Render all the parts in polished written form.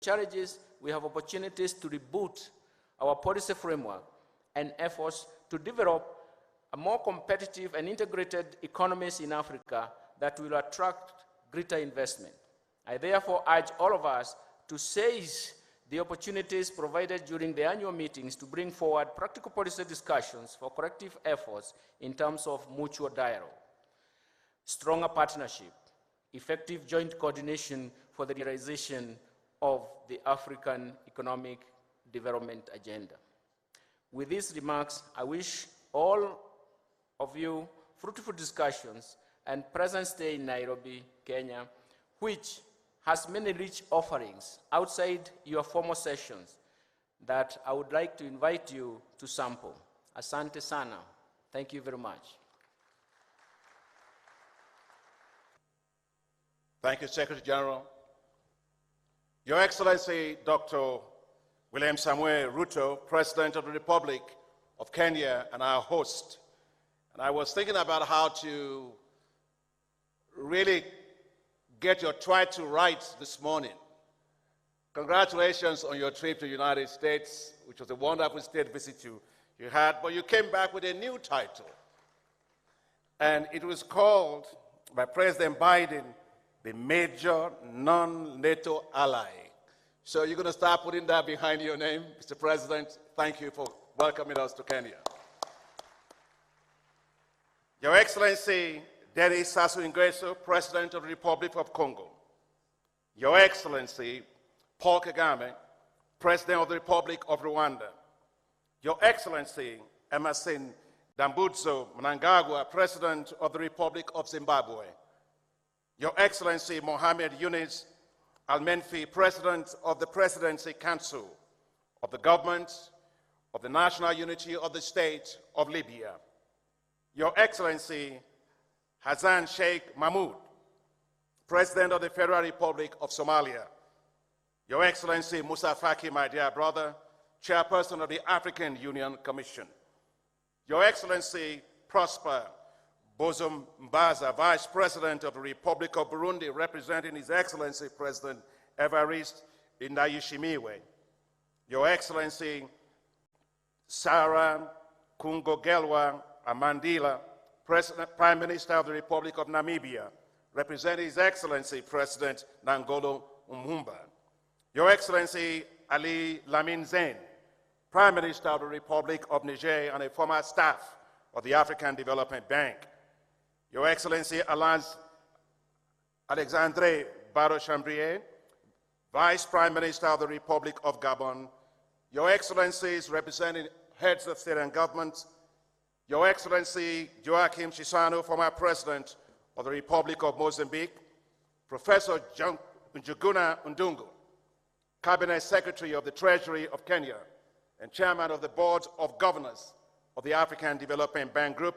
challenges, we have opportunities to reboot our policy framework and efforts to develop a more competitive and integrated economies in Africa that will attract greater investment. I therefore urge all of us to seize the opportunities provided during the annual meetings to bring forward practical policy discussions for corrective efforts in terms of mutual dialogue, stronger partnership, effective joint coordination for the realization of the African Economic Development Agenda. With these remarks, I wish all of you fruitful discussions and present stay in Nairobi, Kenya, which has many rich offerings outside your formal sessions that I would like to invite you to sample. Asante sana. Thank you very much. Thank you, Secretary General. Your Excellency, Dr. William Samuel Ruto, President of the Republic of Kenya, and our host. And I was thinking about how to really get your title right this morning. Congratulations on your trip to the United States, which was a wonderful state visit you had, but you came back with a new title. And it was called by President Biden, the major non-NATO ally. So you're going to start putting that behind your name, Mr. President. Thank you for welcoming us to Kenya. Your Excellency, Denis Sassou Nguesso, President of the Republic of Congo. Your Excellency, Paul Kagame, President of the Republic of Rwanda. Your Excellency, Emerson Dambudzo Mnangagwa, President of the Republic of Zimbabwe. Your Excellency, Mohamed Yunus Al-Menfi, President of the Presidency Council of the Government of the National Unity of the State of Libya. Your Excellency, Hassan Sheikh Mahmoud, President of the Federal Republic of Somalia. Your Excellency, Musa Faki, my dear brother, Chairperson of the African Union Commission. Your Excellency, Prosper Bozum Mbaza, Vice President of the Republic of Burundi, representing His Excellency President Evariste Ndayishimiye. Your Excellency, Sarah Kungogelwa Amandila, Prime Minister of the Republic of Namibia, representing His Excellency President Nangolo Umumba. Your Excellency, Ali Lamin Zen, Prime Minister of the Republic of Niger and a former staff of the African Development Bank. Your Excellency, Alexandre Baro-Chambrier, Vice Prime Minister of the Republic of Gabon. Your Excellencies, representing heads of state and government. Your Excellency, Joachim Chissano, former President of the Republic of Mozambique. Professor Njuguna Ndungu, Cabinet Secretary of the Treasury of Kenya and Chairman of the Board of Governors of the African Development Bank Group.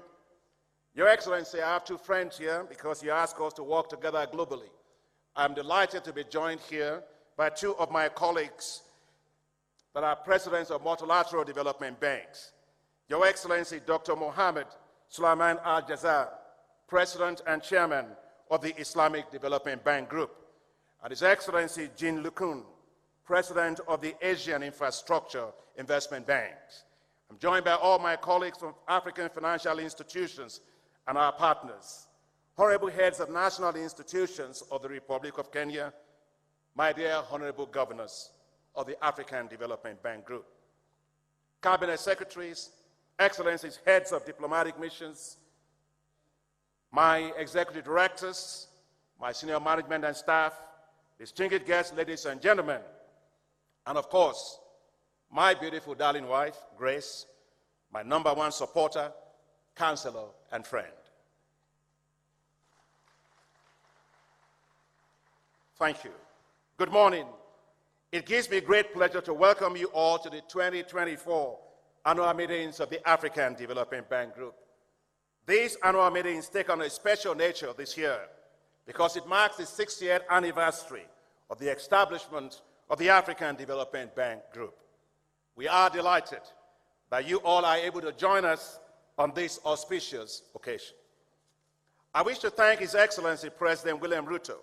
Your Excellency, I have two friends here because you asked us to work together globally. I'm delighted to be joined here by two of my colleagues that are presidents of multilateral development banks. Your Excellency, Dr. Mohammed Sulaiman Al-Jazar, President and Chairman of the Islamic Development Bank Group, and His Excellency Jean Lukun, President of the Asian Infrastructure Investment Banks. I'm joined by all my colleagues from African financial institutions and our partners, honorable heads of national institutions of the Republic of Kenya, my dear honorable governors of the African Development Bank Group, cabinet secretaries, excellencies, heads of diplomatic missions, my executive directors, my senior management and staff, distinguished guests, ladies and gentlemen, and of course, my beautiful darling wife, Grace, my #1 supporter, counselor, and friend. Thank you. Good morning. It gives me great pleasure to welcome you all to the 2024 annual meetings of the African Development Bank Group. These annual meetings take on a special nature this year because it marks the 60th anniversary of the establishment of the African Development Bank Group. We are delighted that you all are able to join us on this auspicious occasion. I wish to thank His Excellency President William Ruto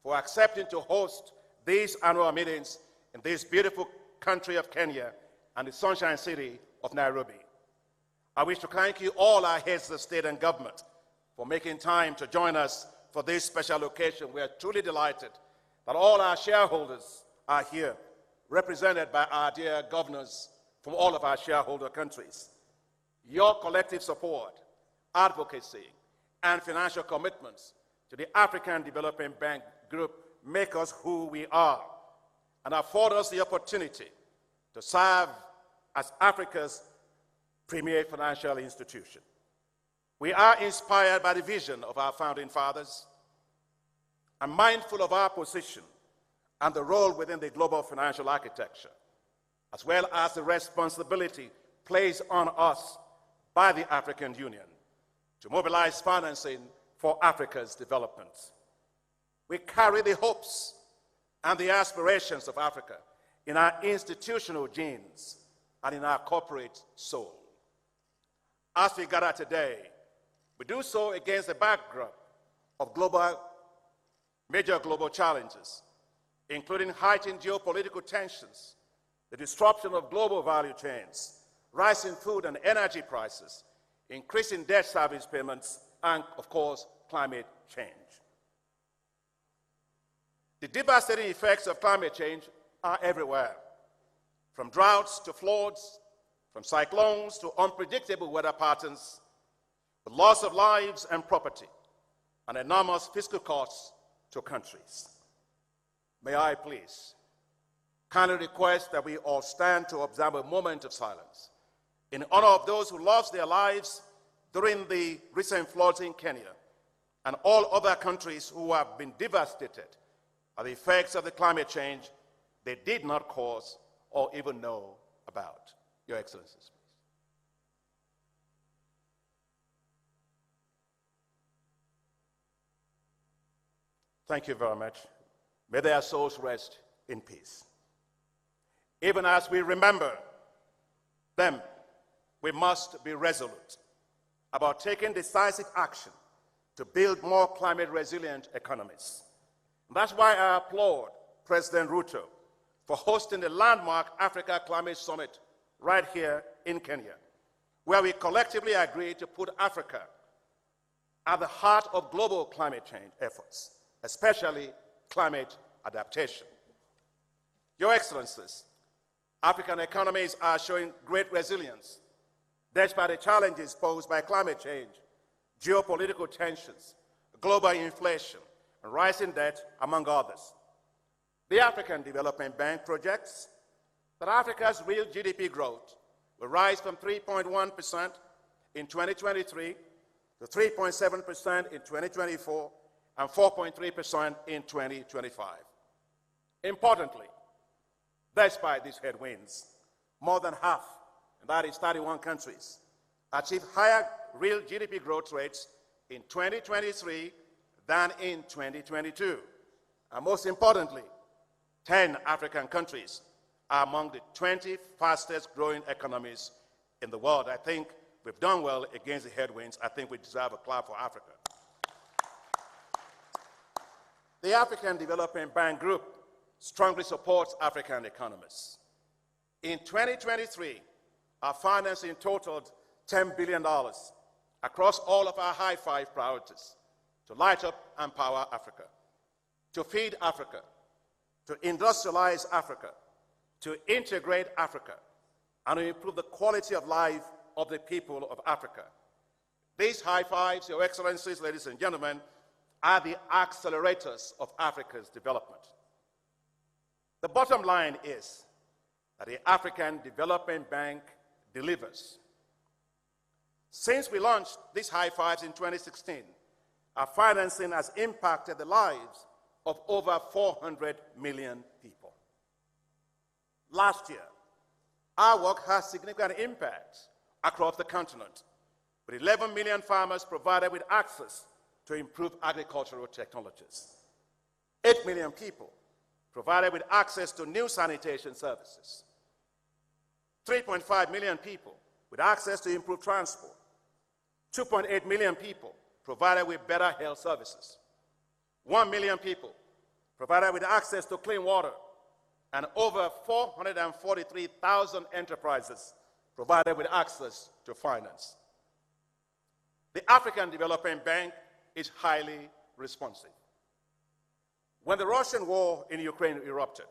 for accepting to host these annual meetings in this beautiful country of Kenya and the Sunshine City of Nairobi. I wish to thank you all, our heads of state and government, for making time to join us for this special occasion. We are truly delighted that all our shareholders are here, represented by our dear governors from all of our shareholder countries. Your collective support, advocacy, and financial commitments to the African Development Bank Group make us who we are and afford us the opportunity to serve as Africa's premier financial institution. We are inspired by the vision of our founding fathers and mindful of our position and the role within the global financial architecture, as well as the responsibility placed on us by the African Union to mobilize financing for Africa's development. We carry the hopes and the aspirations of Africa in our institutional genes and in our corporate soul. As we gather today, we do so against the backdrop of major global challenges, including heightened geopolitical tensions, the disruption of global value chains, rising food and energy prices, increasing debt service payments, and, of course, climate change. The devastating effects of climate change are everywhere, from droughts to floods, from cyclones to unpredictable weather patterns, with loss of lives and property, and enormous fiscal costs to countries. May I please kindly request that we all stand to observe a moment of silence in honor of those who lost their lives during the recent floods in Kenya and all other countries who have been devastated by the effects of the climate change they did not cause or even know about. Your Excellencies, please. Thank you very much. May their souls rest in peace. Even as we remember them, we must be resolute about taking decisive action to build more climate-resilient economies. That's why I applaud President Ruto for hosting the landmark Africa Climate Summit right here in Kenya, where we collectively agreed to put Africa at the heart of global climate change efforts, especially climate adaptation. Your Excellencies, African economies are showing great resilience despite the challenges posed by climate change, geopolitical tensions, global inflation, and rising debt, among others. The African Development Bank projects that Africa's real GDP growth will rise from 3.1% in 2023 to 3.7% in 2024 and 4.3% in 2025. Importantly, despite these headwinds, more than half, and that is 31 countries, achieved higher real GDP growth rates in 2023 than in 2022. And most importantly, 10 African countries are among the 20 fastest growing economies in the world. I think we've done well against the headwinds. I think we deserve a clap for Africa. The African Development Bank Group strongly supports African economies. In 2023, our financing totaled $10 billion across all of our high five priorities: to light up and power Africa, to feed Africa, to industrialize Africa, to integrate Africa, and to improve the quality of life of the people of Africa. These high fives, Your Excellencies, ladies and gentlemen, are the accelerators of Africa's development. The bottom line is that the African Development Bank delivers. Since we launched these high fives in 2016, our financing has impacted the lives of over 400 million people. Last year, our work has significant impact across the continent, with 11 million farmers provided with access to improved agricultural technologies, 8 million people provided with access to new sanitation services, 3.5 million people with access to improved transport, 2.8 million people provided with better health services, 1 million people provided with access to clean water, and over 443,000 enterprises provided with access to finance. The African Development Bank is highly responsive. When the Russian war in Ukraine erupted,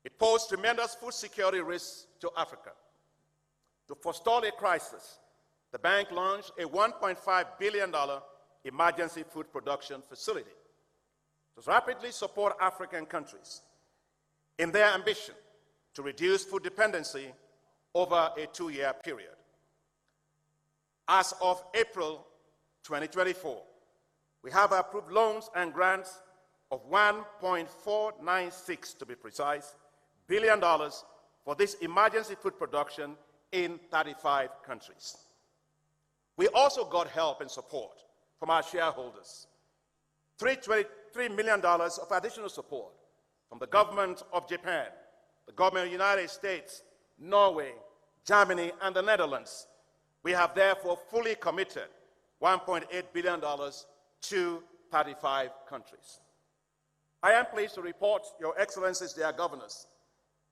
it posed tremendous food security risks to Africa. To forestall a crisis, the bank launched a $1.5 billion emergency food production facility to rapidly support African countries in their ambition to reduce food dependency over a 2-year period. As of April 2024, we have approved loans and grants of $1.496, to be precise, billion for this emergency food production in 35 countries. We also got help and support from our shareholders, $323 million of additional support from the government of Japan, the government of the United States, Norway, Germany, and the Netherlands. We have therefore fully committed $1.8 billion to 35 countries. I am pleased to report, Your Excellencies, dear governors,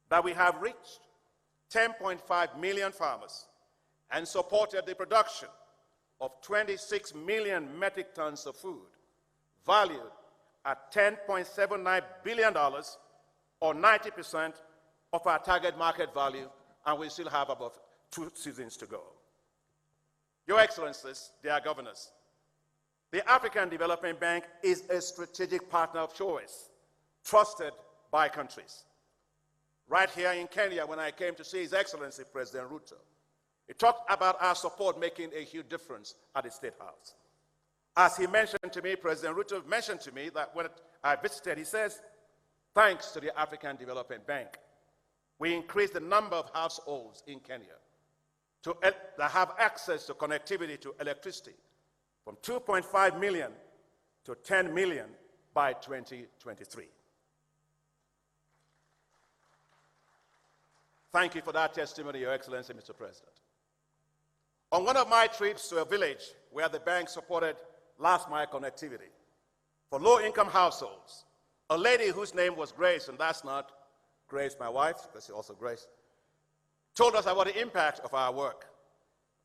that we have reached 10.5 million farmers and supported the production of 26 million metric tons of food, valued at $10.79 billion, or 90% of our target market value, and we still have about 2 seasons to go. Your Excellencies, dear governors, the African Development Bank is a strategic partner of choice, trusted by countries. Right here in Kenya, when I came to see His Excellency President Ruto, he talked about our support making a huge difference at the State House. As he mentioned to me, President Ruto mentioned to me that when I visited, he says, thanks to the African Development Bank, we increased the number of households in Kenya that have access to connectivity to electricity from 2.5 million to 10 million by 2023. Thank you for that testimony, Your Excellency, Mr. President. On one of my trips to a village where the bank supported last-mile connectivity for low-income households, a lady whose name was Grace, and that's not Grace, my wife, because she's also Grace, told us about the impact of our work.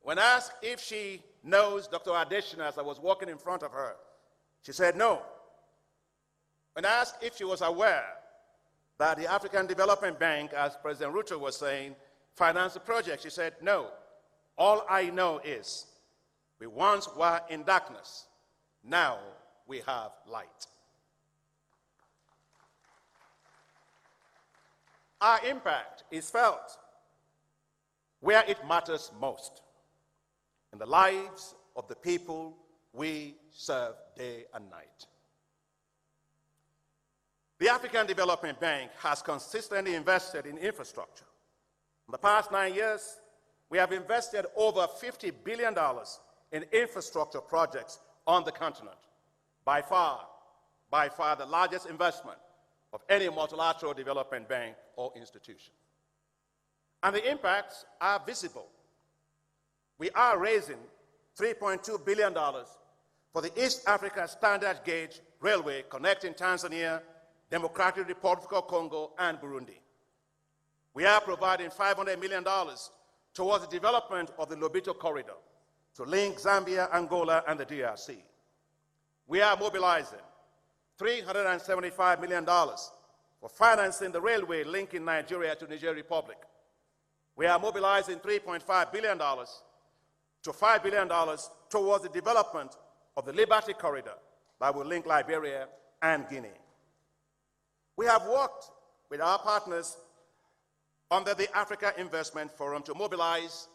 When asked if she knows Dr. Adeshina as I was walking in front of her, she said no. When asked if she was aware that the African Development Bank, as President Ruto was saying, financed the project, she said no. All I know is we once were in darkness, now we have light. Our impact is felt where it matters most, in the lives of the people we serve day and night. The African Development Bank has consistently invested in infrastructure. In the past 9 years, we have invested over $50 billion in infrastructure projects on the continent, by far the largest investment of any multilateral development bank or institution. And the impacts are visible. We are raising $3.2 billion for the East Africa Standard Gauge Railway connecting Tanzania, Democratic Republic of Congo, and Burundi. We are providing $500 million towards the development of the Lobito Corridor to link Zambia, Angola, and the DRC. We are mobilizing $375 million for financing the railway linking Nigeria to Niger Republic. We are mobilizing $3.5 billion to $5 billion towards the development of the Liberty Corridor that will link Liberia and Guinea. We have worked with our partners under the Africa Investment Forum to mobilize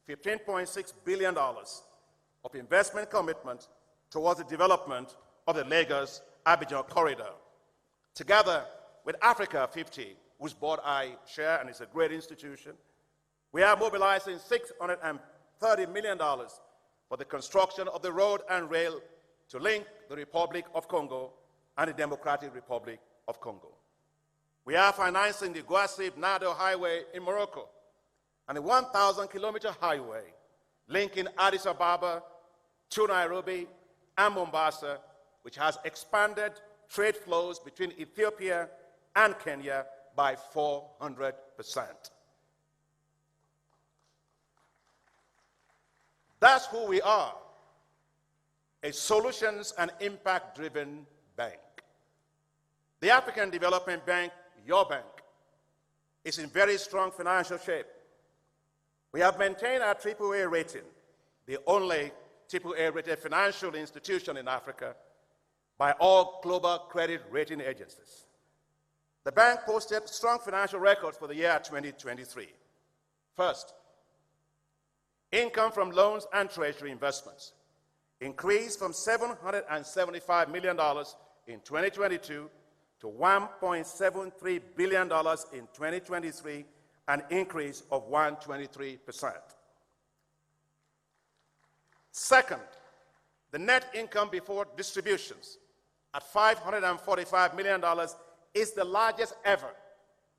$15.6 billion of investment commitment towards the development of the Lagos-Abidjan corridor. Together with Africa 50, whose board I share, and it's a great institution, we are mobilizing $630 million for the construction of the road and rail to link the Republic of Congo and the Democratic Republic of Congo. We are financing the Guassib-Nado Highway in Morocco and the 1,000-kilometer highway linking Addis Ababa to Nairobi and Mombasa, which has expanded trade flows between Ethiopia and Kenya by 400%. That's who we are, a solutions and impact-driven bank. The African Development Bank, your bank, is in very strong financial shape. We have maintained our AAA rating, the only AAA-rated financial institution in Africa, by all global credit rating agencies. The bank posted strong financial records for the year 2023. First, income from loans and treasury investments increased from $775 million in 2022 to $1.73 billion in 2023, an increase of 123%. Second, the net income before distributions at $545 million is the largest ever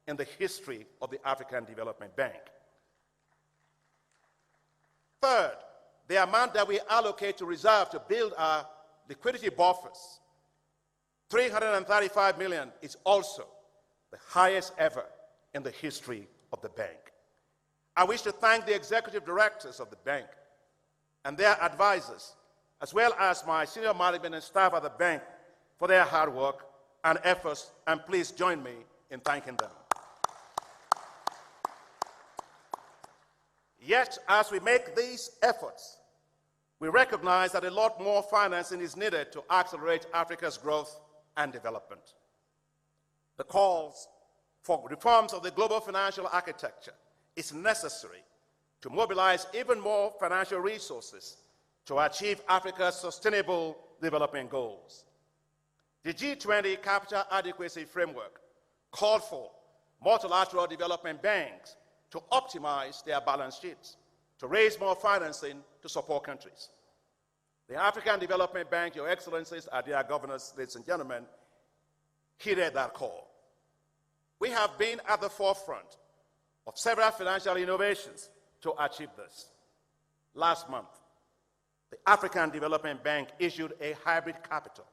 in the history of the African Development Bank. Third, the amount that we allocate to reserve to build our liquidity buffers, $335 million, is also the highest ever in the history of the bank. I wish to thank the executive directors of the bank and their advisors, as well as my senior management and staff at the bank for their hard work and efforts, and please join me in thanking them. Yet, as we make these efforts, we recognize that a lot more financing is needed to accelerate Africa's growth and development. The calls for reforms of the global financial architecture is necessary to mobilize even more financial resources to achieve Africa's sustainable development goals. The G20 Capital Adequacy Framework called for multilateral development banks to optimize their balance sheets, to raise more financing to support countries. The African Development Bank, Your Excellencies, our dear governors, ladies and gentlemen, heeded that call. We have been at the forefront of several financial innovations to achieve this. Last month, the African Development Bank issued a hybrid capital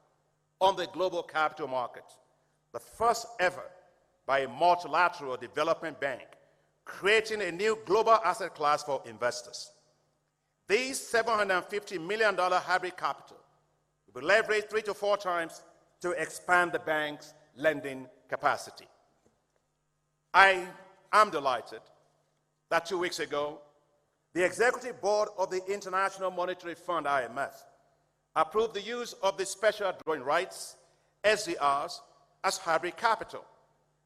on the global capital market, the first ever by a multilateral development bank, creating a new global asset class for investors. These $750 million hybrid capital will be leveraged 3 to 4 times to expand the bank's lending capacity. I am delighted that 2 weeks ago, the Executive Board of the International Monetary Fund, IMF, approved the use of the special drawing rights, SDRs, as hybrid capital,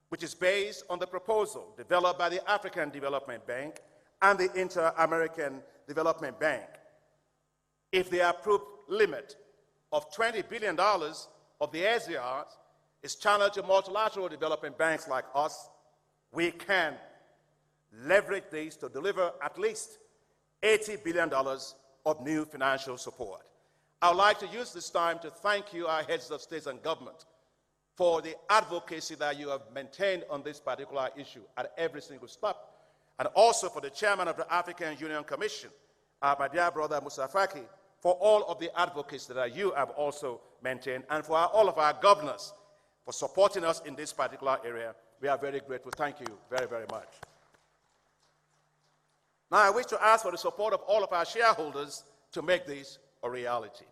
which is based on the proposal developed by the African Development Bank and the Inter-American Development Bank. If the approved limit of $20 billion of the SDRs is channeled to multilateral development banks like us, we can leverage these to deliver at least $80 billion of new financial support. I would like to use this time to thank you, our heads of states and government, for the advocacy that you have maintained on this particular issue at every single step, and also for the chairman of the African Union Commission, my dear brother Moussa Faki, for all of the advocacy that you have also maintained, and for all of our governors for supporting us in this particular area. We are very grateful. Thank you very, very much. Now, I wish to ask for the support of all of our shareholders to make this a reality.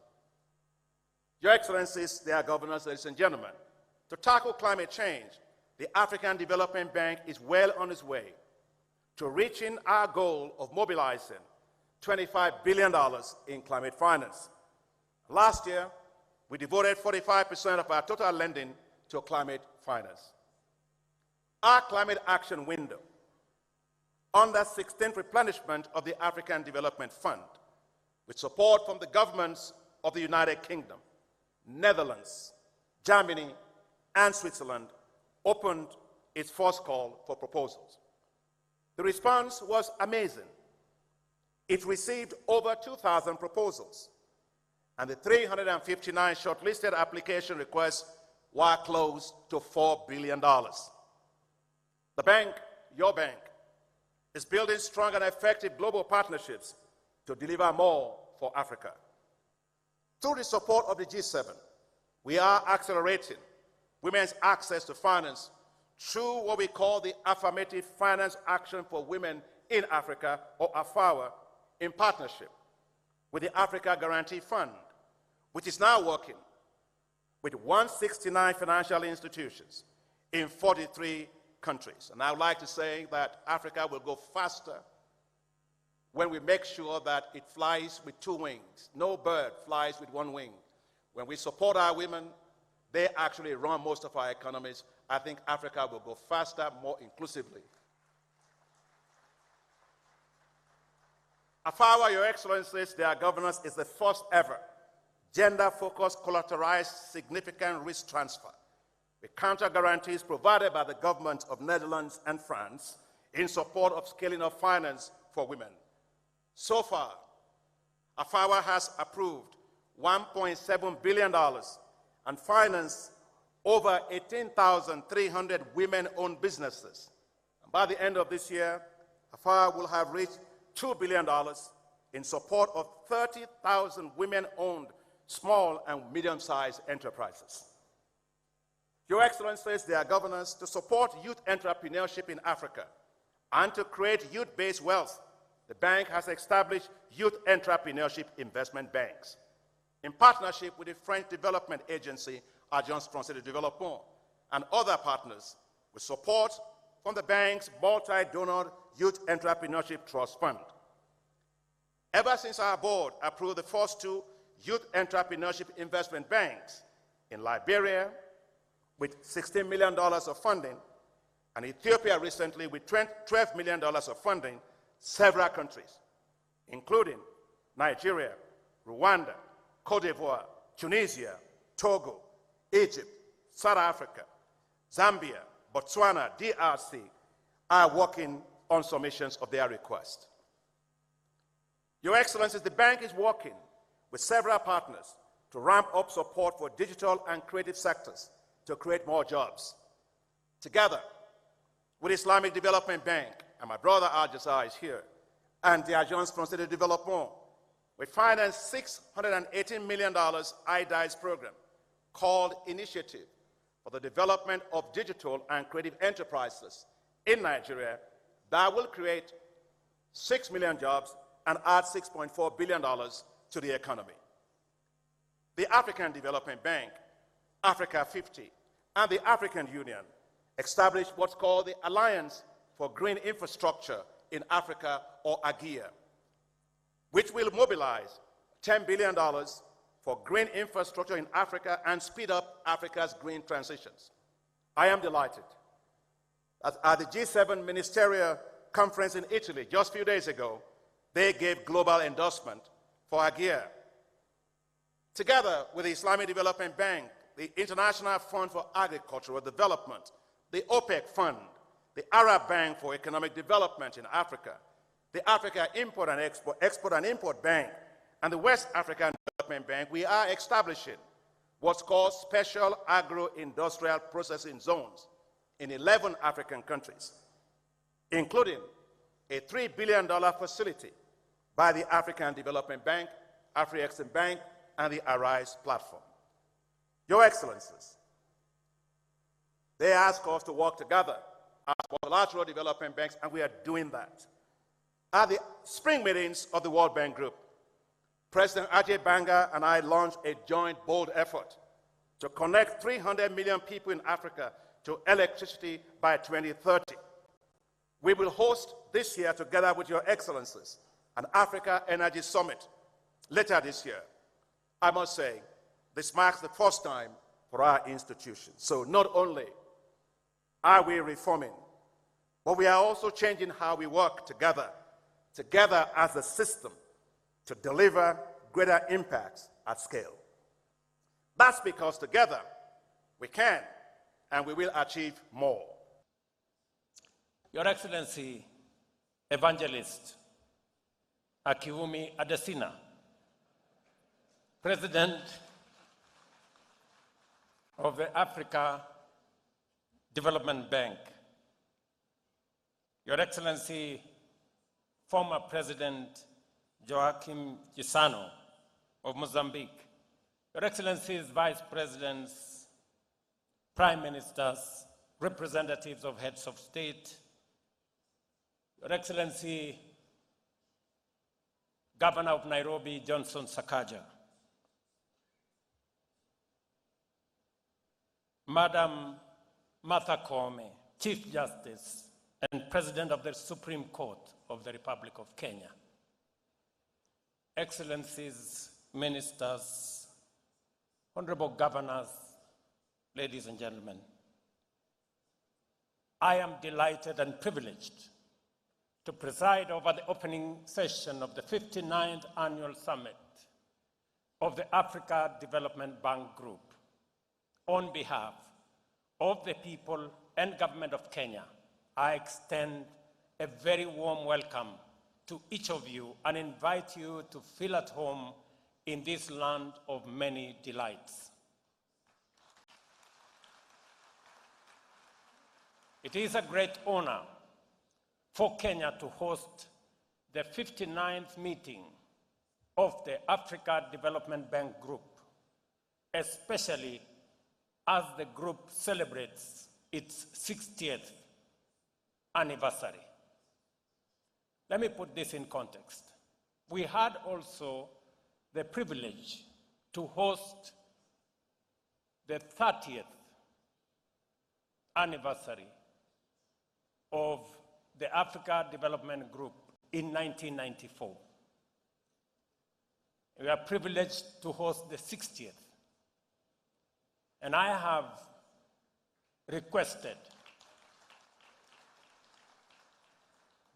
Your Excellencies, dear governors, ladies and gentlemen, to tackle climate change, the African Development Bank is well on its way to reaching our goal of mobilizing $25 billion in climate finance. Last year, we devoted 45% of our total lending to climate finance. Our climate action window, under 16th replenishment of the African Development Fund, with support from the governments of the United Kingdom, Netherlands, Germany, and Switzerland, opened its first call for proposals. The response was amazing. It received over 2,000 proposals, and the 359 shortlisted application requests were close to $4 billion. The bank, your bank, is building strong and effective global partnerships to deliver more for Africa. Through the support of the G7, we are accelerating women's access to finance through what we call the Affirmative Finance Action for Women in Africa, or AFAWA, in partnership with the Africa Guarantee Fund, which is now working with 169 financial institutions in 43 countries. And I would like to say that Africa will go faster when we make sure that it flies with two wings. No bird flies with one wing. When we support our women, they actually run most of our economies. I think Africa will go faster, more inclusively. AFAWA, Your Excellencies, their governance is the first ever gender-focused collateralized significant risk transfer with counter guarantees provided by the governments of Netherlands and France in support of scaling of finance for women. So far, AFAWA has approved $1.7 billion and financed over 18,300 women-owned businesses. And by the end of this year, AFAWA will have reached $2 billion in support of 30,000 women-owned small and medium-sized enterprises. Your Excellencies, their governors, to support youth entrepreneurship in Africa and to create youth-based wealth, the bank has established Youth Entrepreneurship Investment Banks. In partnership with the French Development Agency, Agence Française de Développement, and other partners, with support from the bank's multi-donor Youth Entrepreneurship Trust Fund. Ever since our board approved the first two Youth Entrepreneurship Investment Banks in Liberia with $16 million of funding, and Ethiopia recently with $12 million of funding, several countries, including Nigeria, Rwanda, Cote d'Ivoire, Tunisia, Togo, Egypt, South Africa, Zambia, Botswana, DRC, are working on submissions of their request. Your Excellencies, the bank is working with several partners to ramp up support for digital and creative sectors to create more jobs. Together with Islamic Development Bank, and my brother Al-Jazair is here, and the Agence Française de Développement, we financed $618 million IDICE program called Initiative for the Development of Digital and Creative Enterprises in Nigeria that will create 6 million jobs and add $6.4 billion to the economy. The African Development Bank, Africa 50, and the African Union established what's called the Alliance for Green Infrastructure in Africa, or AGIA, which will mobilize $10 billion for green infrastructure in Africa and speed up Africa's green transitions. I am delighted that at the G7 Ministerial Conference in Italy just a few days ago, they gave global endorsement for AGIA. Together with the Islamic Development Bank, the International Fund for Agricultural Development, the OPEC Fund, the Arab Bank for Economic Development in Africa, the Africa Export and Import Bank, and the West African Development Bank, we are establishing what's called special agro-industrial processing zones in 11 African countries, including a $3 billion facility by the African Development Bank, Afrexim Bank, and the Arise platform. Your Excellencies, they ask us to work together as multilateral development banks, and we are doing that. At the spring meetings of the World Bank Group, President Ajay Banga and I launched a joint bold effort to connect 300 million people in Africa to electricity by 2030. We will host this year, together with Your Excellencies, an Africa Energy Summit later this year. I must say, this marks the first time for our institution. So not only are we reforming, but we are also changing how we work together as a system to deliver greater impacts at scale. That's because together we can and we will achieve more. Your Excellency, Evangelist Akiwumi Adesina, President of the Africa Development Bank, Your Excellency, former President Joaquim Chissano of Mozambique, Your Excellencies, Vice Presidents, Prime Ministers representatives of heads of state, Your Excellency, Governor of Nairobi, Johnson Sakaja, Madam Martha Koome, Chief Justice and President of the Supreme Court of the Republic of Kenya, Excellencies, Ministers, Honorable Governors, ladies and gentlemen, I am delighted and privileged to preside over the opening session of the 59th Annual Summit of the Africa Development Bank Group. On behalf of the people and government of Kenya, I extend a very warm welcome to each of you and invite you to feel at home in this land of many delights. It is a great honor for Kenya to host the 59th meeting of the Africa Development Bank Group, especially as the group celebrates its 60th anniversary. Let me put this in context. We had also the privilege to host the 30th anniversary of the Africa Development Group in 1994. We are privileged to host the 60th. And I have requested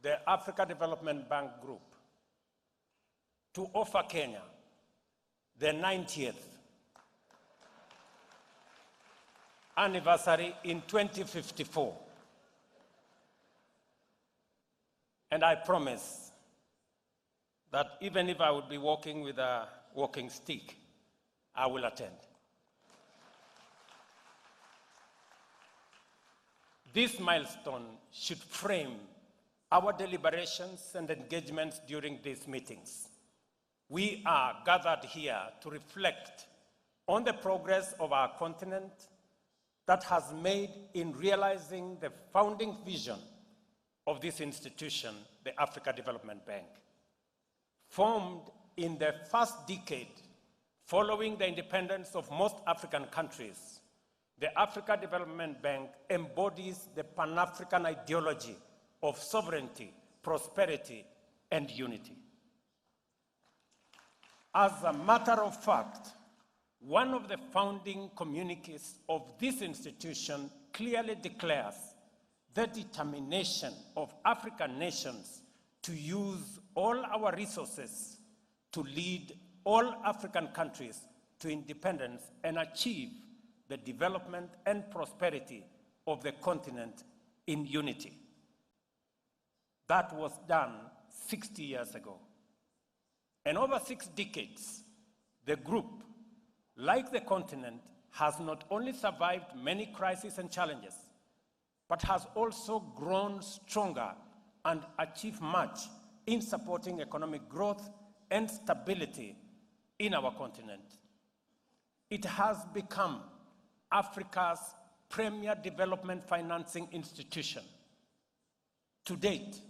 the Africa Development Bank Group to offer Kenya the 90th anniversary in 2054. And I promise that even if I would be walking with a walking stick, I will attend. This milestone should frame our deliberations and engagements during these meetings. We are gathered here to reflect on the progress of our continent that has made in realizing the founding vision of this institution, the Africa Development Bank. Formed in the first decade following the independence of most African countries, the Africa Development Bank embodies the Pan-African ideology of sovereignty, prosperity, and unity. As a matter of fact, one of the founding communiques of this institution clearly declares the determination of African nations to use all our resources to lead all African countries to independence and achieve the development and prosperity of the continent in unity. That was done 60 years ago. And over 6 decades, the group, like the continent, has not only survived many crises and challenges, but has also grown stronger and achieved much in supporting economic growth and stability in our continent. It has become Africa's premier development financing institution. To date,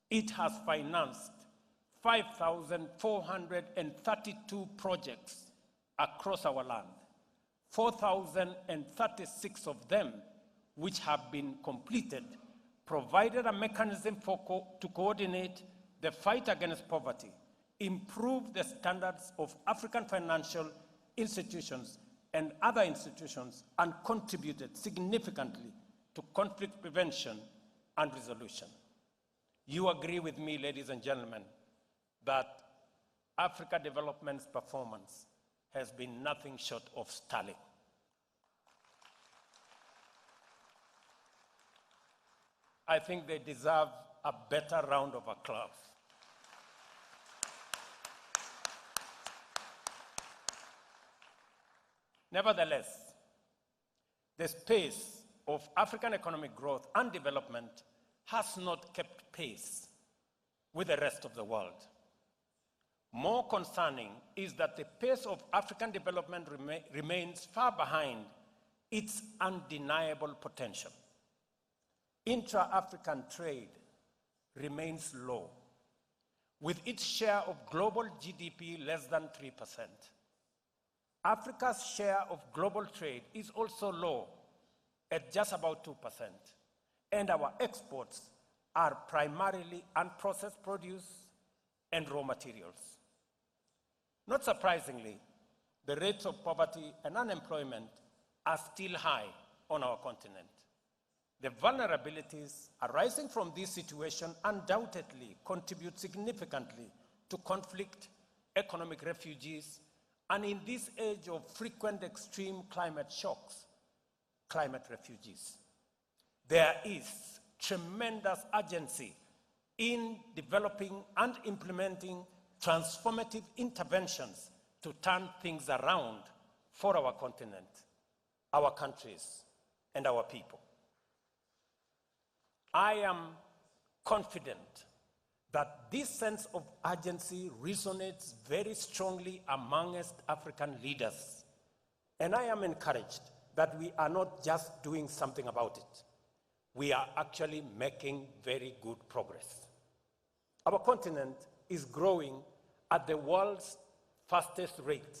it has financed 5,432 projects across our land, 4,036 of them which have been completed, provided a mechanism to coordinate the fight against poverty, improve the standards of African financial institutions and other institutions, and contributed significantly to conflict prevention and resolution. You agree with me, ladies and gentlemen, that Africa Development's performance has been nothing short of sterling. I think they deserve a better round of applause. Nevertheless, the space of African economic growth and development has not kept pace with the rest of the world. More concerning is that the pace of African development remains far behind its undeniable potential. Intra-African trade remains low, with its share of global GDP less than 3%. Africa's share of global trade is also low, at just about 2%, and our exports are primarily unprocessed produce and raw materials. Not surprisingly, the rates of poverty and unemployment are still high on our continent. The vulnerabilities arising from this situation undoubtedly contribute significantly to conflict, economic refugees, and in this age of frequent extreme climate shocks, climate refugees. There is tremendous urgency in developing and implementing transformative interventions to turn things around for our continent, our countries, and our people. I am confident that this sense of urgency resonates very strongly amongst African leaders, and I am encouraged that we are not just doing something about it. We are actually making very good progress. Our continent is growing at the world's fastest rate,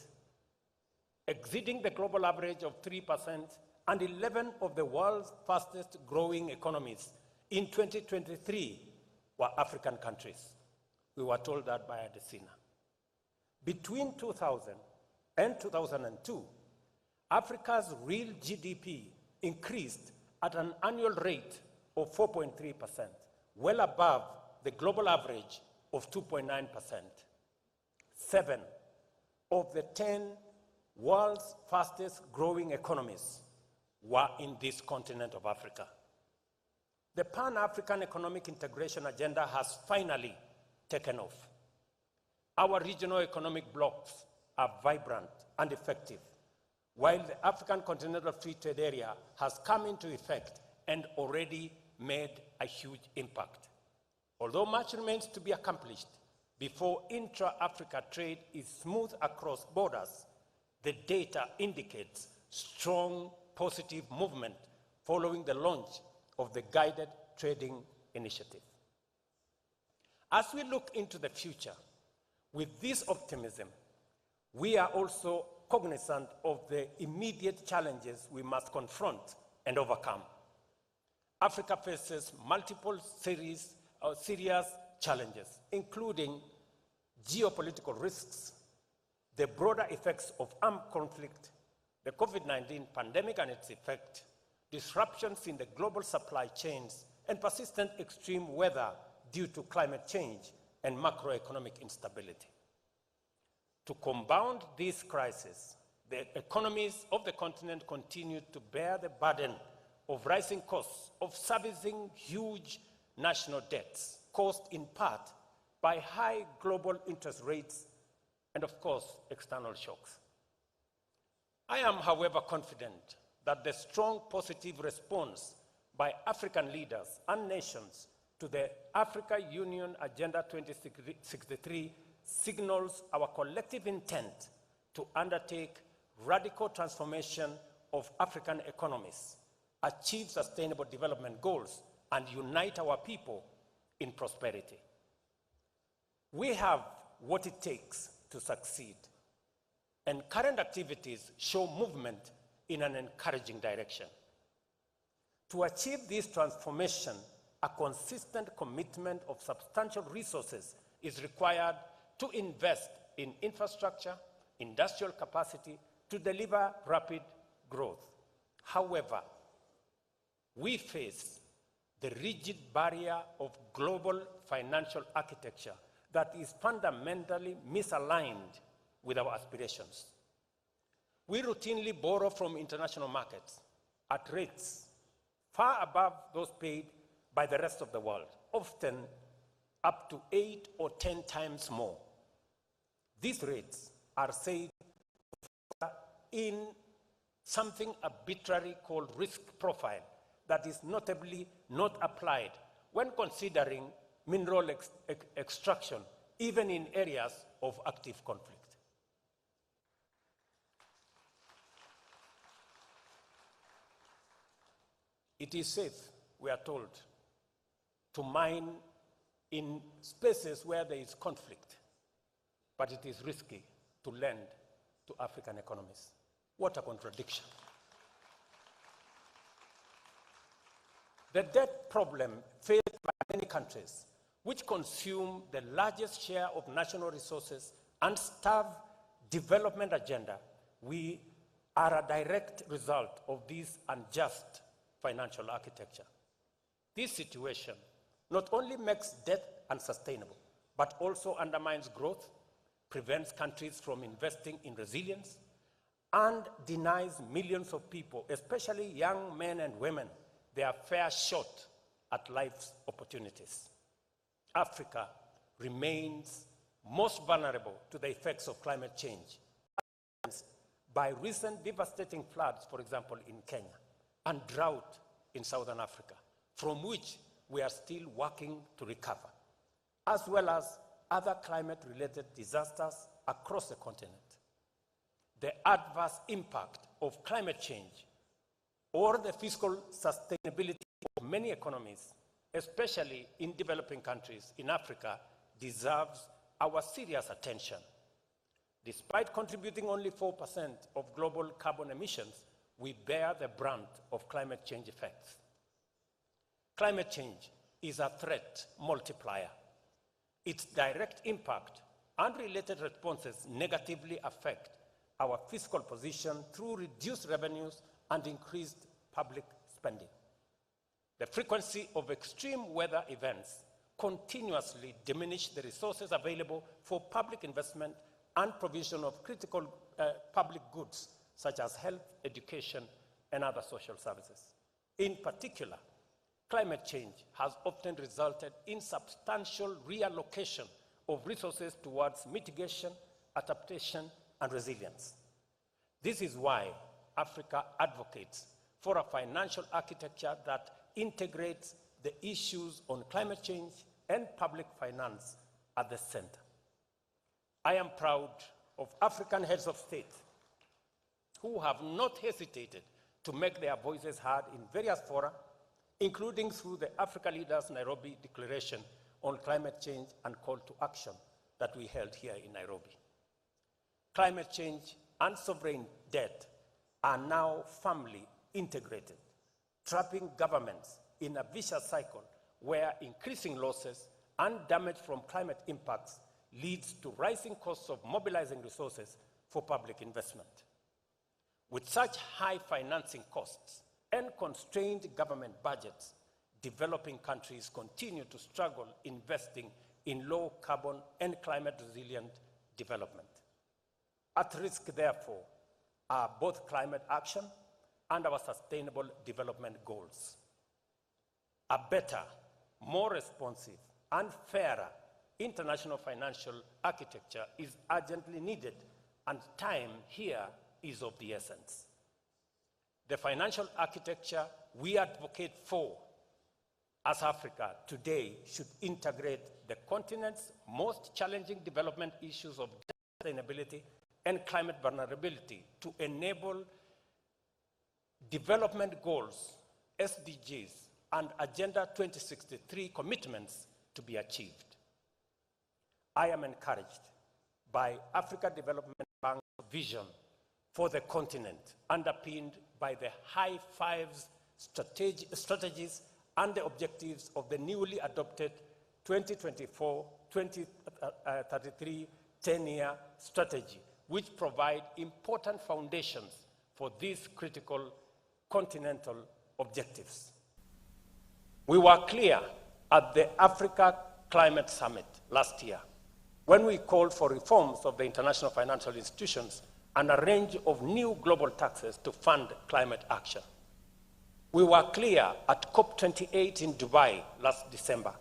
exceeding the global average of 3%, and 11 of the world's fastest growing economies in 2023 were African countries. We were told that by Adesina. Between 2000 and 2002, Africa's real GDP increased at an annual rate of 4.3%, well above the global average of 2.9%. 7 of the 10 world's fastest growing economies were in this continent of Africa. The Pan-African Economic Integration Agenda has finally taken off. Our regional economic blocs are vibrant and effective, while the African Continental Free Trade Area has come into effect and already made a huge impact. Although much remains to be accomplished before intra-Africa trade is smooth across borders, the data indicates strong positive movement following the launch of the Guided Trading Initiative. As we look into the future, with this optimism, we are also cognizant of the immediate challenges we must confront and overcome. Africa faces multiple serious challenges, including geopolitical risks, the broader effects of armed conflict, the COVID-19 pandemic and its effect, disruptions in the global supply chains, and persistent extreme weather due to climate change and macroeconomic instability. To compound these crises, the economies of the continent continue to bear the burden of rising costs of servicing huge national debts, caused in part by high global interest rates and, of course, external shocks. I am, however, confident that the strong positive response by African leaders and nations to the Africa Union Agenda 2063 signals our collective intent to undertake radical transformation of African economies, achieve sustainable development goals, and unite our people in prosperity. We have what it takes to succeed, and current activities show movement in an encouraging direction. To achieve this transformation, a consistent commitment of substantial resources is required to invest in infrastructure, industrial capacity to deliver rapid growth. However, we face the rigid barrier of global financial architecture that is fundamentally misaligned with our aspirations. We routinely borrow from international markets at rates far above those paid by the rest of the world, often up to 8 or 10 times more. These rates are said in something arbitrary called risk profile that is notably not applied when considering mineral extraction, even in areas of active conflict. It is safe we are told, to mine in spaces where there is conflict, but it is risky to lend to African economies. What a contradiction. The debt problem faced by many countries, which consume the largest share of national resources and starve development agenda, we are a direct result of this unjust financial architecture. This situation not only makes debt unsustainable, but also undermines growth, prevents countries from investing in resilience, and denies millions of people, especially young men and women, their fair shot at life's opportunities. Africa remains most vulnerable to the effects of climate change, by recent devastating floods, for example, in Kenya, and drought in Southern Africa, from which we are still working to recover, as well as other climate-related disasters across the continent. The adverse impact of climate change or the fiscal sustainability of many economies, especially in developing countries in Africa, deserves our serious attention. Despite contributing only 4% of global carbon emissions, we bear the brunt of climate change effects. Climate change is a threat multiplier. Its direct impact and related responses negatively affect our fiscal position through reduced revenues and increased public spending. The frequency of extreme weather events continuously diminish the resources available for public investment and provision of critical public goods such as health, education, and other social services. In particular, climate change has often resulted in substantial reallocation of resources towards mitigation, adaptation, and resilience. This is why Africa advocates for a financial architecture that integrates the issues on climate change and public finance at the center. I am proud of African heads of state who have not hesitated to make their voices heard in various fora, including through the Africa Leaders Nairobi Declaration on Climate Change and Call to Action that we held here in Nairobi. Climate change and sovereign debt are now firmly integrated, trapping governments in a vicious cycle where increasing losses and damage from climate impacts leads to rising costs of mobilizing resources for public investment. With such high financing costs and constrained government budgets, developing countries continue to struggle investing in low carbon and climate resilient development. At risk, therefore, are both climate action and our sustainable development goals. A better, more responsive, and fairer international financial architecture is urgently needed, and time here is of the essence. The financial architecture we advocate for as Africa today should integrate the continent's most challenging development issues of sustainability and climate vulnerability to enable development goals, SDGs, and Agenda 2063 commitments to be achieved. I am encouraged by Africa Development Bank's vision for the continent, underpinned by the high fives strategies and the objectives of the newly adopted 2024-2033 10-year strategy, which provide important foundations for these critical continental objectives. We were clear at the Africa Climate Summit last year when we called for reforms of the international financial institutions and a range of new global taxes to fund climate action. We were clear at COP28 in Dubai last December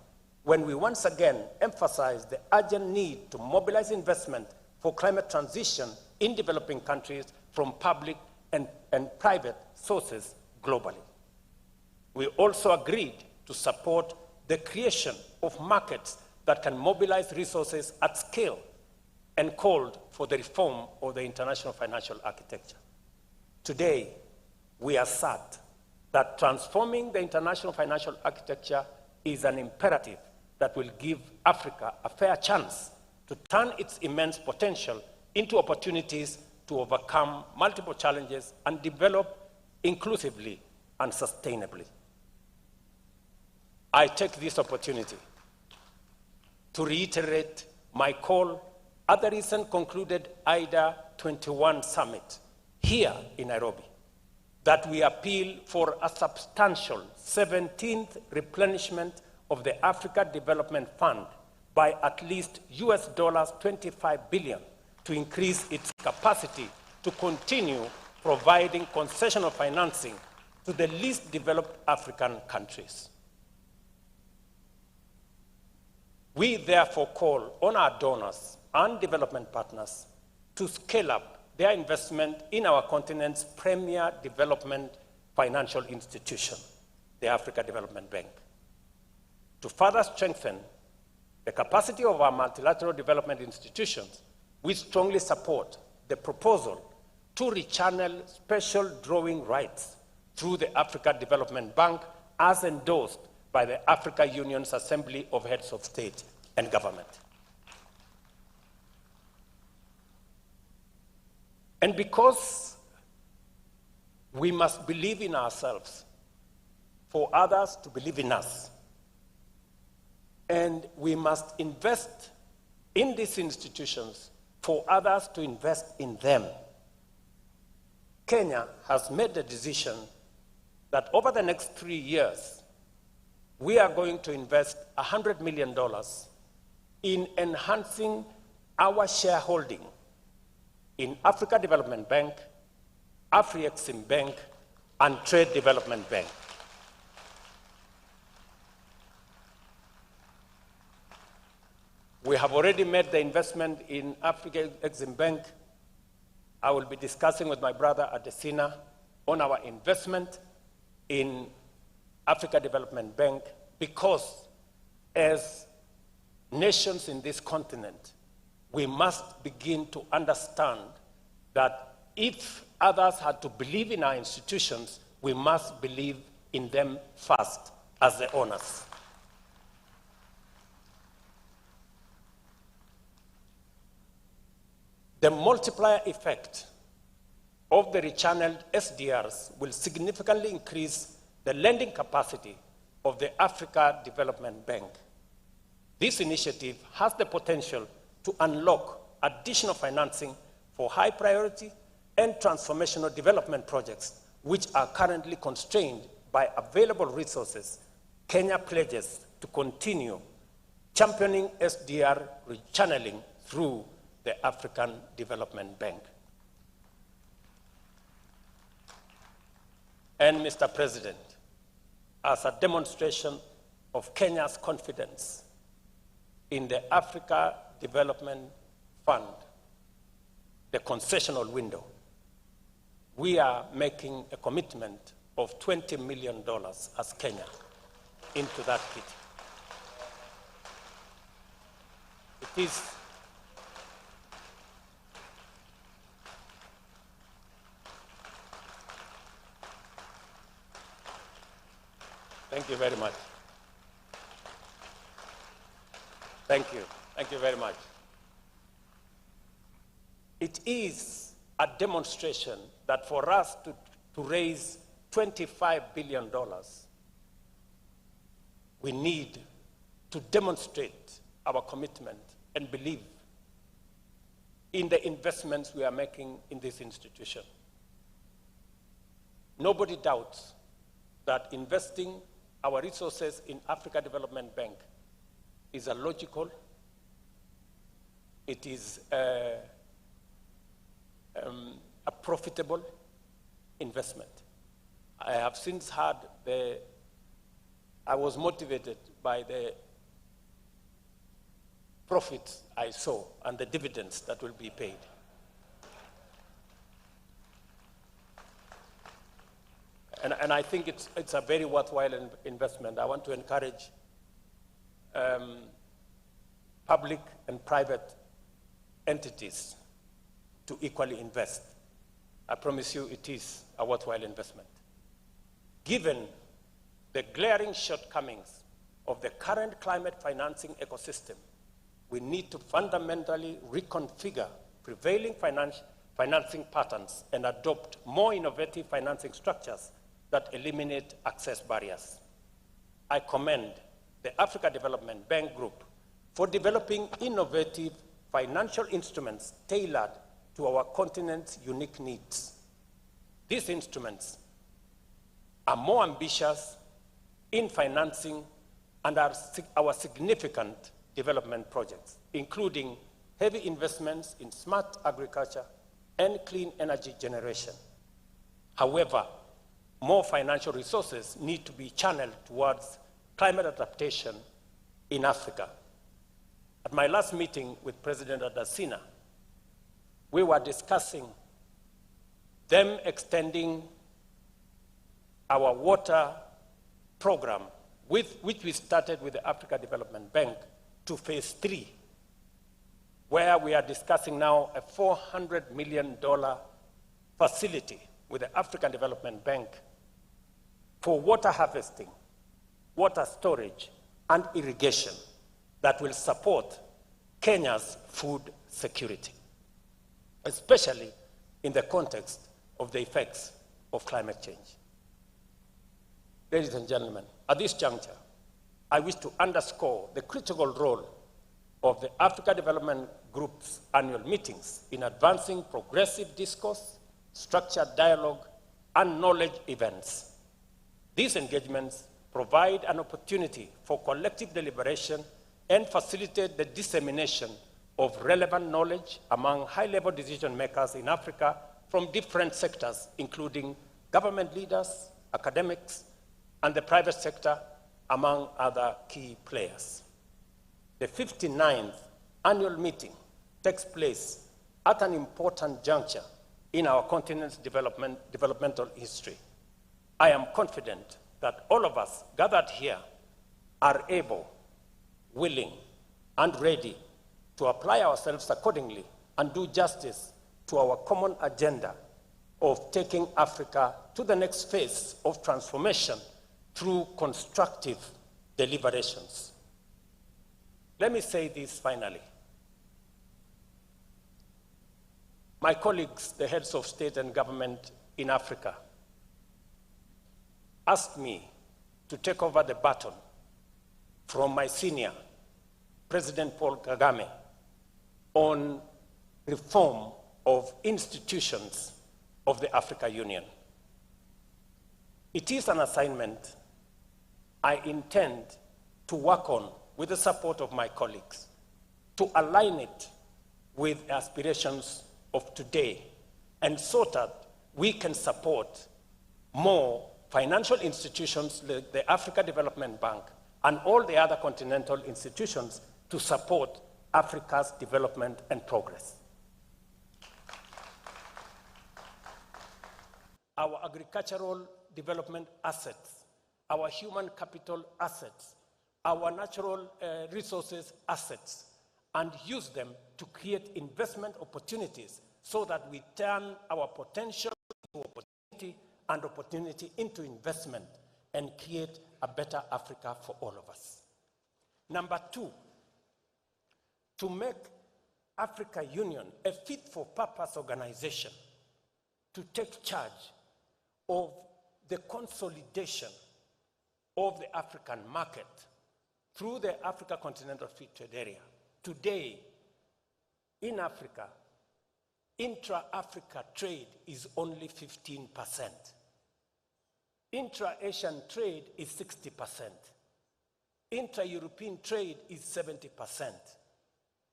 when we once again emphasized the urgent need to mobilize investment for climate transition in developing countries from public and private sources globally. We also agreed to support the creation of markets that can mobilize resources at scale and called for the reform of the international financial architecture. Today, we are sat that transforming the international financial architecture is an imperative that will give Africa a fair chance to turn its immense potential into opportunities to overcome multiple challenges and develop inclusively and sustainably. I take this opportunity to reiterate my call at the recent concluded IDA 21 summit here in Nairobi, that we appeal for a substantial 17th replenishment of the Africa Development Fund by at least US $25 billion to increase its capacity to continue providing concessional financing to the least developed African countries. We therefore call on our donors and development partners to scale up their investment in our continent's premier development financial institution, the Africa Development Bank. To further strengthen the capacity of our multilateral development institutions, we strongly support the proposal to rechannel special drawing rights through the Africa Development Bank as endorsed by the Africa Union's Assembly of Heads of State and Government. And because we must believe in ourselves for others to believe in us, and we must invest in these institutions for others to invest in them, Kenya has made the decision that over the next 3 years, we are going to invest $100 million in enhancing our shareholding in Africa Development Bank, Afrexim Bank, and Trade Development Bank. We have already made the investment in Afrexim Bank. I will be discussing with my brother Adesina on our investment in Africa Development Bank, because as nations in this continent, we must begin to understand that if others had to believe in our institutions, we must believe in them first as the owners. The multiplier effect of the rechanneled SDRs will significantly increase the lending capacity of the Africa Development Bank. This initiative has the potential to unlock additional financing for high priority and transformational development projects, which are currently constrained by available resources. Kenya pledges to continue championing SDR rechanneling through the African Development Bank. And Mr. President, as a demonstration of Kenya's confidence in the Africa Development Fund, the concessional window, we are making a commitment of $20 million as Kenya into that kit. It is Thank you very much. Thank you. Thank you very much. It is a demonstration that for us to raise $25 billion, we need to demonstrate our commitment and believe in the investments we are making in this institution. Nobody doubts that investing our resources in Africa Development Bank is a logical, it is a profitable investment. I have since had I was motivated by the profits I saw and the dividends that will be paid. And I think it's a very worthwhile investment. I want to encourage public and private entities to equally invest. I promise you it is a worthwhile investment. Given the glaring shortcomings of the current climate financing ecosystem, we need to fundamentally reconfigure prevailing financing patterns and adopt more innovative financing structures that eliminate access barriers. I commend the Africa Development Bank Group for developing innovative financial instruments tailored to our continent's unique needs. These instruments are more ambitious in financing and our significant development projects, including heavy investments in smart agriculture and clean energy generation. However, more financial resources need to be channeled towards climate adaptation in Africa. At my last meeting with President Adesina, we were discussing them extending our water program, which we started with the Africa Development Bank, to phase 3, where we are discussing now a $400 million facility with the African Development Bank for water harvesting, water storage, and irrigation that will support Kenya's food security, especially in the context of the effects of climate change. Ladies and gentlemen, at this juncture, I wish to underscore the critical role of the Africa Development Group's annual meetings in advancing progressive discourse, structured dialogue, and knowledge events. These engagements provide an opportunity for collective deliberation and facilitate the dissemination of relevant knowledge among high-level decision makers in Africa from different sectors, including government leaders, academics, and the private sector, among other key players. The 59th annual meeting takes place at an important juncture in our continent's developmental history. I am confident that all of us gathered here are able, willing, and ready to apply ourselves accordingly and do justice to our common agenda of taking Africa to the next phase of transformation through constructive deliberations. Let me say this finally. My colleagues, the heads of state and government in Africa, asked me to take over the baton from my senior, President Paul Kagame, on reform of institutions of the Africa Union. It is an assignment I intend to work on with the support of my colleagues, to align it with aspirations of today, and so that we can support more financial institutions like the Africa Development Bank and all the other continental institutions to support Africa's development and progress. Our agricultural development assets, our human capital assets, our natural resources assets, and use them to create investment opportunities so that we turn our potential into opportunity and opportunity into investment and create a better Africa for all of us. Number 2, to make Africa Union a fit-for-purpose organization to take charge of the consolidation of the African market through the Africa Continental Free Trade Area. Today, in Africa, intra-Africa trade is only 15%. Intra-Asian trade is 60%. Intra-European trade is 70%.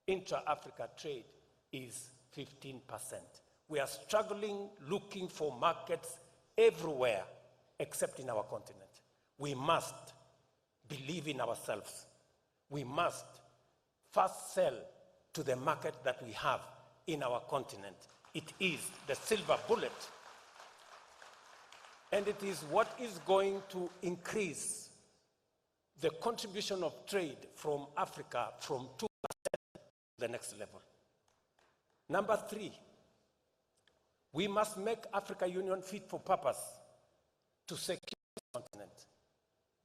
Intra-Africa trade is 15%. We are struggling looking for markets everywhere except in our continent. We must believe in ourselves. We must first sell to the market that we have in our continent. It is the silver bullet. And it is what is going to increase the contribution of trade from Africa from 2% to the next level. Number 3, we must make Africa Union fit for purpose to secure continent.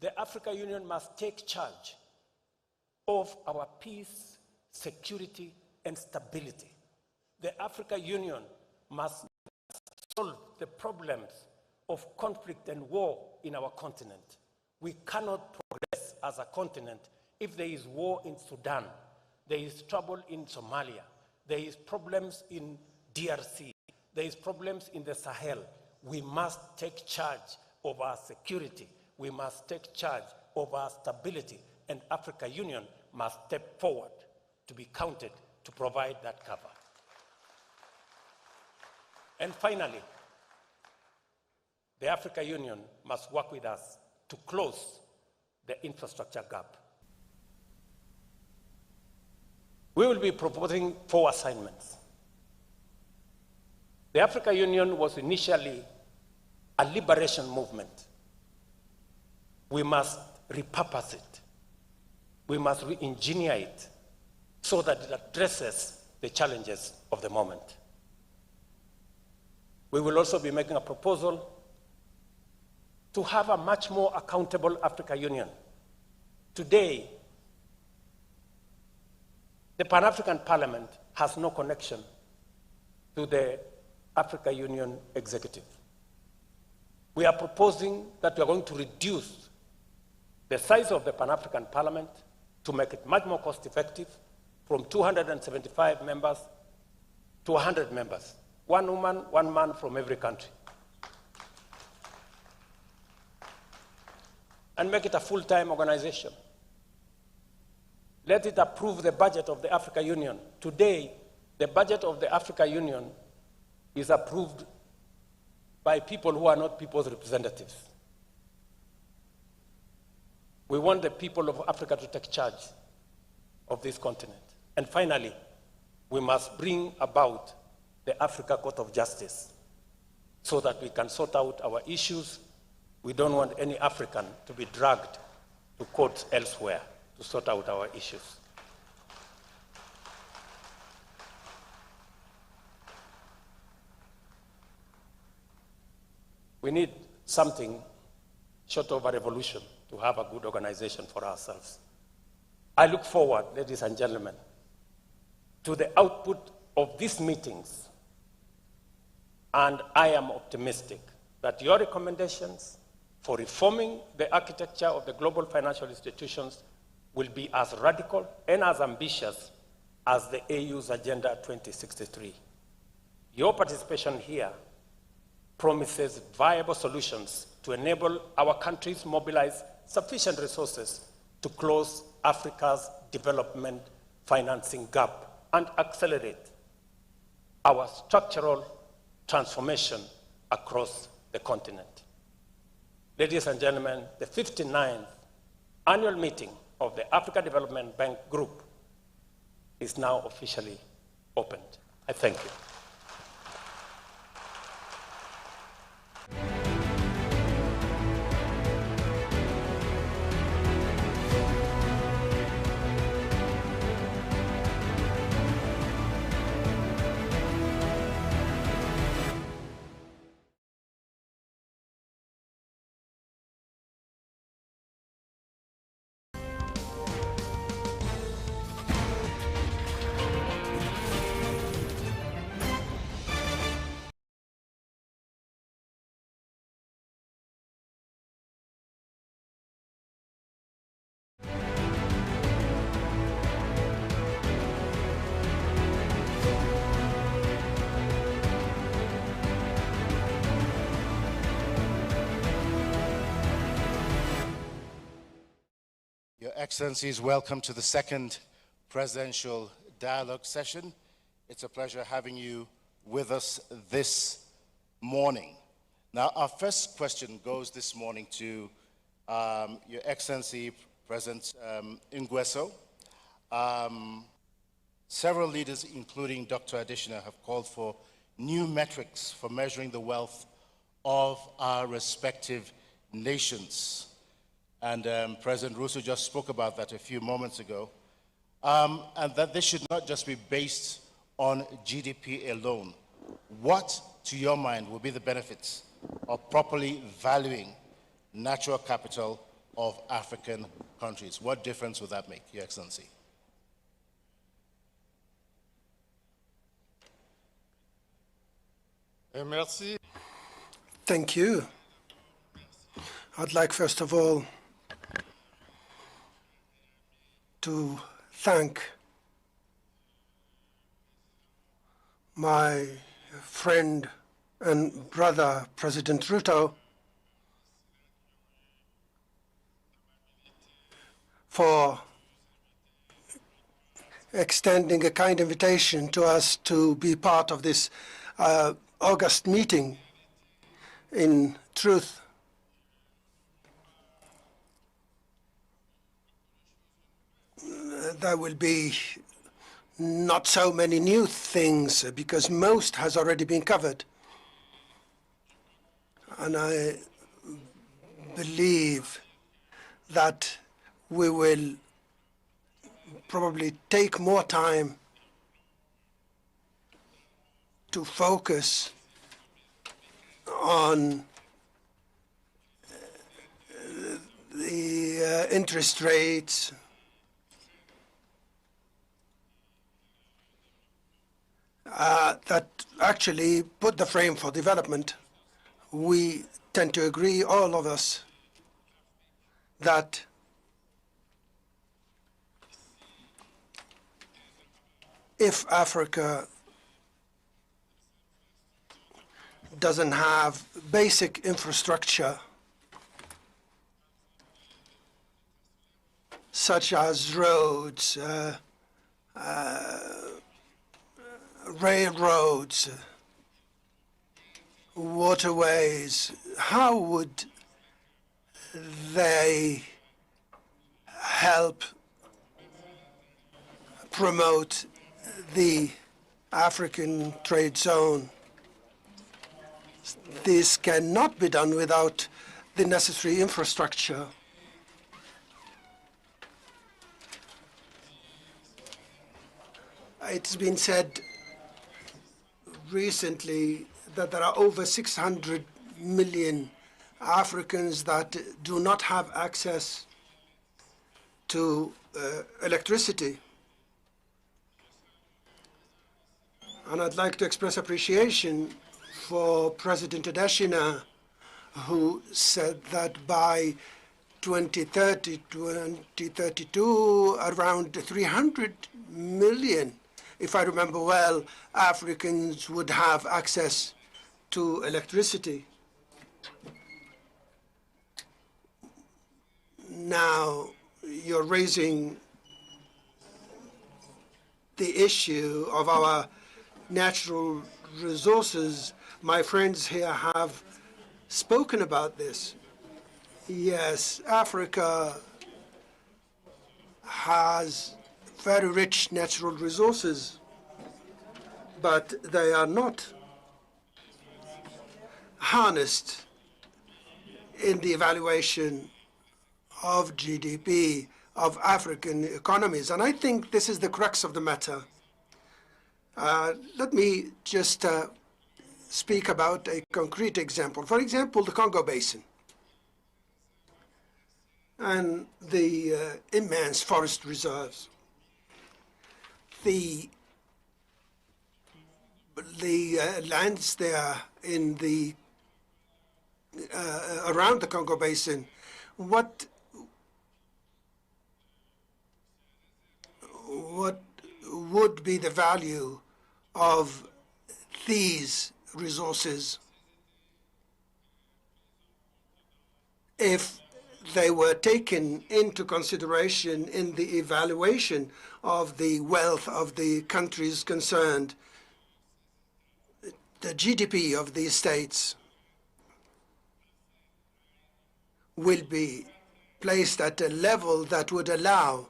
The African Union must take charge of our peace, security, and stability. The African Union must solve the problems of conflict and war in our continent. We cannot progress as a continent if there is war in Sudan, there is trouble in Somalia, there is problems in DRC, there is problems in the Sahel. We must take charge of our security. We must take charge of our stability, and African Union must step forward to be counted to provide that cover. And finally, the African Union must work with us to close the infrastructure gap. We will be proposing 4 assignments. The African Union was initially a liberation movement. We must repurpose it. We must re-engineer it so that it addresses the challenges of the moment. We will also be making a proposal to have a much more accountable African Union. Today, the Pan-African Parliament has no connection to the African Union executive. We are proposing that we are going to reduce the size of the Pan-African Parliament to make it much more cost-effective, from 275 members to 100 members. 1 woman, 1 man from every country. And make it a full-time organization. Let it approve the budget of the African Union. Today, the budget of the African Union is approved by people who are not people's representatives. We want the people of Africa to take charge of this continent. And finally, we must bring about the Africa Court of Justice so that we can sort out our issues. We don't want any African to be dragged to courts elsewhere to sort out our issues. We need something short of a revolution to have a good organization for ourselves. I look forward, ladies and gentlemen, to the output of these meetings, and I am optimistic that your recommendations for reforming the architecture of the global financial institutions will be as radical and as ambitious as the AU's Agenda 2063. Your participation here promises viable solutions to enable our countries mobilize sufficient resources to close Africa's development financing gap and accelerate our structural transformation across the continent. Ladies and gentlemen, the 59th annual meeting of the Africa Development Bank Group is now officially opened. I thank you. Your Excellencies, welcome to the second Presidential Dialogue session. It's a pleasure having you with us this morning. Now, our first question goes this morning to Your Excellency, President Nguesso. Several leaders, including Dr. Adesina, have called for new metrics for measuring the wealth of our respective nations. And President Rousseau just spoke about that a few moments ago. And that this should not just be based on GDP alone. What, to your mind, will be the benefits of properly valuing natural capital of African countries. What difference would that make, Your Excellency? Merci. Thank you. I'd like, first of all, to thank my friend and brother, President Ruto, for extending a kind invitation to us to be part of this August meeting. In truth, there will be not so many new things because most has already been covered. And I believe that we will probably take more time to focus on the interest rates, that actually put the frame for development. We tend to agree, all of us, that if Africa doesn't have basic infrastructure such as roads, railroads, waterways, how would they help promote the African trade zone? This cannot be done without the necessary infrastructure. It's been said recently that there are over 600 million Africans that do not have access to electricity. And I'd like to express appreciation for President Adesina, who said that by 2030, 2032, around 300 million, if I remember well, Africans would have access to electricity. Now, you're raising the issue of our natural resources. My friends here have spoken about this. Yes, Africa has very rich natural resources, but they are not harnessed in the evaluation of GDP of African economies. And I think this is the crux of the matter. Let me just speak about a concrete example. For example, the Congo Basin and the immense forest reserves. The lands there in the around the Congo Basin, what would be the value of these resources if they were taken into consideration in the evaluation of the wealth of the countries concerned? The GDP of these states will be placed at a level that would allow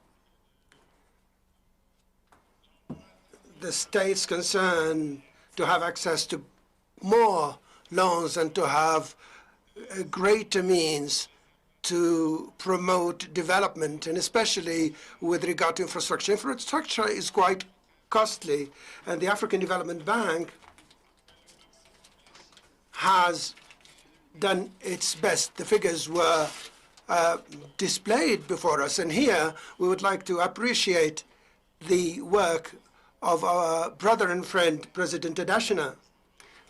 the states concerned to have access to more loans and to have a greater means to promote development, and especially with regard to infrastructure. Infrastructure is quite costly, and the African Development Bank has done its best. The figures were displayed before us, and here we would like to appreciate the work of our brother and friend, President Adesina,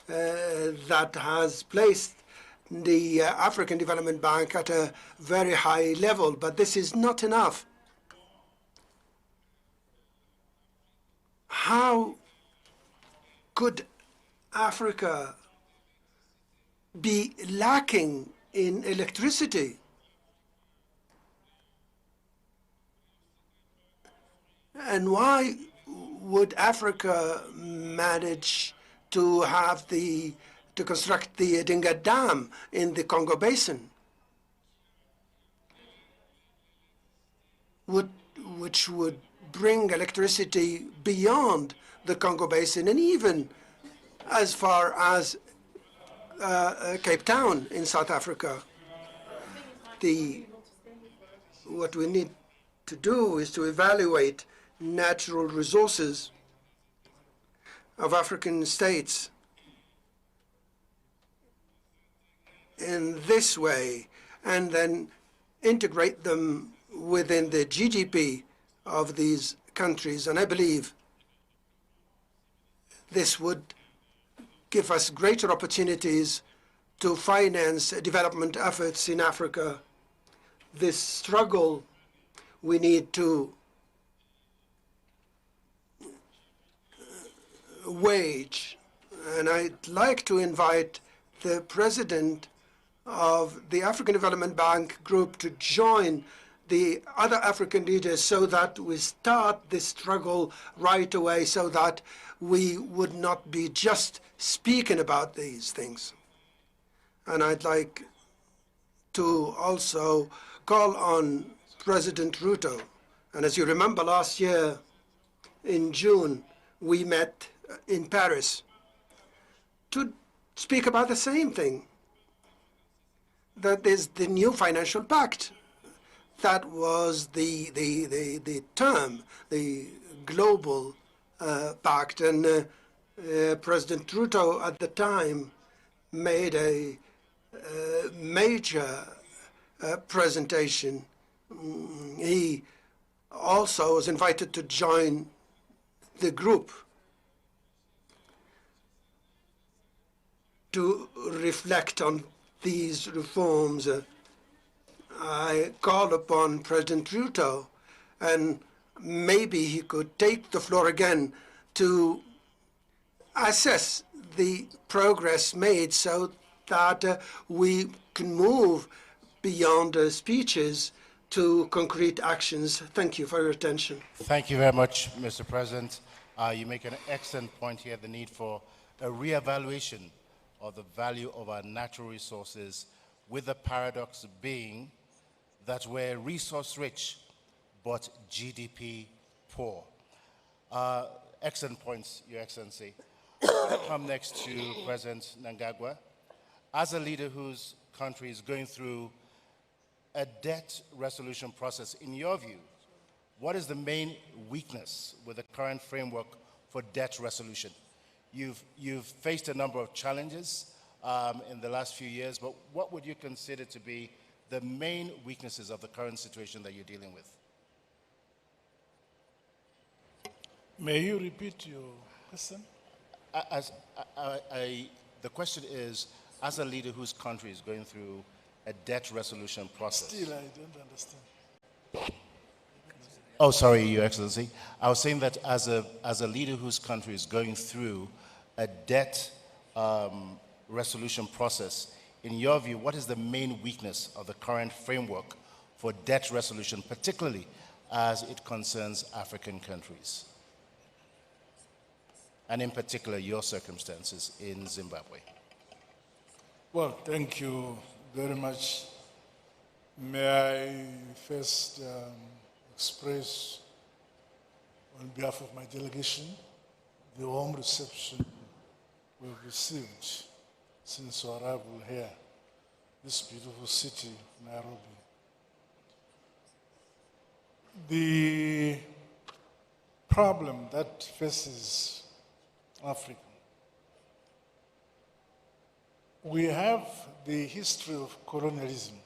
that has placed the African Development Bank at a very high level, but this is not enough. How could Africa be lacking in electricity? And why would Africa manage to construct the Dinga Dam in the Congo Basin, which would bring electricity beyond the Congo Basin and even as far as Cape Town in South Africa? What we need to do is to evaluate natural resources of African states in this way and then integrate them within the GDP of these countries. And I believe this would give us greater opportunities to finance development efforts in Africa. This struggle we need to wage. And I'd like to invite the president of the African Development Bank Group to join the other African leaders so that we start this struggle right away, so that we would not be just speaking about these things. And I'd like to also call on President Ruto. And as you remember, last year in June, we met in Paris to speak about the same thing. That is the new financial pact. That was the term, the global pact. And President Ruto at the time made a major presentation. He also was invited to join the group to reflect on these reforms. I called upon President Ruto, and maybe he could take the floor again to assess the progress made so that we can move beyond speeches to concrete actions. Thank you for your attention. Thank you very much, Mr. President. You make an excellent point here, the need for a reevaluation of the value of our natural resources, with the paradox being that we're resource-rich, but GDP poor. Excellent points, Your Excellency. I come next to President Mnangagwa. As a leader whose country is going through a debt resolution process, in your view, what is the main weakness with the current framework for debt resolution? You've faced a number of challenges in the last few years, but what would you consider to be the main weaknesses of the current situation that you're dealing with? May you repeat your question? The question is, as a leader whose country is going through a debt resolution process. Still, I don't understand. Oh, sorry, Your Excellency. I was saying that as a leader whose country is going through a debt resolution process, in your view, what is the main weakness of the current framework for debt resolution, particularly as it concerns African countries? And in particular, your circumstances in Zimbabwe. Well, thank you very much. May I first express, on behalf of my delegation, the warm reception we've received since our arrival here, this beautiful city, Nairobi. The problem that faces Africa, we have the history of colonialism.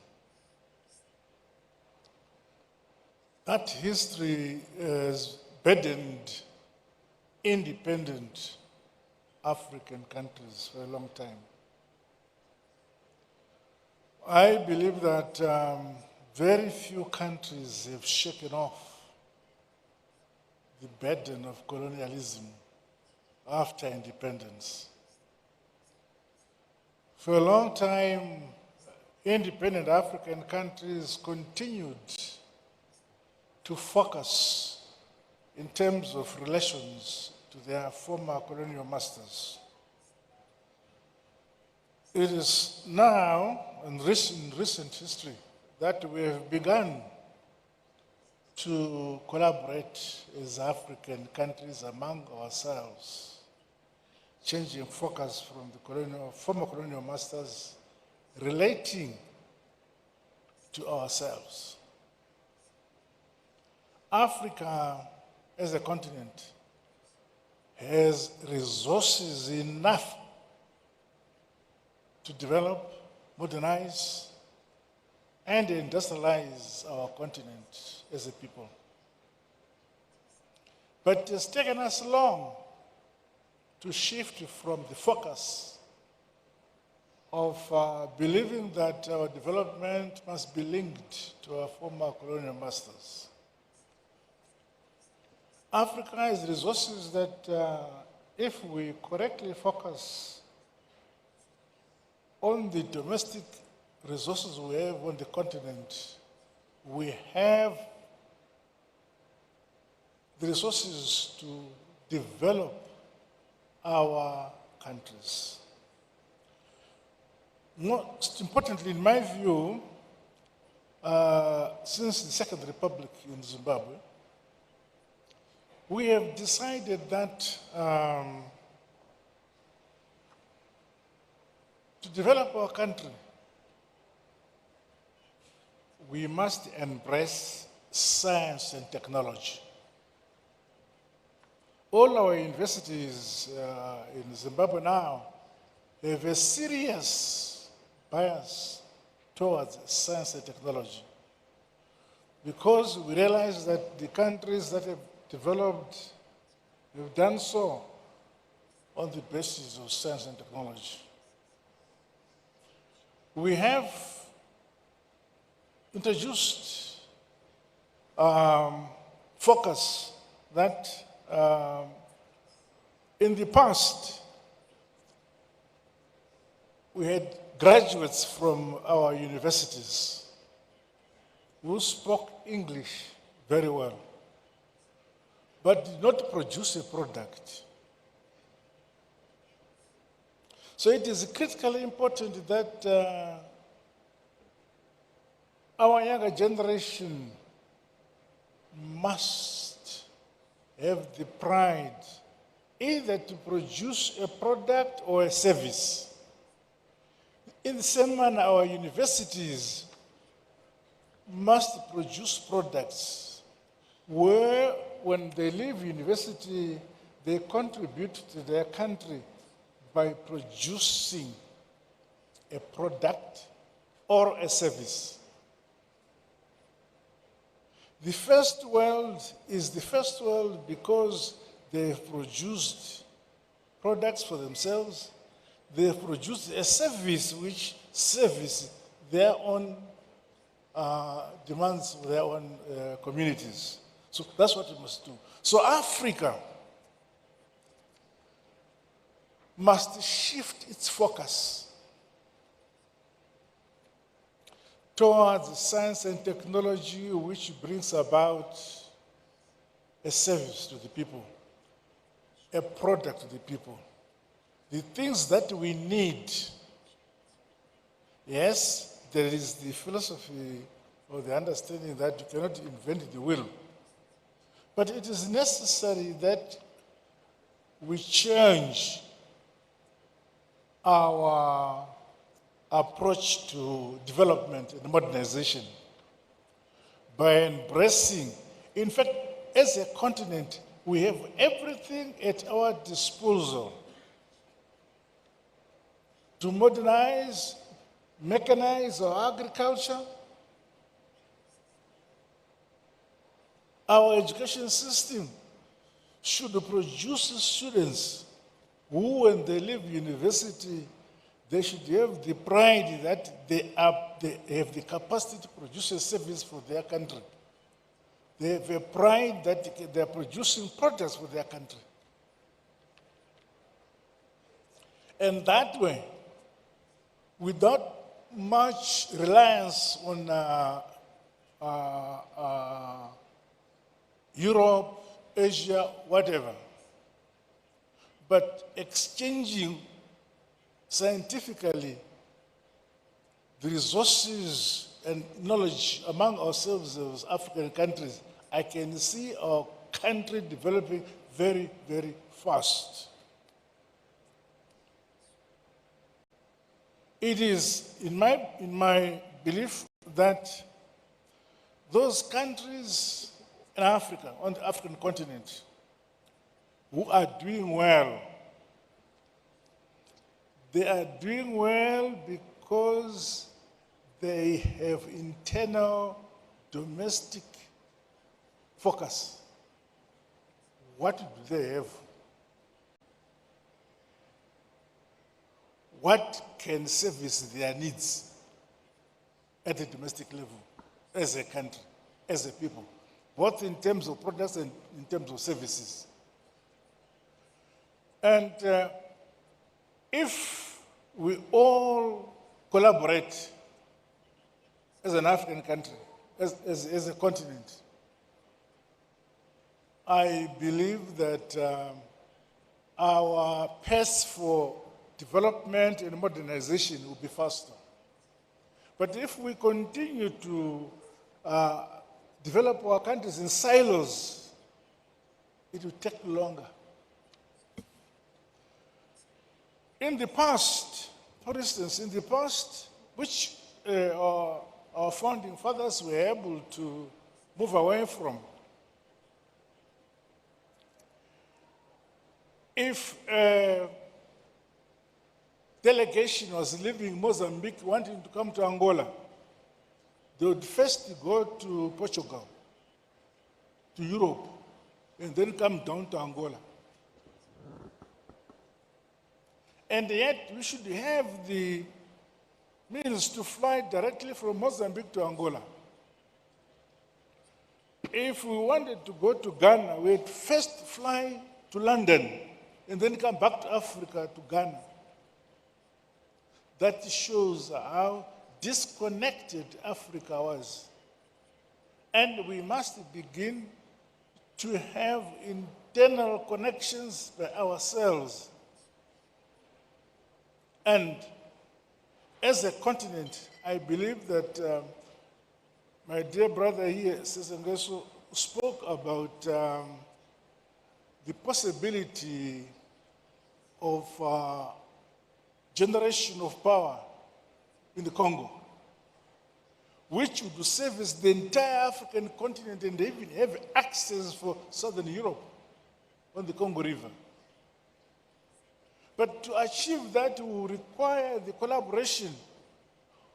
That history has burdened independent African countries for a long time. I believe that very few countries have shaken off the burden of colonialism after independence. For a long time, independent African countries continued to focus in terms of relations to their former colonial masters. It is now, in recent history, that we have begun to collaborate as African countries among ourselves, changing focus from the former colonial masters relating to ourselves. Africa as a continent has resources enough to develop, modernize, and industrialize our continent as a people. But it has taken us long to shift from the focus of believing that our development must be linked to our former colonial masters. Africa has resources that, if we correctly focus on the domestic resources we have on the continent, we have the resources to develop our countries. Most importantly, in my view, since the Second Republic in Zimbabwe, we have decided that to develop our country, we must embrace science and technology. All our universities in Zimbabwe now have a serious bias towards science and technology, because we realize that the countries that have developed have done so on the basis of science and technology. We have introduced focus that in the past we had graduates from our universities who spoke English very well, but did not produce a product. So it is critically important that our younger generation must have the pride either to produce a product or a service. In the same manner, our universities must produce products where, when they leave university, they contribute to their country by producing a product or a service. The first world is the first world because they have produced products for themselves. They have produced a service which serves their own demands of their own communities. So that's what we must do. So Africa must shift its focus towards science and technology, which brings about a service to the people, a product to the people. The things that we need, yes, there is the philosophy or the understanding that you cannot invent the wheel. But it is necessary that we change our approach to development and modernization by embracing, in fact, as a continent, we have everything at our disposal to modernize, mechanize our agriculture. Our education system should produce students who, when they leave university, they should have the pride that they have the capacity to produce a service for their country. They have a pride that they are producing products for their country. And that way, without much reliance on Europe, Asia, whatever, but exchanging scientifically the resources and knowledge among ourselves as African countries, I can see our country developing very, very fast. It is in my belief that those countries in Africa, on the African continent, who are doing well, they are doing well because they have internal domestic focus. What do they have? What can service their needs at the domestic level, as a country, as a people, both in terms of products and in terms of services? And if we all collaborate as an African country, as a continent, I believe that our pace for development and modernization will be faster. But if we continue to develop our countries in silos, it will take longer. In the past, for instance, in the past, which our founding fathers were able to move away from, if a delegation was leaving Mozambique wanting to come to Angola, they would first go to Portugal, to Europe, and then come down to Angola. And yet, we should have the means to fly directly from Mozambique to Angola. If we wanted to go to Ghana, we'd first fly to London and then come back to Africa, to Ghana. That shows how disconnected Africa was. And we must begin to have internal connections by ourselves. And as a continent, I believe that my dear brother here, Sesengeso, spoke about the possibility of generation of power in the Congo, which would service the entire African continent and even have access for Southern Europe on the Congo River. But to achieve that will require the collaboration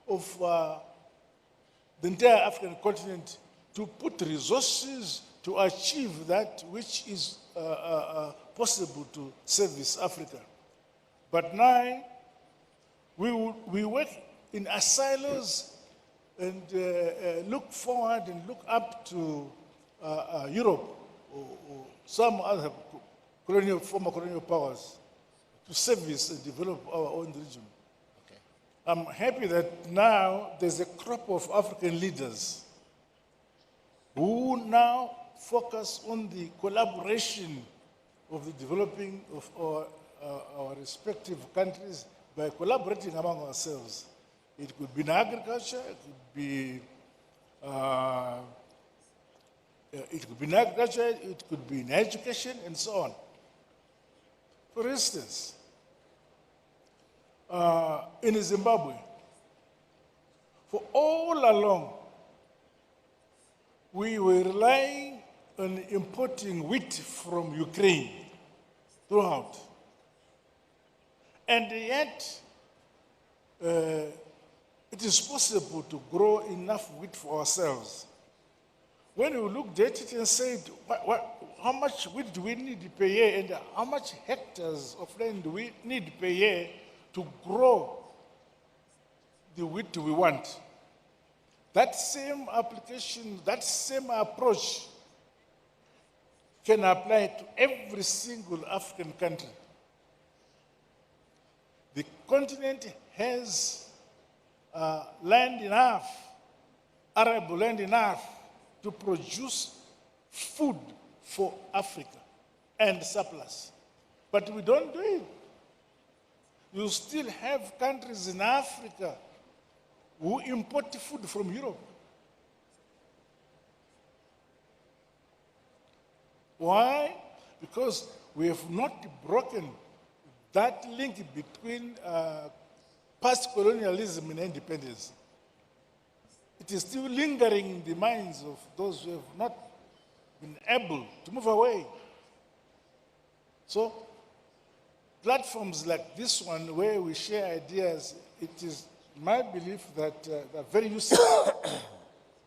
of the entire African continent to put resources to achieve that which is possible to service Africa. But now, we work in silos and look forward and look up to Europe or some other former colonial powers to service and develop our own region. Okay. I'm happy that now there's a crop of African leaders who now focus on the collaboration of the developing of our respective countries by collaborating among ourselves. It could be in agriculture, it could be in education, and so on. For instance, in Zimbabwe, for all along, we were relying on importing wheat from Ukraine throughout. And yet, it is possible to grow enough wheat for ourselves. When we looked at it and said, how much wheat do we need per year and how much hectares of land do we need per year to grow the wheat we want? That same application, that same approach can apply to every single African country. The continent has land enough, arable land enough to produce food for Africa and surplus. But we don't do it. You still have countries in Africa who import food from Europe. Why? Because we have not broken that link between past colonialism and independence. It is still lingering in the minds of those who have not been able to move away. So, platforms like this one, where we share ideas, it is my belief that they're very useful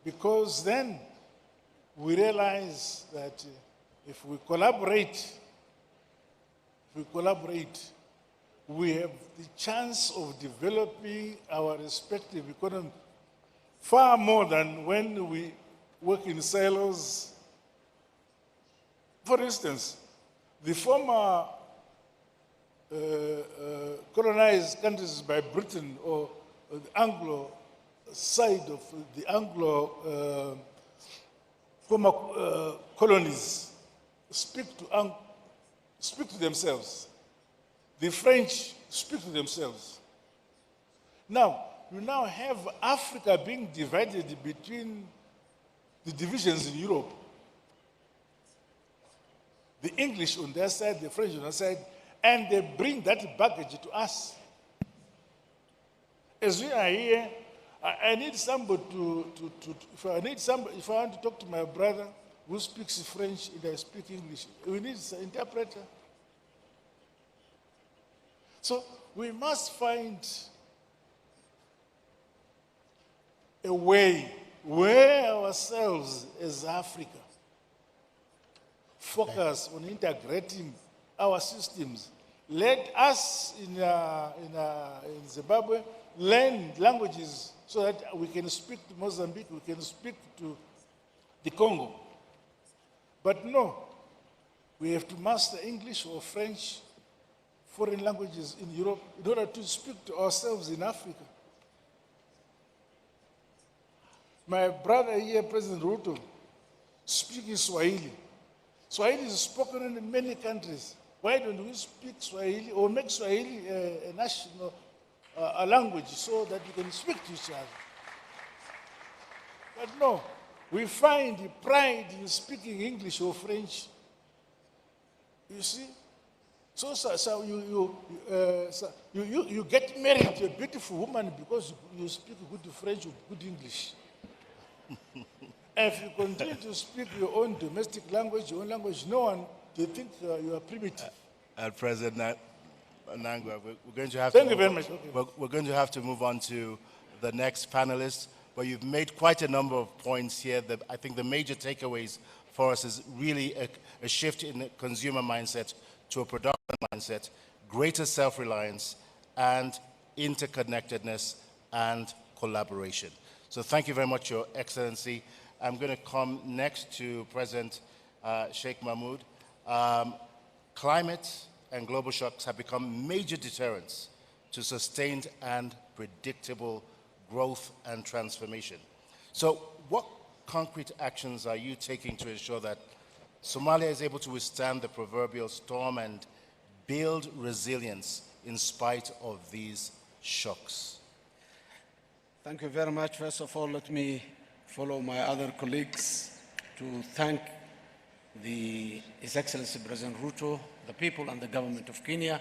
because then we realize that if we collaborate, we have the chance of developing our respective economy far more than when we work in silos. For instance, the former colonized countries by Britain or the Anglo side of the Anglo former colonies speak to themselves. The French speak to themselves. Now, you now have Africa being divided between the divisions in Europe. The English on their side, the French on their side, and they bring that baggage to us. As we are here, I need somebody if I want to talk to my brother who speaks French and I speak English, we need an interpreter. So we must find a way where ourselves as Africa focus on integrating our systems. Let us in Zimbabwe learn languages so that we can speak to Mozambique, we can speak to the Congo. But no, we have to master English or French, foreign languages in Europe in order to speak to ourselves in Africa. My brother here, President Ruto, speaks Swahili. Swahili is spoken in many countries. Why don't we speak Swahili or make Swahili a national a language so that we can speak to each other? But no, we find pride in speaking English or French. You see? So you get married to a beautiful woman because you speak good French or good English. If you continue to speak your own domestic language, your own language, no one, they think you are primitive. President Nangwa, we're going to have Thank you very much. Okay. We're going to have to move on to the next panelist, but you've made quite a number of points here that I think the major takeaways for us is really a shift in the consumer mindset to a production mindset, greater self-reliance, and interconnectedness and collaboration. So thank you very much, Your Excellency. I'm going to come next to President Sheikh Mahmoud. Climate and global shocks have become major deterrents to sustained and predictable growth and transformation. So what concrete actions are you taking to ensure that Somalia is able to withstand the proverbial storm and build resilience in spite of these shocks? Thank you very much. First of all, let me follow my other colleagues to thank His Excellency President Ruto, the people and the government of Kenya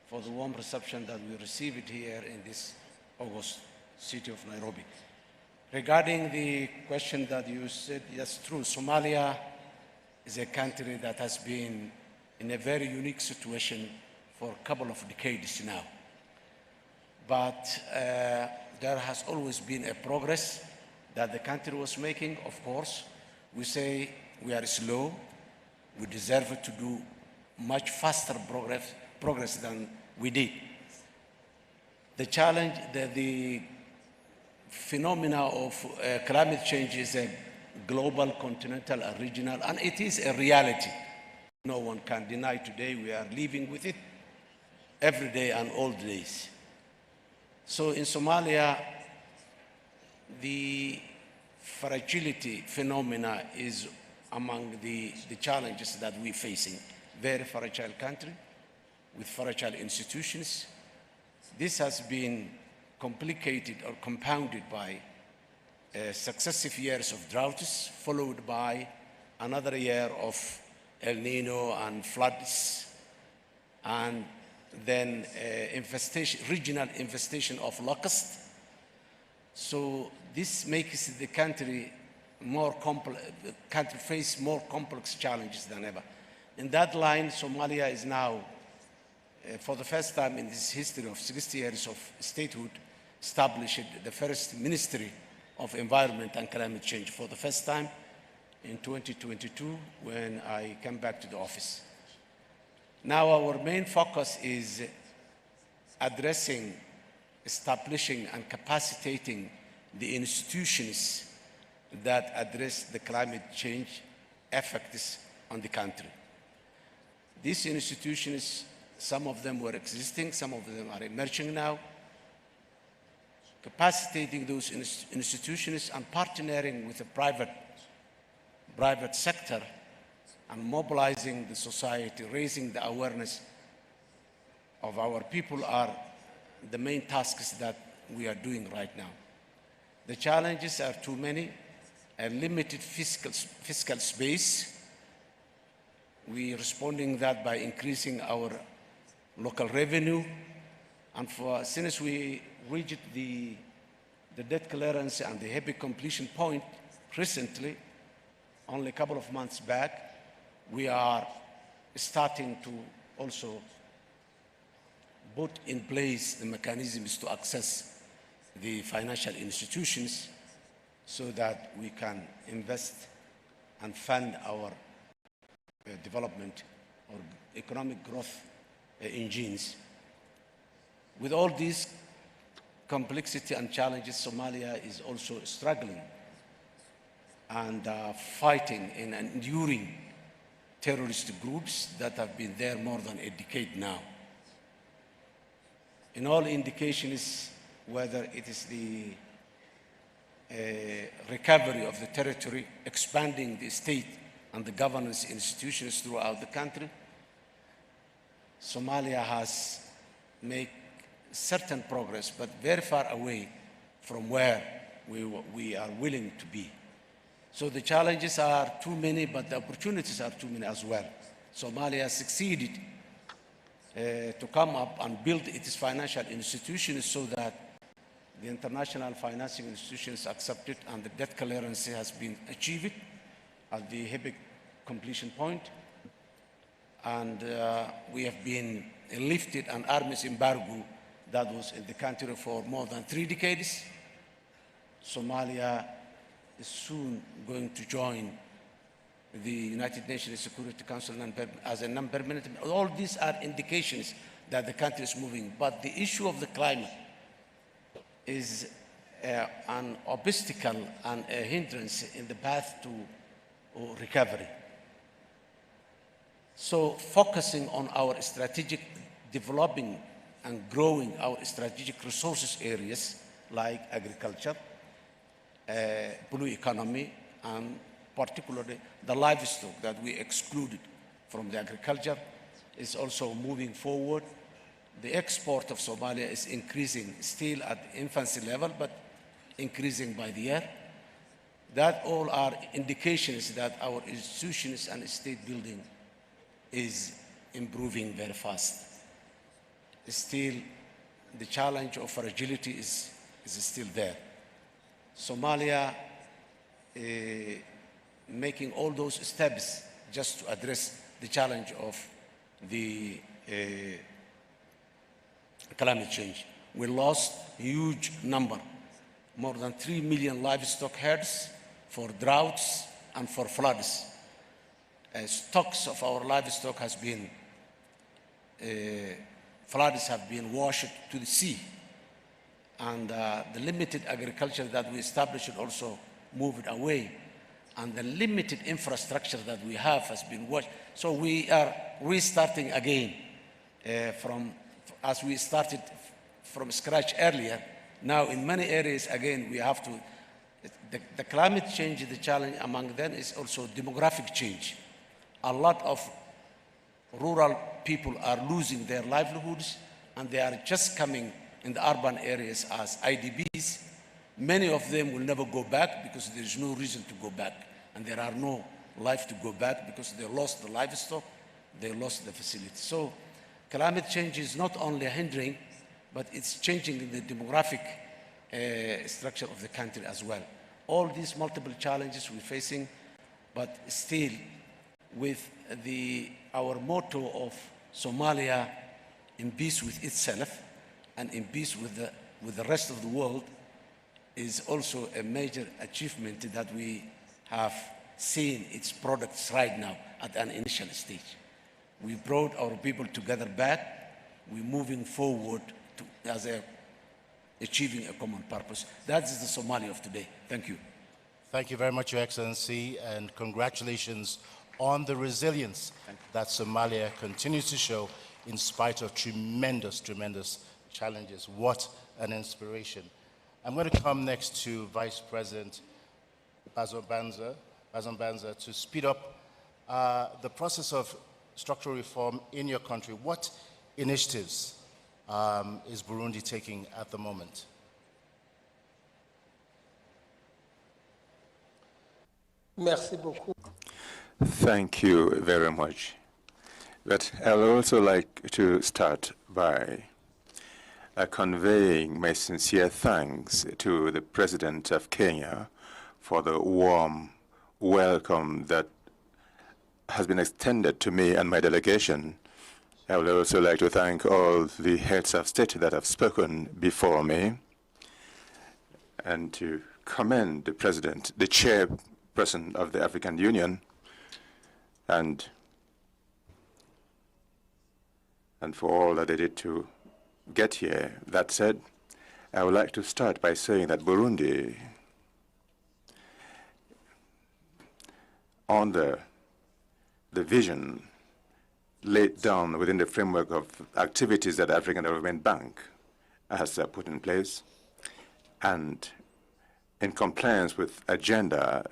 for the warm reception that we received here in this August city of Nairobi. Regarding the question that you said, yes, true, Somalia is a country that has been in a very unique situation for a couple of decades now. but there has always been a progress that the country was making. Of course, we say we are slow. We deserve to do much faster progress than we did. The challenge, the phenomena of climate change is a global, continental, and regional, and it is a reality. No one can deny today we are living with it every day and all days. So in Somalia, the fragility phenomena is among the challenges that we're facing. Very fragile country with fragile institutions. This has been complicated or compounded by successive years of droughts, followed by another year of El Nino and floods, and then regional infestation of locusts. So this makes the country face more complex challenges than ever. In that line, Somalia is now, for the first time in this history of 60 years of statehood, established the first Ministry of Environment and Climate Change for the first time in 2022 when I came back to the office. Now our main focus is addressing, establishing and capacitating the institutions that address the climate change effects on the country. These institutions, some of them were existing, some of them are emerging now. Capacitating those institutions and partnering with the private sector and mobilizing the society, raising the awareness of our people are the main tasks that we are doing right now. The challenges are too many, a limited fiscal space. We are responding that by increasing our local revenue. And since we reached the debt clearance and the heavy completion point recently, only a couple of months back, we are starting to also put in place the mechanisms to access the financial institutions so that we can invest and fund our development or economic growth engines. With all these complexity and challenges, Somalia is also struggling and fighting and enduring terrorist groups that have been there more than a decade now. In all indications, whether it is the recovery of the territory, expanding the state and the governance institutions throughout the country, Somalia has made certain progress, but very far away from where we are willing to be. So the challenges are too many, but the opportunities are too many as well. Somalia succeeded to come up and build its financial institutions so that the international financing institutions accept it and the debt clearance has been achieved at the heavy completion point. And we have been lifted an arms embargo that was in the country for more than 3 decades. Somalia is soon going to join the United Nations Security Council as a non-permanent. All these are indications that the country is moving. But the issue of the climate is an obstacle and a hindrance in the path to recovery. So focusing on our strategic developing and growing our strategic resources areas like agriculture, blue economy, and particularly the livestock that we excluded from the agriculture is also moving forward. The export of Somalia is increasing, still at the infancy level, but increasing by the year. That all are indications that our institutions and state building is improving very fast. Still, the challenge of fragility is still there. Somalia making all those steps just to address the challenge of the climate change. We lost a huge number, more than 3 million livestock herds for droughts and for floods. Stocks of our livestock has been, floods have been washed to the sea. And the limited agriculture that we established also moved away. And the limited infrastructure that we have has been washed. So we are restarting again as we started from scratch earlier. Now in many areas, again, we have to, the climate change, the challenge among them is also demographic change. A lot of rural people are losing their livelihoods, and they are just coming in the urban areas as IDPs. Many of them will never go back because there is no reason to go back, and there are no life to go back because they lost the livestock, they lost the facility. So climate change is not only hindering, but it's changing the demographic structure of the country as well. All these multiple challenges we're facing, but still with our motto of Somalia in peace with itself and in peace with the rest of the world is also a major achievement that we have seen its products right now at an initial stage. We brought our people together back. We're moving forward as achieving a common purpose. That is the Somalia of today. Thank you. Thank you very much, Your Excellency, and congratulations on the resilience that Somalia continues to show in spite of tremendous, tremendous challenges. What an inspiration. I'm going to come next to Vice President Bazoum Banza to speed up the process of structural reform in your country. What initiatives is Burundi taking at the moment? Merci beaucoup. Thank you very much. But I'd also like to start by conveying my sincere thanks to the President of Kenya for the warm welcome that has been extended to me and my delegation. I would also like to thank all the heads of state that have spoken before me, and to commend the President, the chairperson of the African Union, and for all that they did to get here. That said, I would like to start by saying that Burundi, under the vision laid down within the framework of activities that the African Development Bank has put in place, and in compliance with Agenda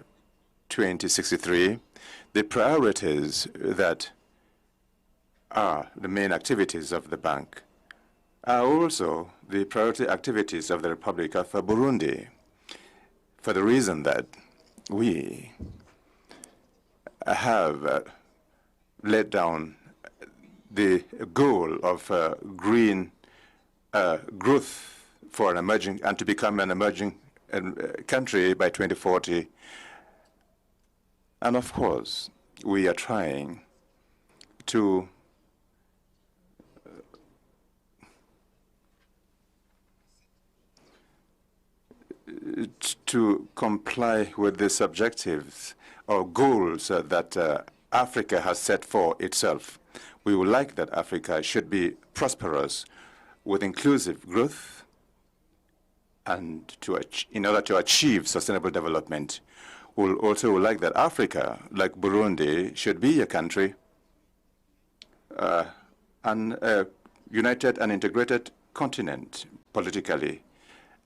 2063, the priorities that are the main activities of the bank are also the priority activities of the Republic of Burundi, for the reason that we have laid down the goal of green growth for an emerging, and to become an emerging country by 2040. And of course, we are trying to comply with these objectives or goals that Africa has set for itself. We would like that Africa should be prosperous with inclusive growth, and in order to achieve sustainable development. We also would like that Africa, like Burundi, should be a country, a united and integrated continent politically,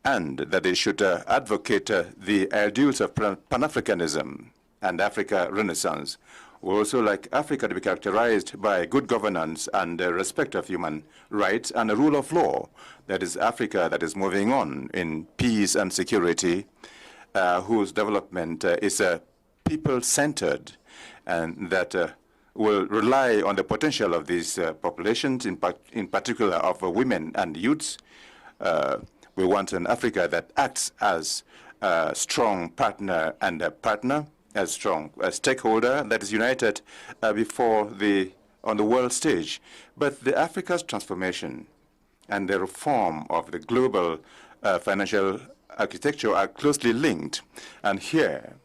and that they should advocate the ideals of Pan-Africanism and Africa Renaissance. We also like Africa to be characterized by good governance and respect of human rights and a rule of law. That is Africa that is moving on in peace and security, whose development is people-centered, and that will rely on the potential of these populations, in particular of women and youths. We want an Africa that acts as a strong partner and a partner, a strong stakeholder that is united on the world stage. But the Africa's transformation and the reform of the global financial architecture are closely linked. And here,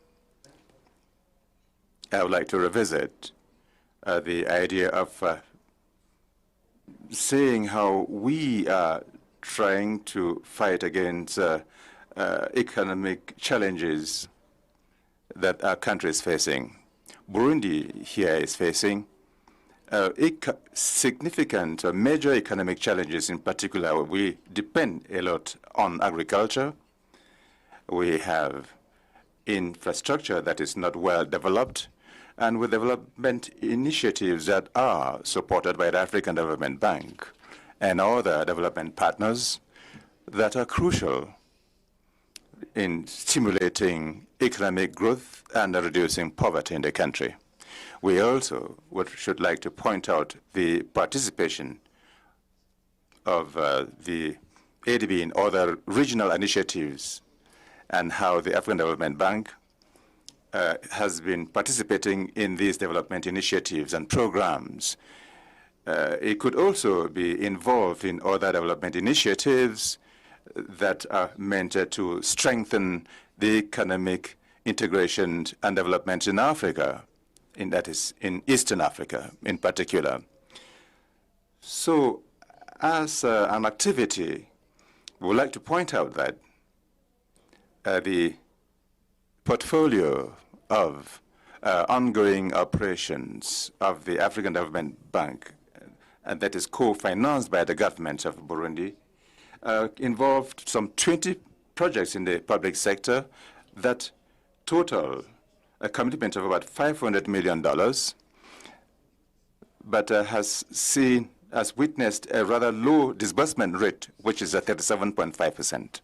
I would like to revisit the idea of saying how we are trying to fight against economic challenges that our country is facing. Burundi here is facing significant major economic challenges. In particular, we depend a lot on agriculture. We have infrastructure that is not well developed, and with development initiatives that are supported by the African Development Bank and other development partners that are crucial in stimulating economic growth and reducing poverty in the country. We also should like to point out the participation of the ADB in other regional initiatives and how the African Development Bank has been participating in these development initiatives and programs. It could also be involved in other development initiatives that are meant to strengthen the economic integration and development in Africa, that is, in Eastern Africa in particular. So, as an activity, we would like to point out that the portfolio of ongoing operations of the African Development Bank, and that is co-financed by the government of Burundi, involved some 20 projects in the public sector that total a commitment of about $500 million, but has witnessed a rather low disbursement rate, which is at 37.5%.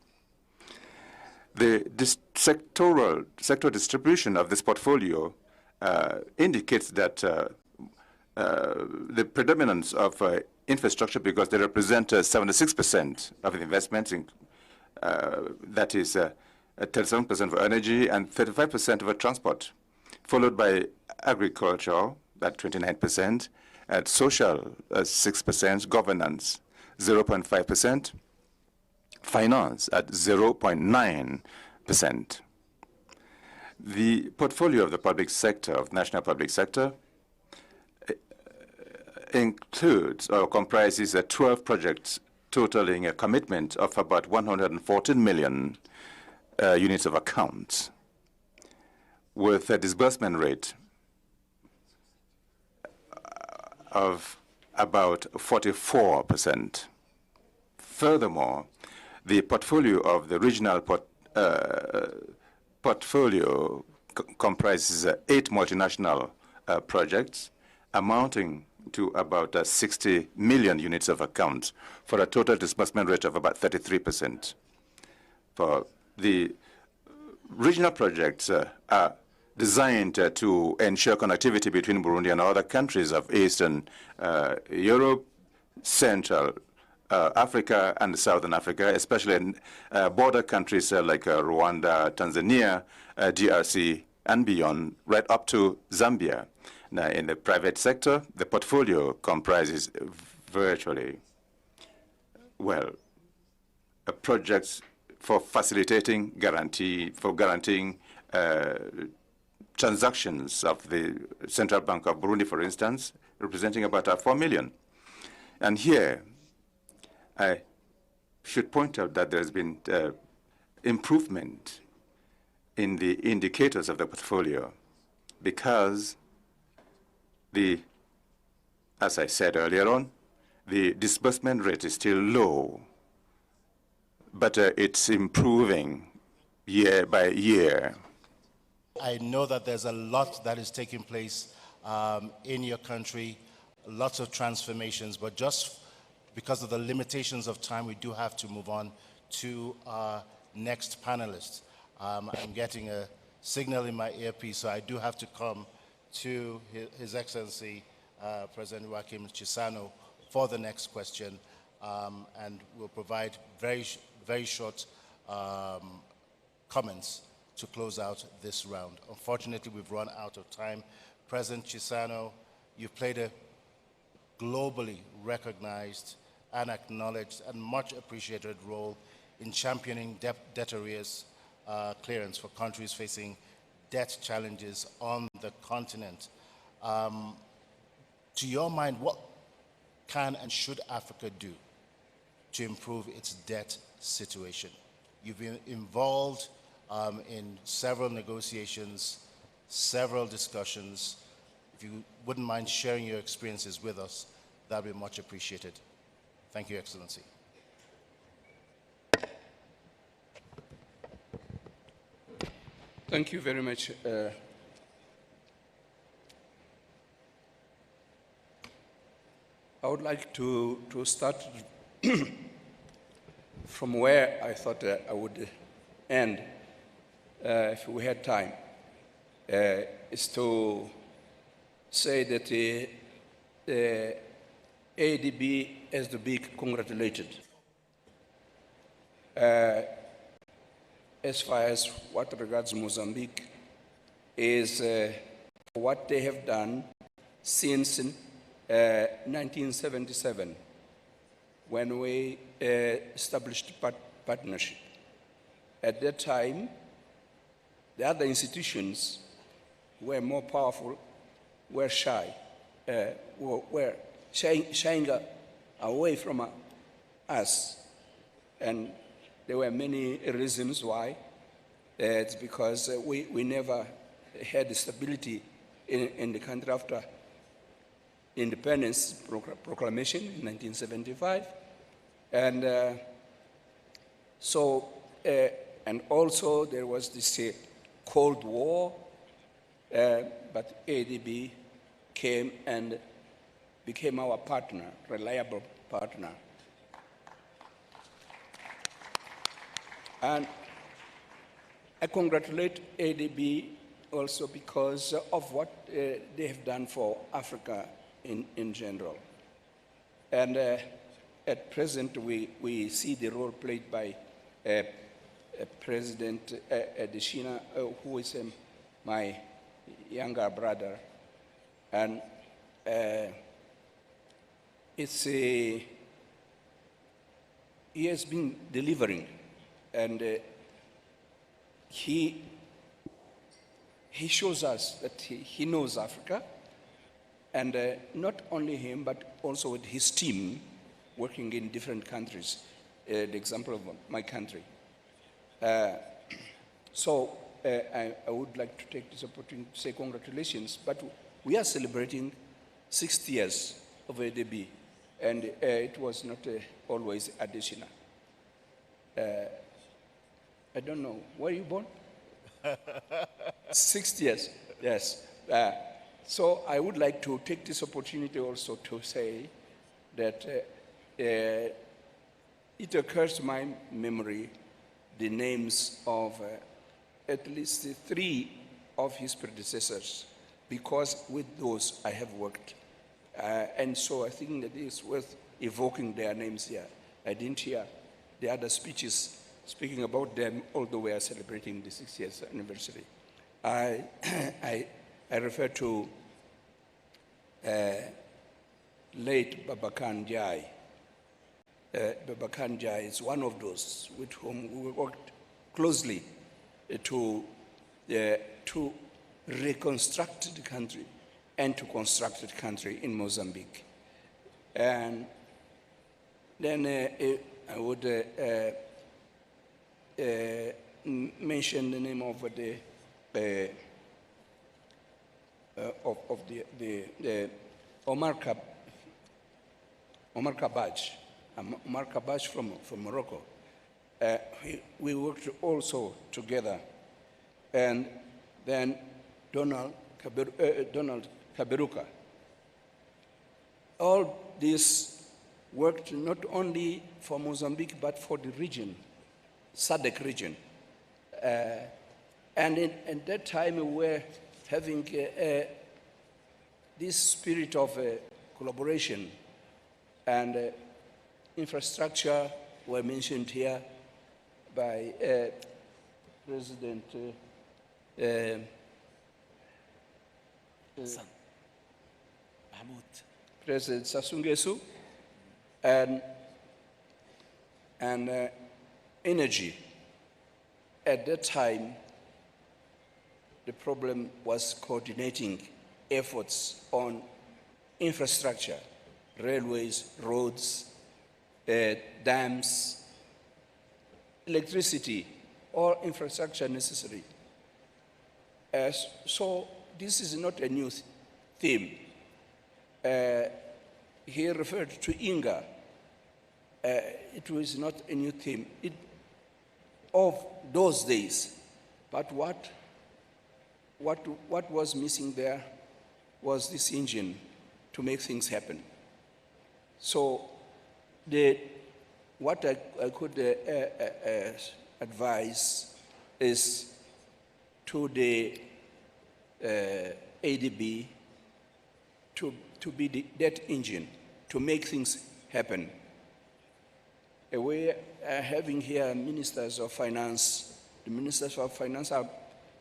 The sector distribution of this portfolio indicates that the predominance of infrastructure, because they represent 76% of the investments, that is 37% for energy and 35% for transport, followed by agriculture at 29%, at social 6%, governance 0.5%, finance at 0.9%. The portfolio of the public sector, of national public sector, includes or comprises 12 projects totaling a commitment of about 114 million units of accounts, with a disbursement rate of about 44%. Furthermore, the portfolio of the regional portfolio comprises 8 multinational projects amounting to about 60 million units of accounts for a total disbursement rate of about 33%. For the regional projects are designed to ensure connectivity between Burundi and other countries of Eastern Europe, Central Africa, and Southern Africa, especially in border countries like Rwanda, Tanzania, DRC, and beyond, right up to Zambia. Now, in the private sector, the portfolio comprises virtually, projects for facilitating guaranteeing transactions of the Central Bank of Burundi, for instance, representing about 4 million. And here, I should point out that there's been improvement in the indicators of the portfolio because as I said earlier on, the disbursement rate is still low, but it's improving year by year. I know that there's a lot that is taking place in your country, lots of transformations, but just because of the limitations of time, we do have to move on to our next panelist. I'm getting a signal in my earpiece, so I do have to come to His Excellency President Joachim Chissano for the next question, and we'll provide very short comments to close out this round. Unfortunately, we've run out of time. President Chissano, you've played a globally recognized and acknowledged and much appreciated role in championing debt arrears clearance for countries facing debt challenges on the continent. To your mind, what can and should Africa do to improve its debt situation? You've been involved in several negotiations, several discussions. If you wouldn't mind sharing your experiences with us, that would be much appreciated. Thank you, Excellency. Thank you very much. I would like to start from where I thought I would end, if we had time, is to say that the ADB has to be congratulated. As far as what regards Mozambique, is what they have done since 1977, when we established partnership. At that time, the other institutions were more powerful, were shy, were shying away from us. And there were many reasons why. It's because we never had stability in the country after independence proclamation in 1975. And and also there was this Cold War, but ADB came and became our partner, reliable partner. And I congratulate ADB also because of what they have done for Africa in general. And at present, we see the role played by President Adesina, who is my younger brother. And he has been delivering. And he shows us that he knows Africa, and not only him, but also with his team working in different countries, the example of my country. So I would like to take this opportunity to say congratulations, but we are celebrating 60 years of ADB, and it was not always additional. I don't know. Were you born? 60 years, yes. So I would like to take this opportunity also to say that it occurs to my memory the names of at least 3 of his predecessors, because with those I have worked. And so I think that it's worth evoking their names here. I didn't hear the other speeches speaking about them, although we are celebrating the 60th anniversary. I refer to late Babakan Jai. Babakan Jai is one of those with whom we worked closely to reconstruct the country and to construct the country in Mozambique. And then I would mention the name of the Omar Kabaj. Omar Kabaj from Morocco. We worked also together. And then Donald Kaberuka. All this worked not only for Mozambique, but for the region, SADC region. And at that time, we were having this spirit of collaboration, and infrastructure were mentioned here by President President Sassou Nguesso, and and energy. At that time, the problem was coordinating efforts on infrastructure, railways, roads, dams, electricity, all infrastructure necessary. So this is not a new theme. He referred to Inga. It was not a new theme of those days. But what was missing there was this engine to make things happen. So what I could advise is to the ADB to be that engine to make things happen. We are having here ministers of finance. The ministers of finance are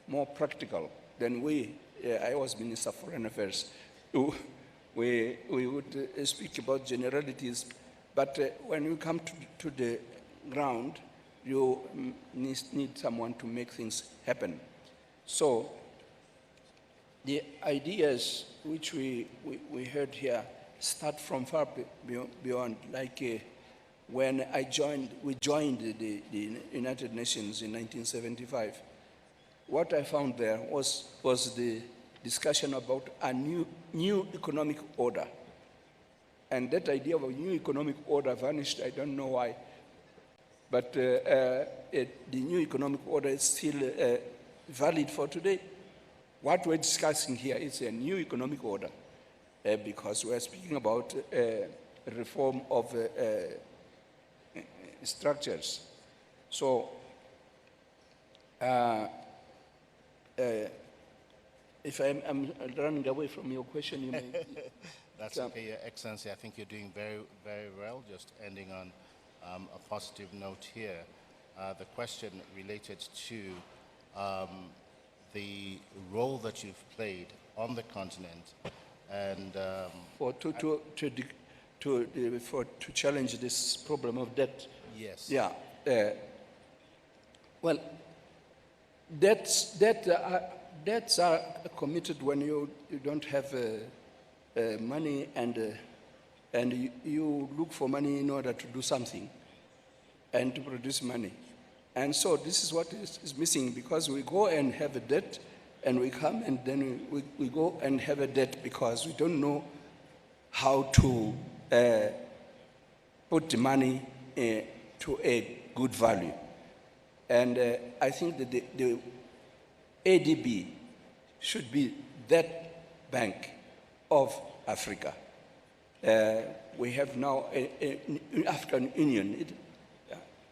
more practical than we. I was Minister of Foreign Affairs. We would speak about generalities, but when you come to the ground, you need someone to make things happen. So the ideas which we heard here start from far beyond, like when we joined the United Nations in 1975. What I found there was the discussion about a new economic order. And that idea of a new economic order vanished, I don't know why. But the new economic order is still valid for today. What we're discussing here is a new economic order because we're speaking about reform of structures. So, if I'm running away from your question, you may... That's okay, Your Excellency. I think you're doing very, very well. Just ending on a positive note here. The question related to the role that you've played on the continent and... to challenge this problem of debt. Yes. Yeah. Well, debts are committed when you don't have money and you look for money in order to do something and to produce money. And so this is what is missing, because we go and have a debt and we come and then we go and have a debt because we don't know how to put the money to a good value. And I think that the ADB should be that bank of Africa. We have now an African Union.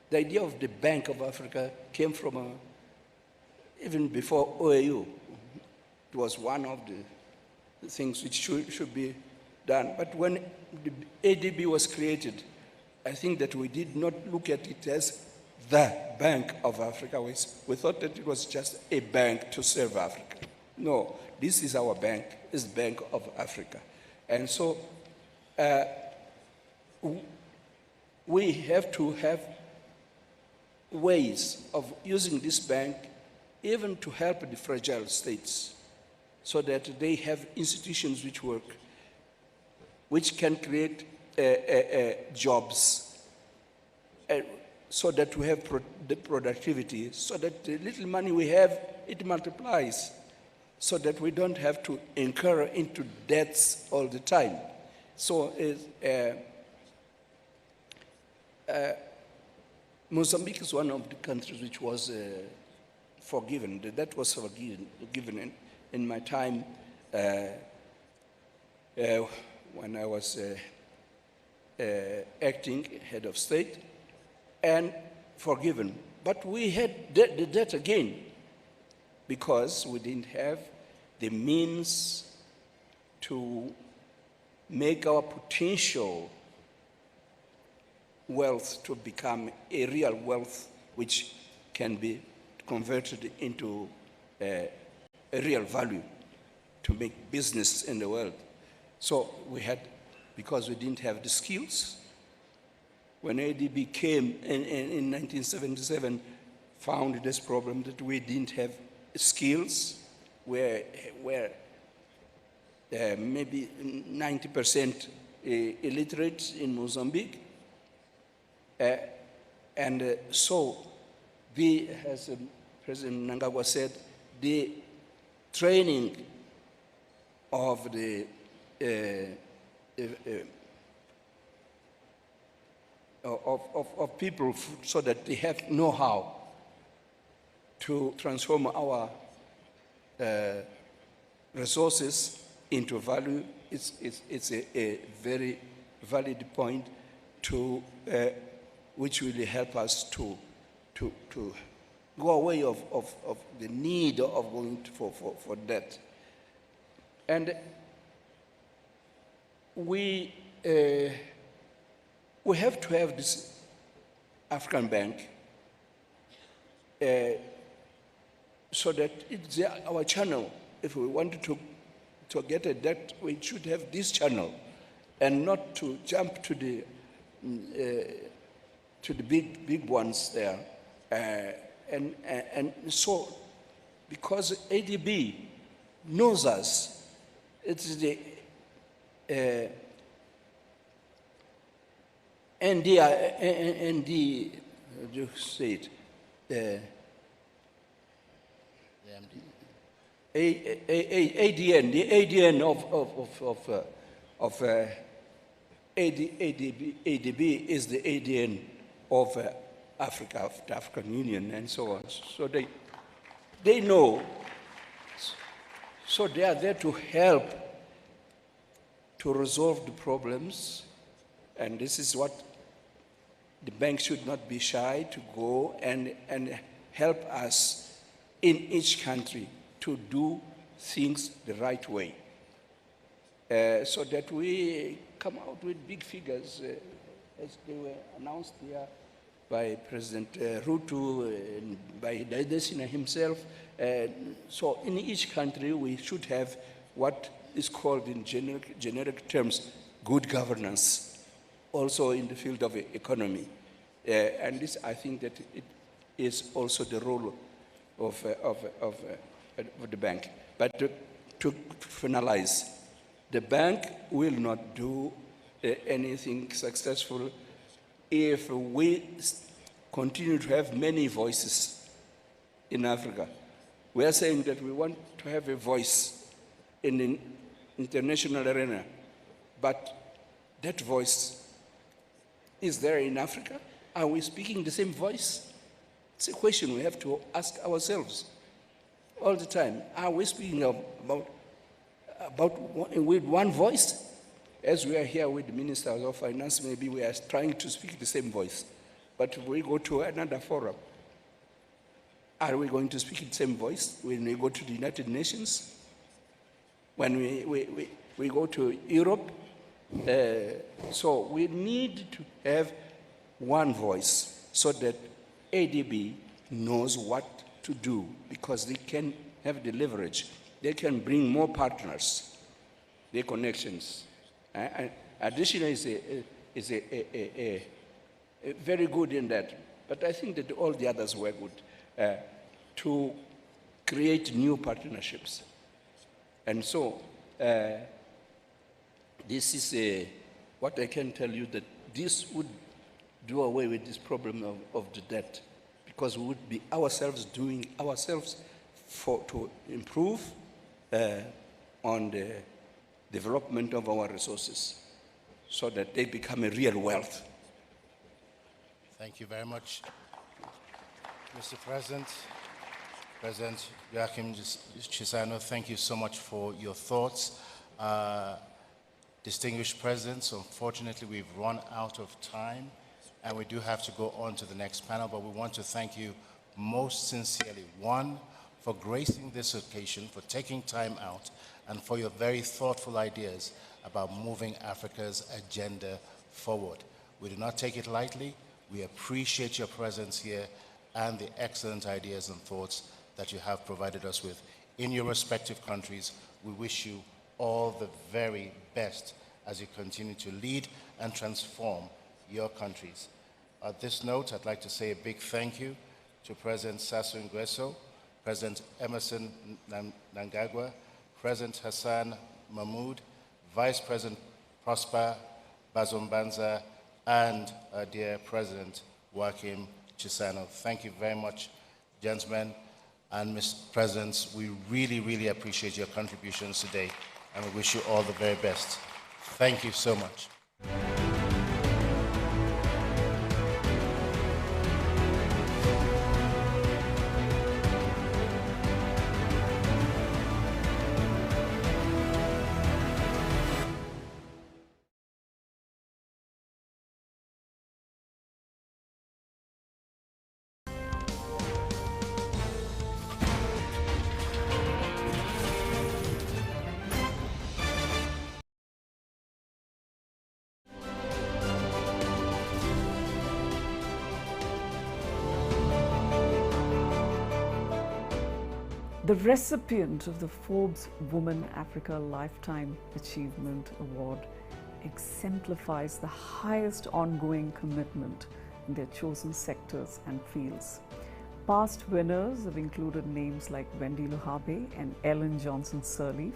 The idea of the Bank of Africa came from even before OAU. It was one of the things which should be done. But when the ADB was created, I think that we did not look at it as the Bank of Africa. We thought that it was just a bank to serve Africa. No, this is our bank, it's the Bank of Africa. And so we have to have ways of using this bank even to help the fragile states so that they have institutions which work, which can create jobs, so that we have the productivity, so that the little money we have, it multiplies, so that we don't have to incur into debts all the time. So Mozambique is one of the countries which was forgiven. The debt was forgiven in my time when I was acting head of state, and forgiven. But we had the debt again because we didn't have the means to make our potential wealth to become a real wealth which can be converted into a real value to make business in the world. So we had, because we didn't have the skills, when ADB came in 1977, found this problem that we didn't have skills, where maybe 90% illiterate in Mozambique. So, as President Mnangagwa said, the training of the of people so that they have know-how to transform our resources into value. It's a very valid point to which will help us to go away of the need of going for debt. And we have to have this African Bank so that it's our channel. If we wanted to get a debt, we should have this channel, and not to jump to the big ones there. And so, because ADB knows us, it's the ND, how do you say it? ADN, the ADN of ADB is the ADN of Africa, of the African Union, and so on. So they know. So they are there to help to resolve the problems, and this is what the bank should not be shy to go and help us in each country to do things the right way, so that we come out with big figures, as they were announced here by President Ruto and by Adesina himself. So in each country, we should have what is called in generic terms, good governance, also in the field of economy. And this, I think that it is also the role of the bank. But to finalize, the bank will not do anything successful if we continue to have many voices in Africa. We are saying that we want to have a voice in the international arena, but that voice is there in Africa? Are we speaking the same voice? It's a question we have to ask ourselves all the time. Are we speaking with one voice? As we are here with the Ministers of Finance, maybe we are trying to speak the same voice. But if we go to another forum, are we going to speak the same voice when we go to the United Nations? When we go to Europe? So we need to have one voice so that ADB knows what to do, because they can have the leverage. They can bring more partners, their connections. Additionally, is a very good in that. But I think that all the others were good to create new partnerships. And so this is what I can tell you, that this would do away with this problem of the debt, because we would be ourselves doing ourselves to improve on the development of our resources so that they become a real wealth. Thank you very much, Mr. President. President Joachim Chissano, thank you so much for your thoughts. Distinguished presidents, unfortunately we've run out of time and we do have to go on to the next panel, but we want to thank you most sincerely. One, for gracing this occasion, for taking time out, and for your very thoughtful ideas about moving Africa's agenda forward. We do not take it lightly. We appreciate your presence here and the excellent ideas and thoughts that you have provided us with in your respective countries. We wish you all the very best as you continue to lead and transform your countries. At this note, I'd like to say a big thank you to President Sassou Nguesso, President Emerson Mnangagwa, President Hassan Mahmoud, Vice President Prosper Bazombanza, and our dear President Joaquim Chissano. Thank you very much, gentlemen and Mr. Presidents. We really, really appreciate your contributions today, and we wish you all the very best. Thank you so much. The recipient of the Forbes Woman Africa Lifetime Achievement Award exemplifies the highest ongoing commitment in their chosen sectors and fields. Past winners have included names like Wendy Luhabe and Ellen Johnson Sirleaf.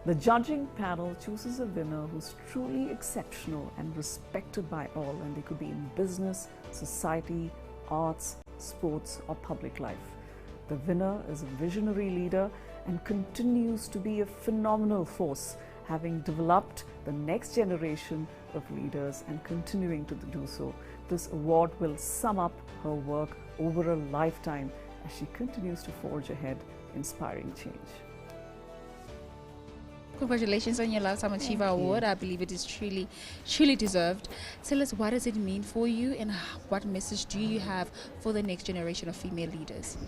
The judging panel chooses a winner who's truly exceptional and respected by all, and they could be in business, society, arts, sports, or public life. The winner is a visionary leader and continues to be a phenomenal force, having developed the next generation of leaders and continuing to do so. This award will sum up her work over a lifetime as she continues to forge ahead, inspiring change. Congratulations on your Lifetime Achiever Award. I believe it is truly deserved. Tell us, what does it mean for you, and what message do you have for the next generation of female leaders?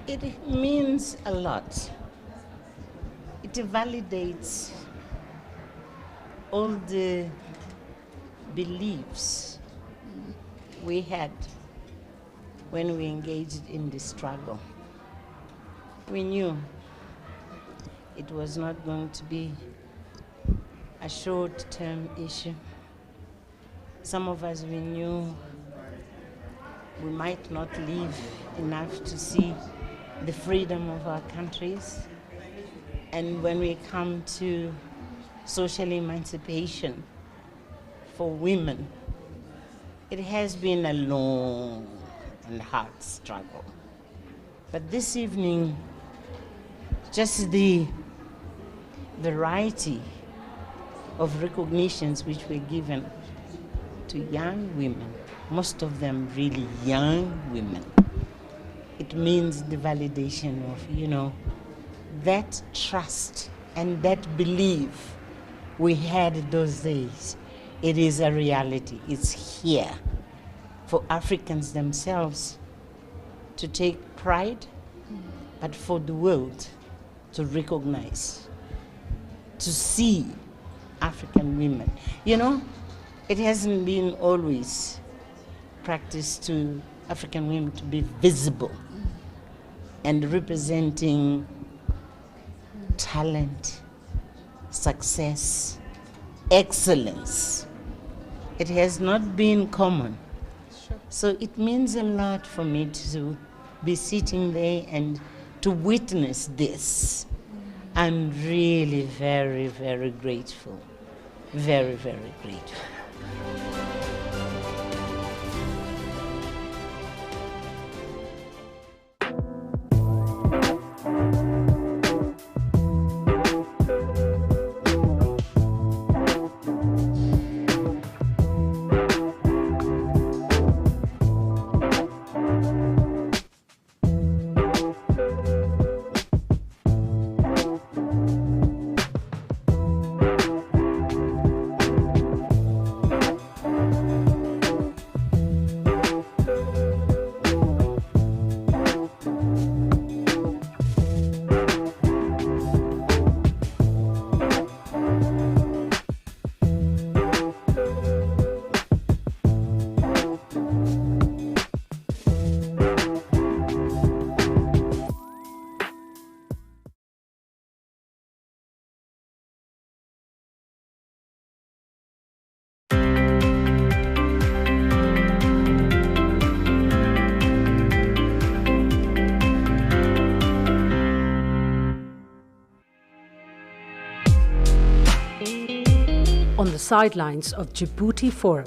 It means a lot. It validates all the beliefs we had when we engaged in the struggle. We knew it was not going to be a short-term issue. Some of us, we knew we might not live enough to see the freedom of our countries. And when we come to social emancipation for women, it has been a long and hard struggle. But this evening, just the variety of recognitions which were given to young women, most of them really young women, it means the validation of, that trust and that belief we had those days. It is a reality. It's here for Africans themselves to take pride, but for the world to recognize, to see African women. It hasn't been always practiced to African women to be visible and representing talent, success, excellence. It has not been common. So it means a lot for me to be sitting there and to witness this. I'm really very, very grateful. Very, very grateful. the sidelines of Djibouti Forum,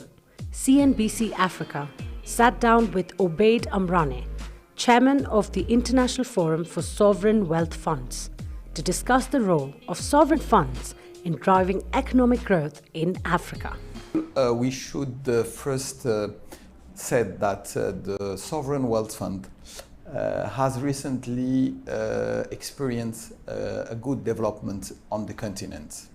CNBC Africa sat down with Obaid Amrane, chairman of the International Forum for Sovereign Wealth Funds, to discuss the role of sovereign funds in driving economic growth in Africa. We should first say that the Sovereign Wealth Fund has recently experienced a good development on the continent.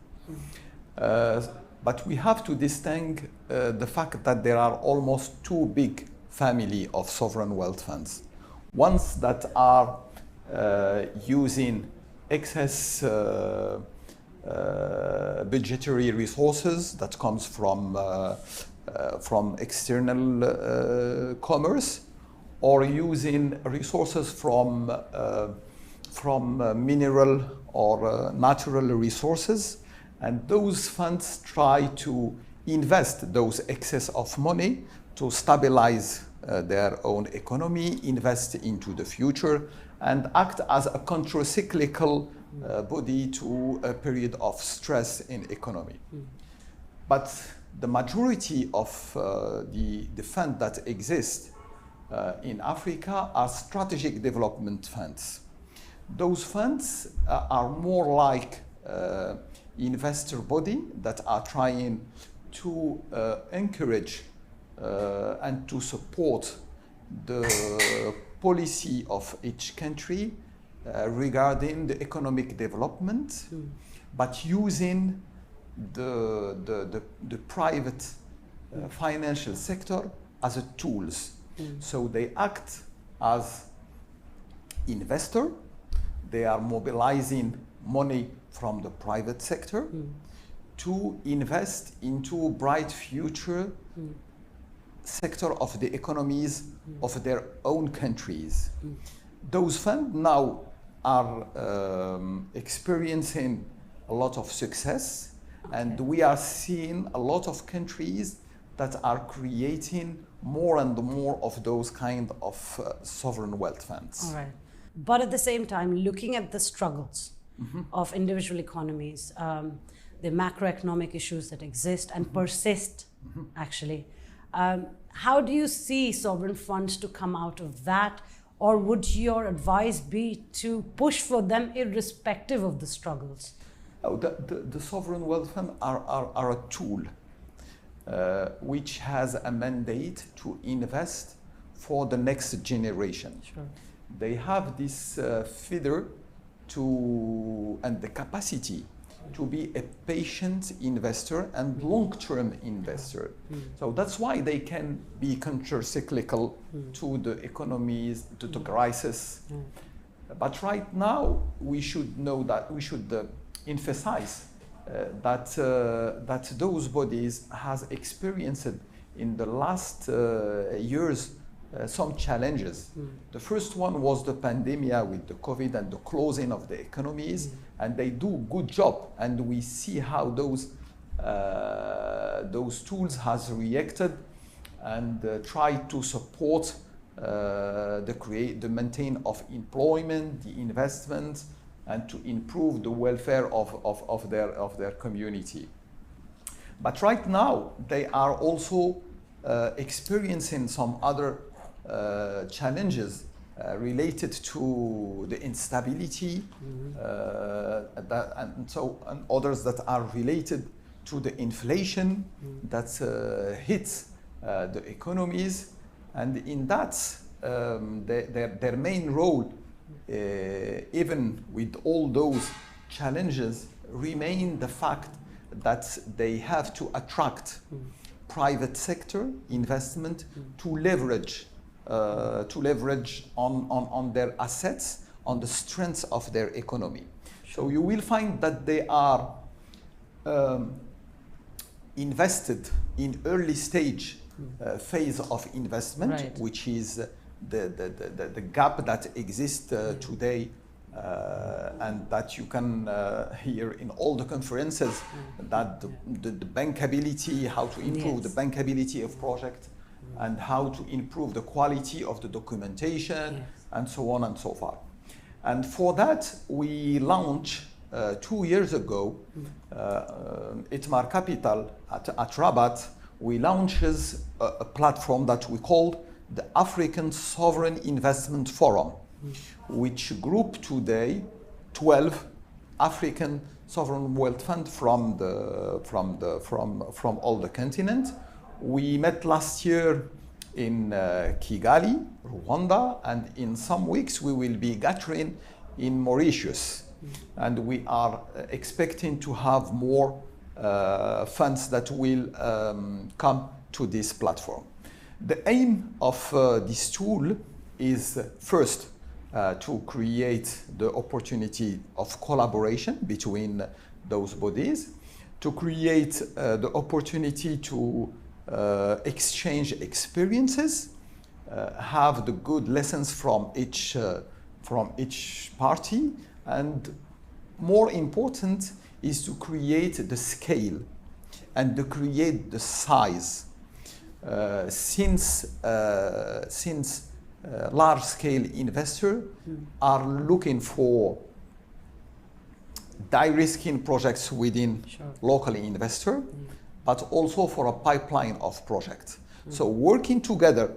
But we have to distinguish the fact that there are almost two big families of sovereign wealth funds. Ones that are using excess budgetary resources that comes from external commerce, or using resources from mineral or natural resources, and those funds try to invest those excess of money to stabilize their own economy, invest into the future, and act as a counter-cyclical body to a period of stress in economy. But the majority of the funds that exist in Africa are strategic development funds. Those funds are more like investor body that are trying to encourage and to support the policy of each country regarding the economic development, but using the private financial sector as a tools. So they act as investor. They are mobilizing money from the private sector to invest into bright future sector of the economies of their own countries. Those funds now are experiencing a lot of success, and we are seeing a lot of countries that are creating more and more of those kind of sovereign wealth funds. All right. But at the same time, looking at the struggles of individual economies, the macroeconomic issues that exist and persist, actually, how do you see sovereign funds to come out of that? Or would your advice be to push for them irrespective of the struggles? Oh, the sovereign wealth fund are a tool which has a mandate to invest for the next generation. Sure. They have this feeder and the capacity to be a patient investor and long-term investor. So that's why they can be counter-cyclical to the economies, to the crisis. But right now, we should know that we should emphasize that those bodies has experienced in the last years some challenges. The first one was the pandemic with the COVID and the closing of the economies, and they do a good job. And we see how those tools has reacted and tried to support the maintain of employment, the investment, and to improve the welfare of their community. But right now, they are also experiencing some other challenges related to the instability, and others that are related to the inflation that hits the economies. And in that, their main role, even with all those challenges, remain the fact that they have to attract private sector investment to leverage on their assets, on the strengths of their economy. So you will find that they are invested in early stage phase of investment, Right. which is the gap that exists today, and that you can hear in all the conferences, that the bankability, how to improve Yes. the bankability of project, and how to improve the quality of the documentation, and so on and so forth. And for that, we launch 2 years ago, Itmar Capital at Rabat, we launched a platform that we called the African Sovereign Investment Forum, which group today 12 African sovereign wealth funds from all the continent. We met last year in Kigali, Rwanda, and in some weeks we will be gathering in Mauritius. And we are expecting to have more funds that will come to this platform. The aim of this tool is first to create the opportunity of collaboration between those bodies, to create the opportunity to exchange experiences, have the good lessons from each party, and more important is to create the scale and to create the size. Since large-scale investors are looking for de-risking projects within local investor, but also for a pipeline of projects. So working together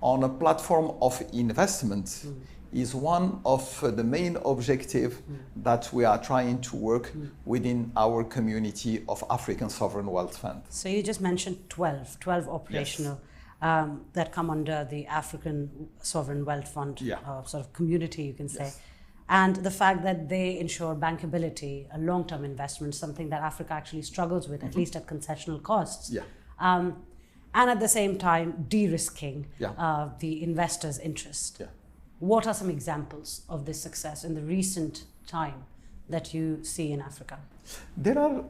on a platform of investment is one of the main objectives that we are trying to work within our community of African Sovereign Wealth Fund. So you just mentioned 12 operational that come under the African Sovereign Wealth Fund sort of community, you can say. And the fact that they ensure bankability, a long-term investment, something that Africa actually struggles with, at least at concessional costs. And at the same time, de-risking the investor's interest. What are some examples of this success in the recent time that you see in Africa? There are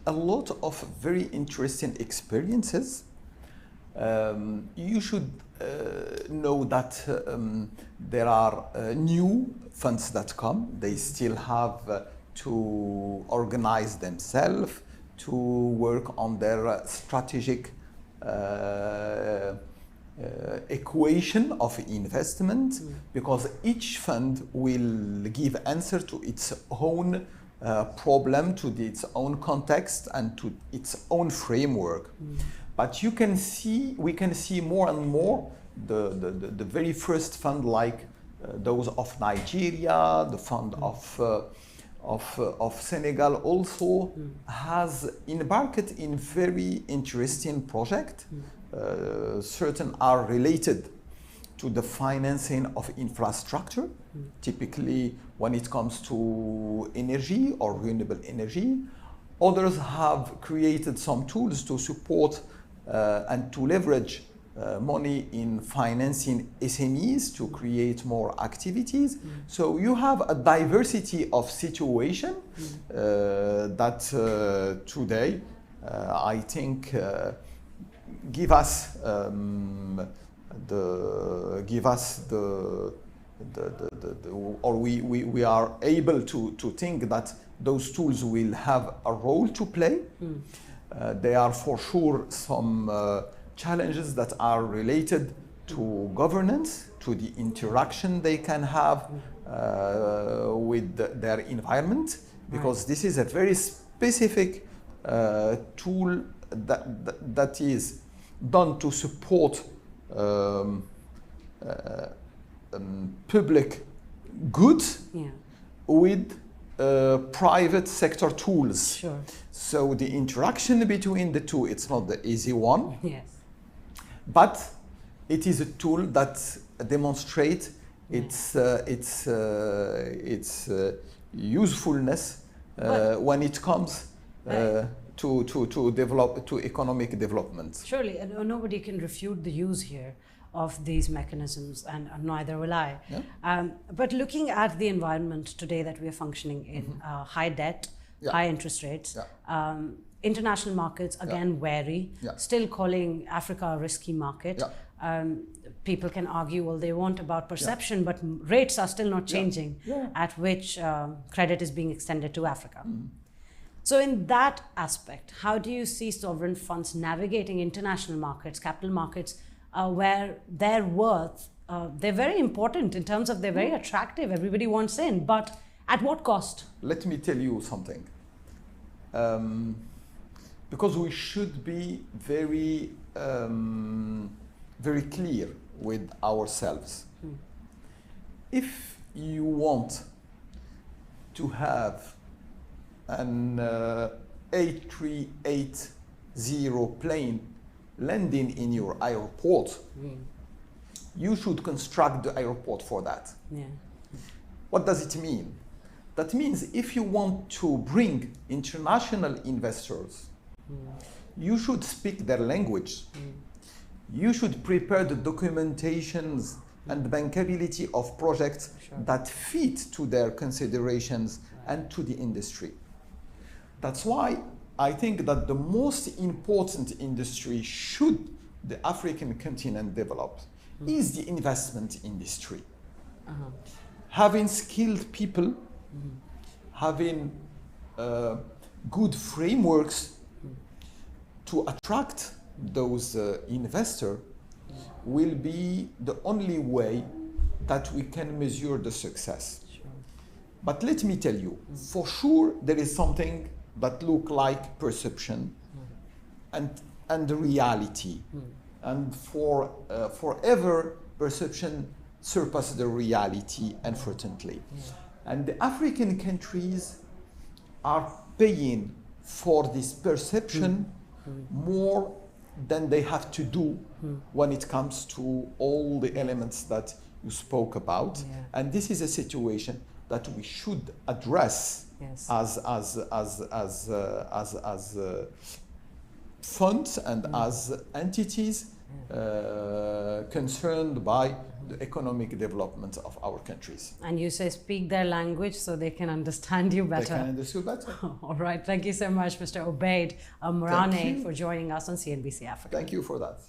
a lot of very interesting experiences. You should know that there are new funds that come. They still have to organize themselves, to work on their strategic equation of investment, because each fund will give answer to its own problem, to its own context, and to its own framework. But we can see more and more the very first fund, like those of Nigeria, the fund of Senegal also has embarked in very interesting project. Certain are related to the financing of infrastructure, typically when it comes to energy or renewable energy. Others have created some tools to support and to leverage money in financing SMEs to create more activities. So you have a diversity of situation that today I think give us we are able to think that those tools will have a role to play. There are for sure some challenges that are related to governance, to the interaction they can have with their environment, because this is a very specific tool that is done to support public goods with private sector tools. So the interaction between the two, it's not the easy one. But it is a tool that demonstrates its usefulness when it comes to economic development. Surely, nobody can refute the use here of these mechanisms, and neither will I. But looking at the environment today that we are functioning in, high debt, high interest rates, international markets, again, wary, still calling Africa a risky market. People can argue all they want about perception, but rates are still not changing at which credit is being extended to Africa. So in that aspect, how do you see sovereign funds navigating international markets, capital markets, where their worth, they're very important in terms of they're very attractive, everybody wants in, but At what cost? Let me tell you something. Because we should be very, very clear with ourselves. If you want to have an 8380 plane landing in your airport, you should construct the airport for that. Yeah. What does it mean? That means if you want to bring international investors, you should speak their language. You should prepare the documentations and the bankability of projects that fit to their considerations and to the industry. That's why I think that the most important industry should the African continent develop is the investment industry. Having skilled people, having good frameworks to attract those investors will be the only way that we can measure the success. But let me tell you, for sure there is something that look like perception and reality. And forever perception surpasses the reality, unfortunately. And the African countries are paying for this perception more than they have to do when it comes to all the elements that you spoke about. And this is a situation that we should address as funds and as entities concerned by the economic development of our countries. And you say speak their language so they can understand you better. They can understand better. All right. Thank you so much, Mr. Obaid Morane, for joining us on CNBC Africa. Thank you for that.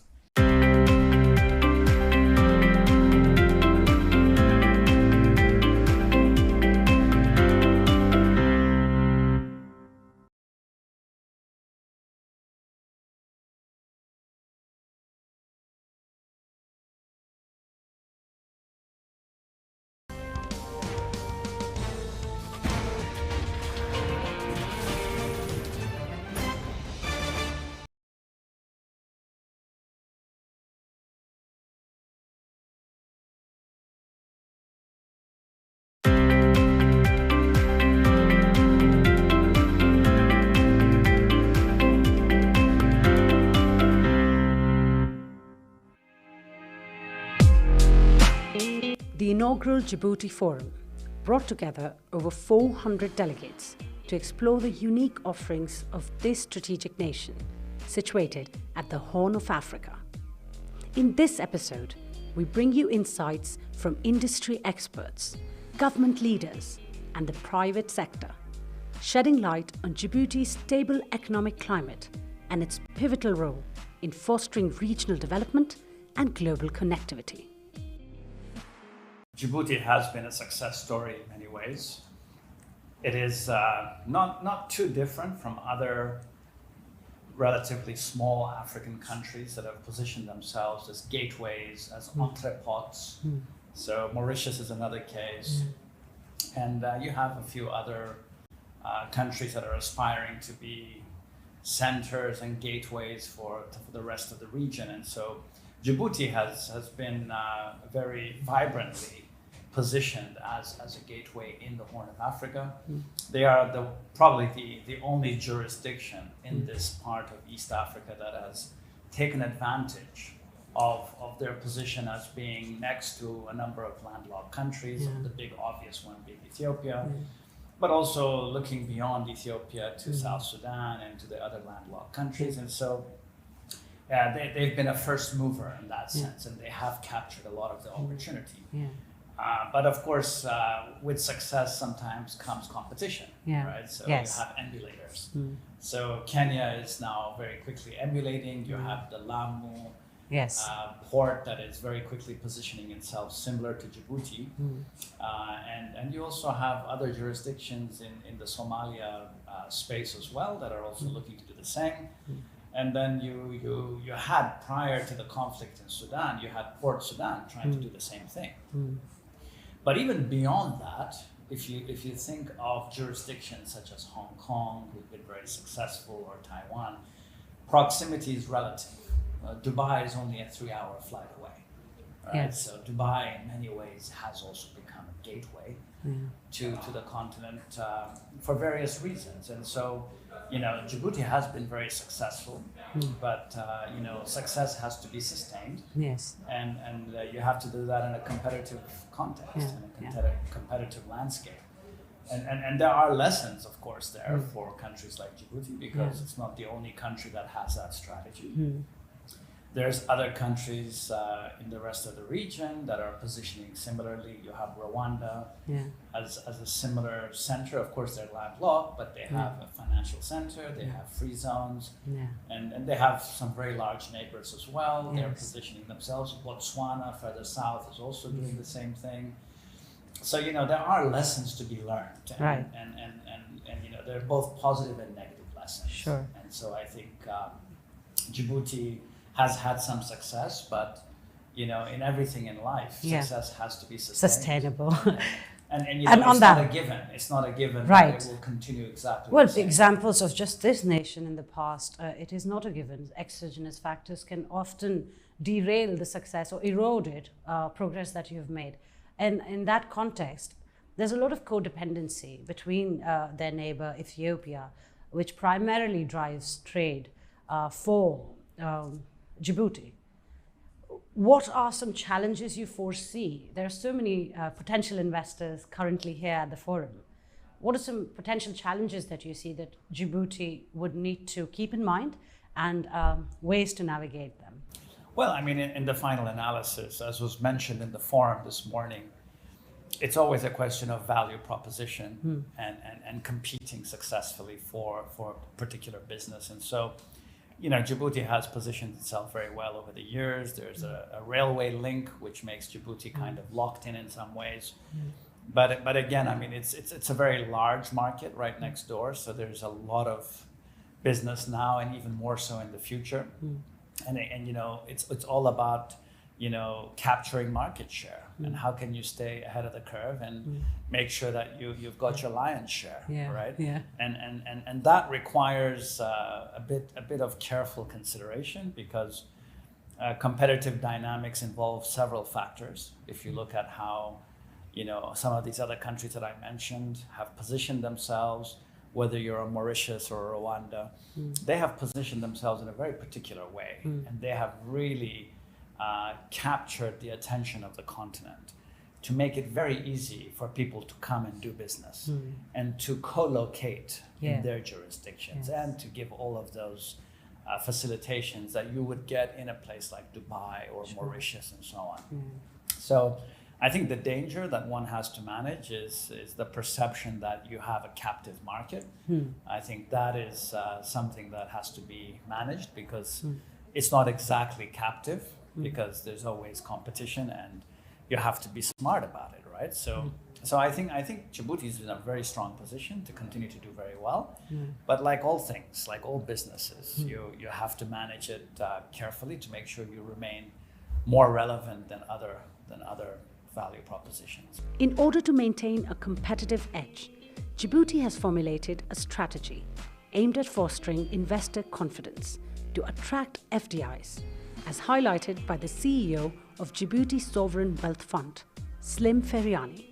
The inaugural Djibouti Forum brought together over 400 delegates to explore the unique offerings of this strategic nation, situated at the Horn of Africa. In this episode, we bring you insights from industry experts, government leaders, and the private sector, shedding light on Djibouti's stable economic climate and its pivotal role in fostering regional development and global connectivity. Djibouti has been a success story in many ways. It is not too different from other relatively small African countries that have positioned themselves as gateways, as entrepots. So Mauritius is another case. And you have a few other countries that are aspiring to be centers and gateways for the rest of the region. And so Djibouti has been very vibrantly positioned as a gateway in the Horn of Africa. They are probably the only jurisdiction in this part of East Africa that has taken advantage of their position as being next to a number of landlocked countries, the big obvious one being Ethiopia, but also looking beyond Ethiopia to South Sudan and to the other landlocked countries. And so they've been a first mover in that sense, and they have captured a lot of the opportunity. But of course, with success sometimes comes competition, right? So you have emulators. So Kenya is now very quickly emulating. You have the Lamu port that is very quickly positioning itself similar to Djibouti. And you also have other jurisdictions in the Somalia space as well that are also looking to do the same. And then you had, prior to the conflict in Sudan, you had Port Sudan trying to do the same thing. But even beyond that, if you think of jurisdictions such as Hong Kong, who've been very successful, or Taiwan, proximity is relative. Dubai is only a 3-hour flight away. Right? Yes. So Dubai, in many ways, has also become a gateway to the continent for various reasons. And so, Djibouti has been very successful, but success has to be sustained. Yes. And you have to do that in a competitive context, in a competitive landscape. And there are lessons, of course, there for countries like Djibouti, because it's not the only country that has that strategy. There's other countries in the rest of the region that are positioning similarly. You have Rwanda as a similar center. Of course, they're landlocked, but they have a financial center, they have free zones, and they have some very large neighbors as well. They're positioning themselves. Botswana, further south, is also doing the same thing. So, there are lessons to be learned. And, and they're both positive and negative lessons. Sure. And so I think Djibouti has had some success, but in everything in life, success has to be sustainable. And on it's that, not a given. It's not a given right. that it will continue exactly well, the same. Examples of just this nation in the past, it is not a given. Exogenous factors can often derail the success or erode it, progress that you've made. And in that context, there's a lot of codependency between their neighbor, Ethiopia, which primarily drives trade for Djibouti. What are some challenges you foresee? There are so many potential investors currently here at the forum. What are some potential challenges that you see that Djibouti would need to keep in mind and ways to navigate them? Well, I mean, in the final analysis, as was mentioned in the forum this morning, it's always a question of value proposition and competing successfully for a particular business. And so, Djibouti has positioned itself very well over the years. There's a railway link which makes Djibouti kind of locked in some ways. But again, I mean, it's a very large market right next door. So there's a lot of business now, and even more so in the future. And it's all about capturing market share and how can you stay ahead of the curve and make sure that you've got your lion's share, right? And that requires a bit of careful consideration, because competitive dynamics involve several factors. If you look at how some of these other countries that I mentioned have positioned themselves, whether you're a Mauritius or a Rwanda, they have positioned themselves in a very particular way, and they have really captured the attention of the continent to make it very easy for people to come and do business and to co-locate in their jurisdictions and to give all of those facilitations that you would get in a place like Dubai or Mauritius and so on. So I think the danger that one has to manage is the perception that you have a captive market. I think that is something that has to be managed, because it's not exactly captive, because there's always competition and you have to be smart about it, right? So I think Djibouti is in a very strong position to continue to do very well. But like all things, like all businesses, you have to manage it carefully to make sure you remain more relevant than other value propositions. In order to maintain a competitive edge, Djibouti has formulated a strategy aimed at fostering investor confidence to attract FDIs, as highlighted by the CEO of Djibouti Sovereign Wealth Fund, Slim Feriani.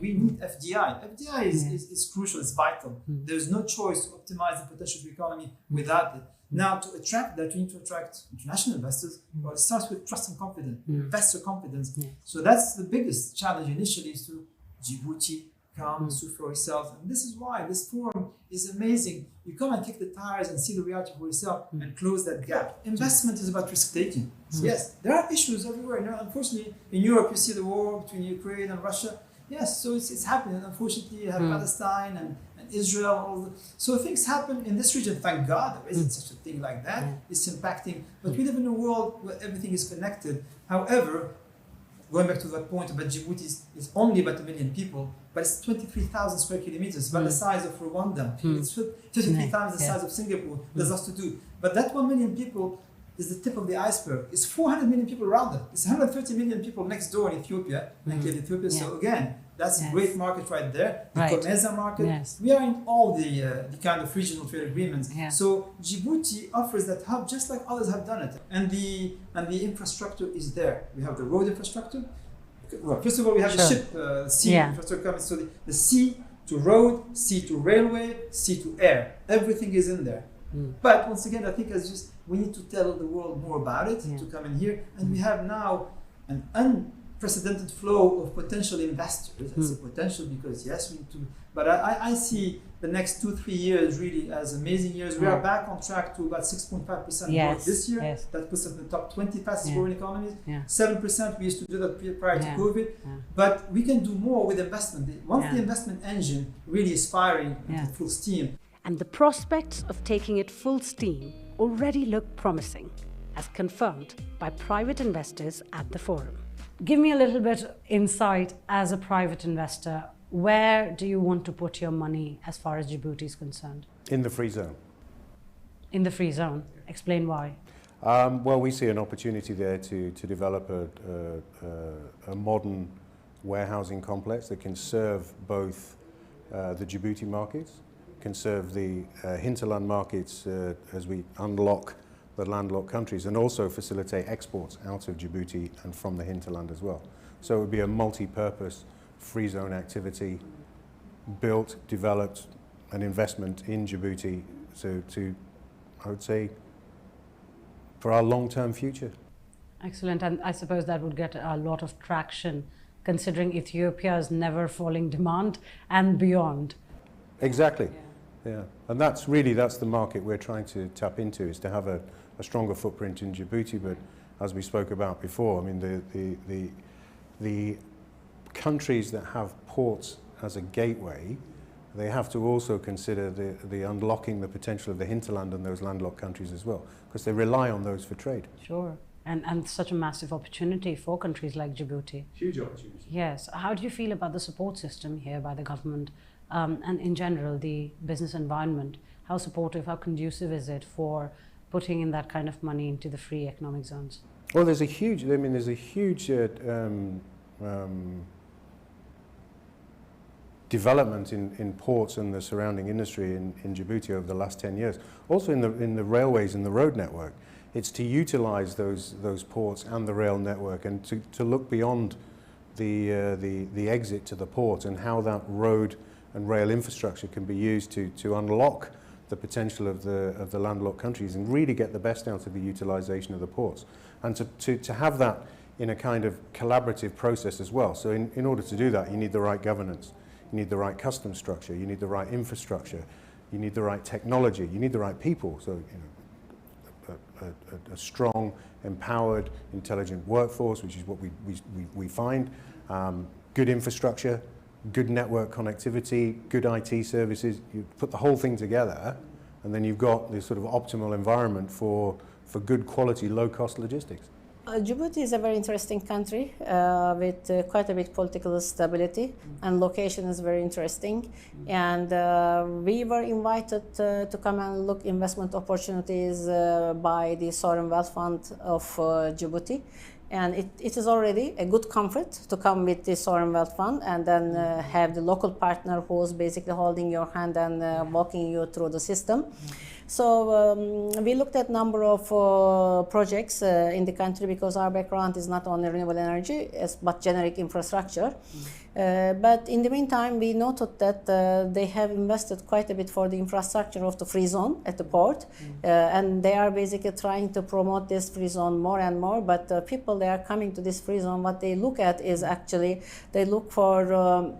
We need FDI. FDI is crucial, it's vital. There's no choice to optimize the potential of the economy without it. Now, to attract that, we need to attract international investors. Well, it starts with trust and confidence, investor confidence. So that's the biggest challenge initially, is to Djibouti, come, sue for yourself. And this is why this forum is amazing. You come and kick the tires and see the reality for yourself and close that gap. Investment is about risk-taking. Yes, there are issues everywhere. Now, unfortunately, in Europe, you see the war between Ukraine and Russia. Yes, so it's happening. And unfortunately, you have Palestine and Israel. So things happen in this region. Thank God there isn't such a thing like that. It's impacting. But we live in a world where everything is connected. However, going back to that point about Djibouti, is only about 1 million people, but it's 23,000 square kilometers, about the size of Rwanda. It's 53 times the size of Singapore. There's lots to do. But that 1 million people is the tip of the iceberg. It's 400 million people around it. It's 130 million people next door in Ethiopia, Ethiopia. So again, That's Yes. a great market right there. The Right. COMESA market. Yes. We are in all the kind of regional trade agreements. Yeah. So Djibouti offers that hub just like others have done it, and the infrastructure is there. We have the road infrastructure. Well, first of all, we have the Sure. ship sea Yeah. infrastructure coming. So the sea to road, sea to railway, sea to air. Everything is in there. But once again, I think we need to tell the world more about it to come in here, and we have now an unprecedented flow of potential investors. I say potential because yes, we need to. But I see the next 2-3 years really as amazing years. We are back on track to about 6.5% Yes, growth this year. yes. That puts us in the top 20 fastest Yeah. growing economies. Yeah. 7% we used to do that prior to Yeah. COVID. Yeah. But we can do more with investment. Once Yeah. the investment engine really is firing Yeah. at full steam, And the prospects of taking it full steam already look promising, as confirmed by private investors at the forum. Give me a little bit insight as a private investor. Where do you want to put your money as far as Djibouti is concerned? In the free zone. In the free zone. Explain why. Well, we see an opportunity there to develop a modern warehousing complex that can serve both the Djibouti markets, can serve the hinterland markets as we unlock the landlocked countries, and also facilitate exports out of Djibouti and from the hinterland as well. So it would be a multi-purpose free zone activity built, developed, an investment in Djibouti to I would say, for our long-term future. Excellent. And I suppose that would get a lot of traction considering Ethiopia's never falling demand and beyond. Exactly. Yeah. And that's the market we're trying to tap into, is to have a stronger footprint in Djibouti. But as we spoke about before, I mean, the countries that have ports as a gateway, they have to also consider the unlocking the potential of the hinterland and those landlocked countries as well, because they rely on those for trade. Sure. And such a massive opportunity for countries like Djibouti. Huge opportunity. Yes. How do you feel about the support system here by the government and in general the business environment? How supportive, how conducive is it for putting in that kind of money into the free economic zones? Well, there's a huge development in ports and the surrounding industry in Djibouti over the last 10 years. Also in the railways and the road network. It's to utilize those ports and the rail network, and to look beyond the exit to the port, and how that road and rail infrastructure can be used to unlock the potential of the landlocked countries and really get the best out of the utilization of the ports, and to have that in a kind of collaborative process as well. So in order to do that, you need the right governance, you need the right customs structure, you need the right infrastructure, you need the right technology, you need the right people. So, you know, a strong, empowered, intelligent workforce, which is what we find, good infrastructure, good network connectivity, good IT services. You put the whole thing together, and then you've got this sort of optimal environment for good quality, low-cost logistics. Djibouti is a very interesting country with quite a bit political stability, and location is very interesting. And we were invited to come and look investment opportunities by the Sovereign Wealth Fund of Djibouti. And it is already a good comfort to come with the Sovereign Wealth Fund and then have the local partner who's basically holding your hand and walking you through the system. So we looked at a number of projects in the country, because our background is not only renewable energy, but generic infrastructure. But in the meantime, we noted that they have invested quite a bit for the infrastructure of the free zone at the port. And they are basically trying to promote this free zone more and more. But people, they are coming to this free zone, what they look at is actually, they look for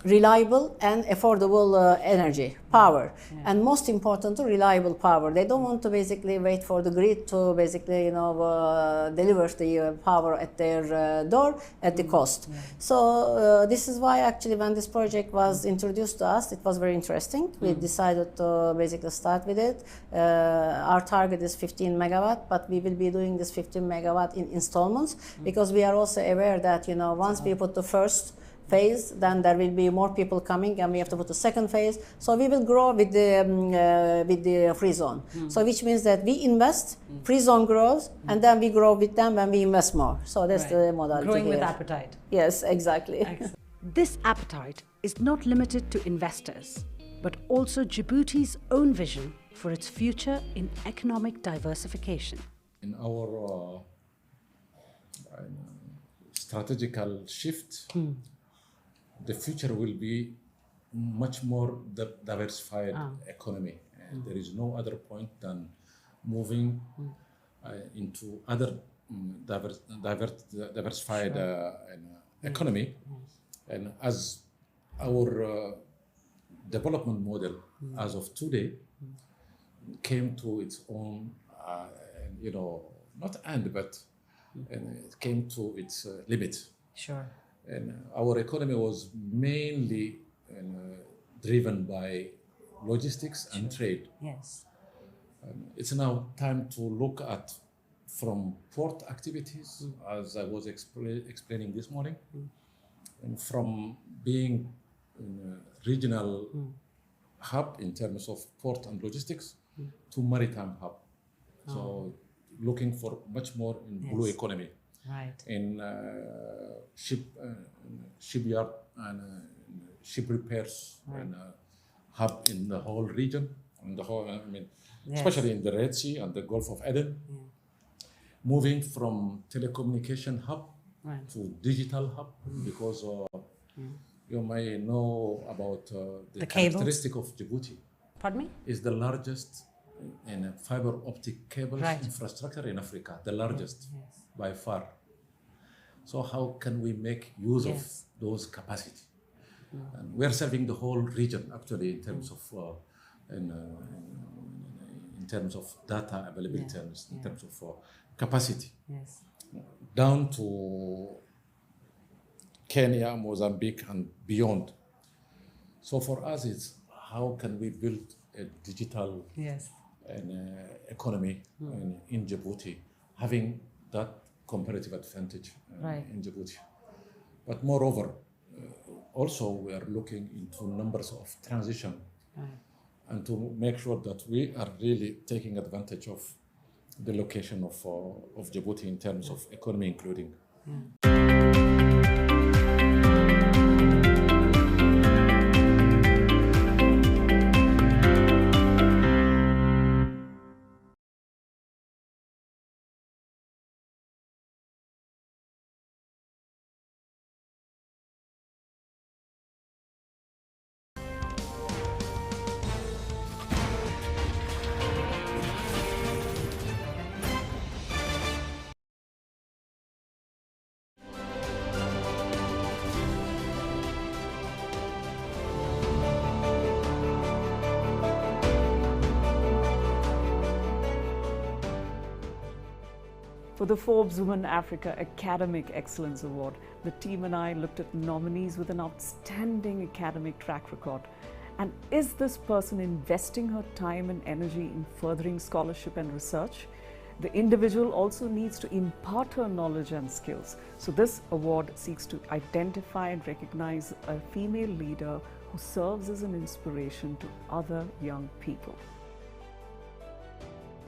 reliable and affordable energy, power, and most important, reliable power. They don't want to basically wait for the grid to basically, deliver the power at their door at the cost. So this is why actually when this project was introduced to us, it was very interesting. We decided to basically start with it. Our target is 15 megawatt, but we will be doing this 15 megawatt in installments, because we are also aware that, once we put the first phase, then there will be more people coming, and we have to put a second phase. So we will grow with the free zone. So which means that we invest, free zone grows, and then we grow with them when we invest more. So that's the modality. Growing here. with appetite. Yes, exactly. Excellent. This appetite is not limited to investors, but also Djibouti's own vision for its future in economic diversification. In our strategical shift, the future will be much more diversified economy. And there is no other point than moving into other diversified economy. And as our development model as of today came to its own, not end, but it came to its limit. Sure. And our economy was mainly driven by logistics and trade. Yes. It's now time to look at from port activities, as I was explaining this morning, and from being a regional hub in terms of port and logistics to maritime hub. So looking for much more in blue economy. Right. In shipyard and ship repairs and hub in the whole region, and the whole, especially in the Red Sea and the Gulf of Aden. Moving from telecommunication hub to digital hub, because you may know about the characteristic of Djibouti. Pardon me? Is the largest in fiber optic cables infrastructure in Africa, the largest by far. So how can we make use of those capacity? And we are serving the whole region actually in terms of in terms of data availability, in terms of capacity. Yes. Down to Kenya, Mozambique, and beyond. So for us, it's how can we build a digital economy in Djibouti, having that comparative advantage in Djibouti. But moreover, also we are looking into numbers of transition and to make sure that we are really taking advantage of the location of Djibouti in terms of economy including. For the Forbes Women Africa Academic Excellence Award, the team and I looked at nominees with an outstanding academic track record. And is this person investing her time and energy in furthering scholarship and research? The individual also needs to impart her knowledge and skills. So this award seeks to identify and recognize a female leader who serves as an inspiration to other young people.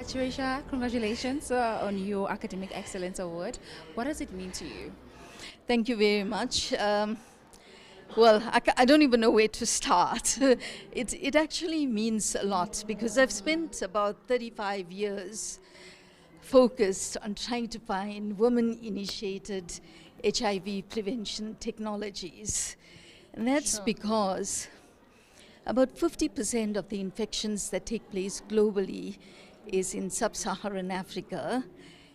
Chirisha, congratulations on your Academic Excellence Award. What does it mean to you? Thank you very much. Well, I don't even know where to start. It actually means a lot because I've spent about 35 years focused on trying to find women-initiated HIV prevention technologies. And that's because about 50% of the infections that take place globally is in sub-Saharan Africa,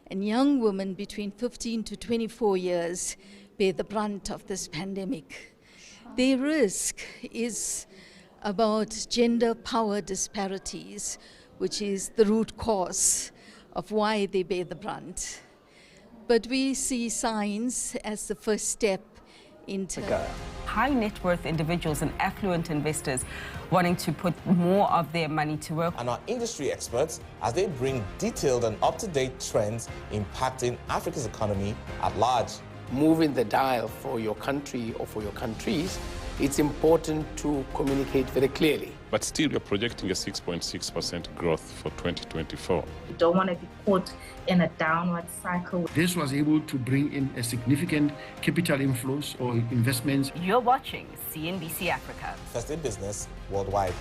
and young women between 15 to 24 years bear the brunt of this pandemic. Their risk is about gender power disparities, which is the root cause of why they bear the brunt. But we see science as the first step into high net worth individuals and affluent investors wanting to put more of their money to work. And our industry experts as they bring detailed and up-to-date trends impacting Africa's economy at large. Moving the dial for your country or for your countries it's important to communicate very clearly. But still, we're projecting a 6.6% growth for 2024. We don't want to be caught in a downward cycle. This was able to bring in a significant capital inflows or investments. You're watching CNBC Africa. Thursday Business Worldwide.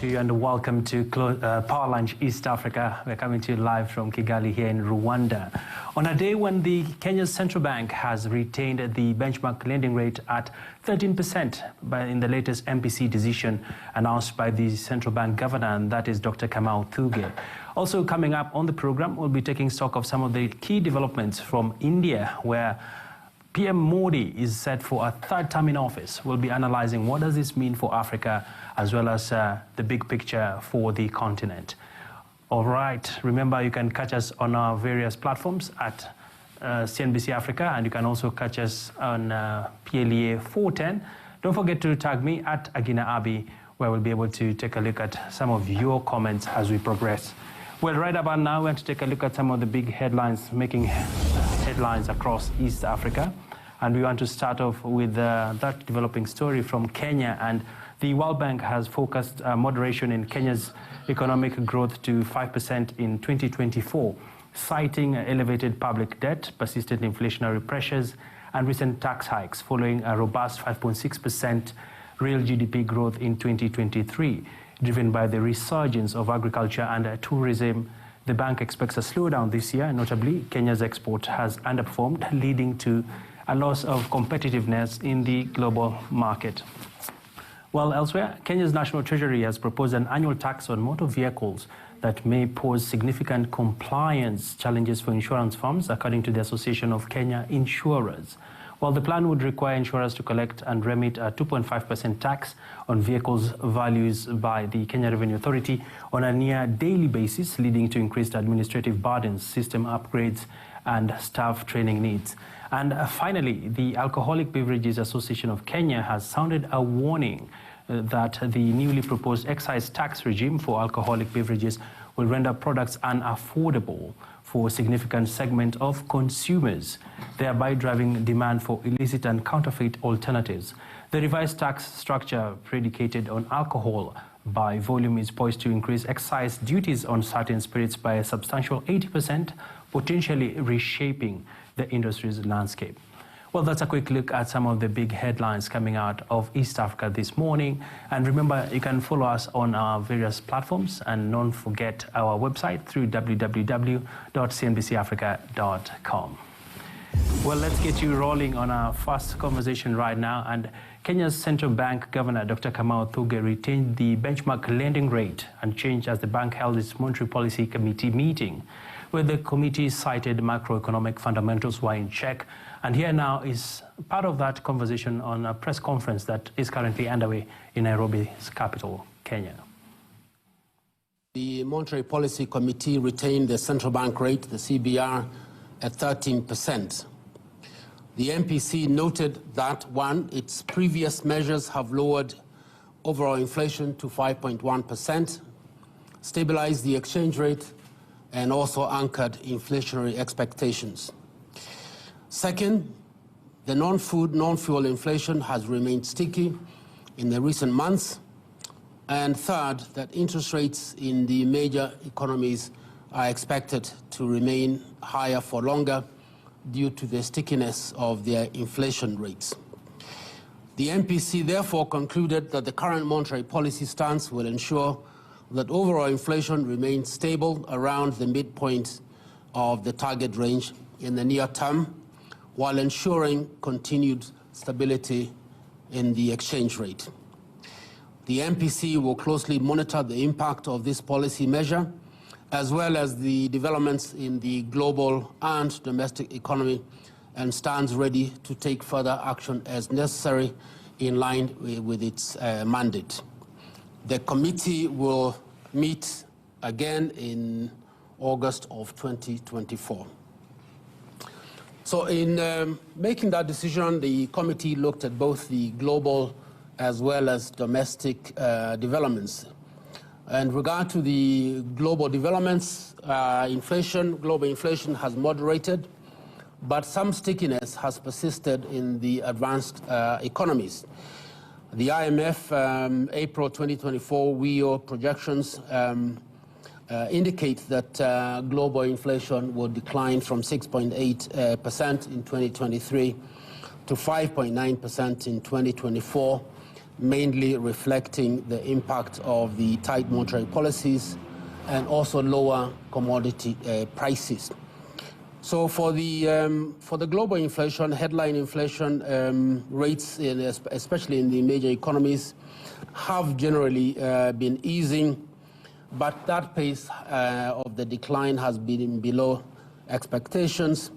To you and welcome to Power Lunch East Africa. We're coming to you live from Kigali here in Rwanda. On a day when the Kenya's central bank has retained the benchmark lending rate at 13% in the latest MPC decision announced by the central bank governor, and that is Dr. Kamau Thuge. Also coming up on the program, we'll be taking stock of some of the key developments from India, where PM Modi is set for a third term in office. We'll be analyzing what does this mean for Africa, as well as the big picture for the continent. All right, remember you can catch us on our various platforms at CNBC Africa, and you can also catch us on PLEA 410. Don't forget to tag me at Agina Abi, where we'll be able to take a look at some of your comments as we progress. Well, right about now, we're going to take a look at some of the big headlines making headlines across East Africa. And we want to start off with that developing story from Kenya. And the World Bank has focused moderation in Kenya's economic growth to 5% in 2024, citing elevated public debt, persistent inflationary pressures, and recent tax hikes following a robust 5.6% real GDP growth in 2023, driven by the resurgence of agriculture and tourism. The bank expects a slowdown this year. Notably, Kenya's export has underperformed, leading to a loss of competitiveness in the global market. Well, elsewhere, Kenya's National Treasury has proposed an annual tax on motor vehicles that may pose significant compliance challenges for insurance firms, according to the Association of Kenya Insurers. While the plan would require insurers to collect and remit a 2.5% tax on vehicles' values by the Kenya Revenue Authority on a near daily basis, leading to increased administrative burdens, system upgrades, and staff training needs. And finally, the Alcoholic Beverages Association of Kenya has sounded a warning that the newly proposed excise tax regime for alcoholic beverages will render products unaffordable for a significant segment of consumers, thereby driving demand for illicit and counterfeit alternatives. The revised tax structure predicated on alcohol by volume is poised to increase excise duties on certain spirits by a substantial 80%, potentially reshaping the industry's landscape. Well, that's a quick look at some of the big headlines coming out of East Africa this morning. And remember, you can follow us on our various platforms, and don't forget our website through www.cnbcafrica.com. Well, let's get you rolling on our first conversation right now. And Kenya's central bank governor, Dr. Kamau Thuge, retained the benchmark lending rate unchanged as the bank held its monetary policy committee meeting, where the committee cited macroeconomic fundamentals were in check. And here now is part of that conversation on a press conference that is currently underway in Nairobi's capital, Kenya. The Monetary Policy Committee retained the central bank rate, the CBR, at 13%. The MPC noted that, one, its previous measures have lowered overall inflation to 5.1%, stabilized the exchange rate, and also anchored inflationary expectations. Second, the non-food, non-fuel inflation has remained sticky in the recent months. And third, that interest rates in the major economies are expected to remain higher for longer due to the stickiness of their inflation rates. The MPC therefore concluded that the current monetary policy stance will ensure that overall inflation remains stable around the midpoint of the target range in the near term, while ensuring continued stability in the exchange rate. The MPC will closely monitor the impact of this policy measure, as well as the developments in the global and domestic economy, and stands ready to take further action as necessary in line with its mandate. The committee will meet again in August of 2024. So in making that decision, the committee looked at both the global as well as domestic developments. In regard to the global developments, global inflation has moderated, but some stickiness has persisted in the advanced economies. The IMF April 2024 WEO projections indicate that global inflation will decline from 6.8% in 2023 to 5.9% in 2024, mainly reflecting the impact of the tight monetary policies and also lower commodity prices. So for the global inflation, headline inflation rates, especially in the major economies, have generally been easing, but that pace of the decline has been below expectations,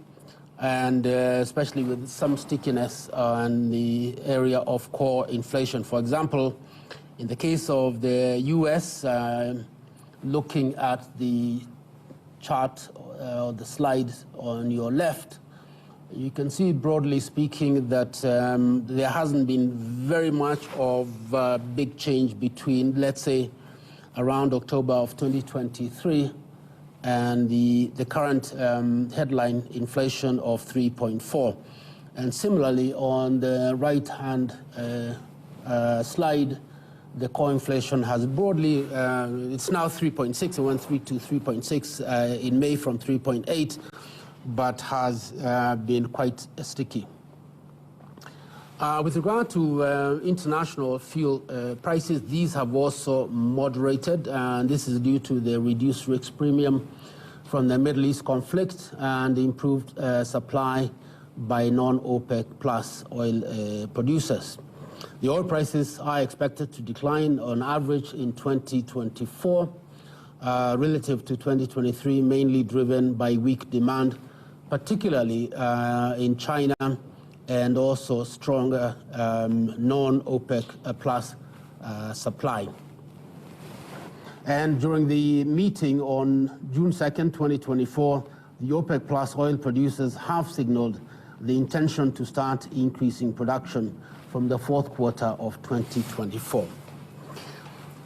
and especially with some stickiness in the area of core inflation. For example, in the case of the US, looking at the chart or the slide on your left, you can see, broadly speaking, that there hasn't been very much of a big change between, let's say, around October of 2023 and the current headline inflation of 3.4. And similarly, on the right-hand slide, the core inflation has broadly, it's now 3.6. It went to 3.6 in May from 3.8, but has been quite sticky. With regard to international fuel prices, these have also moderated, and this is due to the reduced risk premium from the Middle East conflict and improved supply by non-OPEC plus oil producers. The oil prices are expected to decline on average in 2024 relative to 2023, mainly driven by weak demand, particularly in China, and also stronger non-OPEC plus supply. And during the meeting on June 2nd, 2024, the OPEC plus oil producers have signaled the intention to start increasing production from the fourth quarter of 2024.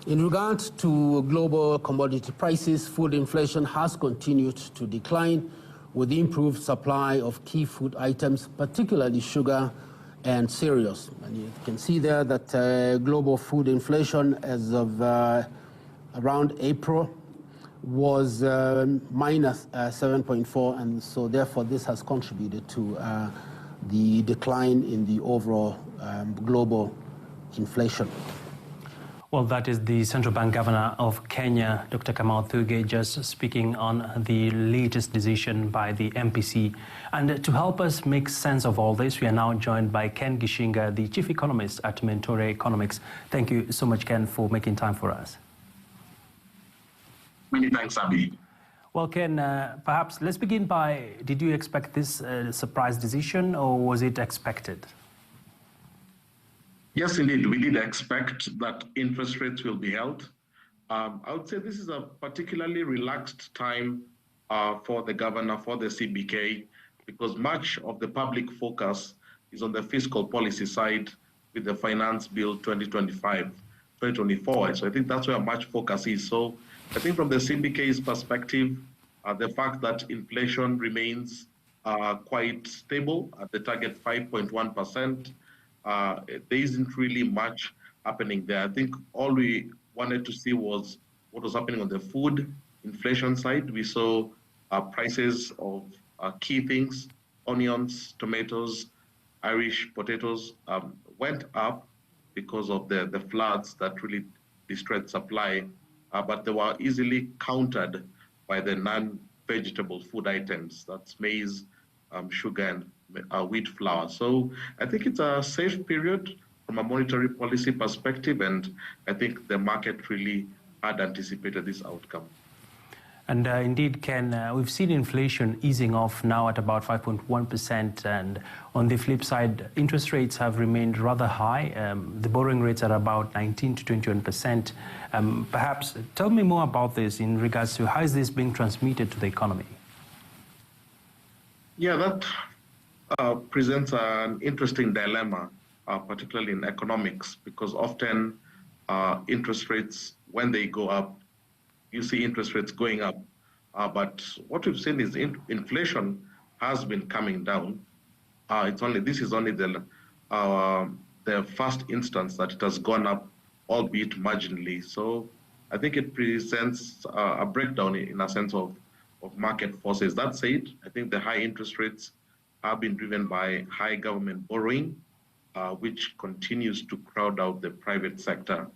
In regard to global commodity prices, food inflation has continued to decline with improved supply of key food items, particularly sugar and cereals. And you can see there that global food inflation as of around April was minus 7.4, and so therefore this has contributed to the decline in the overall global inflation. Well, that is the Central Bank Governor of Kenya, Dr. Kamau Thuge, just speaking on the latest decision by the MPC. And to help us make sense of all this, we are now joined by Ken Gishinga, the Chief Economist at Mentore Economics. Thank you so much, Ken, for making time for us. Many thanks, Abi. Well, Ken, perhaps let's begin by, did you expect this surprise decision, or was it expected? Yes, indeed, we did expect that interest rates will be held. I would say this is a particularly relaxed time for the governor, for the CBK, because much of the public focus is on the fiscal policy side with the Finance Bill 2024. So I think that's where much focus is. So I think from the CBK's perspective, the fact that inflation remains quite stable at the target 5.1%, there isn't really much happening there. I think all we wanted to see was what was happening on the food inflation side. We saw prices of key things, onions, tomatoes, Irish potatoes went up because of the floods that really destroyed supply, but they were easily countered by the non-vegetable food items. That's maize, sugar, and wheat flour. So I think it's a safe period from a monetary policy perspective, and I think the market really had anticipated this outcome. And indeed, Ken, we've seen inflation easing off now at about 5.1%. And on the flip side, interest rates have remained rather high. The borrowing rates are about 19 to 21%. Perhaps tell me more about this in regards to how is this being transmitted to the economy? Yeah, that presents an interesting dilemma, particularly in economics, because often interest rates, when they go up, you see interest rates going up. But what we've seen is inflation has been coming down. This is only the first instance that it has gone up, albeit marginally. So I think it presents a breakdown in a sense of market forces. That said, I think the high interest rates have been driven by high government borrowing, which continues to crowd out the private sector.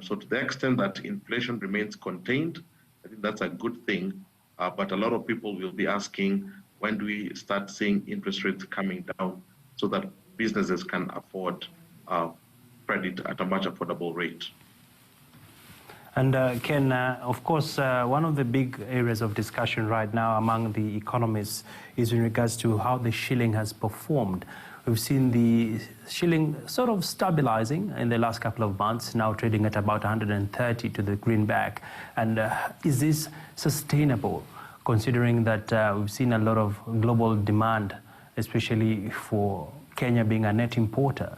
So to the extent that inflation remains contained, I think that's a good thing. But a lot of people will be asking, when do we start seeing interest rates coming down so that businesses can afford credit at a much affordable rate? And Ken, of course, one of the big areas of discussion right now among the economists is in regards to how the shilling has performed. We've seen the shilling sort of stabilizing in the last couple of months, now trading at about 130 to the greenback. And is this sustainable, considering that we've seen a lot of global demand, especially for Kenya being a net importer?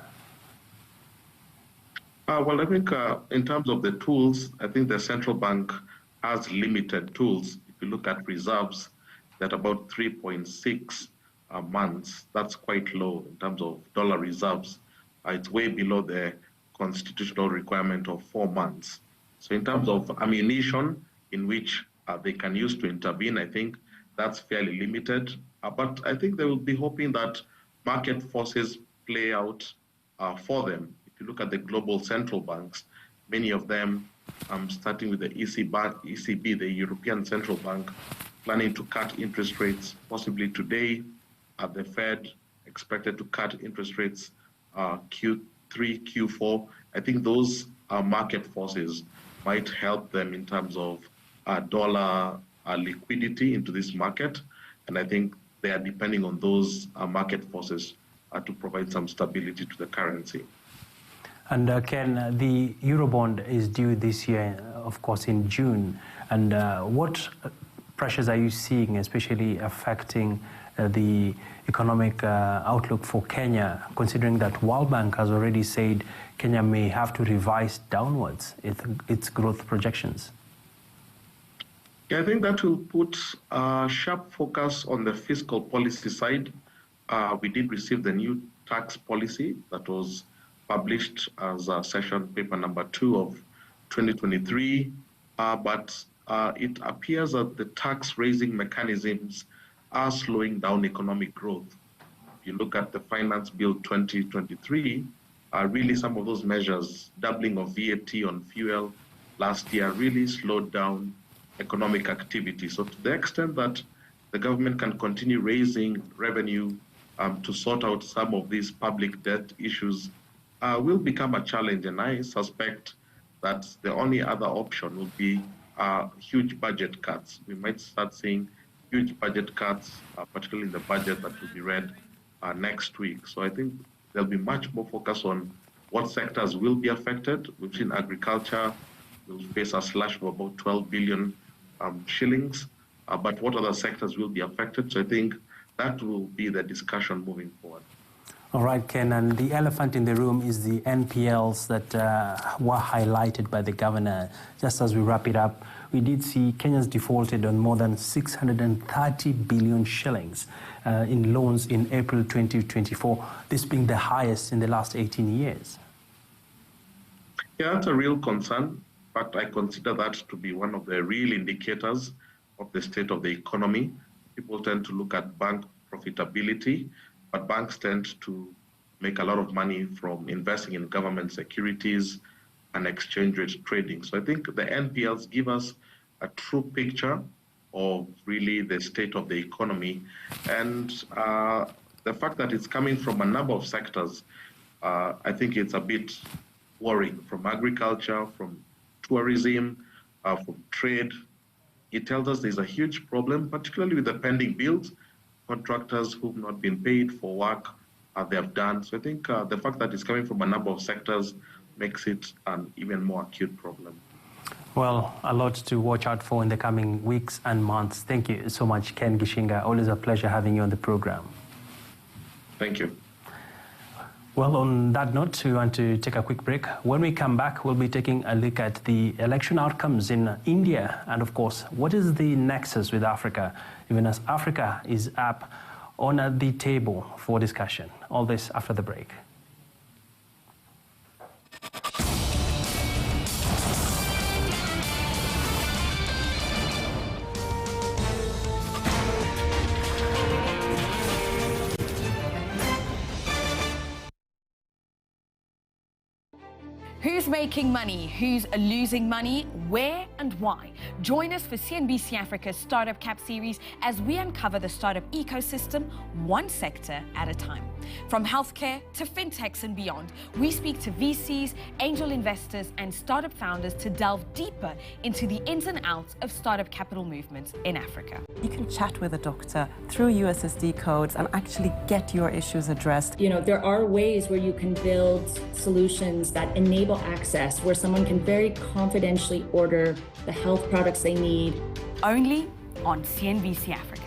Well, I think in terms of the tools, I think the central bank has limited tools. If you look at reserves, that about 3.6 months. That's quite low in terms of dollar reserves. It's way below the constitutional requirement of 4 months. So in terms of ammunition in which they can use to intervene, I think that's fairly limited. But I think they will be hoping that market forces play out for them. If you look at the global central banks, many of them, starting with the ECB, the European Central Bank, planning to cut interest rates possibly today. The Fed expected to cut interest rates Q3, Q4. I think those market forces might help them in terms of dollar liquidity into this market. And I think they are depending on those market forces to provide some stability to the currency. And Ken, the Eurobond is due this year, of course, in June. And what pressures are you seeing, especially affecting the economic outlook for Kenya, considering that World Bank has already said Kenya may have to revise downwards its growth projections? Yeah, I think that will put a sharp focus on the fiscal policy side. We did receive the new tax policy that was published as session paper number 2 of 2023, but it appears that the tax raising mechanisms are slowing down economic growth. If you look at the Finance Bill 2023, really some of those measures, doubling of VAT on fuel last year, really slowed down economic activity. So to the extent that the government can continue raising revenue to sort out some of these public debt issues, will become a challenge. And I suspect that the only other option will be huge budget cuts. We might start seeing huge budget cuts, particularly in the budget that will be read next week. So I think there'll be much more focus on what sectors will be affected. We've seen agriculture will face a slash of about 12 billion shillings, but what other sectors will be affected? So I think that will be the discussion moving forward. All right, Ken, and the elephant in the room is the NPLs that were highlighted by the governor. Just as we wrap it up, we did see Kenyans defaulted on more than 630 billion shillings in loans in April 2024, this being the highest in the last 18 years. Yeah, that's a real concern. In fact, I consider that to be one of the real indicators of the state of the economy. People tend to look at bank profitability, but banks tend to make a lot of money from investing in government securities and exchange rate trading. So I think the NPLs give us a true picture of really the state of the economy. And the fact that it's coming from a number of sectors, I think it's a bit worrying, from agriculture, from tourism, from trade. it tells us there's a huge problem, particularly with the pending bills, contractors who've not been paid for work they have done. So I think the fact that it's coming from a number of sectors makes it an even more acute problem. Well, a lot to watch out for in the coming weeks and months. Thank you so much, Ken Gishinga. Always a pleasure having you on the program. Thank you. Well, on that note, we want to take a quick break. When we come back, we'll be taking a look at the election outcomes in India and, of course, what is the nexus with Africa, even as Africa is up on the table for discussion. All this after the break. Who's making money? Who's losing money? Where and why? Join us for CNBC Africa's Startup Cap series as we uncover the startup ecosystem one sector at a time. From healthcare to fintechs and beyond, we speak to VCs, angel investors, and startup founders to delve deeper into the ins and outs of startup capital movements in Africa. You can chat with a doctor through USSD codes and actually get your issues addressed. You know, there are ways where you can build solutions that enable access, where someone can very confidentially order the health products they need. Only on CNBC Africa.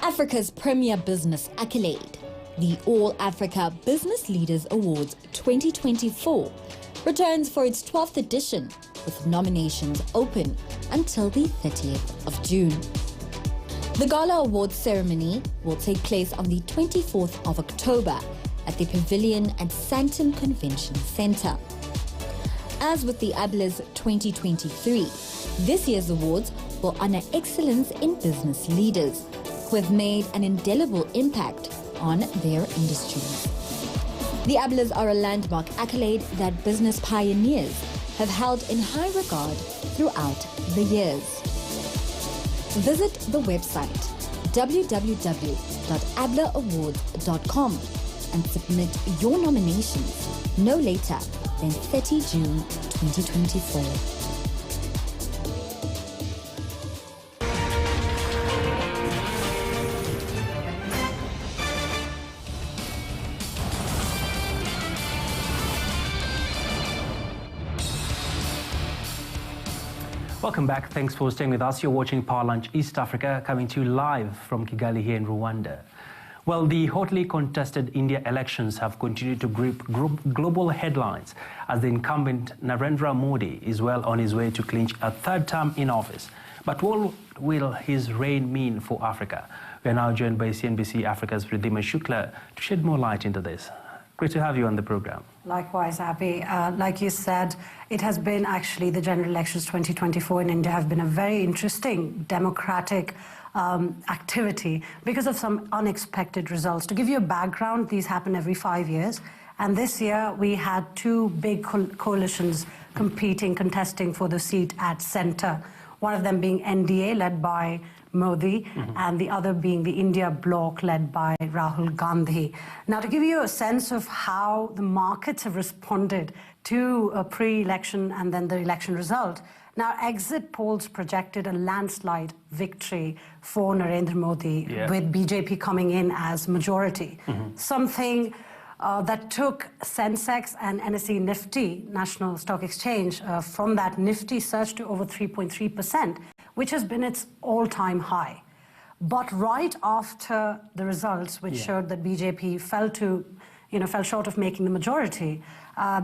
Africa's premier business accolade, the All Africa Business Leaders Awards 2024, returns for its 12th edition with nominations open until the 30th of June. The Gala Awards ceremony will take place on the 24th of October at the Pavilion at Sanctum Convention Center. As with the ABLAs 2023, this year's awards will honor excellence in business leaders who have made an indelible impact on their industries. The ABLAs are a landmark accolade that business pioneers have held in high regard throughout the years. Visit the website www.ablaawards.com and submit your nominations no later than 30 June 2024. Welcome back. Thanks for staying with us. You're watching Power Lunch East Africa, coming to you live from Kigali here in Rwanda. Well, the hotly contested India elections have continued to grip global headlines as the incumbent Narendra Modi is well on his way to clinch a third term in office. But what will his reign mean for Africa? We are now joined by CNBC Africa's Ridhima Shukla to shed more light into this. Great to have you on the program. Likewise, Abby. Like you said, it has been actually the general elections 2024 in India have been a very interesting democratic activity because of some unexpected results. To give you a background, these happen every 5 years. And this year we had two big coalitions contesting for the seat at center. One of them being NDA, led by Modi, and the other being the India bloc led by Rahul Gandhi. Now, to give you a sense of how the markets have responded to a pre-election and then the election result, now exit polls projected a landslide victory for Narendra Modi, with BJP coming in as majority. Something that took Sensex and NSE Nifty, National Stock Exchange, from that Nifty surge to over 3.3%, which has been its all-time high. But right after the results, which showed that BJP fell short of making the majority,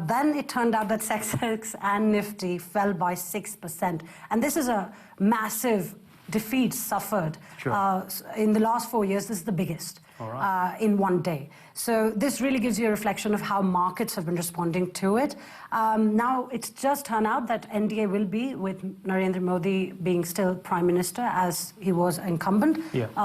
then it turned out that Sensex and Nifty fell by 6%. And this is a massive defeat suffered. In the last 4 years, this is the biggest. in one day. So this really gives you a reflection of how markets have been responding to it. Now, it's just turned out that NDA will be, with Narendra Modi being still Prime Minister, as he was incumbent,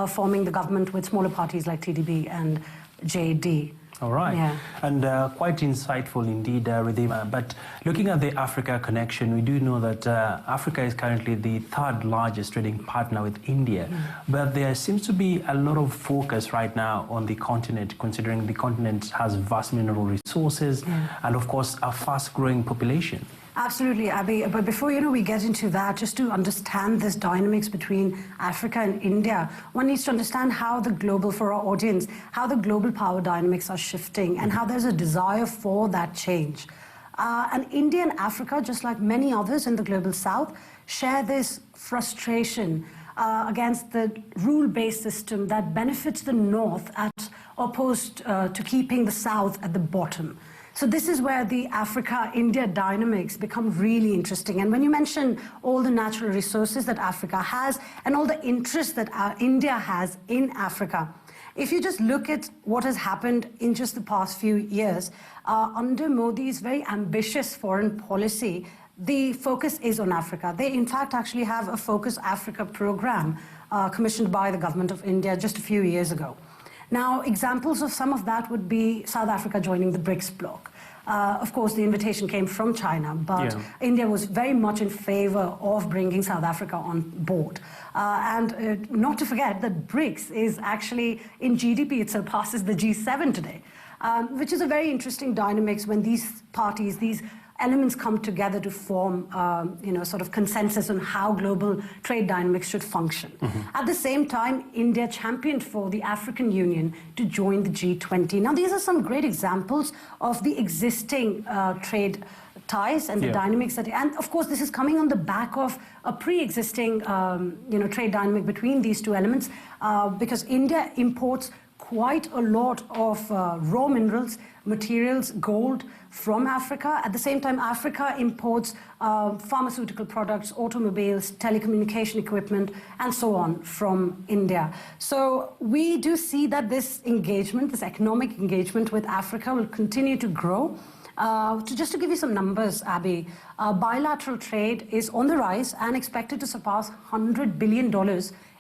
forming the government with smaller parties like TDP and JD. All right. Yeah. And quite insightful indeed, Ridhima. But looking at the Africa connection, we do know that Africa is currently the third largest trading partner with India. But there seems to be a lot of focus right now on the continent, considering the continent has vast mineral resources and, of course, a fast-growing population. Absolutely, Abby. But before we get into that, just to understand this dynamics between Africa and India, one needs to understand how the global, for our audience, how the global power dynamics are shifting and how there's a desire for that change. And India and Africa, just like many others in the global south, share this frustration against the rule-based system that benefits the north opposed to keeping the south at the bottom. So this is where the Africa-India dynamics become really interesting. And when you mention all the natural resources that Africa has and all the interest that India has in Africa, if you just look at what has happened in just the past few years, under Modi's very ambitious foreign policy, the focus is on Africa. They, in fact, actually have a Focus Africa program commissioned by the government of India just a few years ago. Now, examples of some of that would be South Africa joining the BRICS bloc. Of course, the invitation came from China, but India was very much in favor of bringing South Africa on board. And not to forget that BRICS is actually, in GDP, it surpasses the G7 today, which is a very interesting dynamics when these parties, these elements come together to form, sort of consensus on how global trade dynamics should function. At the same time, India championed for the African Union to join the G20. Now, these are some great examples of the existing trade ties and the dynamics and of course, this is coming on the back of a pre-existing, trade dynamic between these two elements, because India imports quite a lot of raw minerals, materials, gold from Africa. At the same time, Africa imports pharmaceutical products, automobiles, telecommunication equipment, and so on from India. So we do see that this engagement, this economic engagement with Africa will continue to grow. Just to give you some numbers, Abby, bilateral trade is on the rise and expected to surpass $100 billion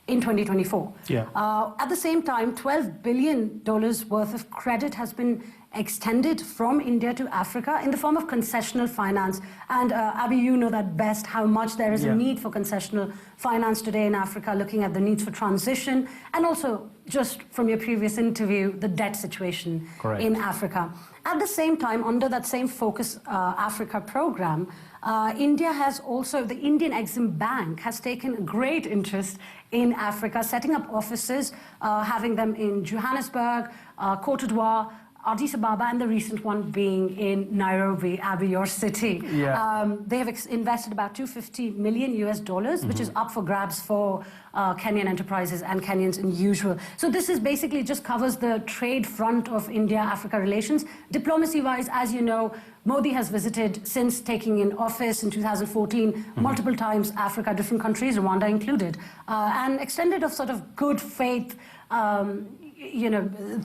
in 2024. At the same time, $12 billion worth of credit has been extended from India to Africa in the form of concessional finance. And Abby, you know that best, how much there is a need for concessional finance today in Africa, looking at the needs for transition, and also, just from your previous interview, the debt situation in Africa. At the same time, under that same Focus Africa program, India has also, the Indian Exim Bank has taken great interest in Africa, setting up offices, having them in Johannesburg, Cote d'Ivoire, Addis Ababa, and the recent one being in Nairobi, Abby, your city. They have invested about $250 million US, which is up for grabs for Kenyan enterprises and Kenyans in usual. So this is basically just covers the trade front of India-Africa relations. Diplomacy-wise, as you know, Modi has visited since taking in office in 2014 multiple times Africa, different countries, Rwanda included, and extended of sort of good faith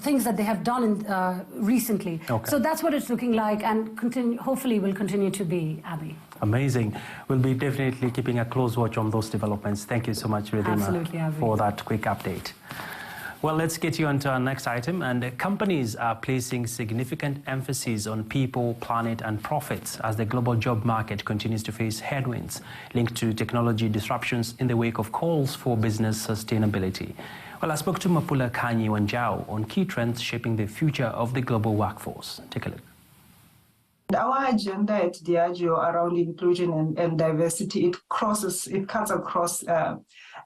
things that they have done recently. So that's what it's looking like, and hopefully will continue to be, Abby. Amazing. We'll be definitely keeping a close watch on those developments. Thank you so much, Ridhima, for that quick update. Well, let's get you on to our next item. And companies are placing significant emphasis on people, planet, and profits as the global job market continues to face headwinds linked to technology disruptions in the wake of calls for business sustainability. Well, I spoke to Mapula Kanyi Wanjau on key trends shaping the future of the global workforce. Take a look. Our agenda at Diageo around inclusion and diversity, it cuts across the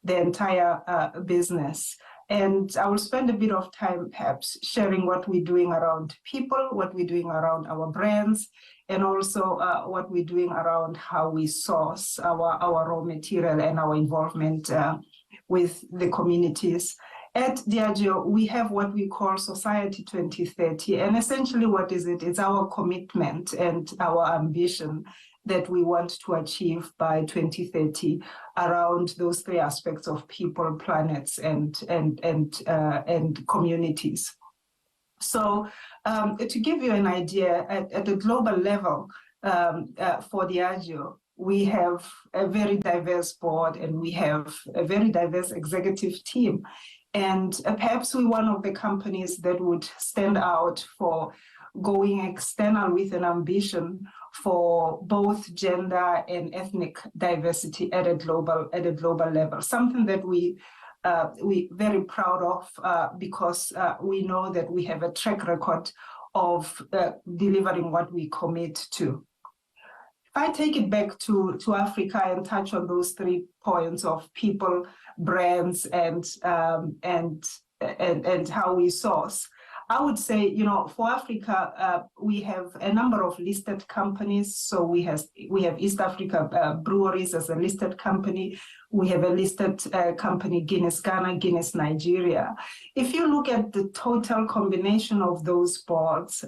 entire business. And I will spend a bit of time perhaps sharing what we're doing around people, what we're doing around our brands, and also what we're doing around how we source our raw material and our involvement with the communities. At Diageo, we have what we call Society 2030. And essentially what is it? It's our commitment and our ambition that we want to achieve by 2030 around those three aspects of people, planets, and communities. So to give you an idea, at a global level, for Diageo, we have a very diverse board and we have a very diverse executive team. And perhaps we're one of the companies that would stand out for going external with an ambition for both gender and ethnic diversity at a global level. Something that we're very proud of because we know that we have a track record of delivering what we commit to. If I take it back to Africa and touch on those 3 points of people, brands, and how we source, I would say, for Africa, we have a number of listed companies. So we have East Africa Breweries as a listed company. We have a listed company, Guinness Ghana, Guinness Nigeria. If you look at the total combination of those boards,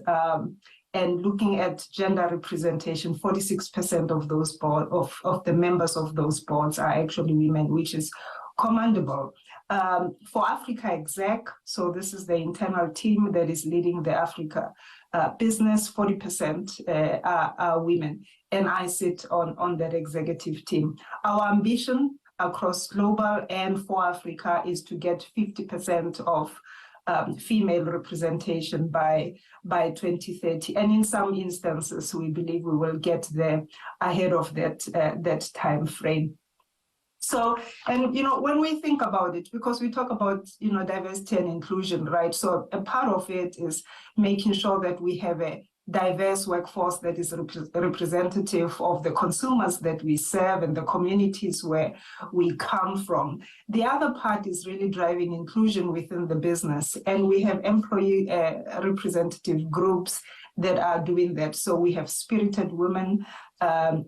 and looking at gender representation, 46% of those board of the members of those boards are actually women, which is commendable. For Africa Exec, so this is the internal team that is leading the Africa business, 40% are women, and I sit on that executive team. Our ambition across global and for Africa is to get 50% of female representation by 2030, and in some instances, we believe we will get there ahead of that time frame. So, and when we think about it, because we talk about diversity and inclusion, right? So a part of it is making sure that we have a diverse workforce that is representative of the consumers that we serve and the communities where we come from. The other part is really driving inclusion within the business, and we have employee representative groups that are doing that. So we have Spirited Women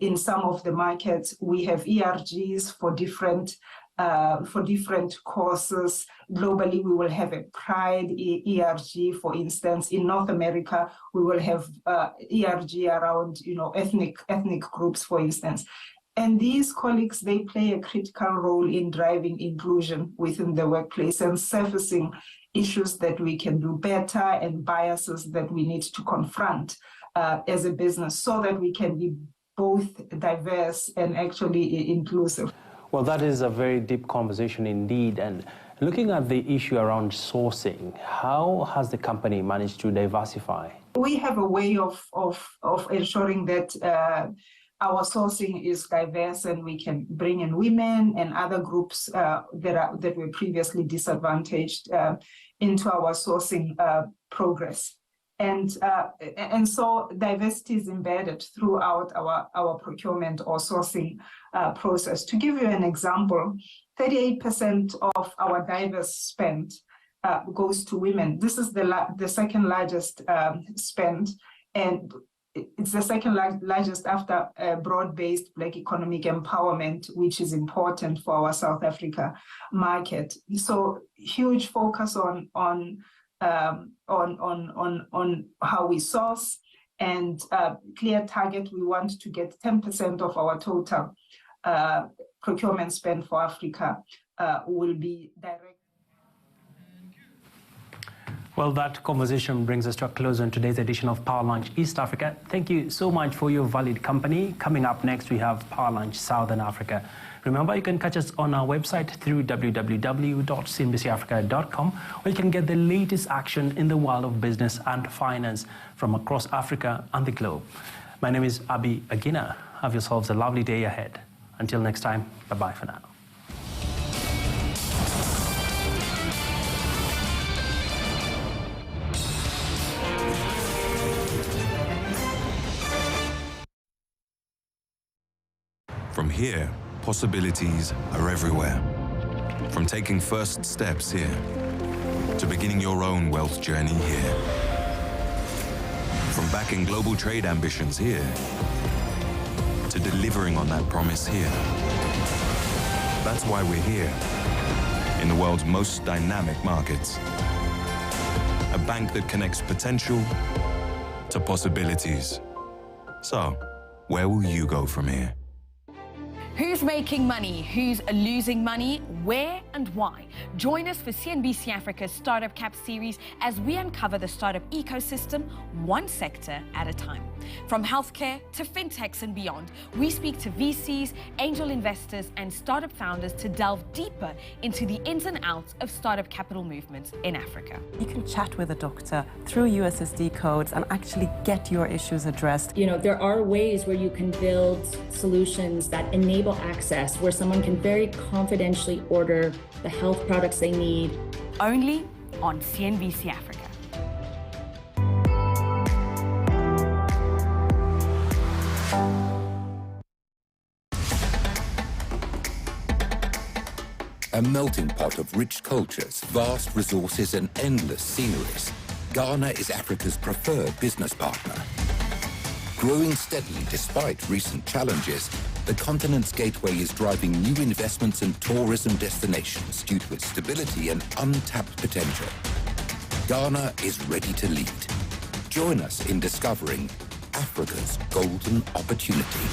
in some of the markets. We have ERGs for different courses. Globally, we will have a Pride ERG, for instance. In North America, we will have ERG around, ethnic groups, for instance. And these colleagues, they play a critical role in driving inclusion within the workplace and surfacing issues that we can do better and biases that we need to confront as a business so that we can be both diverse and actually inclusive. Well, that is a very deep conversation indeed. And looking at the issue around sourcing, how has the company managed to diversify? We have a way of ensuring that our sourcing is diverse and we can bring in women and other groups that were previously disadvantaged into our sourcing progress. And so diversity is embedded throughout our procurement or sourcing process. To give you an example, 38% of our diverse spend goes to women. This is the second largest spend, and it's the second largest after broad-based Black economic empowerment, which is important for our South Africa market. So huge focus on how we source, and clear target. We want to get 10% of our total procurement spend for Africa will be direct. Well, that conversation brings us to a close on today's edition of Power Lunch East Africa. Thank you so much for your valued company. Coming up next, we have Power Lunch Southern Africa. Remember, you can catch us on our website through www.cnbcafrica.com, where you can get the latest action in the world of business and finance from across Africa and the globe. My name is Abi Agina. Have yourselves a lovely day ahead. Until next time, bye-bye for now. From here, possibilities are everywhere. From taking first steps here, to beginning your own wealth journey here. From backing global trade ambitions here, to delivering on that promise here. That's why we're here, in the world's most dynamic markets. A bank that connects potential to possibilities. So, Where will you go from here? Who's making money? Who's losing money? Where and why? Join us for CNBC Africa's Startup Cap series as we uncover the startup ecosystem, one sector at a time. From healthcare to fintechs and beyond, we speak to VCs, angel investors, and startup founders to delve deeper into the ins and outs of startup capital movements in Africa. You can chat with a doctor through USSD codes and actually get your issues addressed. You know, there are ways where you can build solutions that enable access, where someone can very confidentially order the health products they need. Only on CNBC Africa. A melting pot of rich cultures, vast resources and endless sceneries, Ghana is Africa's preferred business partner. Growing steadily despite recent challenges, the continent's gateway is driving new investments and tourism destinations due to its stability and untapped potential. Ghana is ready to lead. Join us in discovering Africa's golden opportunity.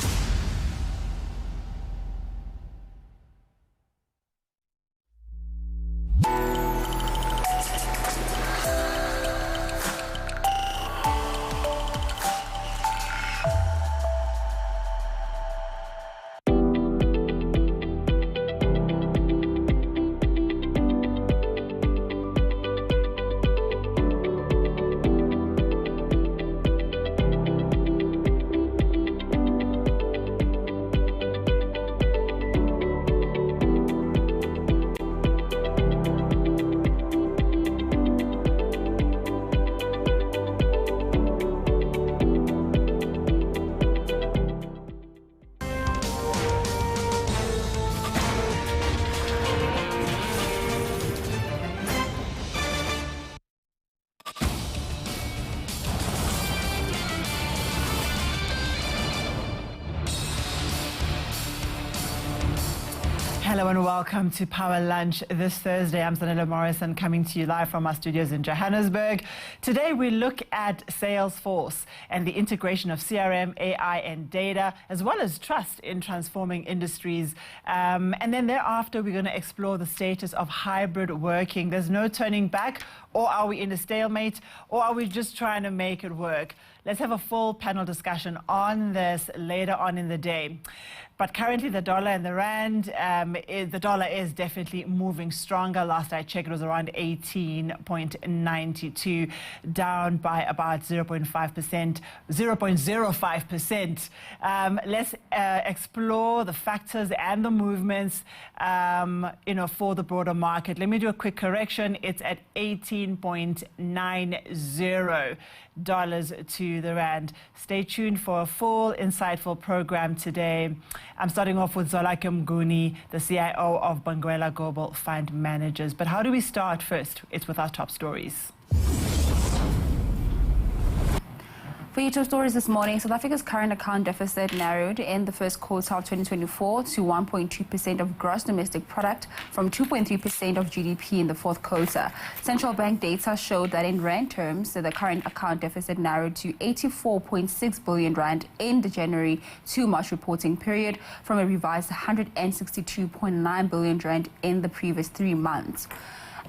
Hello and welcome to Power Lunch this Thursday. I'm Zanella Morrison coming to you live from our studios in Johannesburg. Today we look at Salesforce and the integration of CRM, AI and data, as well as trust in transforming industries. And then thereafter we're going to explore the status of hybrid working. There's no turning back. Or are we in a stalemate? Or are we just trying to make it work? Let's have a full panel discussion on this later on in the day. But currently the dollar and the rand, the dollar is definitely moving stronger. Last I checked, it was around 18.92, down by about 0.5%, 0.05%. Let's explore the factors and the movements, for the broader market. Let me do a quick correction. It's at 18.90 dollars to the rand. Stay tuned for a full, insightful program today. I'm starting off with Zwelakhe Mnguni, the CIO of Benguela Global Fund Managers. But how do we start first? It's with our top stories. For your top stories this morning, South Africa's current account deficit narrowed in the first quarter of 2024 to 1.2% of gross domestic product from 2.3% of GDP in the fourth quarter. Central bank data showed that in rand terms, the current account deficit narrowed to 84.6 billion rand in the January to March reporting period from a revised 162.9 billion rand in the previous 3 months.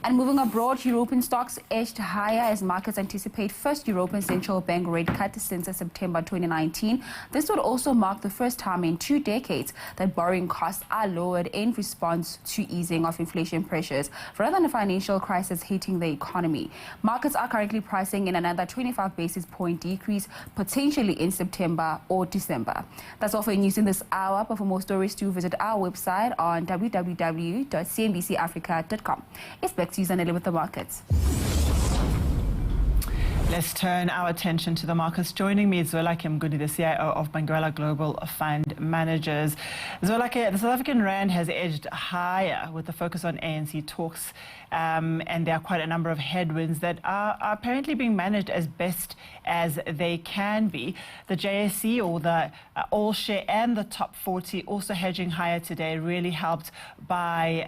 And moving abroad, European stocks edged higher as markets anticipate first European Central Bank rate cut since September 2019. This would also mark the first time in 2 decades that borrowing costs are lowered in response to easing of inflation pressures rather than a financial crisis hitting the economy. Markets are currently pricing in another 25 basis point decrease, potentially in September or December. That's all for news in this hour, but for more stories, do visit our website on www.cnbcafrica.com. It's back to you, Zanella, with the markets. Let's turn our attention to the markets. Joining me is Zwelakhe Mnguni, the CIO of Benguela Global Fund Managers. Zwelakhe, the South African rand has edged higher with the focus on ANC talks, and there are quite a number of headwinds that are apparently being managed as best as they can be. The JSE, or the All Share, and the top 40 also hedging higher today, really helped by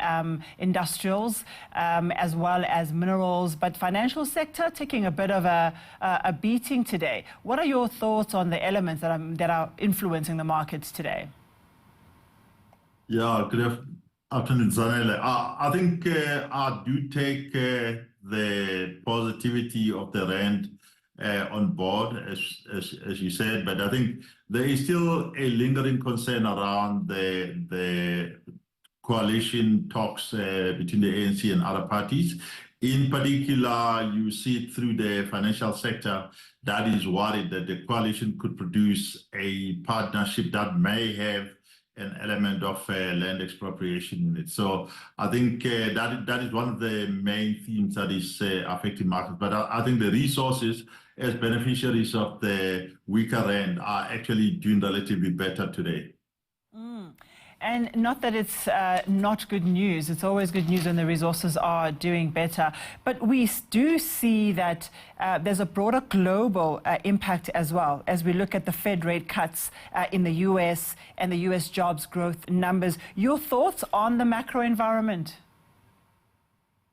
industrials as well as minerals, but financial sector taking a bit of a a beating today. What are your thoughts on the elements that are influencing the markets today? Yeah, good afternoon, Zanele. I think I do take the positivity of the rand on board, as you said, but I think there is still a lingering concern around the coalition talks between the ANC and other parties. In particular, you see it through the financial sector that is worried that the coalition could produce a partnership that may have an element of land expropriation in it. So I think that is one of the main themes that is affecting markets. But I think the resources as beneficiaries of the weaker rand are actually doing relatively better today. And not that it's not good news. It's always good news when the resources are doing better. But we do see that there's a broader global impact as well as we look at the Fed rate cuts in the US and the US jobs growth numbers. Your thoughts on the macro environment?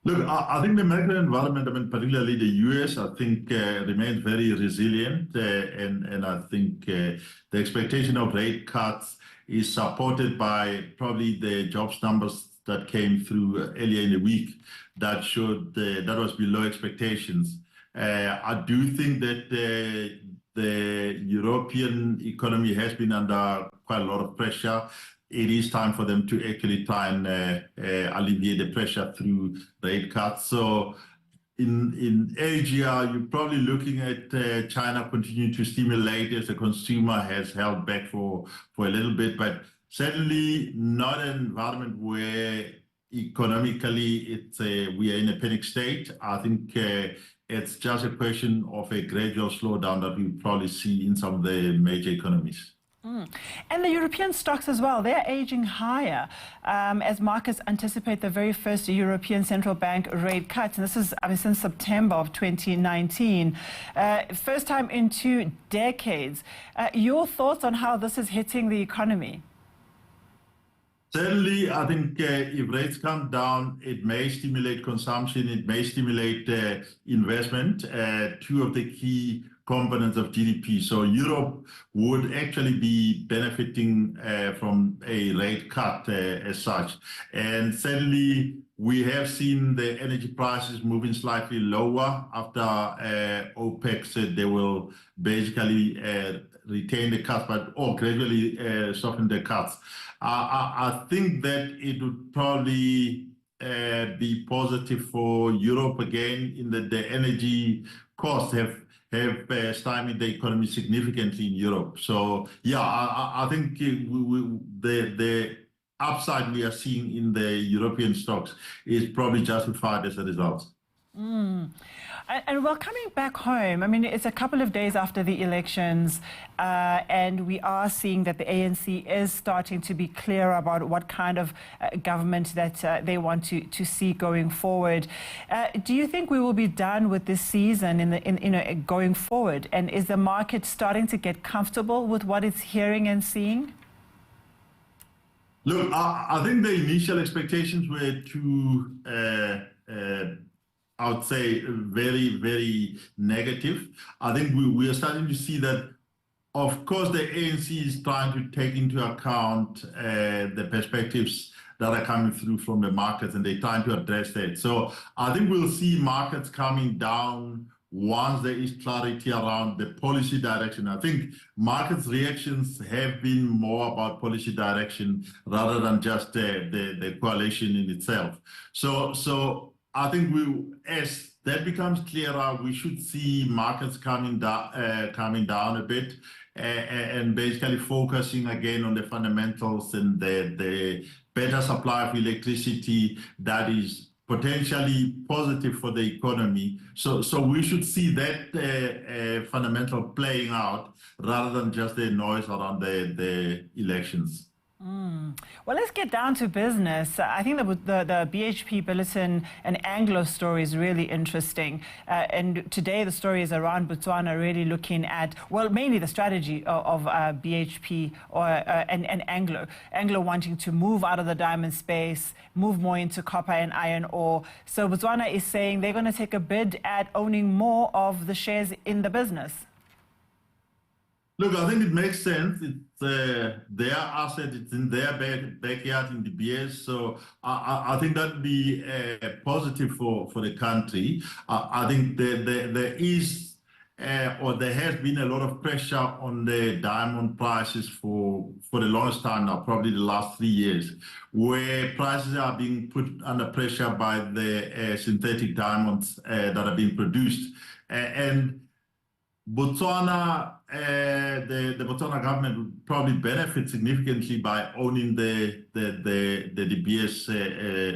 Look, I think the macro environment, I mean, particularly the US, I think remains very resilient. And I think the expectation of rate cuts is supported by probably the jobs numbers that came through earlier in the week that showed that was below expectations. I do think that the European economy has been under quite a lot of pressure. It is time for them to actually try and alleviate the pressure through rate cuts. So in Asia, you're probably looking at China continuing to stimulate as the consumer has held back for a little bit, but certainly not an environment where economically we are in a panic state. I think it's just a question of a gradual slowdown that we probably see in some of the major economies. And the European stocks as well, they're aging higher as markets anticipate the very first European Central Bank rate cuts. And this is since September of 2019. First time in 2 decades. Your thoughts on how this is hitting the economy? Certainly, I think if rates come down, it may stimulate consumption, it may stimulate investment, two of the key components of GDP. So Europe would actually be benefiting from a rate cut as such. And certainly, we have seen the energy prices moving slightly lower after OPEC said they will basically retain the cuts, or gradually soften the cuts. I think that it would probably be positive for Europe again in that the energy costs have stymied the economy significantly in Europe. So yeah, I think the upside we are seeing in the European stocks is probably justified as a result. And well, coming back home, I mean, it's a couple of days after the elections, and we are seeing that the ANC is starting to be clear about what kind of government that they want to see going forward. Do you think we will be done with this season going forward? And is the market starting to get comfortable with what it's hearing and seeing? Look, I think the initial expectations were I would say very, very negative. I think we are starting to see that, of course, the ANC is trying to take into account the perspectives that are coming through from the markets, and they're trying to address that. So I think we'll see markets coming down once there is clarity around the policy direction. I think markets' reactions have been more about policy direction rather than just the coalition in itself. So I think as that becomes clearer, we should see markets coming down a bit and basically focusing again on the fundamentals and the better supply of electricity that is potentially positive for the economy. So we should see that fundamental playing out rather than just the noise around the elections. Well, let's get down to business. I think the BHP Billiton and Anglo story is really interesting. And today the story is around Botswana really looking at, well, mainly the strategy of BHP and Anglo. Anglo wanting to move out of the diamond space, move more into copper and iron ore. So Botswana is saying they're going to take a bid at owning more of the shares in the business. Look, I think it makes sense. It's their asset. It's in their backyard in De Beers. So I think that'd be positive for the country. I think there is or there has been a lot of pressure on the diamond prices for the longest time now, probably the last 3 years, where prices are being put under pressure by the synthetic diamonds that are being produced. And Botswana, the Botswana government would probably benefit significantly by owning the De Beers,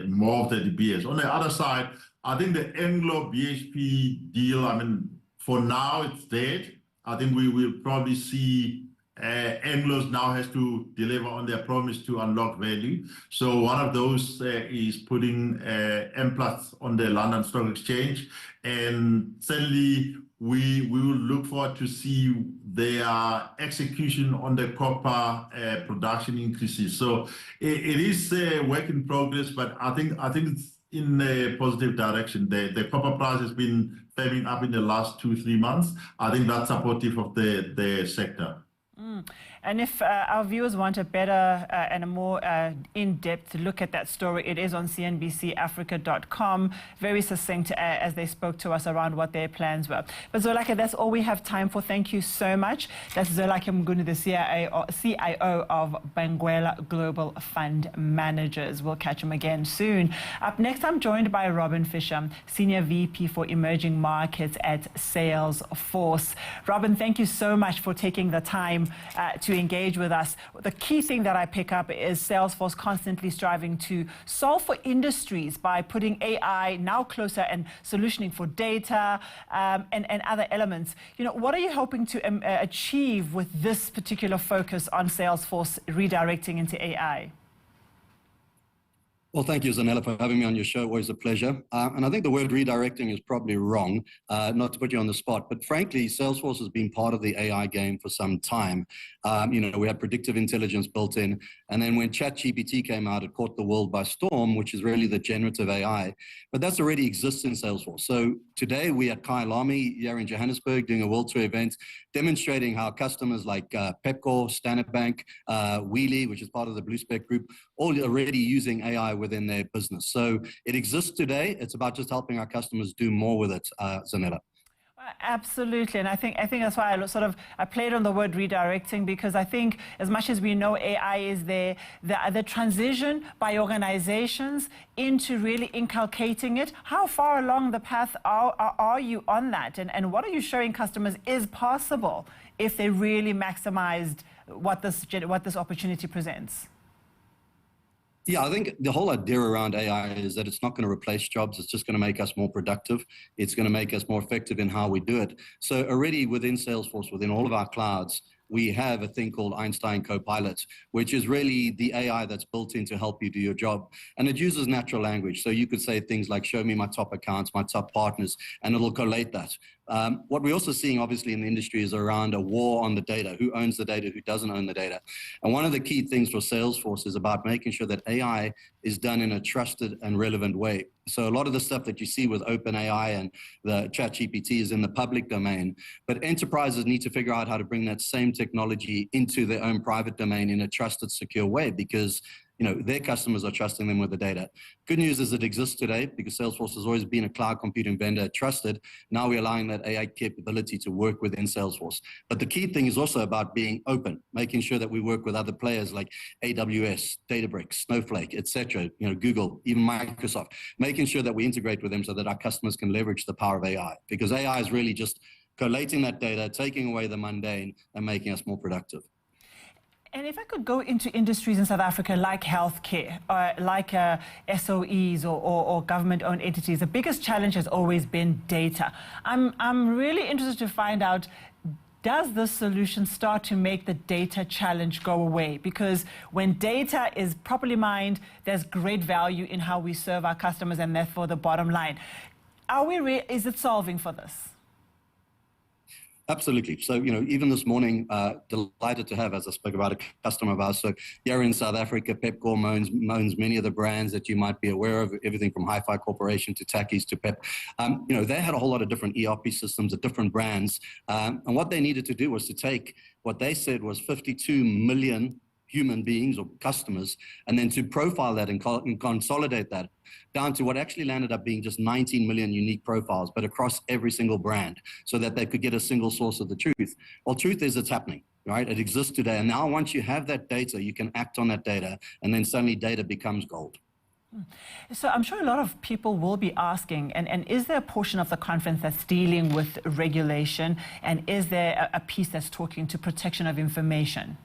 more of the De Beers. On the other side, I think the Anglo-BHP deal, I mean, for now it's dead. I think we will probably see Anglos now has to deliver on their promise to unlock value. So one of those is putting M+ on the London Stock Exchange, and certainly we will look forward to see their execution on the copper production increases. So it is a work in progress, but I think it's in a positive direction. The copper price has been firming up in the last 2-3 months. I think that's supportive of the sector. And if our viewers want a better and a more in-depth look at that story, it is on cnbcafrica.com. Very succinct as they spoke to us around what their plans were. But Zolake, that's all we have time for. Thank you so much. That's Zolake Mnguni, the CIO of Benguela Global Fund Managers. We'll catch him again soon. Up next, I'm joined by Robin Fisher, Senior VP for Emerging Markets at Salesforce. Robin, thank you so much for taking the time to engage with us. The key thing that I pick up is Salesforce constantly striving to solve for industries by putting AI now closer and solutioning for data and other elements. You know, what are you hoping to achieve with this particular focus on Salesforce redirecting into AI? Well, thank you, Zanella, for having me on your show. Always a pleasure. And I think the word redirecting is probably wrong, not to put you on the spot. But frankly, Salesforce has been part of the AI game for some time. You know, we had predictive intelligence built in. And then when ChatGPT came out, it caught the world by storm, which is really the generative AI. But that's already exists in Salesforce. So today we at Kyalami here in Johannesburg doing a World Tour event, demonstrating how customers like Pepkor, Standard Bank, Wheelie, which is part of the Blue Spec Group, all already using AI within their business. So it exists today. It's about just helping our customers do more with it, Zanella. Absolutely, and I think that's why I played on the word redirecting, because I think as much as we know AI is there, the transition by organizations into really inculcating it. How far along the path are you on that, and what are you showing customers is possible if they really maximized what this opportunity presents? Yeah, I think the whole idea around AI is that it's not going to replace jobs. It's just going to make us more productive. It's going to make us more effective in how we do it. So already within Salesforce, within all of our clouds, we have a thing called Einstein Copilot, which is really the AI that's built in to help you do your job. And it uses natural language. So you could say things like, show me my top accounts, my top partners, and it'll collate that. What we're also seeing, obviously, in the industry is around a war on the data. Who owns the data? Who doesn't own the data? And one of the key things for Salesforce is about making sure that AI is done in a trusted and relevant way. So a lot of the stuff that you see with OpenAI and the ChatGPT is in the public domain, but enterprises need to figure out how to bring that same technology into their own private domain in a trusted, secure way, because their customers are trusting them with the data. Good news is it exists today because Salesforce has always been a cloud computing vendor trusted. Now we're allowing that AI capability to work within Salesforce. But the key thing is also about being open, making sure that we work with other players like AWS, Databricks, Snowflake, etc., Google, even Microsoft, making sure that we integrate with them so that our customers can leverage the power of AI, because AI is really just collating that data, taking away the mundane and making us more productive. And if I could go into industries in South Africa like healthcare, like SOEs or government-owned entities, the biggest challenge has always been data. I'm really interested to find out, does this solution start to make the data challenge go away? Because when data is properly mined, there's great value in how we serve our customers and therefore the bottom line. Is it solving for this? Absolutely. So, even this morning, delighted to have, as I spoke about, a customer of ours. So here in South Africa, Pepkor owns many of the brands that you might be aware of, everything from Hi-Fi Corporation to Takis to Pep. They had a whole lot of different ERP systems at different brands. And what they needed to do was to take what they said was 52 million human beings or customers, and then to profile that and consolidate that down to what actually landed up being just 19 million unique profiles, but across every single brand, so that they could get a single source of the truth. Well, truth is, it's happening, right? It exists today. And now once you have that data, you can act on that data, and then suddenly data becomes gold. So I'm sure a lot of people will be asking, and is there a portion of the conference that's dealing with regulation, and is there a piece that's talking to protection of information?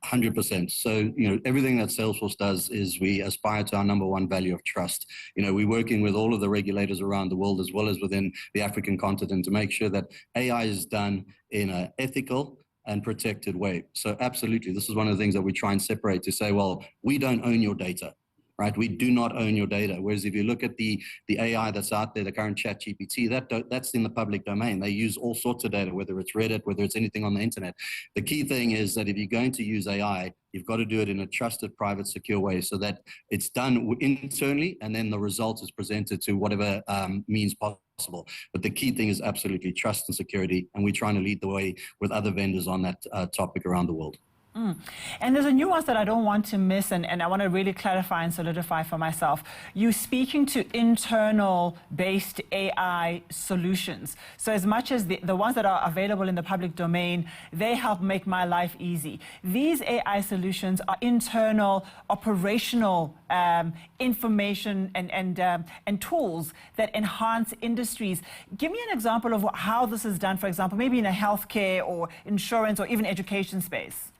100%. So, everything that Salesforce does is we aspire to our number one value of trust. We're working with all of the regulators around the world, as well as within the African continent, to make sure that AI is done in an ethical and protected way. So absolutely, this is one of the things that we try and separate, to say, well, we don't own your data. Right? We do not own your data. Whereas if you look at the AI that's out there, the current ChatGPT, that's in the public domain. They use all sorts of data, whether it's Reddit, whether it's anything on the internet. The key thing is that if you're going to use AI, you've got to do it in a trusted, private, secure way, so that it's done internally, and then the result is presented to whatever means possible. But the key thing is absolutely trust and security, and we're trying to lead the way with other vendors on that topic around the world. And there's a nuance that I don't want to miss, and I want to really clarify and solidify for myself. You're speaking to internal-based AI solutions. So as much as the ones that are available in the public domain, they help make my life easy. These AI solutions are internal, operational information and tools that enhance industries. Give me an example of how this is done, for example, maybe in a healthcare or insurance or even education space.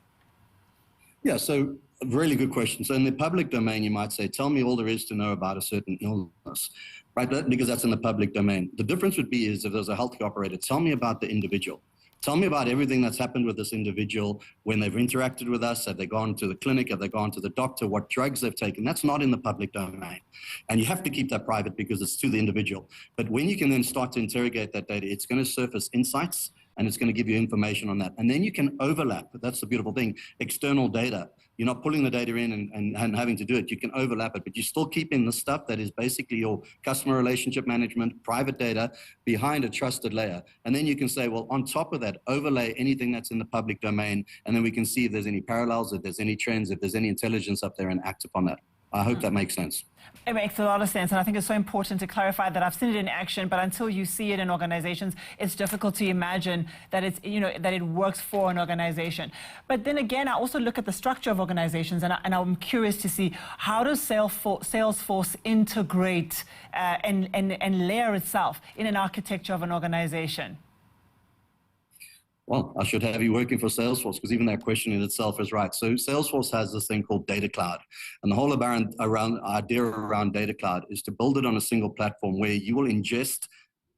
Yeah, so a really good question. So in the public domain, you might say, tell me all there is to know about a certain illness, right? Because that's in the public domain. The difference would be is if there's a healthcare operator, tell me about the individual. Tell me about everything that's happened with this individual, when they've interacted with us, have they gone to the clinic, have they gone to the doctor, what drugs they've taken. That's not in the public domain. And you have to keep that private because it's to the individual. But when you can then start to interrogate that data, it's going to surface insights, and it's going to give you information on that. And then you can overlap. That's the beautiful thing. External data. You're not pulling the data in and having to do it. You can overlap it, but you're still keeping the stuff that is basically your customer relationship management, private data, behind a trusted layer. And then you can say, well, on top of that, overlay anything that's in the public domain, and then we can see if there's any parallels, if there's any trends, if there's any intelligence up there, and act upon that. I hope that makes sense. It makes a lot of sense, and I think it's so important to clarify that I've seen it in action, but until you see it in organizations, it's difficult to imagine that it's, that it works for an organization. But then again, I also look at the structure of organizations, and I'm curious to see, how does Salesforce integrate and layer itself in an architecture of an organization? Well, I should have you working for Salesforce, because even that question in itself is right. So Salesforce has this thing called Data Cloud. And the whole idea around Data Cloud is to build it on a single platform where you will ingest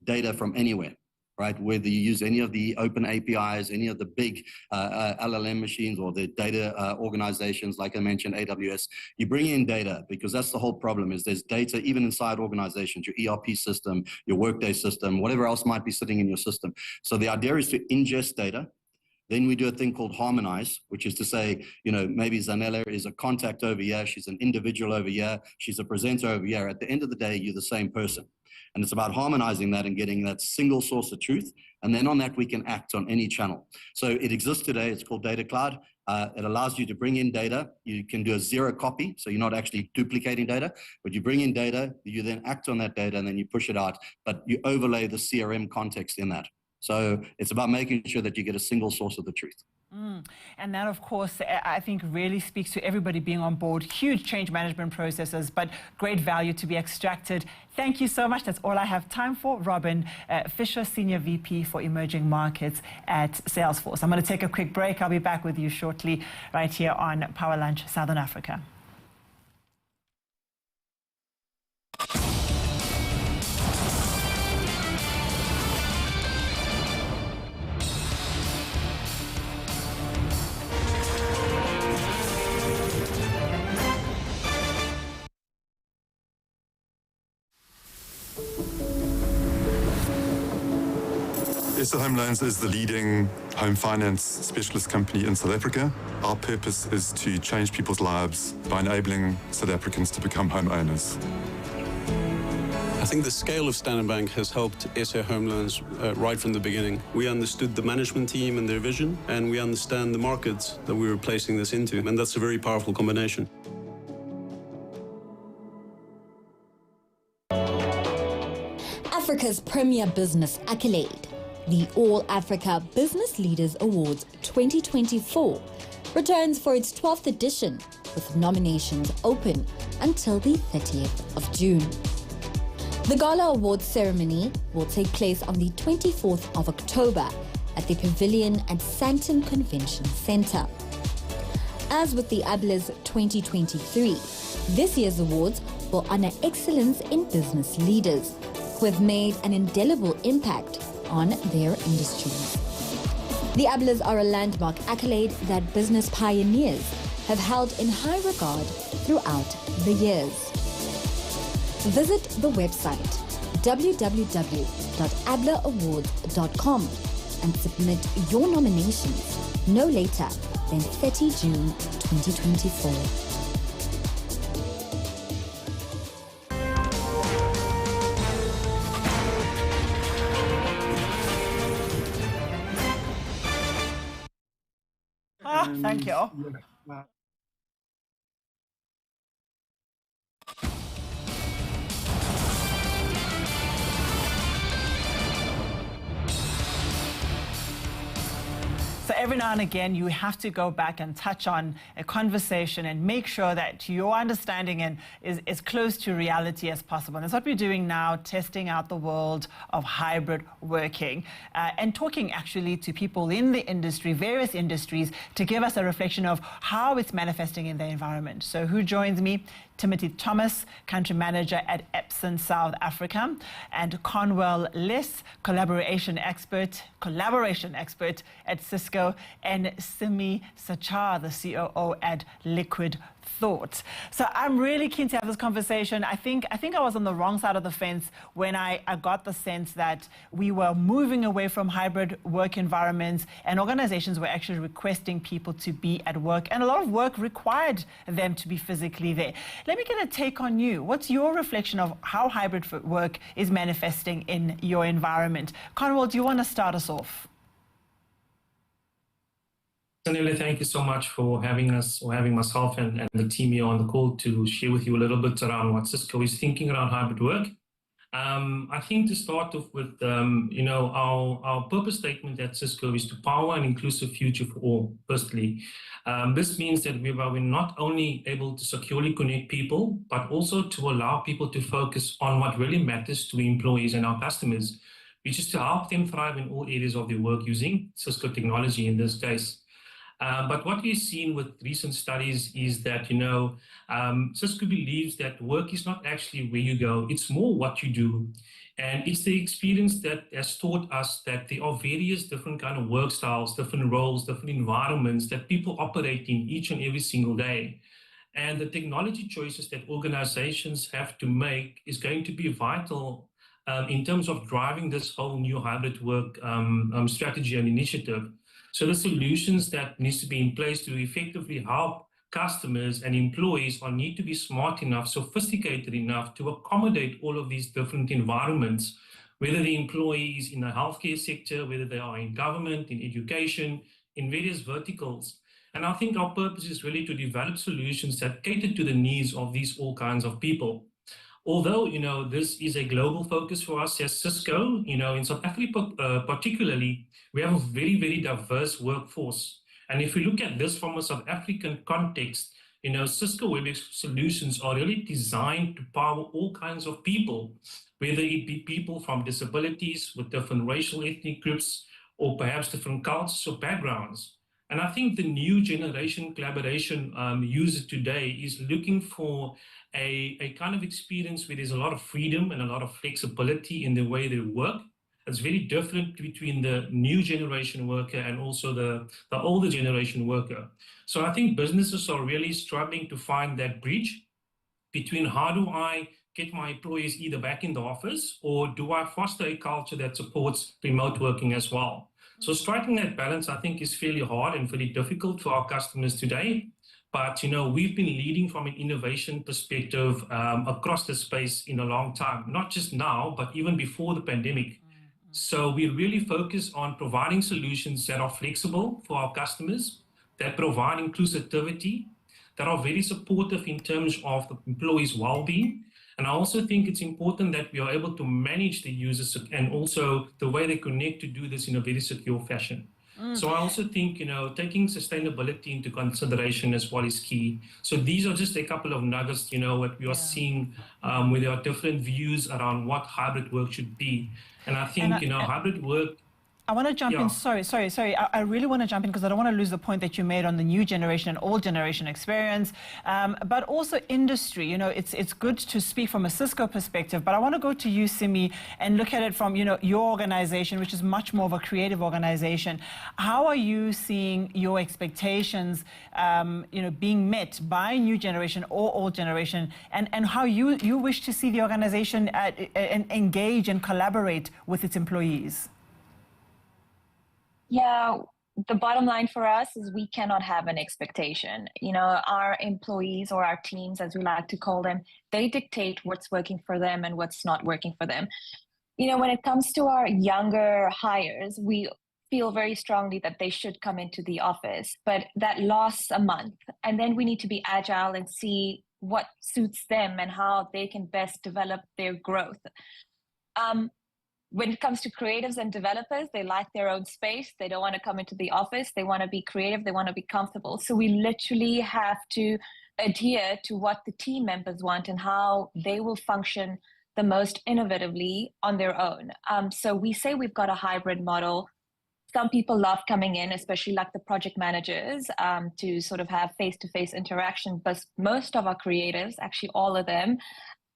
data from anywhere, right? Whether you use any of the open APIs, any of the big LLM machines, or the data organizations, like I mentioned, AWS, you bring in data, because that's the whole problem, is there's data even inside organizations, your ERP system, your Workday system, whatever else might be sitting in your system. So the idea is to ingest data. Then we do a thing called harmonize, which is to say, maybe Zanella is a contact over here, she's an individual over here, she's a presenter over here. At the end of the day, you're the same person. And it's about harmonizing that and getting that single source of truth. And then on that, we can act on any channel. So it exists today. It's called Data Cloud. It allows you to bring in data. You can do a zero copy, so you're not actually duplicating data, but you bring in data, you then act on that data, and then you push it out, but you overlay the CRM context in that. So it's about making sure that you get a single source of the truth. And that, of course, I think really speaks to everybody being on board. Huge change management processes, but great value to be extracted. Thank you so much. That's all I have time for. Robin Fisher, Senior VP for Emerging Markets at Salesforce. I'm going to take a quick break. I'll be back with you shortly right here on Power Lunch Southern Africa. SA Home Loans is the leading home finance specialist company in South Africa. Our purpose is to change people's lives by enabling South Africans to become homeowners. I think the scale of Standard Bank has helped SA Home Loans right from the beginning. We understood the management team and their vision, and we understand the markets that we were placing this into, and that's a very powerful combination. Africa's premier business accolade, the All Africa Business Leaders Awards 2024, returns for its 12th edition, with nominations open until the 30th of June. The Gala Awards ceremony will take place on the 24th of October at the Pavilion at Sandton Convention Centre. As with the ABLAs 2023, this year's awards will honour excellence in business leaders who have made an indelible impact on their industries. The ABLAs are a landmark accolade that business pioneers have held in high regard throughout the years. Visit the website www.ablaawards.com and submit your nominations no later than 30 June 2024. Thank you. So every now and again, you have to go back and touch on a conversation and make sure that your understanding is as close to reality as possible. And that's what we're doing now, testing out the world of hybrid working and talking actually to people in the industry, various industries, to give us a reflection of how it's manifesting in their environment. So who joins me? Timothy Thomas, Country Manager at Epson South Africa, and Conwell Liss, collaboration expert at Cisco, and Simi Sachar, the COO at Liquid Thought. So I'm really keen to have this conversation. I think I was on the wrong side of the fence when I got the sense that we were moving away from hybrid work environments and organizations were actually requesting people to be at work, and a lot of work required them to be physically there. Let me get a take on you. What's your reflection of how hybrid work is manifesting in your environment? Conwell, do you want to start us off? Sanele, thank you so much for having us, or having myself and the team here on the call to share with you a little bit around what Cisco is thinking around hybrid work. I think to start off with, our purpose statement at Cisco is to power an inclusive future for all, firstly. This means that we're not only able to securely connect people, but also to allow people to focus on what really matters to employees and our customers, which is to help them thrive in all areas of their work using Cisco technology in this case. But what we've seen with recent studies is that, Cisco believes that work is not actually where you go, it's more what you do. And it's the experience that has taught us that there are various different kind of work styles, different roles, different environments that people operate in each and every single day. And the technology choices that organizations have to make is going to be vital in terms of driving this whole new hybrid work strategy and initiative. So the solutions that needs to be in place to effectively help customers and employees need to be smart enough, sophisticated enough to accommodate all of these different environments, whether the employees in the healthcare sector, whether they are in government, in education, in various verticals. And I think our purpose is really to develop solutions that cater to the needs of these all kinds of people. Although, this is a global focus for us as Cisco, in South Africa particularly, we have a very, very diverse workforce. And if we look at this from a South African context, Cisco WebEx solutions are really designed to power all kinds of people, whether it be people from disabilities with different racial ethnic groups, or perhaps different cultures or backgrounds. And I think the new generation collaboration user today is looking for a kind of experience where there's a lot of freedom and a lot of flexibility in the way they work. It's very different between the new generation worker and also the older generation worker. So I think businesses are really struggling to find that bridge between how do I get my employees either back in the office, or do I foster a culture that supports remote working as well? So striking that balance, I think, is fairly hard and very difficult for our customers today. But, we've been leading from an innovation perspective across the space in a long time, not just now, but even before the pandemic. So we really focus on providing solutions that are flexible for our customers, that provide inclusivity, that are very supportive in terms of the employees' well-being. And I also think it's important that we are able to manage the users and also the way they connect to do this in a very secure fashion. So I also think, taking sustainability into consideration as well is key. So these are just a couple of nuggets, what we are seeing where there are different views around what hybrid work should be. And I think, hybrid work... I want to jump in. Sorry. I really want to jump in because I don't want to lose the point that you made on the new generation and old generation experience, but also industry. It's good to speak from a Cisco perspective, but I want to go to you, Simi, and look at it from, your organization, which is much more of a creative organization. How are you seeing your expectations, being met by new generation or old generation, and how you wish to see the organization engage and collaborate with its employees? Yeah, the bottom line for us is we cannot have an expectation. Our employees, or our teams, as we like to call them, they dictate what's working for them and what's not working for them. When it comes to our younger hires, we feel very strongly that they should come into the office, but that lasts a month. And then we need to be agile and see what suits them and how they can best develop their growth. When it comes to creatives and developers, they like their own space. They don't want to come into the office. They want to be creative. They want to be comfortable. So we literally have to adhere to what the team members want and how they will function the most innovatively on their own. So we say we've got a hybrid model. Some people love coming in, especially like the project managers, to sort of have face-to-face interaction. But most of our creatives, actually all of them,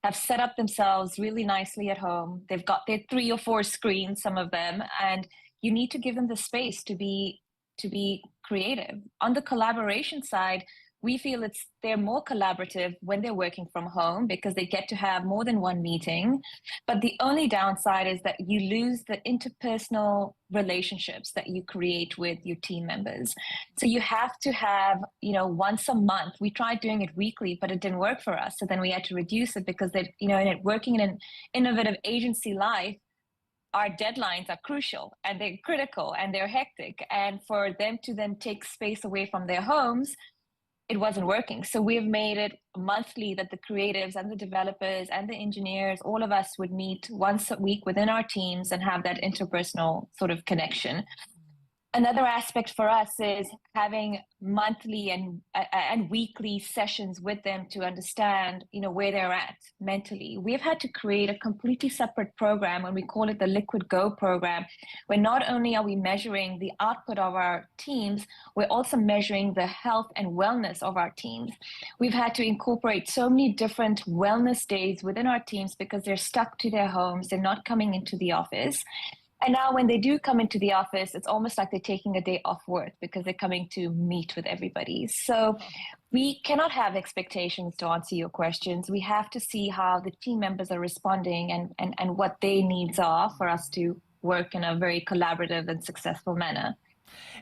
have set up themselves really nicely at home. They've got their 3 or 4 screens, some of them, and you need to give them the space to be creative. On the collaboration side, we feel they're more collaborative when they're working from home because they get to have more than one meeting. But the only downside is that you lose the interpersonal relationships that you create with your team members. So you have to have, once a month. We tried doing it weekly, but it didn't work for us. So then we had to reduce it because working in an innovative agency life, our deadlines are crucial and they're critical and they're hectic. And for them to then take space away from their homes, it wasn't working. So we've made it monthly that the creatives and the developers and the engineers, all of us would meet once a week within our teams and have that interpersonal sort of connection. Another aspect for us is having monthly and weekly sessions with them to understand, where they're at mentally. We've had to create a completely separate program, and we call it the Liquid Go program, where not only are we measuring the output of our teams, we're also measuring the health and wellness of our teams. We've had to incorporate so many different wellness days within our teams because they're stuck to their homes, they're not coming into the office. And now when they do come into the office, it's almost like they're taking a day off work because they're coming to meet with everybody. So we cannot have expectations to answer your questions. We have to see how the team members are responding and what their needs are for us to work in a very collaborative and successful manner.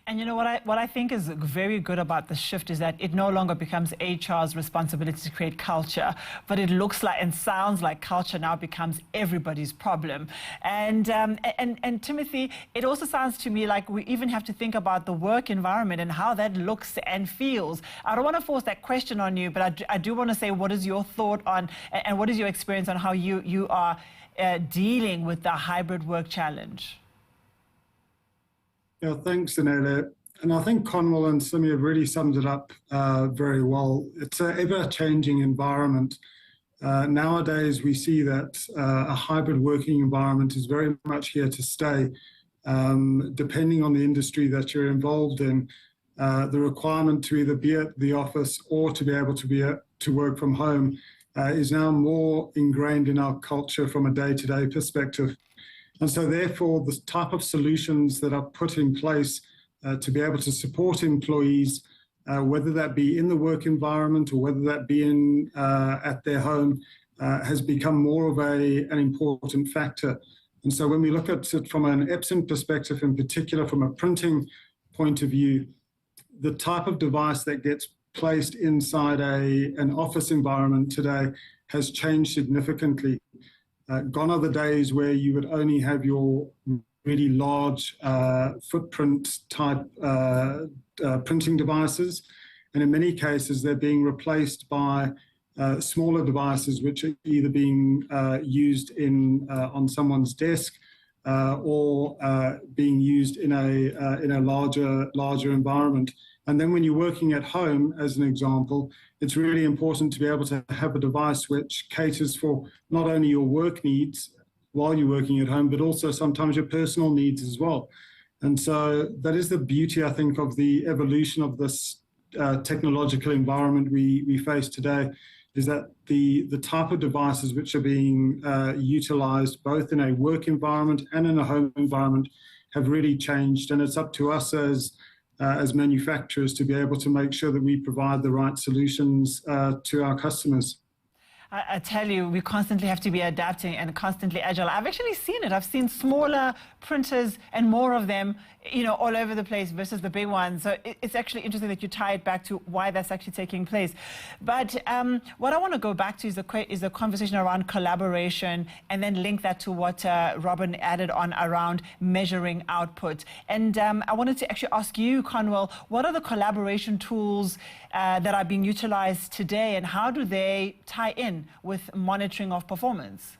And what I think is very good about the shift is that it no longer becomes HR's responsibility to create culture, but it looks like and sounds like culture now becomes everybody's problem. And Timothy, it also sounds to me like we even have to think about the work environment and how that looks and feels. I don't want to force that question on you, but I do want to say, what is your thought on and what is your experience on how you are dealing with the hybrid work challenge? Yeah, thanks, Zanele. And I think Conwell and Simi have really summed it up very well. It's an ever-changing environment. Nowadays, we see that a hybrid working environment is very much here to stay. Depending on the industry that you're involved in, the requirement to either be at the office or to be able to work from home is now more ingrained in our culture from a day-to-day perspective. And so therefore, the type of solutions that are put in place to be able to support employees, whether that be in the work environment or whether that be at their home, has become more of an important factor. And so when we look at it from an Epson perspective, in particular from a printing point of view, the type of device that gets placed inside an office environment today has changed significantly. Gone are the days where you would only have your really large footprint type printing devices. And in many cases, they're being replaced by smaller devices, which are either being used on someone's desk or being used in a larger environment. And then when you're working at home, as an example, it's really important to be able to have a device which caters for not only your work needs while you're working at home, but also sometimes your personal needs as well. And so that is the beauty, I think, of the evolution of this technological environment we face today, is that the type of devices which are being utilized both in a work environment and in a home environment have really changed. And it's up to us as manufacturers to be able to make sure that we provide the right solutions to our customers. I tell you, we constantly have to be adapting and constantly agile. I've actually seen it. I've seen smaller printers and more of them, all over the place versus the big ones. So it's actually interesting that you tie it back to why that's actually taking place. But what I want to go back to is the conversation around collaboration, and then link that to what Robin added on around measuring output. And I wanted to actually ask you, Conwell, what are the collaboration tools that are being utilized today, and how do they tie in with monitoring of performance?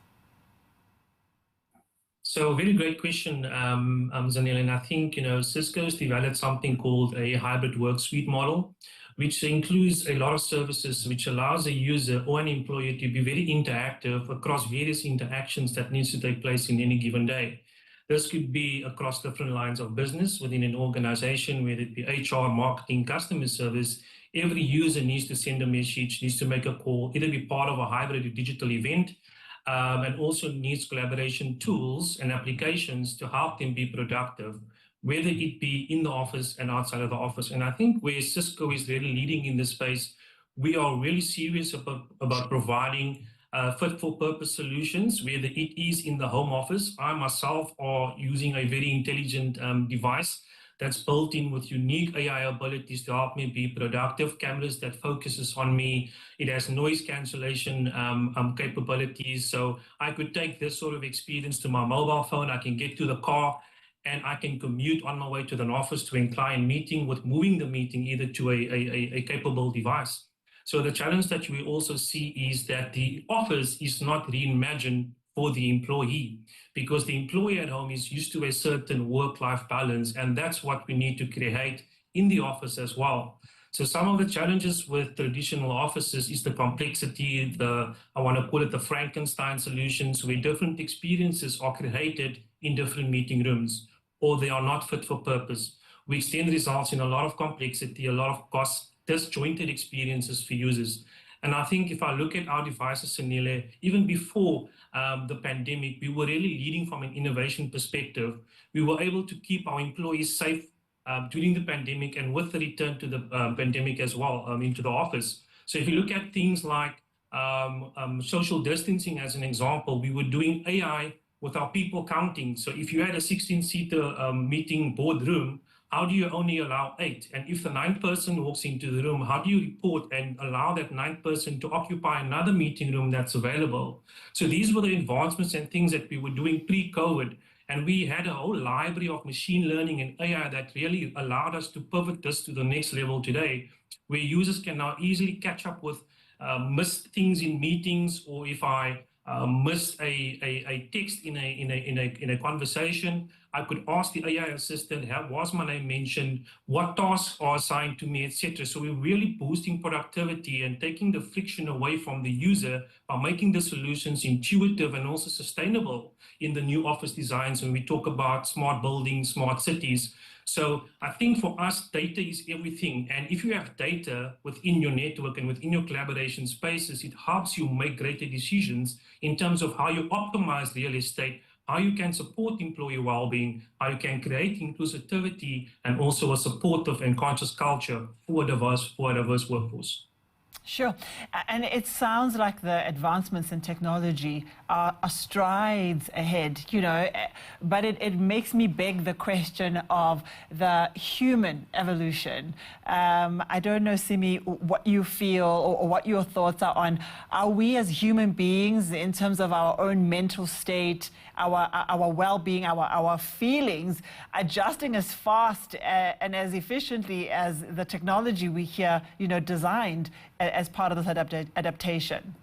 So very great question, Zanele. And I think, Cisco's developed something called a hybrid work suite model, which includes a lot of services, which allows a user or an employee to be very interactive across various interactions that needs to take place in any given day. This could be across different lines of business within an organization, whether it be HR, marketing, customer service. Every user needs to send a message, needs to make a call, either be part of a hybrid or digital event, and also needs collaboration tools and applications to help them be productive, whether it be in the office and outside of the office. And I think where Cisco is really leading in this space, we are really serious about providing fit-for-purpose solutions, whether it is in the home office. I myself are using a very intelligent device that's built in with unique AI abilities to help me be productive, cameras that focuses on me. It has noise cancellation capabilities. So I could take this sort of experience to my mobile phone. I can get to the car and I can commute on my way to an office to a client meeting with moving the meeting either to a capable device. So the challenge that we also see is that the office is not reimagined for the employee, because the employee at home is used to a certain work-life balance, and that's what we need to create in the office as well. So some of the challenges with traditional offices is the complexity, I want to call it the Frankenstein solutions, where different experiences are created in different meeting rooms, or they are not fit for purpose, which then results in a lot of complexity, a lot of cost, disjointed experiences for users. And I think if I look at our devices, Zanele, even before the pandemic, we were really leading from an innovation perspective. We were able to keep our employees safe during the pandemic and with the return to the pandemic as well into the office. So if you look at things like social distancing as an example, we were doing AI with our people counting. So if you had a 16-seater meeting boardroom, how do you only allow 8? And if the 9th person walks into the room, how do you report and allow that 9th person to occupy another meeting room that's available? So these were the advancements and things that we were doing pre-COVID. And we had a whole library of machine learning and AI that really allowed us to pivot this to the next level today, where users can now easily catch up with missed things in meetings, or if I missed a text in a conversation, I could ask the AI assistant, was my name mentioned, what tasks are assigned to me, etc. So we're really boosting productivity and taking the friction away from the user by making the solutions intuitive and also sustainable in the new office designs when we talk about smart buildings, smart cities. So I think for us, data is everything. And if you have data within your network and within your collaboration spaces, it helps you make greater decisions in terms of how you optimize real estate, how you can support employee well-being, how you can create inclusivity and also a supportive and conscious culture for a diverse workforce. Sure. And it sounds like the advancements in technology are strides ahead, you know, but it makes me beg the question of the human evolution. I don't know, Simi, what you feel or what your thoughts are on, are we as human beings, in terms of our own mental state, our well-being, our feelings, adjusting as fast and as efficiently as the technology we hear, you know, designed as part of this adaptation?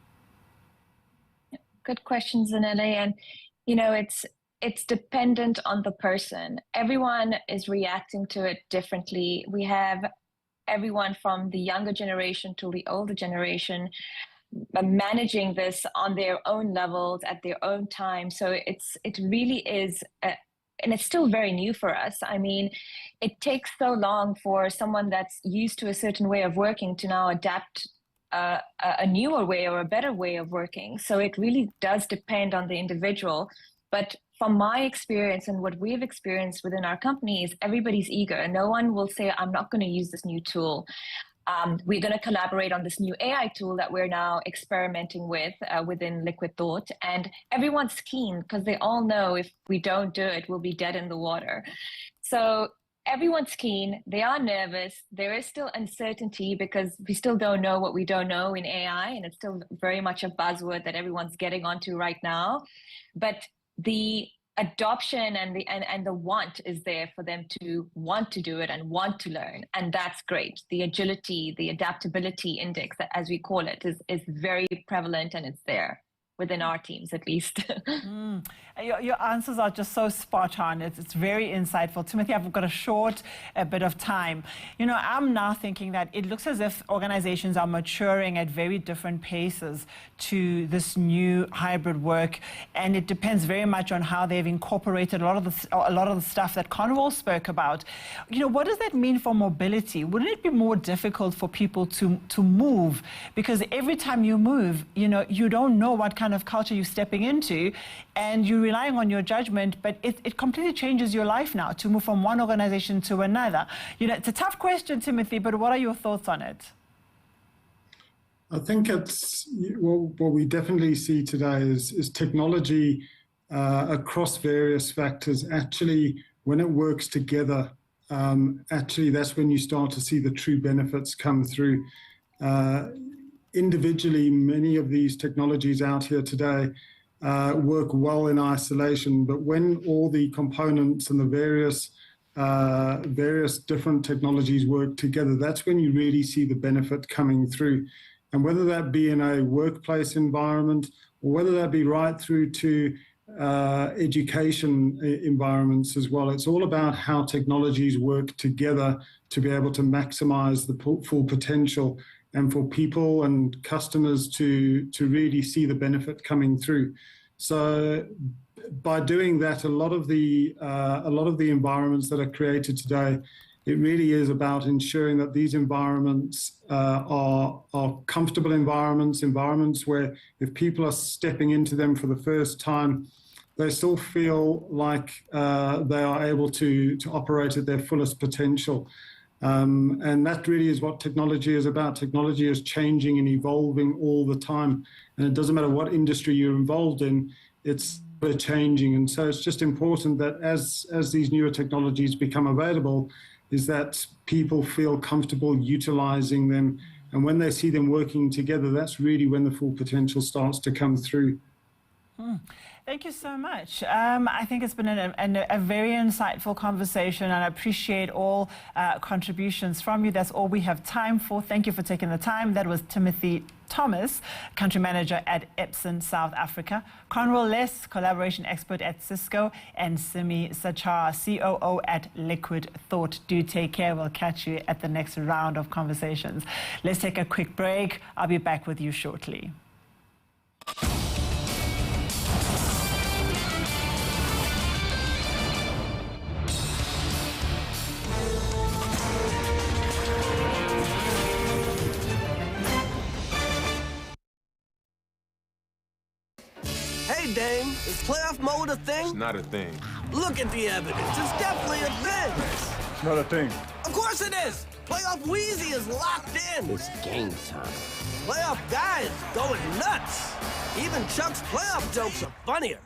Good question, Zanele. And, you know, it's dependent on the person. Everyone is reacting to it differently. We have everyone from the younger generation to the older generation managing this on their own levels at their own time. So it really is, and it's still very new for us. I mean, it takes so long for someone that's used to a certain way of working to now adapt a newer way or a better way of working. So it really does depend on the individual. But from my experience and what we've experienced within our company is everybody's eager. No one will say, I'm not going to use this new tool. We're going to collaborate on this new AI tool that we're now experimenting with within Liquid Thought. And everyone's keen because they all know if we don't do it, we'll be dead in the water. So everyone's keen. They are nervous. There is still uncertainty because we still don't know what we don't know in AI. And it's still very much a buzzword that everyone's getting onto right now. But the adoption and the want is there for them to want to do it and want to learn, and that's great. The agility, the adaptability index, as we call it, is very prevalent, and it's there within our teams at least. Your answers are just so spot on. It's very insightful. Timothy, I've got a bit of time. You know, I'm now thinking that it looks as if organizations are maturing at very different paces to this new hybrid work, and it depends very much on how they've incorporated a lot of the stuff that Cornwall spoke about. You know, what does that mean for mobility? Wouldn't it be more difficult for people to move? Because every time you move, you know, you don't know what kind of culture you're stepping into, and you're relying on your judgment, but it completely changes your life now to move from one organization to another. You know, it's a tough question, Timothy, but what are your thoughts on it? I think it's what we definitely see today is technology across various factors. Actually, when it works together, actually that's when you start to see the true benefits come through. Individually, many of these technologies out here today work well in isolation, but when all the components and the various different technologies work together, that's when you really see the benefit coming through. And whether that be in a workplace environment or whether that be right through to education environments as well, it's all about how technologies work together to be able to maximize the full potential and for people and customers to really see the benefit coming through. So by doing that, a lot of the environments that are created today, it really is about ensuring that these environments are comfortable environments where if people are stepping into them for the first time, they still feel like they are able to operate at their fullest potential. And that really is what technology is about. Technology is changing and evolving all the time. And it doesn't matter what industry you're involved in, it's changing. And so it's just important that as these newer technologies become available, is that people feel comfortable utilizing them. And when they see them working together, that's really when the full potential starts to come through. Thank you so much. I think it's been a very insightful conversation, and I appreciate all contributions from you. That's all we have time for. Thank you for taking the time. That was Timothy Thomas, Country Manager at Epson South Africa, Cornwall Less, Collaboration Expert at Cisco, and Simi Sachar, COO at Liquid Thought. Do take care. We'll catch you at the next round of conversations. Let's take a quick break. I'll be back with you shortly. Hey, Dame, is playoff mode a thing? It's not a thing. Look at the evidence. It's definitely a thing. It's not a thing. Of course it is. Playoff Wheezy is locked in. It's game time. Playoff Guy is going nuts. Even Chuck's playoff jokes are funnier.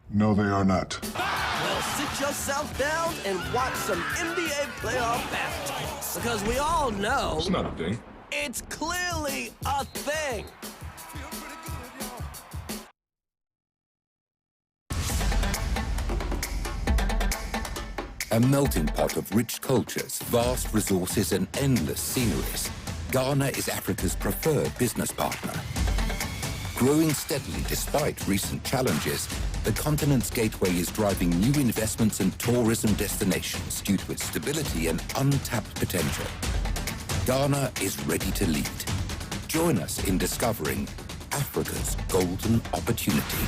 No, they are not. Well, sit yourself down and watch some NBA playoff basketball. Because we all know... It's not a thing. It's clearly a thing. A melting pot of rich cultures, vast resources and endless sceneries, Ghana is Africa's preferred business partner. Growing steadily despite recent challenges, the continent's gateway is driving new investments and tourism destinations due to its stability and untapped potential. Ghana is ready to lead. Join us in discovering Africa's golden opportunity.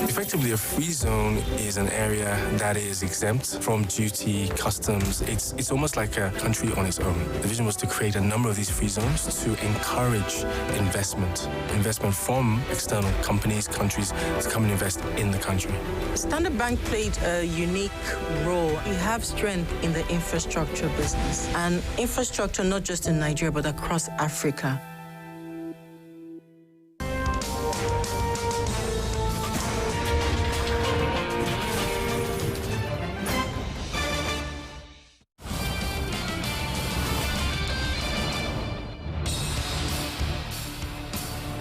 Effectively, a free zone is an area that is exempt from duty, customs. It's almost like a country on its own. The vision was to create a number of these free zones to encourage investment from external companies, countries to come and invest in the country. Standard Bank played a unique role. We have strength in the infrastructure business, and infrastructure not just in Nigeria but across Africa.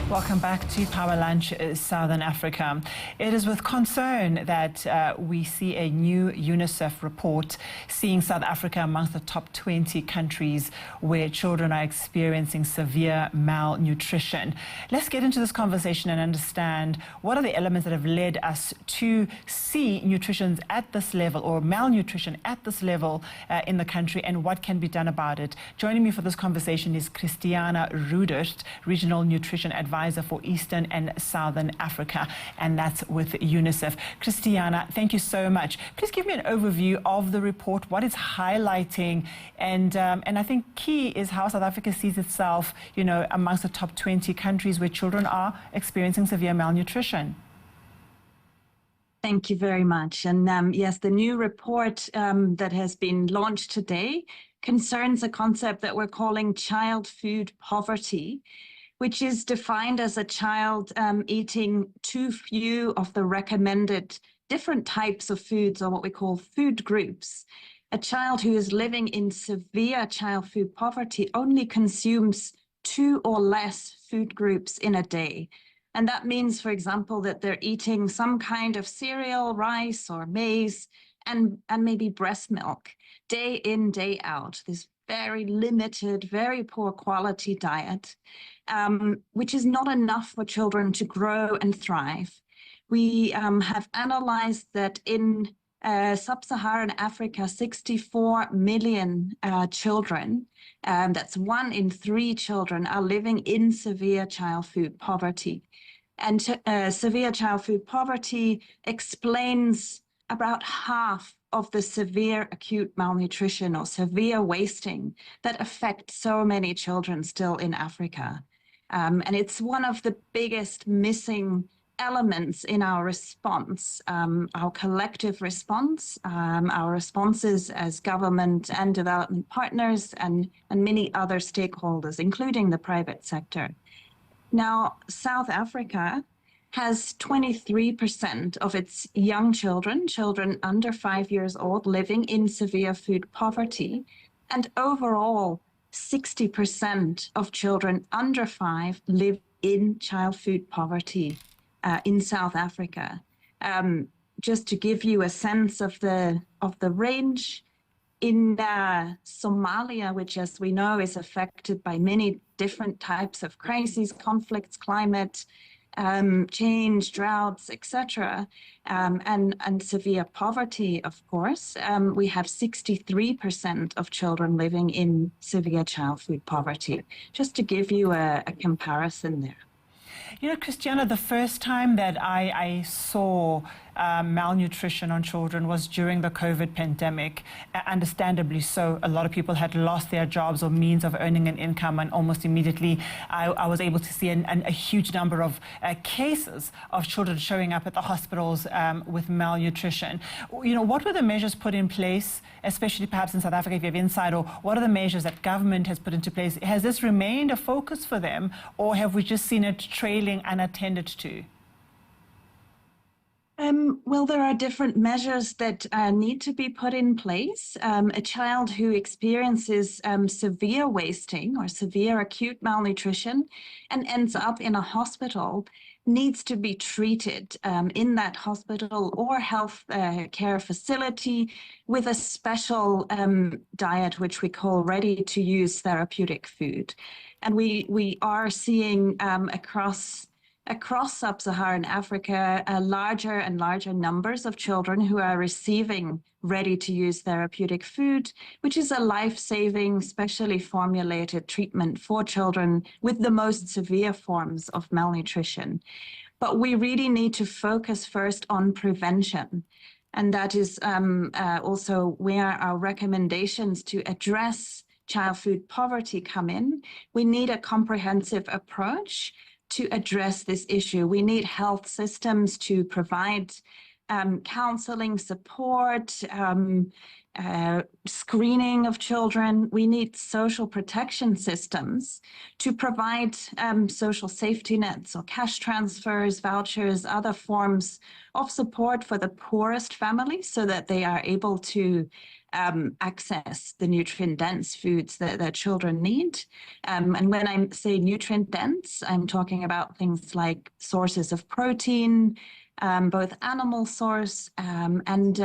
Welcome back to Power Lunch Southern Africa. It is with concern that we see a new UNICEF report seeing South Africa amongst the top 20 countries where children are experiencing severe malnutrition. Let's get into this conversation and understand what are the elements that have led us to see nutrition at this level or malnutrition at this level in the country and what can be done about it. Joining me for this conversation is Christiana Rudert, Regional Nutrition Advisor for Eastern and Southern Africa, and that's with UNICEF. Christiana, thank you so much. Please give me an overview of the report, what it's highlighting, and I think key is how South Africa sees itself, you know, amongst the top 20 countries where children are experiencing severe malnutrition. Thank you very much. And yes, the new report that has been launched today concerns a concept that we're calling child food poverty, which is defined as a child eating too few of the recommended different types of foods, or what we call food groups. A child who is living in severe child food poverty only consumes 2 or less food groups in a day. And that means, for example, that they're eating some kind of cereal, rice or maize, and maybe breast milk, day in, day out. This very limited, very poor quality diet, which is not enough for children to grow and thrive. We have analyzed that in sub-Saharan Africa, 64 million children, that's 1 in 3 children, are living in severe child food poverty. And severe child food poverty explains about half of the severe acute malnutrition or severe wasting that affects so many children still in Africa. And it's one of the biggest missing elements in our response, our collective response, our responses as government and development partners and many other stakeholders, including the private sector. Now, South Africa has 23% of its young children under 5 years old, living in severe food poverty. And overall, 60% of children under 5 live in child food poverty in South Africa. Just to give you a sense of the range, in Somalia, which, as we know, is affected by many different types of crises, conflicts, climate change, droughts, etc., and severe poverty, of course, we have 63% of children living in severe child food poverty, just to give you a comparison there. You know, Christiana, the first time that I saw malnutrition on children was during the COVID pandemic. Understandably so. A lot of people had lost their jobs or means of earning an income, and almost immediately I was able to see a huge number of cases of children showing up at the hospitals with malnutrition. You know, what were the measures put in place, especially perhaps in South Africa, if you have insight, or what are the measures that government has put into place? Has this remained a focus for them, or have we just seen it trailing unattended to? Well, there are different measures that need to be put in place. A child who experiences severe wasting or severe acute malnutrition and ends up in a hospital needs to be treated in that hospital or health care facility with a special diet, which we call ready-to-use therapeutic food. And we are seeing across sub-Saharan Africa, larger and larger numbers of children who are receiving ready-to-use therapeutic food, which is a life-saving, specially formulated treatment for children with the most severe forms of malnutrition. But we really need to focus first on prevention. And that is also where our recommendations to address child food poverty come in. We need a comprehensive approach to address this issue. We need health systems to provide counseling support, screening of children. We need social protection systems to provide social safety nets or cash transfers, vouchers, other forms of support for the poorest families so that they are able to access the nutrient-dense foods that their children need. And when I say nutrient-dense, I'm talking about things like sources of protein, both animal source and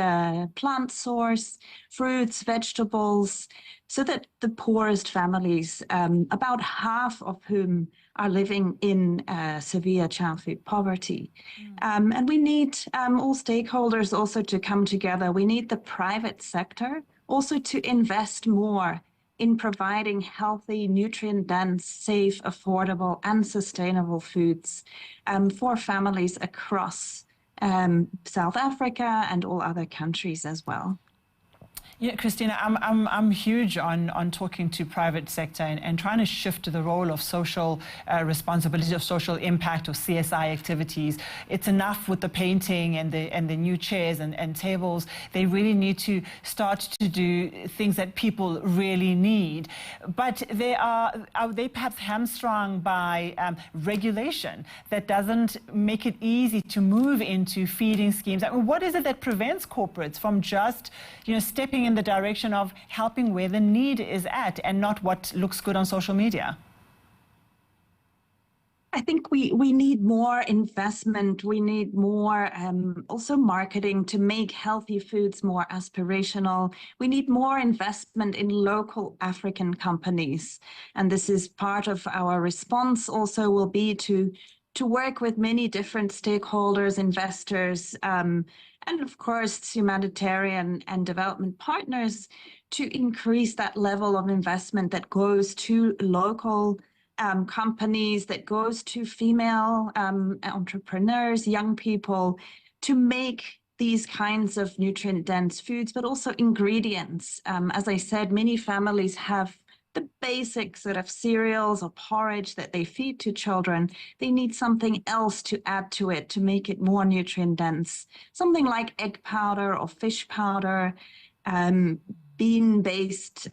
plant source, fruits, vegetables, so that the poorest families, about half of whom are living in severe child food poverty. And we need all stakeholders also to come together. We need the private sector also to invest more in providing healthy, nutrient-dense, safe, affordable, and sustainable foods for families across South Africa and all other countries as well. Yeah, Christina, I'm huge on talking to private sector and trying to shift to the role of social responsibility, of social impact, of CSI activities. It's enough with the painting and the new chairs and tables. They really need to start to do things that people really need. But are they perhaps hamstrung by regulation that doesn't make it easy to move into feeding schemes? I mean, what is it that prevents corporates from just, stepping in the direction of helping where the need is at and not what looks good on social media? I think we need more investment. We need more also marketing to make healthy foods more aspirational. We need more investment in local African companies. And this is part of our response also will be to work with many different stakeholders, investors, and of course, humanitarian and development partners to increase that level of investment that goes to local companies, that goes to female entrepreneurs, young people, to make these kinds of nutrient-dense foods, but also ingredients. As I said, many families have the basic sort of cereals or porridge that they feed to children. They need something else to add to it to make it more nutrient dense. Something like egg powder or fish powder, bean-based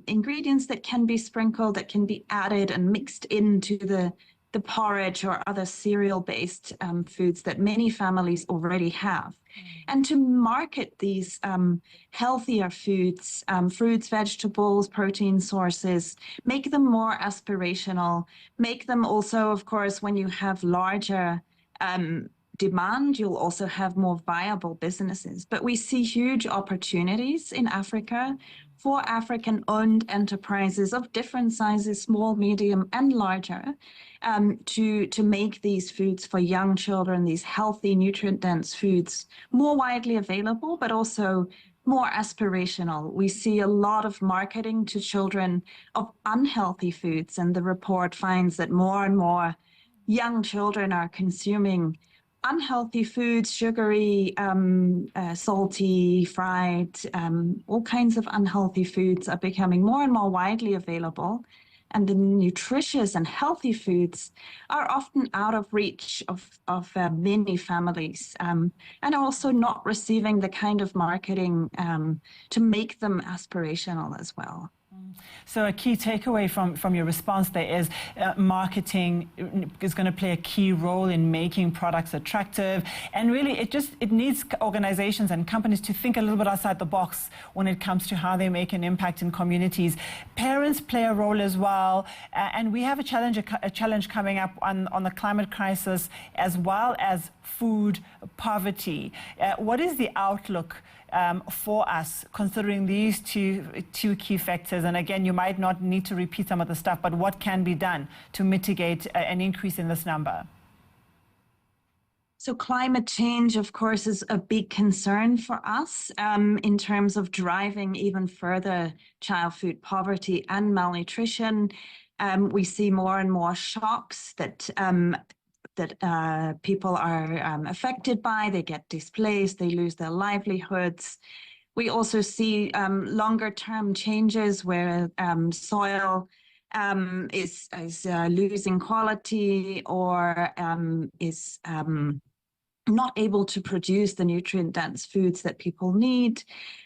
ingredients that can be sprinkled, that can be added and mixed into the porridge or other cereal-based foods that many families already have. And to market these healthier foods, fruits, vegetables, protein sources, make them more aspirational, make them also, of course, when you have larger demand, you'll also have more viable businesses. But we see huge opportunities in Africa for African-owned enterprises of different sizes, small, medium, and larger, to make these foods for young children, these healthy, nutrient-dense foods, more widely available, but also more aspirational. We see a lot of marketing to children of unhealthy foods, and the report finds that more and more young children are consuming unhealthy foods, sugary, salty, fried, all kinds of unhealthy foods are becoming more and more widely available. And the nutritious and healthy foods are often out of reach of many families, and also not receiving the kind of marketing to make them aspirational as well. So a key takeaway from your response there is marketing is going to play a key role in making products attractive, and really it needs organizations and companies to think a little bit outside the box when it comes to how they make an impact in communities. Parents play a role as well, and we have a challenge coming up on the climate crisis as well as food poverty. What is the outlook for us, considering these two key factors? And again, you might not need to repeat some of the stuff, but what can be done to mitigate an increase in this number? So climate change, of course, is a big concern for us in terms of driving even further child food poverty and malnutrition. We see more and more shocks that people are affected by. They get displaced, they lose their livelihoods. We also see longer term changes where soil is losing quality or is not able to produce the nutrient-dense foods that people need.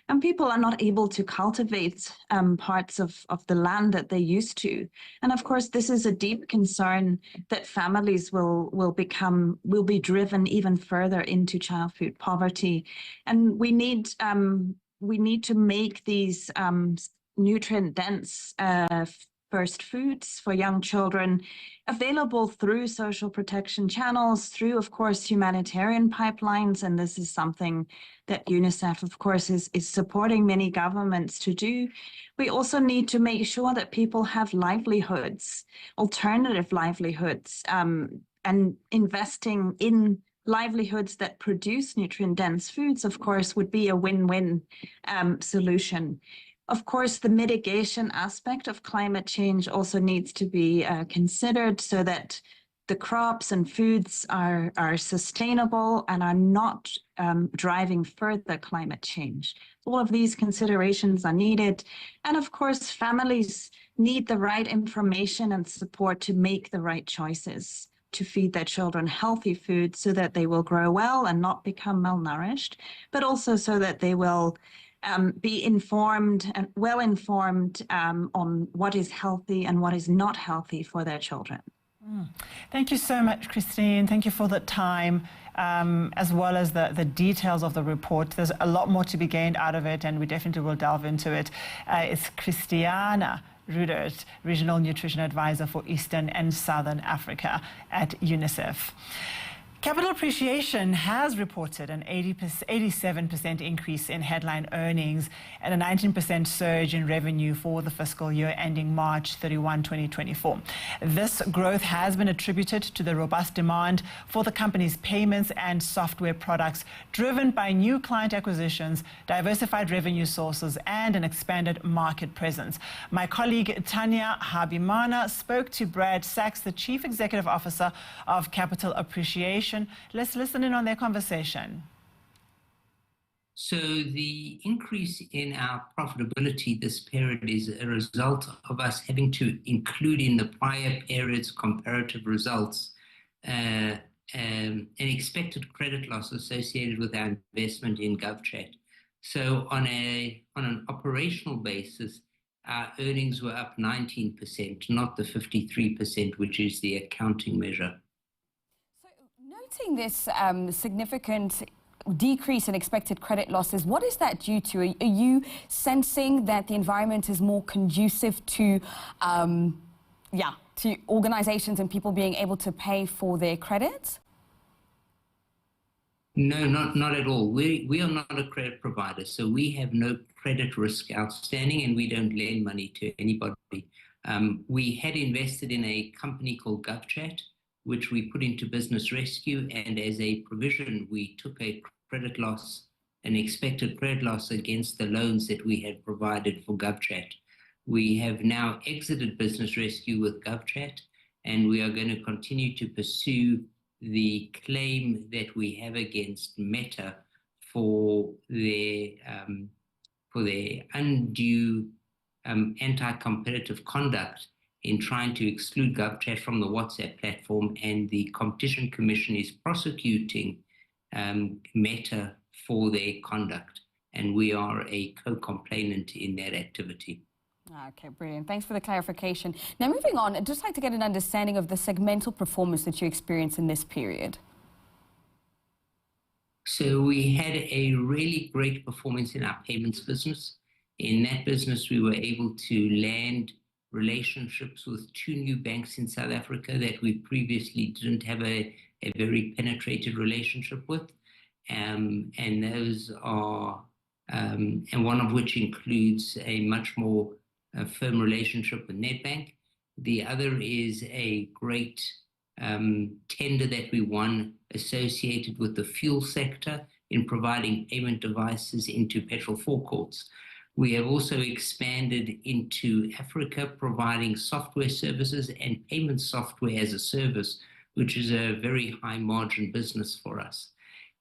And people are not able to cultivate parts of the land that they used to. And of course, this is a deep concern that families will be driven even further into child food poverty. And we need to make these nutrient-dense first foods for young children available through social protection channels, through, of course, humanitarian pipelines. And this is something that UNICEF, of course, is supporting many governments to do. We also need to make sure that people have livelihoods, alternative livelihoods, and investing in livelihoods that produce nutrient-dense foods, of course, would be a win-win solution. Of course, the mitigation aspect of climate change also needs to be considered so that the crops and foods are sustainable and are not driving further climate change. All of these considerations are needed. And of course, families need the right information and support to make the right choices to feed their children healthy food so that they will grow well and not become malnourished, but also so that they will be informed and well informed on what is healthy and what is not healthy for their children. Thank you so much, Christine. Thank you for the time, as well as the details of the report. There's a lot more to be gained out of it, and we definitely will delve into it. It's Christiana Rudert, Regional Nutrition Advisor for Eastern and Southern Africa at UNICEF. Capital Appreciation has reported an 87% increase in headline earnings and a 19% surge in revenue for the fiscal year ending March 31, 2024. This growth has been attributed to the robust demand for the company's payments and software products, driven by new client acquisitions, diversified revenue sources, and an expanded market presence. My colleague Tanya Habimana spoke to Brad Sachs, the Chief Executive Officer of Capital Appreciation. Let's listen in on their conversation. So the increase in our profitability this period is a result of us having to include in the prior period's comparative results an expected credit loss associated with our investment in GovChat. So on an operational basis, our earnings were up 19%, not the 53%, which is the accounting measure. Noting this significant decrease in expected credit losses, what is that due to? Are you sensing that the environment is more conducive to organizations and people being able to pay for their credit? No, not at all. We are not a credit provider, so we have no credit risk outstanding, and we don't lend money to anybody. We had invested in a company called GovChat, which we put into business rescue, and as a provision, we took a credit loss, an expected credit loss against the loans that we had provided for GovChat. We have now exited business rescue with GovChat, and we are going to continue to pursue the claim that we have against Meta for their undue anti-competitive conduct in trying to exclude GovChat from the WhatsApp platform, and the Competition Commission is prosecuting Meta for their conduct, and we are a co-complainant in that activity. Okay, brilliant. Thanks for the clarification. Now, moving on, I'd just like to get an understanding of the segmental performance that you experienced in this period. So we had a really great performance in our payments business. In that business, we were able to land relationships with 2 new banks in South Africa that we previously didn't have a very penetrated relationship with. And those are, and one of which includes a much more firm relationship with Nedbank. The other is a great tender that we won associated with the fuel sector in providing payment devices into petrol forecourts. We have also expanded into Africa, providing software services and payment software as a service, which is a very high margin business for us.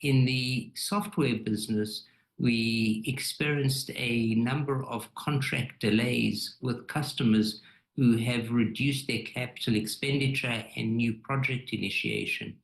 In the software business, we experienced a number of contract delays with customers who have reduced their capital expenditure and new project initiation.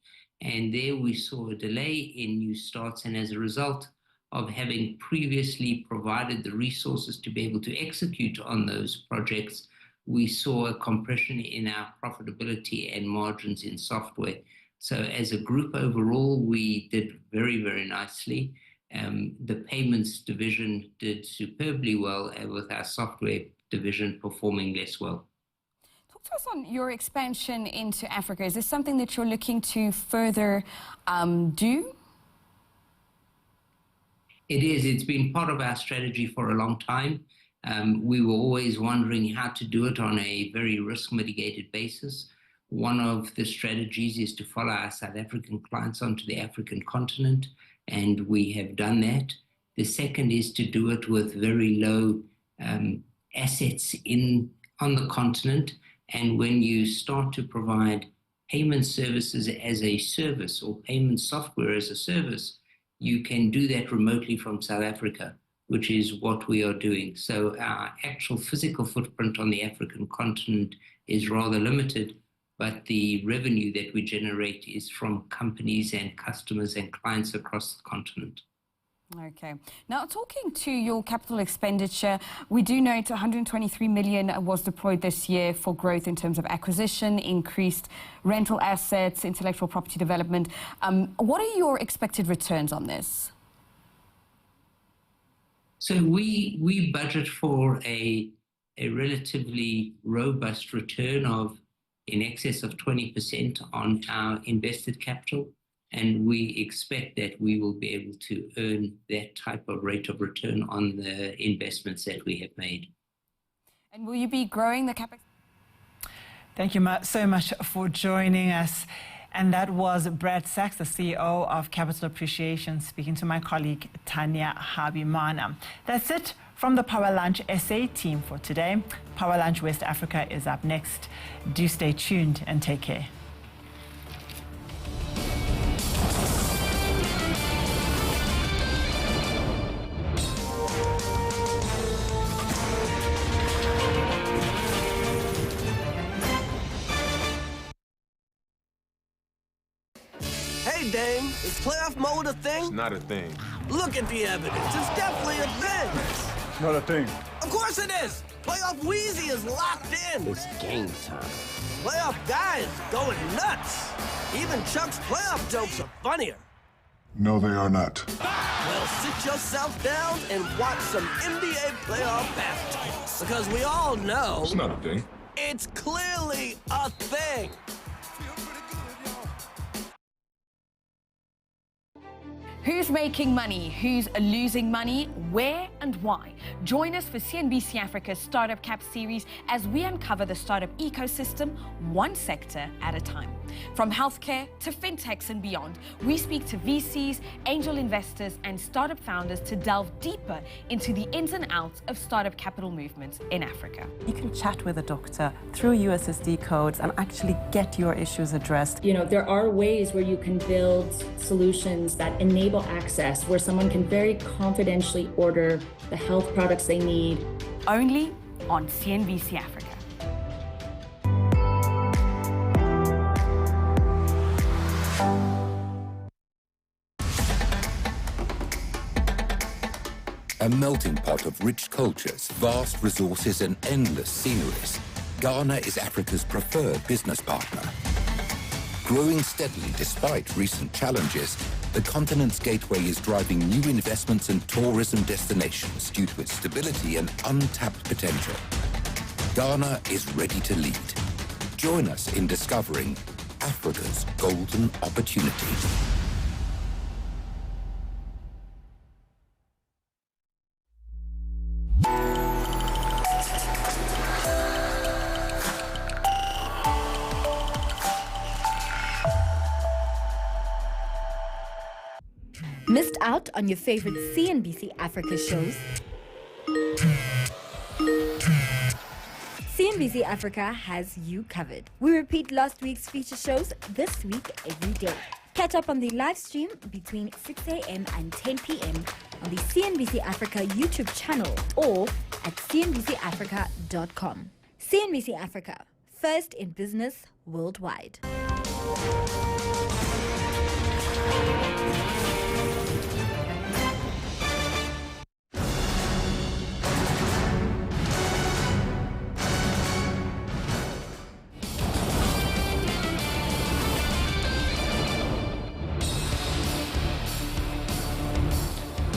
And there we saw a delay in new starts, and as a result of having previously provided the resources to be able to execute on those projects, we saw a compression in our profitability and margins in software. So as a group overall, we did very, very nicely. The payments division did superbly well, with our software division performing less well. Talk to us on your expansion into Africa. Is this something that you're looking to further do? It is. It's been part of our strategy for a long time. We were always wondering how to do it on a very risk-mitigated basis. One of the strategies is to follow our South African clients onto the African continent, and we have done that. The second is to do it with very low assets on the continent. And when you start to provide payment services as a service or payment software as a service, you can do that remotely from South Africa, which is what we are doing. So our actual physical footprint on the African continent is rather limited, but the revenue that we generate is from companies and customers and clients across the continent. Okay. Now, talking to your capital expenditure, we do note 123 million was deployed this year for growth in terms of acquisition, increased rental assets, intellectual property development. What are your expected returns on this? So we budget for a relatively robust return of in excess of 20% on our invested capital. And we expect that we will be able to earn that type of rate of return on the investments that we have made. And will you be growing the CapEx? Thank you so much for joining us. And that was Brad Sachs, the CEO of Capital Appreciation, speaking to my colleague Tanya Habimana. That's it from the Power Lunch SA team for today. Power Lunch West Africa is up next. Do stay tuned and take care. Hey, Dame, is playoff mode a thing? It's not a thing. Look at the evidence. It's definitely a thing. It's not a thing. Of course it is. Playoff Wheezy is locked in. It's game time. Playoff Guy is going nuts. Even Chuck's playoff jokes are funnier. No, they are not. Well, sit yourself down and watch some NBA playoff basketball. Because we all know... It's not a thing. It's clearly a thing. Who Who's making money? Who's losing money? Where and why? Join us for CNBC Africa's Startup Cap series as we uncover the startup ecosystem, one sector at a time. From healthcare to fintechs and beyond, we speak to VCs, angel investors, and startup founders to delve deeper into the ins and outs of startup capital movements in Africa. You can chat with a doctor through USSD codes and actually get your issues addressed. You know, there are ways where you can build solutions that enable access, where someone can very confidentially order the health products they need. Only on CNBC Africa. A melting pot of rich cultures, vast resources and endless sceneries, Ghana is Africa's preferred business partner. Growing steadily despite recent challenges, the continent's gateway is driving new investments and tourism destinations due to its stability and untapped potential. Ghana is ready to lead. Join us in discovering Africa's golden opportunity. Missed out on your favorite CNBC Africa shows? CNBC Africa has you covered. We repeat last week's feature shows this week every day. Catch up on the live stream between 6 a.m. and 10 p.m. on the CNBC Africa YouTube channel or at cnbcafrica.com. CNBC Africa, first in business worldwide.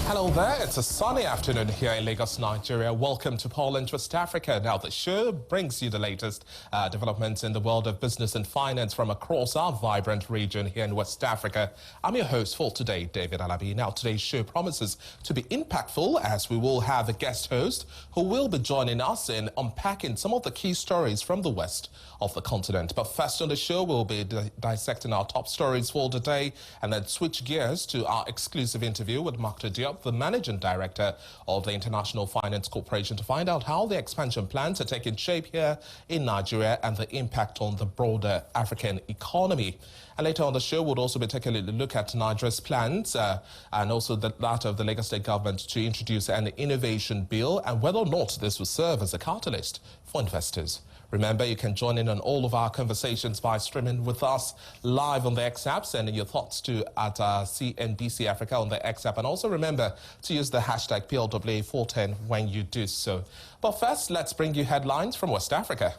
Hello there, it's a sunny afternoon here in Lagos, Nigeria. Welcome to Power Lunch West Africa. Now, the show brings you the latest developments in the world of business and finance from across our vibrant region here in West Africa. I'm your host for today, David Alabi. Now, today's show promises to be impactful as we will have a guest host who will be joining us in unpacking some of the key stories from the west of the continent. But first on the show, we'll be dissecting our top stories for the day and then switch gears to our exclusive interview with Mark Diop, the Managing Director of the International Finance Corporation, to find out how the expansion plans are taking shape here in Nigeria and the impact on the broader African economy. And later on the show, we'll also be taking a look at Nigeria's plans and also that of the Lagos State government to introduce an innovation bill and whether or not this will serve as a catalyst for investors. Remember, you can join in on all of our conversations by streaming with us live on the X app, sending your thoughts to at CNBC Africa on the X app. And also remember to use the hashtag PLWA410 when you do so. But first, let's bring you headlines from West Africa.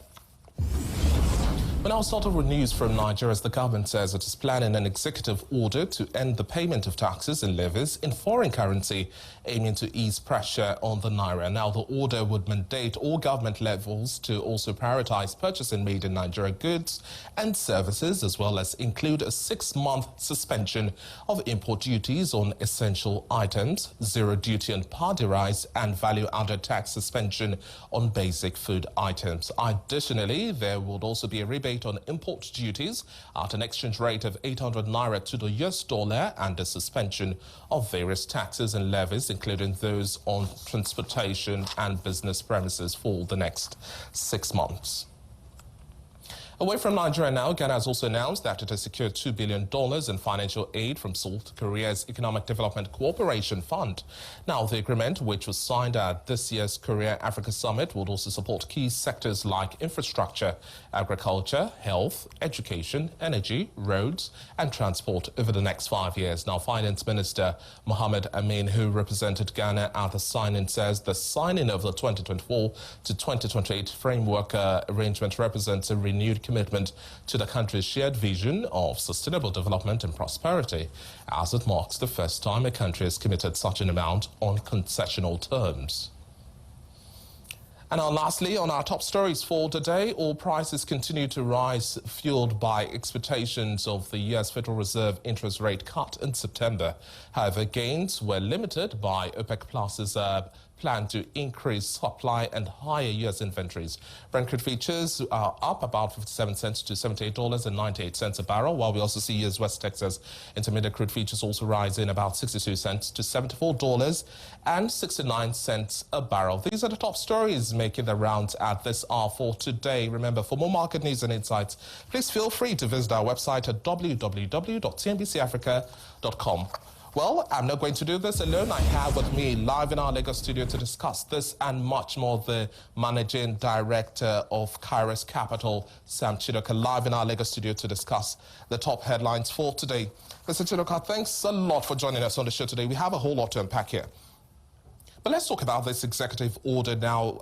Well, now, start off with news from Nigeria as the government says it is planning an executive order to end the payment of taxes and levies in foreign currency, aiming to ease pressure on the naira. Now, the order would mandate all government levels to also prioritize purchasing made in Nigeria goods and services, as well as include a 6-month suspension of import duties on essential items, zero duty on paddy rice, and value-added tax suspension on basic food items. Additionally, there would also be a rebate on import duties at an exchange rate of 800 naira to the US dollar and the suspension of various taxes and levies, including those on transportation and business premises for the next 6 months. Away from Nigeria now, Ghana has also announced that it has secured $2 billion in financial aid from South Korea's Economic Development Cooperation Fund. Now, the agreement, which was signed at this year's Korea-Africa Summit, would also support key sectors like infrastructure, agriculture, health, education, energy, roads, and transport over the next 5 years. Now, Finance Minister Mohamed Amin, who represented Ghana at the signing, says the signing of the 2024 to 2028 framework arrangement represents a renewed commitment to the country's shared vision of sustainable development and prosperity, as it marks the first time a country has committed such an amount on concessional terms. And now lastly, on our top stories for today, oil prices continue to rise, fueled by expectations of the U.S. Federal Reserve interest rate cut in September. However, gains were limited by OPEC Plus's plan to increase supply and higher U.S. inventories. Brent crude futures are up about 57 cents to $78.98 a barrel, while we also see U.S. West Texas Intermediate crude futures also rising about 62 cents to $74.69 a barrel. These are the top stories making the rounds at this hour for today. Remember, for more market news and insights, please feel free to visit our website at www.cnbcafrica.com. Well, I'm not going to do this alone. I have with me live in our Lagos studio to discuss this and much more the Managing Director of Kairos Capital, Sam Chidoka, live in our Lagos studio to discuss the top headlines for today. Mr. Chidoka, thanks a lot for joining us on the show today. We have a whole lot to unpack here. But let's talk about this executive order now.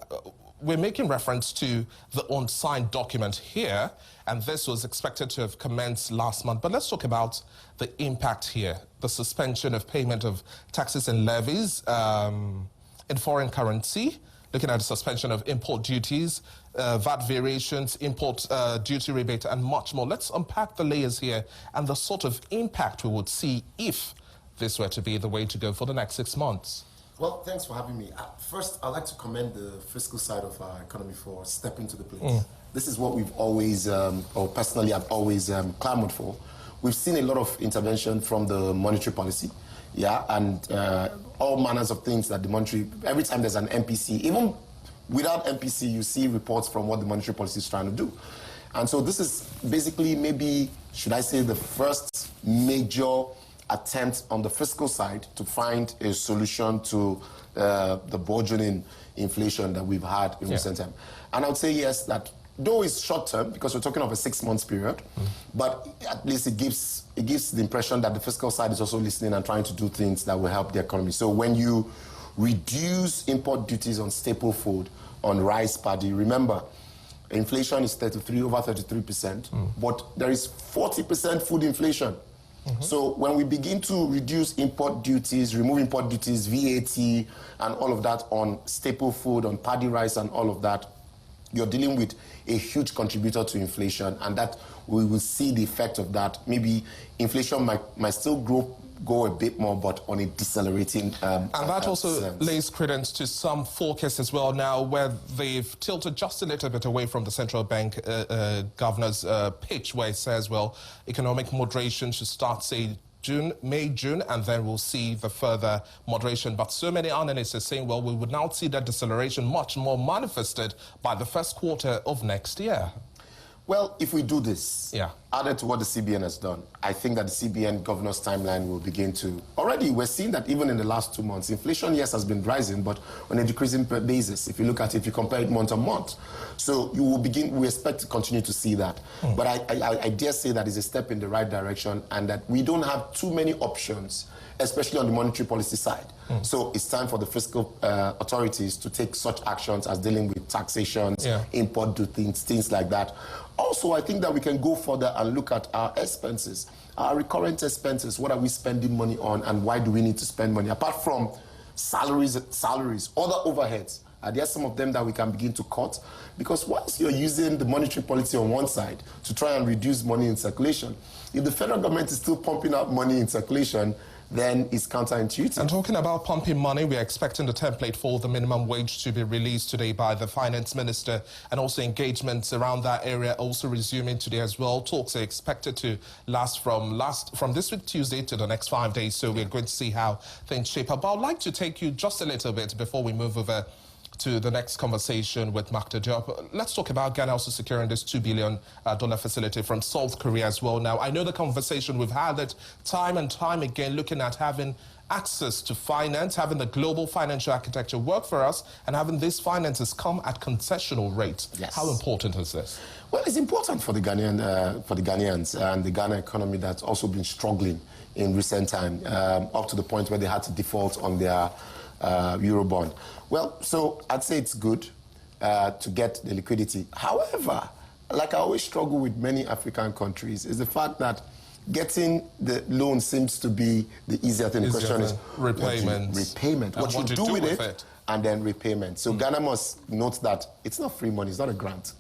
We're making reference to the unsigned document here, and this was expected to have commenced last month. But let's talk about the impact here, the suspension of payment of taxes and levies in foreign currency, looking at the suspension of import duties, VAT variations, import duty rebate, and much more. Let's unpack the layers here and the sort of impact we would see if this were to be the way to go for the next 6 months. Well, thanks for having me. First, I'd like to commend the fiscal side of our economy for stepping to the plate. This is what we've always, or personally I've always clamored for. We've seen a lot of intervention from the monetary policy, and all manners of things that the monetary, every time there's an MPC, even without MPC, you see reports from what the monetary policy is trying to do. And so this is basically maybe, should I say, the first major attempt on the fiscal side to find a solution to the burgeoning inflation that we've had in recent time. And I would say yes, that though it's short term, because we're talking of a 6 months period, but at least it gives the impression that the fiscal side is also listening and trying to do things that will help the economy. So when you reduce import duties on staple food, on rice, paddy, remember, inflation is over 33%, but there is 40% food inflation. So when we begin to reduce import duties, remove import duties, VAT, and all of that on staple food, on paddy rice and all of that, you're dealing with a huge contributor to inflation, and that we will see the effect of that. Maybe inflation might still go a bit more, but on a decelerating and that also sense. lays credence to some forecasts as well now, where they've tilted just a little bit away from the central bank governor's pitch, where it says, well, economic moderation should start, say, May, June, and then we'll see the further moderation. But so many analysts are saying, well, we would now see that deceleration much more manifested by the first quarter of next year. Well, if we do this, added to what the CBN has done, I think that the CBN governor's timeline will begin to... Already, we're seeing that even in the last 2 months, inflation, yes, has been rising, but on a decreasing basis, if you look at it, if you compare it month on month. So we expect to continue to see that. But I dare say that is a step in the right direction, and that we don't have too many options, especially on the monetary policy side. So it's time for the fiscal authorities to take such actions as dealing with taxations, import duties, things like that. Also, I think that we can go further and look at our expenses, our recurrent expenses. What are we spending money on, and why do we need to spend money? Apart from salaries, other overheads, are there some of them that we can begin to cut? Because once you're using the monetary policy on one side to try and reduce money in circulation, if the federal government is still pumping out money in circulation, then it's counterintuitive. And talking about pumping money, we are expecting the template for the minimum wage to be released today by the finance minister, and also engagements around that area also resuming today as well. Talks are expected to last from this week Tuesday to the next 5 days, so we're going to see how things shape up. But I'd like to take you just a little bit before we move over to the next conversation with Makta Diop. Let's talk about Ghana also securing this $2 billion facility from South Korea as well. Now, I know the conversation we've had it time and time again, looking at having access to finance, having the global financial architecture work for us, and having these finances come at concessional rates. Yes. How important is this? Well, it's important for the Ghanaians and the Ghana economy that's also been struggling in recent time, up to the point where they had to default on their Eurobond. Well, so I'd say it's good to get the liquidity. However, like I always struggle with many African countries, is the fact that getting the loan seems to be the easier thing. The question is repayment. What you do with it and then repayment. So Ghana must note that it's not free money, it's not a grant.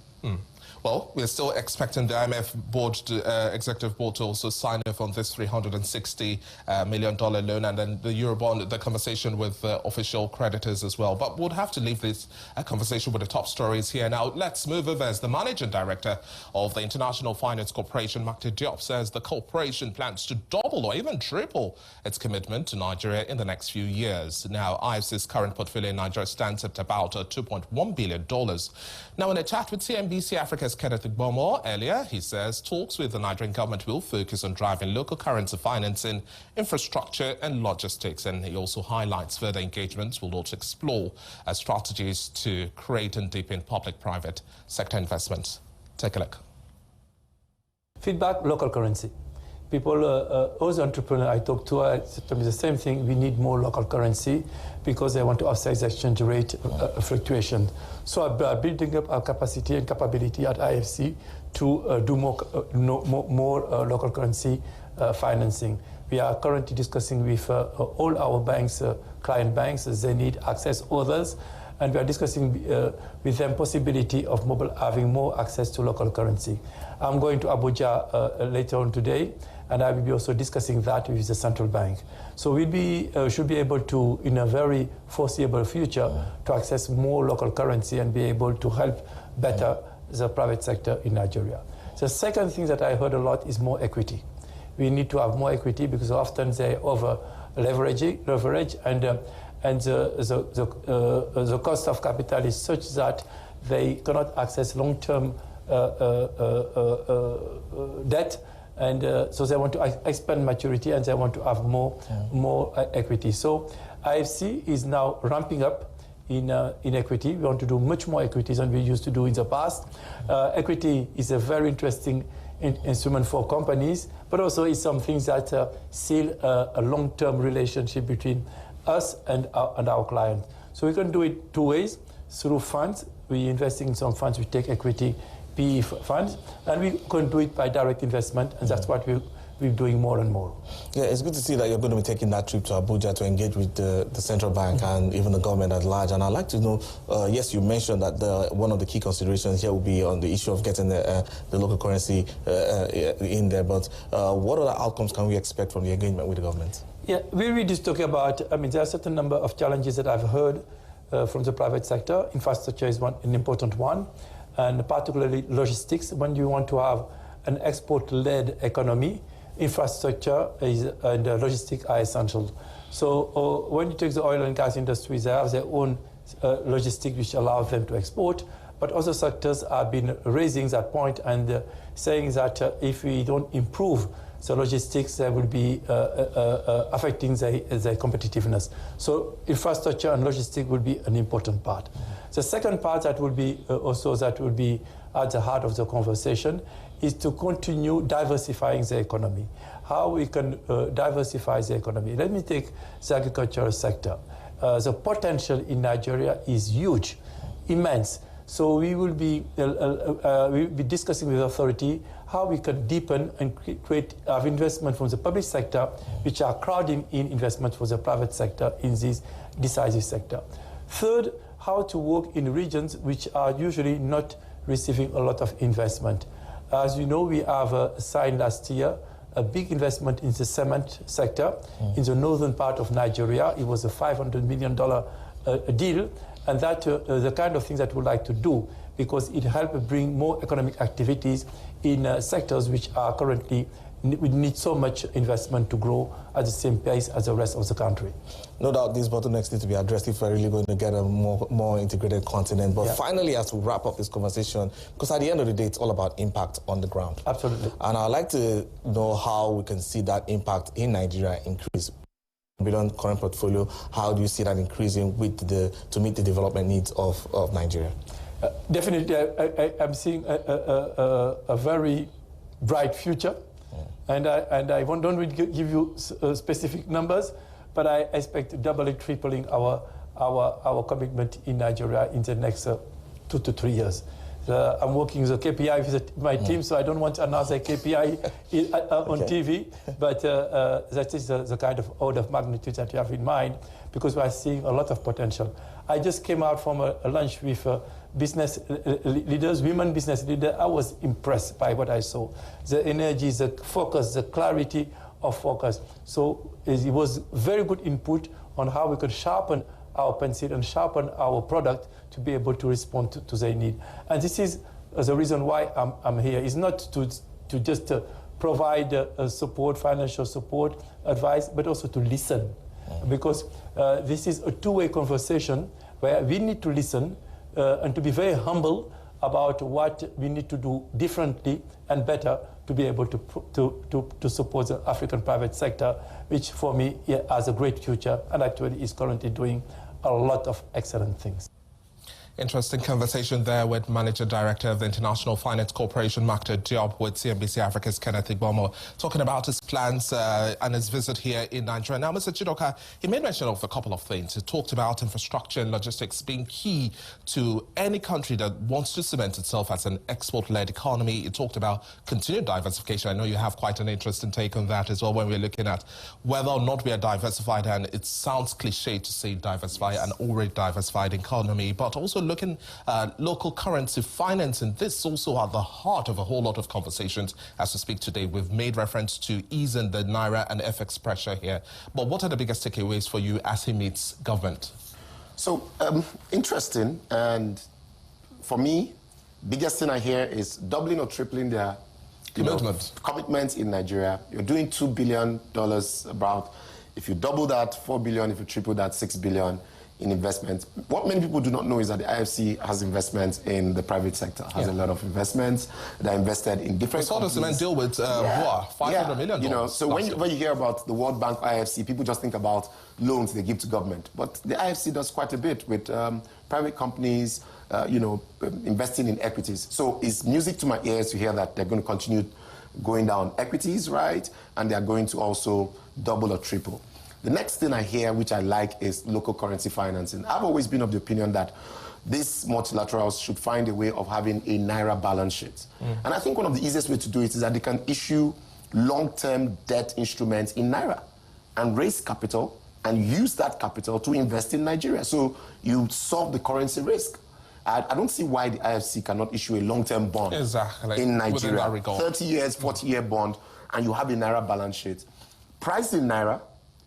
Well, we're still expecting the IMF board, executive board, to also sign off on this $360 million loan, and then the Eurobond, the conversation with official creditors as well. But we'll have to leave this conversation with the top stories here. Now, let's move over as the managing director of the International Finance Corporation, Makti Diop, says the corporation plans to double or even triple its commitment to Nigeria in the next few years. Now, IFC's current portfolio in Nigeria stands at about $2.1 billion. Now, in a chat with CNBC Africa's Kenneth Igbomo earlier, he says talks with the Nigerian government will focus on driving local currency financing, infrastructure and logistics. And he also highlights further engagements will also explore strategies to create and deepen public-private sector investments. Take a look. Feedback, local currency. People, all the entrepreneurs I talk to, tell me the same thing. We need more local currency because they want to offset the exchange rate fluctuation. So I'm building up our capacity and capability at IFC to do more local currency financing. We are currently discussing with all our banks, client banks, they need access, others, and we are discussing with them possibility of having more access to local currency. I'm going to Abuja later on today, and I will be also discussing that with the central bank. So we'll should be able to, in a very foreseeable future, to access more local currency and be able to help better the private sector in Nigeria. The second thing that I heard a lot is more equity. We need to have more equity because often they over leverage, and the cost of capital is such that they cannot access long-term debt, and so they want to expand maturity and they want to have more equity. So IFC is now ramping up in equity. We want to do much more equity than we used to do in the past. Equity is a very interesting instrument for companies, but also it's something that seal a long-term relationship between us and our client. So we can do it two ways, through funds. We're investing in some funds, we take equity, PE funds, and we can do it by direct investment, and that's what we're doing more and more. Yeah, it's good to see that you're going to be taking that trip to Abuja to engage with the central bank and even the government at large. And I'd like to know, yes, you mentioned that one of the key considerations here will be on the issue of getting the local currency in there, but what other outcomes can we expect from the engagement with the government? Yeah, we're just talking about, there are a certain number of challenges that I've heard from the private sector. Infrastructure is an important one, and particularly logistics. When you want to have an export-led economy, infrastructure and logistics are essential. So when you take the oil and gas industry, they have their own logistics which allows them to export, but other sectors have been raising that point and saying that if we don't improve the logistics, they will be affecting their competitiveness. So infrastructure and logistics will be an important part. The second part that will be at the heart of the conversation is to continue diversifying the economy. How we can diversify the economy. Let me take the agricultural sector. The potential in Nigeria is huge, immense. So we will be discussing with the authority how we can deepen and have investment from the public sector, which are crowding in investment for the private sector in this decisive sector. Third, how to work in regions which are usually not receiving a lot of investment. As you know, we have signed last year a big investment in the cement sector in the northern part of Nigeria. It was a $500 million deal, and that the kind of thing that we would like to do because it helps bring more economic activities in sectors which are currently we need so much investment to grow at the same pace as the rest of the country. No doubt these bottlenecks need to be addressed if we're really going to get a more integrated continent. But finally, as we wrap up this conversation, because at the end of the day, it's all about impact on the ground. Absolutely. And I'd like to know how we can see that impact in Nigeria increase. Beyond current portfolio, how do you see that increasing to meet the development needs of Nigeria? Definitely, I'm seeing a very bright future. And I don't really give you specific numbers, but I expect doubling, tripling our commitment in Nigeria in the next 2 to 3 years. I'm working with a KPI with my team, so I don't want to announce a KPI on TV, but that is the kind of order of magnitude that you have in mind, because we are seeing a lot of potential. I just came out from a lunch with business leaders, women business leaders. I was impressed by what I saw. The energy, the focus, the clarity of focus. So it was very good input on how we could sharpen our pencil and sharpen our product to be able to respond to their need. And this is the reason why I'm here. It's not to just provide support, financial support, advice, but also to listen. Because this is a two-way conversation where we need to listen and to be very humble about what we need to do differently and better to be able to support the African private sector, which for me has a great future and actually is currently doing a lot of excellent things. Interesting conversation there with Manager Director of the International Finance Corporation, Maktar Diop, with CNBC Africa's Kenneth Igbomo, talking about his plans and his visit here in Nigeria. Now, Mr. Chidoka, he made mention of a couple of things. He talked about infrastructure and logistics being key to any country that wants to cement itself as an export-led economy. He talked about continued diversification. I know you have quite an interesting take on that as well when we're looking at whether or not we are diversified, and it sounds cliche to say diversify an already diversified economy, but also looking at local currency financing. This also at the heart of a whole lot of conversations as we speak today. We've made reference to easing the Naira and FX pressure here. But what are the biggest takeaways for you as he meets government? So, interesting. And for me, biggest thing I hear is doubling or tripling their commitment in Nigeria. You're doing $2 billion about. If you double that, 4 billion. If you triple that, 6 billion. In investment. What many people do not know is that the IFC has investments in the private sector, has a lot of investments that are invested in different companies. So does the man deal with $500 million? You know, so when you hear about the World Bank IFC, people just think about loans they give to government. But the IFC does quite a bit with private companies, investing in equities. So it's music to my ears to hear that they're going to continue going down equities, right? And they're going to also double or triple. The next thing I hear, which I like, is local currency financing. I've always been of the opinion that these multilaterals should find a way of having a Naira balance sheet. And I think one of the easiest ways to do it is that they can issue long-term debt instruments in Naira and raise capital and use that capital to invest in Nigeria. So you solve the currency risk. I don't see why the IFC cannot issue a long-term bond in Nigeria. 30 years, 40-year bond, and you have a Naira balance sheet. Priced in Naira,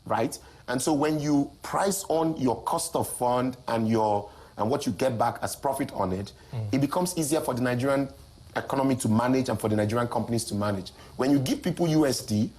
right? And so when you price on your cost of fund and what you get back as profit on it, it becomes easier for the Nigerian economy to manage and for the Nigerian companies to manage. When you give people USD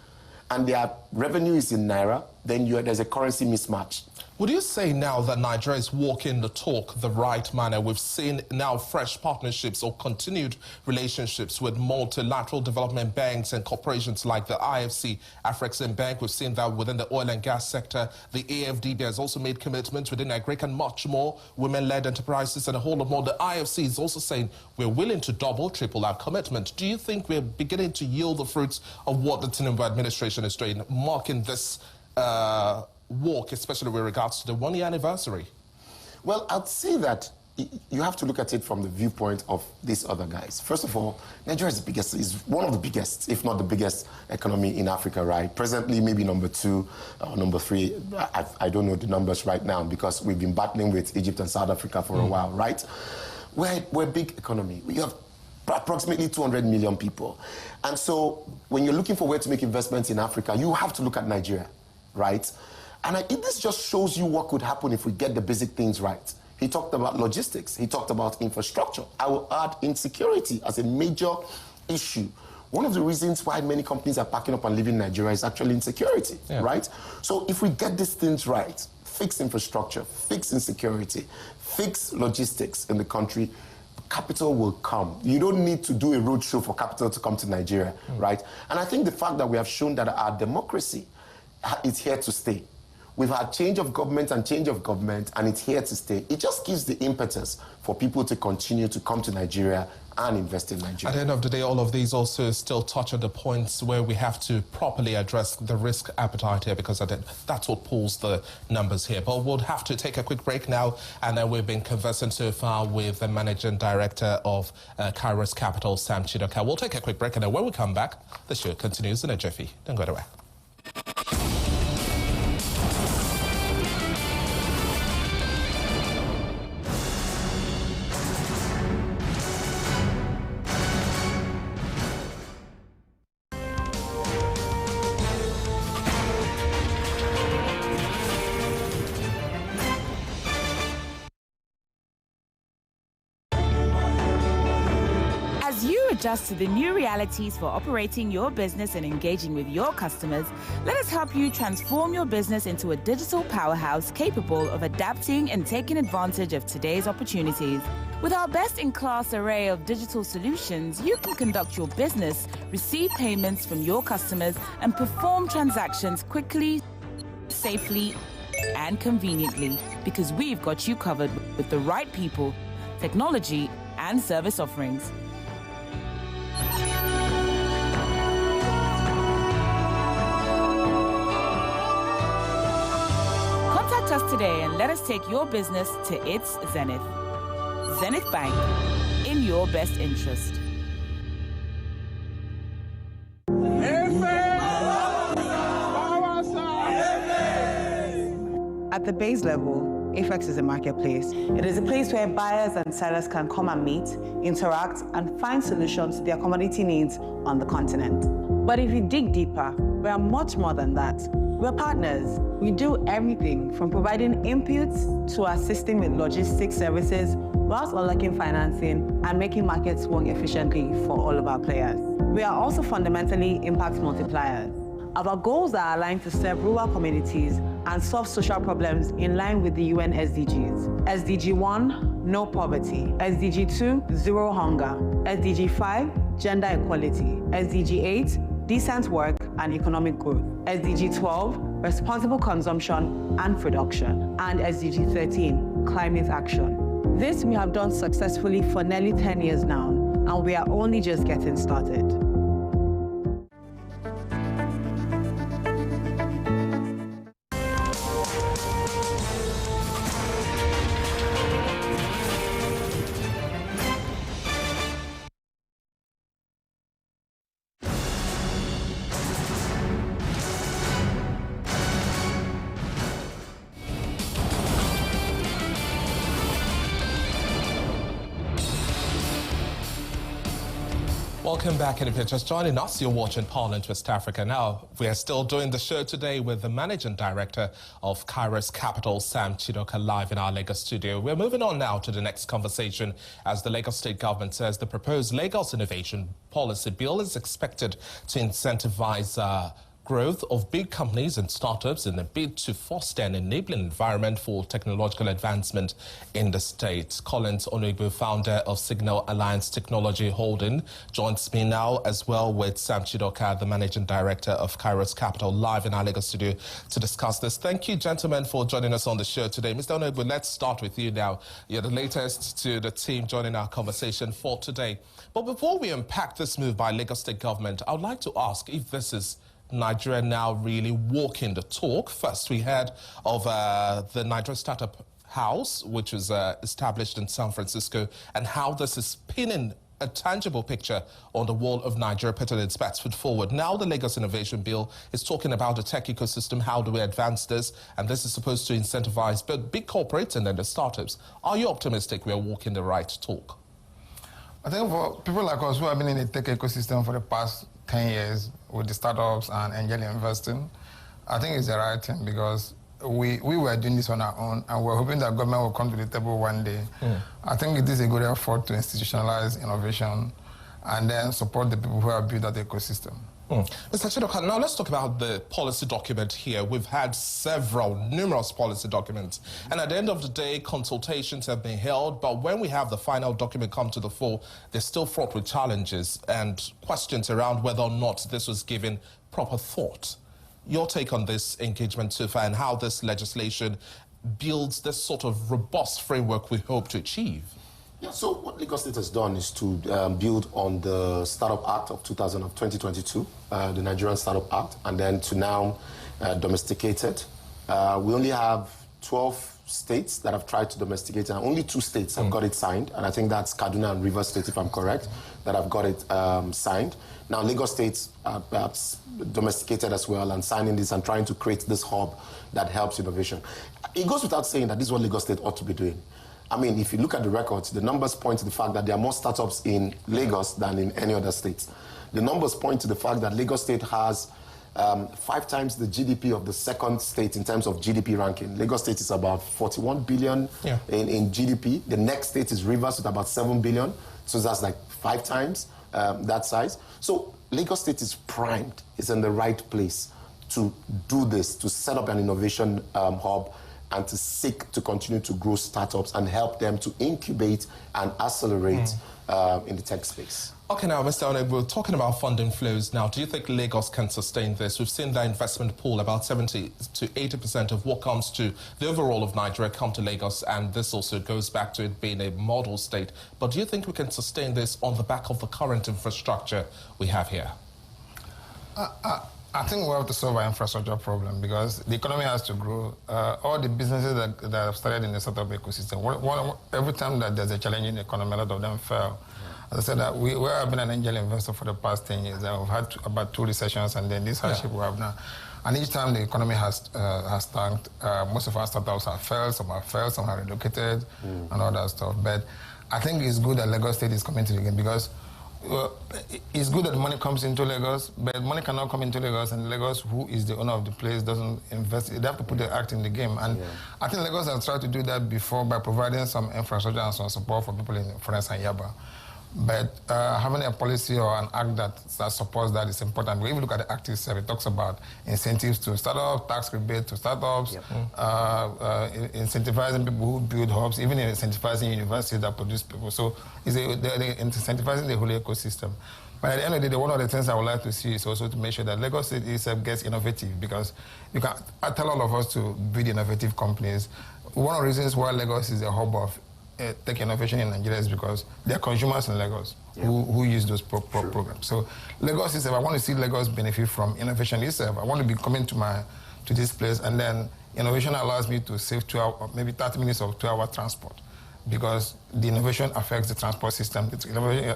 and their revenue is in Naira, then there's a currency mismatch. Would you say now that Nigeria is walking the talk the right manner? We've seen now fresh partnerships or continued relationships with multilateral development banks and corporations like the IFC, Afrexim Bank. We've seen that within the oil and gas sector. The AFDB has also made commitments within Agric and much more, women-led enterprises and a whole lot more. The IFC is also saying we're willing to double, triple our commitment. Do you think we're beginning to yield the fruits of what the Tinubu administration is doing, marking this walk, especially with regards to the one-year anniversary? Well, I'd say that you have to look at it from the viewpoint of these other guys. First of all, Nigeria is one of the biggest, if not the biggest economy in Africa, right? Presently, maybe number 2 or number 3. I don't know the numbers right now because we've been battling with Egypt and South Africa for a while, right? We're a big economy. We have approximately 200 million people. And so when you're looking for where to make investments in Africa, you have to look at Nigeria, right? And this just shows you what could happen if we get the basic things right. He talked about logistics. He talked about infrastructure. I will add insecurity as a major issue. One of the reasons why many companies are packing up and leaving Nigeria is actually insecurity, right? So if we get these things right, fix infrastructure, fix insecurity, fix logistics in the country, capital will come. You don't need to do a roadshow for capital to come to Nigeria, right? And I think the fact that we have shown that our democracy is here to stay. We've had change of government, and it's here to stay. It just gives the impetus for people to continue to come to Nigeria and invest in Nigeria. At the end of the day, all of these also still touch on the points where we have to properly address the risk appetite here, because that's what pulls the numbers here. But we'll have to take a quick break now, and then we've been conversing so far with the Managing Director of Kairos Capital, Sam Chidoka. We'll take a quick break, and then when we come back, the show continues in a jiffy. Don't go away. adjust to the new realities for operating your business and engaging with your customers, let us help you transform your business into a digital powerhouse capable of adapting and taking advantage of today's opportunities. With our best-in-class array of digital solutions, you can conduct your business, receive payments from your customers, and perform transactions quickly, safely, and conveniently, because we've got you covered with the right people, technology, and service offerings. Contact us today and let us take your business to its zenith. Zenith Bank, in your best interest. At the base level, Apex is a marketplace. It is a place where buyers and sellers can come and meet, interact, and find solutions to their commodity needs on the continent. But if you dig deeper, we are much more than that. We're partners. We do everything from providing inputs to assisting with logistics services, whilst unlocking financing and making markets work efficiently for all of our players. We are also fundamentally impact multipliers. Our goals are aligned to serve rural communities and solve social problems in line with the UN SDGs. SDG 1, no poverty. SDG 2, zero hunger. SDG 5, gender equality. SDG 8, decent work and economic growth. SDG 12, responsible consumption and production. And SDG 13, climate action. This we have done successfully for nearly 10 years now, and we are only just getting started. Welcome back, and if you're just joining us, you're watching Parliament West Africa. Now, we are still doing the show today with the Managing Director of Kairos Capital, Sam Chidoka, live in our Lagos studio. We're moving on now to the next conversation, as the Lagos State government says the proposed Lagos Innovation Policy Bill is expected to incentivize growth of big companies and startups in a bid to foster an enabling environment for technological advancement in the state. Collins Onugbu, founder of Signal Alliance Technology Holding, joins me now, as well with Sam Chidoka, the Managing Director of Kairos Capital, live in our Lagos studio to discuss this. Thank you, gentlemen, for joining us on the show today. Mr. Onugbu, let's start with you now. You're the latest to the team joining our conversation for today. But before we unpack this move by Lagos State government, I would like to ask if this is Nigeria now really walking the talk. First, we heard of the Nigeria Startup House, which was established in San Francisco, and how this is pinning a tangible picture on the wall of Nigeria, putting its best foot forward. Now the Lagos Innovation Bill is talking about the tech ecosystem. How do we advance this? And this is supposed to incentivize both big corporates and then the startups. Are you optimistic we are walking the right talk? I think for people like us who have been in the tech ecosystem for the past 10 years with the startups and angel investing, I think it's the right thing, because we were doing this on our own, and we're hoping that government will come to the table one day. I think it is a good effort to institutionalize innovation and then support the people who have built that ecosystem. Mr. Chidoka, now let's talk about the policy document here. We've had numerous policy documents, and at the end of the day, consultations have been held, but when we have the final document come to the fore, they're still fraught with challenges and questions around whether or not this was given proper thought. Your take on this engagement so far, and how this legislation builds this sort of robust framework we hope to achieve? Yeah, so what Lagos State has done is to build on the Startup Act of 2022, the Nigerian Startup Act, and then to now domesticate it. We only have 12 states that have tried to domesticate it, and only 2 states have got it signed, and I think that's Kaduna and Rivers State, if I'm correct, that have got it signed. Now, Lagos State perhaps domesticated as well, and signing this and trying to create this hub that helps innovation. It goes without saying that this is what Lagos State ought to be doing. I mean, if you look at the records, the numbers point to the fact that there are more startups in Lagos than in any other state. The numbers point to the fact that Lagos State has 5 times the GDP of the second state in terms of GDP ranking. Lagos State is about 41 billion in GDP. The next state is Rivers with about 7 billion. So that's like 5 times. that size. So Lagos State is primed, is in the right place to do this, to set up an innovation hub and to seek to continue to grow startups and help them to incubate and accelerate in the tech space. Okay, now, Mr. Onegbu, we're talking about funding flows now. Do you think Lagos can sustain this? We've seen the investment pool, about 70 to 80% of what comes to the overall of Nigeria come to Lagos, and this also goes back to it being a model state. But do you think we can sustain this on the back of the current infrastructure we have here? I think we have to solve our infrastructure problem because the economy has to grow. All the businesses that have started in the startup ecosystem, every time that there's a challenge in the economy, a lot of them fail. As I said, that we have been an angel investor for the past 10 years. We've had about 2 recessions, and then this hardship we have now. And each time the economy has tanked, most of our startups have failed, some have relocated, and all that stuff. But I think it's good that Lagos State is coming to the game because it's good that money comes into Lagos, but money cannot come into Lagos, and Lagos, who is the owner of the place, doesn't invest. They have to put their act in the game. And I think Lagos has tried to do that before by providing some infrastructure and some support for people in Florence and Yaba. But having a policy or an act that supports that is important. If you look at the act itself, it talks about incentives to startups, tax rebate to startups, incentivizing people who build hubs, even incentivizing universities that produce people. So they're incentivizing the whole ecosystem. But at the end of the day, one of the things I would like to see is also to make sure that Lagos State itself gets innovative, because I tell all of us to build innovative companies. One of the reasons why Lagos is a hub of tech innovation in Nigeria is because there are consumers in Lagos who use those programs. So Lagos itself, I want to see Lagos benefit from innovation itself. I want to be coming to this place, and then innovation allows me to save 2 hours, maybe 30 minutes of 2-hour transport, because the innovation affects the transport system, the innovation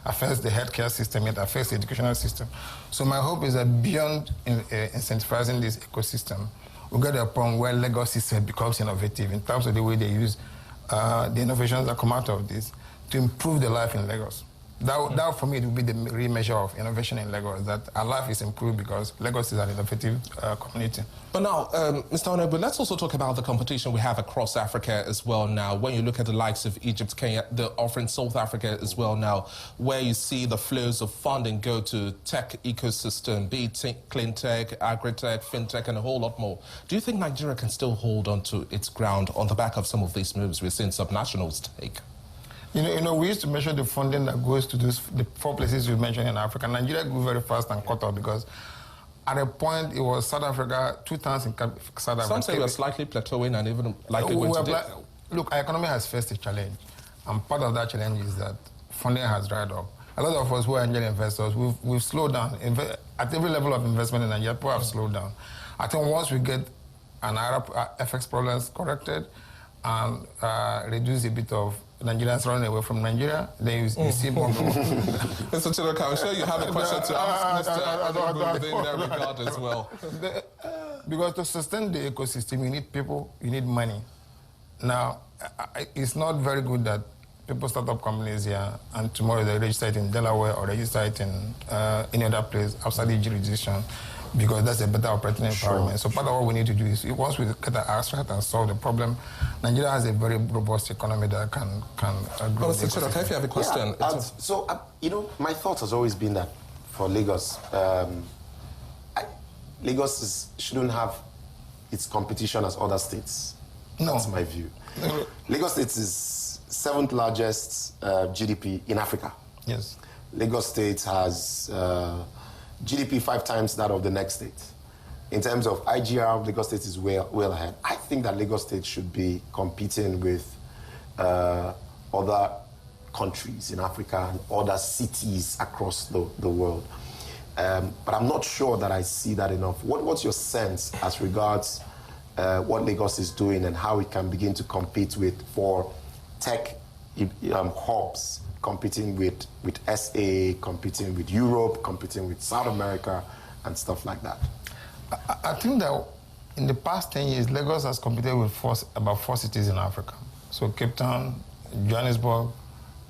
affects the healthcare system, it affects the educational system. So my hope is that beyond incentivizing this ecosystem, we'll get to a point where Lagos itself becomes innovative in terms of the way they use the innovations that come out of this to improve the life in Lagos. That for me, it will be the real measure of innovation in Lagos, that our life is improved because Lagos is an innovative community. But now, Mr. Onegbu, let's also talk about the competition we have across Africa as well now. When you look at the likes of Egypt, Kenya, they're offering South Africa as well now, where you see the flows of funding go to tech ecosystem, be it clean tech, agri-tech, fintech, and a whole lot more. Do you think Nigeria can still hold on to its ground on the back of some of these moves we're seeing subnationals take? You know, we used to measure the funding that goes to the 4 places you mentioned in Africa. Nigeria grew very fast and caught up because at a point it was South Africa, 2 times in South Africa. Some say we're slightly plateauing and even likely going to dip. Look, our economy has faced a challenge, and part of that challenge is that funding has dried up. A lot of us who are angel investors, we've slowed down. At every level of investment in Nigeria, people have slowed down. I think once we get an Arab FX problems corrected and reduce a bit of Nigerians running away from Nigeria, then you see more. Mr. Chidoka, I'm sure you have a question to ask Mr. Onegbu in that regard as well. Because to sustain the ecosystem, you need people, you need money. Now, it's not very good that people start up companies here and tomorrow they register it in Delaware or register it in any other place outside the jurisdiction, because that's a better operating environment. So part of what we need to do is, once we get our ass right and solve the problem, Nigeria has a very robust economy that can grow. Mr. Chidoka, if you have a question. You know, my thought has always been that for Lagos, Lagos shouldn't have its competition as other states. No. That's my view. Lagos State is 7th largest GDP in Africa. Yes. Lagos State has GDP 5 times that of the next state. In terms of IGR, Lagos State is well ahead. I think that Lagos State should be competing with other countries in Africa and other cities across the world. But I'm not sure that I see that enough. What's your sense as regards what Lagos is doing and how it can begin to compete for tech hubs, competing with SA, competing with Europe, competing with South America, and stuff like that? I think that in the past 10 years, Lagos has competed with about 4 cities in Africa. So Cape Town, Johannesburg,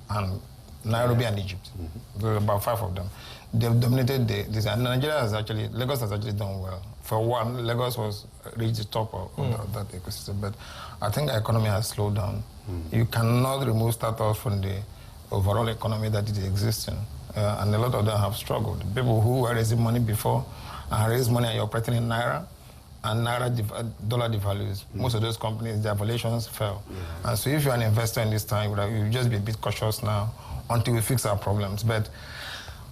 and Nairobi and Egypt. There are about 5 of them. They've dominated this. And Lagos has actually done well. For a while, Lagos reached the top of that ecosystem. But I think the economy has slowed down. You cannot remove startups from the overall economy that it exists in. and a lot of them have struggled. People who were raising money before and raised money and you're operating in Naira, and Naira dollar devalues. Most of those companies, their valuations fell. And so if you're an investor in this time, you just be a bit cautious now until we fix our problems. But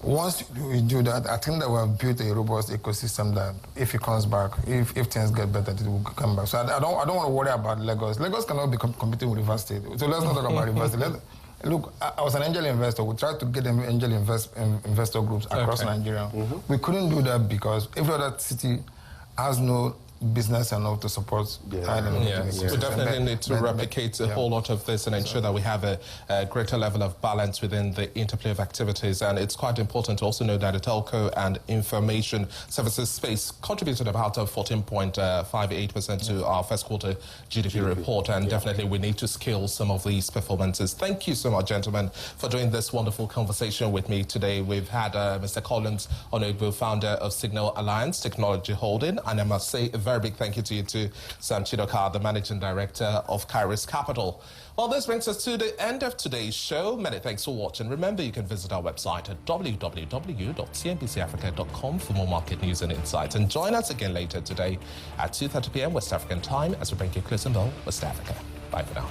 once we do that, I think that we have built a robust ecosystem that if it comes back, if things get better, it will come back. So I don't want to worry about Lagos. Lagos cannot be competing with Rivers State. So let's not talk about Rivers State. Look, I was an angel investor. We tried to get them angel investor groups across Nigeria. We couldn't do that because every other city has no business enough to support. Yes, we definitely need to replicate a whole lot of this and ensure that we have a greater level of balance within the interplay of activities. And it's quite important to also know that the telco and information services space contributed about 14.58% to our first quarter GDP report. And definitely we need to scale some of these performances. Thank you so much, gentlemen, for doing this wonderful conversation with me today. We've had Mr. Collins Onegbu, founder of Signal Alliance Technology Holding, and I must say a very big thank you to you too, Sam Chidoka, the Managing Director of Kairos Capital. Well, this brings us to the end of today's show. Many thanks for watching. Remember, you can visit our website at www.cnbcafrica.com for more market news and insights. And join us again later today at 2:30 p.m. West African time as we bring you Close and Bell, West Africa. Bye for now.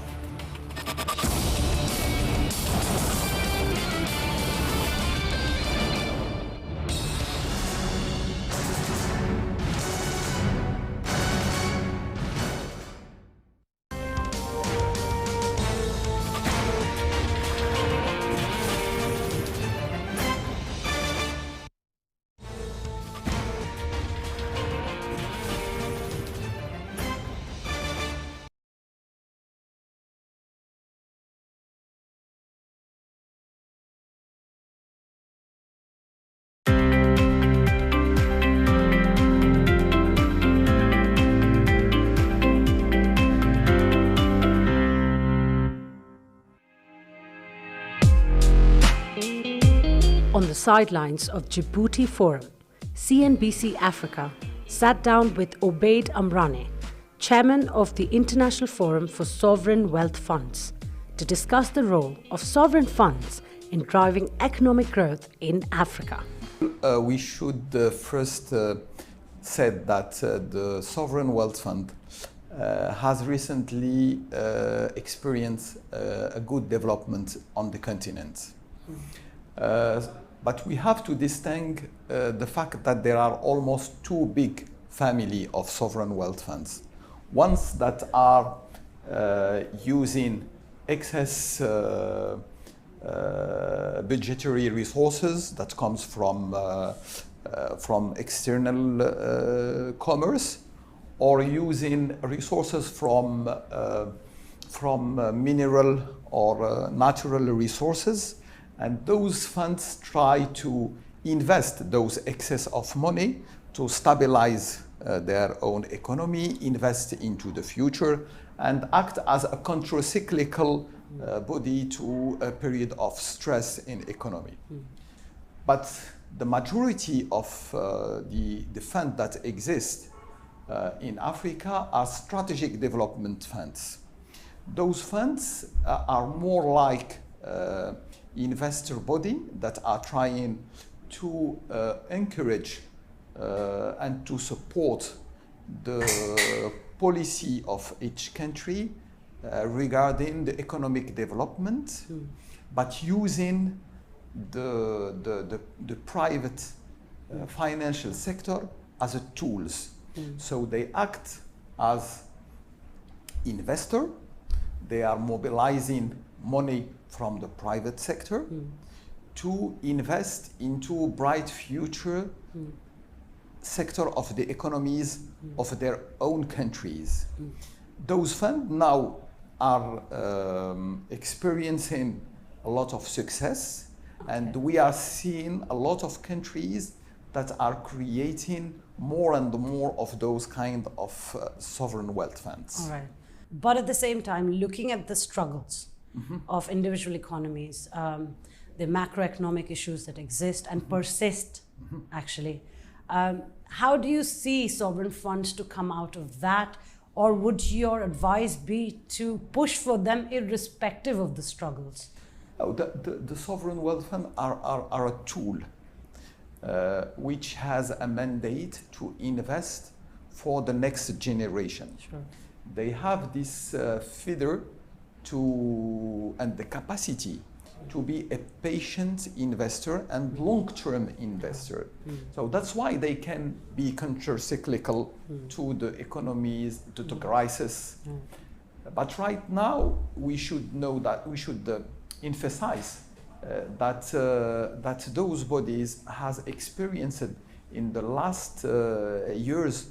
On the sidelines of Djibouti Forum, CNBC Africa sat down with Obaid Amrane, chairman of the International Forum for Sovereign Wealth Funds, to discuss the role of sovereign funds in driving economic growth in Africa. We should first say that the Sovereign Wealth Fund has recently experienced a good development on the continent. But we have to distinguish the fact that there are almost two big families of sovereign wealth funds. Ones that are using excess budgetary resources that comes from external commerce, or using resources from mineral or natural resources. And those funds try to invest those excess of money to stabilize their own economy, invest into the future, and act as a counter-cyclical body to a period of stress in economy. But the majority of the funds that exist in Africa are strategic development funds. Those funds are more like investor body that are trying to encourage and to support the policy of each country regarding the economic development, but using the private financial sector as a tools. So they act as investor. They are mobilizing money from the private sector to invest into bright future sector of the economies of their own countries. Those funds now are experiencing a lot of success, and we are seeing a lot of countries that are creating more and more of those kind of sovereign wealth funds. All right. But at the same time, looking at the struggles of individual economies, the macroeconomic issues that exist and persist, actually. How do you see sovereign funds to come out of that? Or would your advice be to push for them irrespective of the struggles? The sovereign wealth fund are a tool which has a mandate to invest for the next generation. Sure. They have this feeder and the capacity to be a patient investor and long-term investor. So that's why they can be counter-cyclical to the economies, to the crisis. But right now, we should know that we should emphasize that those bodies has experienced in the last years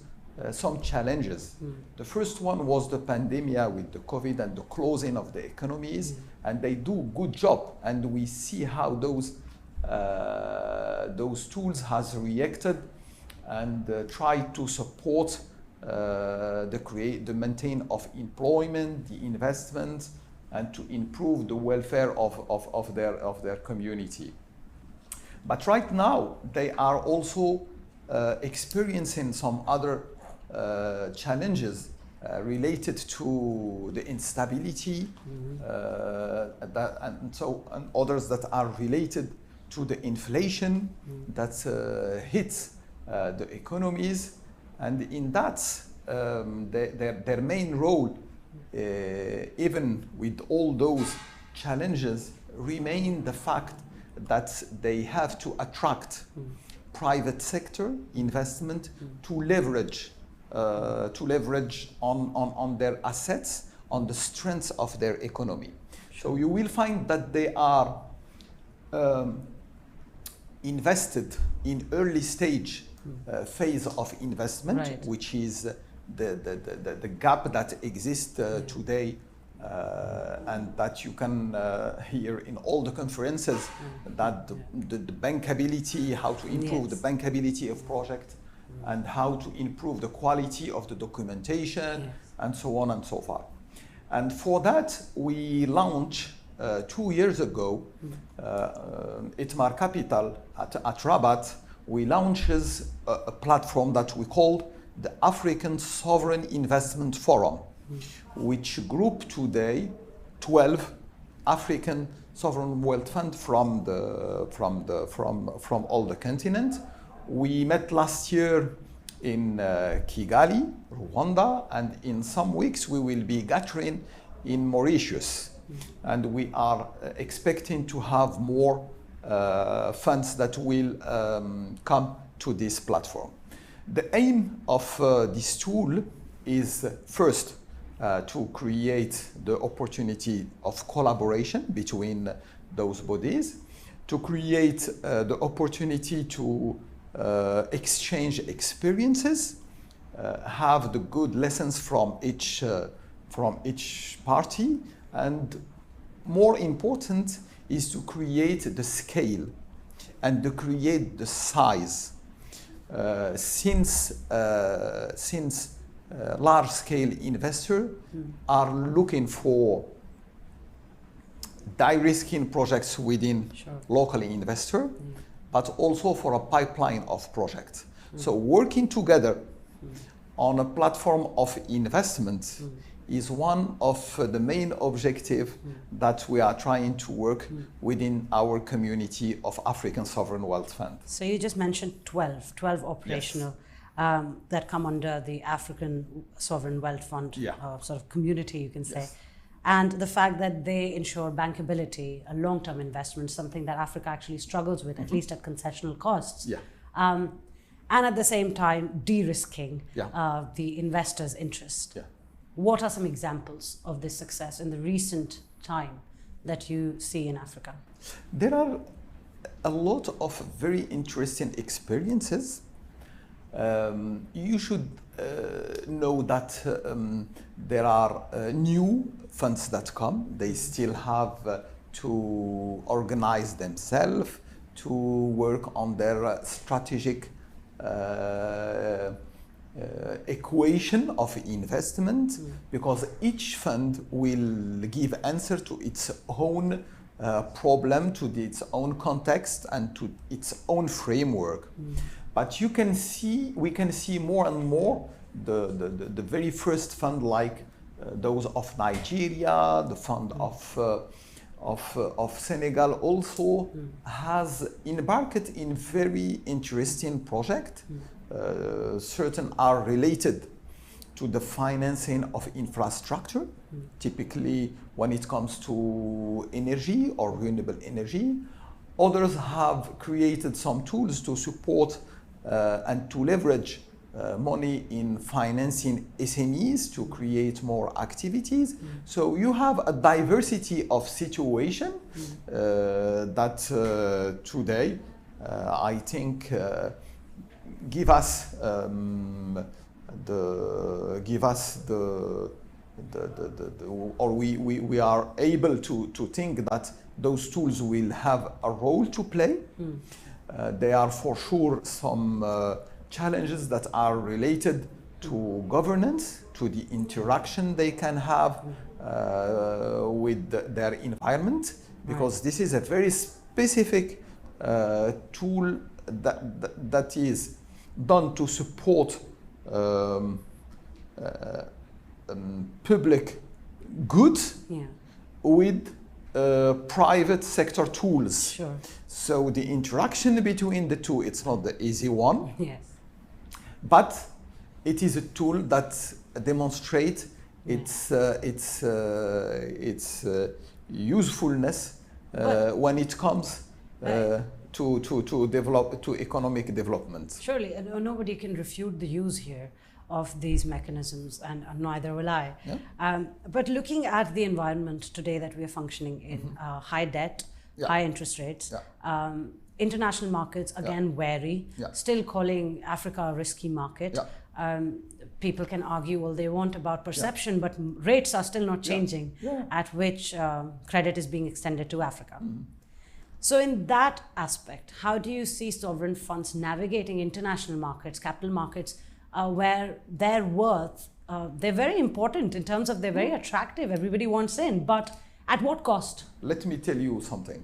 some challenges. The first one was the pandemic with the COVID and the closing of the economies, and they do a good job. And we see how those tools has reacted and tried to support the maintain of employment, the investment, and to improve the welfare of their community. But right now, they are also experiencing some other challenges related to the instability, and others that are related to the inflation that hits the economies. And in that, their main role, even with all those challenges, remain the fact that they have to attract private sector investment to leverage on their assets, on the strengths of their economy. So you will find that they are invested in early stage phase of investment, Right. which is the gap that exists today, and that you can hear in all the conferences, that the bankability, how to improve the bankability of project, and how to improve the quality of the documentation, and so on and so forth. And for that, we launched 2 years ago, Itmar Capital at Rabat, we launched a platform that we called the African Sovereign Investment Forum, which group today 12 African sovereign wealth funds from all the continent. We met last year in Kigali, Rwanda, and in some weeks we will be gathering in Mauritius. And we are expecting to have more funds that will come to this platform. The aim of this tool is first to create the opportunity of collaboration between those bodies, to create the opportunity to exchange experiences, have the good lessons from each party, and more important is to create the scale and to create the size. Since large-scale investors are looking for de-risking projects within local investor, but also for a pipeline of projects. So working together on a platform of investment is one of the main objectives that we are trying to work within our community of African Sovereign Wealth Fund. So you just mentioned 12 operational that come under the African Sovereign Wealth Fund sort of community, you can say. And the fact that they ensure bankability, a long-term investment, something that Africa actually struggles with, at least at concessional costs. And at the same time, de-risking the investor's interest. What are some examples of this success in the recent time that you see in Africa? There are a lot of very interesting experiences. You should know that there are new funds that come. They still have to organize themselves, to work on their strategic equation of investment, because each fund will give answer to its own problem, to its own context, and to its own framework. But we can see more and more the very first fund, like those of Nigeria, the fund of of Senegal also has embarked in very interesting project. Certain are related to the financing of infrastructure, typically when it comes to energy or renewable energy. Others have created some tools to support and to leverage money in financing SMEs to create more activities. So you have a diversity of situation that today I think give us or we are able to think that those tools will have a role to play. There are for sure some challenges that are related to governance, to the interaction they can have with their environment, because this is a very specific tool that is done to support public goods with private sector tools. Sure. So the interaction between the two, it's not the easy one. Yes. But it is a tool that demonstrates its usefulness when it comes to economic development. Surely, nobody can refute the use here of these mechanisms, and neither will I. Yeah. But looking at the environment today that we are functioning in, high debt, high interest rates, international markets, again, wary, still calling Africa a risky market. People can argue, well, they want about perception, but rates are still not changing at which credit is being extended to Africa. So in that aspect, how do you see sovereign funds navigating international markets, capital markets, where their worth, they're very important in terms of they're very attractive, everybody wants in, but at what cost? Let me tell you something.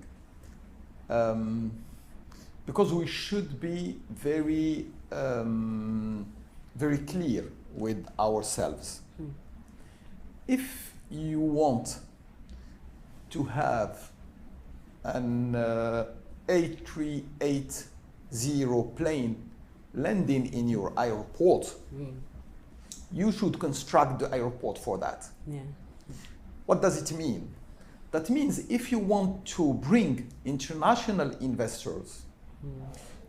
Because we should be very, very clear with ourselves. If you want to have an A380 plane landing in your airport, you should construct the airport for that. What does it mean? That means if you want to bring international investors,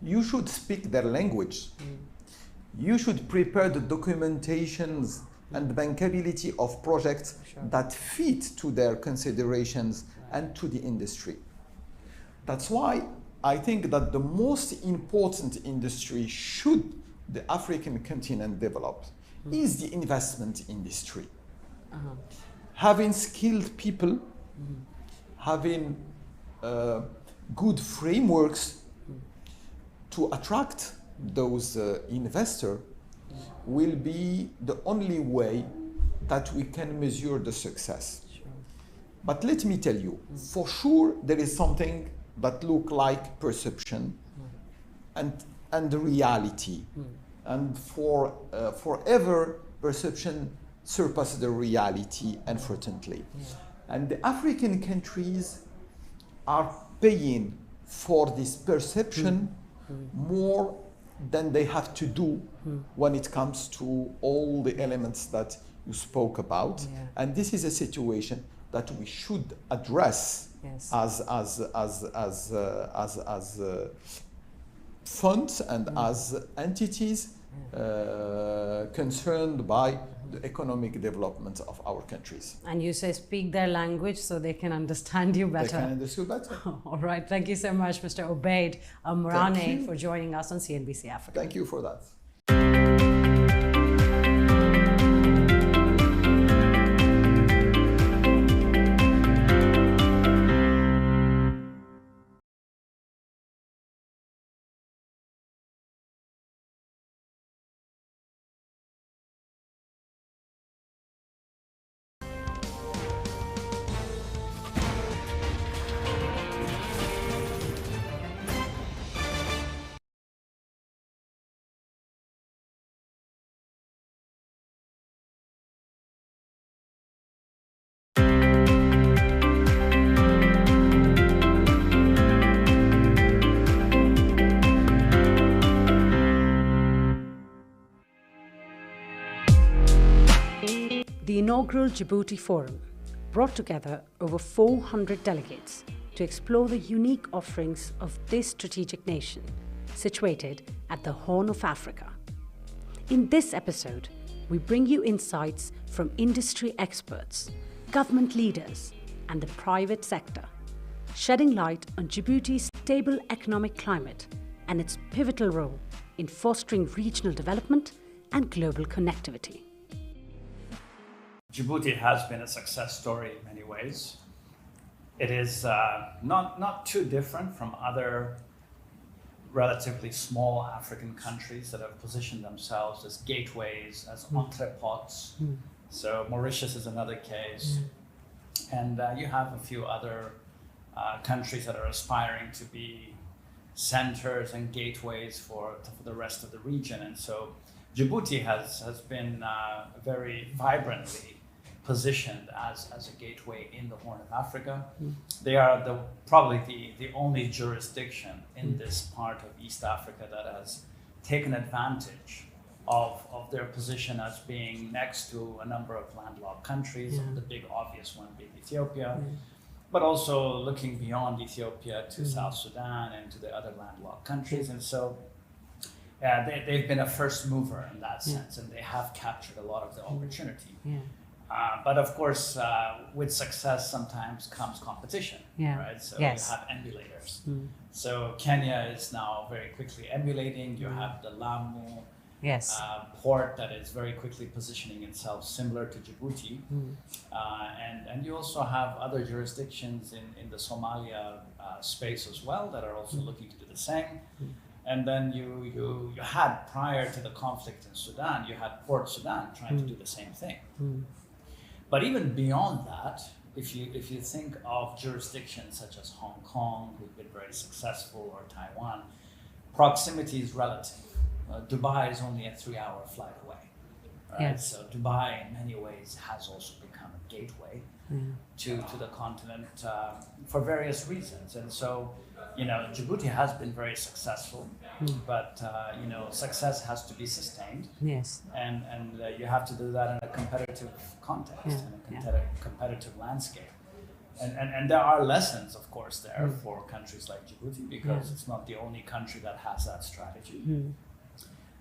you should speak their language. You should prepare the documentations and bankability of projects that fit to their considerations and to the industry. That's why I think that the most important industry should the African continent develop is the investment industry. Having skilled people, having good frameworks to attract those investors will be the only way that we can measure the success. But let me tell you, for sure there is something that look like perception and reality. And forever perception surpasses the reality, unfortunately. And the African countries are paying for this perception more than they have to do when it comes to all the elements that you spoke about. And this is a situation that we should address as funds and as entities concerned by the economic development of our countries. And you say speak their language so they can understand you better. They can understand better. All right. Thank you so much, Mr. Obaid Amrane, for joining us on CNBC Africa. Thank you for that. The inaugural Djibouti Forum brought together over 400 delegates to explore the unique offerings of this strategic nation, situated at the Horn of Africa. In this episode, we bring you insights from industry experts, government leaders, and the private sector, shedding light on Djibouti's stable economic climate and its pivotal role in fostering regional development and global connectivity. Djibouti has been a success story in many ways. It is not too different from other relatively small African countries that have positioned themselves as gateways, as entrepots. So Mauritius is another case. And you have a few other countries that are aspiring to be centers and gateways for the rest of the region. And so Djibouti has been very vibrantly positioned as a gateway in the Horn of Africa. They are probably the only jurisdiction in this part of East Africa that has taken advantage of their position as being next to a number of landlocked countries, the big obvious one being Ethiopia, but also looking beyond Ethiopia to South Sudan and to the other landlocked countries. And so they've been a first mover in that sense, and they have captured a lot of the opportunity. But of course, with success sometimes comes competition, right? So you have emulators. So Kenya is now very quickly emulating. You have the Lamu port that is very quickly positioning itself similar to Djibouti. And you also have other jurisdictions in the Somalia space as well that are also looking to do the same. And then you had, prior to the conflict in Sudan, you had Port Sudan trying to do the same thing. But even beyond that, if you think of jurisdictions such as Hong Kong, who've been very successful, or Taiwan, proximity is relative. Dubai is only a 3-hour flight away, right? So Dubai, in many ways, has also become a gateway to the continent for various reasons. And so, Djibouti has been very successful, but success has to be sustained. And you have to do that in a competitive context, in a competitive landscape. And there are lessons, of course, there for countries like Djibouti, because it's not the only country that has that strategy.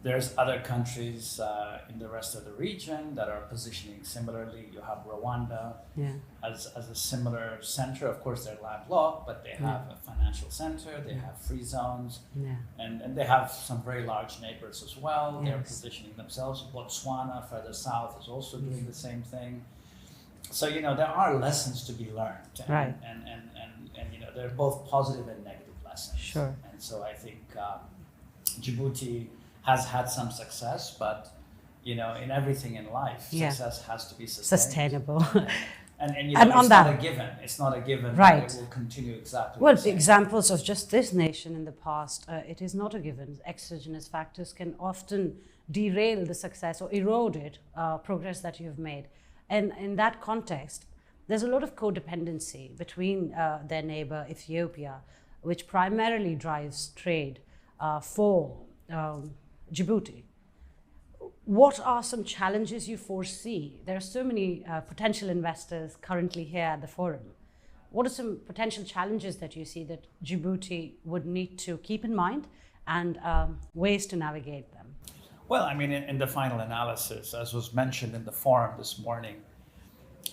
There's other countries in the rest of the region that are positioning similarly. You have Rwanda as a similar center. Of course, they're landlocked, but they have a financial center, they have free zones, and they have some very large neighbors as well. They're positioning themselves. Botswana, further south, is also doing the same thing. So, there are lessons to be learned. And they're both positive and negative lessons. And so I think Djibouti has had some success, but in everything in life, success has to be sustainable. And on it's that, not a given. It's not a given that it will continue exactly the same. The examples of just this nation in the past, it is not a given. Exogenous factors can often derail the success or erode it, progress that you've made. And in that context, there's a lot of codependency between their neighbor, Ethiopia, which primarily drives trade for Djibouti. What are some challenges you foresee? There are so many potential investors currently here at the forum. What are some potential challenges that you see that Djibouti would need to keep in mind and ways to navigate them? Well, I mean, in the final analysis, as was mentioned in the forum this morning,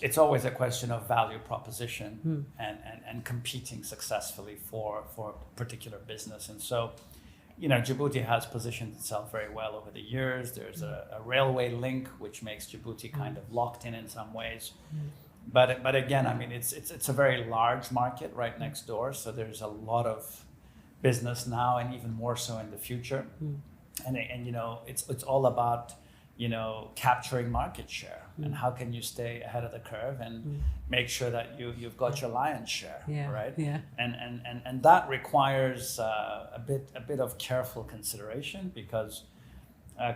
it's always a question of value proposition and competing successfully for a particular business. And so, Djibouti has positioned itself very well over the years. There's a railway link, which makes Djibouti kind of locked in some ways. But again, I mean, it's a very large market right next door. So there's a lot of business now, and even more so in the future. And it's all about capturing market share, and how can you stay ahead of the curve and make sure that you've got your lion's share, right? And that requires a bit of careful consideration, because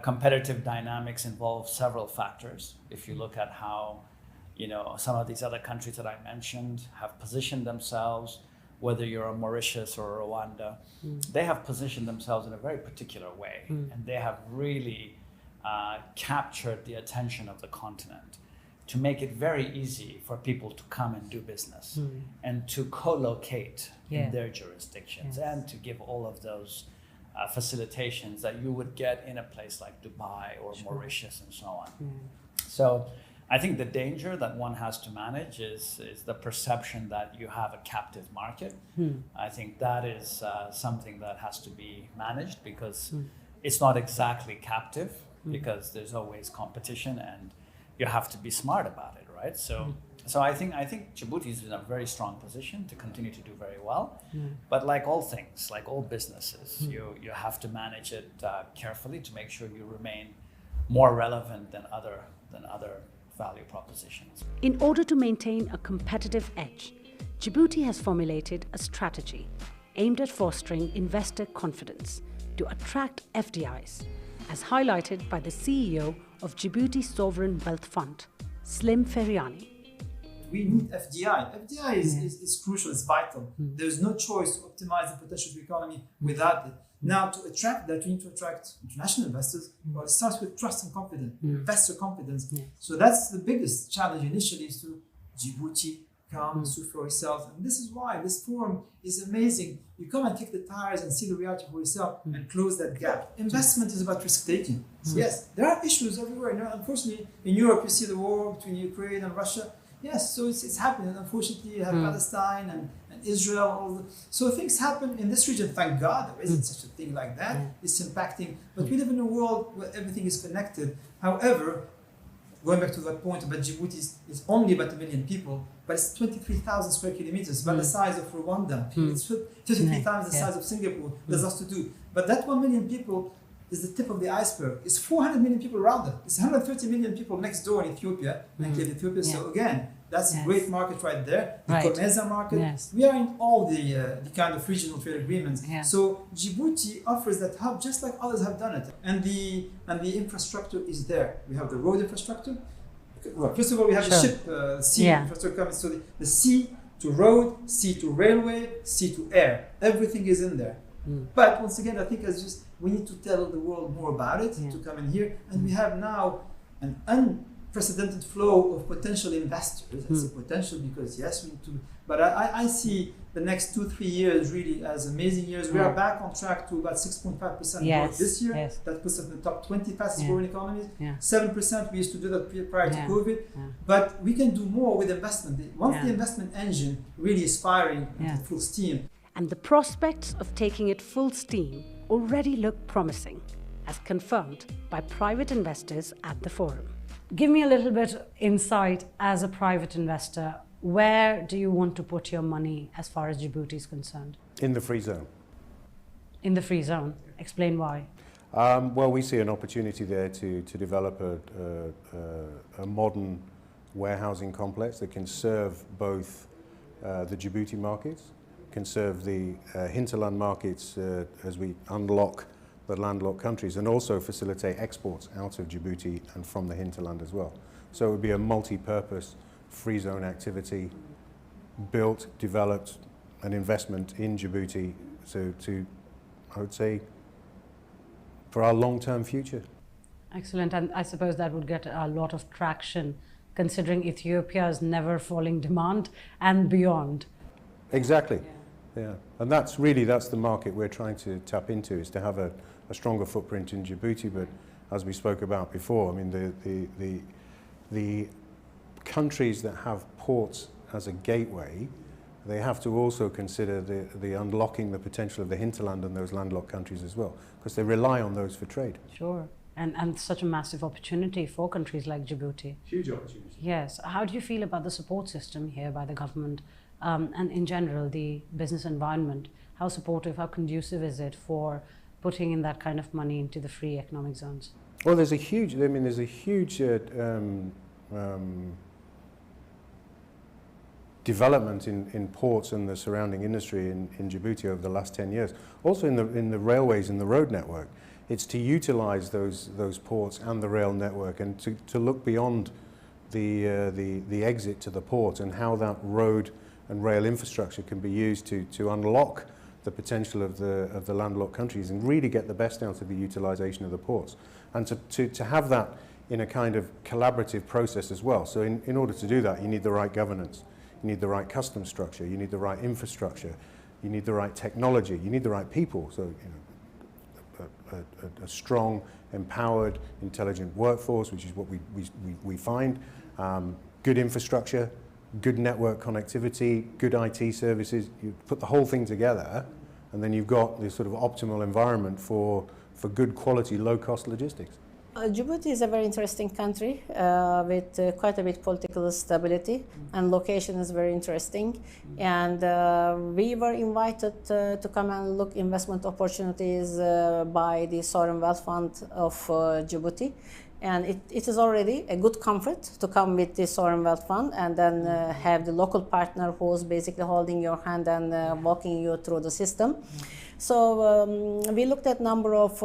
competitive dynamics involve several factors. If you look at how some of these other countries that I mentioned have positioned themselves, whether you're a Mauritius or a Rwanda, they have positioned themselves in a very particular way, and they have really captured the attention of the continent to make it very easy for people to come and do business and to co-locate in their jurisdictions and to give all of those facilitations that you would get in a place like Dubai or Mauritius and so on. So I think the danger that one has to manage is the perception that you have a captive market. I think that is something that has to be managed because it's not exactly captive because there's always competition and you have to be smart about it, right? So I think Djibouti is in a very strong position to continue to do very well. But like all things, like all businesses, you have to manage it carefully to make sure you remain more relevant than other value propositions. In order to maintain a competitive edge, Djibouti has formulated a strategy aimed at fostering investor confidence to attract FDIs, as highlighted by the CEO of Djibouti Sovereign Wealth Fund, Slim Feriani. We need FDI. FDI is crucial, it's vital. There's no choice to optimize the potential of the economy without it. Now, to attract that, you need to attract international investors. Well, it starts with trust and confidence, investor confidence. So that's the biggest challenge initially is to Djibouti, come, sue for yourself. And this is why this forum is amazing. You come and kick the tires and see the reality for yourself and close that gap. Investment is about risk-taking. Yes, there are issues everywhere. You know, unfortunately, in Europe, you see the war between Ukraine and Russia. Yes, so it's happening. Unfortunately, you have Palestine and Israel. So things happen in this region. Thank God there isn't such a thing like that. It's impacting. But we live in a world where everything is connected. However, going back to that point about Djibouti is only about 1 million people, but it's 23,000 square kilometers, about the size of Rwanda. It's 33 times the size of Singapore. There's lots to do. But that 1 million people is the tip of the iceberg. It's 400 million people around it. It's 130 million people next door in Ethiopia, Ethiopia. So again, that's a great market right there. The COMESA market. We are in all the kind of regional trade agreements. So Djibouti offers that hub just like others have done it. And the infrastructure is there. We have the road infrastructure. Well, first of all, we have the ship, sea infrastructure coming. So the sea to road, sea to railway, sea to air. Everything is in there. But once again, I think we need to tell the world more about it to come in here. And we have now an unprecedented flow of potential investors. I say potential because yes, we need to. But I see the next 2-3 years really as amazing years. We are back on track to about 6.5% growth this year. That puts us in the top 20 fastest growing economies. 7% we used to do that prior to COVID. But we can do more with investment. Once the investment engine really is firing at full steam. And the prospects of taking it full steam already look promising, as confirmed by private investors at the forum. Give me a little bit insight as a private investor. Where do you want to put your money as far as Djibouti is concerned? In the free zone. In the free zone. Explain why. Well, we see an opportunity there to develop a modern warehousing complex that can serve both the Djibouti markets, can serve the hinterland markets as we unlock the landlocked countries, and also facilitate exports out of Djibouti and from the hinterland as well. So it would be a multi-purpose free zone activity, built, developed, an investment in Djibouti to I would say, for our long-term future. Excellent, and I suppose that would get a lot of traction considering Ethiopia's never falling demand and beyond. Exactly. Yeah, and that's the market we're trying to tap into, is to have a stronger footprint in Djibouti. But as we spoke about before, I mean, the countries that have ports as a gateway, they have to also consider the unlocking the potential of the hinterland and those landlocked countries as well, because they rely on those for trade. Sure, and such a massive opportunity for countries like Djibouti. Huge opportunity. Yes. How do you feel about the support system here by the government? And in general, the business environment, how supportive, how conducive is it for putting in that kind of money into the free economic zones? Well, there's a huge development in ports and the surrounding industry in Djibouti over the last 10 years. Also in the railways and the road network. It's to utilize those ports and the rail network, and to look beyond the exit to the port, and how that road and rail infrastructure can be used to unlock the potential of the landlocked countries and really get the best out of the utilization of the ports. And to have that in a kind of collaborative process as well. So in order to do that, you need the right governance, you need the right custom structure, you need the right infrastructure, you need the right technology, you need the right people. So, a strong, empowered, intelligent workforce, which is what we find, good infrastructure, good network connectivity, good IT services. You put the whole thing together, and then you've got this sort of optimal environment for good quality, low-cost logistics. Djibouti is a very interesting country with quite a bit political stability, and location is very interesting. And we were invited to come and look investment opportunities by the Sovereign Wealth Fund of Djibouti. And it is already a good comfort to come with the Sovereign Wealth Fund and then have the local partner who's basically holding your hand and walking you through the system. So we looked at a number of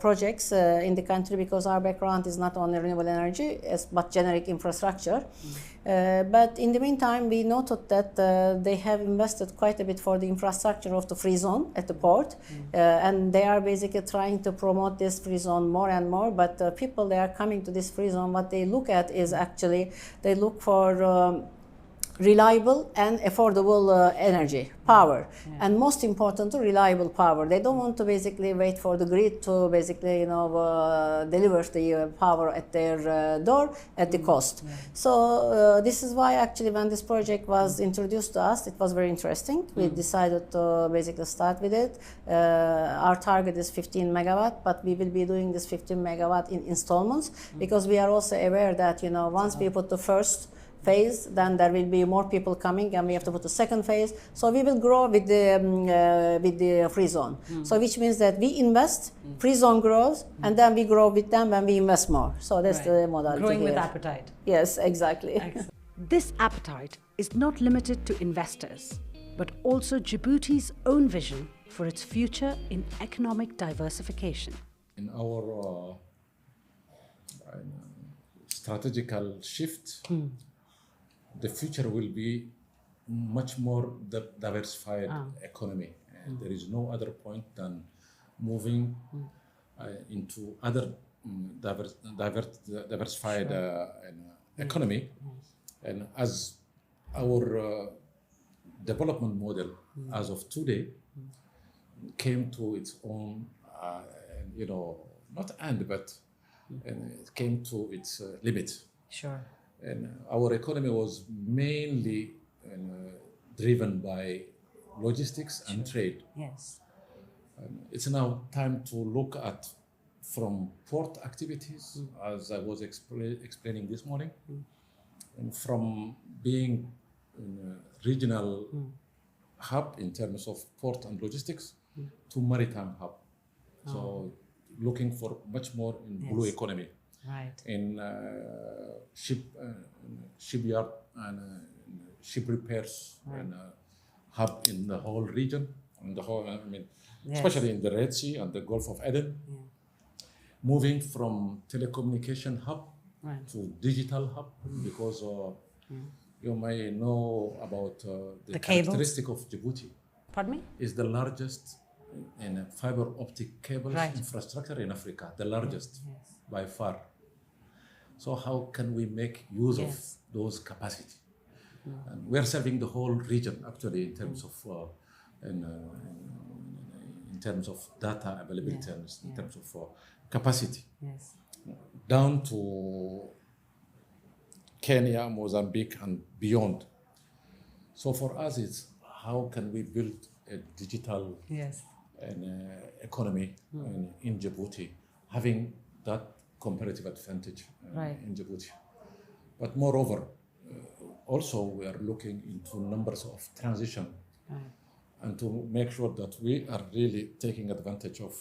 projects in the country because our background is not only renewable energy, but generic infrastructure. But in the meantime, we noted that they have invested quite a bit for the infrastructure of the free zone at the port. And they are basically trying to promote this free zone more and more. But people that are coming to this free zone, what they look at is actually, they look for reliable and affordable energy, power, and most importantly, reliable power. They don't want to basically wait for the grid to basically, deliver the power at their door at the cost. So this is why actually when this project was introduced to us, it was very interesting. We decided to basically start with it. Our target is 15 megawatt, but we will be doing this 15 megawatt in installments because we are also aware that, once we put the first phase, then there will be more people coming and we have to put the second phase. So we will grow with the free zone. So which means that we invest, free zone grows, and then we grow with them when we invest more. So that's the modality. Growing here. with appetite. Yes, exactly. This appetite is not limited to investors, but also Djibouti's own vision for its future in economic diversification. In our strategical shift, the future will be much more diversified economy. And there is no other point than moving into other diversified economy. And as our development model as of today came to its own, not end, but it came to its limit. Sure. And our economy was mainly driven by logistics and trade. Yes. It's now time to look at from port activities, as I was explaining this morning, and from being a regional hub in terms of port and logistics to maritime hub. So looking for much more in blue economy. Right. In shipyard and ship repairs and hub in the whole region, in the whole, especially in the Red Sea and the Gulf of Aden. Moving from telecommunication hub to digital hub because you may know about the characteristic of Djibouti. Pardon me? Is the largest in fiber optic cables infrastructure in Africa, the largest by far. So how can we make use of those capacity? And we are serving the whole region actually in terms of in terms of data availability, in terms of capacity. Yes. Down to Kenya, Mozambique, and beyond. So for us, it's how can we build a digital economy in Djibouti, having that comparative advantage in Djibouti. But moreover, also we are looking into numbers of transition and to make sure that we are really taking advantage of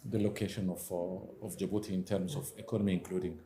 the location of Djibouti in terms of economy including.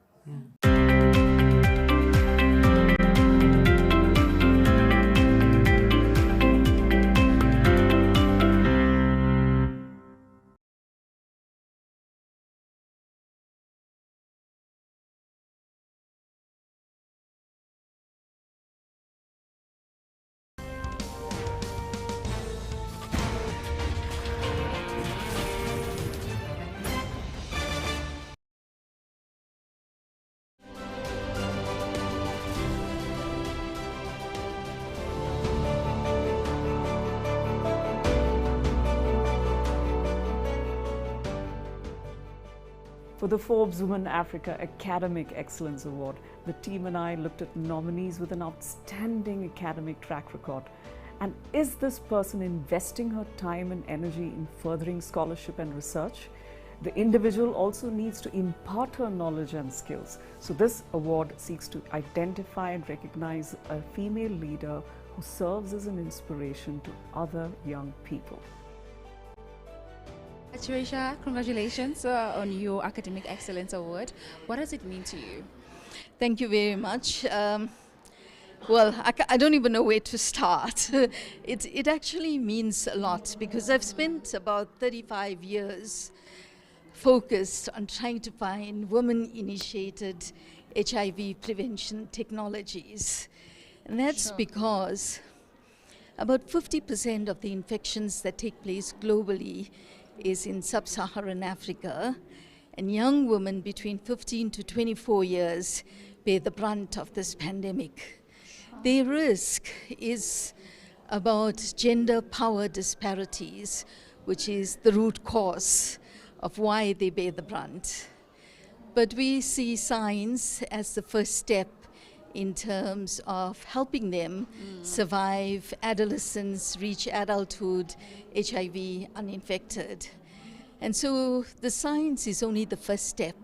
For the Forbes Women Africa Academic Excellence Award, the team and I looked at nominees with an outstanding academic track record. And is this person investing her time and energy in furthering scholarship and research? The individual also needs to impart her knowledge and skills. So this award seeks to identify and recognize a female leader who serves as an inspiration to other young people. Tricia, congratulations on your Academic Excellence Award. What does it mean to you? Thank you very much. Well, I don't even know where to start. It actually means a lot because I've spent about 35 years focused on trying to find women-initiated HIV prevention technologies. And that's because about 50% of the infections that take place globally is in sub-Saharan Africa, and young women between 15 to 24 years bear the brunt of this pandemic. The risk is about gender power disparities, which is the root cause of why they bear the brunt. But we see science as the first step in terms of helping them survive adolescence, reach adulthood, HIV uninfected. And so the science is only the first step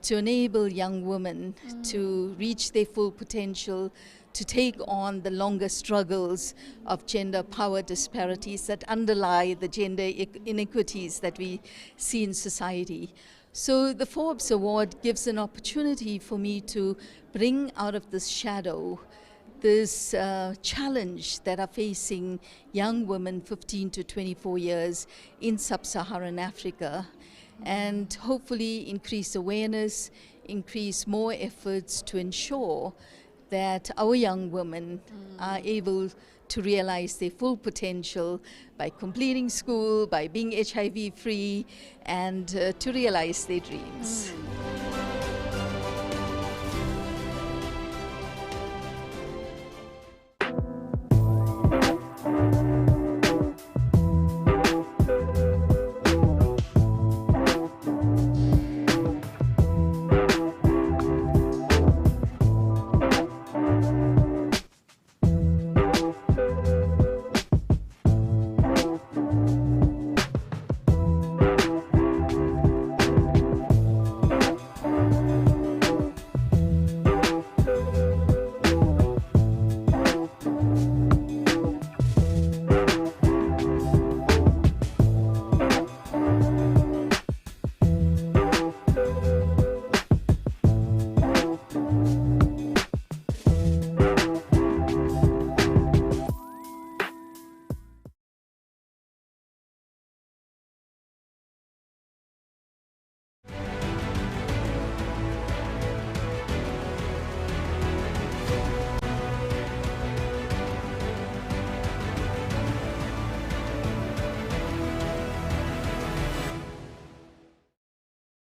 to enable young women to reach their full potential, to take on the longer struggles of gender power disparities that underlie the gender inequities that we see in society. So the Forbes Award gives an opportunity for me to bring out of this shadow this challenge that are facing young women 15 to 24 years in sub-Saharan Africa, and hopefully increase awareness, increase more efforts to ensure that our young women are able to realize their full potential by completing school, by being HIV-free, and to realize their dreams.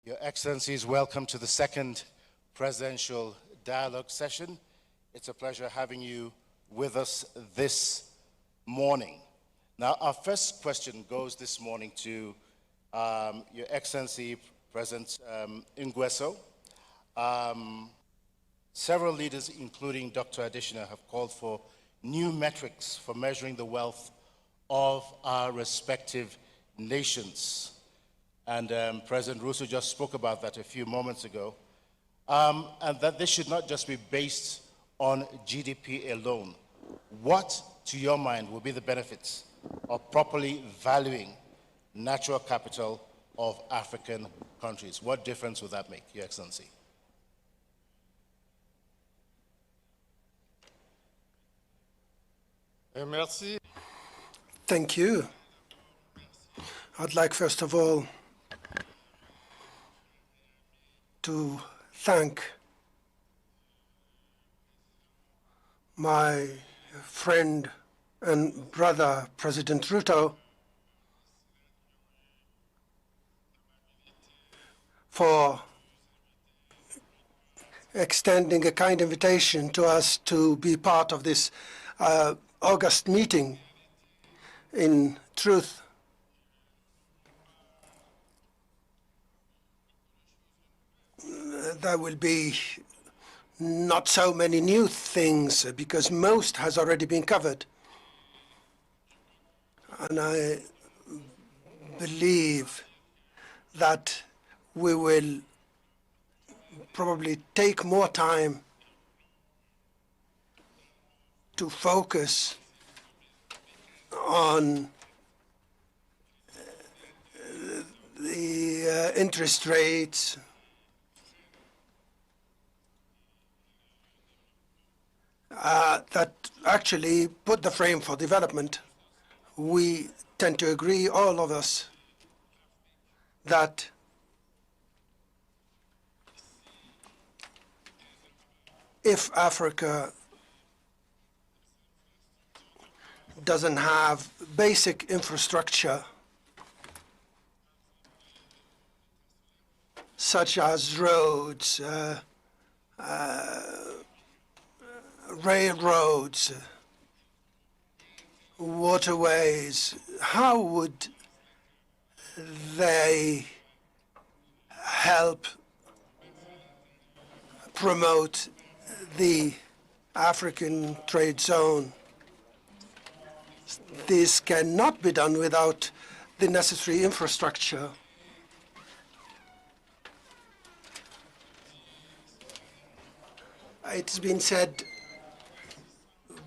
Your Excellencies, welcome to the second Presidential Dialogue session. It's a pleasure having you with us this morning. Now, our first question goes this morning to Your Excellency, President Nguesso. Several leaders, including Dr. Adesina, have called for new metrics for measuring the wealth of our respective nations. And President Rousseau just spoke about that a few moments ago, and that this should not just be based on GDP alone. What, to your mind, will be the benefits of properly valuing natural capital of African countries? What difference would that make, Your Excellency? Merci. Thank you. I'd like, first of all, to thank my friend and brother, President Ruto, for extending a kind invitation to us to be part of this August meeting. In truth, there will be not so many new things because most has already been covered. And I believe that we will probably take more time to focus on the interest rates, that actually put the frame for development. We tend to agree, all of us, that if Africa doesn't have basic infrastructure such as roads, railroads, waterways, how would they help promote the African trade zone? This cannot be done without the necessary infrastructure. It's been said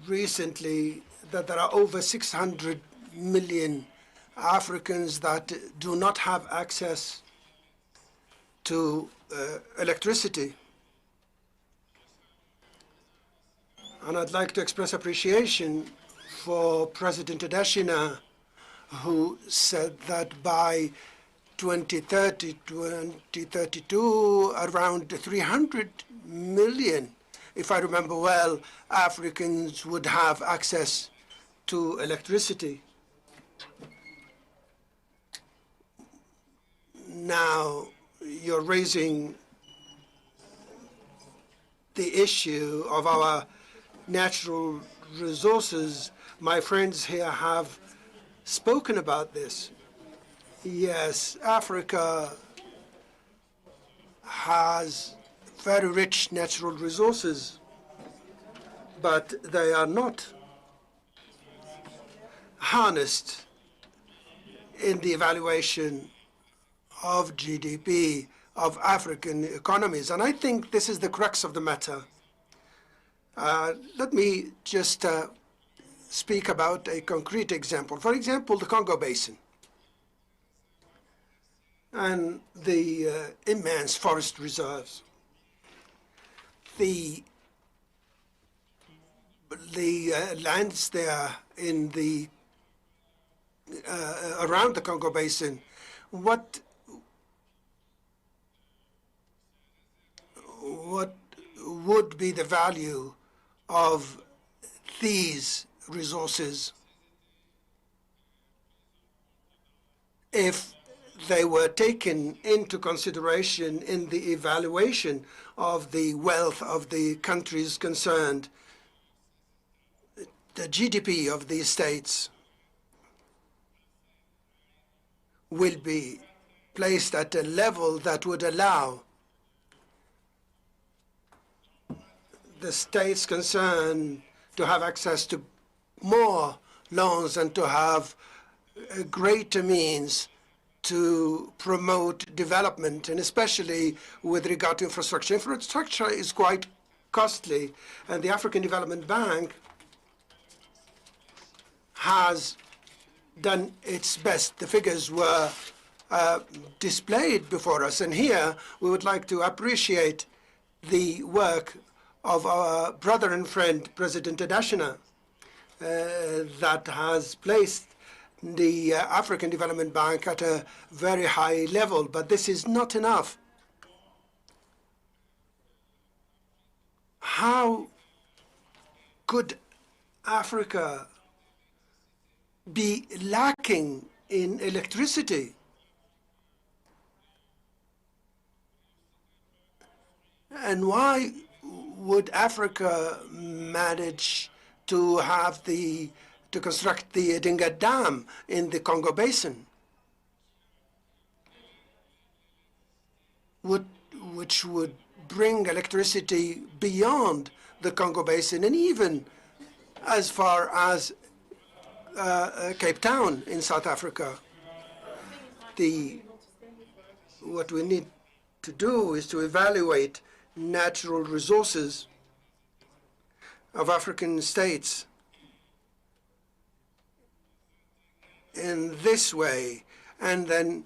recently that there are over 600 million Africans that do not have access to electricity. And I'd like to express appreciation for President Adesina, who said that by 2030, 2032, around 300 million, if I remember well, Africans would have access to electricity. Now, you're raising the issue of our natural resources. My friends here have spoken about this. Yes, Africa has very rich natural resources, but they are not harnessed in the evaluation of GDP of African economies. And I think this is the crux of the matter. Let me just speak about a concrete example. For example, the Congo Basin and the immense forest reserves. The lands there in the around the Congo Basin, what would be the value of these resources if they were taken into consideration in the evaluation of the wealth of the countries concerned? The GDP of these states will be placed at a level that would allow the states concerned to have access to more loans and to have greater means to promote development, and especially with regard to infrastructure. Infrastructure is quite costly, and the African Development Bank has done its best. The figures were displayed before us, and here we would like to appreciate the work of our brother and friend, President Adesina, that has placed the African Development Bank at a very high level. But this is not enough. How could Africa be lacking in electricity? And why would Africa manage to have to construct the Edinga Dam in the Congo Basin, which would bring electricity beyond the Congo Basin and even as far as Cape Town in South Africa. What we need to do is to evaluate natural resources of African states in this way and then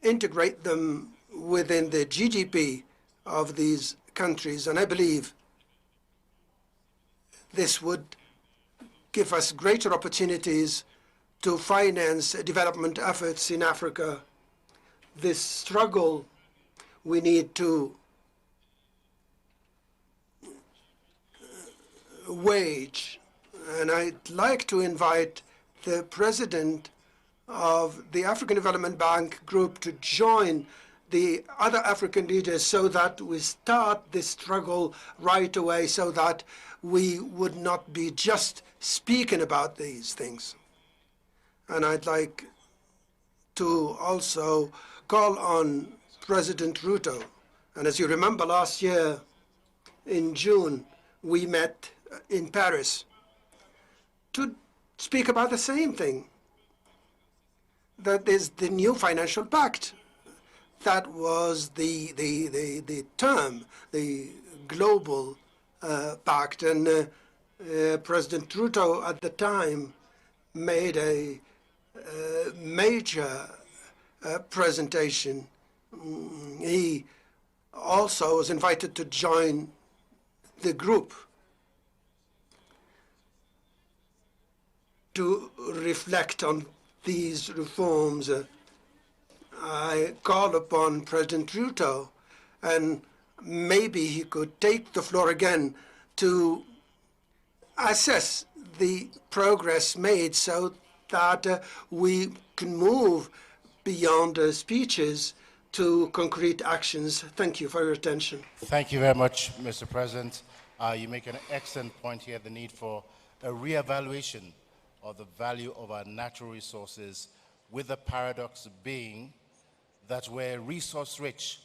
integrate them within the GDP of these countries. And I believe this would give us greater opportunities to finance development efforts in Africa. This struggle we need to wage. And I'd like to invite the president of the African Development Bank Group to join the other African leaders so that we start this struggle right away, so that we would not be just speaking about these things. And I'd like to also call on President Ruto. And as you remember, last year in June, we met in Paris to speak about the same thing. That is the new financial pact. That was the term, the global pact. And President Ruto at the time made a major presentation. He also was invited to join the group to reflect on these reforms. I call upon President Ruto, and maybe he could take the floor again to assess the progress made so that we can move beyond speeches to concrete actions. Thank you for your attention. Thank you very much, Mr. President. You make an excellent point here, the need for a reevaluation of the value of our natural resources, with the paradox being that we're resource-rich,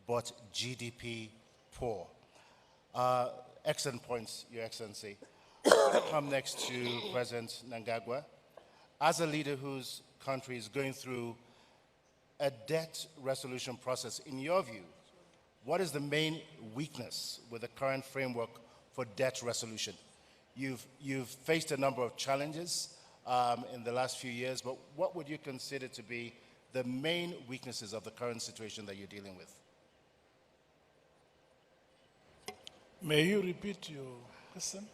but GDP poor. Excellent points, Your Excellency. I come next to President Mnangagwa. As a leader whose country is going through a debt resolution process, in your view, what is the main weakness with the current framework for debt resolution? You've faced a number of challenges in the last few years, but what would you consider to be the main weaknesses of the current situation that you're dealing with? May you repeat your question?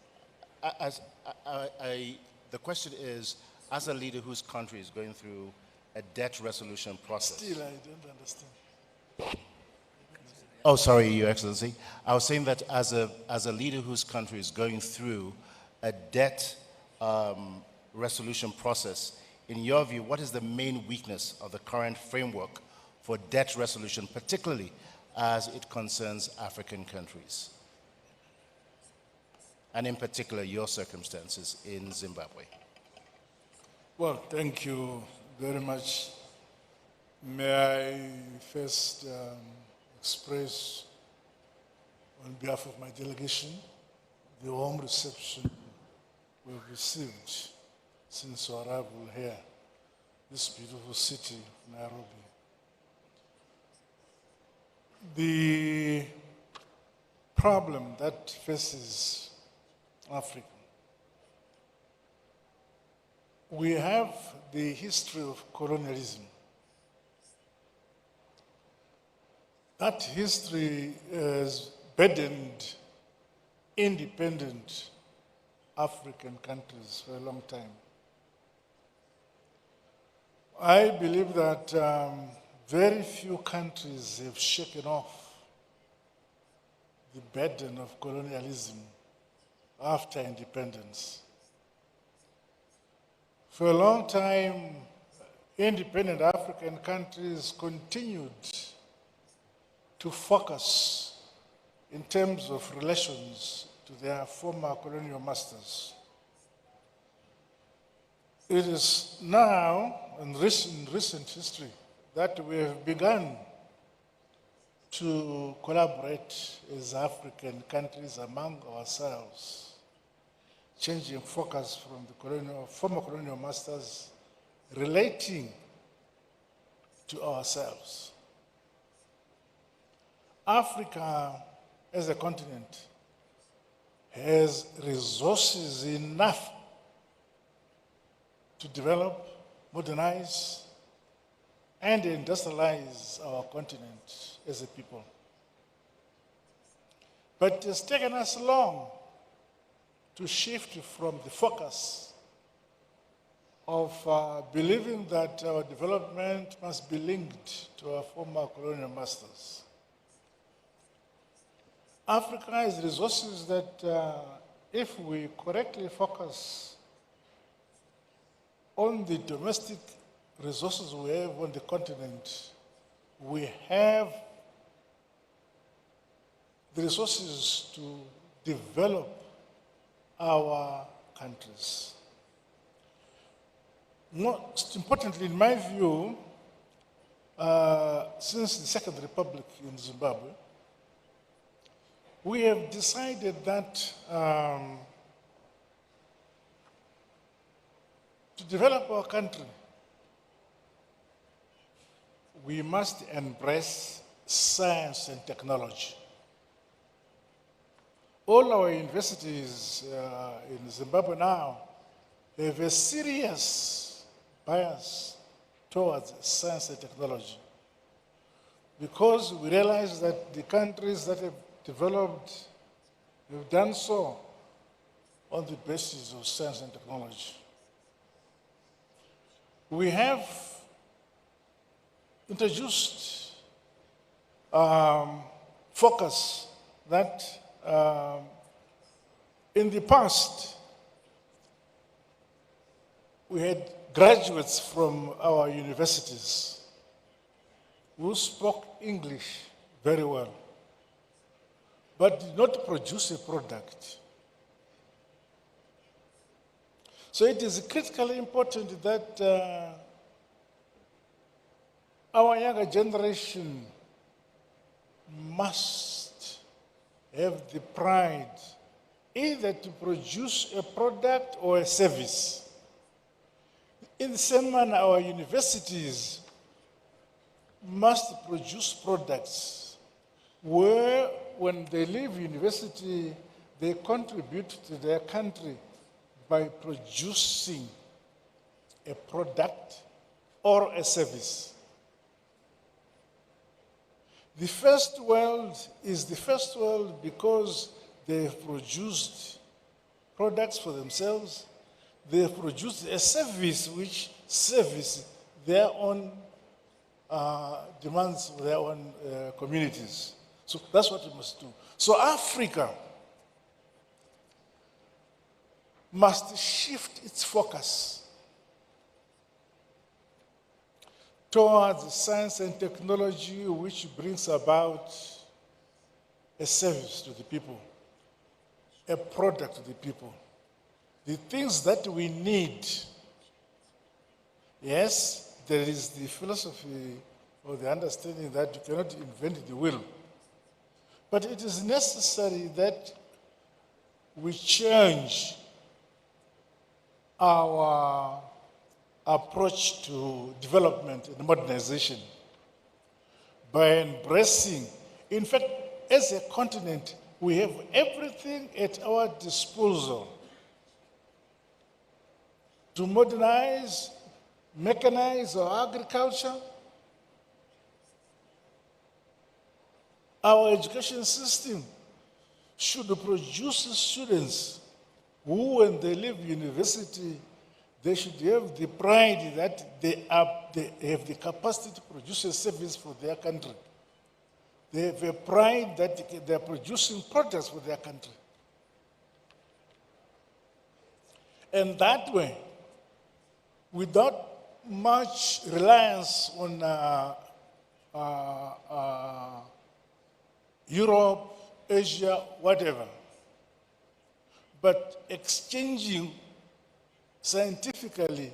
The question is, as a leader whose country is going through a debt resolution process. Still, I don't understand. Oh, sorry, Your Excellency. I was saying that as a leader whose country is going through a debt resolution process, in your view, what is the main weakness of the current framework for debt resolution, particularly as it concerns African countries? And in particular, your circumstances in Zimbabwe. Well, thank you very much. May I first express, on behalf of my delegation, the warm reception we've received since our arrival here, this beautiful city, Nairobi. The problem that faces Africa, we have the history of colonialism. That history has burdened independent African countries for a long time. I believe that very few countries have shaken off the burden of colonialism after independence. For a long time, independent African countries continued to focus in terms of relations to their former colonial masters. It is now, in recent history, that we have begun to collaborate as African countries among ourselves, changing focus from the former colonial masters, relating to ourselves. Africa as a continent has resources enough to develop, modernize, and industrialize our continent as a people. But it has taken us long to shift from the focus of believing that our development must be linked to our former colonial masters. Africa has resources that, if we correctly focus on the domestic resources we have on the continent, we have the resources to develop our countries. Most importantly, in my view, since the Second Republic in Zimbabwe, we have decided that to develop our country, we must embrace science and technology. All our universities in Zimbabwe now have a serious bias towards science and technology, because we realize that the countries that have developed have done so on the basis of science and technology. We have introduced focus that in the past we had graduates from our universities who spoke English very well, but did not produce a product. So it is critically important that our younger generation must have the pride either to produce a product or a service. In the same manner, our universities must produce products where, when they leave university, they contribute to their country by producing a product or a service. The first world is the first world because they have produced products for themselves. They have produced a service which services their own demands for their own communities. So that's what we must do. So Africa must shift its focus towards science and technology, which brings about a service to the people, a product to the people. The things that we need, yes, there is the philosophy or the understanding that you cannot invent the wheel. But it is necessary that we change our approach to development and modernization by embracing, in fact, as a continent, we have everything at our disposal to modernize, mechanize our agriculture, our education system should produce students who, when they leave university, they should have the pride that they have the capacity to produce a service for their country. They have a pride that they are producing products for their country. And that way, without much reliance on Europe, Asia, whatever, but exchanging scientifically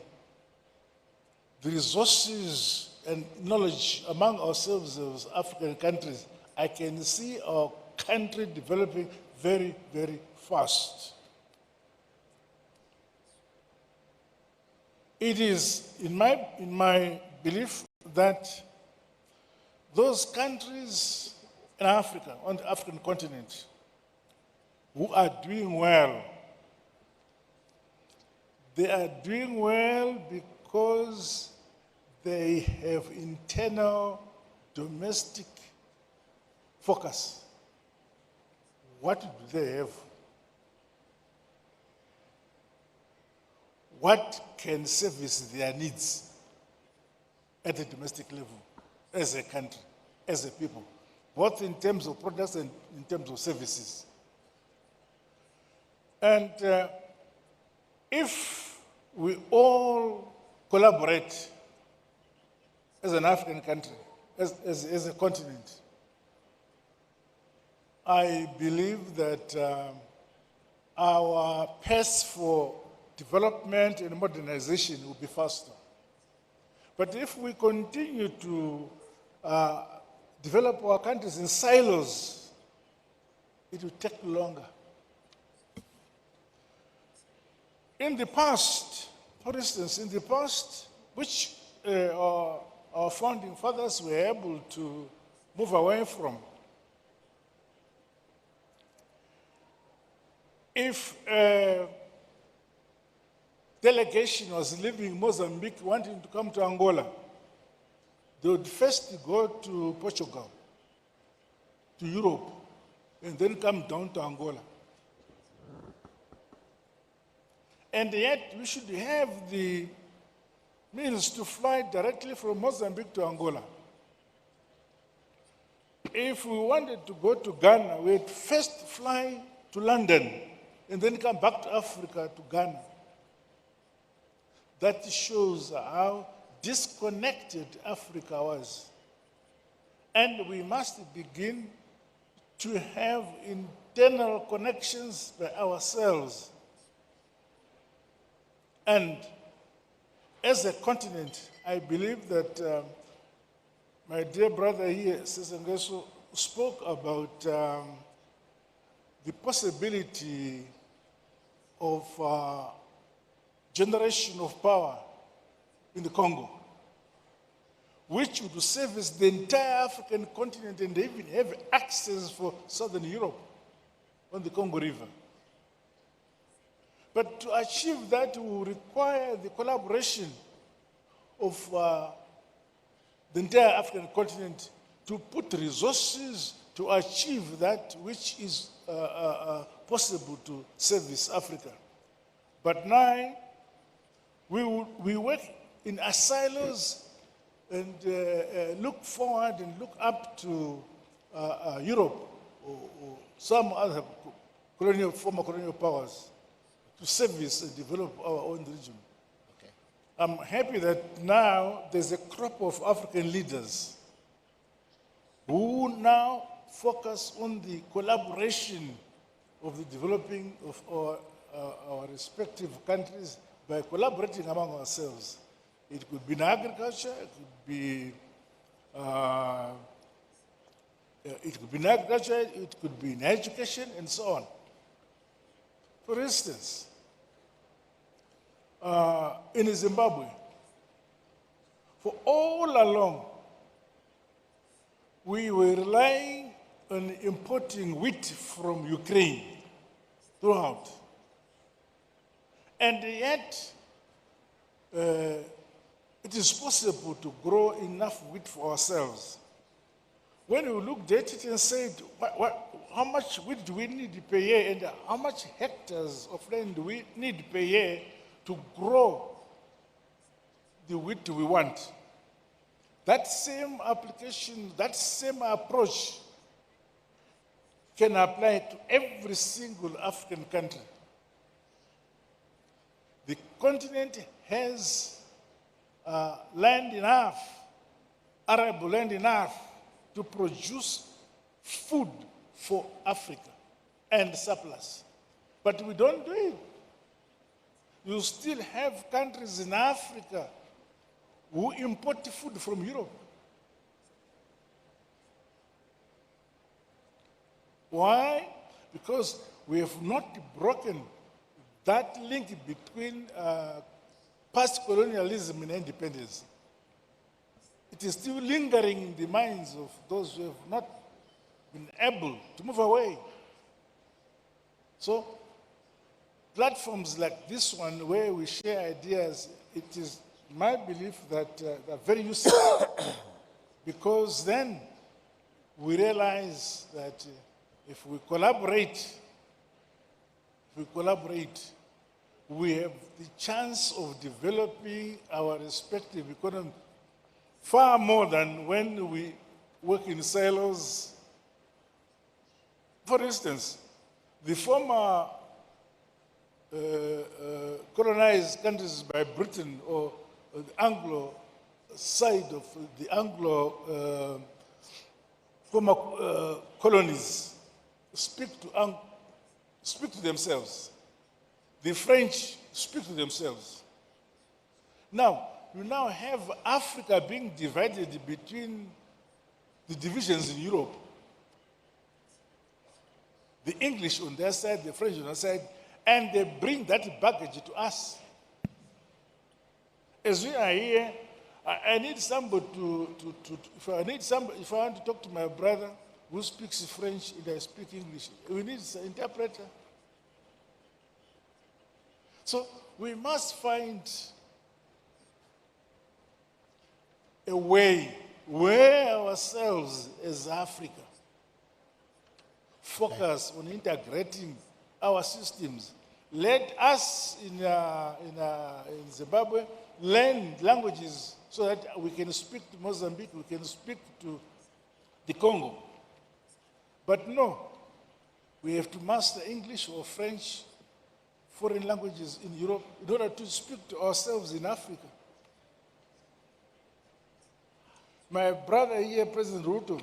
the resources and knowledge among ourselves as African countries, I can see our country developing very, very fast. It is, in my belief, that those countries in Africa, on the African continent, who are doing well, they are doing well because they have internal domestic focus. What do they have? What can service their needs at the domestic level, as a country, as a people, both in terms of products and in terms of services? And if we all collaborate as an African country, as a continent, I believe that our pace for development and modernization will be faster. But if we continue to develop our countries in silos, it will take longer. In the past, for instance, in the past, which our founding fathers were able to move away from, if a delegation was leaving Mozambique wanting to come to Angola, they would first go to Portugal, to Europe, and then come down to Angola. And yet, we should have the means to fly directly from Mozambique to Angola. If we wanted to go to Ghana, we'd first fly to London and then come back to Africa, to Ghana. That shows how disconnected Africa was. And we must begin to have internal connections by ourselves. And as a continent, I believe that my dear brother here, Sesengeso, spoke about the possibility of generation of power in the Congo, which would service the entire African continent and even have access for Southern Europe on the Congo River. But to achieve that will require the collaboration of the entire African continent to put resources to achieve that which is possible to service Africa. But now, we work in silos and look forward and look up to Europe or some other former colonial powers to service and develop our own region. Okay. I'm happy that now there's a crop of African leaders who now focus on the collaboration of the developing of our respective countries by collaborating among ourselves. It could be in agriculture, it could be in education, and so on. For instance, in Zimbabwe, for all along, we were relying on importing wheat from Ukraine throughout. And yet, it is possible to grow enough wheat for ourselves. When we looked at it and said, how much wheat do we need per year and how much hectares of land do we need per year to grow the wheat we want? That same application, that same approach can apply to every single African country. The continent has land enough, arable land enough to produce food for Africa and surplus. But we don't do it. You still have countries in Africa who import food from Europe. Why? Because we have not broken that link between past colonialism and independence. It is still lingering in the minds of those who have not been able to move away. So, platforms like this one, where we share ideas, it is my belief that they're very useful because then we realize that if we collaborate, we have the chance of developing our respective economy far more than when we work in silos. For instance, the former colonized countries by Britain or the Anglo side of the Anglo former colonies speak to themselves. The French speak to themselves. Now, you now have Africa being divided between the divisions in Europe. The English on their side, the French on their side, and they bring that baggage to us. As we are here, I need somebody if I want to talk to my brother who speaks French and I speak English, we need an interpreter. So we must find a way where ourselves as Africa focus on integrating our systems. Let us in Zimbabwe learn languages so that we can speak to Mozambique, we can speak to the Congo. But no, we have to master English or French, foreign languages in Europe in order to speak to ourselves in Africa. My brother here, President Ruto,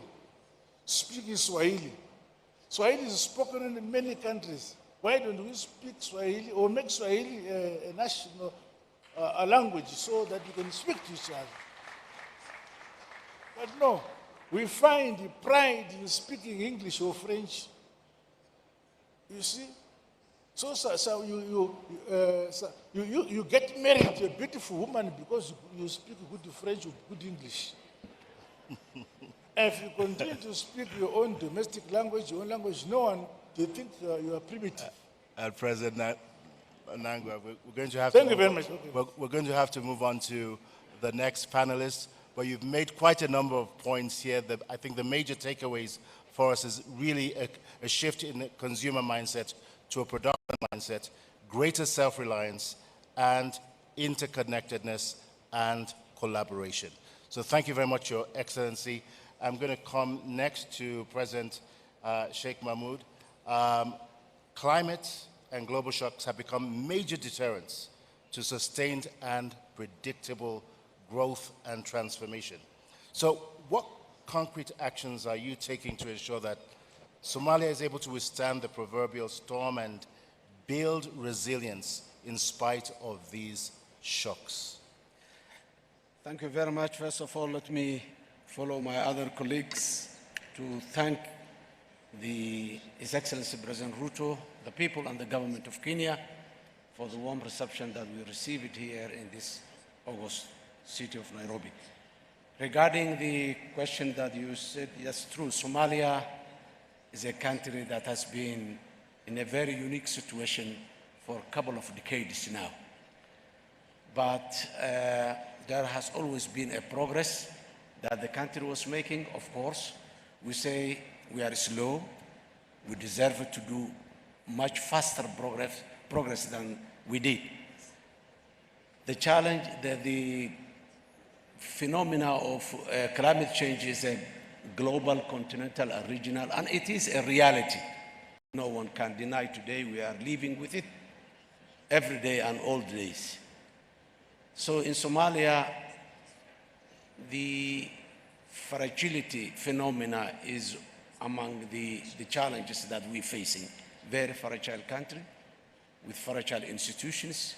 speaks Swahili. Swahili is spoken in many countries. Why don't we speak Swahili or make Swahili a national a language so that we can speak to each other? But no, we find pride in speaking English or French. You see? So you get married to a beautiful woman because you speak good French or good English. If you continue to speak your own domestic language, your own language, no one, they think you are primitive. President Nangwa, we're going to have Thank you very much. Okay. We're going to have to move on to the next panelist, but you've made quite a number of points here that I think the major takeaways for us is really a shift in the consumer mindset to a production mindset, greater self-reliance, and interconnectedness and collaboration. So thank you very much, Your Excellency. I'm going to come next to President Sheikh Mahmoud. Climate and global shocks have become major deterrents to sustained and predictable growth and transformation. So what concrete actions are you taking to ensure that Somalia is able to withstand the proverbial storm and build resilience in spite of these shocks? Thank you very much. First of all, let me follow my other colleagues to thank His Excellency President Ruto, the people and the government of Kenya for the warm reception that we received here in this august city of Nairobi. Regarding the question that you said, yes, true, Somalia is a country that has been in a very unique situation for a couple of decades now. But there has always been a progress that the country was making. Of course, we say we are slow. We deserve to do much faster progress than we did. The challenge, the phenomena of climate change is a global, continental, and regional, and it is a reality. No one can deny today we are living with it every day and all days. So in Somalia, the fragility phenomena is among the challenges that we're facing. Very fragile country with fragile institutions.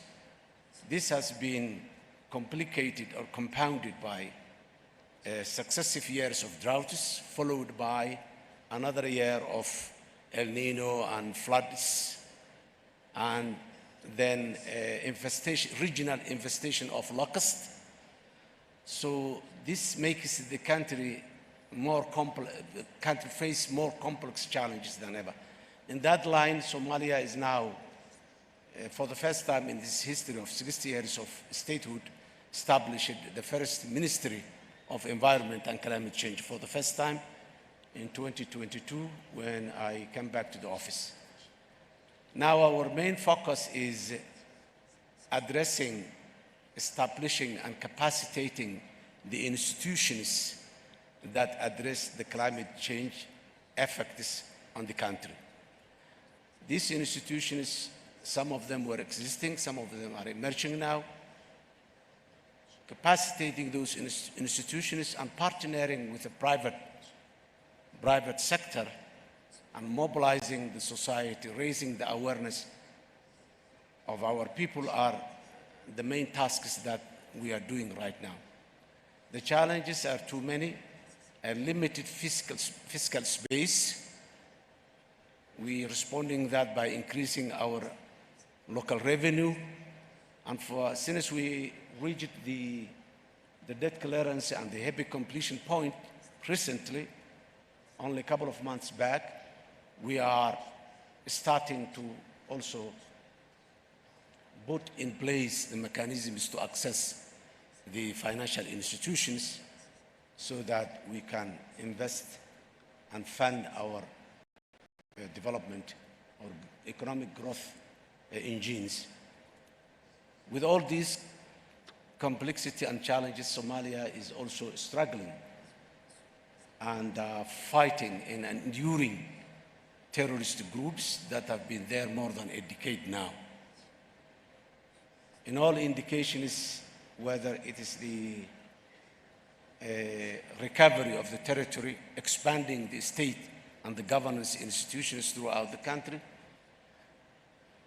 This has been complicated or compounded by successive years of droughts, followed by another year of El Nino and floods, and then regional infestation of locusts. So this makes the country face more complex challenges than ever. In that line, Somalia is now, for the first time in this history of 60 years of statehood, established the first Ministry of Environment and Climate Change for the first time in 2022 when I came back to the office. Now our main focus is addressing, establishing and capacitating the institutions that address the climate change effects on the country. These institutions, some of them were existing, some of them are emerging now. Capacitating those institutions and partnering with the private sector and mobilizing the society, raising the awareness of our people are the main tasks that we are doing right now. The challenges are too many, a limited fiscal space. We are responding that by increasing our local revenue. And since we reached the debt clearance and the heavy completion point recently, only a couple of months back, we are starting to also put in place the mechanisms to access the financial institutions so that we can invest and fund our development or economic growth engines. With all these complexity and challenges, Somalia is also struggling and fighting and enduring terrorist groups that have been there more than a decade now. In all indications, whether it is the recovery of the territory, expanding the state and the governance institutions throughout the country,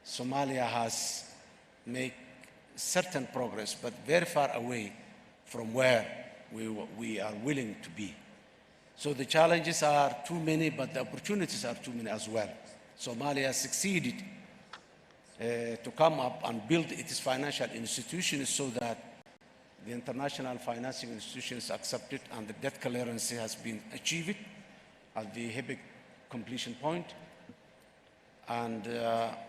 Somalia has made certain progress, but very far away from where we are willing to be. So the challenges are too many, but the opportunities are too many as well. Somalia succeeded to come up and build its financial institutions so that the international financing institutions accept it and the debt clearance has been achieved at the HEPIC completion point. And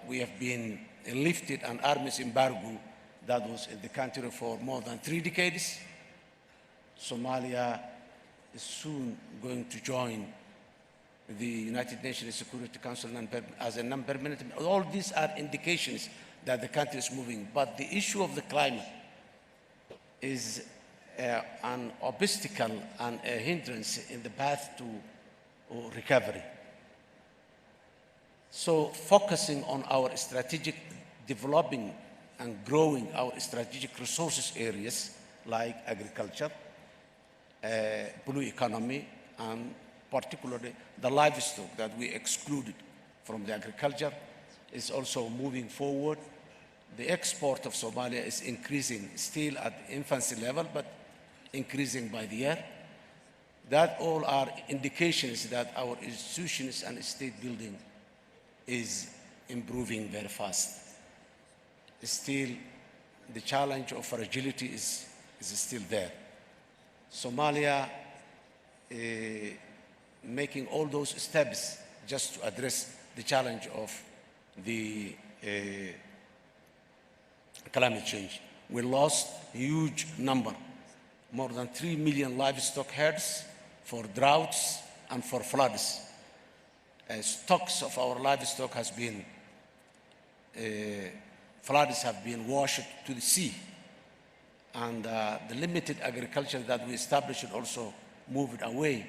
we have been lifted an arms embargo that was in the country for more than 3 decades. Somalia is soon going to join the United Nations Security Council as a non-permanent. All these are indications that the country is moving. But the issue of the climate is an obstacle and a hindrance in the path to recovery. So focusing on our strategic developing and growing our strategic resources areas like agriculture, blue economy, and particularly the livestock that we excluded from the agriculture is also moving forward. The export of Somalia is increasing, still at infancy level, but increasing by the year. That all are indications that our institutions and state building is improving very fast. Still, the challenge of fragility is still there. Somalia making all those steps just to address the challenge of the climate change. We lost a huge number, more than 3 million livestock herds for droughts and for floods. Stocks of our livestock has been, floods have been washed to the sea. And the limited agriculture that we established also moved away.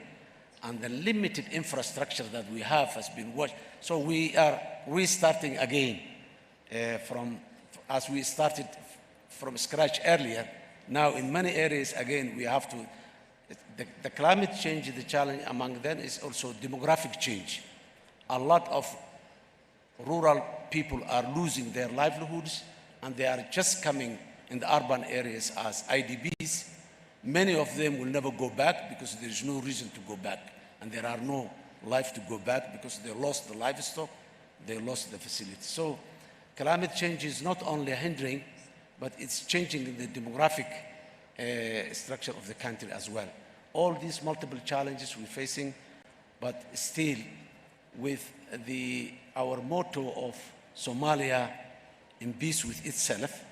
And the limited infrastructure that we have has been washed. So we are restarting again as we started from scratch earlier. Now in many areas, again, we have to, the climate change, the challenge among them is also demographic change. A lot of rural people are losing their livelihoods and they are just coming in the urban areas as IDPs. Many of them will never go back because there is no reason to go back and there are no life to go bad because they lost the livestock, they lost the facility. So climate change is not only hindering, but it's changing the demographic structure of the country as well. All these multiple challenges we're facing, but still with our motto of Somalia in peace with itself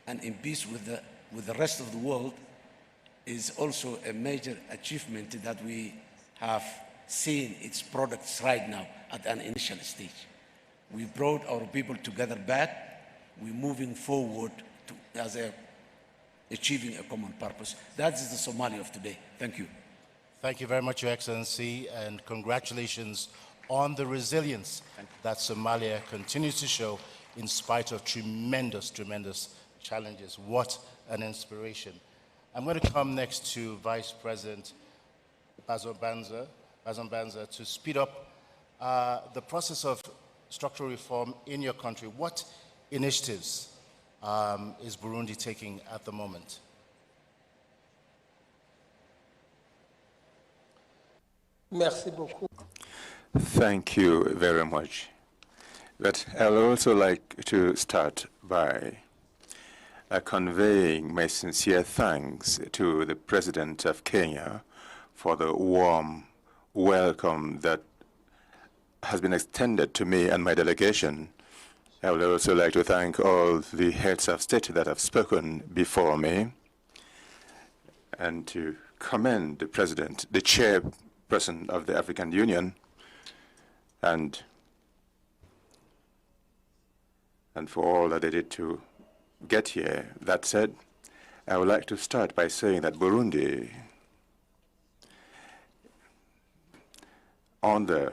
and in peace with the rest of the world is also a major achievement that we have seen its products right now at an initial stage. We brought our people together back. We're moving forward as achieving a common purpose. That is the Somalia of today. Thank you. Thank you very much, Your Excellency, and congratulations on the resilience that Somalia continues to show in spite of tremendous, tremendous challenges. What an inspiration. I'm going to come next to Vice President Bassam Banza to speed up the process of structural reform in your country. What initiatives is Burundi taking at the moment? Merci beaucoup. Thank you very much. But I would also like to start by conveying my sincere thanks to the President of Kenya for the warm welcome that has been extended to me and my delegation. I would also like to thank all the heads of state that have spoken before me and to commend the President, the chairperson of the African Union, and for all that they did to get here. That said, I would like to start by saying that Burundi, under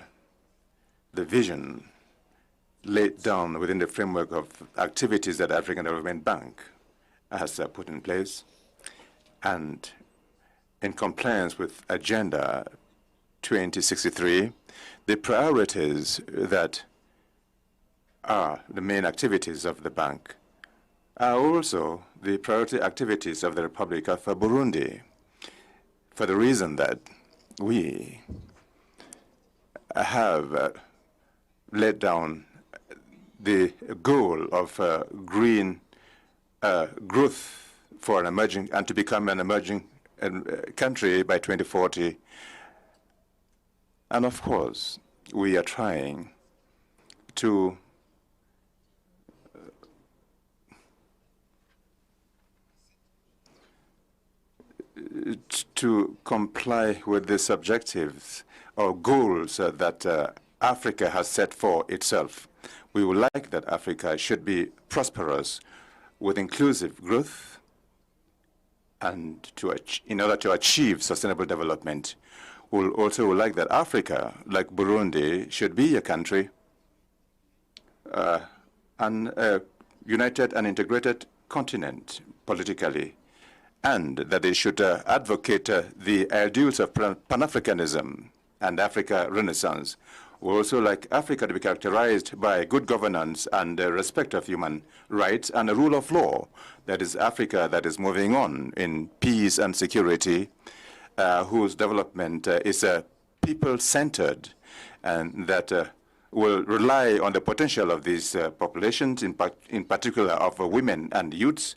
the vision laid down within the framework of activities that the African Development Bank has put in place, and in compliance with Agenda 2063, the priorities that are the main activities of the bank are also the priority activities of the Republic of Burundi, for the reason that we have laid down the goal of green growth for an emerging and to become an emerging country by 2040. And of course, we are trying to comply with these objectives or goals that Africa has set for itself. We would like that Africa should be prosperous with inclusive growth, and in order to achieve sustainable development. We also would like that Africa, like Burundi, should be a country and a united and integrated continent politically, and that they should advocate the ideals of Pan-Africanism and Africa Renaissance. We also like Africa to be characterized by good governance and respect of human rights and a rule of law. That is Africa that is moving on in peace and security, whose development is people-centered, and that will rely on the potential of these populations, in particular of women and youths.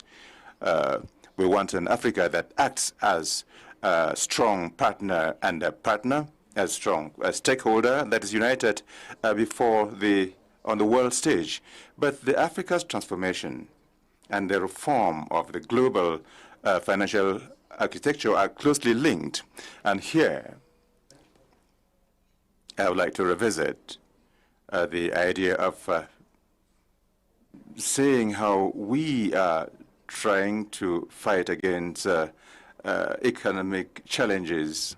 We want an Africa that acts as a strong partner and a partner, as strong a stakeholder that is united on the world stage. But the Africa's transformation and the reform of the global financial architecture are closely linked. And here, I would like to revisit the idea of saying how we are trying to fight against economic challenges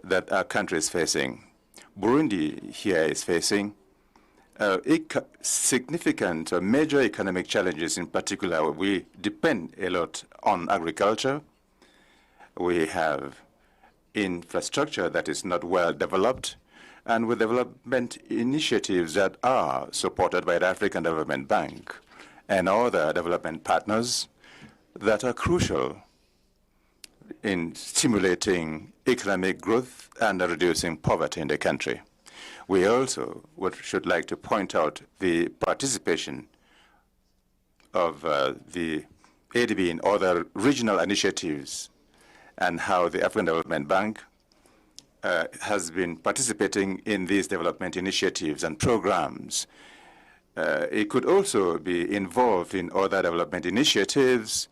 that our country is facing. Burundi here is facing significant major economic challenges. In particular, we depend a lot on agriculture. We have infrastructure that is not well developed, and with development initiatives that are supported by the African Development Bank and other development partners that are crucial in stimulating economic growth and reducing poverty in the country. We also should like to point out the participation of the ADB in other regional initiatives and how the African Development Bank has been participating in these development initiatives and programs. It could also be involved in other development initiatives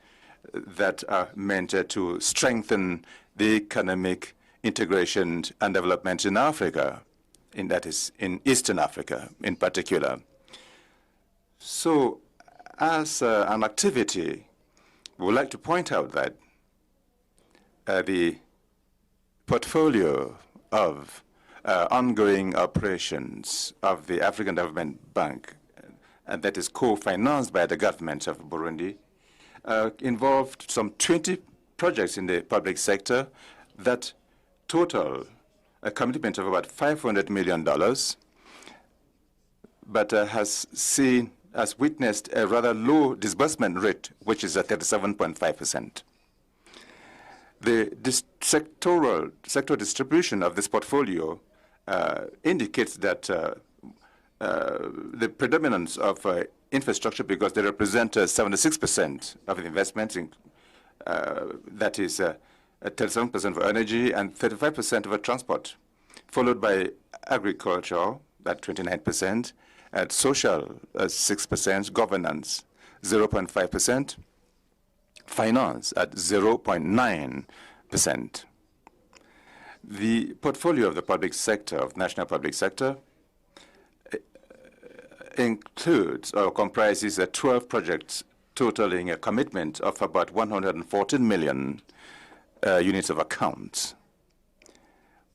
that are meant to strengthen the economic integration and development in Africa, that is, in Eastern Africa in particular. So, as an activity, we would like to point out that the portfolio of ongoing operations of the African Development Bank, and that is co-financed by the government of Burundi, involved some 20 projects in the public sector that total a commitment of about $500 million, but has witnessed a rather low disbursement rate, which is at 37.5%. The sector distribution of this portfolio indicates that the predominance of infrastructure, because they represent 76% of the investments, that is 37% for energy and 35% for transport, followed by agriculture at 29%, at social 6%, governance 0.5%, finance at 0.9%. The portfolio of the public sector, of national public sector, includes or comprises 12 projects totaling a commitment of about 114 million units of accounts,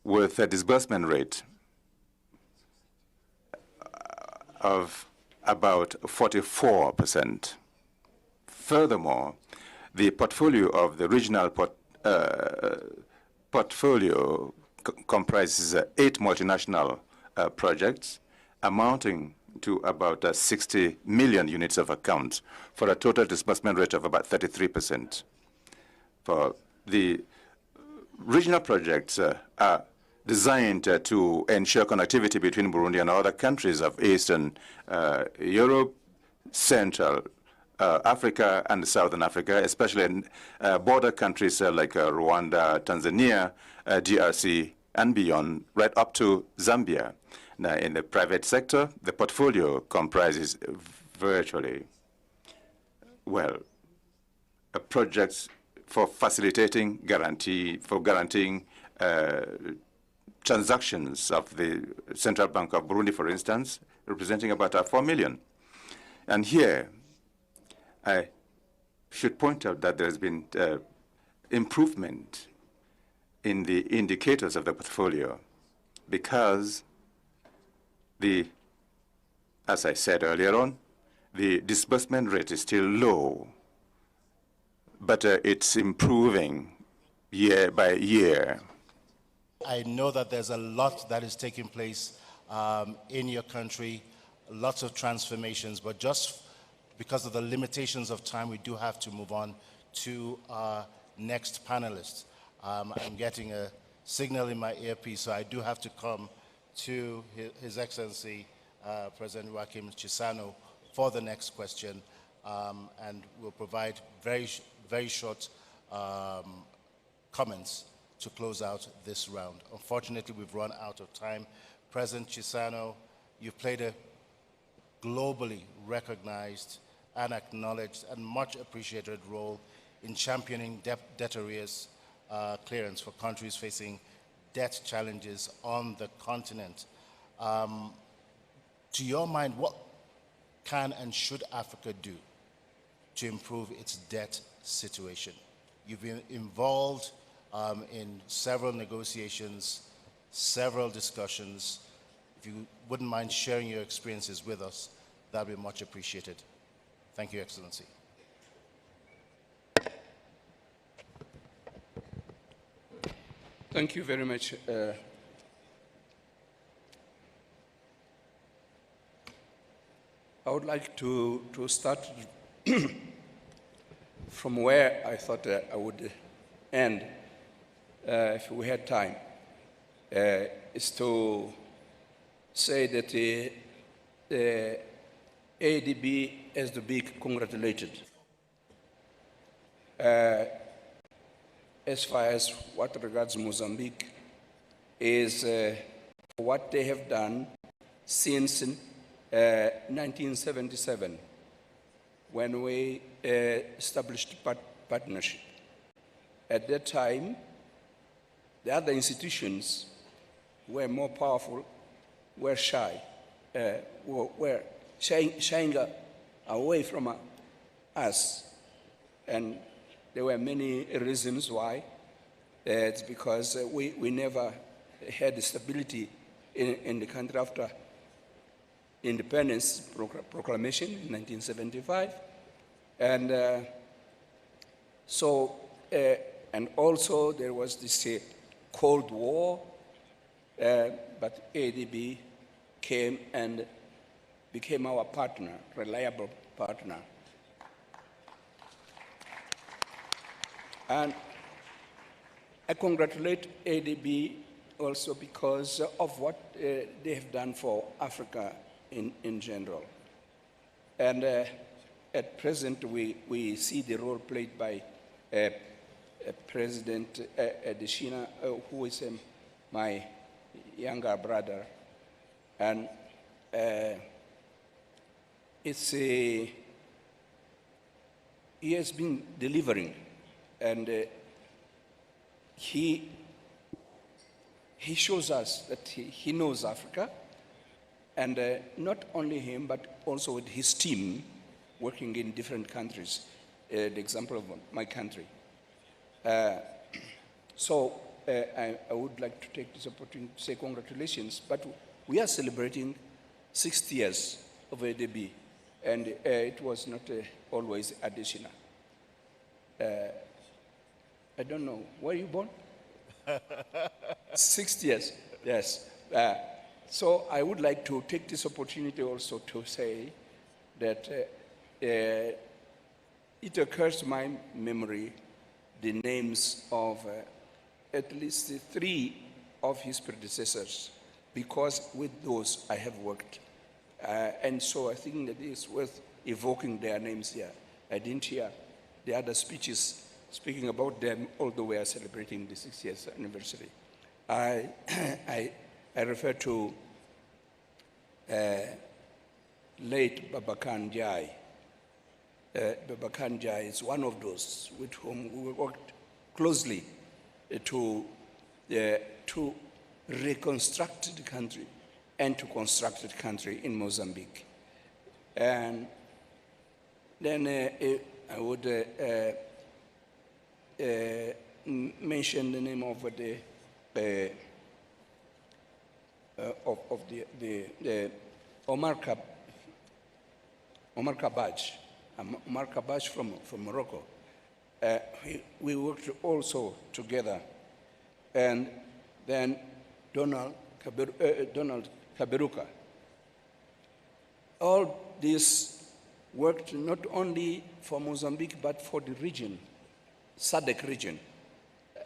with a disbursement rate of about 44%. Furthermore, the portfolio of the regional portfolio comprises 8 multinational projects amounting to about 60 million units of accounts, for a total disbursement rate of about 33%. For the regional projects are designed to ensure connectivity between Burundi and other countries of Eastern Europe, Central Africa, and Southern Africa, especially in border countries like Rwanda, Tanzania, DRC, and beyond, right up to Zambia. Now, in the private sector, the portfolio comprises virtually, projects for facilitating guaranteeing transactions of the Central Bank of Burundi, for instance, representing about 4 million. And here, I should point out that there has been improvement in the indicators of the portfolio, because as I said earlier on, the disbursement rate is still low, but it's improving year by year. I know that there's a lot that is taking place in your country, lots of transformations, but just because of the limitations of time, we do have to move on to our next panelist. I'm getting a signal in my earpiece, so I do have to come to His Excellency President Joachim Chissano for the next question, and we'll provide very short comments to close out this round. Unfortunately, we've run out of time. President Chissano, you've played a globally recognized and acknowledged and much appreciated role in championing debt arrears clearance for countries facing debt challenges on the continent. To your mind, what can and should Africa do to improve its debt situation? You've been involved in several negotiations, several discussions. If you wouldn't mind sharing your experiences with us, that would be much appreciated. Thank you, Excellency. Thank you very much. I would like to start from where I thought I would end, if we had time, is to say that the ADB has to be congratulated. As far as what regards Mozambique, is what they have done since 1977, when we established partnership. At that time, the other institutions were more powerful, were shy, were shying away from us. And there were many reasons why. It's because we never had stability in the country after independence proclamation in 1975. And and also there was this Cold War, but ADB came and became our partner, reliable partner. And I congratulate ADB also because of what they have done for Africa in general. And at present, we see the role played by President Adesina, who is my younger brother. And he has been delivering, and he shows us that he knows Africa, and not only him, but also with his team working in different countries, the example of my country. So I would like to take this opportunity to say congratulations, but we are celebrating 60 years of ADB, and it was not always Adesina. I don't know, were you born? 60 years, yes. So I would like to take this opportunity also to say that it occurs to my memory the names of at least 3 of his predecessors, because with those I have worked. And so I think that it's worth evoking their names here. I didn't hear the other speeches speaking about them, although we are celebrating the 60th anniversary. I refer to late Babakan Jai. Babakan Jai is one of those with whom we worked closely to reconstruct the country and to construct the country in Mozambique. And then I would mention the name of the Omar Kabaj. Omar Kabaj from Morocco. We worked also together. And then Donald Kaberuka. All this worked not only for Mozambique, but for the region, SADC region.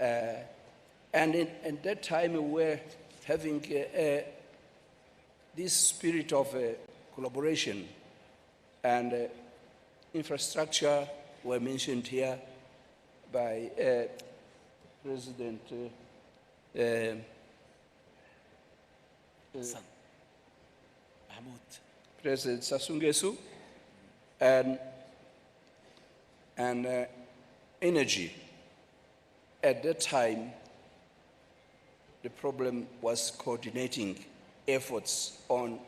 And at that time, we were having this spirit of collaboration, and infrastructure were mentioned here by President President Sassou Nguesso, and energy. At that time, the problem was coordinating efforts on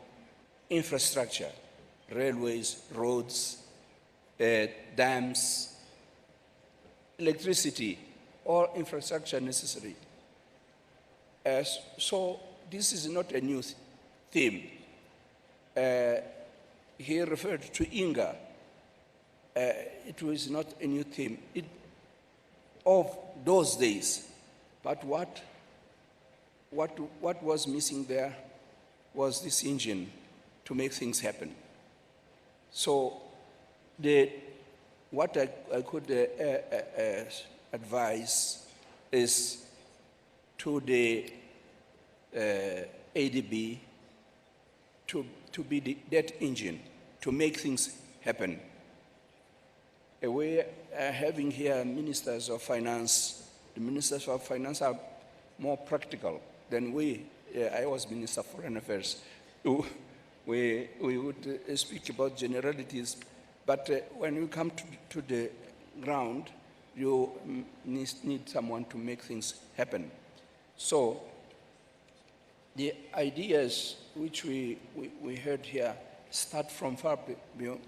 infrastructure, railways, roads, dams, electricity, all infrastructure necessary. So this is not a new theme. He referred to Inga. It was not a new theme of those days. But what was missing there was this engine to make things happen. So what I could advise is to the ADB to be that engine, to make things happen. We are having here ministers of finance. The ministers of finance are more practical than we. I was Minister of Foreign Affairs. We would speak about generalities, but when you come to the ground, you need someone to make things happen. So the ideas which we heard here start from far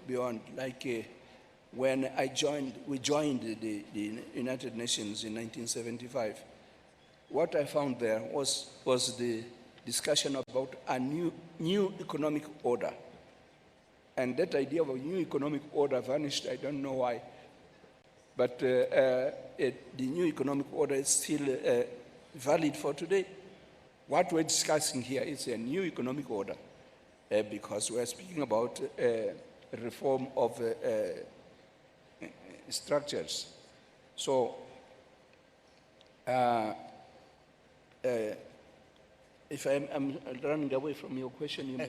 beyond, like when we joined the United Nations in 1975. What I found there was the discussion about a new economic order. And that idea of a new economic order vanished, I don't know why. But the new economic order is still valid for today. What we're discussing here is a new economic order because we're speaking about reform of structures. So, if I'm running away from your question, you may...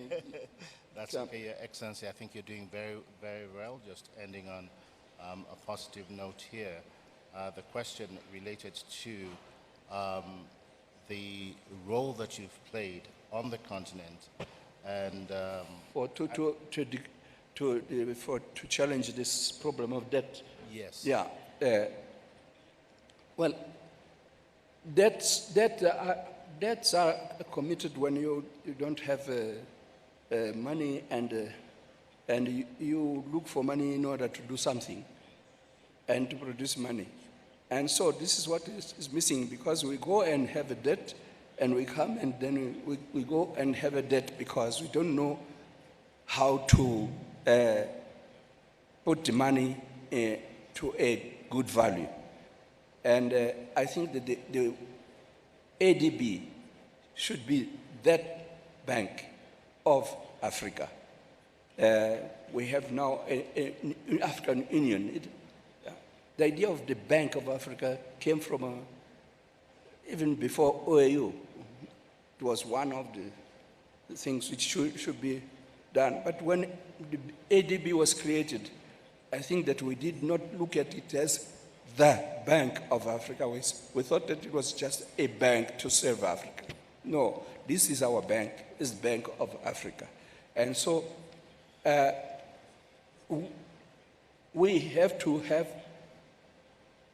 That's okay, Your Excellency. I think you're doing very, very well. Just ending on a positive note here. The question related to the role that you've played on the continent and... to challenge this problem of debt. Yes. Yeah. Well, debts are committed when you don't have money and you look for money in order to do something and to produce money. And so this is what is missing, because we go and have a debt and we come and then we go and have a debt because we don't know how to put the money to a good value. And I think that the ADB should be that bank of Africa. We have now an African Union. The idea of the Bank of Africa came from even before OAU. It was one of the things which should be done. But when the ADB was created, I think that we did not look at it as the Bank of Africa. We thought that it was just a bank to serve Africa. No, this is our bank, it's the Bank of Africa. And so we have to have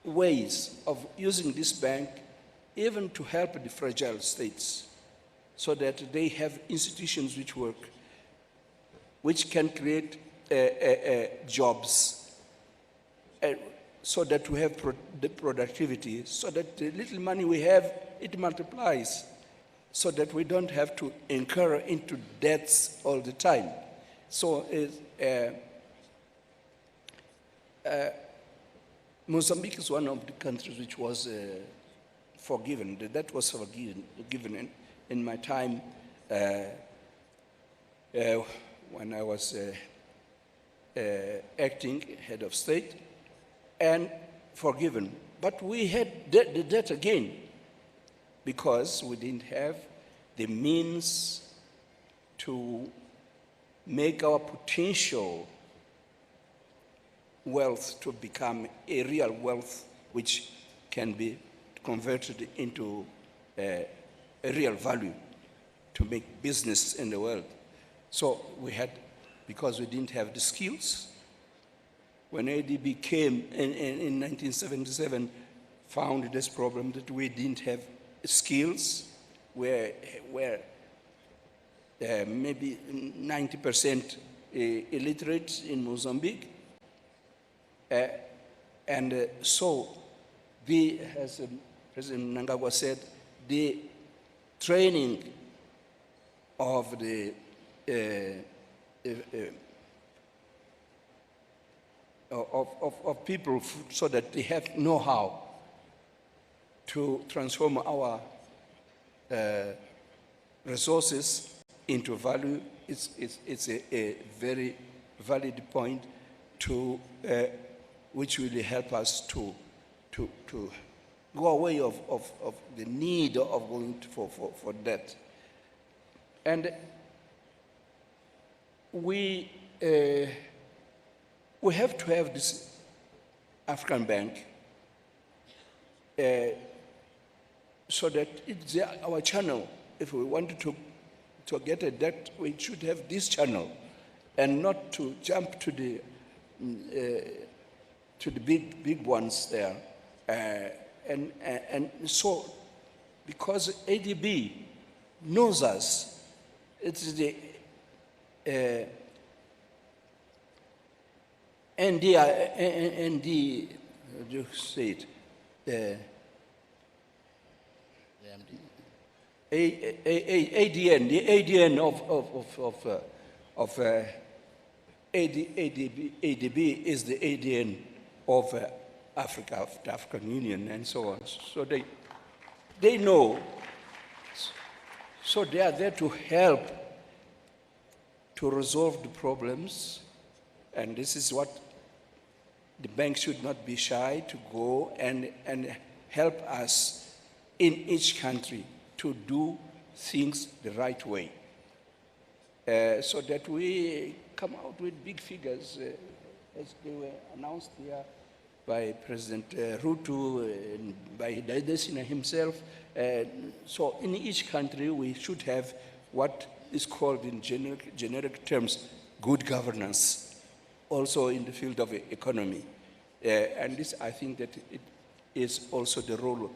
ways of using this bank even to help the fragile states so that they have institutions which work, which can create jobs, so that we have the productivity, so that the little money we have, it multiplies, so that we don't have to incur into debts all the time. So Mozambique is one of the countries which was forgiven. The debt was forgiven in my time when I was acting head of state, and forgiven. But we had the debt again because we didn't have the means to make our potential wealth to become a real wealth which can be converted into a real value to make business in the world. So we had, because we didn't have the skills, when ADB came in 1977, found this problem that we didn't have skills, where maybe 90% illiterate in Mozambique. And so, as President Mnangagwa said, the training of the of people so that they have know-how to transform our resources into value. It's a very valid point to which will help us to go away of the need of going for debt. And we have to have this African Bank so that it's our channel. If we wanted to get a debt, we should have this channel, and not to jump to the big ones there. And so, because ADB knows us, it's the ND, how do you say it? ADN, the ADN of ADB is the ADN of Africa, of the African Union, and so on. So they know. So they are there to help to resolve the problems, and this is what the bank should not be shy to go and help us in each country to do things the right way, so that we come out with big figures, as they were announced here by President Ruto and by Adesina himself. So in each country, we should have what is called in generic terms, good governance, also in the field of economy. And this, I think that it is also the role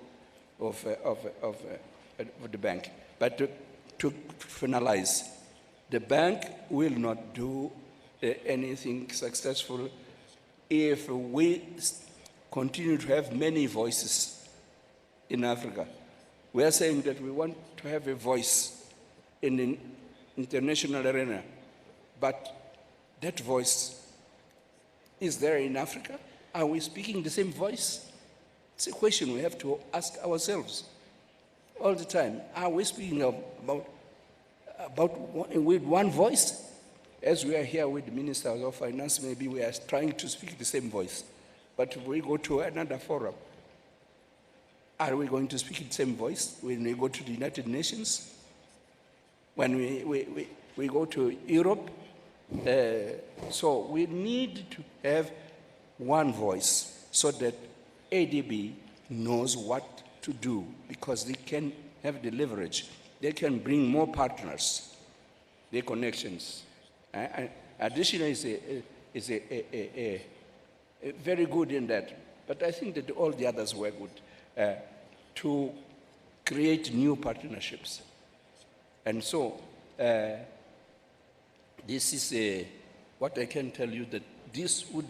of the bank. But to finalize, the bank will not do anything successful if we continue to have many voices in Africa. We are saying that we want to have a voice in the international arena, but that voice is there in Africa? Are we speaking the same voice? It's a question we have to ask ourselves all the time. Are we speaking with one voice? As we are here with the Ministers of Finance, maybe we are trying to speak the same voice. But if we go to another forum, are we going to speak the same voice when we go to the United Nations? When we go to Europe? So we need to have one voice so that ADB knows what to do, because they can have the leverage. They can bring more partners, their connections. Additionally, is a very good in that. But I think that all the others were good to create new partnerships. And so this is what I can tell you, that this would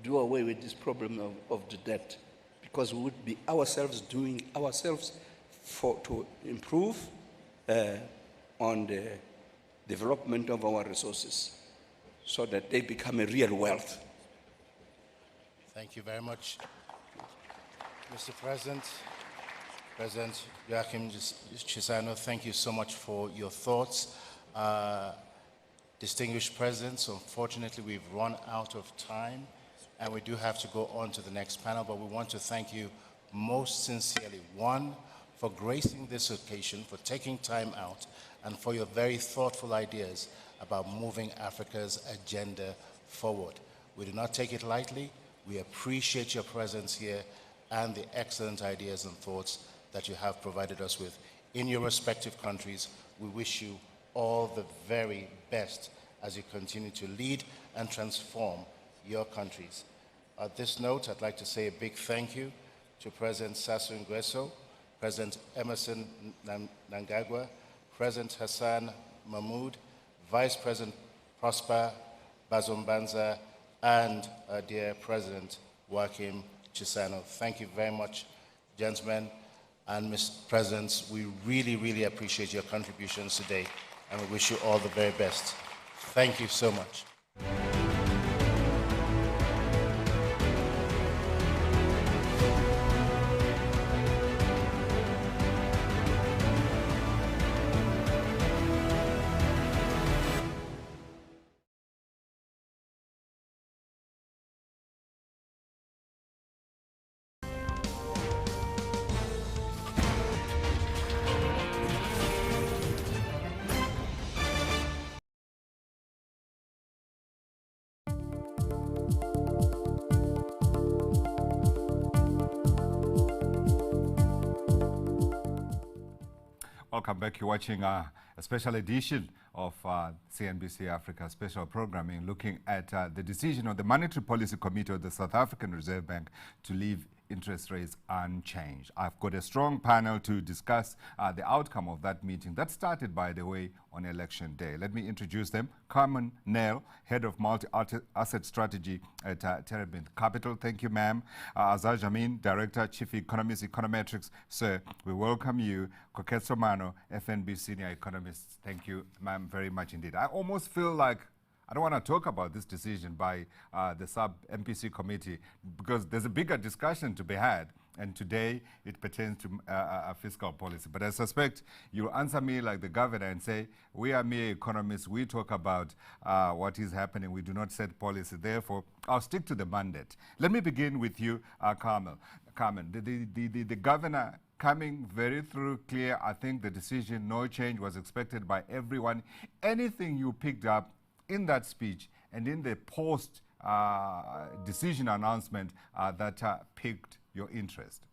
do away with this problem of the debt, because we would be ourselves doing ourselves to improve on the development of our resources so that they become a real wealth. Thank you very much, Mr. President. President Joachim Chissano, thank you so much for your thoughts. Distinguished presidents, unfortunately we've run out of time and we do have to go on to the next panel, but we want to thank you most sincerely. One, for gracing this occasion, for taking time out, and for your very thoughtful ideas about moving Africa's agenda forward. We do not take it lightly. We appreciate your presence here and the excellent ideas and thoughts that you have provided us with. In your respective countries, we wish you all the very best as you continue to lead and transform your countries. At this note, I'd like to say a big thank you to President Sassou Nguesso, President Emerson Mnangagwa, President Hassan Mahmoud, Vice President Prosper Bazombanza, and our dear President Joachim Chissano. Thank you very much, gentlemen and Mr. Presidents. We really, really appreciate your contributions today, and we wish you all the very best. Thank you so much. Welcome back. You're watching a special edition of CNBC Africa special programming looking at the decision of the Monetary Policy Committee of the South African Reserve Bank to leave interest rates unchanged. I've got a strong panel to discuss the outcome of that meeting that started, by the way, on election day. Let me introduce them. Carmen Nel, Head of Multi-Asset Strategy at Terebinth Capital. Thank you, ma'am. Azar Jamin, Director, Chief Economist, Econometrics. Sir, we welcome you. Koketso Mano, FNB Senior Economist. Thank you, ma'am, very much indeed. I almost feel like I don't want to talk about this decision by the sub-MPC committee because there's a bigger discussion to be had, and today it pertains to fiscal policy. But I suspect you'll answer me like the governor and say, we are mere economists, we talk about what is happening, we do not set policy, therefore I'll stick to the mandate. Let me begin with you, Carmen. The governor coming very through clear. I think the decision, no change, was expected by everyone. Anything you picked up in that speech and in the post decision announcement that piqued your interest?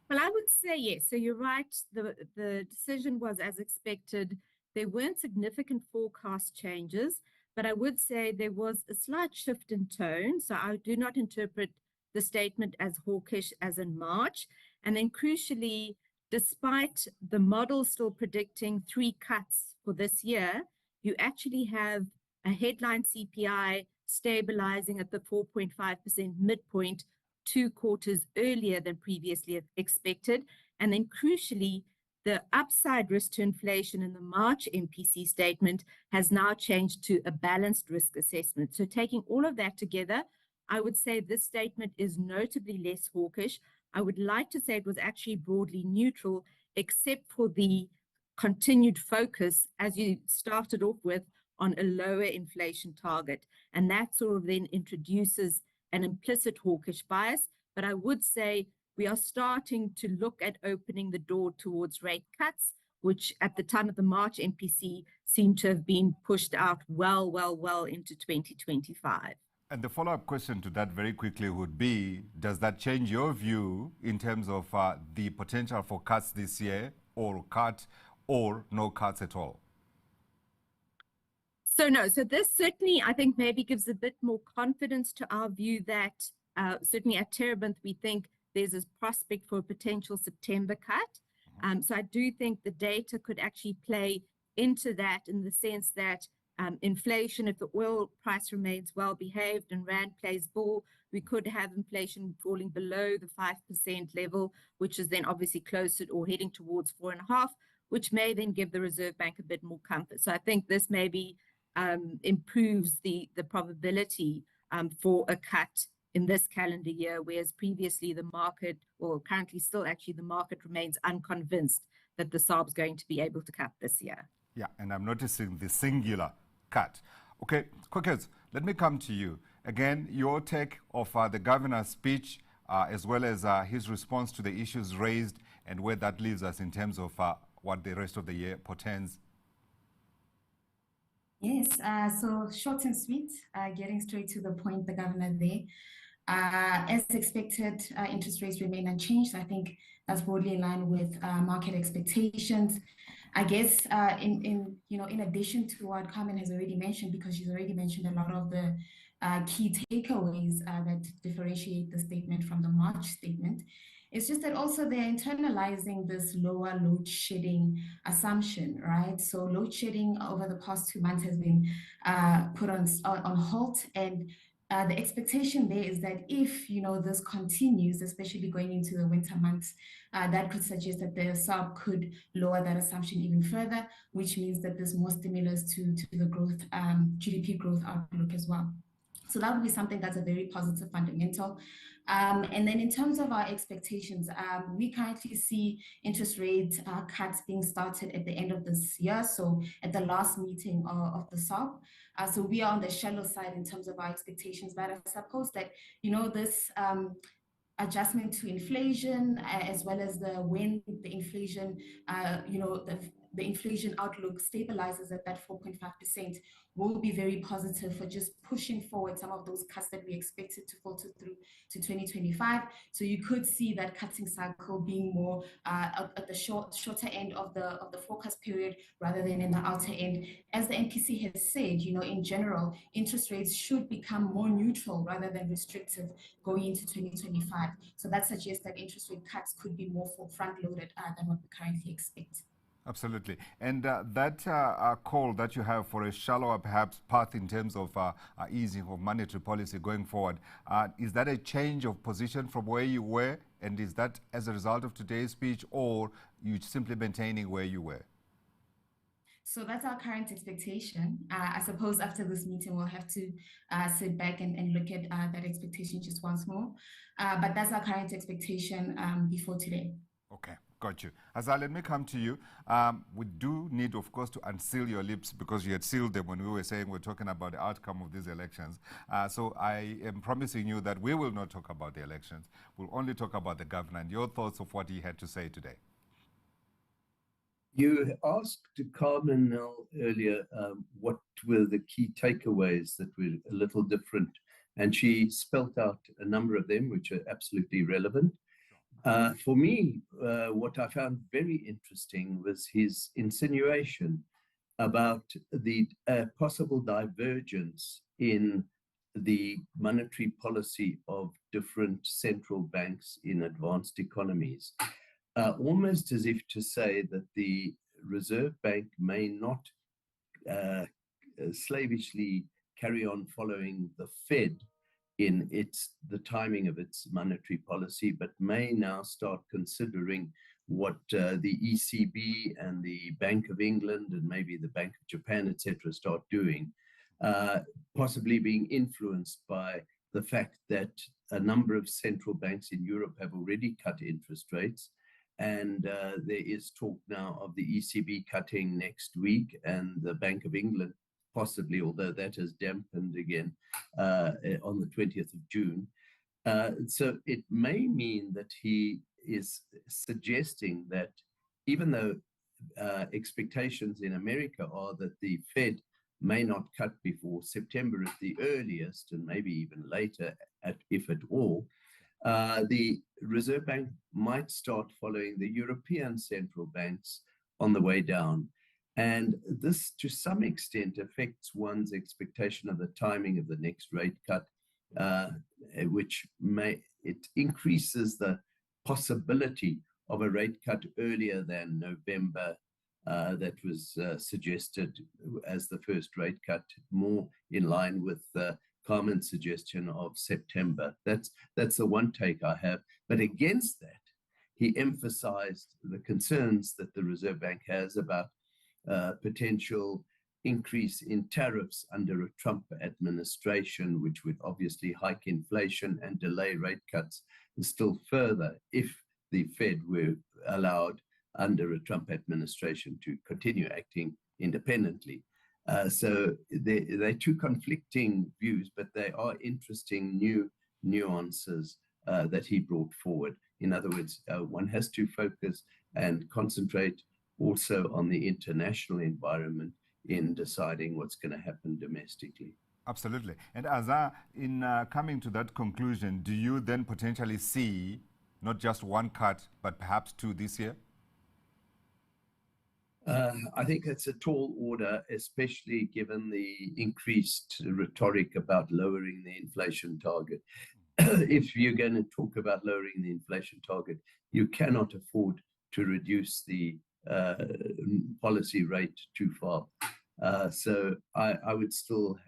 Well, I would say yes. So you're right. The decision was as expected. There weren't significant forecast changes, but I would say there was a slight shift in tone. So I do not interpret the statement as hawkish as in March. And then crucially, despite the model still predicting 3 cuts for this year, you actually have a headline CPI stabilizing at the 4.5% midpoint 2 quarters earlier than previously expected. And then crucially, the upside risk to inflation in the March MPC statement has now changed to a balanced risk assessment. So taking all of that together, I would say this statement is notably less hawkish. I would like to say it was actually broadly neutral, except for the continued focus, as you started off with, on a lower inflation target. And that sort of then introduces an implicit hawkish bias. But I would say we are starting to look at opening the door towards rate cuts, which at the time of the March MPC seemed to have been pushed out well into 2025. And the follow-up question to that very quickly would be, does that change your view in terms of the potential for cuts this year, or no cuts at all? So no, so this certainly I think maybe gives a bit more confidence to our view that certainly at Terebinth we think there's a prospect for a potential September cut. So I do think the data could actually play into that in the sense that inflation, if the oil price remains well behaved and Rand plays ball, we could have inflation falling below the 5% level, which is then obviously closer or heading towards 4.5%, which may then give the Reserve Bank a bit more comfort. So I think this maybe improves the probability for a cut in this calendar year, whereas previously the market, or currently still actually the market, remains unconvinced that the SARB's going to be able to cut this year. Yeah, and I'm noticing the singular cut. Okay, Koketso, let me come to you. Again, your take of the governor's speech as well as his response to the issues raised and where that leaves us in terms of what the rest of the year portends. Yes, so short and sweet, getting straight to the point, the governor there. As expected, interest rates remain unchanged. I think that's broadly in line with market expectations. I guess in addition to what Carmen has already mentioned, because she's already mentioned a lot of the key takeaways that differentiate the statement from the March statement. It's just that also they're internalizing this lower load shedding assumption, right? So load shedding over the past 2 months has been put on halt, and the expectation there is that if this continues, especially going into the winter months, that could suggest that the SARB could lower that assumption even further, which means that there's more stimulus to the growth, GDP growth outlook as well. So that would be something that's a very positive fundamental. And then in terms of our expectations, we currently see interest rate cuts being started at the end of this year, so at the last meeting of the SARB. So we are on the shallow side in terms of our expectations, but I suppose that, this adjustment to inflation, as well as when the inflation, the inflation outlook stabilizes at that 4.5%, will be very positive for just pushing forward some of those cuts that we expected to filter through to 2025. So you could see that cutting cycle being more at the shorter end of the forecast period rather than in the outer end. As the MPC has said, in general, interest rates should become more neutral rather than restrictive going into 2025. So that suggests that interest rate cuts could be more front-loaded than what we currently expect. Absolutely. And that call that you have for a shallower, perhaps, path in terms of easing of monetary policy going forward, is that a change of position from where you were? And is that as a result of today's speech, or you simply maintaining where you were? So that's our current expectation. I suppose after this meeting, we'll have to sit back and look at that expectation just once more. But that's our current expectation before today. Okay. Got you. Azar, let me come to you. We do need, of course, to unseal your lips because you had sealed them when we were saying we're talking about the outcome of these elections. So I am promising you that we will not talk about the elections. We'll only talk about the governor and your thoughts of what he had to say today. You asked Carmen earlier what were the key takeaways that were a little different, and she spelt out a number of them, which are absolutely relevant. For me, what I found very interesting was his insinuation about the possible divergence in the monetary policy of different central banks in advanced economies, almost as if to say that the Reserve Bank may not slavishly carry on following the Fed in the timing of its monetary policy, but may now start considering what the ECB and the Bank of England and maybe the Bank of Japan, etc., start doing, possibly being influenced by the fact that a number of central banks in Europe have already cut interest rates. And there is talk now of the ECB cutting next week and the Bank of England possibly, although that has dampened again on the 20th of June. So it may mean that he is suggesting that even though expectations in America are that the Fed may not cut before September at the earliest, and maybe even later, if at all, the Reserve Bank might start following the European central banks on the way down. And this, to some extent, affects one's expectation of the timing of the next rate cut, which increases the possibility of a rate cut earlier than November that was suggested as the first rate cut, more in line with Carmen's suggestion of September. That's the one take I have. But against that, he emphasized the concerns that the Reserve Bank has about potential increase in tariffs under a Trump administration, which would obviously hike inflation and delay rate cuts still further if the Fed were allowed under a Trump administration to continue acting independently. So they're two conflicting views, but they are interesting new nuances that he brought forward. In other words, one has to focus and concentrate also on the international environment in deciding what's going to happen domestically. Absolutely. And Azar, in coming to that conclusion, do you then potentially see not just one cut, but perhaps two this year? I think it's a tall order, especially given the increased rhetoric about lowering the inflation target. If you're going to talk about lowering the inflation target, you cannot afford to reduce the policy rate too far. So I would still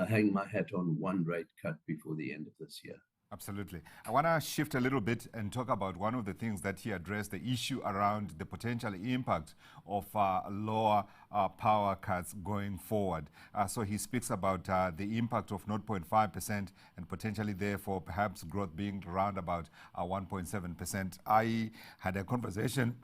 hang my hat on one rate cut before the end of this year. Absolutely. I want to shift a little bit and talk about one of the things that he addressed, the issue around the potential impact of lower power cuts going forward. So he speaks about the impact of 0.5% and potentially therefore perhaps growth being around about 1.7%. I had a conversation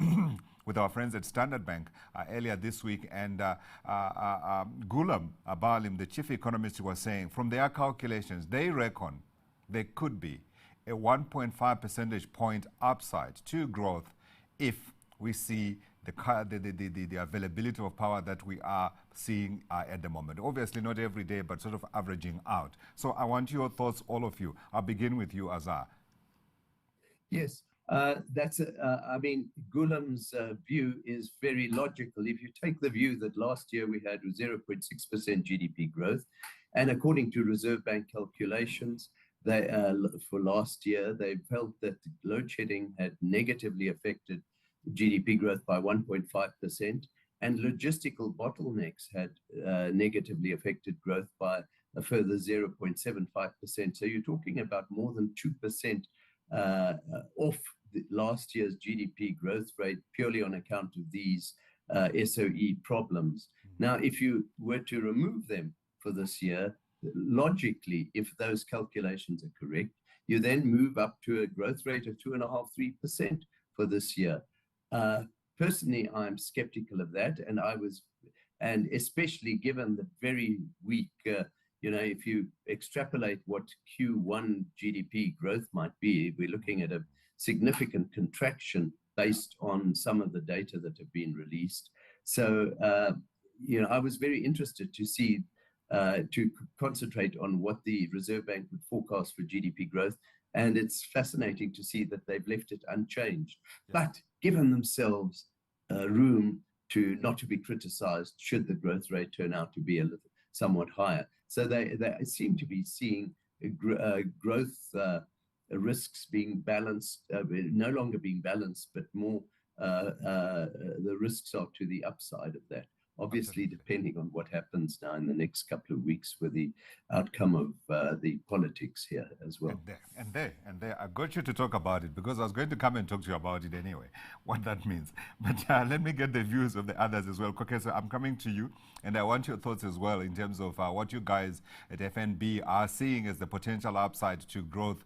with our friends at Standard Bank earlier this week, and Gulam Abalim, the chief economist, was saying from their calculations, they reckon there could be a 1.5 percentage point upside to growth if we see the availability of power that we are seeing at the moment. Obviously not every day, but sort of averaging out. So I want your thoughts, all of you. I'll begin with you, Azar. Yes, I mean, Ghulam's view is very logical. If you take the view that last year we had 0.6% GDP growth, and according to Reserve Bank calculations, they, for last year, they felt that load shedding had negatively affected GDP growth by 1.5%, and logistical bottlenecks had negatively affected growth by a further 0.75%. So you're talking about more than 2% off last year's GDP growth rate purely on account of these SOE problems. Now, if you were to remove them for this year, logically, if those calculations are correct, you then move up to a growth rate of 2.5–3% for this year. Personally, I'm skeptical of that, and especially given the very weak, if you extrapolate what Q1 GDP growth might be, we're looking at a significant contraction based on some of the data that have been released. So, I was very interested to see, to concentrate on what the Reserve Bank would forecast for GDP growth. And it's fascinating to see that they've left it unchanged, but given themselves room to not to be criticized should the growth rate turn out to be somewhat higher. So they seem to be seeing growth risks being balanced, no longer being balanced, but more the risks are to the upside of that. Obviously, depending on what happens now in the next couple of weeks with the outcome of the politics here as well. And there, I got you to talk about it because I was going to come and talk to you about it anyway, what that means. But let me get the views of the others as well. Kokesa, I'm coming to you, and I want your thoughts as well in terms of what you guys at FNB are seeing as the potential upside to growth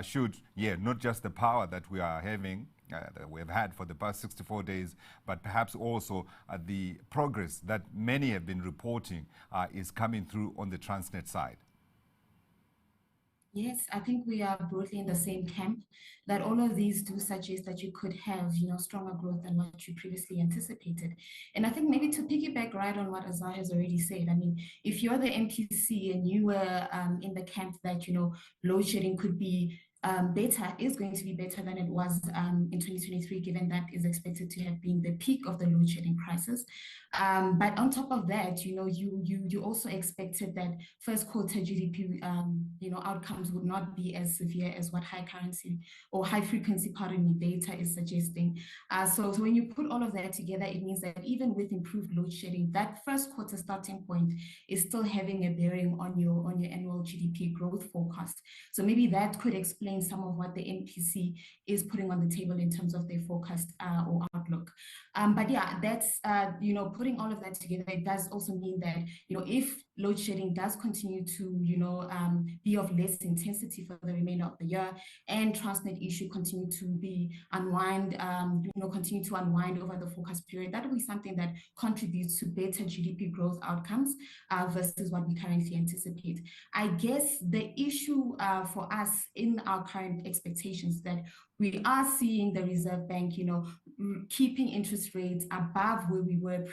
should, not just the power that we are having, that we've had for the past 64 days, but perhaps also the progress that many have been reporting is coming through on the Transnet side. Yes, I think we are broadly in the same camp, that all of these do suggest that you could have, stronger growth than what you previously anticipated. And I think maybe to piggyback right on what Azar has already said, I mean, if you're the MPC and you were in the camp that, load shedding could be is going to be better than it was in 2023, given that is expected to have been the peak of the load shedding crisis. But on top of that, you also expected that first quarter GDP, outcomes would not be as severe as what high frequency data is suggesting. So when you put all of that together, it means that even with improved load shedding, that first quarter starting point is still having a bearing on your annual GDP growth forecast. So maybe that could explain some of what the MPC is putting on the table in terms of their forecast or outlook. But yeah, that's, putting all of that together, it does also mean that, if load shedding does continue to, be of less intensity for the remainder of the year, and Transnet issue continue to continue to unwind over the forecast period, that will be something that contributes to better GDP growth outcomes versus what we currently anticipate. I guess the issue for us in our current expectations that we are seeing the Reserve Bank, keeping interest rates above where we were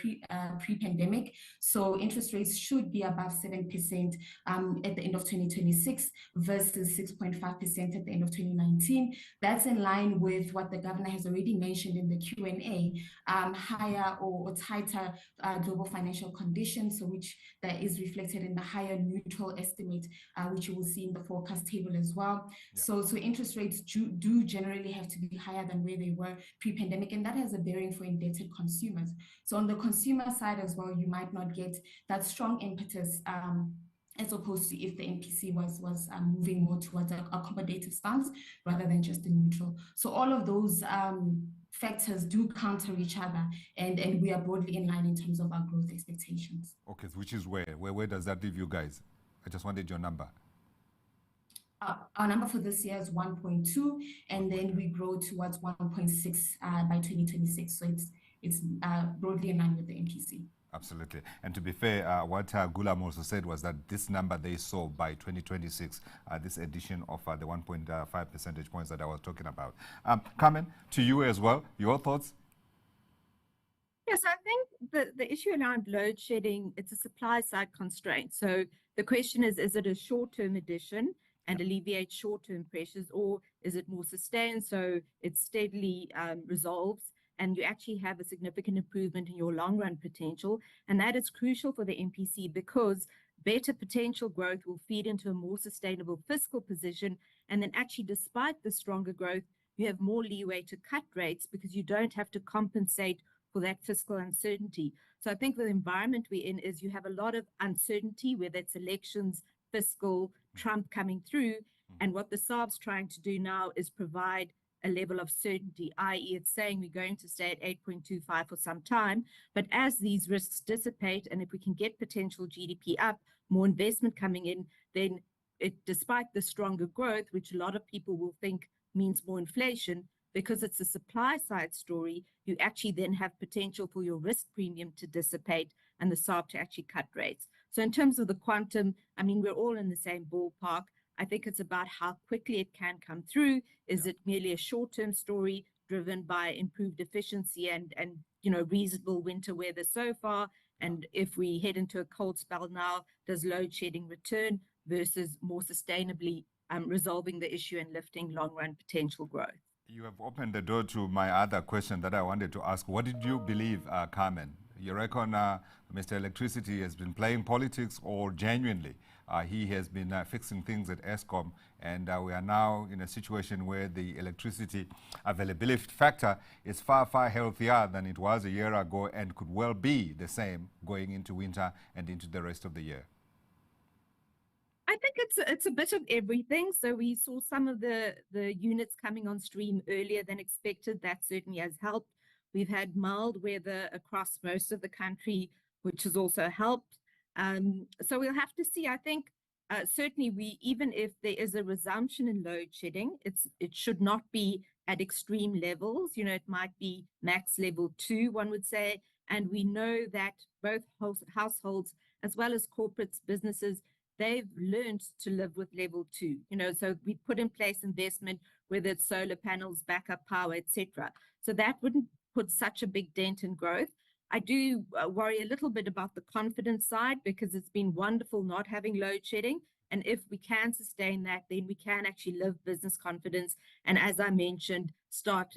pre-pandemic. So interest rates should be above 7% at the end of 2026 versus 6.5% at the end of 2019. That's in line with what the governor has already mentioned in the Q&A, higher or tighter global financial conditions, so which that is reflected in the higher neutral estimate, which you will see in the forecast table as well. Yeah. So interest rates do generally have to be higher than where they were pre-pandemic, and that has a bearing for indebted consumers. So on the consumer side as well, you might not get that strong impetus as opposed to if the MPC was moving more towards an accommodative stance rather than just a neutral. So all of those factors do counter each other, and we are broadly in line in terms of our growth expectations. Okay, which is where does that leave you guys? I just wanted your number. Our number for this year is 1.2, and then we grow towards 1.6 by 2026. So it's broadly in line with the MPC. Absolutely. And to be fair, what Ghulam also said was that this number they saw by 2026, this addition of the 1.5 percentage points that I was talking about. Carmen, to you as well, your thoughts? Yes, I think the issue around load shedding, it's a supply side constraint. So the question is it a short-term addition and alleviate short-term pressures, or is it more sustained so it steadily resolves and you actually have a significant improvement in your long-run potential? And that is crucial for the MPC because better potential growth will feed into a more sustainable fiscal position. And then actually, despite the stronger growth, you have more leeway to cut rates because you don't have to compensate for that fiscal uncertainty. So I think the environment we're in is you have a lot of uncertainty, whether it's elections, fiscal, Trump coming through. And what the SARB's trying to do now is provide a level of certainty, i.e. it's saying we're going to stay at 8.25 for some time. But as these risks dissipate, and if we can get potential GDP up, more investment coming in, then despite the stronger growth, which a lot of people will think means more inflation, because it's a supply side story, you actually then have potential for your risk premium to dissipate and the SARB to actually cut rates. So in terms of the quantum, I mean, we're all in the same ballpark. I think it's about how quickly it can come through. Is it merely a short-term story driven by improved efficiency and reasonable winter weather so far? And if we head into a cold spell now, does load shedding return versus more sustainably resolving the issue and lifting long-run potential growth? You have opened the door to my other question that I wanted to ask. What did you believe, Carmen? You reckon Mr. Electricity has been playing politics, or genuinely he has been fixing things at Eskom, and we are now in a situation where the electricity availability factor is far, far healthier than it was a year ago and could well be the same going into winter and into the rest of the year? I think it's a bit of everything. So we saw some of the units coming on stream earlier than expected. That certainly has helped. We've had mild weather across most of the country, which has also helped. So we'll have to see. I think certainly even if there is a resumption in load shedding, it should not be at extreme levels. It might be max level 2, one would say. And we know that both households as well as corporates, businesses, they've learned to live with level 2. So we put in place investment, whether it's solar panels, backup power, etc. So that wouldn't put such a big dent in growth. I do worry a little bit about the confidence side because it's been wonderful not having load shedding. And if we can sustain that, then we can actually live business confidence. And as I mentioned, start,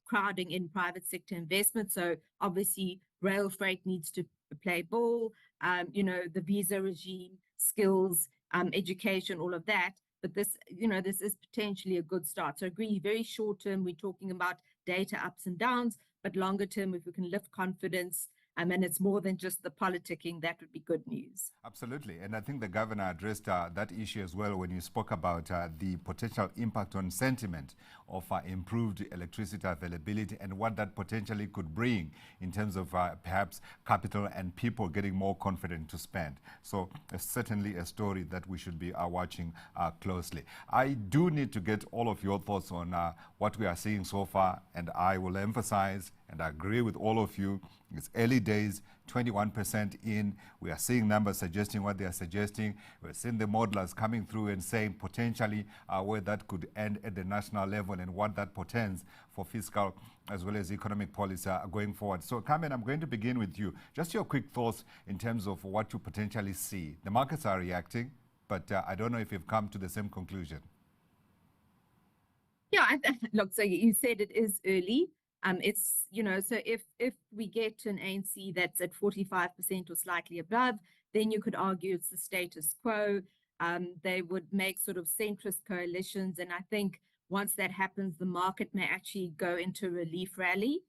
crowding in private sector investment. So obviously rail freight needs to play ball, the visa regime, skills, education, all of that. But this is potentially a good start. So I agree, very short term, we're talking about data ups and downs, but longer term, if we can lift confidence, and it's more than just the politicking, that would be good news. Absolutely. And I think the governor addressed that issue as well when you spoke about the potential impact on sentiment of improved electricity availability and what that potentially could bring in terms of perhaps capital and people getting more confident to spend. So it's certainly a story that we should be watching closely. I do need to get all of your thoughts on what we are seeing so far, and I will emphasize and I agree with all of you. It's early days, 21% in. We are seeing numbers suggesting what they are suggesting. We're seeing the modelers coming through and saying potentially where that could end at the national level and what that portends for fiscal as well as economic policy going forward. So, Carmen, I'm going to begin with you. Just your quick thoughts in terms of what you potentially see. The markets are reacting, but I don't know if you've come to the same conclusion. Yeah, look, so you said it is early. It's, so if we get to an ANC that's at 45% or slightly above, then you could argue it's the status quo. They would make sort of centrist coalitions. And I think once that happens, the market may actually go into a relief rally.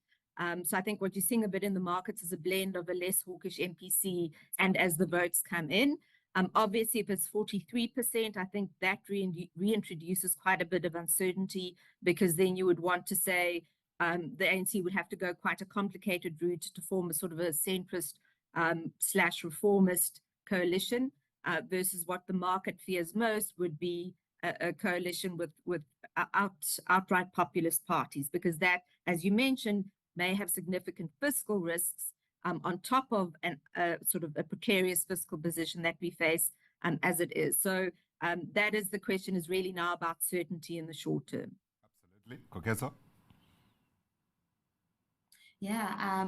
So I think what you're seeing a bit in the markets is a blend of a less hawkish MPC and as the votes come in. Obviously, if it's 43%, I think that reintroduces quite a bit of uncertainty because then you would want to say, the ANC would have to go quite a complicated route to form a sort of a centrist / reformist coalition versus what the market fears most would be a coalition with outright populist parties, because that, as you mentioned, may have significant fiscal risks on top of sort of a precarious fiscal position that we face as it is. So that is the question, is really now about certainty in the short term. Absolutely. Kokeso? Yeah,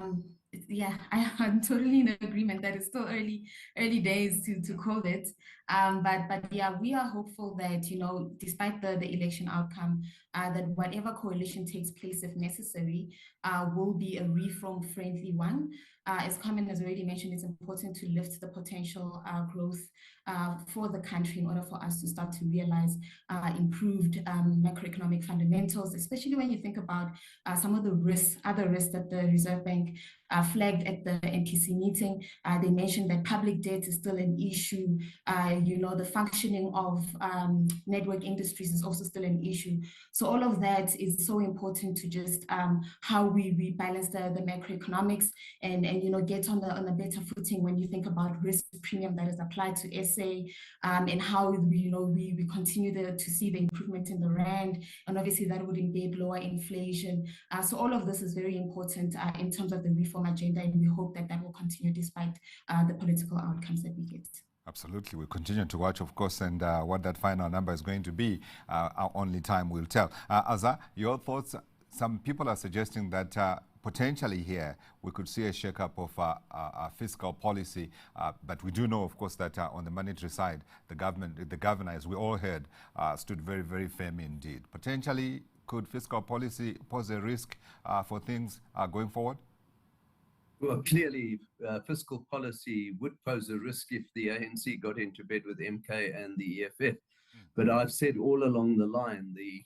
Yeah, I'm totally in agreement that it's still early days to call it. But yeah, we are hopeful that, despite the election outcome, that whatever coalition takes place, if necessary, will be a reform-friendly one. As Carmen has already mentioned, it's important to lift the potential growth for the country in order for us to start to realize improved macroeconomic fundamentals, especially when you think about some of the other risks that the Reserve Bank flagged at the MPC meeting. They mentioned that public debt is still an issue. The functioning of network industries is also still an issue. So all of that is so important to just how we rebalance the macroeconomics and get on a better footing when you think about risk premium that is applied to SA and how we continue to see the improvement in the rand, and obviously that would embed lower inflation. So all of this is very important in terms of the reform agenda, and we hope that will continue despite the political outcomes that we get. Absolutely. We'll continue to watch, of course, and what that final number is going to be, only time will tell. Azza, your thoughts? Some people are suggesting that potentially here we could see a shakeup of fiscal policy, but we do know, of course, that on the monetary side, the governor, as we all heard, stood very, very firm indeed. Potentially, could fiscal policy pose a risk for things going forward? Well, clearly, fiscal policy would pose a risk if the ANC got into bed with MK and the EFF. But I've said all along the line, the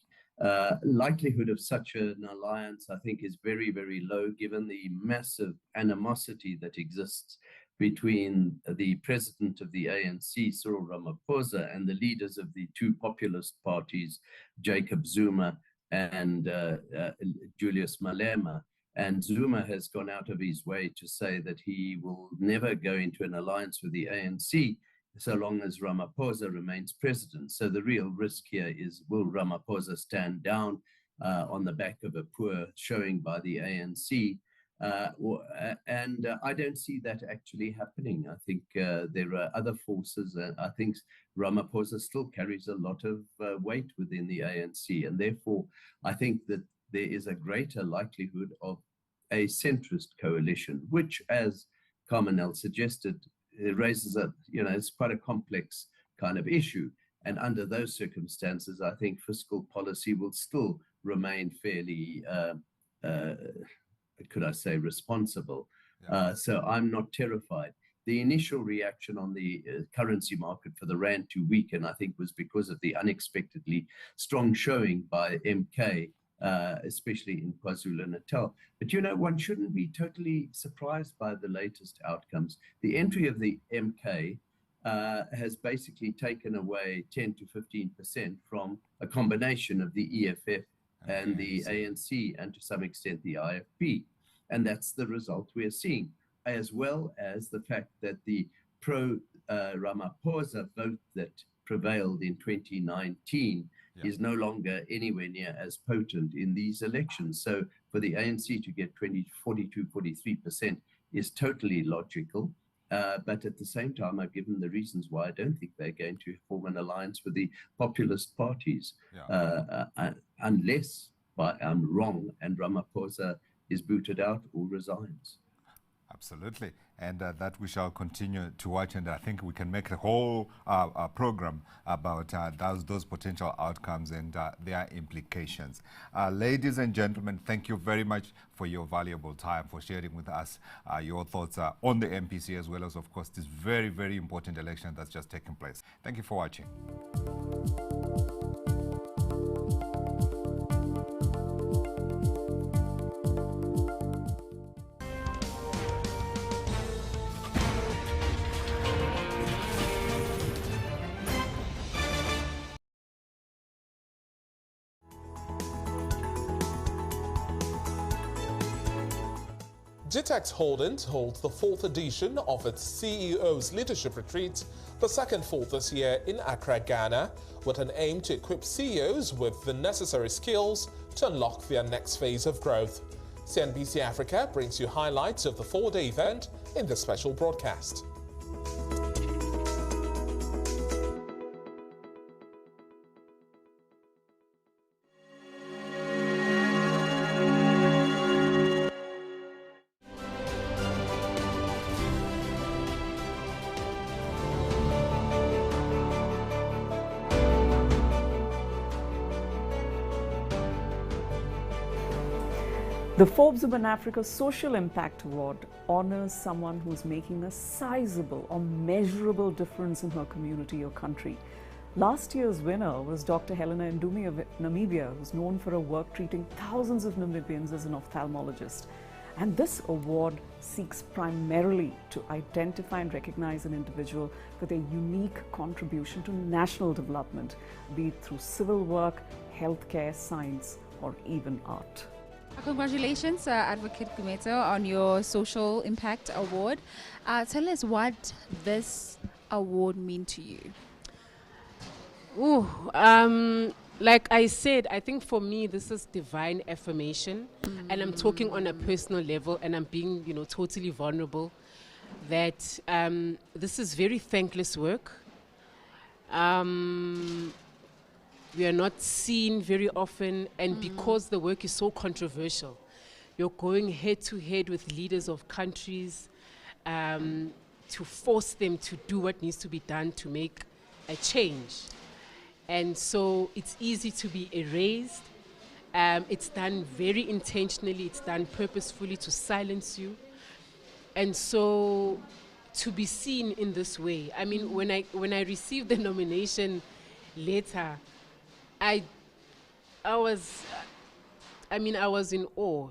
likelihood of such an alliance, I think, is very, very low, given the massive animosity that exists between the president of the ANC, Cyril Ramaphosa, and the leaders of the two populist parties, Jacob Zuma and Julius Malema. And Zuma has gone out of his way to say that he will never go into an alliance with the ANC so long as Ramaphosa remains president. So the real risk here is, will Ramaphosa stand down on the back of a poor showing by the ANC? And I don't see that actually happening. I think there are other forces. I think Ramaphosa still carries a lot of weight within the ANC. And therefore, I think that there is a greater likelihood of a centrist coalition, which, as Carmenel suggested, it raises it's quite a complex kind of issue. And under those circumstances, I think fiscal policy will still remain fairly, could I say, responsible. Yeah. So I'm not terrified. The initial reaction on the currency market for the rand to weaken, I think, was because of the unexpectedly strong showing by MK, especially in KwaZulu-Natal. But one shouldn't be totally surprised by the latest outcomes. The entry of the MK has basically taken away 10 to 15% from a combination of the EFF and the ANC, and to some extent the IFP. And that's the result we're seeing, as well as the fact that the pro-Ramaphosa vote that prevailed in 2019 is no longer anywhere near as potent in these elections. So for the ANC to get 42, 43% is totally logical. But at the same time, I've given the reasons why I don't think they're going to form an alliance with the populist parties, unless I'm wrong and Ramaphosa is booted out or resigns. Absolutely. And that we shall continue to watch, and I think we can make a whole program about those potential outcomes and their implications. Ladies and gentlemen, thank you very much for your valuable time, for sharing with us your thoughts on the MPC, as well as, of course, this very, very important election that's just taken place. Thank you for watching. GTEx Holdings holds the 4th edition of its CEO's Leadership Retreat, the second full this year in Accra, Ghana, with an aim to equip CEOs with the necessary skills to unlock their next phase of growth. CNBC Africa brings you highlights of the 4-day event in this special broadcast. The Forbes Women Africa Social Impact Award honors someone who's making a sizable or measurable difference in her community or country. Last year's winner was Dr. Helena Ndumi of Namibia, who's known for her work treating thousands of Namibians as an ophthalmologist. And this award seeks primarily to identify and recognize an individual for their unique contribution to national development, be it through civil work, healthcare, science, or even art. Congratulations, Advocate Kumeto, on your Social Impact Award. Tell us what this award means to you. Like I said, I think for me this is divine affirmation, and I'm talking on a personal level, and I'm being, totally vulnerable. That this is very thankless work. We are not seen very often, and because the work is so controversial, you're going head to head with leaders of countries to force them to do what needs to be done to make a change. And so it's easy to be erased. It's done very intentionally, it's done purposefully to silence you. And so to be seen in this way, I mean, when I received the nomination letter, I was in awe,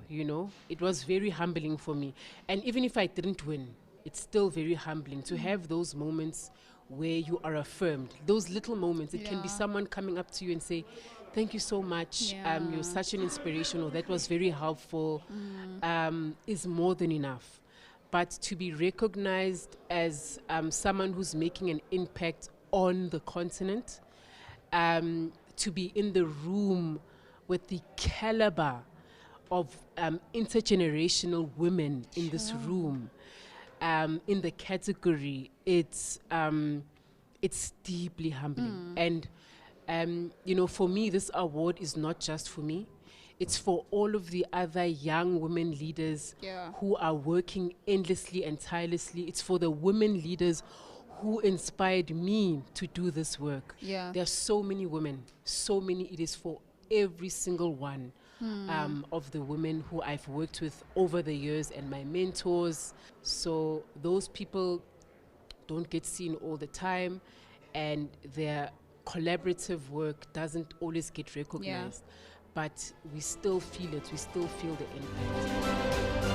It was very humbling for me. And even if I didn't win, it's still very humbling to have those moments where you are affirmed. Those little moments, it can be someone coming up to you and say, thank you so much, you're such an inspiration, or that was very helpful, is more than enough. But to be recognized as someone who's making an impact on the continent, to be in the room with the caliber of intergenerational women in this room, in the category, it's deeply humbling. And for me, this award is not just for me. It's for all of the other young women leaders who are working endlessly and tirelessly. It's for the women leaders who inspired me to do this work. There are so many women, so many. It is for every single one of the women who I've worked with over the years and my mentors. So those people don't get seen all the time, and their collaborative work doesn't always get recognized. But we still feel it, we still feel the impact.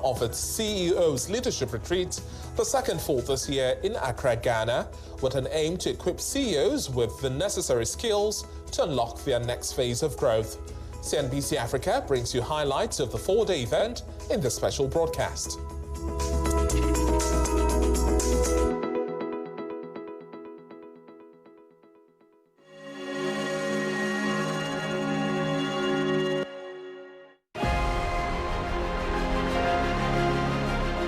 Of its CEO's leadership retreat, the second for this year in Accra, Ghana, with an aim to equip CEOs with the necessary skills to unlock their next phase of growth. CNBC Africa brings you highlights of the 4-day event in this special broadcast.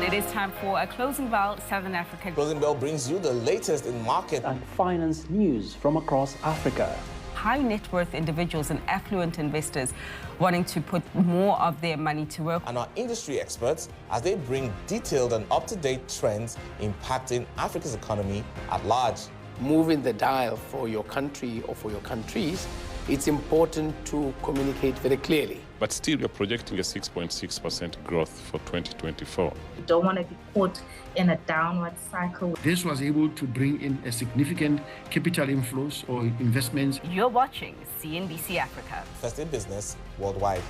It is time for a Closing Bell Southern Africa. Closing Bell brings you the latest in market and finance news from across Africa. High net worth individuals and affluent investors wanting to put more of their money to work. And our industry experts as they bring detailed and up-to-date trends impacting Africa's economy at large. Moving the dial for your country or for your countries, it's important to communicate very clearly. But still, we're projecting a 6.6% growth for 2024. We don't want to be caught in a downward cycle. This was able to bring in a significant capital inflows or investments. You're watching CNBC Africa. First in business worldwide.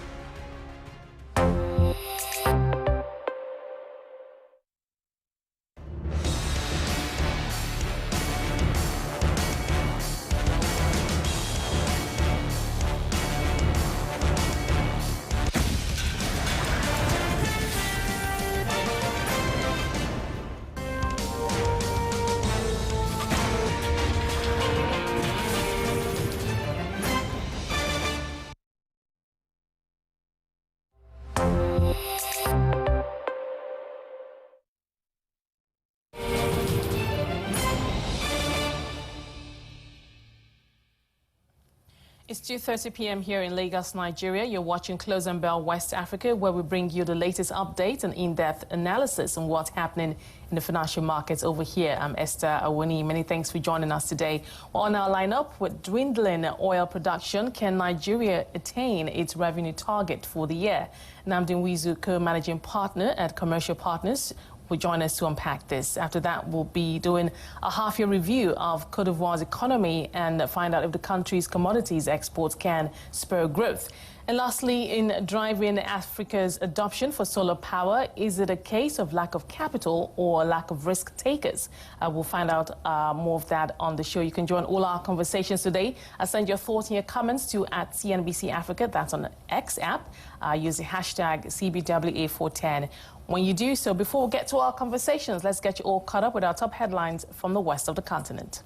It's 2:30 p.m. here in Lagos, Nigeria. You're watching Closing Bell West Africa, where we bring you the latest updates and in-depth analysis on what's happening in the financial markets over here. I'm Esther Awuni. Many thanks for joining us today. Well, on our lineup, with dwindling oil production, can Nigeria attain its revenue target for the year? Nnamdi Nwizu, co-managing partner at Commercial Partners, will join us to unpack this. After that, we'll be doing a half-year review of Cote d'Ivoire's economy and find out if the country's commodities exports can spur growth. And lastly, in driving Africa's adoption for solar power, is it a case of lack of capital or lack of risk takers? We'll find out more of that on the show. You can join all our conversations today. Send your thoughts and your comments to @CNBC Africa. That's on the X app. Use the hashtag CBWA410. When you do so, before we get to our conversations, let's get you all caught up with our top headlines from the west of the continent.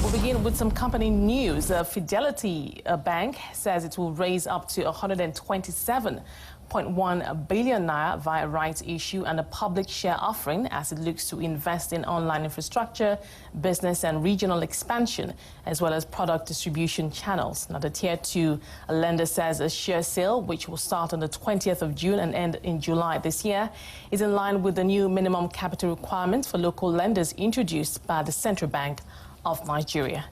We'll begin with some company news. Fidelity Bank says it will raise up to 127.1 billion naira via rights issue and a public share offering as it looks to invest in online infrastructure, business and regional expansion, as well as product distribution channels. Now, the Tier 2 lender says a share sale, which will start on the 20th of June and end in July this year, is in line with the new minimum capital requirements for local lenders introduced by the Central Bank of Nigeria.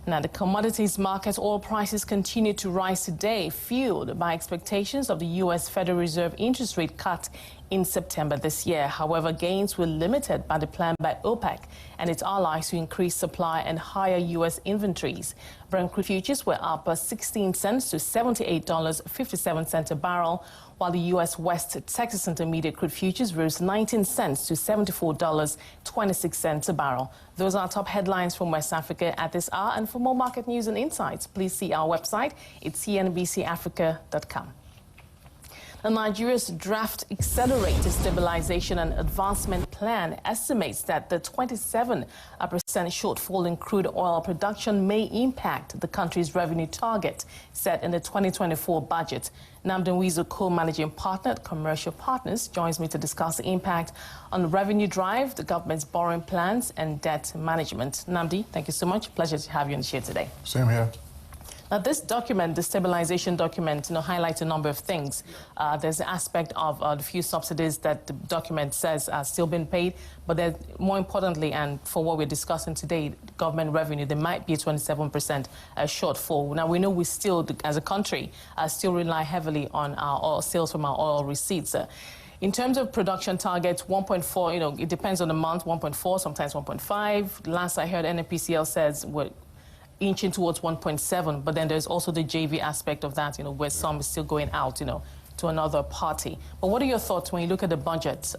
Now, the commodities market, oil prices continue to rise today, fueled by expectations of the U.S. Federal Reserve interest rate cut in September this year. However, gains were limited by the plan by OPEC and its allies to increase supply and higher U.S. inventories. Brent crude futures were up 16 cents to $78.57 a barrel, while the U.S. West Texas Intermediate crude futures rose 19 cents to $74.26 a barrel. Those are our top headlines from West Africa at this hour. And for more market news and insights, please see our website. It's cnbcafrica.com. Nigeria's draft Accelerated Stabilization and Advancement Plan estimates that the 27% shortfall in crude oil production may impact the country's revenue target set in the 2024 budget. Nnamdi Nwizu, co-managing partner at Commercial Partners, joins me to discuss the impact on the revenue drive, the government's borrowing plans and debt management. Nnamdi, thank you so much. Pleasure to have you on the show today. Same here. Now, this document, the stabilization document, highlights a number of things. There's the aspect of the few subsidies that the document says are still being paid, but then more importantly, and for what we're discussing today, government revenue, there might be a 27% shortfall. Now, we know we still, as a country, still rely heavily on our oil sales from our oil receipts. In terms of production targets, 1.4, it depends on the month, 1.4, sometimes 1.5. Last I heard, NNPCL says we're inching towards 1.7, but then there's also the JV aspect of that, where some is still going out, to another party. But what are your thoughts when you look at the budget,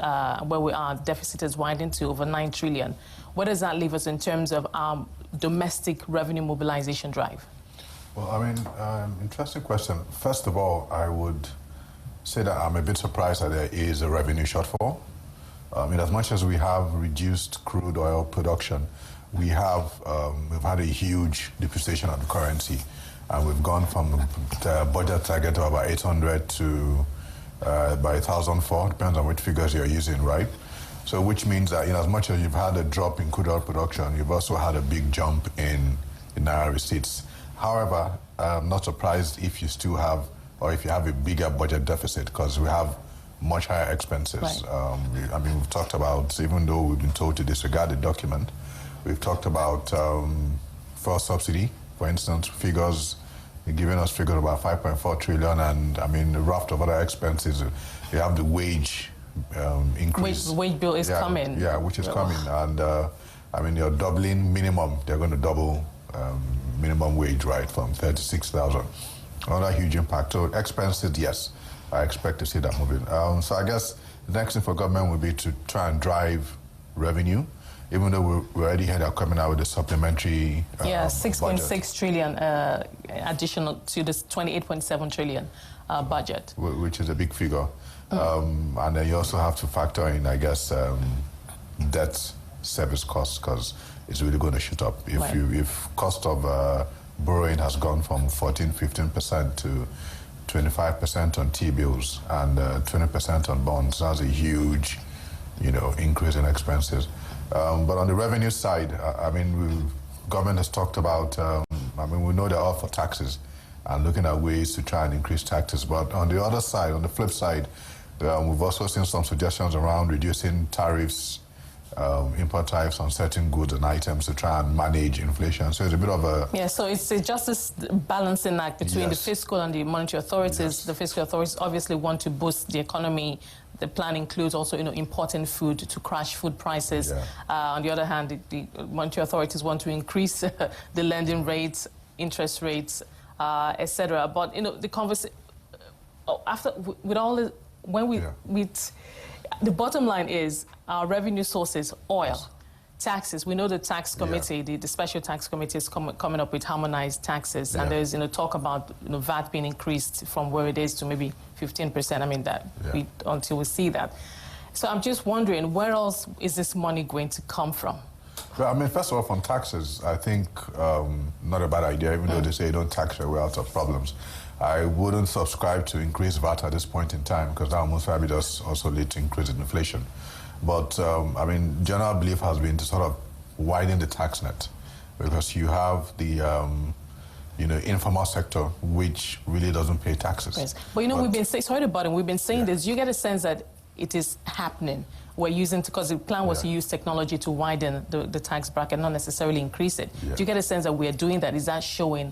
where we are, deficit is widening to over 9 trillion? Where does that leave us in terms of our domestic revenue mobilization drive? Well, I mean, interesting question. First of all, I would say that I'm a bit surprised that there is a revenue shortfall. In as much as we have reduced crude oil production, we've had a huge depreciation of the currency, and we've gone from the budget target of about 800 to by 1,004, depends on which figures you're using, right? So which means that in as much as you've had a drop in crude oil production, you've also had a big jump in Naira receipts. However, I'm not surprised if you still have, or if you have a bigger budget deficit, because we have much higher expenses. Right. I mean, we've talked about, even though we've been told to disregard the document, we've talked about fuel subsidy, for instance, figures, giving us figures about 5.4 trillion, and I mean, the raft of other expenses. You have the wage increase. Wage bill is coming. Yeah, which is coming, and I mean, you're doubling minimum. They're going to double minimum wage, right, from 36,000. Another huge impact. So expenses, yes, I expect to see that moving. So I guess the next thing for government would be to try and drive revenue, even though we already had our coming out with a supplementary 6.6 trillion additional to this 28.7 trillion budget. Which is a big figure. And then you also have to factor in, I guess, debt service costs, because it's really going to shoot up. If cost of borrowing has gone from 14-15% to 25% on T-bills and 20% on bonds, that's a huge, increase in expenses. But on the revenue side, I mean, government has talked about, I mean, we know they're all for taxes and looking at ways to try and increase taxes. But on the other side, on the flip side, we've also seen some suggestions around reducing tariffs, import tariffs on certain goods and items to try and manage inflation. So it's a bit of a... Yeah, so it's just this balancing act between the fiscal and the monetary authorities. Yes. The fiscal authorities obviously want to boost the economy. The plan includes also, importing food to crash food prices. Yeah. On the other hand, the monetary authorities want to increase the lending rates, interest rates, etc. But, the conversation... After, with all the... When we... The bottom line is our revenue sources, oil, taxes. We know the tax committee, the special tax committee is coming up with harmonized taxes. And there's, talk about, VAT being increased from where it is to maybe 15%. I mean, until we see that. So I'm just wondering, where else is this money going to come from? Well, I mean, first of all, from taxes, I think not a bad idea, even though they say don't tax your way out of problems. I wouldn't subscribe to increase VAT at this point in time, because that will most probably does also lead to increase in inflation. But, I mean, general belief has been to sort of widen the tax net, because you have the, informal sector, which really doesn't pay taxes. Yes. But, we've been saying, sorry about it, we've been saying this. You get a sense that it is happening. We're using, because the plan was to use technology to widen the tax bracket, not necessarily increase it. Yeah. Do you get a sense that we're doing that? Is that showing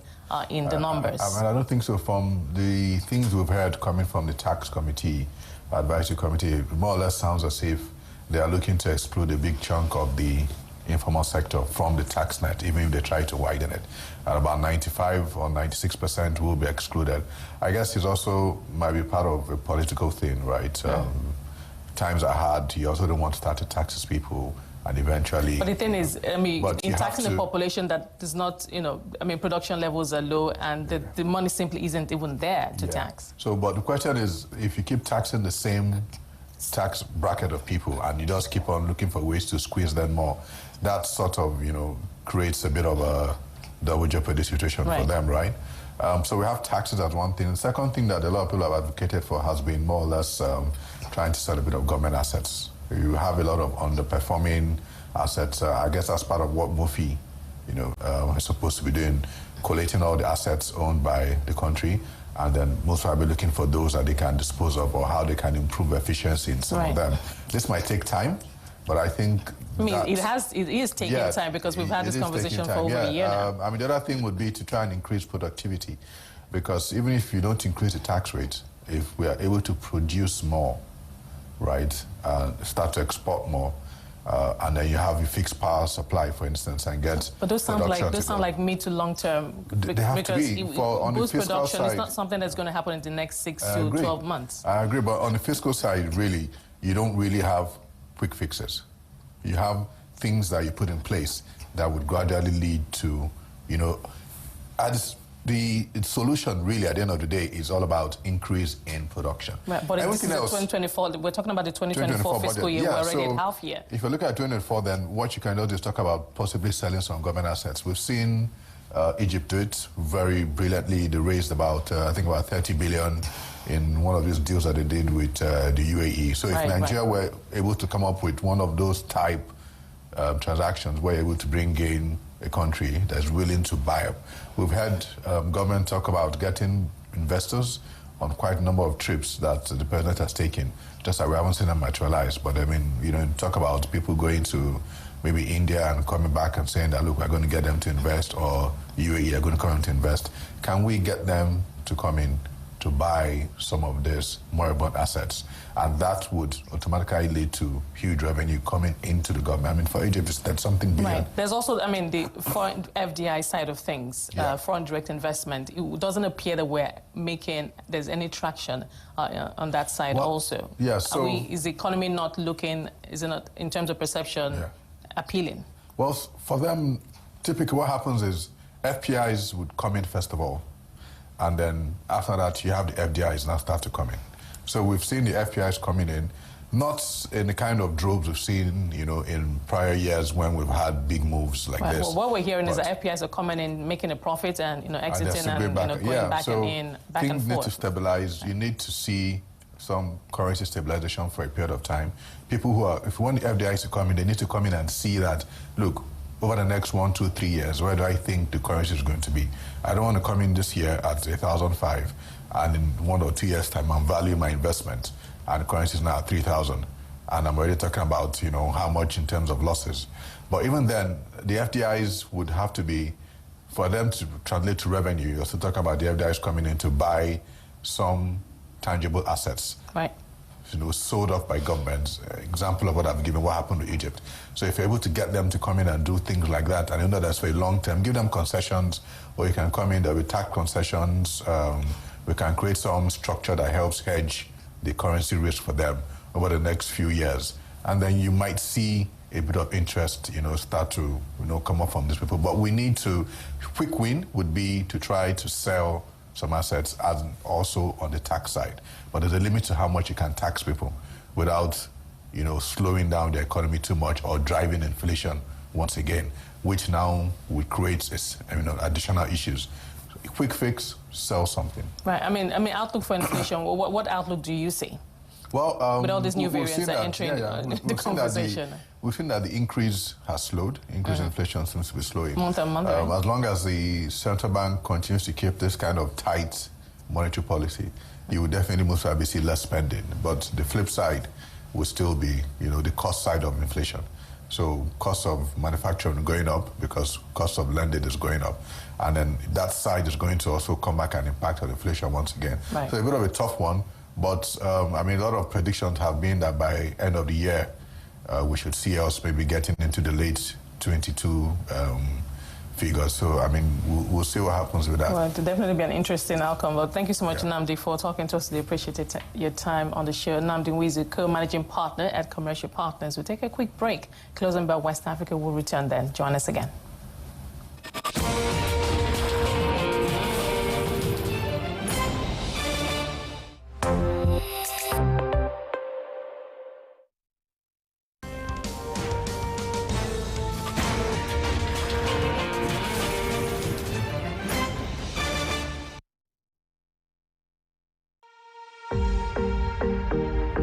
in the numbers? I don't think so. From the things we've heard coming from the tax committee, advisory committee, it more or less sounds as if they are looking to exclude a big chunk of the informal sector from the tax net, even if they try to widen it. And about 95 or 96% will be excluded. I guess it also might be part of a political thing, right? Yeah. Times are hard. You also don't want to start to tax people, and eventually... But the thing is, I mean, in taxing a population that does not, production levels are low, and the money simply isn't even there to tax. So, but the question is, if you keep taxing the same tax bracket of people, and you just keep on looking for ways to squeeze them more, that sort of, creates a bit of a double jeopardy situation for them, right? So we have taxes as one thing. The second thing that a lot of people have advocated for has been more or less trying to sell a bit of government assets. You have a lot of underperforming assets. I guess that's part of what MOFI, is supposed to be doing, collating all the assets owned by the country, and then most probably looking for those that they can dispose of or how they can improve efficiency in some of them. This might take time, but I think... it is taking time, because we've had this conversation for over a year now. I mean, the other thing would be to try and increase productivity, because even if you don't increase the tax rate, if we are able to produce more, right, start to export more, and then you have a fixed power supply, for instance, and get... But those sound like mid to long term. They have to be. On the fiscal production, side, it's not something that's going to happen in the next 6 to 12 months. I agree, but on the fiscal side, really, you don't really have quick fixes. You have things that you put in place that would gradually lead to, the solution really at the end of the day is all about increase in production. Right, but this is 2024, we're talking about the 2024 fiscal year, we're already at half year. If you look at 2024, then what you can do is talk about possibly selling some government assets. We've seen Egypt do it very brilliantly. They raised about, I think about 30 billion in one of these deals that they did with the UAE. So if Nigeria were able to come up with one of those type transactions, we're able to bring in a country that's willing to buy up. We've had government talk about getting investors on quite a number of trips that the president has taken, just that we haven't seen them materialize. But I mean, you know, talk about people going to maybe India and coming back and saying that, look, we're going to get them to invest, or UAE are going to come in to invest. Can we get them to come in to buy some of these moribund assets? And that would automatically lead to huge revenue coming into the government. I mean, for Egypt, that's something bigger. Right. There's also, I mean, the foreign FDI side of things, foreign direct investment. It doesn't appear that there's any traction on that side also. Yeah, so... is the economy not looking, is it not, in terms of perception, appealing? Well, for them, typically what happens is FPIs would come in first of all, and then after that, you have the FDIs now start to come in. So we've seen the FPIs coming in, not in the kind of droves we've seen, you know, in prior years when we've had big moves like this. Well, what we're hearing is that FPIs are coming in, making a profit, and you know, exiting and going back and in, back and forth. Things need to stabilize. You need to see some currency stabilization for a period of time. People who are, if you want the FDIs to come in, they need to come in and see that, look, over the next 1, 2, 3 years, where do I think the currency is going to be? I don't want to come in this year at 1,005, and in 1 or 2 years' time, I'm valuing my investment, and the currency is now at 3,000, and I'm already talking about, you know, how much in terms of losses. But even then, the FDIs would have to be, for them to translate to revenue, you also talk about the FDIs coming in to buy some tangible assets. Right. You know, sold off by governments. Example of what I've given, what happened to Egypt. So if you're able to get them to come in and do things like that, and you know that's very long term, give them concessions, or you can come in, there'll be tax concessions. We can create some structure that helps hedge the currency risk for them over the next few years. And then you might see a bit of interest, you know, start to, you know, come up from these people. But we need to, quick win would be to try to sell some assets, and also on the tax side. But there's a limit to how much you can tax people without, you know, slowing down the economy too much or driving inflation once again, which now would create, you know, additional issues. So a quick fix, sell something. Right. I mean, outlook for inflation. What outlook do you see? Well, with all these new variants that are entering the conversation. We've seen that the increase has slowed. Increase in inflation seems to be slowing. Month on month. As long as the central bank continues to keep this kind of tight monetary policy, you would definitely most probably see less spending. But the flip side will still be, you know, the cost side of inflation. So cost of manufacturing going up because cost of lending is going up. And then that side is going to also come back and impact on inflation once again. Right. So a bit of a tough one. But, I mean, a lot of predictions have been that by end of the year, we should see us maybe getting into the late 22 figures. So, I mean, we'll see what happens with that. Well, it'll definitely be an interesting outcome. But thank you so much, Nnamdi, for talking to us today. Appreciate your time on the show. Nnamdi Nwizu, co-managing partner at Commercial Partners. We'll take a quick break. Closing by West Africa. We'll return then. Join us again.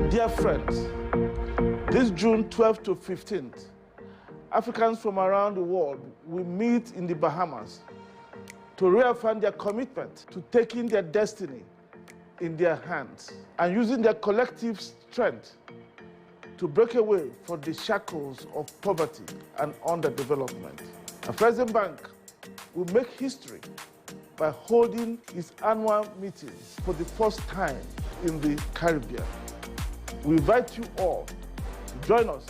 Dear friends, this June 12th to 15th, Africans from around the world will meet in the Bahamas to reaffirm their commitment to taking their destiny in their hands and using their collective strength to break away from the shackles of poverty and underdevelopment. Afreximbank will make history by holding its annual meetings for the first time in the Caribbean. We invite you all to join us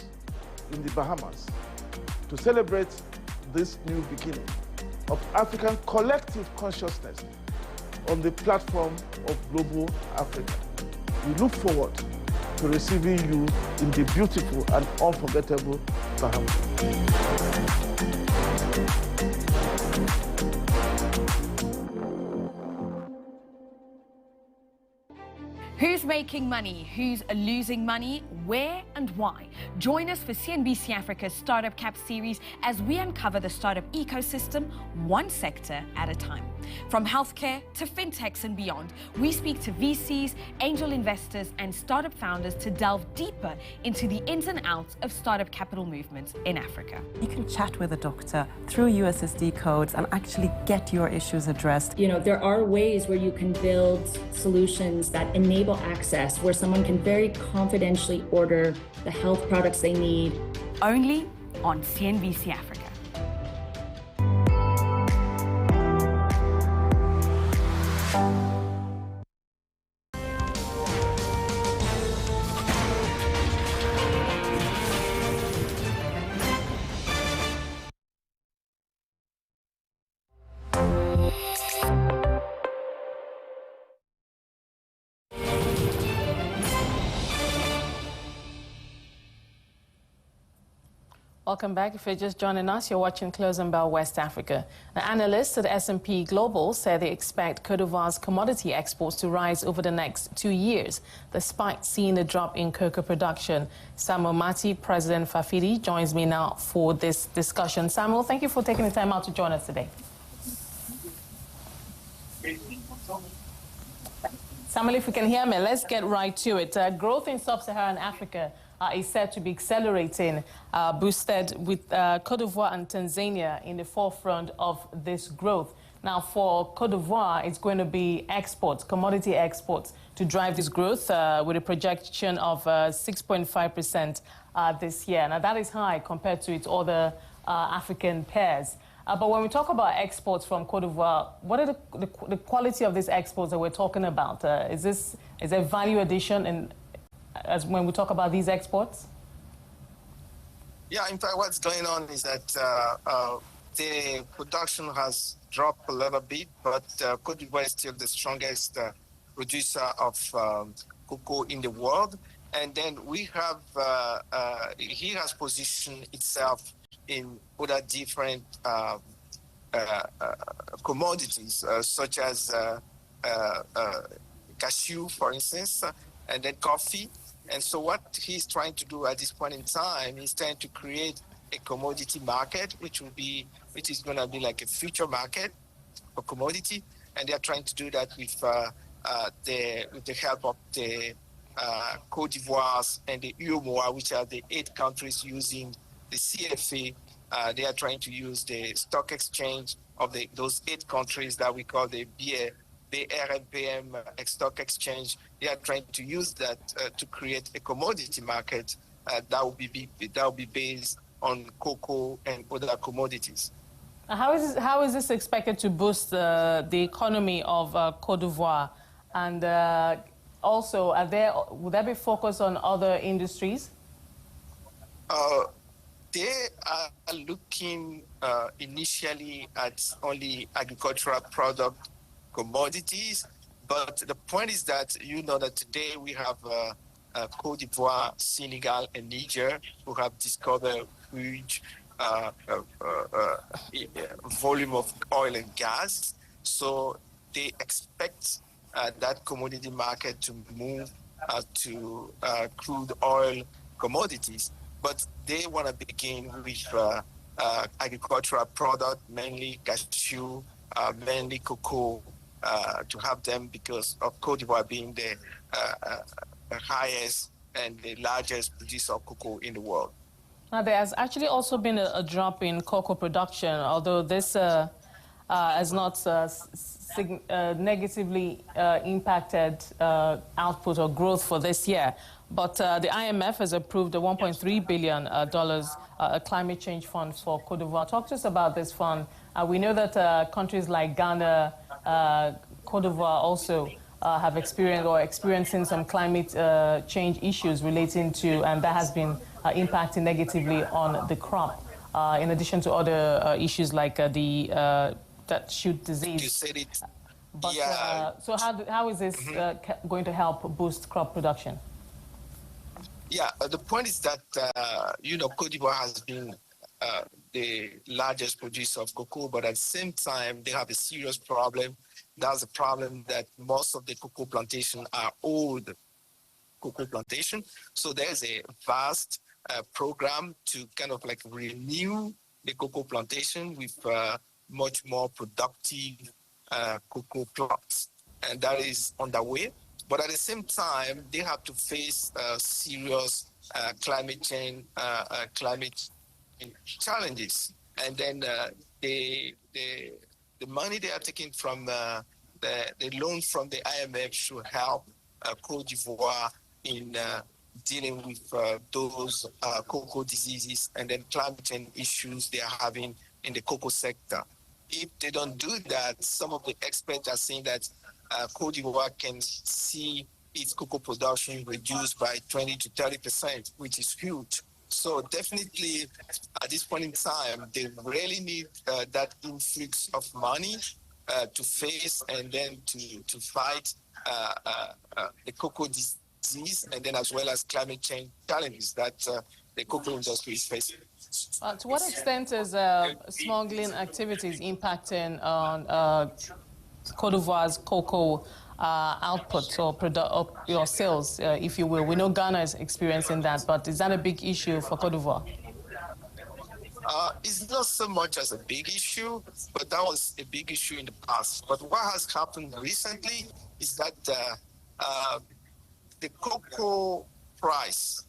in the Bahamas to celebrate this new beginning of African collective consciousness on the platform of Global Africa. We look forward to receiving you in the beautiful and unforgettable Bahamas. Who's making money? Who's losing money? Where and why? Join us for CNBC Africa's Startup Cap series as we uncover the startup ecosystem one sector at a time. From healthcare to fintechs and beyond, we speak to VCs, angel investors, and startup founders to delve deeper into the ins and outs of startup capital movements in Africa. You can chat with a doctor through USSD codes and actually get your issues addressed. You know, there are ways where you can build solutions that enable access, where someone can very confidentially order the health products they need. Only on CNBC Africa. Welcome back. If you're just joining us, you're watching Close and Bell West Africa. The analysts at S&P Global say they expect Côte d'Ivoire's commodity exports to rise over the next 2 years, despite seeing a drop in cocoa production. Samuel Mati, President Fafidi, joins me now for this discussion. Samuel, thank you for taking the time out to join us today. Samuel, if you can hear me, let's get right to it. Growth in sub-Saharan Africa is said to be accelerating, boosted with Côte d'Ivoire and Tanzania in the forefront of this growth. Now, for Côte d'Ivoire, it's going to be exports, commodity exports, to drive this growth with a projection of 6.5% this year. Now, that is high compared to its other African peers. But when we talk about exports from Côte d'Ivoire, what are the quality of these exports that we're talking about? Is there value addition as when we talk about these exports? Yeah, in fact, what's going on is that the production has dropped a little bit, but Côte d'Ivoire is still the strongest producer of cocoa in the world. And then we have, he has positioned itself in other different commodities, such as cashew, for instance, and then coffee. And so what he's trying to do at this point in time is trying to create a commodity market, which is going to be like a future market for commodity. And they're trying to do that with the help of the Côte d'Ivoire and the UEMOA, which are the 8 countries using the CFA. They are trying to use the stock exchange of those 8 countries that we call the BRMPM stock exchange. They are trying to use that to create a commodity market that will be based on cocoa and other commodities. How is this expected to boost the economy of Côte d'Ivoire? And also, would there be focus on other industries? They are looking initially at only agricultural product commodities, but the point is that you know that today we have Côte d'Ivoire, Senegal, and Niger who have discovered huge volume of oil and gas. So they expect that commodity market to move to crude oil commodities, but they want to begin with agricultural product, mainly cashew, mainly cocoa, to have them because of Côte d'Ivoire being the highest and the largest producer of cocoa in the world. Now, there has actually also been a drop in cocoa production, although this has not negatively impacted output or growth for this year. But the IMF has approved a $1.3 billion climate change fund for Côte d'Ivoire. Talk to us about this fund. We know that countries like Ghana, Côte d'Ivoire also have experienced or experiencing some climate change issues relating to, and that has been impacting negatively on the crop, in addition to other issues like that shoot disease. You said it. But, so how is this going to help boost crop production? Yeah, the point is that, Côte d'Ivoire has been the largest producer of cocoa, but at the same time, they have a serious problem That's a problem that most of the cocoa plantations are old cocoa plantation. So there's a vast program to kind of like renew the cocoa plantation with much more productive cocoa plots. And that is underway. But at the same time, they have to face serious climate change challenges. And then the money they are taking from the loan from the IMF should help Côte d'Ivoire in dealing with those cocoa diseases and then climate change issues they are having in the cocoa sector. If they don't do that, some of the experts are saying that Côte d'Ivoire can see its cocoa production reduced by 20 to 30%, which is huge. So definitely, at this point in time, they really need that influx of money to face and then to fight the cocoa disease, and then as well as climate change challenges that the cocoa industry is facing. To what extent is smuggling activities impacting on Côte d'Ivoire's cocoa output or your sales, if you will? We know Ghana is experiencing that, but is that a big issue for Côte d'Ivoire? It's not so much as a big issue, but that was a big issue in the past. But what has happened recently is that the cocoa price,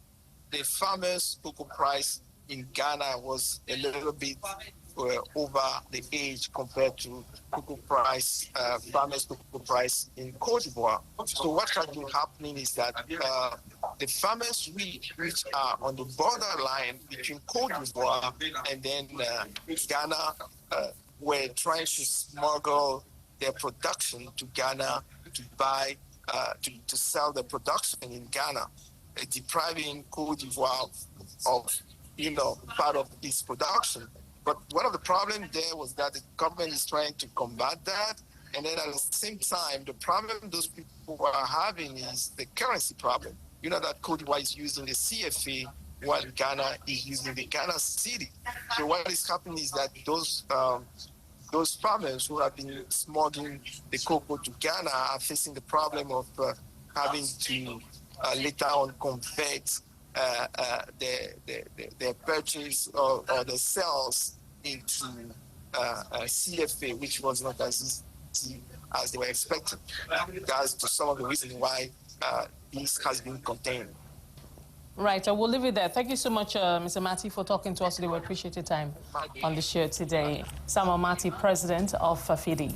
the farmers' cocoa price in Ghana was a little bit over the age compared to cocoa price, farmers' cocoa price in Côte d'Ivoire. So what has been happening is that the farmers which are on the borderline between Côte d'Ivoire and then Ghana were trying to smuggle their production to Ghana to buy, to sell the production in Ghana, depriving Côte d'Ivoire of, part of its production. But one of the problems there was that the government is trying to combat that. And then at the same time, the problem those people are having is the currency problem. You know that Côte d'Ivoire is using the CFA while Ghana is using the Ghana cedi. So what is happening is that those farmers who have been smuggling the cocoa to Ghana are facing the problem of having to later on convert their purchase or the sales into CFA, which was not as easy as they were expecting. That's some of the reasons why this has been contained. Right, I will leave it there. Thank you so much, Mr. Mati, for talking to us today. We appreciate your time on the show today. Samuel Mati, president of FIDI.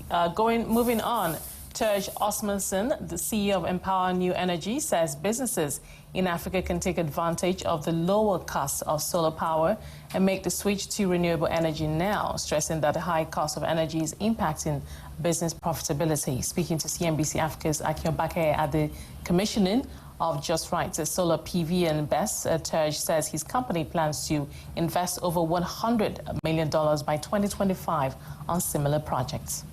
Moving on, Terj Osmanson, the CEO of Empower New Energy, says businesses in Africa can take advantage of the lower cost of solar power and make the switch to renewable energy now, stressing that the high cost of energy is impacting business profitability. Speaking to CNBC Africa's Akin Obake at the commissioning of Just Right, solar PV and BESS, Terj says his company plans to invest over $100 million by 2025 on similar projects.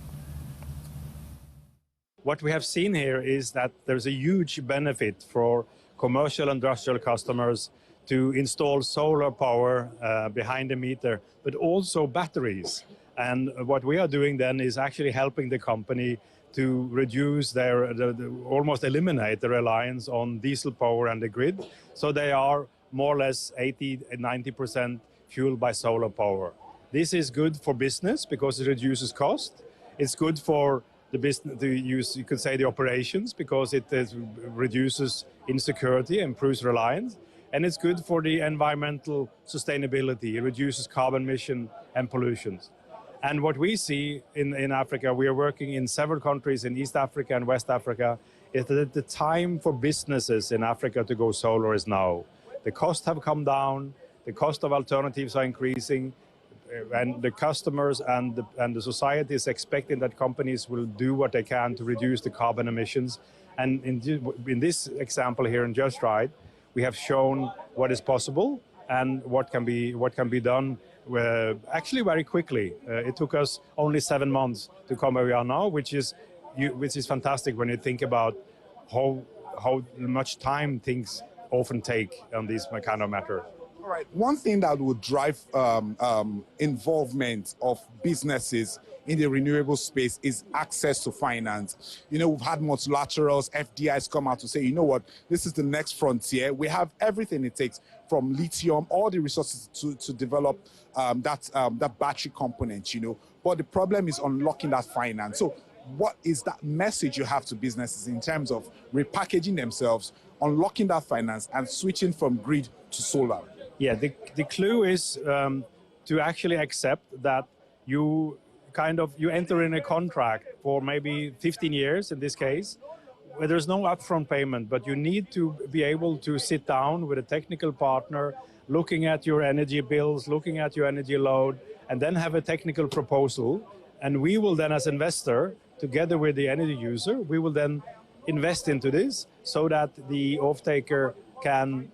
What we have seen here is that there's a huge benefit for commercial industrial customers to install solar power behind the meter, but also batteries. And what we are doing then is actually helping the company to reduce almost eliminate the reliance on diesel power and the grid. So they are more or less 80-90% fueled by solar power. This is good for business because it reduces cost. It's good for the business, you could say the operations, because it reduces insecurity, improves reliance, and it's good for the environmental sustainability. It reduces carbon emission and pollutions. And what we see in Africa, we are working in several countries in East Africa and West Africa, is that the time for businesses in Africa to go solar is now. The costs have come down, the cost of alternatives are increasing, and the customers and the society is expecting that companies will do what they can to reduce the carbon emissions. And in this example here in Just Right, we have shown what is possible and what can be done actually very quickly. It took us only 7 months to come where we are now, which is fantastic when you think about how much time things often take on these kind of matters. Right. One thing that would drive involvement of businesses in the renewable space is access to finance. You know, we've had multilaterals, FDIs come out to say, you know what, this is the next frontier. We have everything it takes from lithium, all the resources to develop that battery component, you know. But the problem is unlocking that finance. So what is that message you have to businesses in terms of repackaging themselves, unlocking that finance and switching from grid to solar? Yeah, the clue is to actually accept that you enter in a contract for maybe 15 years in this case, where there's no upfront payment, but you need to be able to sit down with a technical partner, looking at your energy bills, looking at your energy load, and then have a technical proposal. And we will then, as investor, together with the energy user, we will then invest into this so that the off-taker can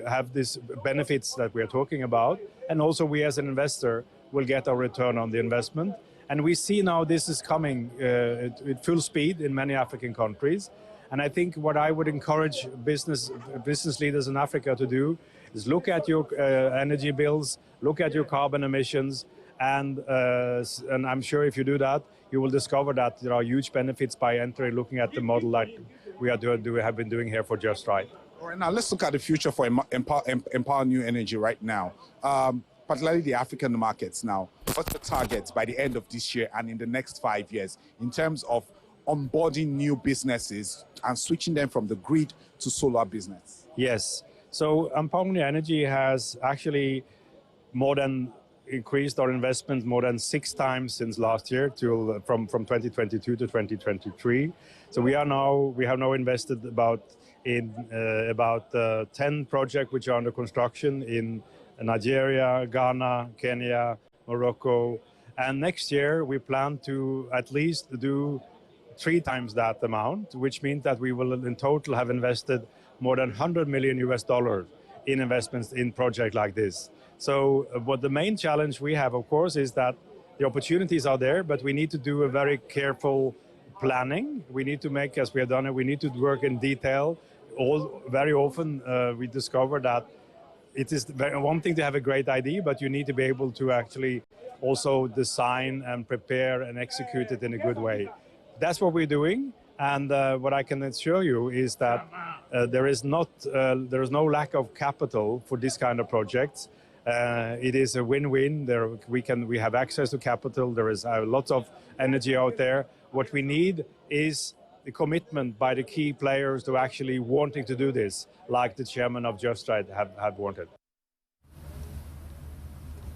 have these benefits that we are talking about. And also we as an investor will get a return on the investment. And we see now this is coming at full speed in many African countries. And I think what I would encourage business leaders in Africa to do is look at your energy bills, look at your carbon emissions, and I'm sure if you do that, you will discover that there are huge benefits by looking at the model like we have been doing here for Just Right. All right, now let's look at the future for Empower New Energy right now, particularly the African markets now. What's the target by the end of this year and in the next 5 years in terms of onboarding new businesses and switching them from the grid to solar business? Yes. So Empower New Energy has actually increased our investment more than 6 times since last year from 2022 to 2023. So we have now invested about 10 projects which are under construction in Nigeria, Ghana, Kenya, Morocco. And next year we plan to at least do 3 times that amount, which means that we will in total have invested more than $100 million in investments in projects like this. So what the main challenge we have, of course, is that the opportunities are there, but we need to do a very careful planning. We need to make, as we have done it, we need to work in detail. Very often we discover that it is one thing to have a great idea, but you need to be able to actually also design and prepare and execute it in a good way. That's what we're doing. And what I can assure you is that there is no lack of capital for this kind of projects. It is a win-win. We have access to capital. There is lots of energy out there. What we need is the commitment by the key players to actually wanting to do this, like the chairman of Just Right have wanted.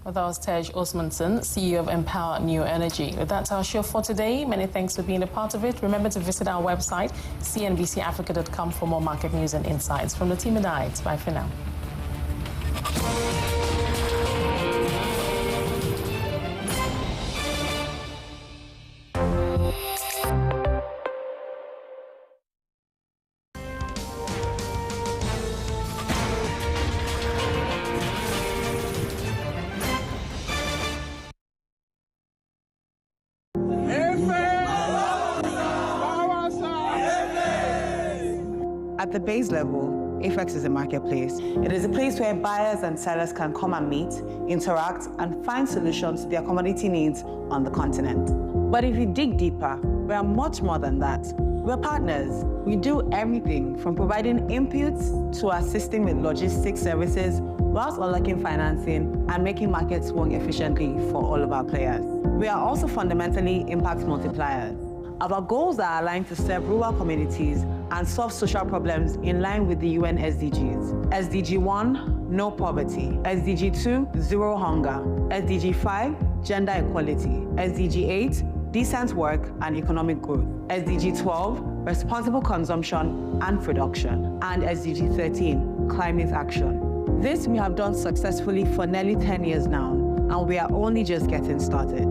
Well, that was Tej Osmanson, CEO of Empower New Energy. That's our show for today. Many thanks for being a part of it. Remember to visit our website, cnbcafrica.com, for more market news and insights. From the team and I, it's bye for now. At the base level, AFEX is a marketplace. It is a place where buyers and sellers can come and meet, interact, and find solutions to their commodity needs on the continent. But if you dig deeper, we are much more than that. We're partners. We do everything from providing inputs to assisting with logistics services, whilst unlocking financing and making markets work efficiently for all of our players. We are also fundamentally impact multipliers. Our goals are aligned to serve rural communities and solve social problems in line with the UN SDGs. SDG 1, no poverty. SDG 2, zero hunger. SDG 5, gender equality. SDG 8, decent work and economic growth. SDG 12, responsible consumption and production. And SDG 13, climate action. This we have done successfully for nearly 10 years now, and we are only just getting started.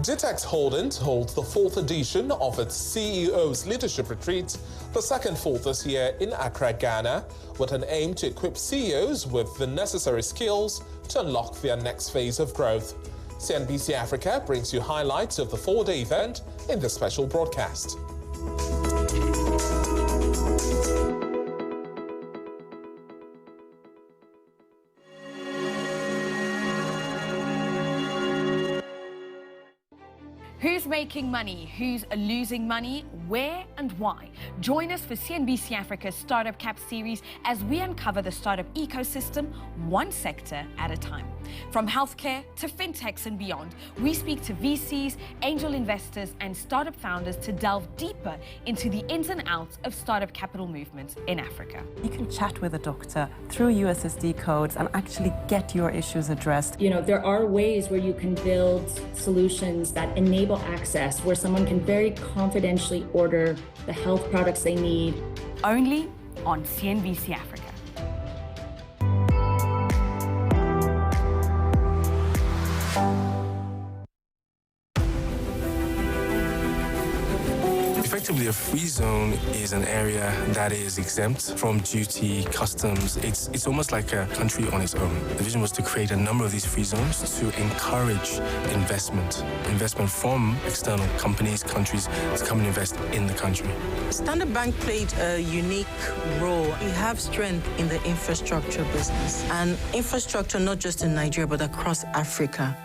GITEX Holdings holds the 4th edition of its CEO's Leadership Retreat, the 2nd full this year in Accra, Ghana, with an aim to equip CEOs with the necessary skills to unlock their next phase of growth. CNBC Africa brings you highlights of the 4-day event in this special broadcast. Who's making money? Who's losing money? Where and why? Join us for CNBC Africa's Startup Cap series as we uncover the startup ecosystem, one sector at a time. From healthcare to fintechs and beyond, we speak to VCs, angel investors, and startup founders to delve deeper into the ins and outs of startup capital movements in Africa. You can chat with a doctor through USSD codes and actually get your issues addressed. You know, there are ways where you can build solutions that enable access, where someone can very confidentially order the health products they need. Only on CNBC Africa. Effectively, a free zone is an area that is exempt from duty, customs. It's almost like a country on its own. The vision was to create a number of these free zones to encourage investment from external companies, countries to come and invest in the country. Standard Bank played a unique role. We have strength in the infrastructure business, and infrastructure not just in Nigeria but across Africa.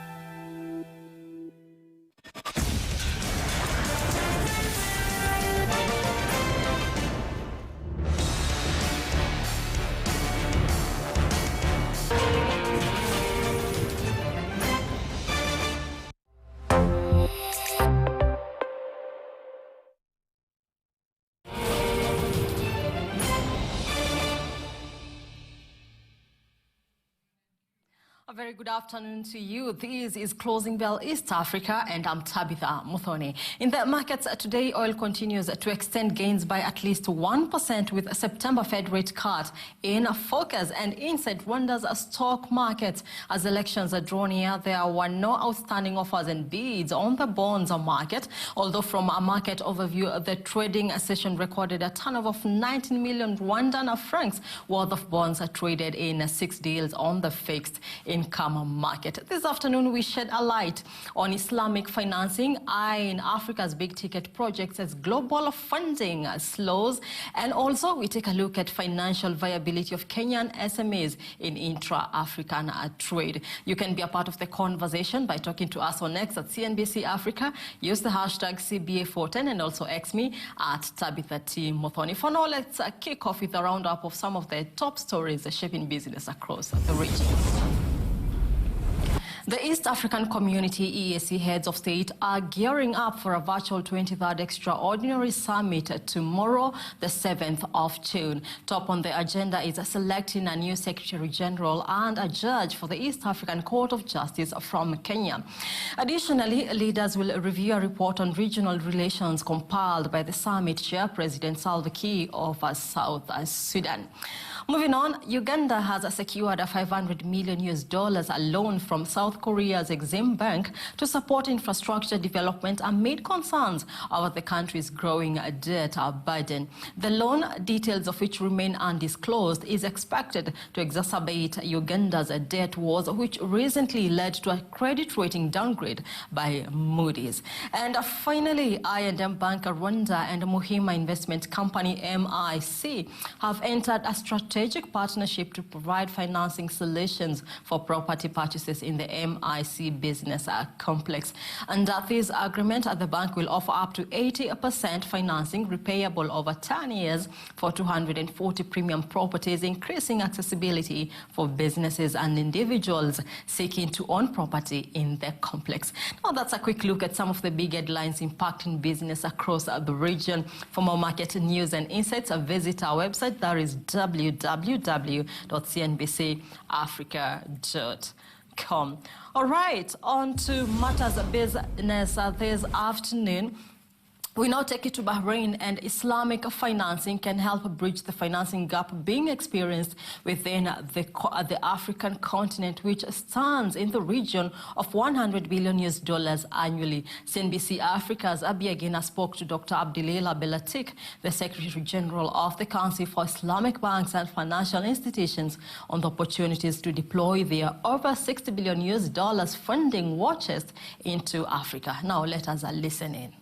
A very good afternoon to you. This is Closing Bell East Africa, and I'm Tabitha Muthoni. In the markets today, oil continues to extend gains by at least 1% with a September Fed rate cut in focus and inside Rwanda's stock market. As elections are drawn near, there were no outstanding offers and bids on the bonds market. Although from a market overview, the trading session recorded a turnover of 19 million Rwandan francs worth of bonds traded in 6 deals on the fixed income market. This afternoon, we shed a light on Islamic financing, eyeing Africa's big-ticket projects as global funding slows, and also we take a look at financial viability of Kenyan SMEs in intra-African trade. You can be a part of the conversation by talking to us on X at CNBC Africa. Use the hashtag CBA410 and also X me at Tabitha T. Muthoni. For now, let's kick off with a roundup of some of the top stories shaping business across the region. The East African Community EAC heads of state are gearing up for a virtual 23rd Extraordinary Summit tomorrow, the 7th of June. Top on the agenda is selecting a new Secretary General and a judge for the East African Court of Justice from Kenya. Additionally, leaders will review a report on regional relations compiled by the summit chair, President Salva Kiir of South Sudan. Moving on, Uganda has secured a $500 million loan from South Korea's Exim Bank to support infrastructure development amid concerns over the country's growing debt burden. The loan, details of which remain undisclosed, is expected to exacerbate Uganda's debt woes, which recently led to a credit rating downgrade by Moody's. And finally, I&M Bank Rwanda and Muhima Investment Company MIC have entered a strategic partnership to provide financing solutions for property purchases in the MIC business complex. Under this agreement, the bank will offer up to 80% financing repayable over 10 years for 240 premium properties, increasing accessibility for businesses and individuals seeking to own property in the complex. Now, that's a quick look at some of the big headlines impacting business across the region. For more market news and insights, visit our website. That is www.cnbcafrica.com. All right, on to matters of business this afternoon. We now take it to Bahrain, and Islamic financing can help bridge the financing gap being experienced within the African continent, which stands in the region of $100 billion annually. CNBC Africa's Abia Gena spoke to Dr. Abdilela Belatik, the Secretary General of the Council for Islamic Banks and Financial Institutions, on the opportunities to deploy their over $60 billion funding war chest into Africa. Now let us listen in.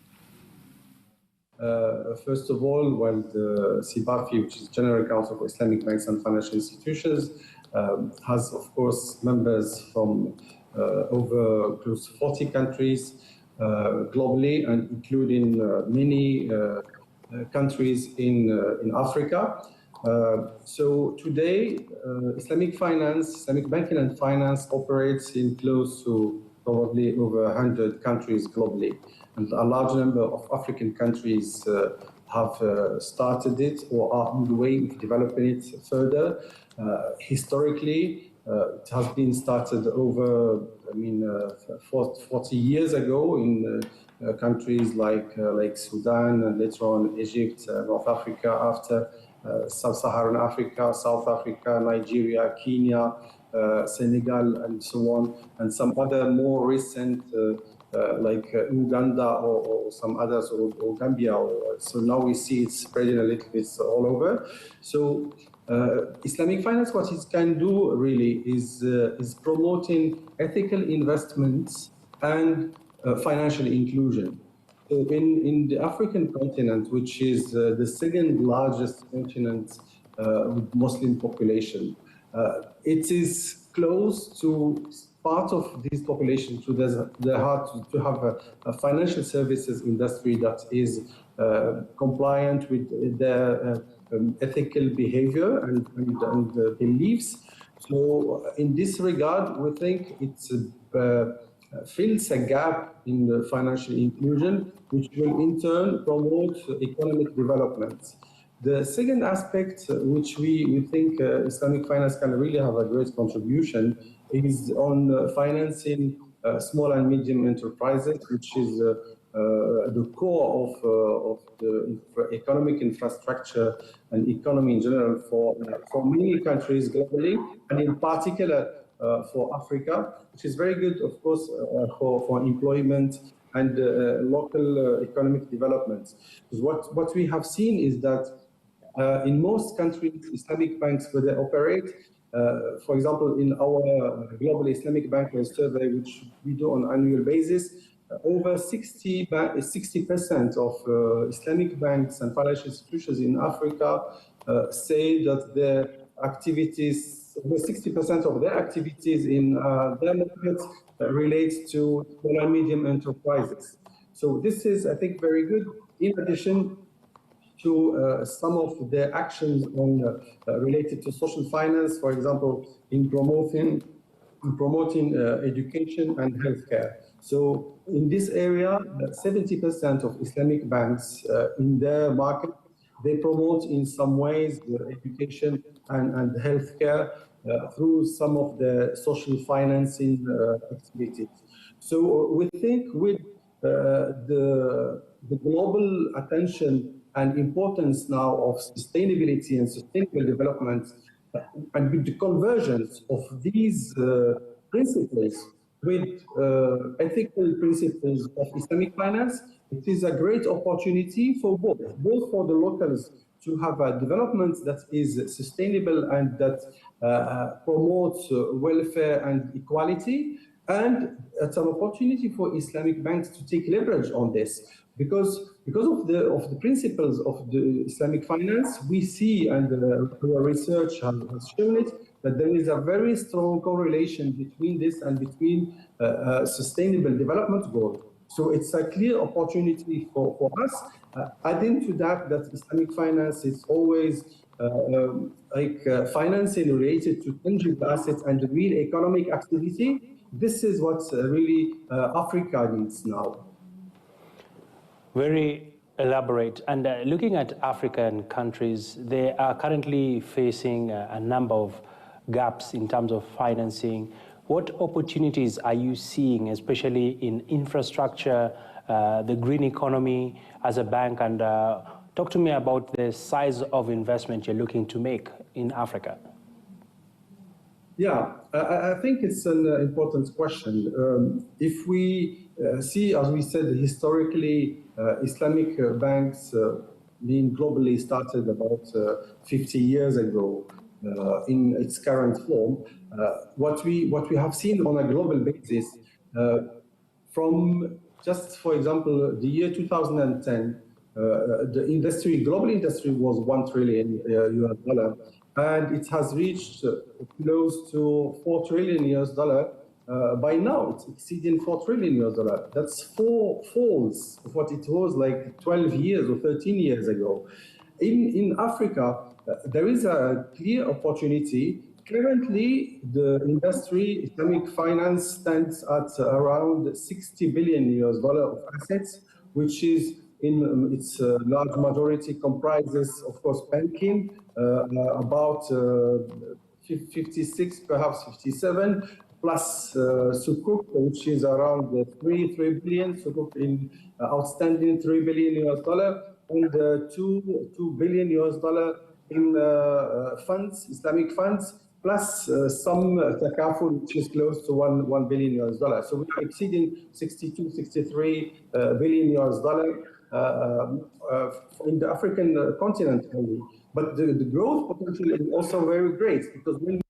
First of all, while the CBAFI, which is General Council for Islamic Banks and Financial Institutions, has, of course, members from over close to 40 countries globally, and including many countries in Africa. So today, Islamic banking and finance operates in close to probably over 100 countries globally. And a large number of African countries have started it or are on the way of developing it further. Historically, it has been started over, 40 years ago in countries like Sudan, and later on Egypt, North Africa, after Sub-Saharan Africa, South Africa, Nigeria, Kenya, Senegal, and so on, and some other more recent like Uganda or some others, or Gambia. So now we see it spreading a little bit all over. So Islamic finance, what it can do really is promoting ethical investments and financial inclusion. So in the African continent, which is the second largest continent with Muslim population, it is close to part of this population to the heart to have a financial services industry that is compliant with their ethical behavior and beliefs. So in this regard, we think it fills a gap in the financial inclusion, which will in turn promote economic development. The second aspect, which we think Islamic finance can really have a great contribution, is on financing small and medium enterprises, which is the core of the economic infrastructure and economy in general for many countries globally, and in particular for Africa, which is very good, of course, for employment and local economic development. Because what we have seen is that in most countries, Islamic banks, where they operate, for example, in our Global Islamic Bankers Survey, which we do on an annual basis, over 60% of Islamic banks and financial institutions in Africa say that their activities, over 60% of their activities in their markets relates to small and medium enterprises. So this is, I think, very good. In addition to some of their actions on related to social finance, for example, in promoting education and healthcare. So in this area, 70% of Islamic banks in their market, they promote in some ways education and healthcare through some of the social financing activities. So we think with the global attention and importance now of sustainability and sustainable development, and with the convergence of these principles with ethical principles of Islamic finance, it is a great opportunity for both for the locals to have a development that is sustainable and that promotes welfare and equality, and it's an opportunity for Islamic banks to take leverage on this. Because of the principles of the Islamic finance, we see, and our research has shown it, that there is a very strong correlation between this and between sustainable development goals. So it's a clear opportunity for us. Adding to that Islamic finance is always financing related to tangible assets and real economic activity. This is what really Africa needs now. Very elaborate. And looking at African countries, they are currently facing a number of gaps in terms of financing. What opportunities are you seeing, especially in infrastructure the green economy as a bank, and talk to me about the size of investment you're looking to make in Africa. Yeah, I think it's an important question. If we see, as we said, historically, Islamic banks being globally started about 50 years ago in its current form. What we have seen on a global basis, from just for example, the year 2010, the global industry was $1 trillion US, and it has reached close to $4 trillion US. By now, it's exceeding $4 trillion US. That's 4 folds of what it was like 12 years or 13 years ago. In Africa, there is a clear opportunity. Currently, the industry, Islamic finance, stands at around $60 billion US of assets, which is in its large majority comprises, of course, banking, about 56, perhaps 57, plus Sukuk, which is around 3 billion, Sukuk in outstanding $3 billion US, and $2 billion US in funds, Islamic funds, plus some takaful, which is close to $1 billion US. So we're exceeding 62, 63 billion US in the African continent only. But the growth potential is also very great, because when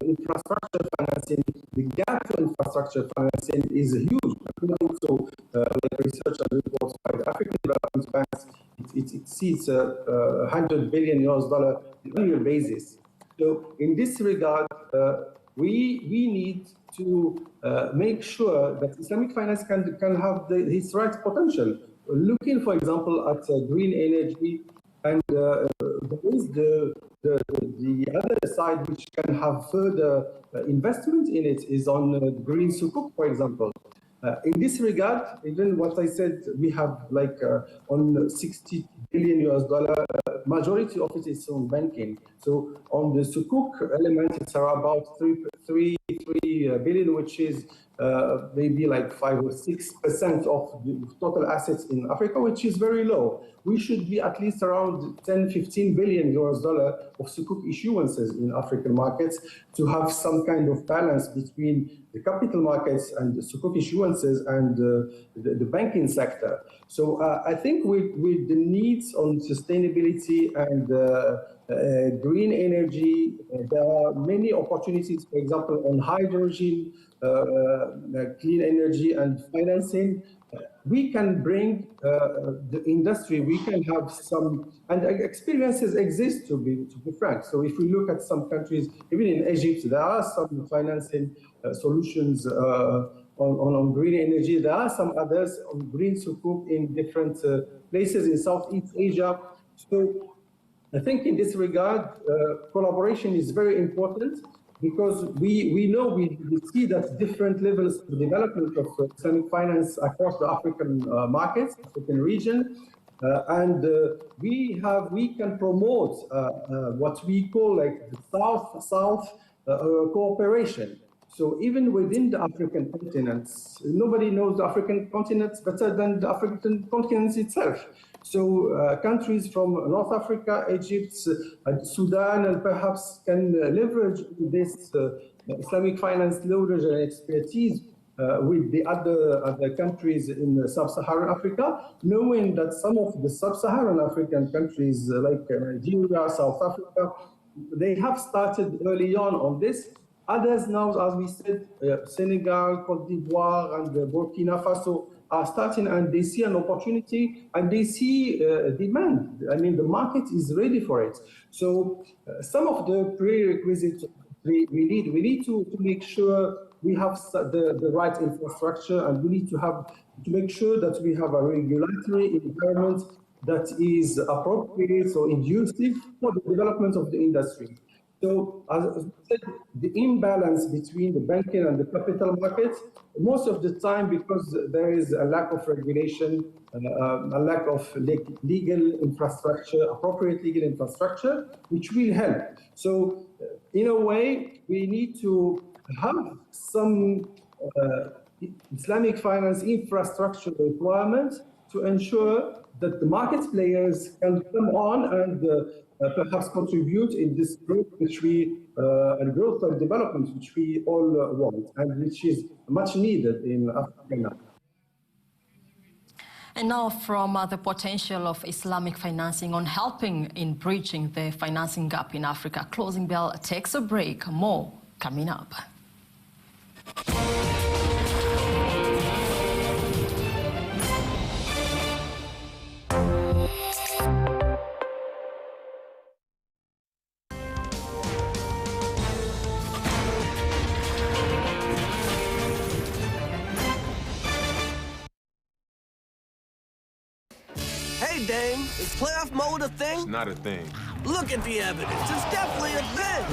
infrastructure financing, the gap to infrastructure financing is huge. According to research and reports by the African Development Banks, it exceeds $100 billion US annual basis. So in this regard, we need to make sure that Islamic finance can have its right potential. Looking, for example, at green energy, and there is the other side which can have further investment in it is on green sukuk, for example. In this regard, even what I said, we have like on $60 billion US, majority of it is on banking. So on the sukuk element, it's about 3 billion, which is maybe like 5 or 6% of the total assets in Africa, which is very low. We should be at least around 10-15 billion US of sukuk issuances in African markets to have some kind of balance between the capital markets and the sukuk issuances and the banking sector. So I think with the needs on sustainability and green energy, there are many opportunities, for example, on hydrogen, clean energy and financing. We can bring the industry, we can have some, and experiences exist, to be frank. So if we look at some countries, even in Egypt, there are some financing solutions on green energy. There are some others on green sukuk in different places in Southeast Asia. So I think in this regard, collaboration is very important, because we know, we see that different levels of development of Islamic finance across the African markets, African region, and we can promote what we call like the South-South cooperation. So even within the African continents, nobody knows the African continents better than the African continent itself. So countries from North Africa, Egypt, Sudan, and perhaps can leverage this Islamic finance knowledge and expertise with the other countries in sub-Saharan Africa, knowing that some of the sub-Saharan African countries like Nigeria, South Africa, they have started early on this. Others now, as we said, Senegal, Cote d'Ivoire, and Burkina Faso are starting, and they see an opportunity and they see demand. I mean, the market is ready for it. So some of the prerequisites we need to make sure we have the right infrastructure, and we need to make sure that we have a regulatory environment that is appropriate, so conducive for the development of the industry. So, as I said, the imbalance between the banking and the capital markets, most of the time, because there is a lack of regulation, a lack of legal infrastructure, appropriate legal infrastructure, which will help. So, in a way, we need to have some Islamic finance infrastructure requirements to ensure that the market players can come on and perhaps contribute in this growth and growth and development which we all want and which is much needed in Africa now. And now from the potential of Islamic financing on helping in bridging the financing gap in Africa, Closing Bell takes a break. More coming up. Hey, Dame, is playoff mode a thing? It's not a thing. Look at the evidence. It's definitely a thing.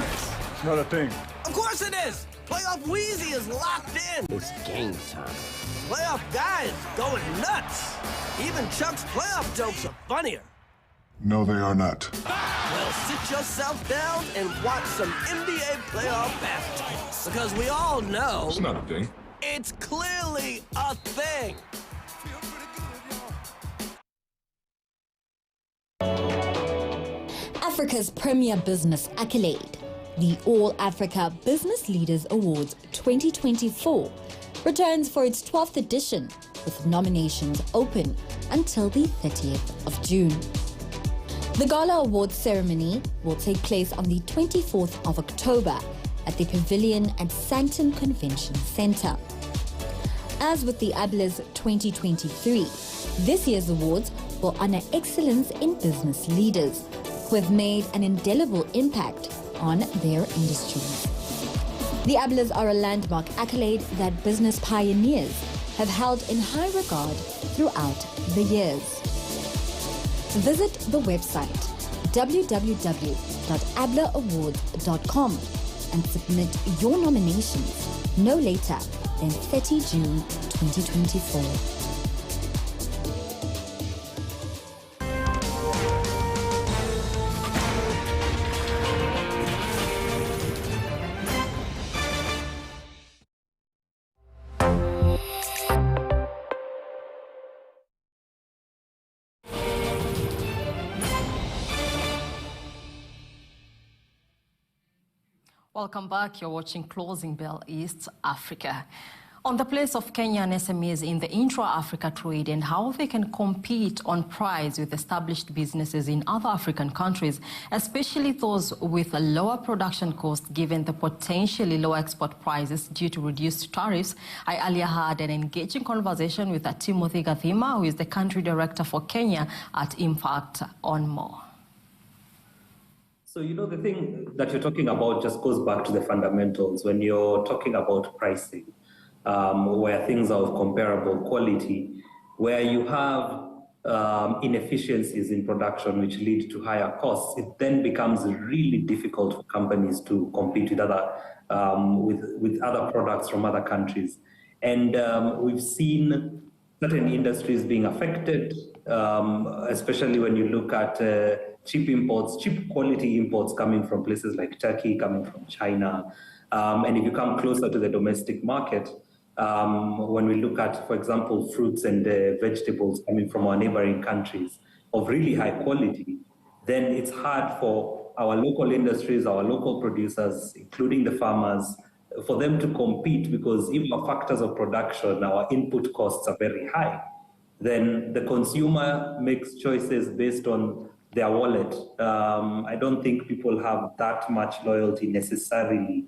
It's not a thing. Of course it is. Playoff Wheezy is locked in. It's game time. Playoff Guy is going nuts. Even Chuck's playoff jokes are funnier. No, they are not. Well, sit yourself down and watch some NBA playoff basketball. Because we all know... It's not a thing. It's clearly a thing. Africa's premier business accolade, the All Africa Business Leaders Awards 2024, returns for its 12th edition with nominations open until the 30th of June. The Gala Awards ceremony will take place on the 24th of October at the Pavilion at Sandton Convention Centre. As with the ABLES 2023, this year's awards will honour excellence in business leaders who have made an indelible impact on their industries. The ABLES are a landmark accolade that business pioneers have held in high regard throughout the years. Visit the website www.ableawards.com and submit your nominations no later than 30 June 2024. Welcome back. You're watching Closing Bell East Africa. On the place of Kenyan SMEs in the intra-Africa trade and how they can compete on price with established businesses in other African countries, especially those with a lower production cost given the potentially lower export prices due to reduced tariffs. I earlier had an engaging conversation with Timothy Gathima, who is the country director for Kenya at Impact on More. So, you know, the thing that you're talking about just goes back to the fundamentals. When you're talking about pricing, where things are of comparable quality, where you have inefficiencies in production which lead to higher costs, it then becomes really difficult for companies to compete with other products from other countries. And we've seen certain industries being affected, especially when you look at cheap imports, cheap quality imports coming from places like Turkey, coming from China. And if you come closer to the domestic market, when we look at, for example, fruits and vegetables coming from our neighboring countries of really high quality, then it's hard for our local industries, our local producers, including the farmers, for them to compete, because if our factors of production, our input costs are very high, then the consumer makes choices based on their wallet. I don't think people have that much loyalty necessarily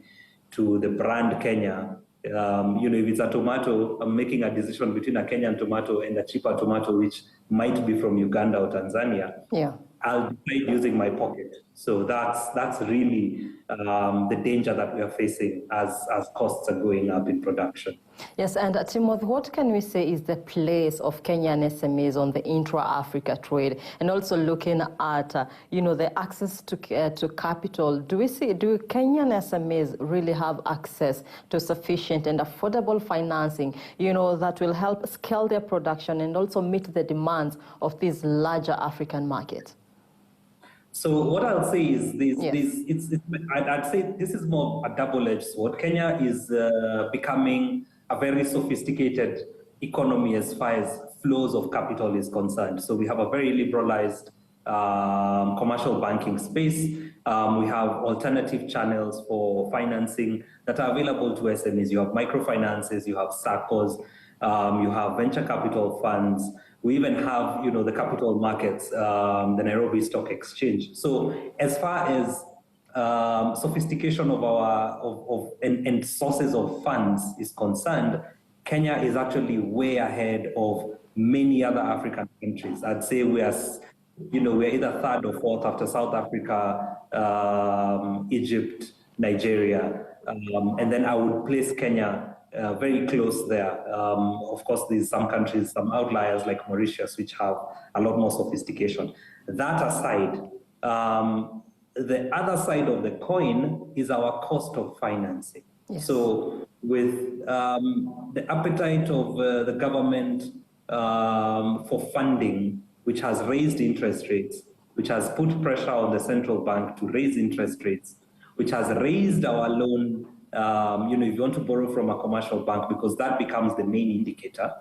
to the brand Kenya. You know, if it's a tomato, I'm making a decision between a Kenyan tomato and a cheaper tomato, which might be from Uganda or Tanzania. Yeah. I'll decide using my pocket. So that's really the danger that we are facing as costs are going up in production. Yes, and Timothy, what can we say is the place of Kenyan SMEs on the intra-Africa trade, and also looking at you know, the access to capital? Do Kenyan SMEs really have access to sufficient and affordable financing, you know, that will help scale their production and also meet the demands of these larger African markets? So what I'll say is I'd say this is more a double-edged sword. Kenya is becoming a very sophisticated economy as far as flows of capital is concerned. So we have a very liberalized commercial banking space. We have alternative channels for financing that are available to SMEs. You have microfinances, you have SACCOs, you have venture capital funds. We even have, the capital markets, the Nairobi Stock Exchange. So as far as sophistication of and sources of funds is concerned, Kenya is actually way ahead of many other African countries. I'd say we're either third or fourth after South Africa, Egypt, Nigeria, and then I would place Kenya very close there. Of course, there's some countries, some outliers like Mauritius, which have a lot more sophistication. That aside, the other side of the coin is our cost of financing. Yes. So with the appetite of the government for funding, which has raised interest rates, which has put pressure on the central bank to raise interest rates, which has raised our loan, if you want to borrow from a commercial bank, because that becomes the main indicator.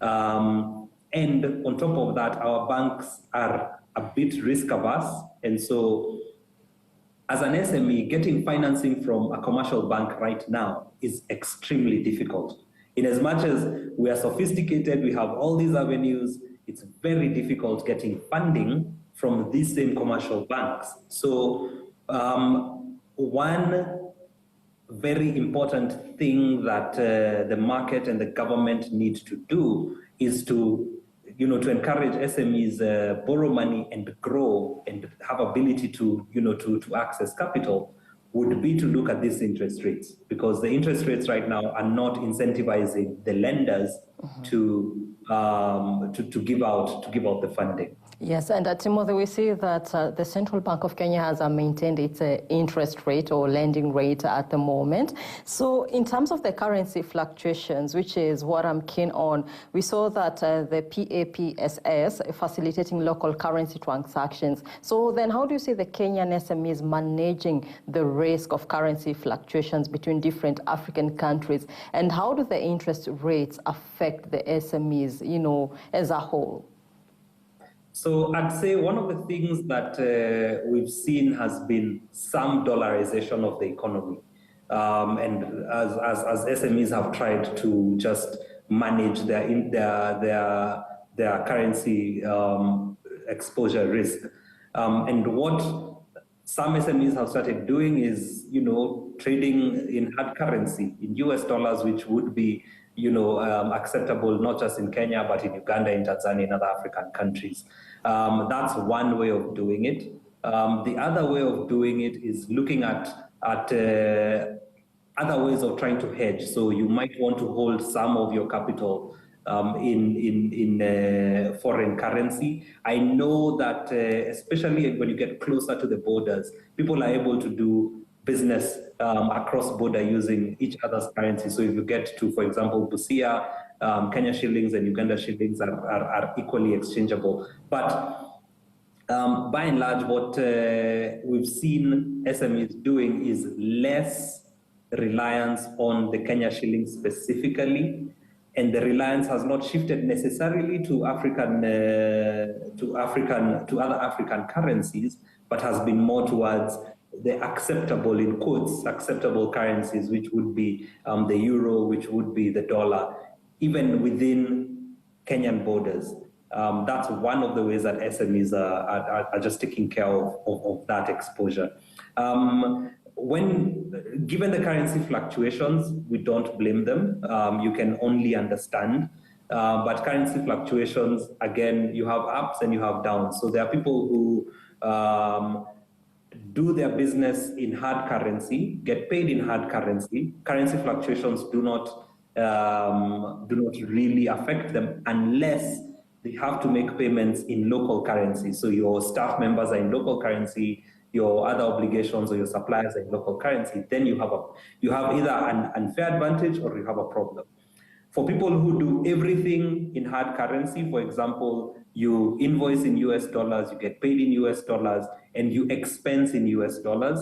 And on top of that, our banks are a bit risk averse. And so as an SME, getting financing from a commercial bank right now is extremely difficult. In as much as we are sophisticated, we have all these avenues, it's very difficult getting funding from these same commercial banks. So one very important thing that the market and the government need to do is to encourage SMEs borrow money and grow and have ability to access capital, would be to look at these interest rates, because the interest rates right now are not incentivizing the lenders to give out the funding. Yes, and Timothy, we see that the Central Bank of Kenya has maintained its interest rate or lending rate at the moment. So in terms of the currency fluctuations, which is what I'm keen on, we saw that the PAPSS facilitating local currency transactions. So then how do you see the Kenyan SMEs managing the risk of currency fluctuations between different African countries? And how do the interest rates affect the SMEs, as a whole? So I'd say one of the things that we've seen has been some dollarization of the economy. And as SMEs have tried to just manage their currency exposure risk. And what some SMEs have started doing is, trading in hard currency, in US dollars, which would be acceptable not just in Kenya, but in Uganda, in Tanzania, in other African countries. That's one way of doing it. The other way of doing it is looking at other ways of trying to hedge. So you might want to hold some of your capital in foreign currency. I know that especially when you get closer to the borders, people are able to do business across border using each other's currency. So if you get to, for example, Busia, Kenya shillings and Uganda shillings are equally exchangeable. But by and large, what we've seen SMEs doing is less reliance on the Kenya shilling specifically, and the reliance has not shifted necessarily to other African currencies, but has been more towards the acceptable, in quotes, acceptable currencies, which would be the euro, which would be the dollar, even within Kenyan borders. That's one of the ways that SMEs are just taking care of that exposure. Given the currency fluctuations, we don't blame them. You can only understand. But currency fluctuations, again, you have ups and you have downs. So there are people who do their business in hard currency, get paid in hard currency. Currency fluctuations do not really affect them unless they have to make payments in local currency. So your staff members are in local currency, your other obligations or your suppliers are in local currency, then you have either an unfair advantage or you have a problem. For people who do everything in hard currency, for example, you invoice in US dollars, you get paid in US dollars, and you expense in US dollars,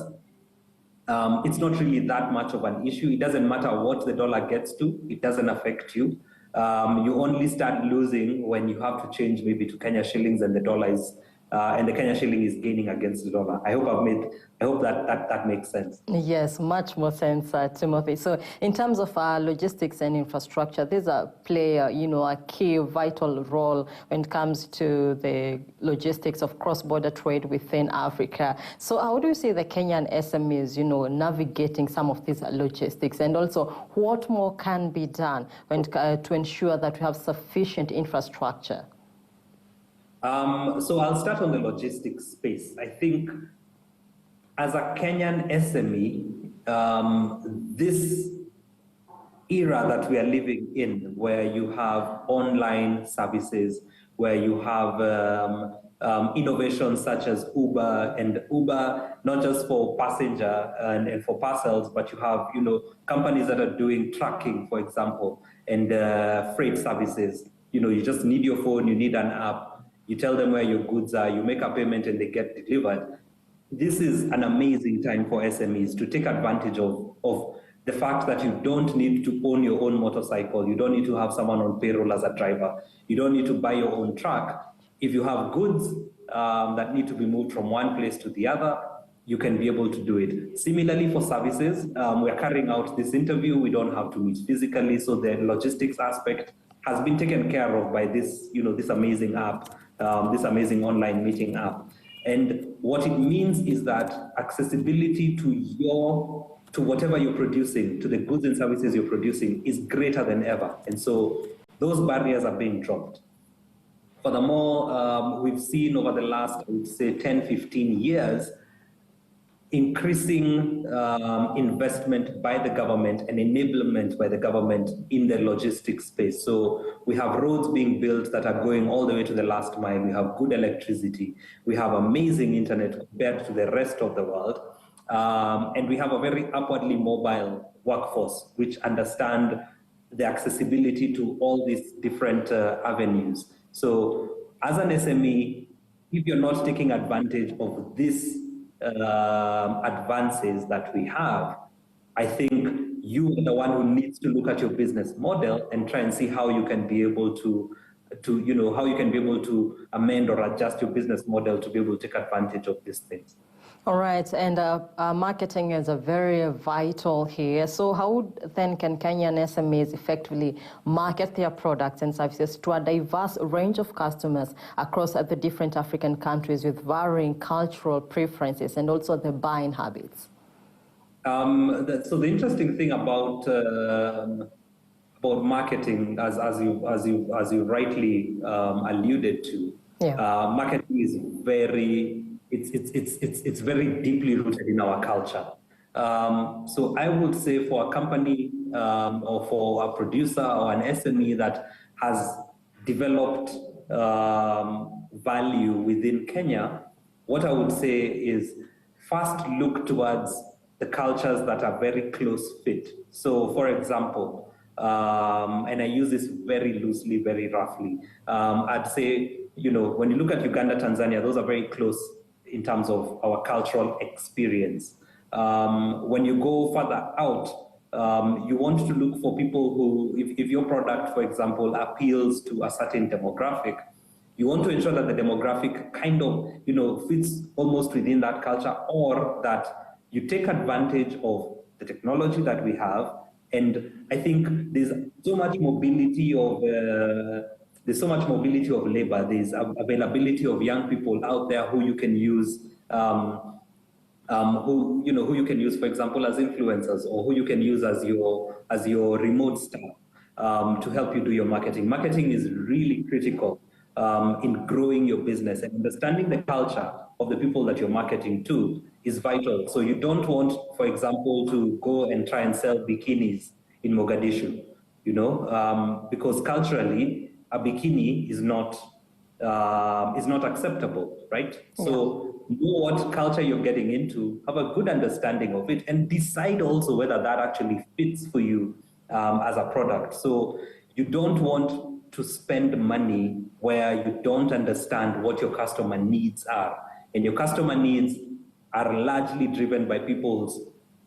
it's not really that much of an issue. It doesn't matter what the dollar gets to, it doesn't affect you. You only start losing when you have to change maybe to Kenya shillings and the dollar is, and the Kenya shilling is gaining against the dollar. I hope that makes sense. Yes, much more sense, Timothy. So in terms of logistics and infrastructure, these play a key vital role when it comes to the logistics of cross-border trade within Africa. So how do you see the Kenyan SMEs, navigating some of these logistics, and also what more can be done to ensure that we have sufficient infrastructure? So I'll start on the logistics space. I think as a Kenyan SME, this era that we are living in, where you have online services, where you have innovations such as Uber, and Uber, not just for passenger and for parcels, but you have, companies that are doing tracking, for example, and freight services. You just need your phone, you need an app. You tell them where your goods are, you make a payment and they get delivered. This is an amazing time for SMEs to take advantage of the fact that you don't need to own your own motorcycle. You don't need to have someone on payroll as a driver. You don't need to buy your own truck. If you have goods that need to be moved from one place to the other, you can be able to do it. Similarly for services, we're carrying out this interview. We don't have to meet physically, so the logistics aspect has been taken care of by this, this amazing app. This amazing online meeting app. And what it means is that accessibility to whatever you're producing, to the goods and services you're producing, is greater than ever. And so those barriers are being dropped. Furthermore, we've seen over the last, I would say, 10, 15 years, increasing investment by the government and enablement by the government in the logistics space. So we have roads being built that are going all the way to the last mile. We have good electricity. We have amazing internet compared to the rest of the world. And we have a very upwardly mobile workforce, which understand the accessibility to all these different avenues. So as an SME, if you're not taking advantage of this advances that we have, I think you are the one who needs to look at your business model and try and see how you can be able to amend or adjust your business model to be able to take advantage of these things. All right, and marketing is a very vital here. So how then can Kenyan SMEs effectively market their products and services to a diverse range of customers across the different African countries with varying cultural preferences and also the buying habits? So the interesting thing about marketing, as you rightly alluded to, marketing is very. It's very deeply rooted in our culture. So I would say for a company or for a producer or an SME that has developed value within Kenya, what I would say is first look towards the cultures that are very close fit. So for example, and I use this very loosely, very roughly, I'd say, when you look at Uganda, Tanzania, those are very close in terms of our cultural experience. When you go further out, you want to look for people who, if your product, for example, appeals to a certain demographic, you want to ensure that the demographic kind of, fits almost within that culture, or that you take advantage of the technology that we have. And I think there's so much mobility of labor. There's availability of young people out there who you can use, who you can use, for example, as influencers, or who you can use as your remote staff to help you do your marketing. Marketing is really critical in growing your business, and understanding the culture of the people that you're marketing to is vital. So you don't want, for example, to go and try and sell bikinis in Mogadishu, because culturally, a bikini is not acceptable, right? Yeah. So know what culture you're getting into, have a good understanding of it, and decide also whether that actually fits for you as a product. So you don't want to spend money where you don't understand what your customer needs are. And your customer needs are largely driven by people's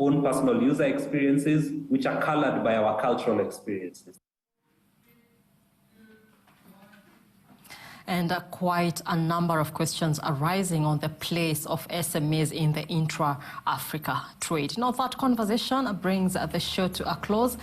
own personal user experiences, which are colored by our cultural experiences. And quite a number of questions arising on the place of SMEs in the intra-Africa trade. Now, that conversation brings the show to a close.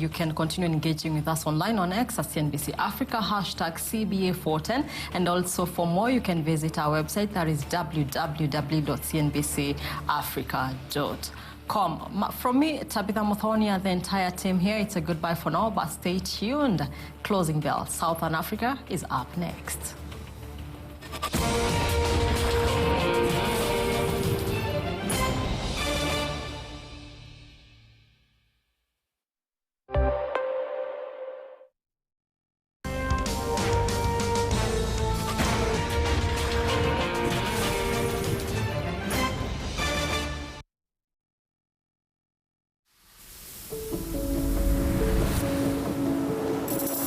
You can continue engaging with us online on X at CNBC Africa, #CBA410. And also for more, you can visit our website, that is www.cnbcafrica.com. From me, Tabitha Muthoni, and the entire team here, it's a goodbye for now, but stay tuned. Closing bell, Southern Africa is up next.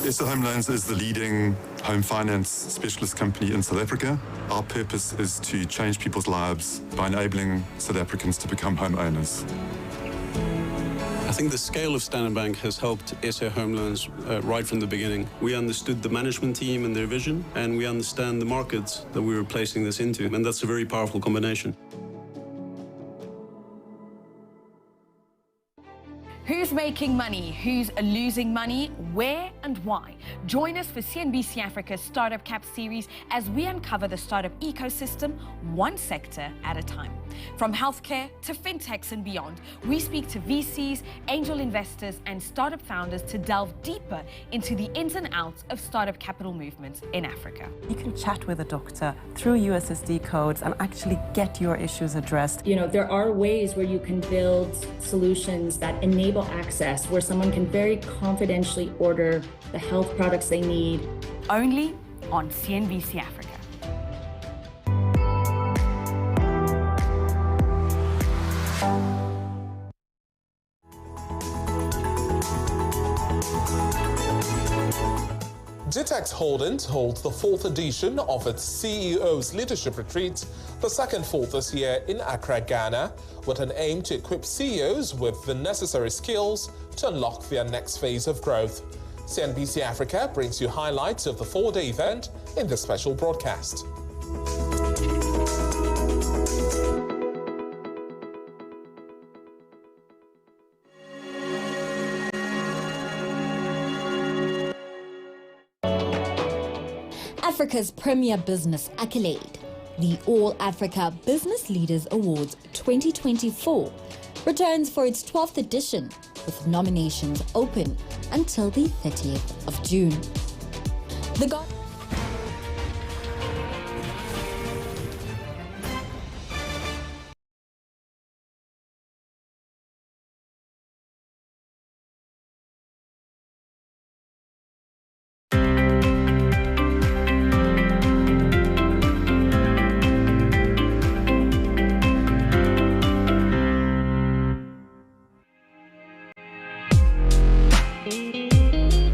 SA Home Loans is the leading home finance specialist company in South Africa. Our purpose is to change people's lives by enabling South Africans to become homeowners. I think the scale of Standard Bank has helped SA Home Loans right from the beginning. We understood the management team and their vision, and we understand the markets that we were placing this into, and that's a very powerful combination. Who's making money? Who's losing money? Where and why? Join us for CNBC Africa's Startup Cap series as we uncover the startup ecosystem, one sector at a time. From healthcare to fintechs and beyond, we speak to VCs, angel investors, and startup founders to delve deeper into the ins and outs of startup capital movements in Africa. You can chat with a doctor through USSD codes and actually get your issues addressed. You know, there are ways where you can build solutions that enable access, where someone can very confidentially order the health products they need. Only on CNBC Africa. Jitex Holdings holds the 4th edition of its CEO's Leadership Retreat, the 2nd this year in Accra, Ghana, with an aim to equip CEOs with the necessary skills to unlock their next phase of growth. CNBC Africa brings you highlights of the 4-day event in this special broadcast. Africa's premier business accolade, the All Africa Business Leaders Awards 2024, returns for its 12th edition with nominations open until the 30th of June.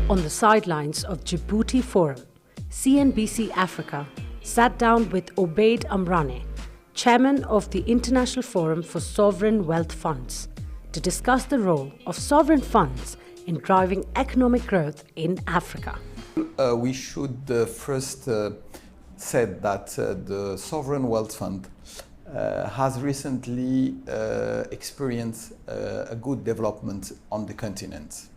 On the sidelines of Djibouti Forum, CNBC Africa sat down with Obaid Amrane, chairman of the International Forum for Sovereign Wealth Funds, to discuss the role of sovereign funds in driving economic growth in Africa. We should first say that the Sovereign Wealth Fund has recently experienced a good development on the continent.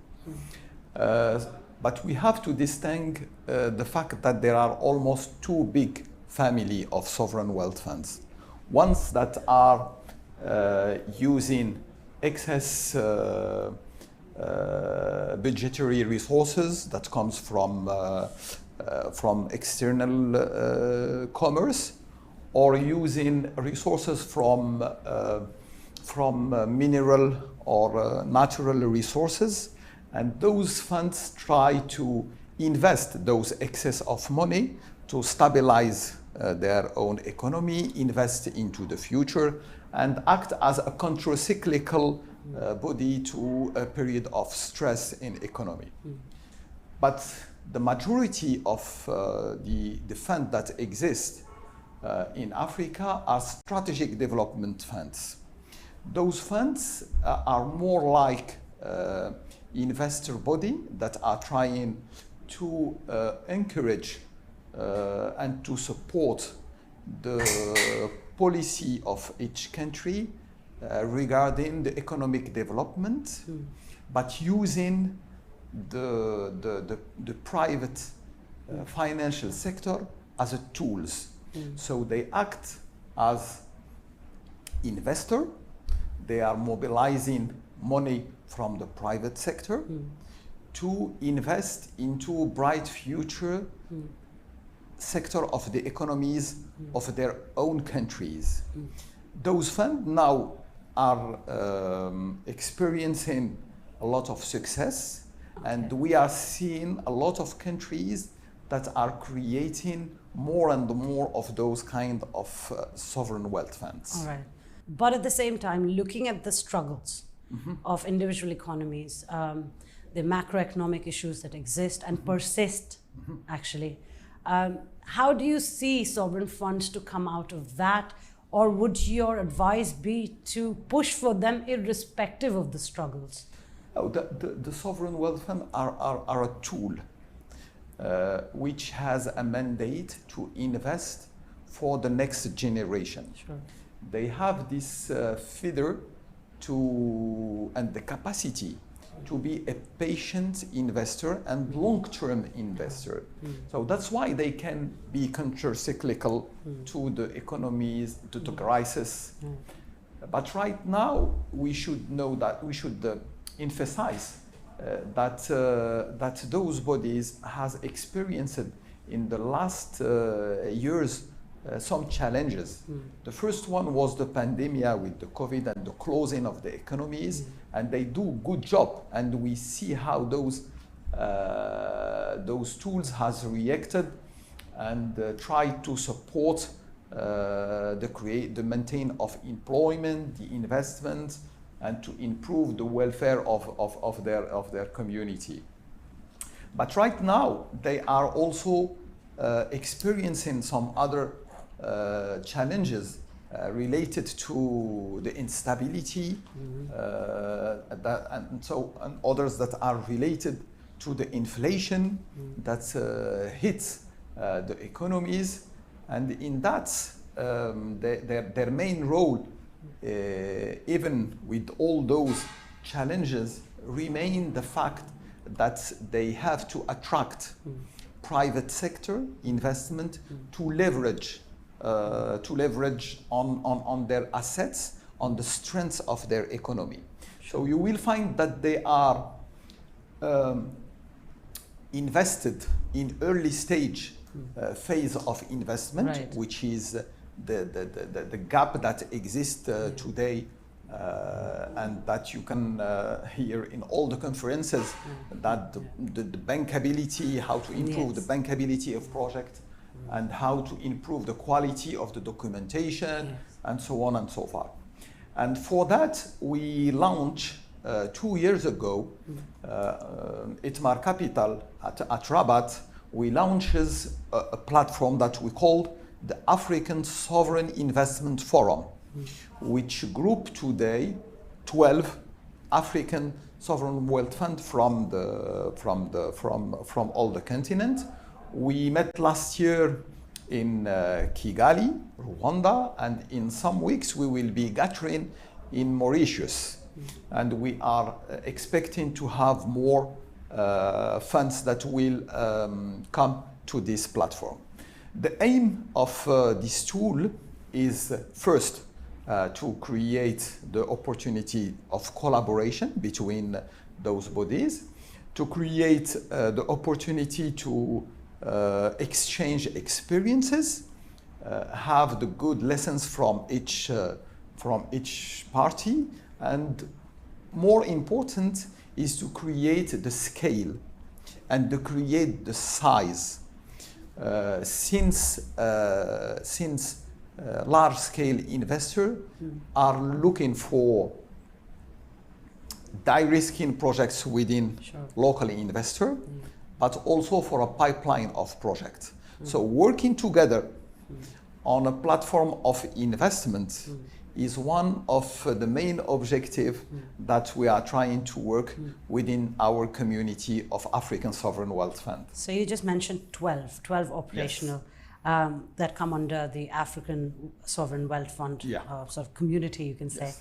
But we have to distinguish the fact that there are almost two big families of sovereign wealth funds. Ones that are using excess budgetary resources that comes from external commerce, or using resources from mineral or natural resources. And those funds try to invest those excess of money to stabilize their own economy, invest into the future, and act as a counter-cyclical body to a period of stress in economy. But the majority of the funds that exist in Africa are strategic development funds. Those funds are more like investor body that are trying to encourage and to support the policy of each country regarding the economic development, but using the private financial sector as a tools. So they act as investor. They are mobilizing money from the private sector to invest into bright future sector of the economies of their own countries. Those funds now are experiencing a lot of success, and we are seeing a lot of countries that are creating more and more of those kind of sovereign wealth funds. All right. But at the same time, looking at the struggles of individual economies, the macroeconomic issues that exist and persist, actually, how do you see sovereign funds to come out of that? Or would your advice be to push for them irrespective of the struggles? Oh, the sovereign wealth fund are a tool which has a mandate to invest for the next generation. Sure. They have this feeder and the capacity to be a patient investor and long-term investor. So that's why they can be counter-cyclical to the economies, to the crisis. But right now, we should know that we should emphasize that those bodies has experienced in the last years some challenges. The first one was the pandemic with the COVID and the closing of the economies, and they do a good job. And we see how those tools has reacted and tried to support the maintain of employment, the investment, and to improve the welfare of their community. But right now, they are also experiencing some other challenges related to the instability, and others that are related to the inflation that hits the economies. And in that, their main role, even with all those challenges, remain the fact that they have to attract private sector investment to leverage on their assets, on the strengths of their economy. So you will find that they are invested in early stage phase of investment, Right. which is the gap that exists today, and that you can hear in all the conferences, that the bankability, how to improve the bankability of projects, and how to improve the quality of the documentation, and so on and so forth. And for that, we launched 2 years ago, Itmar Capital at Rabat, we launched a platform that we called the African Sovereign Investment Forum, which group today 12 African sovereign wealth funds from all the continent. We met last year in Kigali, Rwanda, and in some weeks we will be gathering in Mauritius. And we are expecting to have more funds that will come to this platform. The aim of this tool is first to create the opportunity of collaboration between those bodies, to create the opportunity to exchange experiences, have the good lessons from each party, and more important is to create the scale and to create the size. Since large-scale investors are looking for de-risking projects within local investor, but also for a pipeline of projects. So working together on a platform of investment is one of the main objectives that we are trying to work within our community of African Sovereign Wealth Fund. So you just mentioned 12 operational that come under the African Sovereign Wealth Fund sort of community, you can say. Yes.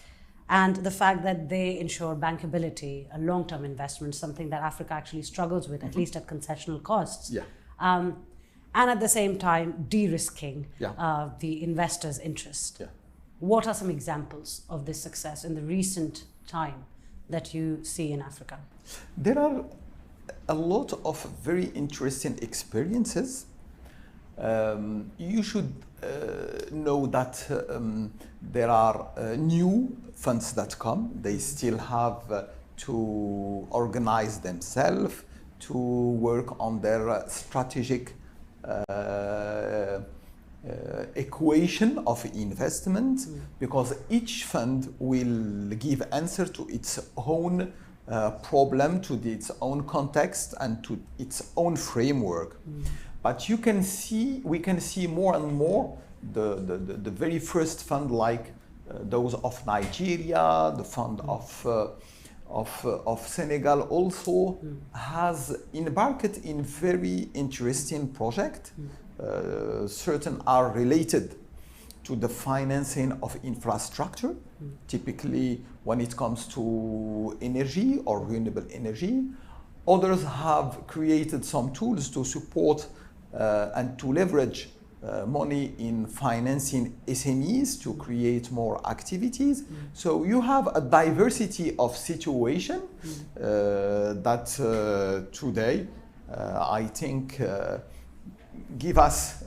And the fact that they ensure bankability, a long-term investment, something that Africa actually struggles with, at least at concessional costs. Yeah. And at the same time, de-risking Yeah. the investor's interest. Yeah. What are some examples of this success in the recent time that you see in Africa? There are a lot of very interesting experiences. You should know that there are new funds that come. They still have to organize themselves, to work on their strategic equation of investment, because each fund will give answer to its own problem, to its own context, and to its own framework. But we can see more and more the very first fund, like those of Nigeria, the fund of Senegal also has embarked in very interesting project. Certain are related to the financing of infrastructure, typically when it comes to energy or renewable energy. Others have created some tools to support and to leverage money in financing SMEs to create more activities. So you have a diversity of situation that today I think give us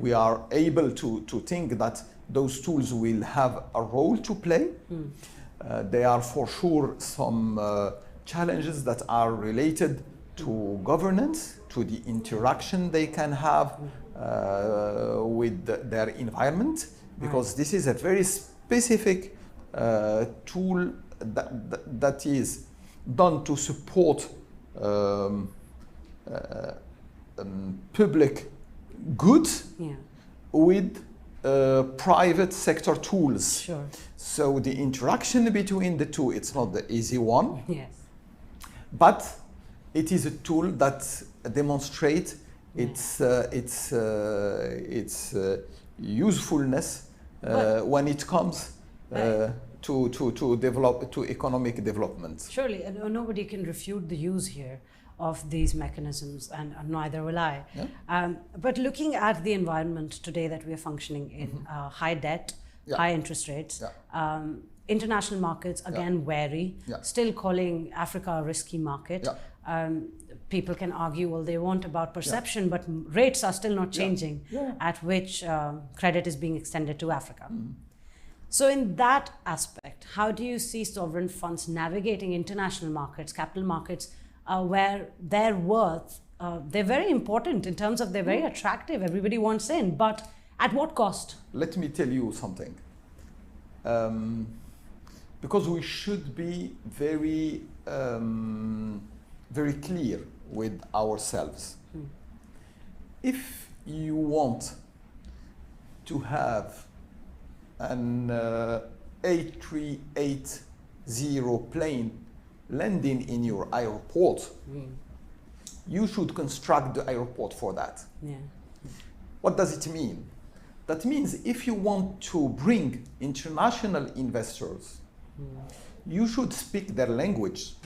we are able to think that those tools will have a role to play. There are for sure some challenges that are related to governance, to the interaction they can have with their environment, because this is a very specific tool that is done to support public goods with private sector tools. Sure. So the interaction between the two, it's not the easy one. Yes. But it is a tool that demonstrates its usefulness when it comes to economic development. Surely, nobody can refute the use here of these mechanisms, and neither will I. Yeah. But looking at the environment today that we are functioning in, high debt, high interest rates, international markets, again, wary, still calling Africa a risky market. People can argue, well, they want about perception, but rates are still not changing at which credit is being extended to Africa. So in that aspect, how do you see sovereign funds navigating international markets, capital markets, where their worth, they're very important in terms of they're very attractive, everybody wants in, but at what cost? Let me tell you something. Because we should be very, very clear with ourselves. If you want to have an 8380 plane landing in your airport, you should construct the airport for that. What does it mean? That means if you want to bring international investors, you should speak their language.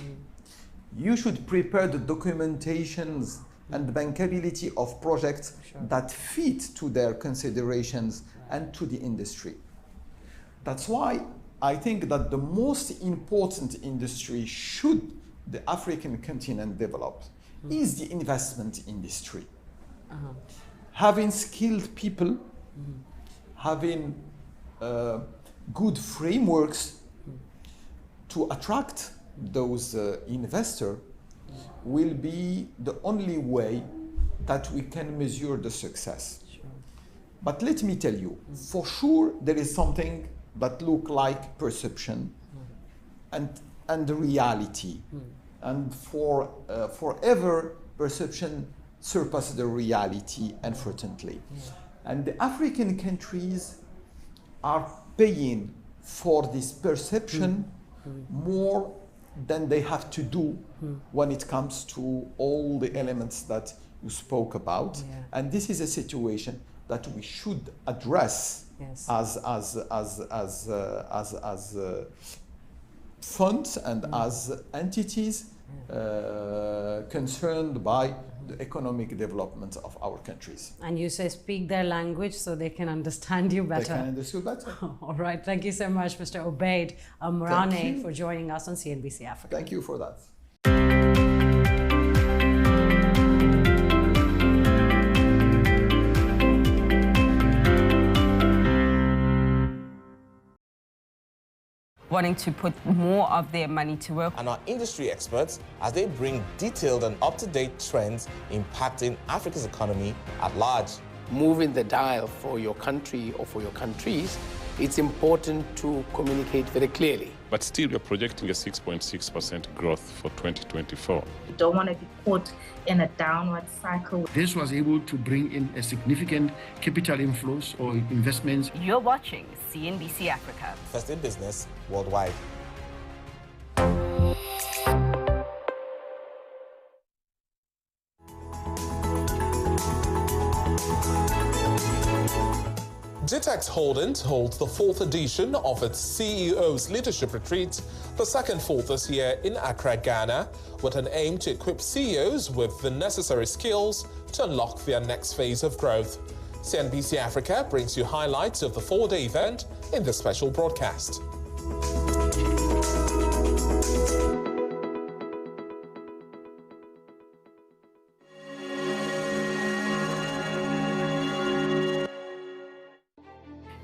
You should prepare the documentations and the bankability of projects that fit to their considerations and to the industry. That's why I think that the most important industry should the African continent develop is the investment industry. Having skilled people, having good frameworks to attract those investors will be the only way that we can measure the success. But let me tell you, for sure there is something that look like perception and reality. And forever perception surpass the reality, unfortunately. And the African countries are paying for this perception more than they have to do when it comes to all the elements that you spoke about. And this is a situation that we should address as funds and as entities concerned by the economic development of our countries. And you say speak their language so they can understand you better. They can understand better. All right. Thank you so much, Mr. Obaid Amrane, for joining us on CNBC Africa. Thank you for that. Wanting to put more of their money to work. And our industry experts as they bring detailed and up-to-date trends impacting Africa's economy at large. Moving the dial for your country or for your countries, it's important to communicate very clearly. But still, we're projecting a 6.6% growth for 2024. We don't want to be caught in a downward cycle. This was able to bring in a significant capital inflows or investments. You're watching CNBC Africa. First in business worldwide. GITEX Holdings holds the 4th edition of its CEO's Leadership Retreat, the second full this year in Accra, Ghana, with an aim to equip CEOs with the necessary skills to unlock their next phase of growth. CNBC Africa brings you highlights of the 4-day event in this special broadcast.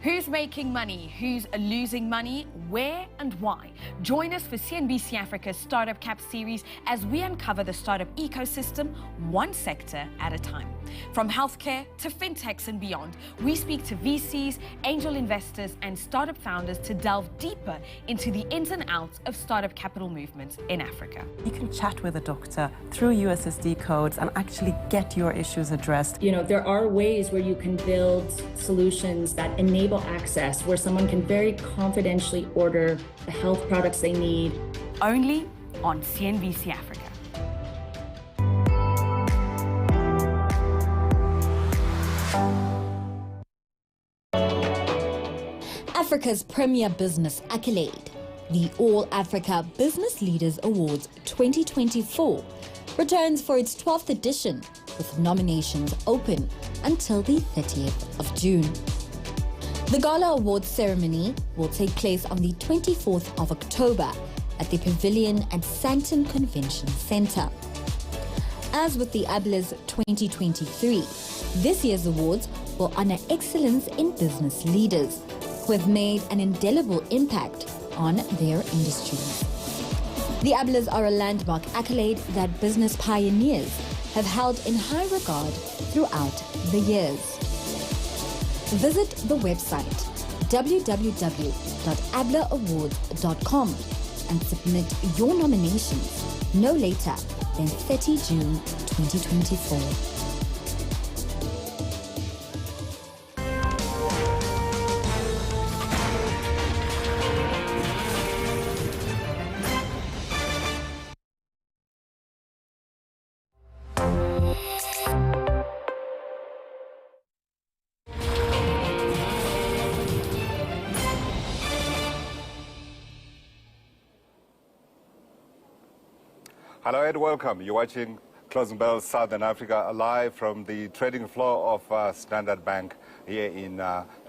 Who's making money? Who's losing money? Where and why? Join us for CNBC Africa's Startup Cap series as we uncover the startup ecosystem, one sector at a time. From healthcare to fintechs and beyond, we speak to VCs, angel investors, and startup founders to delve deeper into the ins and outs of startup capital movements in Africa. You can chat with a doctor through USSD codes and actually get your issues addressed. You know, there are ways where you can build solutions that enable access, where someone can very confidentially order the health products they need. Only on CNBC Africa. Africa's premier business accolade, the All Africa Business Leaders Awards 2024, returns for its 12th edition with nominations open until the 30th of June. The Gala Awards ceremony will take place on the 24th of October at the Pavilion at Sancton Convention Center. As with the ABLES 2023, this year's awards will honor excellence in business leaders who have made an indelible impact on their industries. The ABLES are a landmark accolade that business pioneers have held in high regard throughout the years. Visit the website www.ableawards.com and submit your nominations no later than 30 June 2024. Hello and welcome. You're watching Closing Bell Southern Africa live from the trading floor of Standard Bank here in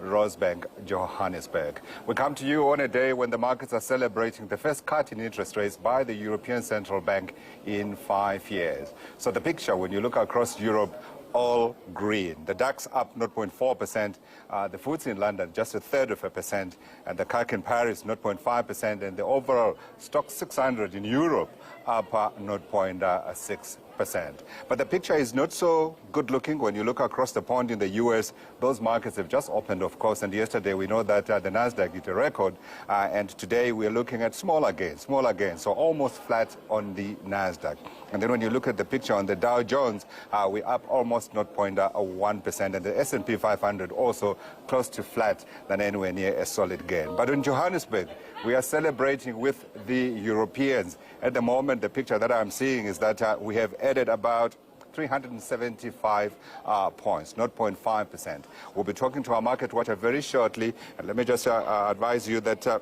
Rosebank, Johannesburg. We come to you on a day when the markets are celebrating the first cut in interest rates by the European Central Bank in 5 years. So the picture, when you look across Europe, all green. The DAX up 0.4%, the FTSE in London just 1/3%, and the CAC in Paris 0.5%, and the overall stock 600 in Europe up 0.6%. 6%. But the picture is not so good looking when you look across the pond in the US. Those markets have just opened, of course, and yesterday we know that the Nasdaq hit a record, and today we're looking at smaller gains, so almost flat on the Nasdaq. And then when you look at the picture on the Dow Jones, we're up almost 0.1%, and the S&P 500 also close to flat than anywhere near a solid gain. But in Johannesburg, we are celebrating with the Europeans. At the moment, the picture that I'm seeing is that we have added about 375 points, 0.5%. We'll be talking to our market watcher very shortly, and let me just advise you that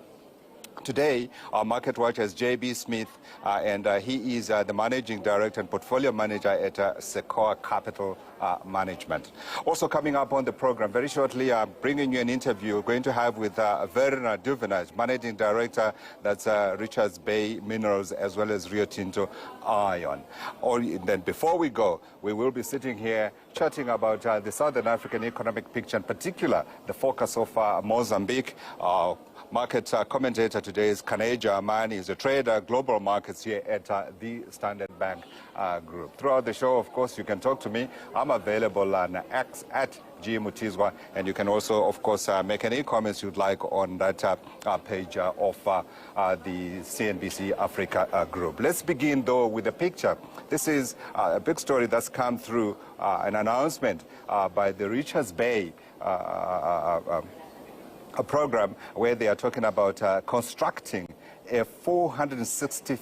today, our market watcher is J.B. Smith, and he is the Managing Director and Portfolio Manager at Sequoia Capital Management. Also coming up on the program very shortly, bringing you an interview we're going to have with Werner Duvenage, Managing Director, that's Richards Bay Minerals, as well as Rio Tinto Iron. Then before we go, we will be sitting here chatting about the Southern African economic picture, in particular the focus of Mozambique. Market commentator today is Kaneja Amani. He's a trader, global markets here at the Standard Bank Group. Throughout the show, of course, you can talk to me. I'm available on X at GMutizwa, and you can also, of course, make any comments you'd like on that page of the CNBC Africa Group. Let's begin, though, with a picture. This is a big story that's come through, an announcement by the Richards Bay a program where they are talking about constructing a 460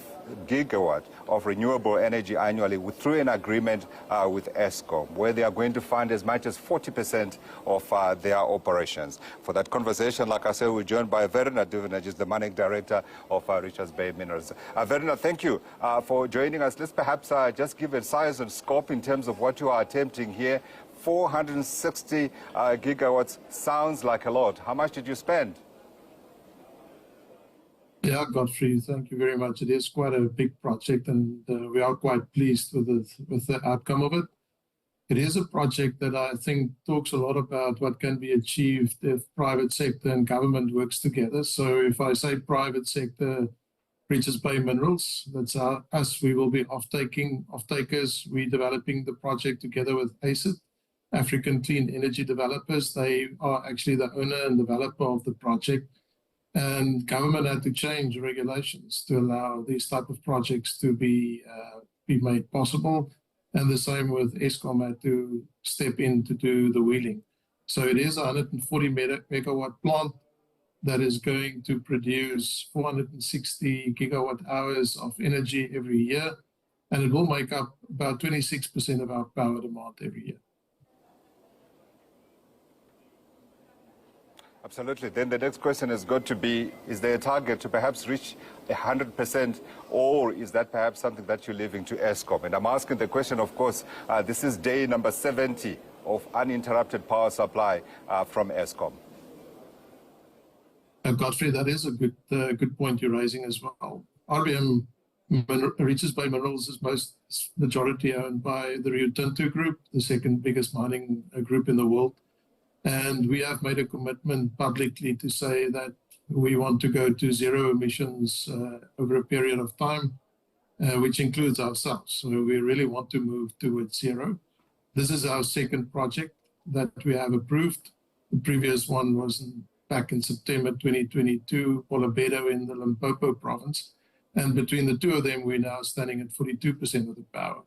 gigawatt of renewable energy annually through an agreement with Eskom, where they are going to fund as much as 40% of their operations. For that conversation, like I said, we're joined by Werner Duvenage, the Managing Director of Richards Bay Minerals. Werner, thank you for joining us. Let's perhaps just give a size and scope in terms of what you are attempting here. 460 gigawatts sounds like a lot. How much did you spend? Yeah, Godfrey, thank you very much. It is quite a big project, and we are quite pleased with the outcome of it. It is a project that I think talks a lot about what can be achieved if private sector and government works together. So if I say private sector, Richards Bay Minerals, that's us. We will be off-takers. We're developing the project together with ACID, African Clean Energy Developers. They are actually the owner and developer of the project. And government had to change regulations to allow these type of projects to be made possible. And the same with Eskom had to step in to do the wheeling. So it is a 140 megawatt plant that is going to produce 460 gigawatt hours of energy every year. And it will make up about 26% of our power demand every year. Absolutely. Then the next question has got to be, is there a target to perhaps reach 100%, or is that perhaps something that you're leaving to Eskom? And I'm asking the question, of course, this is day number 70 of uninterrupted power supply from Eskom. Godfrey, that is a good point you're raising as well. RBM Richards Bay Minerals is majority owned by the Rio Tinto Group, the second biggest mining group in the world. And we have made a commitment publicly to say that we want to go to zero emissions over a period of time, which includes ourselves. So we really want to move towards zero. This is our second project that we have approved. The previous one was back in September 2022, Polobedo in the Limpopo province. And between the two of them, we're now standing at 42% of the power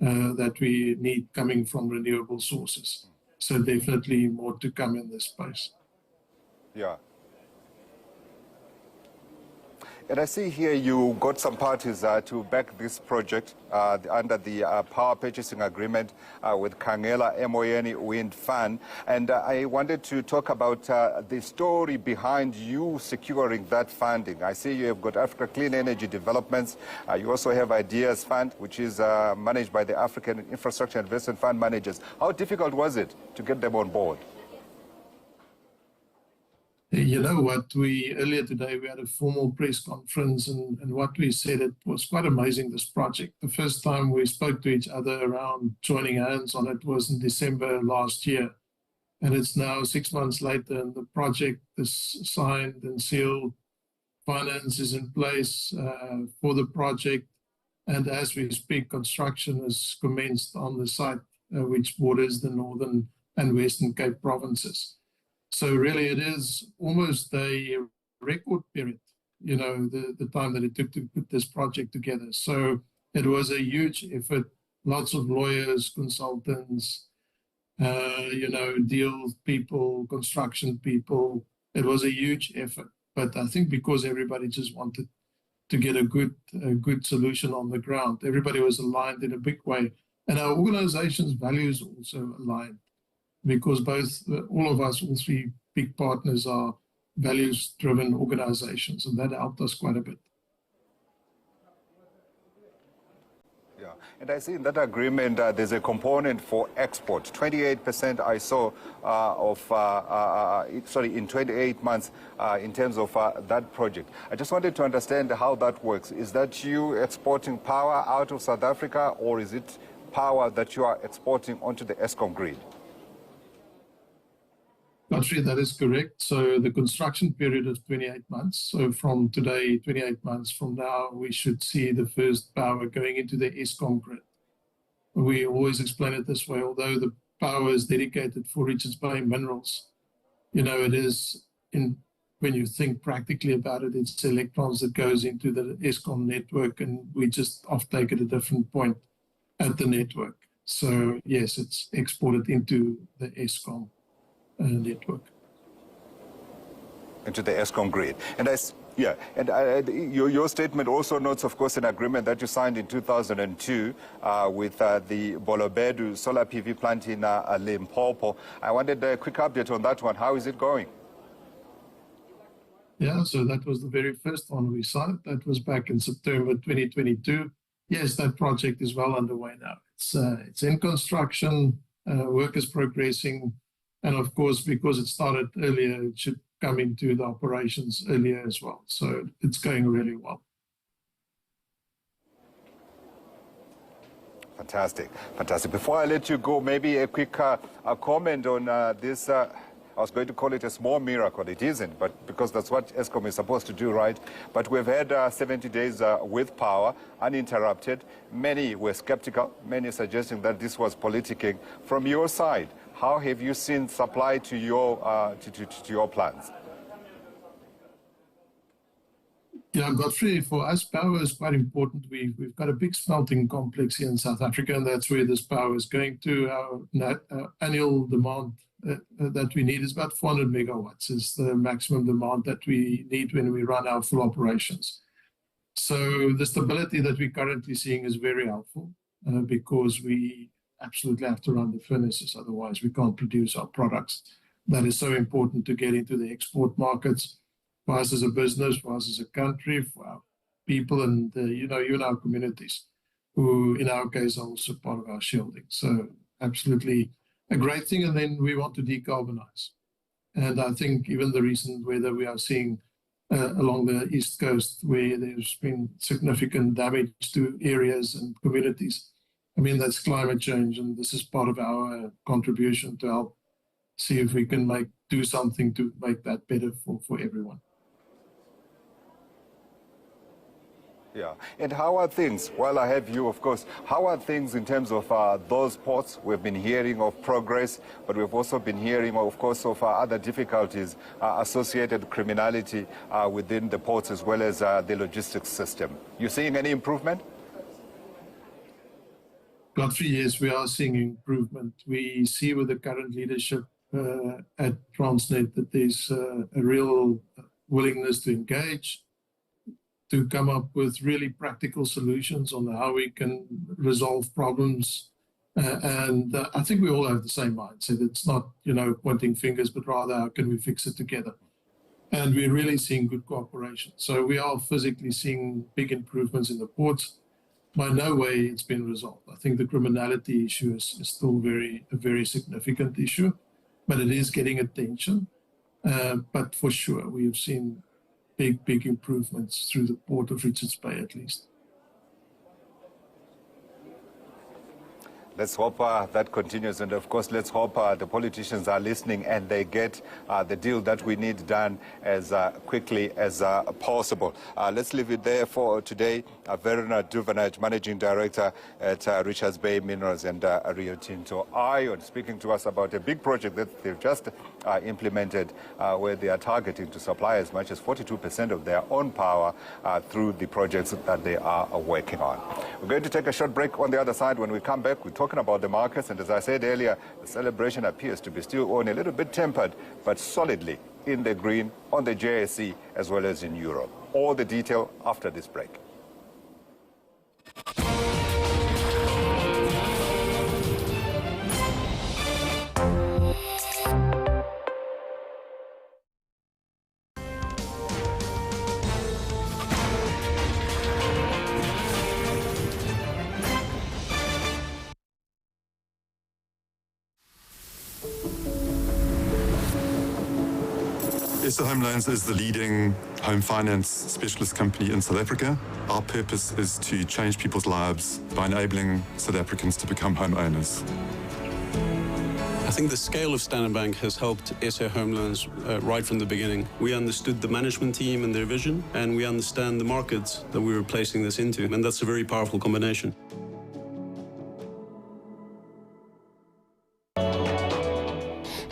that we need coming from renewable sources. So definitely more to come in this space. Yeah. And I see here you got some parties to back this project under the power purchasing agreement with Khangela Emoyeni Wind Fund. And I wanted to talk about the story behind you securing that funding. I see you have got Africa Clean Energy Developments. You also have Ideas Fund, which is managed by the African Infrastructure Investment Fund managers. How difficult was it to get them on board? You know what, earlier today we had a formal press conference, and what we said, it was quite amazing, this project. The first time we spoke to each other around joining hands on it was in December last year. And it's now 6 months later, and the project is signed and sealed. Finance is in place for the project. And as we speak, construction has commenced on the site, which borders the Northern and Western Cape provinces. So really it is almost a record period, you know, the time that it took to put this project together. So it was a huge effort, lots of lawyers, consultants, you know, deal people, construction people. It was a huge effort. But I think because everybody just wanted to get a good solution on the ground, everybody was aligned in a big way. And our organization's values also aligned, because all of us, all three big partners, are values-driven organizations, and that helped us quite a bit. Yeah, and I see in that agreement there's a component for export. 28% I saw in 28 months in terms of that project. I just wanted to understand how that works. Is that you exporting power out of South Africa, or is it power that you are exporting onto the Eskom grid? Godfrey, that is correct. So the construction period is 28 months. So from today, 28 months from now, we should see the first power going into the Eskom grid. We always explain it this way: although the power is dedicated for Richards Bay Minerals, you know, it is, when you think practically about it, it's electrons that goes into the Eskom network, and we just offtake at a different point at the network. So yes, it's exported into the Eskom network. Into the Eskom grid. And your statement also notes, of course, an agreement that you signed in 2002 with the Bolobedu solar PV plant in Limpopo. I wanted a quick update on that one. How is it going? Yeah, so that was the very first one we signed. That was back in September 2022. Yes, that project is well underway now. It's in construction, work is progressing, and of course, because it started earlier, it should come into the operations earlier as well. So it's going really well. Fantastic, fantastic. Before I let you go, maybe a quick comment on this. I was going to call it a small miracle. It isn't, but because that's what Eskom is supposed to do, right? But we've had 70 days with power, uninterrupted. Many were skeptical, many suggesting that this was politicking. From your side, how have you seen supply to your plants? Yeah, Godfrey, for us, power is quite important. We've got a big smelting complex here in South Africa, and that's where this power is going to. Our annual demand that we need is about 400 megawatts, is the maximum demand that we need when we run our full operations. So the stability that we're currently seeing is very helpful because we absolutely have to run the furnaces, otherwise we can't produce our products. That is so important to get into the export markets for us as a business, for us as a country, for our people, and even our communities, who in our case are also part of our shielding. So absolutely a great thing. And then we want to decarbonize. And I think even the recent weather we are seeing along the East Coast, where there's been significant damage to areas and communities. I mean, that's climate change, and this is part of our contribution to help see if we can do something to make that better for everyone. Yeah, and how are things, while I have you, of course, how are things in terms of those ports? We've been hearing of progress, but we've also been hearing, of course, of other difficulties associated with criminality within the ports as well as the logistics system. You seeing any improvement? Godfrey, yes, we are seeing improvement. We see with the current leadership at Transnet that there's a real willingness to engage, to come up with really practical solutions on how we can resolve problems. And I think we all have the same mindset. It's not, pointing fingers, but rather how can we fix it together? And we're really seeing good cooperation. So we are physically seeing big improvements in the ports. By no way it's been resolved. I think the criminality issue is still a very significant issue, but it is getting attention. But for sure, we have seen big improvements through the port of Richards Bay, at least. Let's hope that continues, and of course, let's hope the politicians are listening and they get the deal that we need done as quickly as possible. Let's leave it there for today. Verona Duvenage, Managing Director at Richards Bay Minerals and Rio Tinto Iron, speaking to us about a big project that they've just implemented, where they are targeting to supply as much as 42% of their own power through the projects that they are working on. We're going to take a short break. On the other side, when we come back, we're talking about the markets, and as I said earlier, the celebration appears to be still on, a little bit tempered, but solidly in the green on the JSE as well as in Europe. All the detail after this break. SA Home Loans is the leading home finance specialist company in South Africa. Our purpose is to change people's lives by enabling South Africans to become homeowners. I think the scale of Standard Bank has helped SA Home Loans right from the beginning. We understood the management team and their vision, and we understand the markets that we were placing this into, and that's a very powerful combination.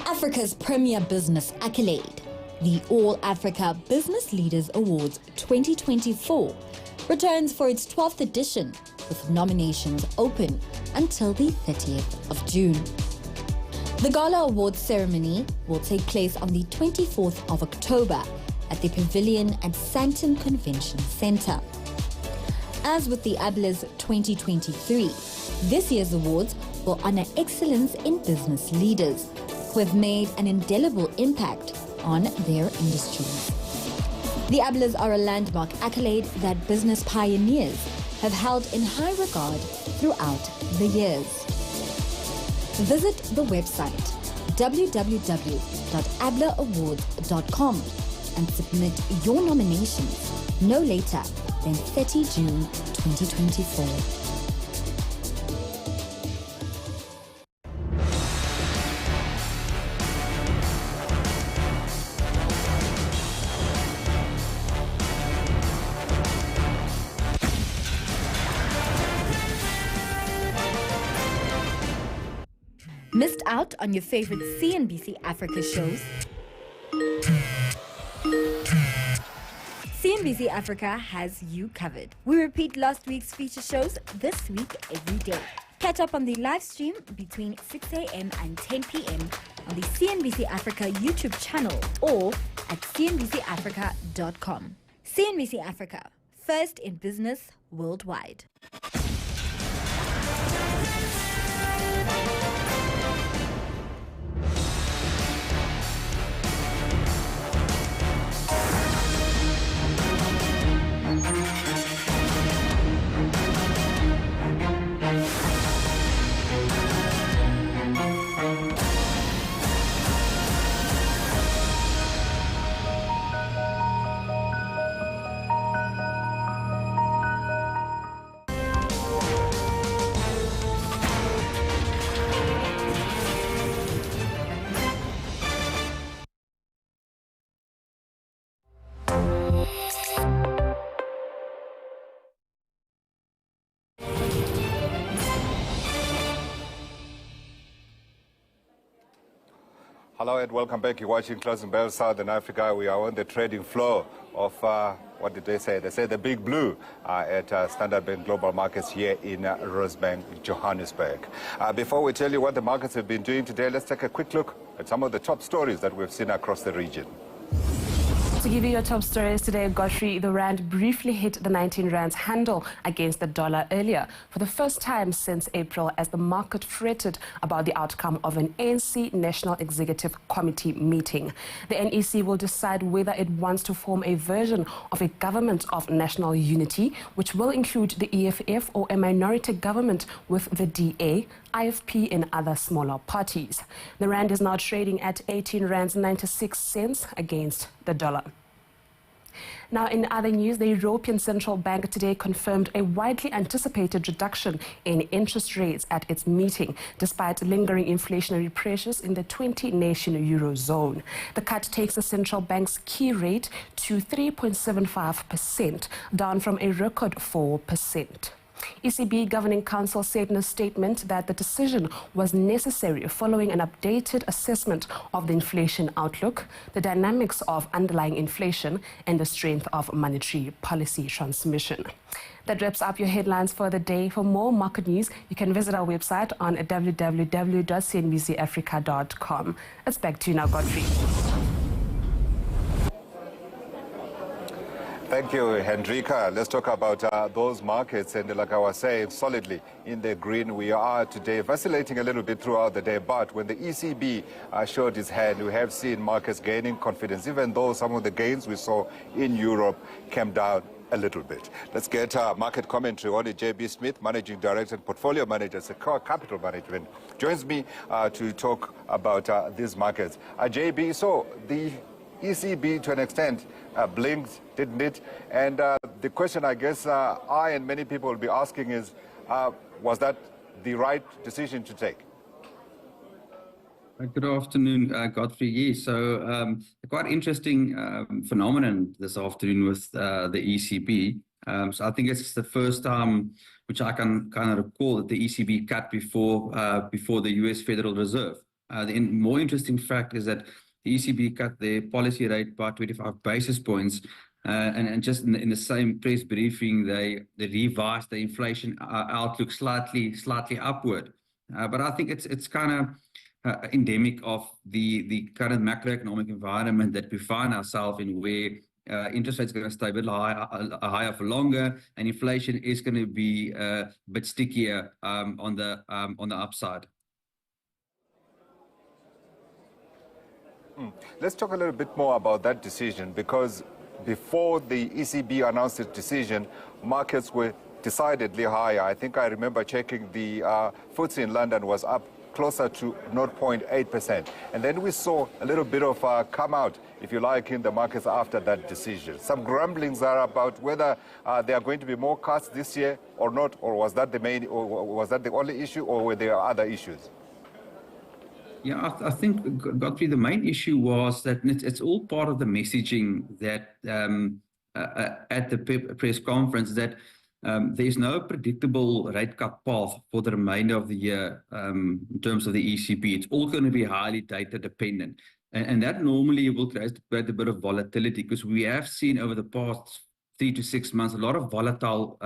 Africa's premier business accolade, the All Africa Business Leaders Awards 2024, returns for its 12th edition, with nominations open until the 30th of June. The Gala Awards ceremony will take place on the 24th of October at the Pavilion at Sancton Convention Centre. As with the ABLA's 2023, this year's awards will honour excellence in business leaders who have made an indelible impact on their industries. The ABLAs are a landmark accolade that business pioneers have held in high regard throughout the years. Visit the website www.ablaawards.com and submit your nominations no later than 30 June 2024. Missed out on your favorite CNBC Africa shows? CNBC Africa has you covered. We repeat last week's feature shows this week every day. Catch up on the live stream between 6 a.m. and 10 p.m. on the CNBC Africa YouTube channel or at cnbcafrica.com. CNBC Africa, first in business worldwide. Hello and welcome back. You're watching Closing Bell Southern Africa. We are on the trading floor of, what did they say? They say the Big Blue at Standard Bank Global Markets here in Rosebank, Johannesburg. Before we tell you what the markets have been doing today, let's take a quick look at some of the top stories that we've seen across the region. To give you your top stories today, Godfrey, the rand briefly hit the 19 rands handle against the dollar earlier for the first time since April, as the market fretted about the outcome of an ANC National Executive Committee meeting. The NEC will decide whether it wants to form a version of a government of national unity, which will include the EFF, or a minority government with the DA, IFP and other smaller parties. The rand is now trading at 18 rands 96 cents against the dollar. Now, in other news, the European Central Bank today confirmed a widely anticipated reduction in interest rates at its meeting, despite lingering inflationary pressures in the 20-nation Eurozone. The cut takes the central bank's key rate to 3.75%, down from a record 4%. ECB Governing Council said in a statement that the decision was necessary following an updated assessment of the inflation outlook, the dynamics of underlying inflation, and the strength of monetary policy transmission. That wraps up your headlines for the day. For more market news, you can visit our website on www.cnbcafrica.com. It's back to you now, Godfrey. Thank you, Hendrika. Let's talk about those markets. And like I was saying, solidly in the green we are today, vacillating a little bit throughout the day. But when the ECB showed its hand, we have seen markets gaining confidence, even though some of the gains we saw in Europe came down a little bit. Let's get market commentary on it. JB Smith, Managing Director and Portfolio Manager at Secure Capital Management, joins me to talk about these markets. JB, so the ECB, to an extent, blinked, didn't it? And the question I guess I and many people will be asking is, was that the right decision to take? Good afternoon, Godfrey. Yes, so a quite interesting phenomenon this afternoon with the ECB. So I think it's the first time which I can kind of recall that the ECB cut before the US Federal Reserve. The more interesting fact is that the ECB cut their policy rate by 25 basis points, and just in the same press briefing, they revised the inflation outlook slightly upward. But I think it's kind of endemic of the current macroeconomic environment that we find ourselves in, where interest rates are going to stay a bit higher for longer, and inflation is going to be a bit stickier on the upside. Let's talk a little bit more about that decision, because before the ECB announced its decision, markets were decidedly higher. I think I remember checking the FTSE in London was up closer to 0.8%. And then we saw a little bit of come out, if you like, in the markets after that decision. Some grumblings are about whether there are going to be more cuts this year or not, or was that the main, or was that the only issue, or were there other issues? Yeah, I think, Godfrey, the main issue was that it's all part of the messaging that at the press conference, that there's no predictable rate cut path for the remainder of the year in terms of the ECB. It's all going to be highly data dependent. And that normally will create a bit of volatility, because we have seen over the past 3 to 6 months a lot of volatile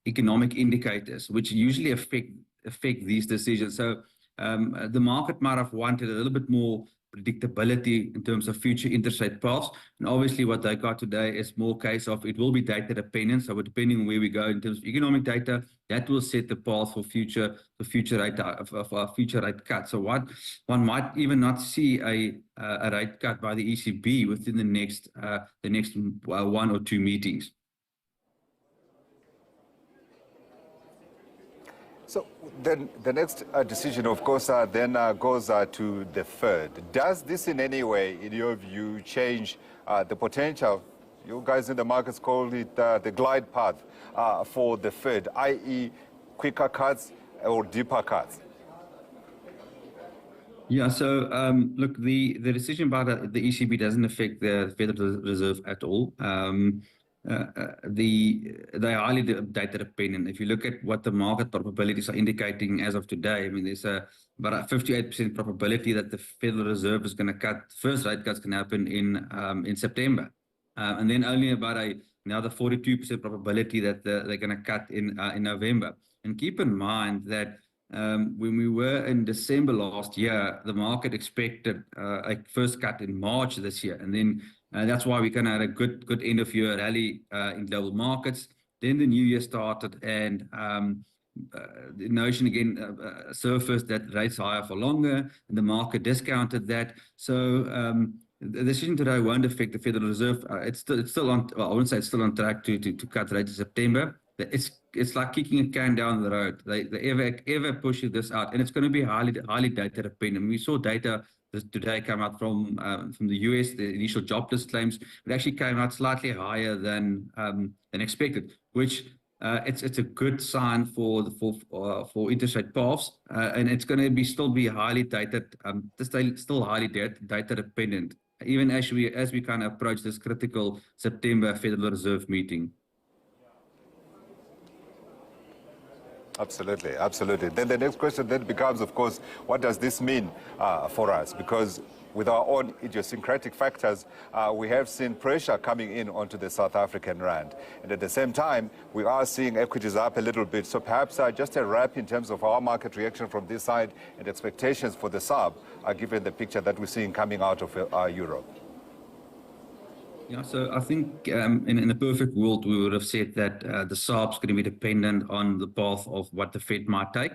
economic indicators, which usually affect these decisions. So the market might have wanted a little bit more predictability in terms of future interest rate paths, and obviously what they got today is more case of it will be data dependent. So depending on where we go in terms of economic data, that will set the path for future rate cuts. So one might even not see a rate cut by the ECB within the next 1 or 2 meetings. So then the next decision, of course, then goes to the Fed. Does this in any way, in your view, change the potential? You guys in the markets call it the glide path for the Fed, i.e. quicker cuts or deeper cuts? Yeah, so look, the decision by the ECB doesn't affect the Federal Reserve at all. They are highly data dependent. If you look at what the market probabilities are indicating as of today, I mean, there's about a 58% probability that the Federal Reserve is going to cut. First rate cuts can happen in September, and then only about another 42% probability that they're going to cut in November. And keep in mind that when we were in December last year, the market expected a first cut in March this year, and then that's why we kind of had a good end of year rally in global markets. Then the new year started, and the notion again surfaced that rates higher for longer, and the market discounted that. So the decision today won't affect the Federal Reserve. It's still on. Well, I wouldn't say it's still on track to cut rates in September. It's like kicking a can down the road. They ever push this out, and it's going to be highly data dependent. We saw data today came out from the US. The initial jobless claims, it actually came out slightly higher than expected, which it's a good sign for interest rate paths, and it's going to be still highly dated, still highly data dependent, even as we kind of approach this critical September Federal Reserve meeting. Absolutely, absolutely. Then the next question then becomes, of course, what does this mean for us? Because with our own idiosyncratic factors, we have seen pressure coming in onto the South African rand. And at the same time, we are seeing equities up a little bit. So perhaps just a wrap in terms of our market reaction from this side and expectations for the SARB, given the picture that we're seeing coming out of Europe. Yeah, so I think in a perfect world, we would have said that the SARB is going to be dependent on the path of what the Fed might take.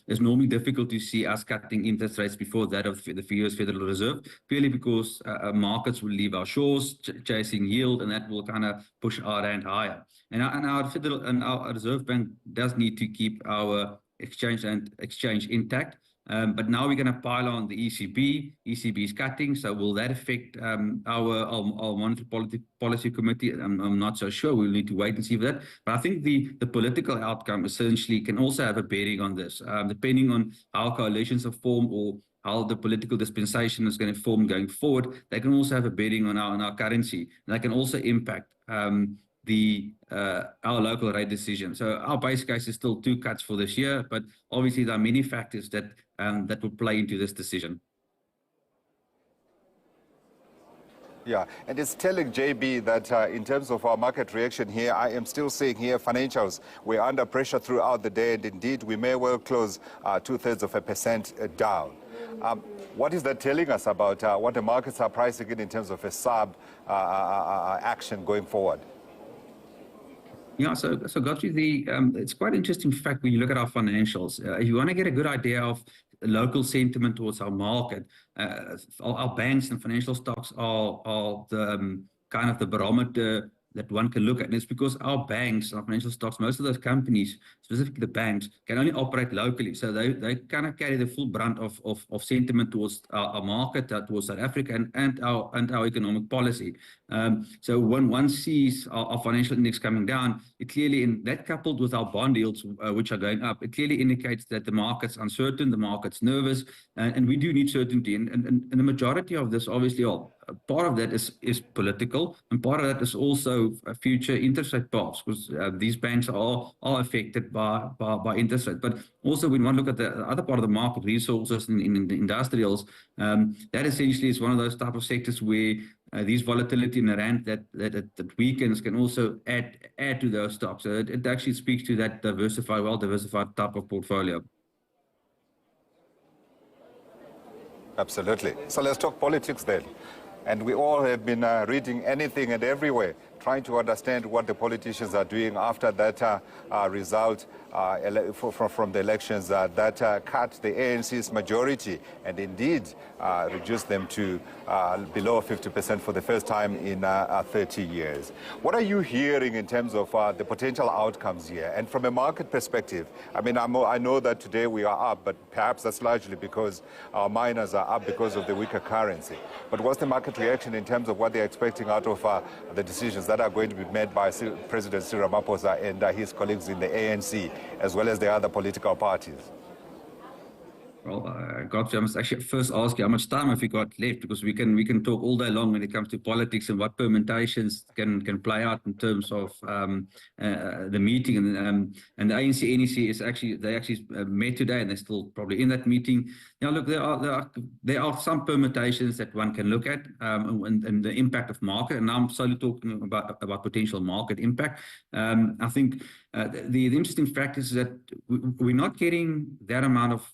It's normally difficult to see us cutting interest rates before that of the US Federal Reserve, purely because markets will leave our shores chasing yield, and that will kind of push our rand higher. And our Reserve Bank does need to keep our exchange intact. But now we're going to pile on the ECB. ECB is cutting, so will that affect our monetary policy committee? I'm not so sure. We'll need to wait and see for that. But I think the political outcome essentially can also have a bearing on this, depending on how coalitions are formed or how the political dispensation is going to form going forward. They can also have a bearing on our currency. And they can also impact our local rate decision. So our base case is still 2 cuts for this year, but obviously there are many factors that will play into this decision. Yeah, and it's telling JB that in terms of our market reaction here, I am still seeing here financials. We're under pressure throughout the day, and indeed we may well close 0.2% down. What is that telling us about what the markets are pricing in terms of a SARB action going forward? Yeah, so Godfrey, it's quite interesting fact when you look at our financials. If you want to get a good idea of local sentiment towards our market, our banks and financial stocks are the kind of the barometer that one can look at. And it's because our banks, our financial stocks, most of those companies, specifically the banks, can only operate locally. So they kind of carry the full brunt of sentiment towards our market, towards South Africa and our economic policy. So when one sees our financial index coming down, it clearly, that coupled with our bond yields, which are going up, it clearly indicates that the market's uncertain, the market's nervous, and we do need certainty. And the majority of this, obviously, part of that is political, and part of that is also future interest rate paths, because these banks are affected by interest rate. But also, when one look at the other part of the market, resources in the industrials, that essentially is one of those type of sectors where these volatility in the rand that weakens can also add to those stocks. So it actually speaks to that well-diversified type of portfolio. Absolutely. So let's talk politics then. And we all have been reading anything and everywhere, trying to understand what the politicians are doing after that result from the elections that cut the ANC's majority and indeed reduced them to below 50% for the first time in 30 years. What are you hearing in terms of the potential outcomes here? And from a market perspective, I mean, I know that today we are up, but perhaps that's largely because our miners are up because of the weaker currency. But what's the market reaction in terms of what they're expecting out of the decisions that are going to be made by President Cyril Ramaphosa and his colleagues in the ANC, as well as the other political parties? Well, Godfrey, I must actually first ask you how much time have you got left, because we can talk all day long when it comes to politics and what permutations can play out in terms of the meeting. And the ANC NEC is actually met today, and they're still probably in that meeting. Now, look, there are some permutations that one can look at, and the impact of market. And now I'm solely talking about potential market impact. I think the interesting fact is that we're not getting that amount of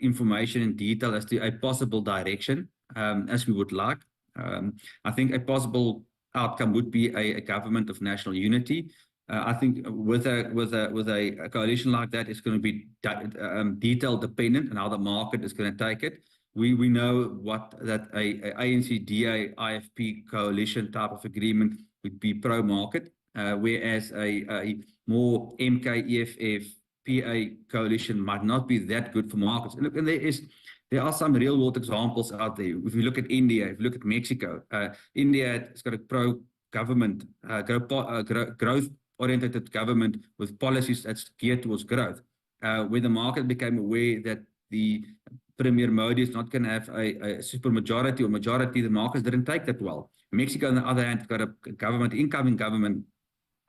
information in detail as to a possible direction as we would like. I think a possible outcome would be a government of national unity. I think with a coalition like that, it's going to be detail dependent on how the market is going to take it. We know that a ANC DA IFP coalition type of agreement would be pro-market, whereas a more MK EFF PA coalition might not be that good for markets. And look, and there are some real-world examples out there. If you look at India, if you look at Mexico, India has got a pro-government, growth-oriented government with policies that's geared towards growth, where the market became aware that the Premier Modi is not going to have a super majority or majority. The markets didn't take that well. Mexico, on the other hand, got a government, incoming government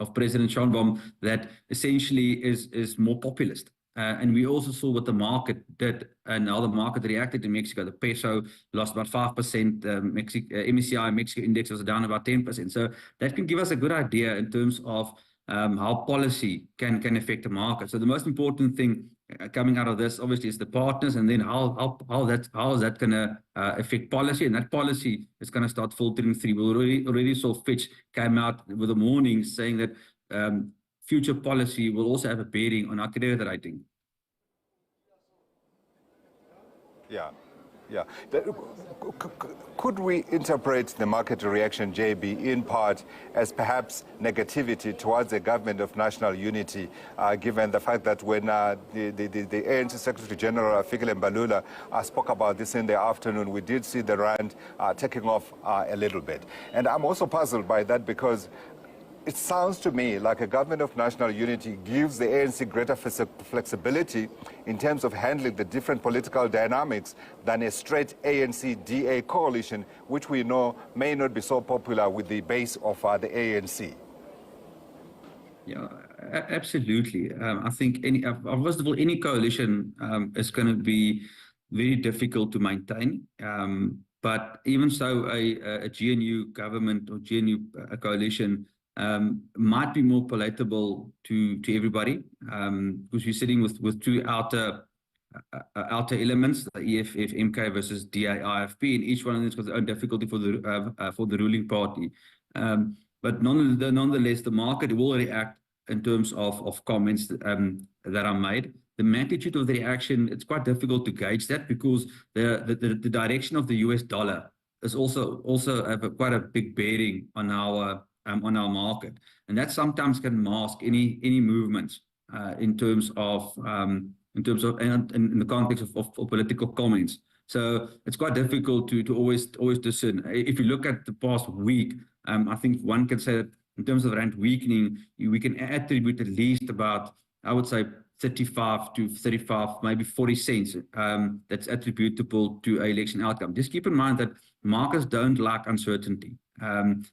of President Sheinbaum that essentially is more populist. And we also saw what the market did and how the market reacted in Mexico. The peso lost about 5%. MSCI Mexico index was down about 10%. So that can give us a good idea in terms of how policy can affect the market. So the most important thing coming out of this, obviously, is the partners, and then how is that going to affect policy, and that policy is going to start filtering through. We already saw Fitch came out with a warning saying that future policy will also have a bearing on our credit rating. Yeah. Yeah. Could we interpret the market reaction, JB, in part as perhaps negativity towards the government of national unity, given the fact that when the ANC Secretary General Fikile Mbalula spoke about this in the afternoon, we did see the rand taking off a little bit. And I'm also puzzled by that because it sounds to me like a government of national unity gives the ANC greater flexibility in terms of handling the different political dynamics than a straight ANC-DA coalition, which we know may not be so popular with the base of the ANC. Yeah, absolutely. I think first of all, any coalition is going to be very difficult to maintain. But even so, a GNU government or GNU coalition might be more palatable to everybody, because we're sitting with two outer elements, the EFF, MK versus DA, IFP, and each one of them has got their own difficulty for the ruling party. But nonetheless, the market will react in terms of comments that are made. The magnitude of the reaction, it's quite difficult to gauge that, because the direction of the US dollar is also have quite a big bearing on our market, and that sometimes can mask any movements in terms of in the context of political comments. So it's quite difficult to always discern. If you look at the past week, I think one can say that in terms of rand weakening, we can attribute at least about, I would say, 35 to 35, maybe 40 cents that's attributable to an election outcome. Just keep in mind that markets don't like uncertainty.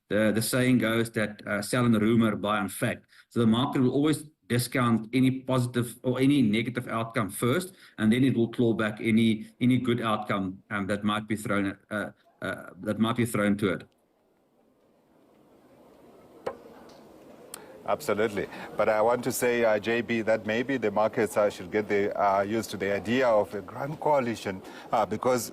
The saying goes that sell on rumor, buy on fact. So the market will always discount any positive or any negative outcome first, and then it will claw back any good outcome that might be thrown to it. Absolutely. But I want to say, JB, that maybe the markets should get used to the idea of a grand coalition, because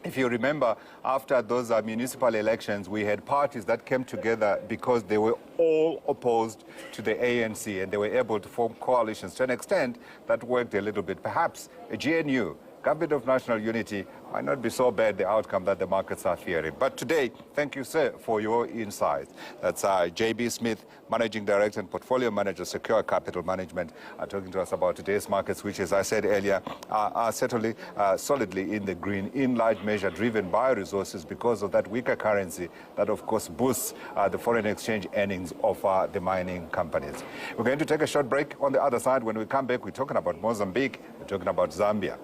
if you remember, after those municipal elections, we had parties that came together because they were all opposed to the ANC, and they were able to form coalitions. To an extent, that worked a little bit. Perhaps a GNU, Government of National Unity, might not be so bad, the outcome that the markets are fearing. But today, thank you, sir, for your insights. That's JB Smith, Managing Director and Portfolio Manager, Secure Capital Management, talking to us about today's markets, which, as I said earlier, are certainly solidly in the green, in large measure driven by resources because of that weaker currency that, of course, boosts the foreign exchange earnings of the mining companies. We're going to take a short break. On the other side, when we come back, we're talking about Mozambique, we're talking about Zambia.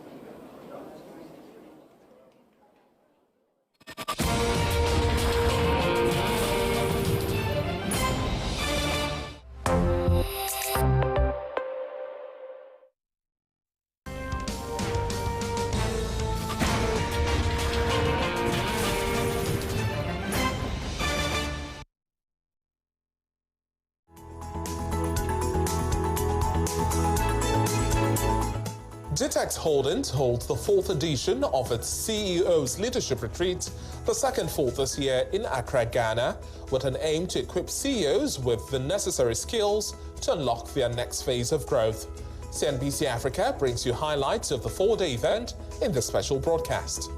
GITEX Holdings holds the 4th edition of its CEO's Leadership Retreat, the second full this year in Accra, Ghana, with an aim to equip CEOs with the necessary skills to unlock their next phase of growth. CNBC Africa brings you highlights of the 4-day event in this special broadcast.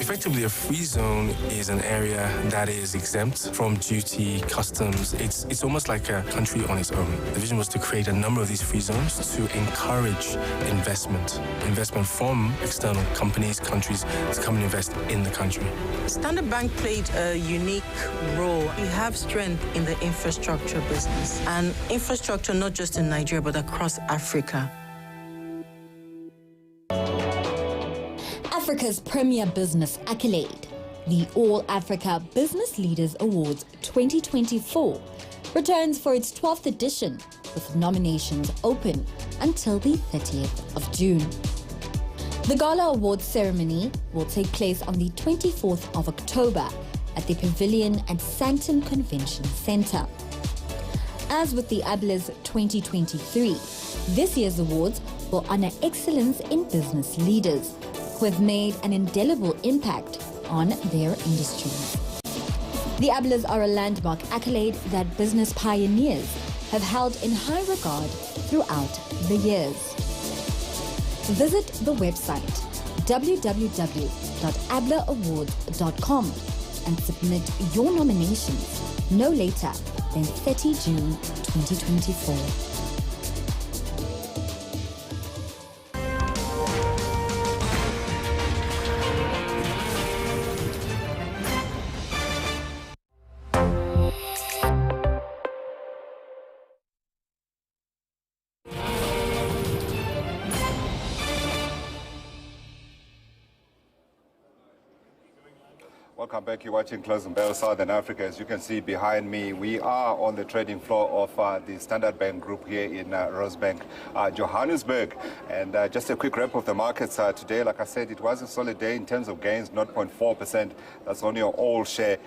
Effectively, a free zone is an area that is exempt from duty, customs. It's almost like a country on its own. The vision was to create a number of these free zones to encourage investment from external companies, countries to come and invest in the country. Standard Bank played a unique role. We have strength in the infrastructure business, and infrastructure not just in Nigeria but across Africa. Africa's premier business accolade, the All Africa Business Leaders Awards 2024, returns for its 12th edition with nominations open until the 30th of June. The Gala Awards ceremony will take place on the 24th of October at the Pavilion at Sandton Convention Centre. As with the ABLES 2023, this year's awards will honour excellence in business leaders who have made an indelible impact on their industries. The ABLES are a landmark accolade that business pioneers have held in high regard throughout the years. Visit the website www.ableawards.com and submit your nominations no later than 30 June 2024. Welcome back. You're watching Closing Bell Southern Africa. As you can see behind me, we are on the trading floor of the Standard Bank Group here in Rosebank, Johannesburg. And just a quick wrap of the markets today. Like I said, it was a solid day in terms of gains, 0.4%. That's on your all-share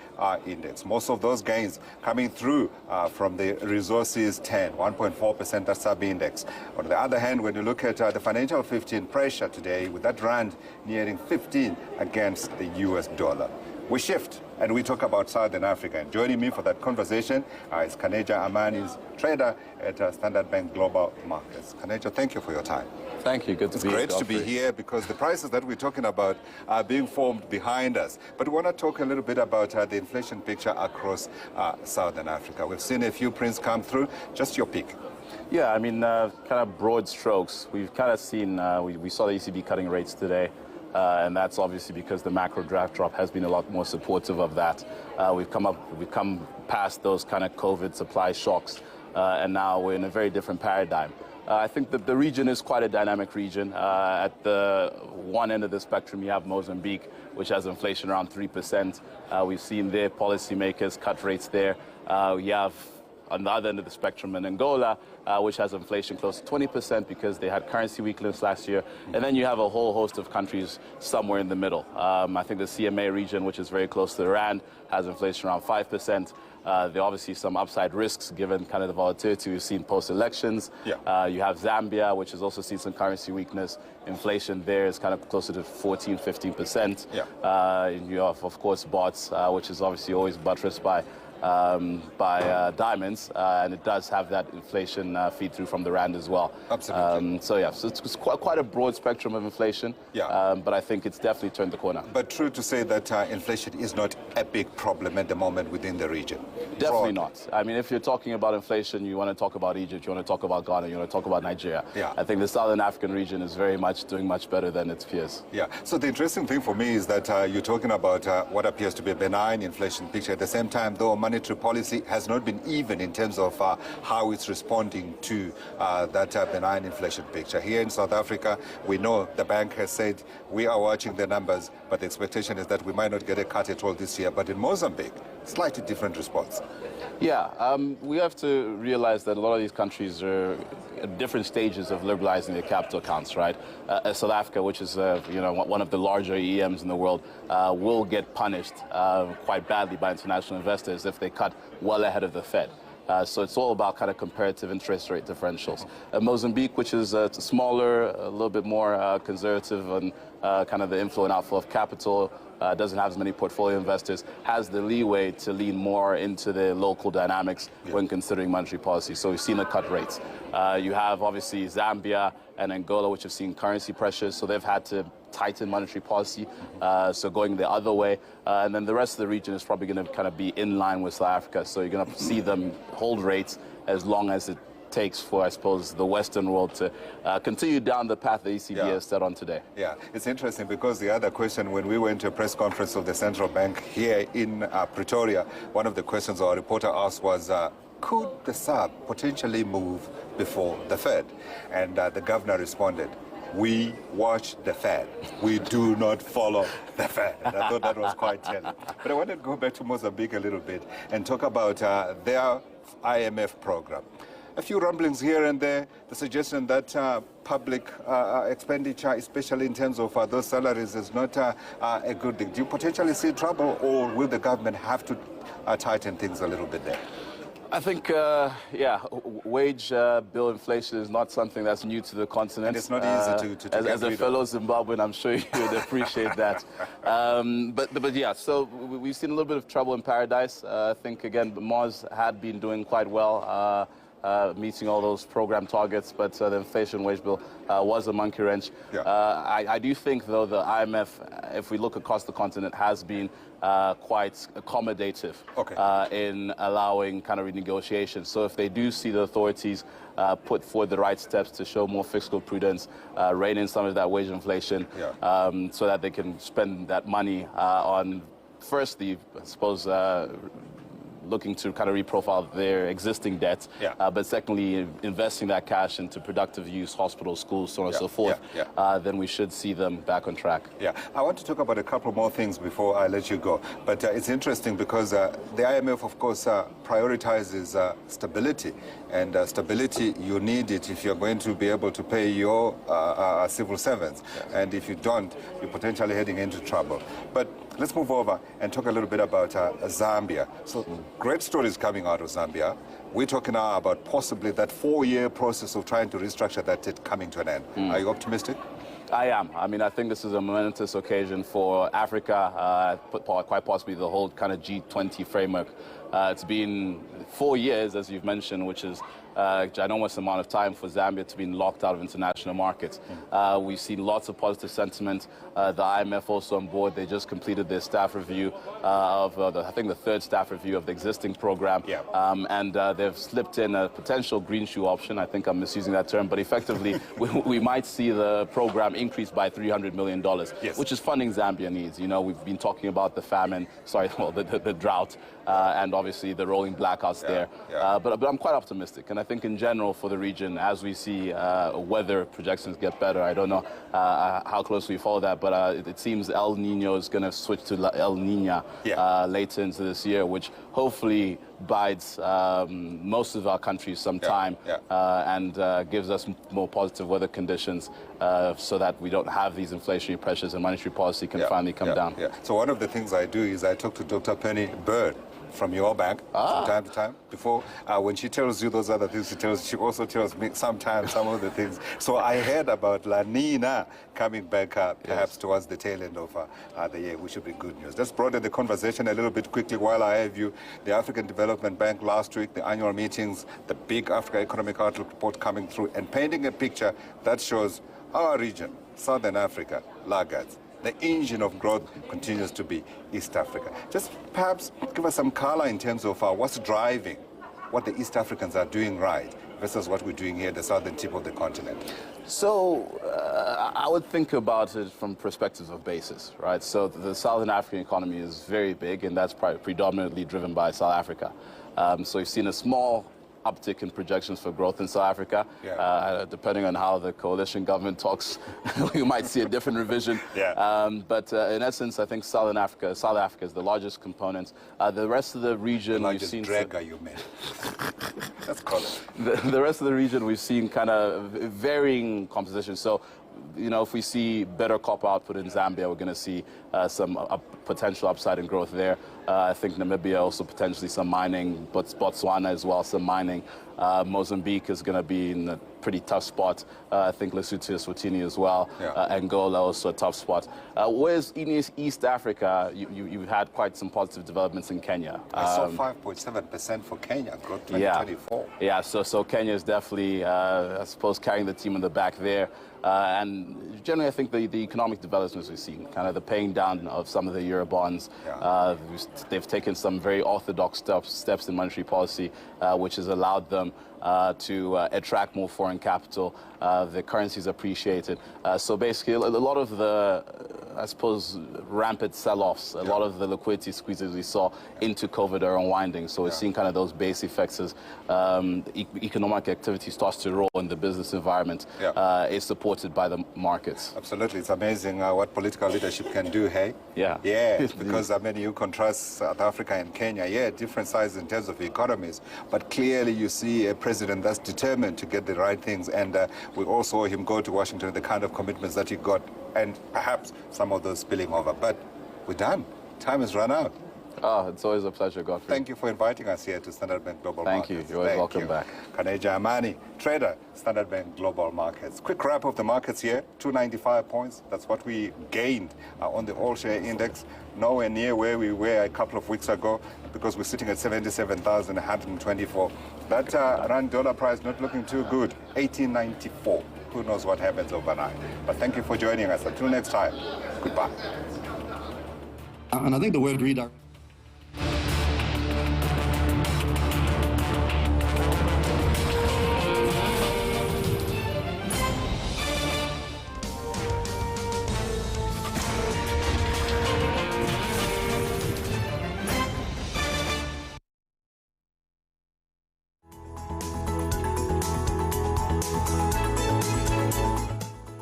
index. Most of those gains coming through from the resources 10, 1.4%, that's sub-index. On the other hand, when you look at the financial 15 pressure today, with that rand nearing 15 against the US dollar. We shift and we talk about Southern Africa. And joining me for that conversation is Kaneja Amani's trader at Standard Bank Global Markets. Kaneja, thank you for your time. Thank you. Good to be here. It's great to be here because the prices that we're talking about are being formed behind us. But we want to talk a little bit about the inflation picture across Southern Africa. We've seen a few prints come through. Just your pick. Yeah, I mean, kind of broad strokes. We've kind of seen, we saw the ECB cutting rates today. And that's obviously because the macro drop has been a lot more supportive of that. We've come past those kind of COVID supply shocks, and now we're in a very different paradigm. I think that the region is quite a dynamic region. At the one end of the spectrum, you have Mozambique, which has inflation around 3%. We've seen their policymakers cut rates there. You have on the other end of the spectrum in Angola, which has inflation close to 20% because they had currency weakness last year. And then you have a whole host of countries somewhere in the middle. I think the CMA region, which is very close to the rand, has inflation around 5%. There are obviously some upside risks given kind of the volatility we've seen post-elections. Yeah. You have Zambia, which has also seen some currency weakness. Inflation there is kind of closer to 14, 15%. Yeah. You have, of course, BOTS, which is obviously always buttressed by diamonds, and it does have that inflation feed through from the rand as well. Absolutely. So it's quite a broad spectrum of inflation. Yeah. But I think it's definitely turned the corner. But true to say that inflation is not a big problem at the moment within the region. Definitely not. I mean, if you're talking about inflation, you want to talk about Egypt, you want to talk about Ghana, you want to talk about Nigeria. Yeah. I think the Southern African region is very much doing much better than its peers. Yeah. So the interesting thing for me is that you're talking about what appears to be a benign inflation picture. At the same time, though, monetary policy has not been even in terms of how it's responding to that benign inflation picture. Here in South Africa, we know the bank has said we are watching the numbers, but the expectation is that we might not get a cut at all this year. But in Mozambique, slightly different response. Yeah, we have to realize that a lot of these countries are at different stages of liberalizing their capital accounts, right? South Africa, which is one of the larger EMs in the world, will get punished quite badly by international investors if they cut well ahead of the Fed. So it's all about kind of comparative interest rate differentials. Mozambique, which is smaller, a little bit more conservative kind of the inflow and outflow of capital, doesn't have as many portfolio investors, has the leeway to lean more into the local dynamics when considering monetary policy. So we've seen the cut rates. You have obviously Zambia and Angola, which have seen currency pressures, so they've had to tighten monetary policy, so going the other way. And then the rest of the region is probably going to kind of be in line with South Africa. So you're going to see them hold rates as long as it takes for, I suppose, the Western world to continue down the path the ECB has set on today. Yeah, it's interesting because the other question, when we went to a press conference of the central bank here in Pretoria, one of the questions our reporter asked was, could the SARB potentially move before the Fed? And the governor responded, we watch the Fed. We do not follow the Fed. And I thought that was quite telling. But I wanted to go back to Mozambique a little bit and talk about their IMF program. A few rumblings here and there, the suggestion that public expenditure, especially in terms of those salaries, is not a good thing. Do you potentially see trouble, or will the government have to tighten things a little bit there? I think, wage bill inflation is not something that's new to the continent. And it's not easy to as a fellow Zimbabwean, I'm sure you would appreciate that. But yeah, so we've seen a little bit of trouble in paradise. I think, again, Moz had been doing quite well, meeting all those program targets, but the inflation wage bill was a monkey wrench. Yeah. I do think, though, the IMF, if we look across the continent, has been quite accommodative in allowing kind of renegotiations. So if they do see the authorities put forward the right steps to show more fiscal prudence, rein in some of that wage inflation, so that they can spend that money on, firstly, I suppose, looking to kind of reprofile their existing debt, but secondly, investing that cash into productive use, hospitals, schools, so on and so forth, then we should see them back on track. Yeah, I want to talk about a couple more things before I let you go. But it's interesting because the IMF, of course, prioritizes stability. And stability, you need it if you're going to be able to pay your civil servants. And if you don't, you're potentially heading into trouble. But let's move over and talk a little bit about Zambia. So great stories coming out of Zambia. We're talking now about possibly that 4-year process of trying to restructure that debt coming to an end. Are you optimistic? I am. I mean, I think this is a momentous occasion for Africa, quite possibly the whole kind of G20 framework. It's been 4 years, as you've mentioned, which is a ginormous amount of time for Zambia to be locked out of international markets. We've seen lots of positive sentiment. The IMF also on board. They just completed their staff review of, I think, the 3rd staff review of the existing program. And they've slipped in a potential green shoe option. I think I'm misusing that term, but effectively, we might see the program increase by $300 million, which is funding Zambia needs. You know, we've been talking about the famine, the drought, and obviously the rolling blackouts there. But I'm quite optimistic. And I think in general for the region, as we see weather projections get better, I don't know how closely we follow that, but it seems El Nino is going to switch to El Nina later into this year, which hopefully bides most of our countries some time and gives us more positive weather conditions so that we don't have these inflationary pressures and monetary policy can finally come down. So one of the things I do is I talk to Dr. Penny Bird from your bank from time to time. Before, when she tells you those other things, she also tells me sometimes some of the things. So I heard about La Nina coming back perhaps towards the tail end of the year, which should be good news. Let's broaden the conversation a little bit quickly while I have you. The African Development Bank last week, the annual meetings, the big Africa Economic Outlook report coming through and painting a picture that shows our region, Southern Africa, laggards. The engine of growth continues to be East Africa. Just perhaps give us some color in terms of what's driving what the East Africans are doing right versus what we're doing here at the southern tip of the continent. So I would think about it from perspectives of basis, right? So the Southern African economy is very big, and that's predominantly driven by South Africa. So you've seen a small uptick in projections for growth in South Africa. Depending on how the coalition government talks, we might see a different revision. But in essence, I think South Africa is the largest component. The rest of the region, we've seen you mean. Let's call it. The rest of the region, we've seen kind of varying composition. So, you know, if we see better copper output in Zambia, we're going to see some potential upside in growth there. I think Namibia also potentially some mining, but Botswana as well, some mining. Mozambique is going to be in a pretty tough spot. I think Lesotho, Eswatini as well. Angola also a tough spot. Whereas in East Africa, you've had quite some positive developments in Kenya. I saw 5.7% for Kenya growth 2024. Yeah, so Kenya is definitely, I suppose, carrying the team in the back there. And generally, I think the economic developments we've seen, kind of the paying down of some of the Eurobonds, they've taken some very orthodox steps in monetary policy, which has allowed them to attract more foreign capital. The currency's appreciated. So basically, a lot of the, I suppose, rampant sell-offs, a lot of the liquidity squeezes we saw into COVID are unwinding. So we're seeing kind of those base effects as economic activity starts to roll in the business environment. Is supported by the markets. Absolutely. It's amazing what political leadership can do, hey? Yeah. Because I mean, you contrast South Africa and Kenya, different sizes in terms of economies, but clearly you see a president that's determined to get the right things, and we all saw him go to Washington, the kind of commitments that he got, and perhaps some of those spilling over. But we're done. Time has run out. Oh, it's always a pleasure, Godfrey. Thank you for inviting us here to Standard Bank Global Markets. Thank you. You're always welcome back. Kaneja Amani, trader, Standard Bank Global Markets. Quick wrap of the markets here, 295 points. That's what we gained on the all-share index. Nowhere near where we were a couple of weeks ago, because we're sitting at 77,124. That rand-dollar price not looking too good, 18.94. Who knows what happens overnight. But thank you for joining us. Until next time, goodbye. And I think the word redirect.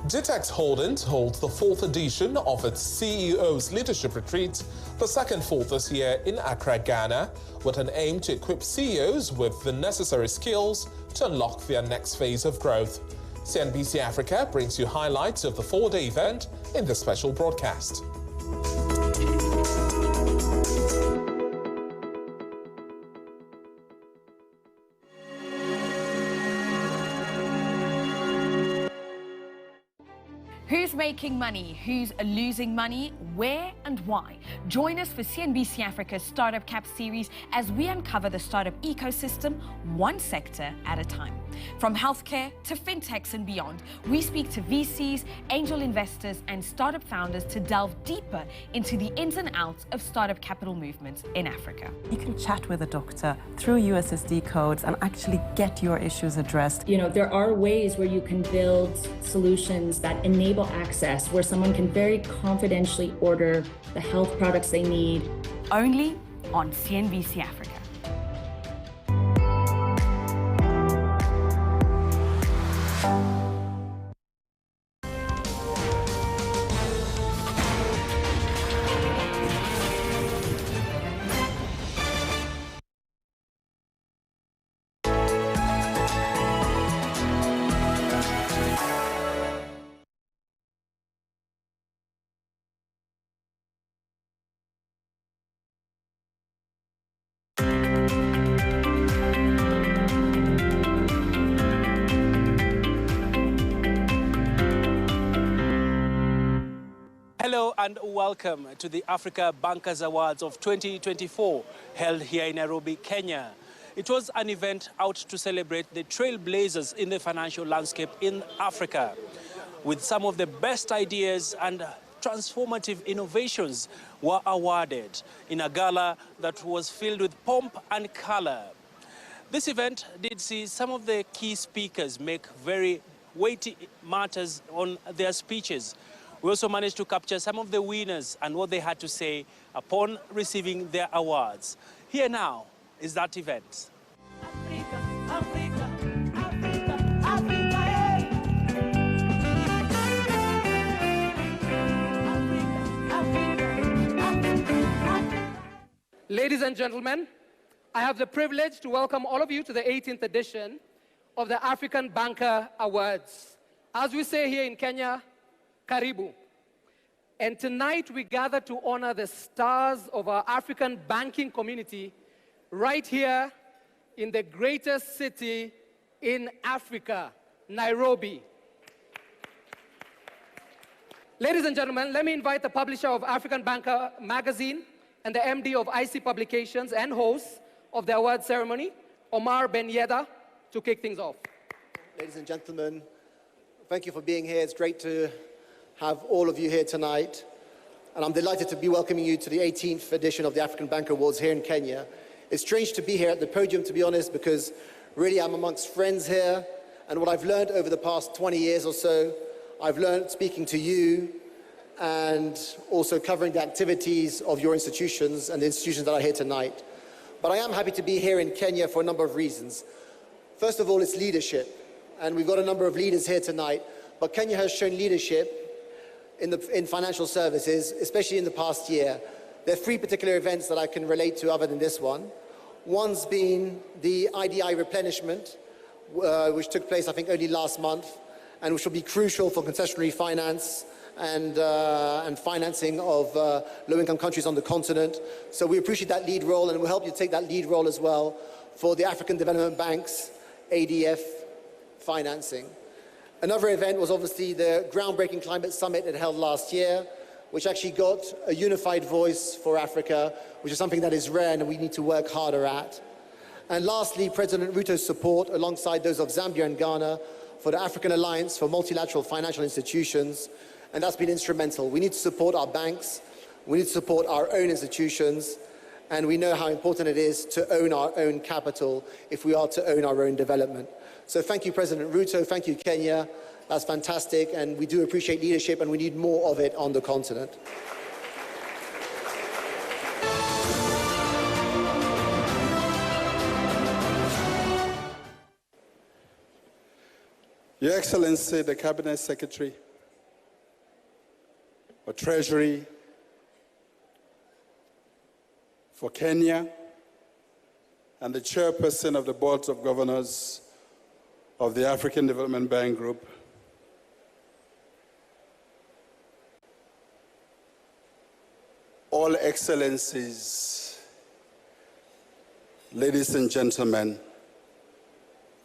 GITEX Holdings holds the 4th edition of its CEO's Leadership Retreat, the second for this year in Accra, Ghana, with an aim to equip CEOs with the necessary skills to unlock their next phase of growth. CNBC Africa brings you highlights of the 4-day event in this special broadcast. Who's making money? Who's losing money? Where and why? Join us for CNBC Africa's Startup Cap series as we uncover the startup ecosystem, one sector at a time. From healthcare to fintechs and beyond, we speak to VCs, angel investors, and startup founders to delve deeper into the ins and outs of startup capital movements in Africa. You can chat with a doctor through USSD codes and actually get your issues addressed. You know, there are ways where you can build solutions that enable access, where someone can very confidentially order the health products they need. Only on CNBC Africa. Hello and welcome to the Africa Bankers Awards of 2024, held here in Nairobi, Kenya. It was an event out to celebrate the trailblazers in the financial landscape in Africa, with some of the best ideas and transformative innovations were awarded in a gala that was filled with pomp and color. This event did see some of the key speakers make very weighty matters on their speeches. We also managed to capture some of the winners and what they had to say upon receiving their awards. Here now is that event. Africa, Africa, Africa, Africa, hey. Africa, Africa. Ladies and gentlemen, I have the privilege to welcome all of you to the 18th edition of the African Banker Awards. As we say here in Kenya, Karibu. And tonight we gather to honor the stars of our African banking community right here in the greatest city in Africa, Nairobi. Ladies and gentlemen, let me invite the publisher of African Banker magazine and the MD of IC Publications and host of the award ceremony, Omar Ben Yedda, to kick things off. Ladies and gentlemen, thank you for being here. It's great to have all of you here tonight. And I'm delighted to be welcoming you to the 18th edition of the African Banker Awards here in Kenya. It's strange to be here at the podium, to be honest, because really I'm amongst friends here. And what I've learned over the past 20 years or so, I've learned speaking to you and also covering the activities of your institutions and the institutions that are here tonight. But I am happy to be here in Kenya for a number of reasons. First of all, it's leadership. And we've got a number of leaders here tonight. But Kenya has shown leadership in financial services, especially in the past year. There are three particular events that I can relate to other than this one. One's been the IDI replenishment, which took place, I think, only last month, and which will be crucial for concessionary finance and financing of low-income countries on the continent. So we appreciate that lead role, and we'll help you take that lead role as well for the African Development Bank's ADF financing. Another event was obviously the groundbreaking climate summit that held last year, which actually got a unified voice for Africa, which is something that is rare and we need to work harder at. And lastly, President Ruto's support, alongside those of Zambia and Ghana, for the African Alliance for Multilateral Financial Institutions, and that's been instrumental. We need to support our banks, we need to support our own institutions, and we know how important it is to own our own capital if we are to own our own development. So thank you, President Ruto, thank you, Kenya. That's fantastic, and we do appreciate leadership, and we need more of it on the continent. Your Excellency, the Cabinet Secretary for Treasury for Kenya, and the Chairperson of the Boards of Governors of the African Development Bank Group, all excellencies, ladies and gentlemen,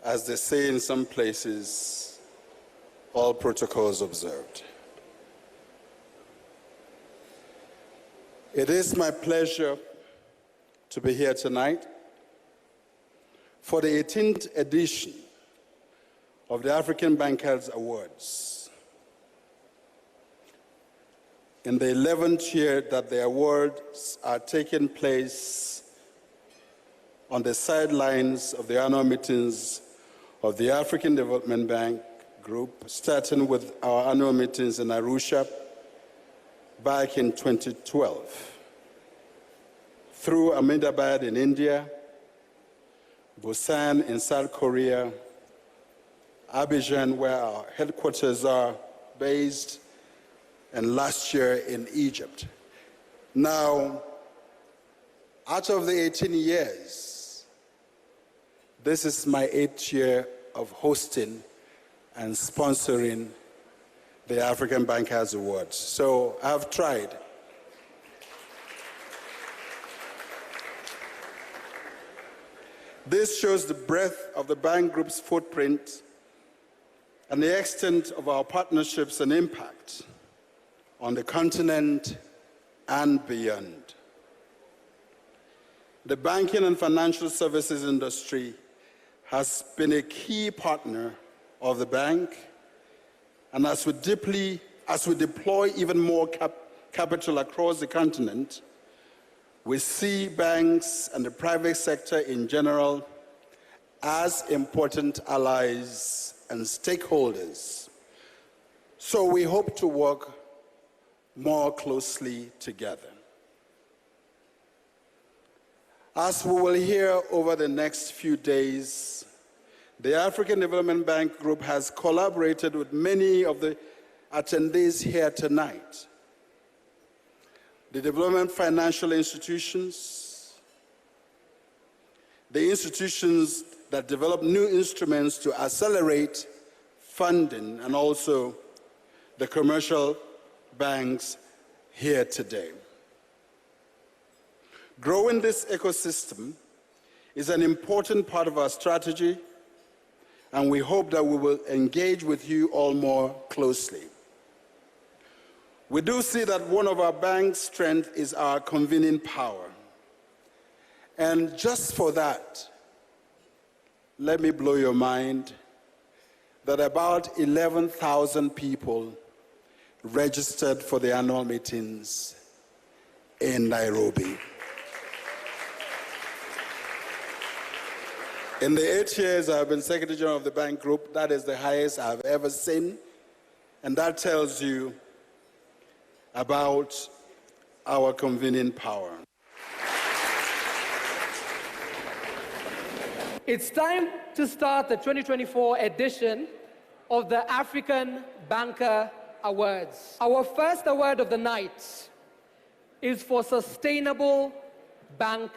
as they say in some places, all protocols observed. It is my pleasure to be here tonight for the 18th edition of the African Bankers Awards. In the 11th year that the awards are taking place on the sidelines of the annual meetings of the African Development Bank Group, starting with our annual meetings in Arusha back in 2012, through Ahmedabad in India, Busan in South Korea, Abidjan, where our headquarters are based, and last year in Egypt. Now, out of the 18 years, this is my 8th year of hosting and sponsoring the African Bankers Awards. So I've tried. This shows the breadth of the bank group's footprint and the extent of our partnerships and impact on the continent and beyond. The banking and financial services industry has been a key partner of the bank, and as we deploy even more capital across the continent, we see banks and the private sector in general as important allies and stakeholders. So we hope to work more closely together. As we will hear over the next few days, the African Development Bank Group has collaborated with many of the attendees here tonight. The development financial institutions, the institutions that develop new instruments to accelerate funding, and also the commercial banks here today. Growing this ecosystem is an important part of our strategy, and we hope that we will engage with you all more closely. We do see that one of our bank's strengths is our convening power. And just for that, let me blow your mind that about 11,000 people registered for the annual meetings in Nairobi. In the 8 years I've been Secretary General of the Bank Group, that is the highest I've ever seen, and that tells you about our convening power. It's time to start the 2024 edition of the African Banker Awards. Our first award of the night is for Sustainable Bank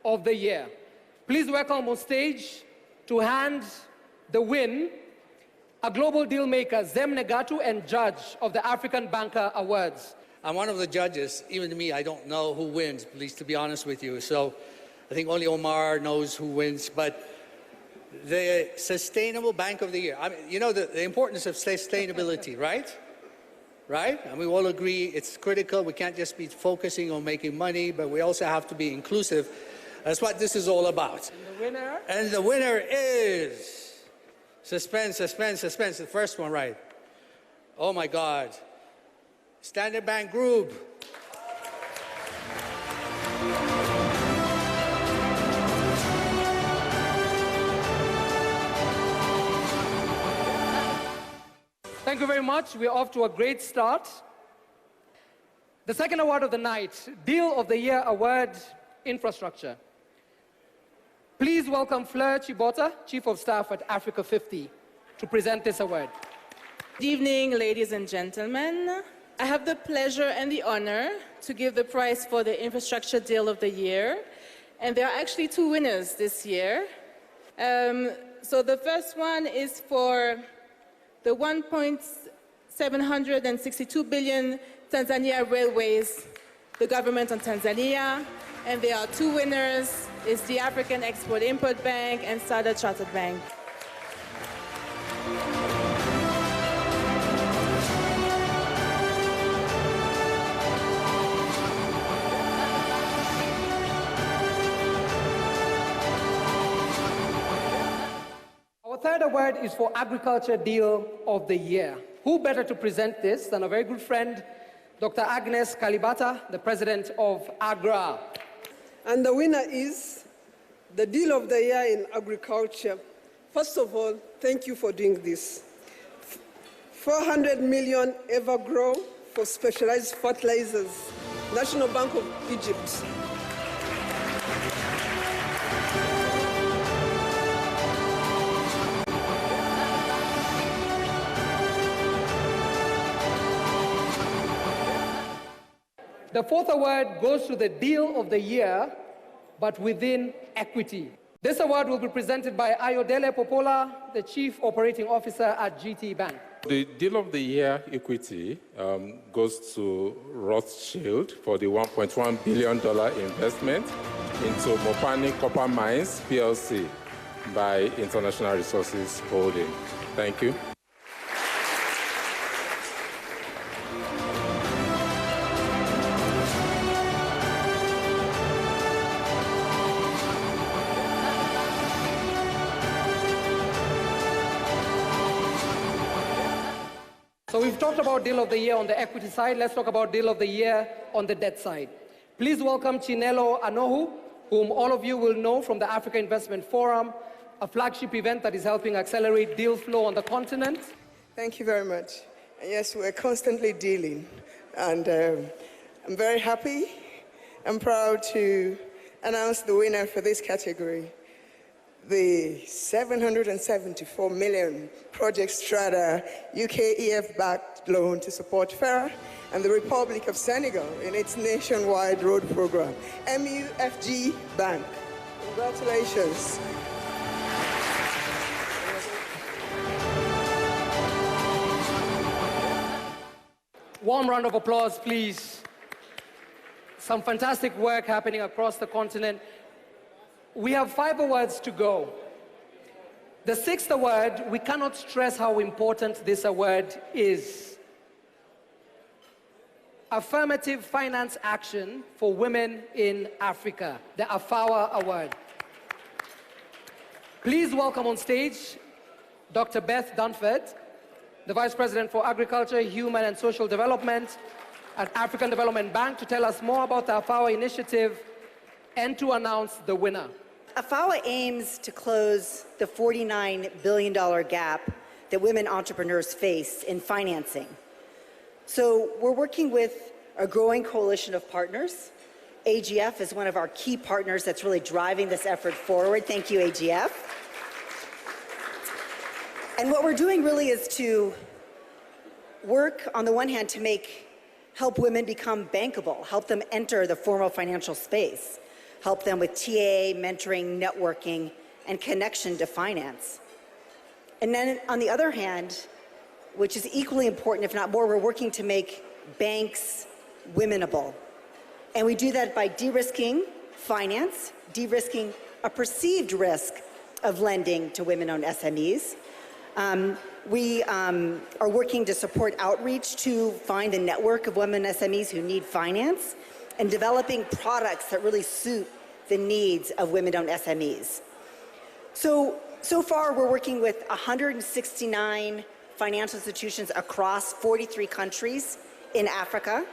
of the Year. Please welcome on stage to hand the win a global deal maker, Zem Negatu, and judge of the African Banker Awards. I'm one of the judges. Even to me, I don't know who wins, please, to be honest with you. So I think only Omar knows who wins. But the Sustainable Bank of the Year, I mean, you know the importance of sustainability, right? Right? And we all agree it's critical. We can't just be focusing on making money, but we also have to be inclusive. That's what this is all about. And the winner? And the winner is... Suspense, suspense, suspense. The first one, right? Oh, my God. Standard Bank Group. Thank you very much. We're off to a great start. The second award of the night, Deal of the Year Award, Infrastructure. Please welcome Fleur Chibota, Chief of Staff at Africa 50, to present this award. Good evening, ladies and gentlemen. I have the pleasure and the honor to give the prize for the Infrastructure Deal of the Year. And there are actually two winners this year. So the first one is for the 1.762 billion Tanzania Railways, the government of Tanzania. And there are two winners. It's the African Export-Import Bank and Standard Chartered Bank. Our third award is for Agriculture Deal of the Year. Who better to present this than a very good friend, Dr. Agnes Kalibata, the president of AGRA. And the winner is the Deal of the Year in Agriculture. First of all, thank you for doing this. 400 million Evergrow for specialized fertilizers, National Bank of Egypt. The fourth award goes to the Deal of the Year, but within equity. This award will be presented by Ayodele Popola, the Chief Operating Officer at GT Bank. The Deal of the Year equity goes to Rothschild for the $1.1 billion investment into Mopani Copper Mines, PLC, by International Resources Holding. Thank you. So we've talked about Deal of the Year on the equity side. Let's talk about Deal of the Year on the debt side. Please welcome Chinelo Anohu, whom all of you will know from the Africa Investment Forum, a flagship event that is helping accelerate deal flow on the continent. Thank you very much. And yes, we're constantly dealing. And I'm very happy and proud to announce the winner for this category. The 774 million Project Strata UKEF-backed loan to support FERA and the Republic of Senegal in its nationwide road program, MUFG Bank. Congratulations. Warm round of applause, please. Some fantastic work happening across the continent. We have 5 awards to go. The 6th award, we cannot stress how important this award is. Affirmative Finance Action for Women in Africa, the AFAWA Award. Please welcome on stage Dr. Beth Dunford, the Vice President for Agriculture, Human and Social Development at African Development Bank, to tell us more about the AFAWA initiative and to announce the winner. AFAWA aims to close the $49 billion gap that women entrepreneurs face in financing. So we're working with a growing coalition of partners. AGF is one of our key partners that's really driving this effort forward. Thank you, AGF. And what we're doing really is to work, on the one hand, to help women become bankable, help them enter the formal financial space, help them with TA, mentoring, networking, and connection to finance. And then on the other hand, which is equally important, if not more, we're working to make banks womenable. And we do that by de-risking finance, de-risking a perceived risk of lending to women-owned SMEs. We are working to support outreach to find a network of women SMEs who need finance, and developing products that really suit the needs of women-owned SMEs. So far, we're working with 169 financial institutions across 43 countries in Africa.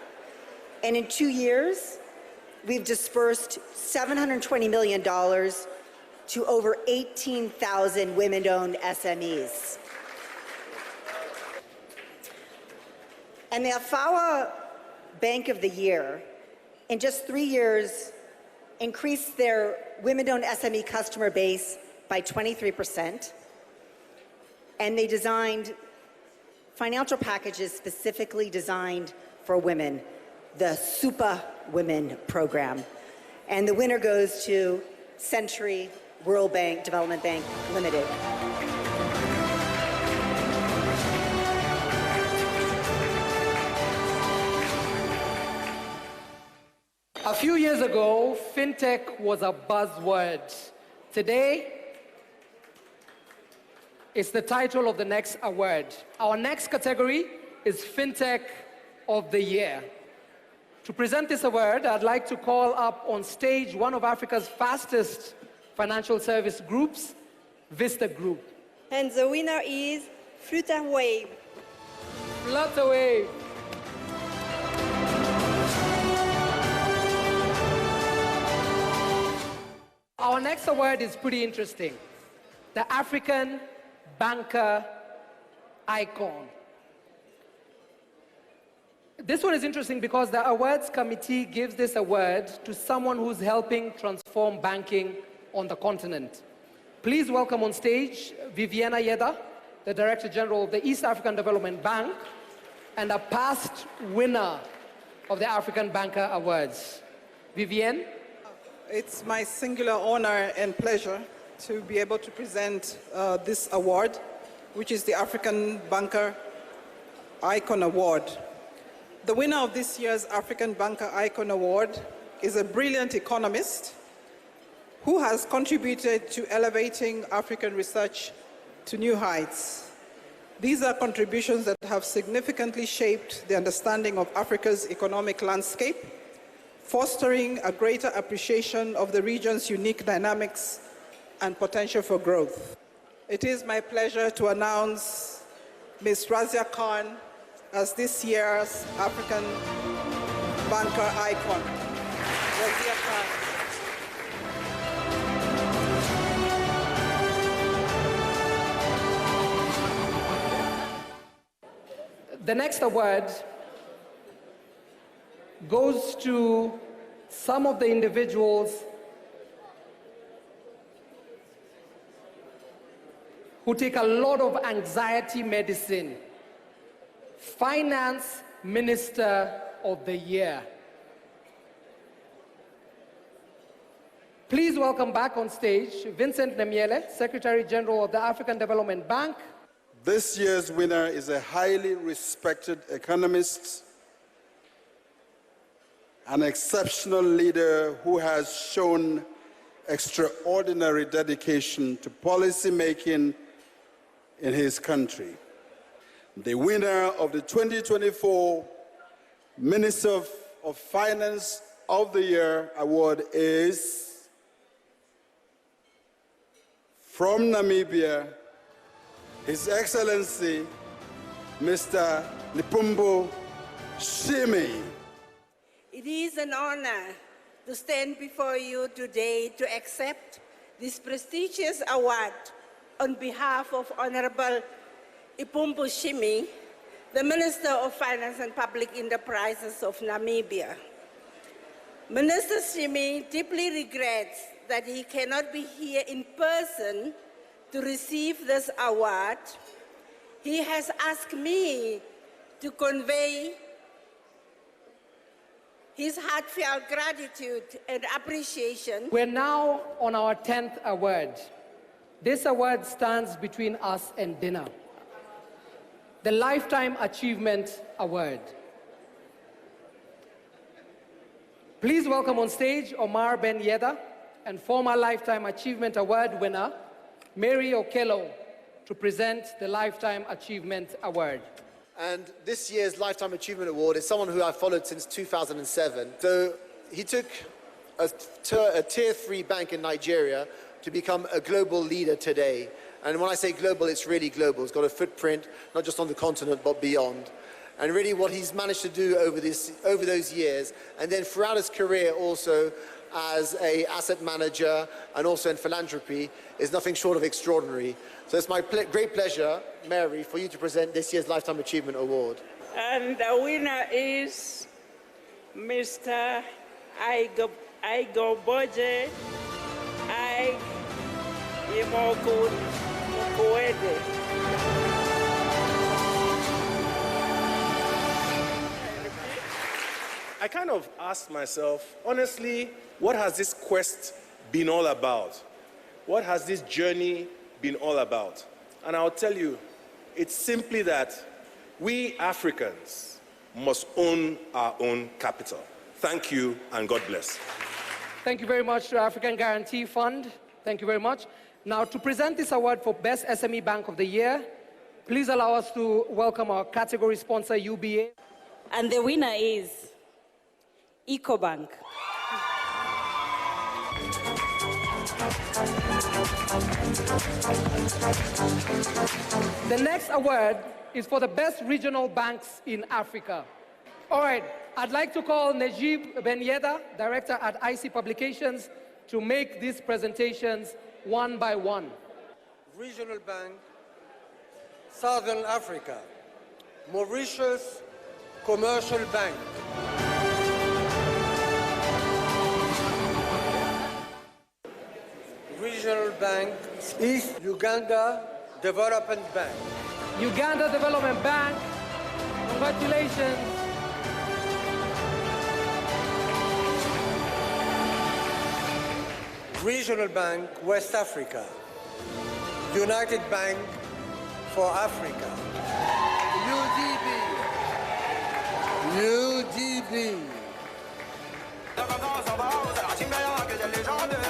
And in 2 years, we've dispersed $720 million to over 18,000 women-owned SMEs. And the AFAWA Bank of the Year, in just 3 years, increased their women-owned SME customer base by 23%. And they designed financial packages specifically designed for women, the SUPA Women program. And the winner goes to Century World Bank Development Bank Limited. A few years ago, fintech was a buzzword. Today, it's the title of the next award. Our next category is Fintech of the Year. To present this award, I'd like to call up on stage one of Africa's fastest financial service groups, Vista Group. And the winner is Flutterwave. Flutterwave. Our next award is pretty interesting. The African Banker Icon. This one is interesting because the awards committee gives this award to someone who's helping transform banking on the continent. Please welcome on stage Viviana Yeda, the Director General of the East African Development Bank and a past winner of the African Banker Awards. Vivienne? It's my singular honor and pleasure to be able to present this award, which is the African Banker Icon Award. The winner of this year's African Banker Icon Award is a brilliant economist who has contributed to elevating African research to new heights. These are contributions that have significantly shaped the understanding of Africa's economic landscape, fostering a greater appreciation of the region's unique dynamics and potential for growth. It is my pleasure to announce Ms. Razia Khan as this year's African Banker Icon. Razia Khan. The next award goes to some of the individuals who take a lot of anxiety medicine. Finance Minister of the Year. Please welcome back on stage Vincent Nemiele, Secretary General of the African Development Bank. This year's winner is a highly respected economist, an exceptional leader who has shown extraordinary dedication to policy making in his country. The winner of the 2024 Minister of Finance of the Year award is from Namibia, His Excellency Mr. Lepumbo Shimi. It is an honor to stand before you today to accept this prestigious award on behalf of Honorable Lepumbo Shimi, the Minister of Finance and Public Enterprises of Namibia. Minister Shimi deeply regrets that he cannot be here in person to receive this award. He has asked me to convey his heartfelt gratitude and appreciation. We're now on our 10th award. This award stands between us and dinner. The Lifetime Achievement Award. Please welcome on stage Omar Ben Yedda and former Lifetime Achievement Award winner, Mary Okello, to present the Lifetime Achievement Award. And this year's Lifetime Achievement Award is someone who I've followed since 2007. So he took a tier 3 bank in Nigeria to become a global leader today. And when I say global, it's really global. It's got a footprint, not just on the continent, but beyond. And really what he's managed to do over those years, and then throughout his career also as an asset manager and also in philanthropy, is nothing short of extraordinary. So it's my great pleasure, Mary, for you to present this year's Lifetime Achievement Award. And the winner is Mr. Aigoboje Mukwege. I kind of asked myself, honestly, what has this quest been all about? What has this journey been all about? And I'll tell you, it's simply that we Africans must own our own capital. Thank you, and God bless. Thank you very much to African Guarantee Fund. Thank you very much. Now, to present this award for Best SME Bank of the Year, please allow us to welcome our category sponsor, UBA. And the winner is EcoBank. The next award is for the best regional banks in Africa. All right, I'd like to call Najib Ben Yedda, Director at IC Publications, to make these presentations one by one. Regional Bank, Southern Africa, Mauritius Commercial Bank. Regional Bank, East Uganda Development Bank. Uganda Development Bank, congratulations. Regional Bank, West Africa. United Bank for Africa. UDB.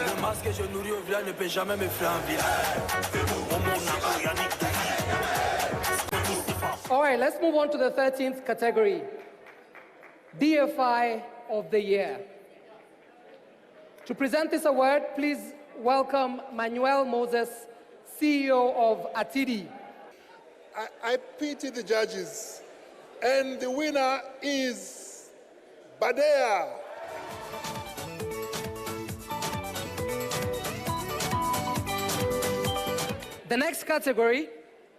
Le masque que je nourris au village ne peut jamais me faire envie. All right, let's move on to the 13th category. DFI of the Year. To present this award, please welcome Manuel Moses, CEO of Atidi. I pity the judges, and the winner is Badea. The next category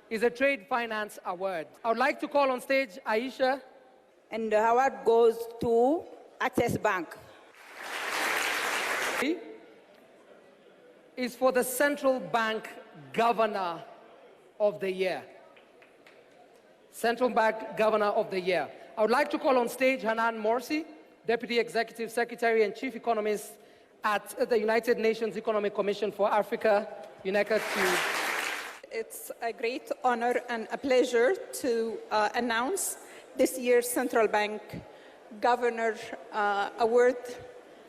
is a Trade Finance Award. I would like to call on stage Aisha. And the award goes to Access Bank. Is for the Central Bank Governor of the Year. Central Bank Governor of the Year. I would like to call on stage Hanan Morsi, Deputy Executive Secretary and Chief Economist at the United Nations Economic Commission for Africa, UNECA. It's a great honor and a pleasure to announce this year's Central Bank Governor Award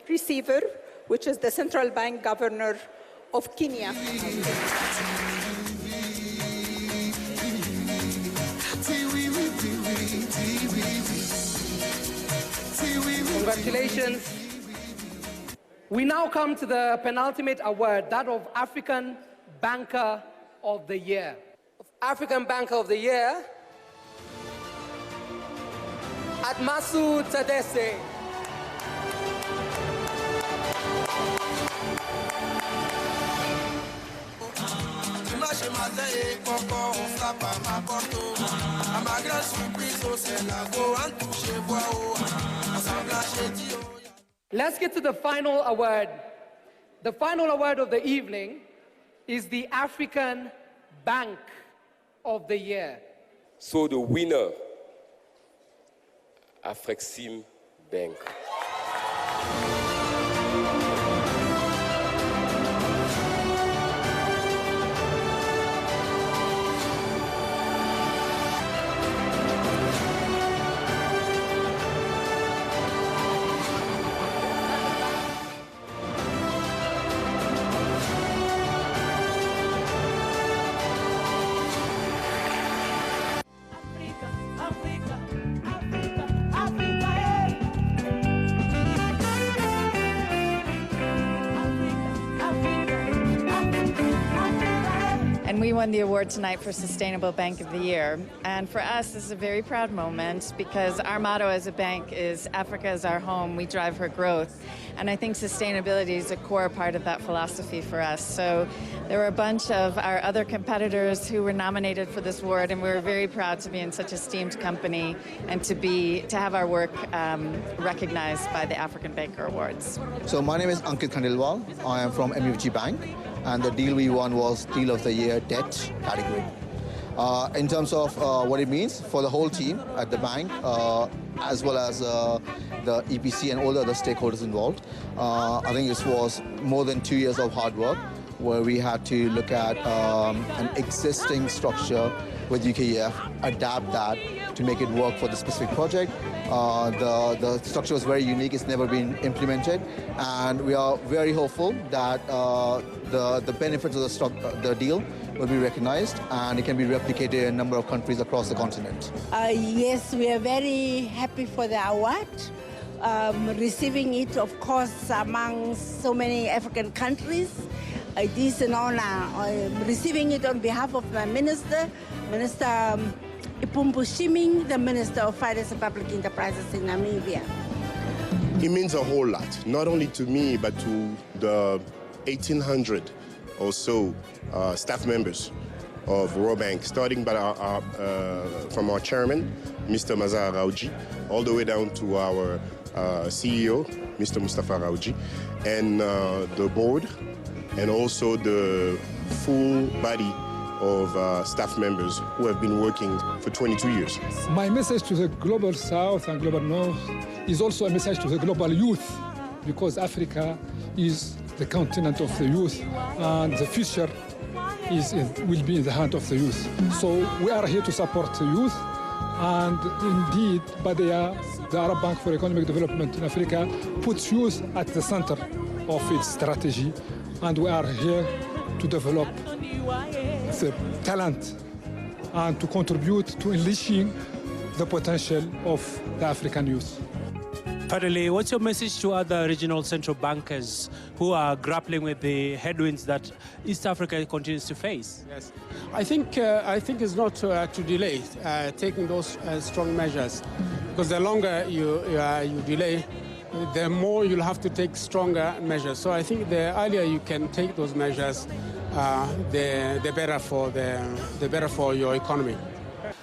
receiver which is the central bank governor of Kenya. Congratulations. We now come to the penultimate award, that of African Banker of the Year. African Banker of the Year, Atmasu Tadesse. Let's get to the final award. The final award of the evening is the African Bank of the Year. So the winner, Afrexim Bank. And we won the award tonight for Sustainable Bank of the Year. And for us, this is a very proud moment because our motto as a bank is Africa is our home, we drive her growth. And I think sustainability is a core part of that philosophy for us. So there were a bunch of our other competitors who were nominated for this award, and we were very proud to be in such a esteemed company and to have our work recognized by the African Banker Awards. So my name is Ankit Khandelwal. I am from MUFG Bank. And the deal we won was Deal of the Year Debt category. In terms of what it means for the whole team at the bank, as well as the EPC and all the other stakeholders involved, I think this was more than 2 years of hard work where we had to look at an existing structure with UKEF, adapt that to make it work for the specific project. The structure was very unique, it's never been implemented, and we are very hopeful that the benefits of the deal will be recognized and it can be replicated in a number of countries across the continent. Yes, we are very happy for the award. Receiving it, of course, among so many African countries. It is an honor. Receiving it on behalf of my minister, Minister Ipumbu Shiming, the Minister of Finance and Public Enterprises in Namibia. It means a whole lot, not only to me, but to the 1,800 or so staff members of World Bank, starting by from our chairman, Mr. Mazar Raouji, all the way down to our CEO, Mr. Mustafa Raouji, and the board, and also the full body of staff members who have been working for 22 years. My message to the Global South and Global North is also a message to the global youth, because is the continent of the youth, and the future will be in the hand of the youth. So we are here to support the youth, and indeed, Badia, the Arab Bank for Economic Development in Africa, puts youth at the center of its strategy, and we are here to develop the talent and to contribute to unleashing the potential of the African youth. Finally, what's your message to other regional central bankers who are grappling with the headwinds that East Africa continues to face? Yes, I think it's not to delay taking those strong measures, because the longer you delay, the more you'll have to take stronger measures. So I think the earlier you can take those measures, the better for your economy.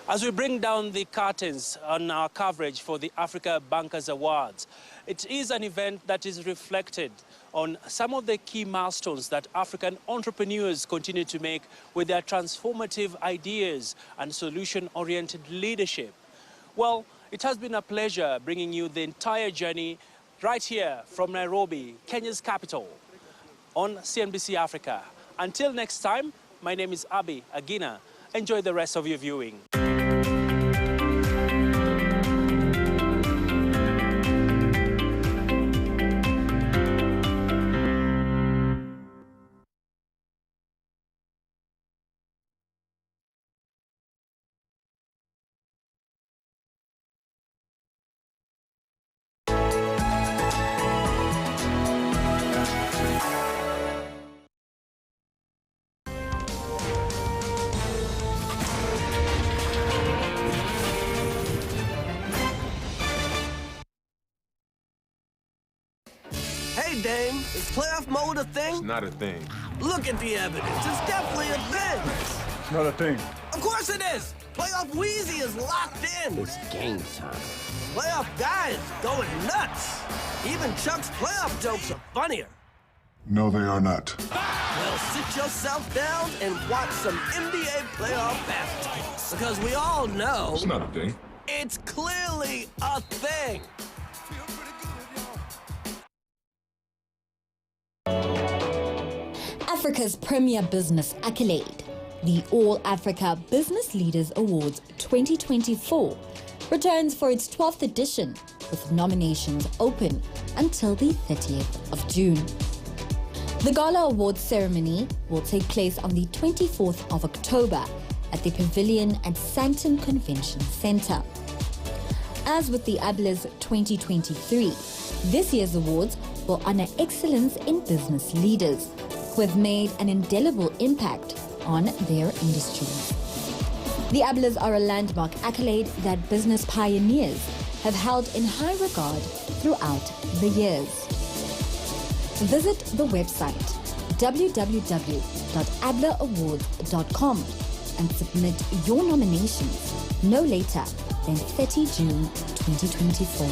As we bring down the curtains on our coverage for the Africa Bankers Awards, it is an event that is reflected on some of the key milestones that African entrepreneurs continue to make with their transformative ideas and solution-oriented leadership. Well, it has been a pleasure bringing you the entire journey right here from Nairobi, Kenya's capital, on CNBC Africa. Until next time, my name is Abi Agina. Enjoy the rest of your viewing. Hey, Dame, is playoff mode a thing? It's not a thing. Look at the evidence. It's definitely a thing. It's not a thing. Of course it is. Playoff Wheezy is locked in. It's game time. Playoff Guy is going nuts. Even Chuck's playoff jokes are funnier. No, they are not. Well, sit yourself down and watch some NBA playoff basketball. Because we all know... It's not a thing. It's clearly a thing. Africa's premier business accolade, the All Africa Business Leaders Awards 2024, returns for its 12th edition with nominations open until the 30th of June. The Gala Awards ceremony will take place on the 24th of October at the Pavilion at Sancton Convention Centre. As with the ABLA's 2023, this year's awards will honour excellence in business leaders who have made an indelible impact on their industries. The ABLAs are a landmark accolade that business pioneers have held in high regard throughout the years. Visit the website www.ablaawards.com and submit your nominations no later than 30 June 2024.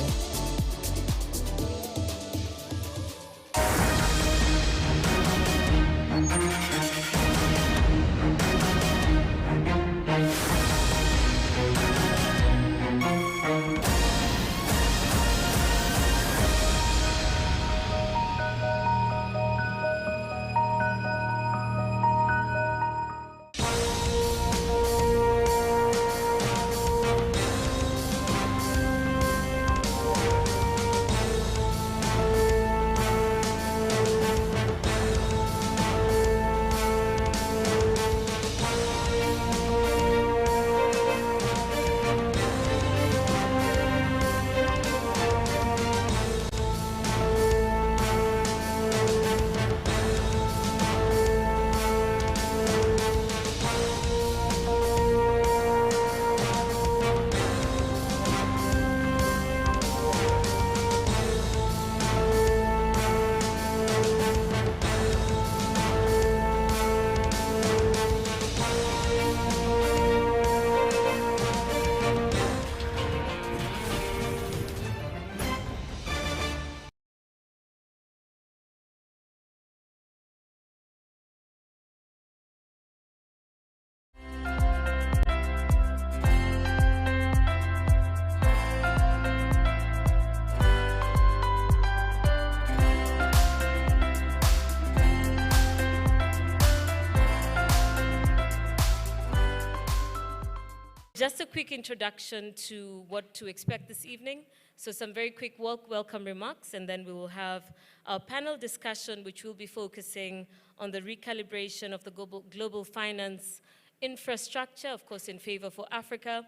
Just a quick introduction to what to expect this evening. So some very quick welcome remarks, and then we will have our panel discussion, which will be focusing on the recalibration of the global finance infrastructure, of course, in favor for Africa.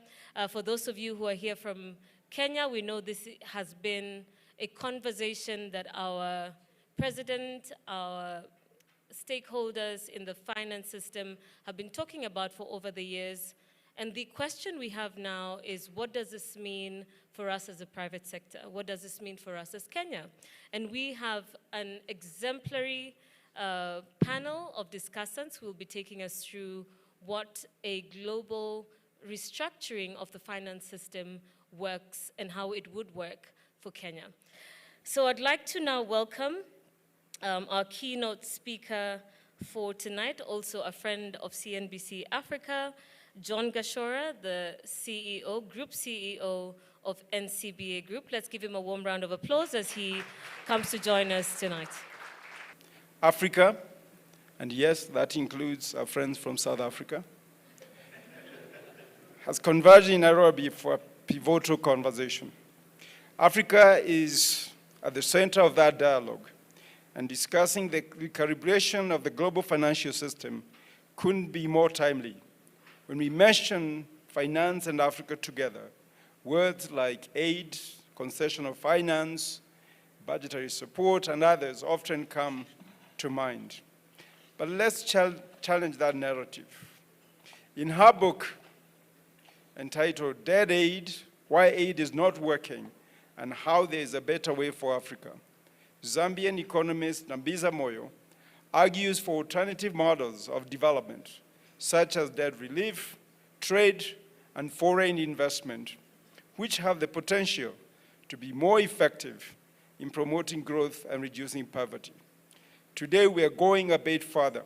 For those of you who are here from Kenya, we know this has been a conversation that our president, our stakeholders in the finance system have been talking about for over the years. And the question we have now is, what does this mean for us as a private sector? What does this mean for us as Kenya? And we have an exemplary panel of discussants who will be taking us through what a global restructuring of the finance system works and how it would work for Kenya. So I'd like to now welcome our keynote speaker for tonight, also a friend of CNBC Africa, John Gashora, the CEO, Group CEO of NCBA Group. Let's give him a warm round of applause as he comes to join us tonight. Africa, and yes, that includes our friends from South Africa, has converged in Nairobi for a pivotal conversation. Africa is at the center of that dialogue, and discussing the recalibration of the global financial system couldn't be more timely. When we mention finance and Africa together, words like aid, concession of finance, budgetary support, and others often come to mind. But let's challenge that narrative. In her book entitled Dead Aid, Why Aid is Not Working and How There is a Better Way for Africa, Zambian economist Nambiza Moyo, argues for alternative models of development, such as debt relief, trade, and foreign investment, which have the potential to be more effective in promoting growth and reducing poverty. Today, we are going a bit further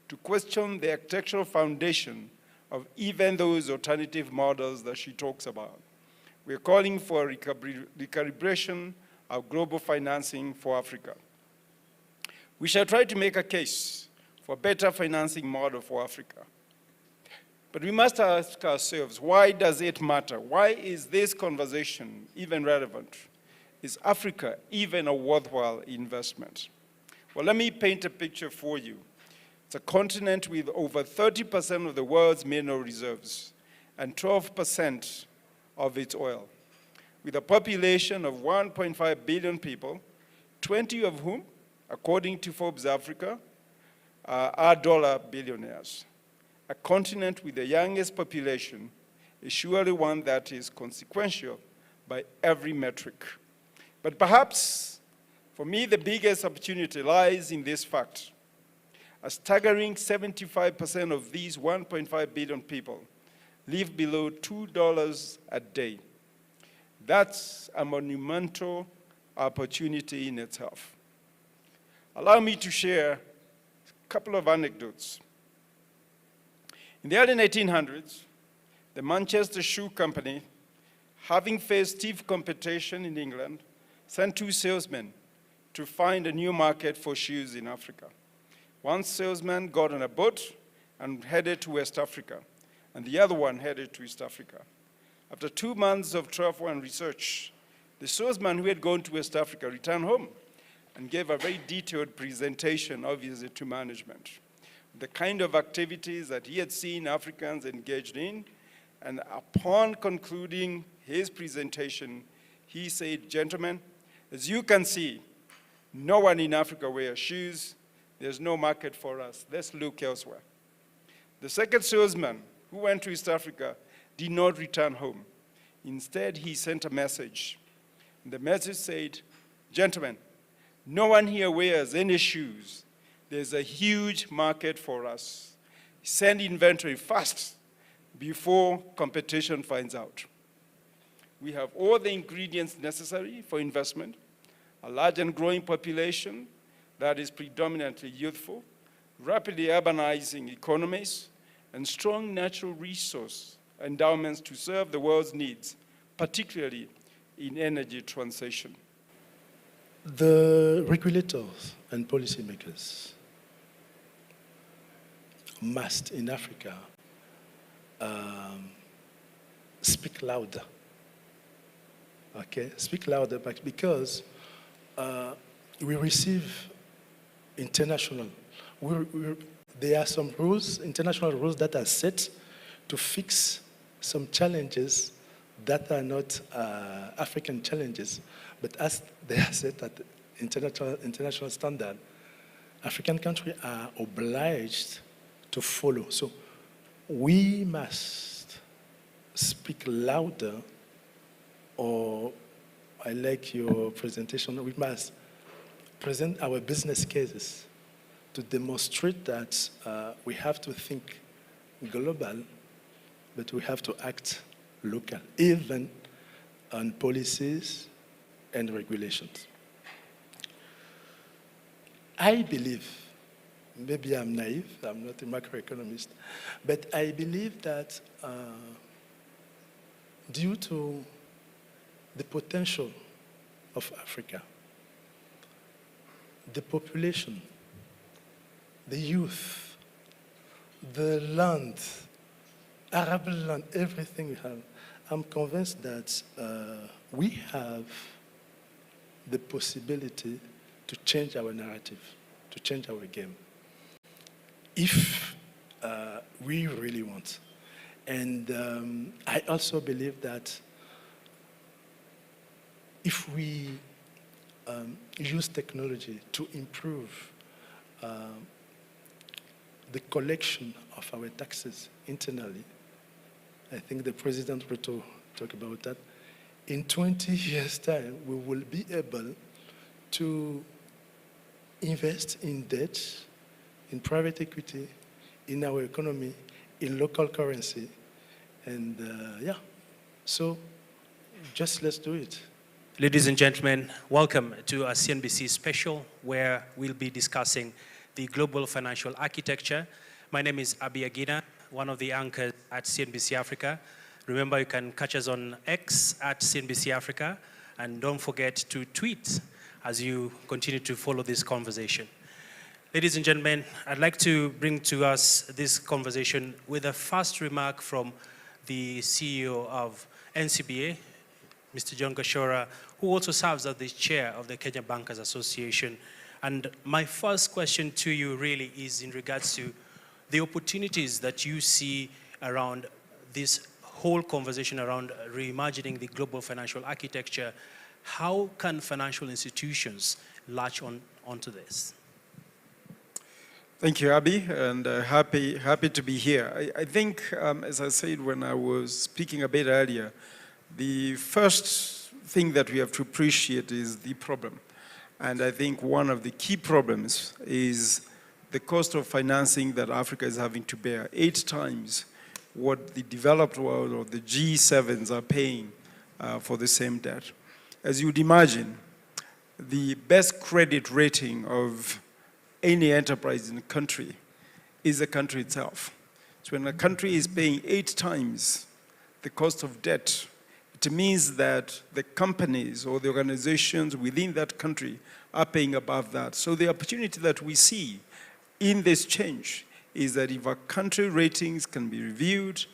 to question the architectural foundation of even those alternative models that she talks about. We are calling for a recalibration of global financing for Africa. We shall try to make a case for a better financing model for Africa. But we must ask ourselves, why does it matter? Why is this conversation even relevant? Is Africa even a worthwhile investment? Well, let me paint a picture for you. It's a continent with over 30% of the world's mineral reserves and 12% of its oil, with a population of 1.5 billion people, 20 of whom, according to Forbes Africa, are dollar billionaires. A continent with the youngest population is surely one that is consequential by every metric. But perhaps, for me, the biggest opportunity lies in this fact. A staggering 75% of these 1.5 billion people live below $2 a day. That's a monumental opportunity in itself. Allow me to share a couple of anecdotes. In the early 1900s, the Manchester Shoe Company, having faced stiff competition in England, sent 2 salesmen to find a new market for shoes in Africa. One salesman got on a boat and headed to West Africa, and the other one headed to East Africa. After 2 months of travel and research, the salesman who had gone to West Africa returned home and gave a very detailed presentation, obviously, to management. The kind of activities that he had seen Africans engaged in, and upon concluding his presentation, he said, "Gentlemen, as you can see, no one in Africa wears shoes. There's no market for us. Let's look elsewhere." The second salesman, who went to East Africa, did not return home. Instead, he sent a message. The message said, "Gentlemen, no one here wears any shoes. There's a huge market for us. Send inventory fast before competition finds out." We have all the ingredients necessary for investment, a large and growing population that is predominantly youthful, rapidly urbanizing economies, and strong natural resource endowments to serve the world's needs, particularly in energy transition. The regulators and policymakers must, in Africa, speak louder. Okay, speak louder, but because we receive international, there are some rules, international rules that are set to fix some challenges that are not African challenges, but as they are set at international standard, African countries are obliged to follow. So we must speak louder, or I like your presentation, we must present our business cases to demonstrate that we have to think global, but we have to act local, even on policies and regulations. I believe, maybe I'm naive, I'm not a macroeconomist, but I believe that due to the potential of Africa, the population, the youth, the land, arable land, everything we have, I'm convinced that we have the possibility to change our narrative, to change our game, if we really want. And I also believe that if we use technology to improve the collection of our taxes internally, I think the President Ruto talked about that, in 20 years' time, we will be able to invest in debt, in private equity, in our economy, in local currency. And so just let's do it. Ladies and gentlemen, welcome to a CNBC special where we'll be discussing the global financial architecture. My name is Abi Agina, one of the anchors at CNBC Africa. Remember, you can catch us on X at CNBC Africa, and don't forget to tweet as you continue to follow this conversation. Ladies and gentlemen, I'd like to bring to us this conversation with a first remark from the CEO of NCBA, Mr. John Gashora, who also serves as the chair of the Kenya Bankers Association. And my first question to you really is in regards to the opportunities that you see around this whole conversation around reimagining the global financial architecture. How can financial institutions latch onto this? Thank you, Abi, and happy to be here. I think, as I said when I was speaking a bit earlier, the first thing that we have to appreciate is the problem. And I think one of the key problems is the cost of financing that Africa is having to bear, 8 times what the developed world or the G7s are paying for the same debt. As you'd imagine, the best credit rating of any enterprise in a country is the country itself. So when a country is paying 8 times the cost of debt, it means that the companies or the organizations within that country are paying above that. So the opportunity that we see in this change is that if our country ratings can be reviewed,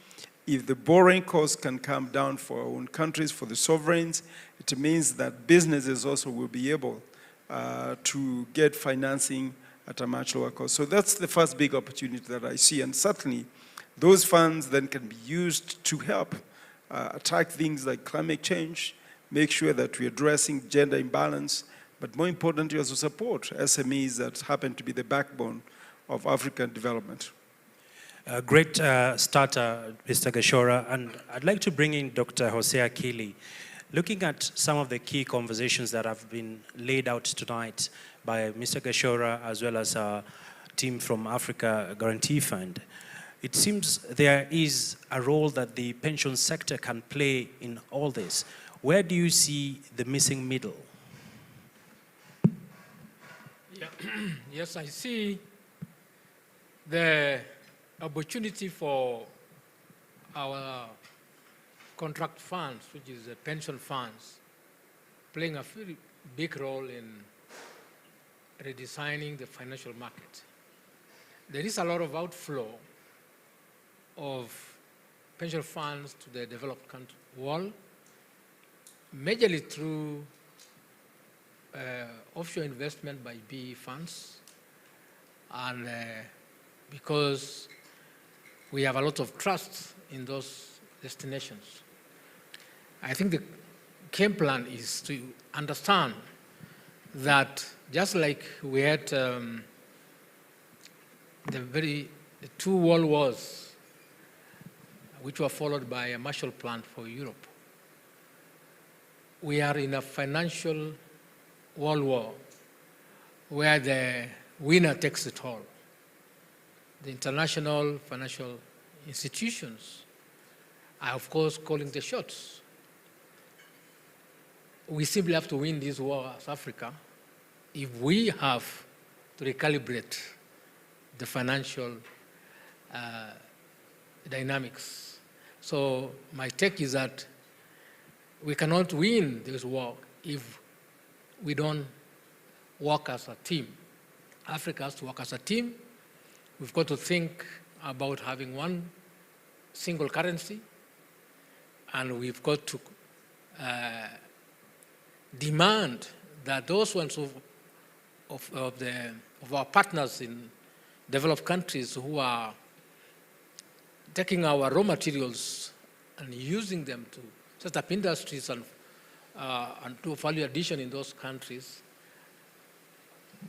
if the borrowing costs can come down for our own countries, for the sovereigns, it means that businesses also will be able to get financing at a much lower cost. So that's the first big opportunity that I see. And certainly, those funds then can be used to help attack things like climate change, make sure that we're addressing gender imbalance, but more importantly, also support SMEs that happen to be the backbone of African development. A great starter, Mr. Gashora, and I'd like to bring in Dr. Jose Akili. Looking at some of the key conversations that have been laid out tonight by Mr. Gashora as well as our team from Africa Guarantee Fund, it seems there is a role that the pension sector can play in all this. Where do you see the missing middle? Yeah. Yes, I see the opportunity for our contract funds, which is the pension funds, playing a very big role in redesigning the financial market. There is a lot of outflow of pension funds to the developed country world, majorly through offshore investment by PE funds, and because we have a lot of trust in those destinations. I think the game plan is to understand that just like we had the 2 world wars, which were followed by a Marshall Plan for Europe, we are in a financial world war where the winner takes it all. The international financial institutions are, of course, calling the shots. We simply have to win this war as Africa if we have to recalibrate the financial dynamics. So my take is that we cannot win this war if we don't work as a team. Africa has to work as a team. We've got to think about having one single currency, and we've got to demand that those ones of our partners in developed countries who are taking our raw materials and using them to set up industries and do value addition in those countries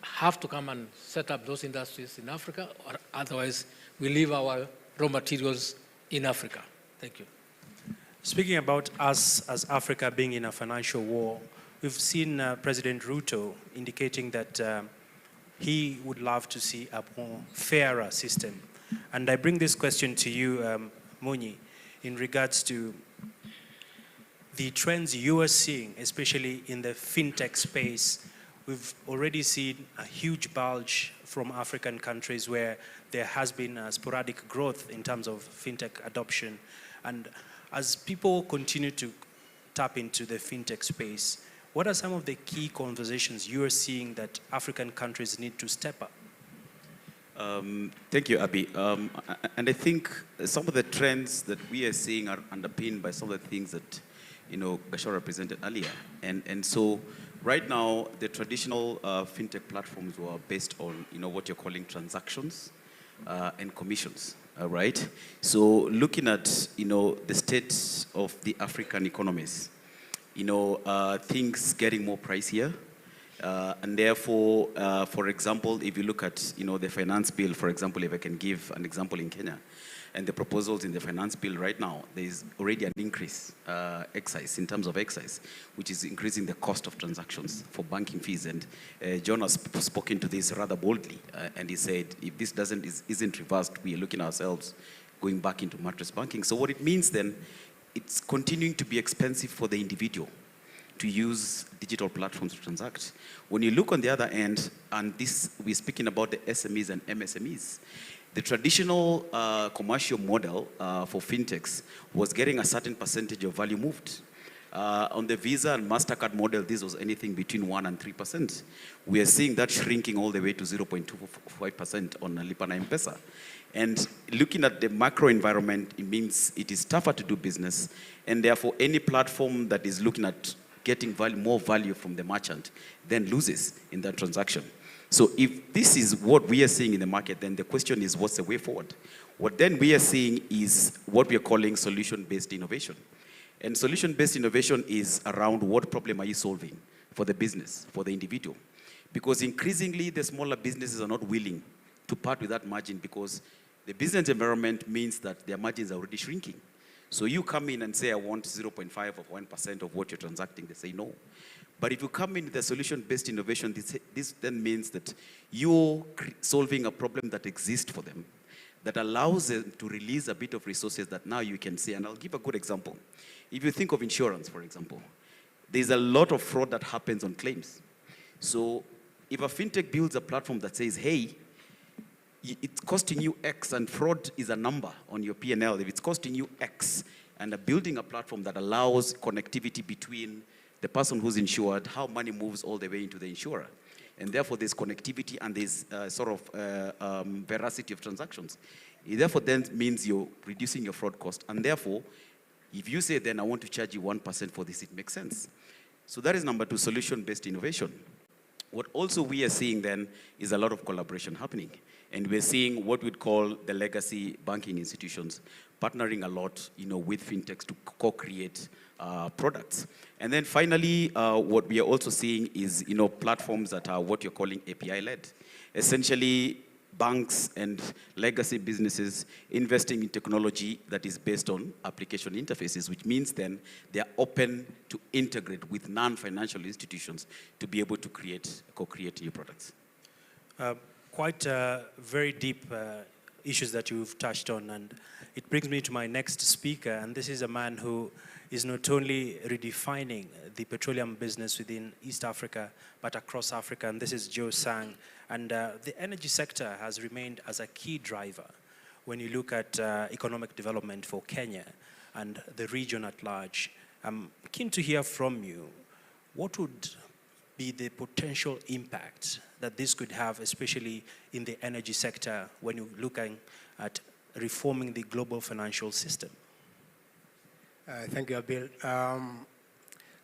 have to come and set up those industries in Africa, or otherwise we leave our raw materials in Africa. Thank you. Speaking about us as Africa being in a financial war, we've seen President Ruto indicating that he would love to see a more fairer system. And I bring this question to you, Munyi, in regards to the trends you are seeing, especially in the fintech space. We've already seen a huge bulge from African countries where there has been a sporadic growth in terms of fintech adoption. And as people continue to tap into the fintech space, what are some of the key conversations you are seeing that African countries need to step up? Thank you, Abi. And I think some of the trends that we are seeing are underpinned by some of the things that, Gashora presented earlier. And so right now, the traditional fintech platforms were based on, what you're calling transactions and commissions, right? So looking at, the state of the African economies, things getting more pricier. And therefore, for example, if you look at, the finance bill, for example, if I can give an example in Kenya, and the proposals in the finance bill right now, there is already an increase, excise, in terms of excise, which is increasing the cost of transactions for banking fees. And John has spoken to this rather boldly, and he said, if this isn't reversed, we are looking at ourselves going back into mattress banking. So what it means then, it's continuing to be expensive for the individual to use digital platforms to transact. When you look on the other end, and this, we're speaking about the SMEs and MSMEs, the traditional commercial model for fintechs was getting a certain percentage of value moved. On the Visa and MasterCard model, this was anything between 1% and 3%. We are seeing that shrinking all the way to 0.25% on Lipa na M-Pesa. And looking at the macro environment, it means it is tougher to do business. And therefore, any platform that is looking at getting more value from the merchant then loses in that transaction. So if this is what we are seeing in the market, then the question is, what's the way forward? What then we are seeing is what we are calling solution-based innovation. And solution-based innovation is around what problem are you solving for the business, for the individual. Because increasingly, the smaller businesses are not willing to part with that margin because the business environment means that their margins are already shrinking. So you come in and say, I want 0.5 or 1% of what you're transacting. They say no. But if you come in with a solution-based innovation, this then means that you're solving a problem that exists for them, that allows them to release a bit of resources that now you can see. And I'll give a good example. If you think of insurance, for example, there's a lot of fraud that happens on claims. So if a fintech builds a platform that says, hey, it's costing you X, and fraud is a number on your P&L. If it's costing you X, and building a platform that allows connectivity between the person who's insured, how money moves all the way into the insurer. And therefore, there's connectivity and there's veracity of transactions. It therefore then means you're reducing your fraud cost. And therefore, if you say, then I want to charge you 1% for this, it makes sense. So that is number two, solution-based innovation. What also we are seeing then is a lot of collaboration happening. And we're seeing what we'd call the legacy banking institutions partnering a lot, with fintechs to co-create products. And then finally, what we are also seeing is, platforms that are what you're calling API-led. Essentially, banks and legacy businesses investing in technology that is based on application interfaces, which means then they are open to integrate with non-financial institutions to be able to co-create new products. Quite very deep issues that you've touched on, and it brings me to my next speaker, and this is a man who is not only redefining the petroleum business within East Africa, but across Africa, and this is Joe Sang. And the energy sector has remained as a key driver when you look at economic development for Kenya and the region at large. I'm keen to hear from you, what would be the potential impact that this could have, especially in the energy sector, when you're looking at reforming the global financial system? Thank you, Abil.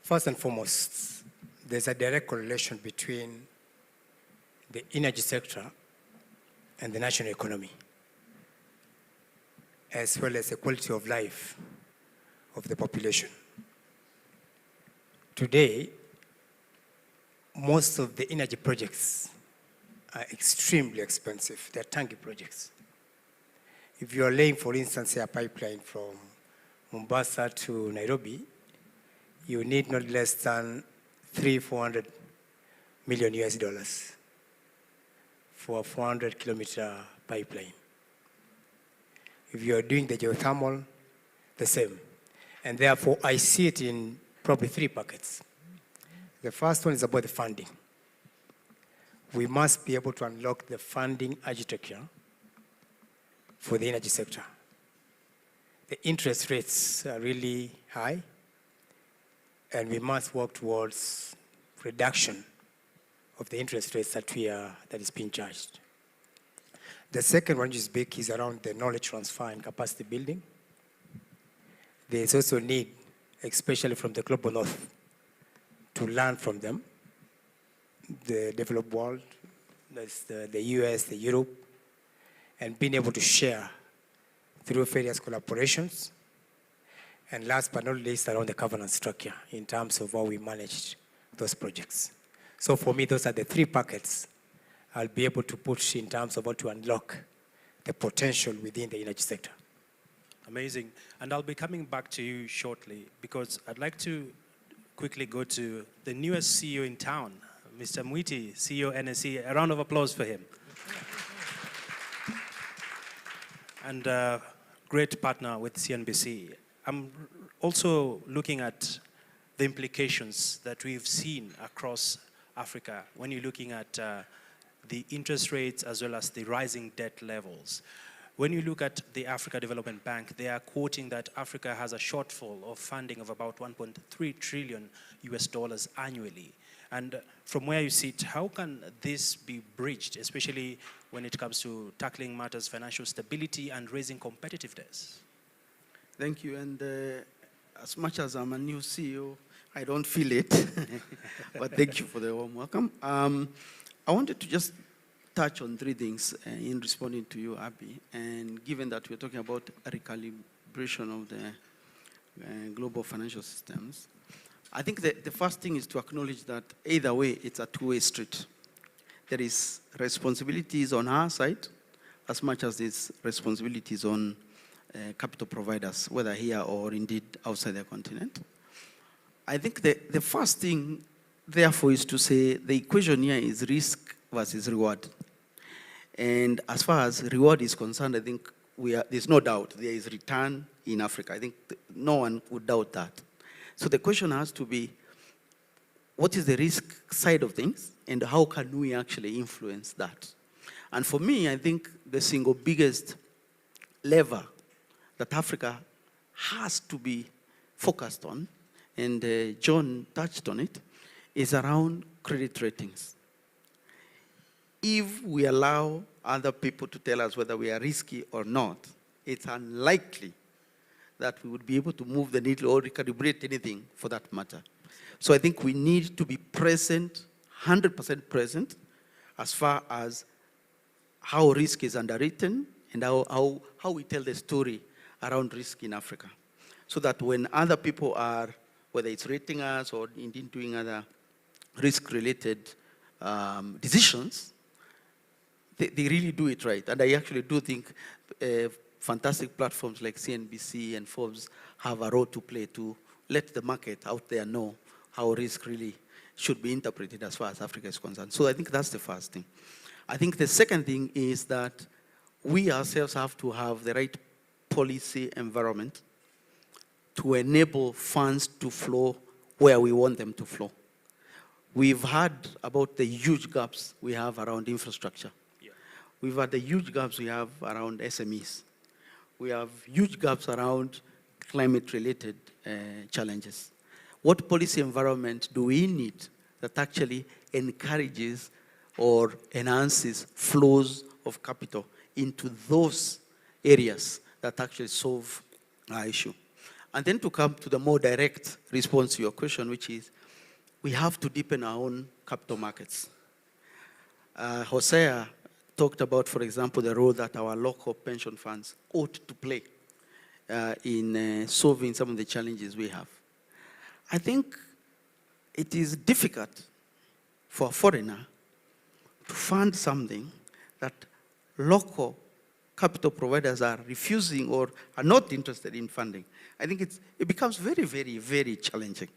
First and foremost, there's a direct correlation between the energy sector and the national economy, as well as the quality of life of the population. Today, most of the energy projects are extremely expensive. They're tanky projects. If you are laying, for instance, a pipeline from Mombasa to Nairobi, you need not less than 400 million US dollars for a 400-kilometer pipeline. If you are doing the geothermal, the same. And therefore, I see it in probably 3 buckets. The first one is about the funding. We must be able to unlock the funding architecture for the energy sector. The interest rates are really high, and we must work towards reduction of the interest rates that is being charged. The second one, which is big, is around the knowledge transfer and capacity building. There's also need, especially from the global north, to learn from them. The developed world, that's the US, the Europe, and being able to share through various collaborations. And last but not least, around the governance structure in terms of how we manage those projects. So for me, those are the 3 buckets I'll be able to put in terms of how to unlock the potential within the energy sector. Amazing. And I'll be coming back to you shortly because I'd like to quickly go to the newest CEO in town, Mr. Mwiti, CEO NSE. A round of applause for him. And a great partner with CNBC. I'm also looking at the implications that we've seen across Africa when you're looking at the interest rates as well as the rising debt levels. When you look at the Africa Development Bank, they are quoting that Africa has a shortfall of funding of about 1.3 trillion US dollars annually. And from where you sit, how can this be bridged, especially when it comes to tackling matters financial stability and raising competitiveness? Thank you. And as much as I'm a new CEO, I don't feel it. But thank you for the warm welcome. I wanted to just touch on 3 things in responding to you, Abby. And given that we're talking about a recalibration of the global financial systems, I think the first thing is to acknowledge that either way, it's a two-way street. There is responsibilities on our side as much as there's responsibilities on capital providers, whether here or indeed outside the continent. I think the first thing, therefore, is to say the equation here is risk versus reward. And as far as reward is concerned, I think there's no doubt there is return in Africa. I think no one would doubt that. So the question has to be, what is the risk side of things, and how can we actually influence that? And for me, I think the single biggest lever that Africa has to be focused on, and John touched on it, is around credit ratings. If we allow other people to tell us whether we are risky or not, it's unlikely that we would be able to move the needle or recalibrate anything for that matter. So I think we need to be present, 100% present, as far as how risk is underwritten and how we tell the story around risk in Africa. So that when other people are, whether it's rating us or indeed doing other risk-related decisions, they really do it right. And I actually do think fantastic platforms like CNBC and Forbes have a role to play to let the market out there know how risk really should be interpreted as far as Africa is concerned. So I think that's the first thing. I think the second thing is that we ourselves have to have the right policy environment to enable funds to flow where we want them to flow. We've heard about the huge gaps we have around infrastructure. We've had the huge gaps we have around SMEs. We have huge gaps around climate-related challenges. What policy environment do we need that actually encourages or enhances flows of capital into those areas that actually solve our issue? And then to come to the more direct response to your question, which is we have to deepen our own capital markets. Hosea talked about, for example, the role that our local pension funds ought to play in solving some of the challenges we have. I think it is difficult for a foreigner to fund something that local capital providers are refusing or are not interested in funding. I think it becomes very, very, very challenging.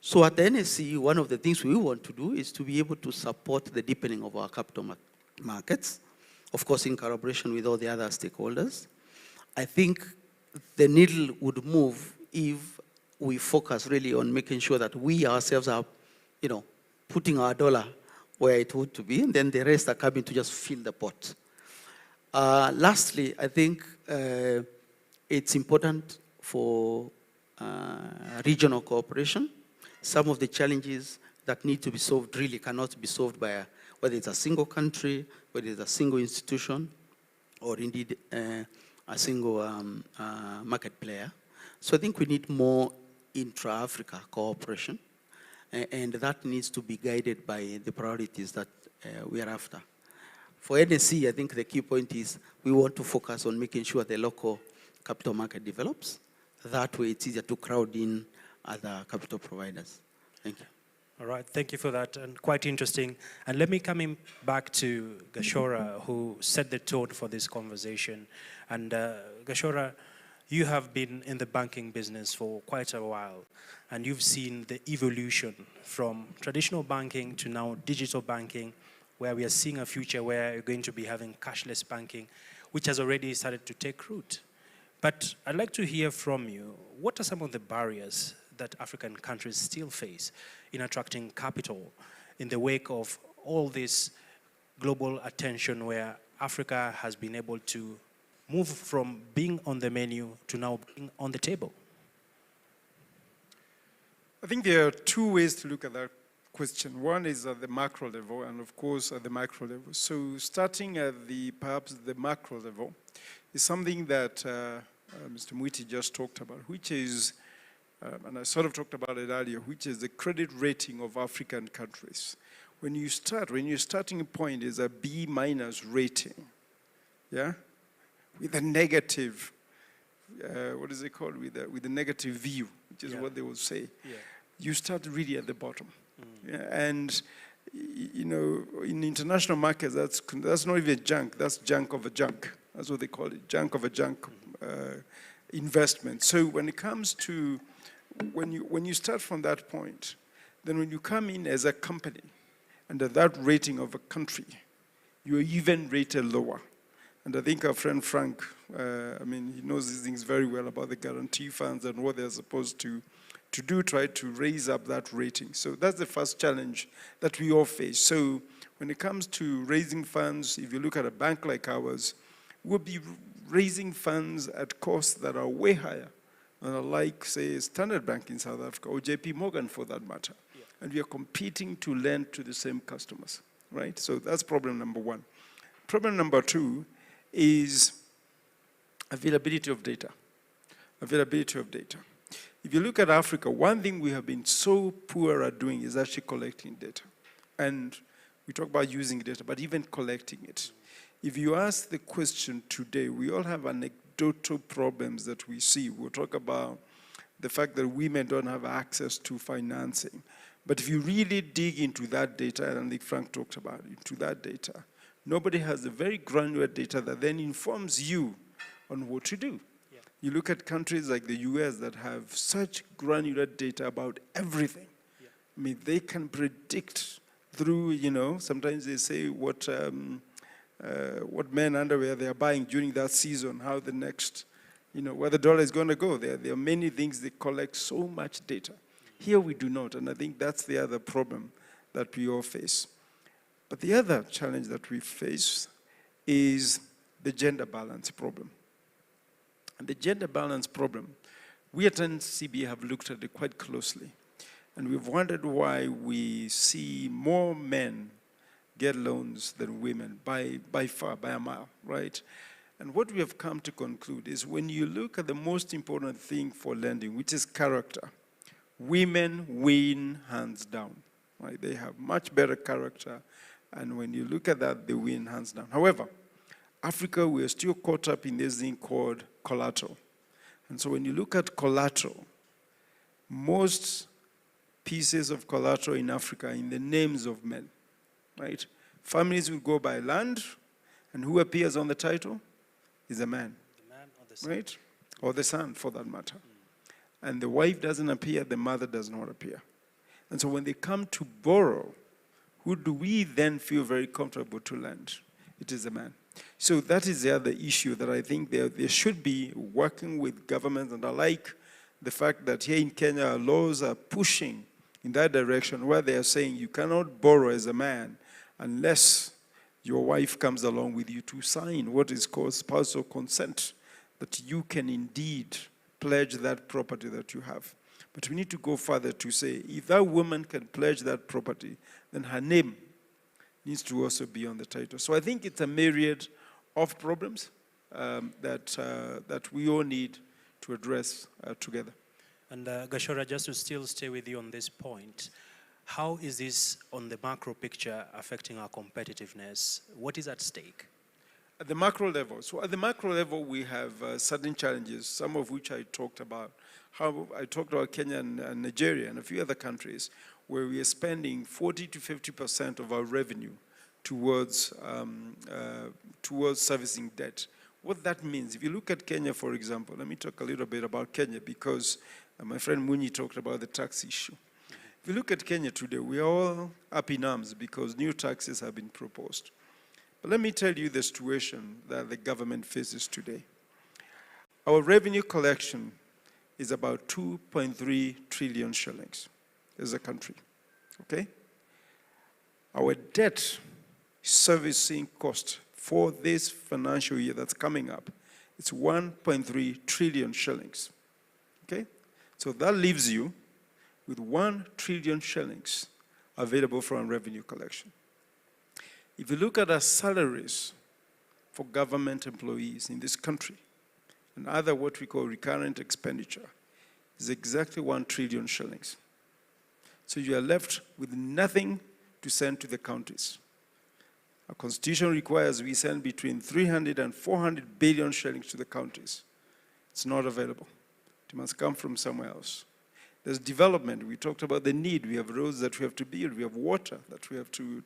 So at the NSC, one of the things we want to do is to be able to support the deepening of our capital markets, of course in collaboration with all the other stakeholders. I think the needle would move if we focus really on making sure that we ourselves are, putting our dollar where it ought to be, and then the rest are coming to just fill the pot. Lastly, I think it's important for regional cooperation. Some of the challenges that need to be solved really cannot be solved by whether it's a single country, whether it's a single institution, or indeed a single market player. So I think we need more intra-Africa cooperation, and that needs to be guided by the priorities that we are after. For NSC, I think the key point is we want to focus on making sure the local capital market develops. That way it's easier to crowd in other capital providers. Thank you. All right, thank you for that, and quite interesting. And let me come back to Gashora, who set the tone for this conversation. And Gashora, you have been in the banking business for quite a while, and you've seen the evolution from traditional banking to now digital banking, where we are seeing a future where you're going to be having cashless banking, which has already started to take root. But I'd like to hear from you, what are some of the barriers that African countries still face in attracting capital in the wake of all this global attention where Africa has been able to move from being on the menu to now being on the table? I think there are two ways to look at that question. One is at the macro level, and of course at the micro level. So starting at perhaps the macro level is something that Mr. Mwiti just talked about, which is, and I sort of talked about it earlier, which is the credit rating of African countries. When your starting point is a B- rating, yeah, with a negative, what is it called, with a negative view, which is what they will say, you start really at the bottom. Yeah, and in international markets, that's not even junk, that's junk of a junk. That's what they call it, junk of a junk investment. So when it comes to, when you start from that point, then when you come in as a company under that rating of a country, you're even rated lower. And I think our friend Frank, he knows these things very well about the guarantee funds and what they're supposed to do, try to raise up that rating. So that's the first challenge that we all face. So when it comes to raising funds, if you look at a bank like ours, we'll be raising funds at costs that are way higher than like, say, Standard Bank in South Africa or JP Morgan for that matter. Yeah. And we are competing to lend to the same customers, right? So that's problem number one. Problem number two is availability of data. Availability of data. If you look at Africa, one thing we have been so poor at doing is actually collecting data. And we talk about using data, but even collecting it. If you ask the question today, we all have anecdotal problems that we see. We'll talk about the fact that women don't have access to financing. But if you really dig into that data, and I think Frank talked about it, into that data, nobody has the very granular data that then informs you on what to do. Yeah. You look at countries like the US that have such granular data about everything. Yeah. I mean, they can predict through, sometimes they say what men underwear they are buying during that season, how the next, where the dollar is going to go. There are many things they collect so much data. Here we do not, and I think that's the other problem that we all face. But the other challenge that we face is the gender balance problem. And the gender balance problem, we at NCB have looked at it quite closely. And we've wondered why we see more men get loans than women by far, by a mile, right? And what we have come to conclude is when you look at the most important thing for lending, which is character, women win hands down, right? They have much better character. And when you look at that, they win hands down. However, Africa, we are still caught up in this thing called collateral. And so when you look at collateral, most pieces of collateral in Africa are in the names of men, right? Families will go by land, and who appears on the title is a man, or the son. Right? Or the son, for that matter. And the wife doesn't appear, the mother does not appear. And so when they come to borrow, who do we then feel very comfortable to lend? It is the man. So that is the other issue that I think there should be working with governments, and I like the fact that here in Kenya, our laws are pushing in that direction where they are saying you cannot borrow as a man unless your wife comes along with you to sign what is called spousal consent, that you can indeed pledge that property that you have. But we need to go further to say, if that woman can pledge that property, then her name needs to also be on the title. So I think it's a myriad of problems that we all need to address together. And Gashora, just to still stay with you on this point, how is this on the macro picture affecting our competitiveness? What is at stake? At the macro level, so at the macro level, we have certain challenges, some of which I talked about. How I talked about Kenya and Nigeria and a few other countries where we are spending 40 to 50% of our revenue towards servicing debt. What that means, if you look at Kenya, for example, let me talk a little bit about Kenya because my friend Munyi talked about the tax issue. If you look at Kenya today, we are all up in arms because new taxes have been proposed. But let me tell you the situation that the government faces today. Our revenue collection is about 2.3 trillion shillings as a country, okay? Our debt servicing cost for this financial year that's coming up, it's 1.3 trillion shillings, okay? So that leaves you with 1 trillion shillings available for revenue collection. If you look at our salaries for government employees in this country, and other what we call recurrent expenditure, is exactly 1 trillion shillings. So you are left with nothing to send to the counties. Our constitution requires we send between 300 and 400 billion shillings to the counties. It's not available. It must come from somewhere else. There's development. We talked about the need. We have roads that we have to build. We have water that we have to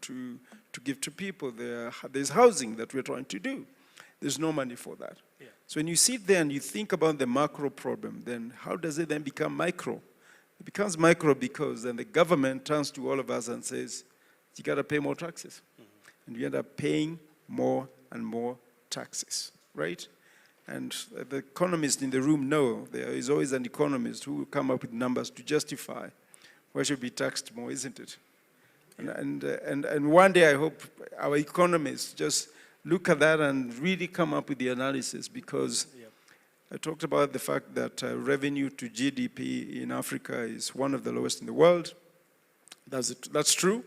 give to people. There's housing that we're trying to do. There's no money for that. Yeah. So when you sit there and you think about the macro problem, then how does it then become micro? It becomes micro because then the government turns to all of us and says, you got to pay more taxes. Mm-hmm. And we end up paying more and more taxes, right? And the economists in the room know there is always an economist who will come up with numbers to justify why should be taxed more, isn't it? And one day I hope our economists just look at that and really come up with the analysis because I talked about the fact that revenue to GDP in Africa is one of the lowest in the world. That's true.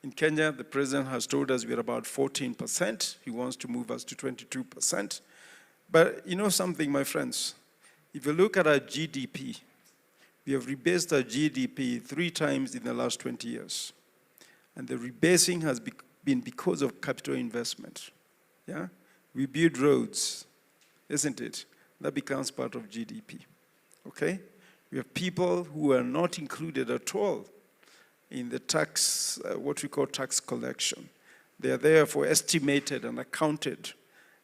In Kenya, the president has told us we're about 14%. He wants to move us to 22%. But you know something, my friends? If you look at our GDP, we have rebased our GDP 3 times in the last 20 years. And the rebasing has been because of capital investment. Yeah? We build roads, isn't it? That becomes part of GDP, okay? We have people who are not included at all in the tax, what we call tax collection. They are therefore estimated and accounted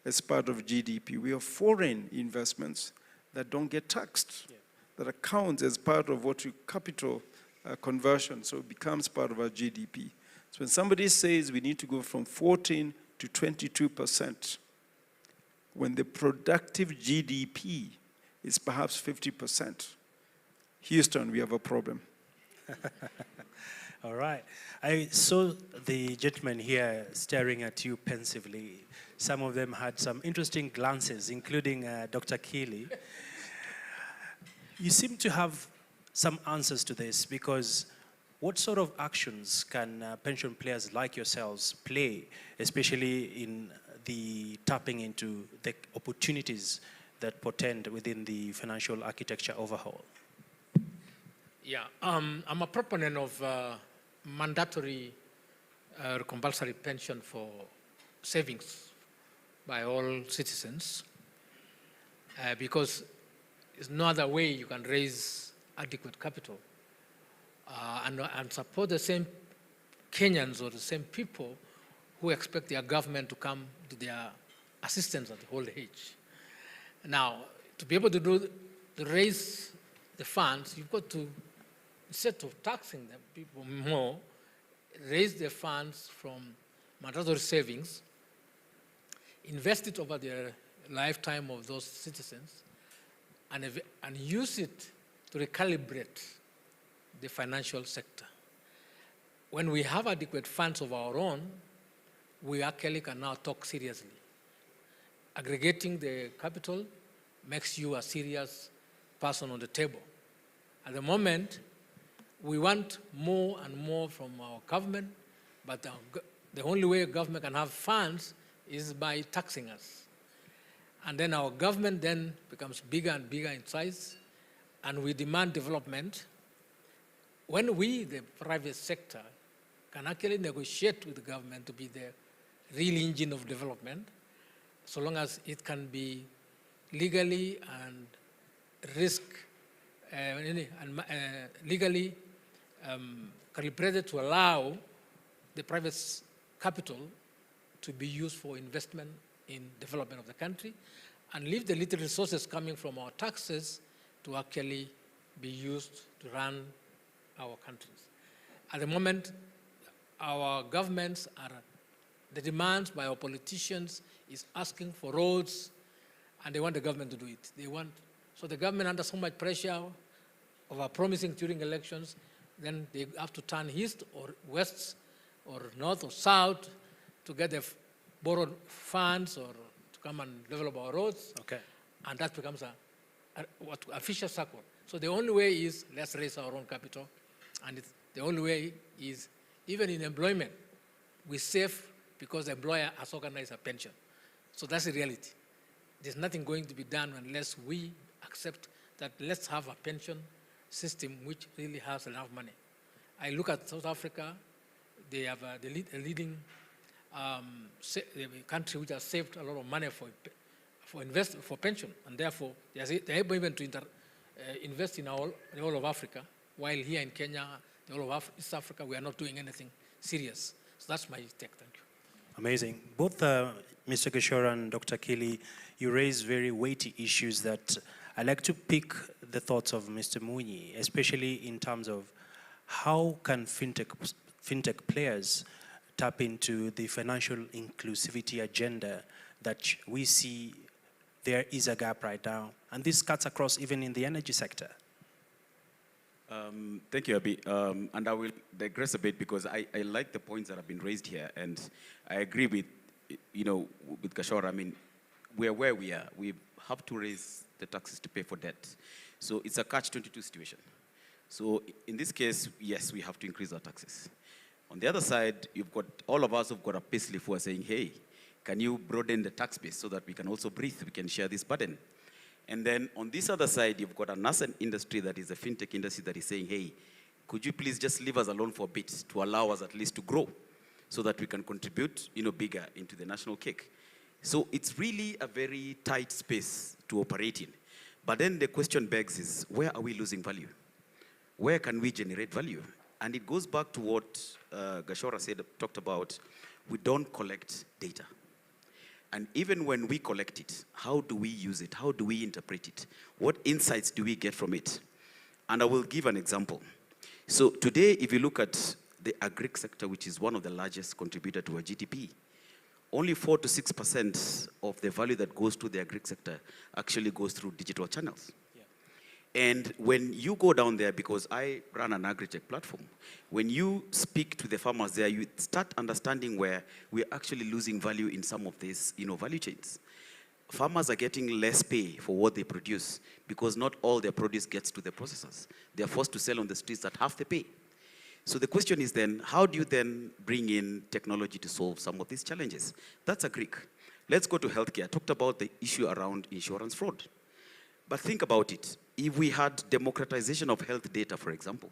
as part of GDP. We have foreign investments that don't get taxed, that accounts as part of what we capital conversion, so it becomes part of our GDP. So when somebody says we need to go from 14 to 22%, when the productive GDP is perhaps 50%, Houston, we have a problem. All right. I saw the gentlemen here staring at you pensively. Some of them had some interesting glances, including Dr. Keeley. You seem to have some answers to this because what sort of actions can pension players like yourselves play, especially in the tapping into the opportunities that portend within the financial architecture overhaul? Yeah, I'm a proponent of mandatory compulsory pension for savings by all citizens because there's no other way you can raise adequate capital and support the same Kenyans or the same people who expect their government to come to their assistance at old age. Now, to be able to raise the funds, you've got to instead of taxing them, people more, raise their funds from mandatory savings, invest it over the lifetime of those citizens, and use it to recalibrate the financial sector. When we have adequate funds of our own, we actually can now talk seriously. Aggregating the capital makes you a serious person on the table. At the moment, we want more and more from our government, but the only way government can have funds is by taxing us. And then our government then becomes bigger and bigger in size, and we demand development. When we, the private sector, can actually negotiate with the government to be the real engine of development, so long as it can be legally and legally calibrated to allow the private capital to be used for investment in development of the country, and leave the little resources coming from our taxes to actually be used to run our countries. At the moment, our governments are, the demands by our politicians is asking for roads, and they want the government to do it. So the government under so much pressure of promising during elections, then they have to turn east or west or north or south to get the borrowed funds or to come and develop our roads. Okay. And that becomes a vicious circle. So the only way is let's raise our own capital. And the only way is, even in employment, we save because the employer has organized a pension. So that's the reality. There's nothing going to be done unless we accept that let's have a pension system which really has enough money. I look at South Africa, they have a leading country which has saved a lot of money for pension, and therefore they're able even to invest in the whole of Africa, while here in Kenya, the whole of East Africa, we are not doing anything serious. So that's my take. Thank you. Amazing. Both Mr. Gashora and Dr. Kili, you raise very weighty issues that I'd like to pick the thoughts of Mr. Munyi, especially in terms of how can fintech players tap into the financial inclusivity agenda that we see there is a gap right now. And this cuts across even in the energy sector. Thank you, Abi. And I will digress a bit because I like the points that have been raised here. And I agree with, with Gashora. I mean, we are where we are. We have to raise the taxes to pay for debt. So it's a catch-22 situation. So in this case, yes, we have to increase our taxes. On the other side, you've got all of us who've got a payslip who are saying, hey, can you broaden the tax base so that we can also breathe, we can share this burden? And then on this other side, you've got a nascent industry that is a fintech industry that is saying, hey, could you please just leave us alone for a bit to allow us at least to grow so that we can contribute, bigger into the national cake. So it's really a very tight space to operate in. But then the question begs is, where are we losing value? Where can we generate value? And it goes back to what Gashora talked about, we don't collect data. And even when we collect it, how do we use it? How do we interpret it? What insights do we get from it? And I will give an example. So today, if you look at the agri sector, which is one of the largest contributor to our GDP, only 4 to 6% of the value that goes to the agri sector actually goes through digital channels. And when you go down there, because I run an agri-tech platform, when you speak to the farmers there, you start understanding where we're actually losing value in some of these, value chains. Farmers are getting less pay for what they produce because not all their produce gets to the processors. They're forced to sell on the streets at half the pay. So the question is then, how do you then bring in technology to solve some of these challenges? That's a Greek. Let's go to healthcare. I talked about the issue around insurance fraud. But think about it. If we had democratization of health data, for example,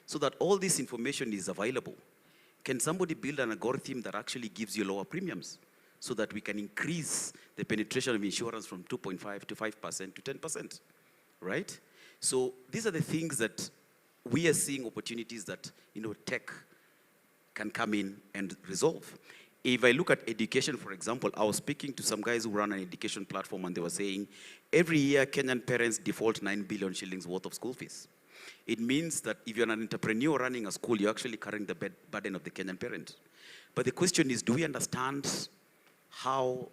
so that all this information is available, can somebody build an algorithm that actually gives you lower premiums so that we can increase the penetration of insurance from 2.5 to 5% to 10%, right? So these are the things that we are seeing opportunities that, tech can come in and resolve. If I look at education, for example, I was speaking to some guys who run an education platform, and they were saying, every year Kenyan parents default 9 billion shillings worth of school fees. It means that if you're an entrepreneur running a school, you're actually carrying the burden of the Kenyan parent. But the question is, do we understand how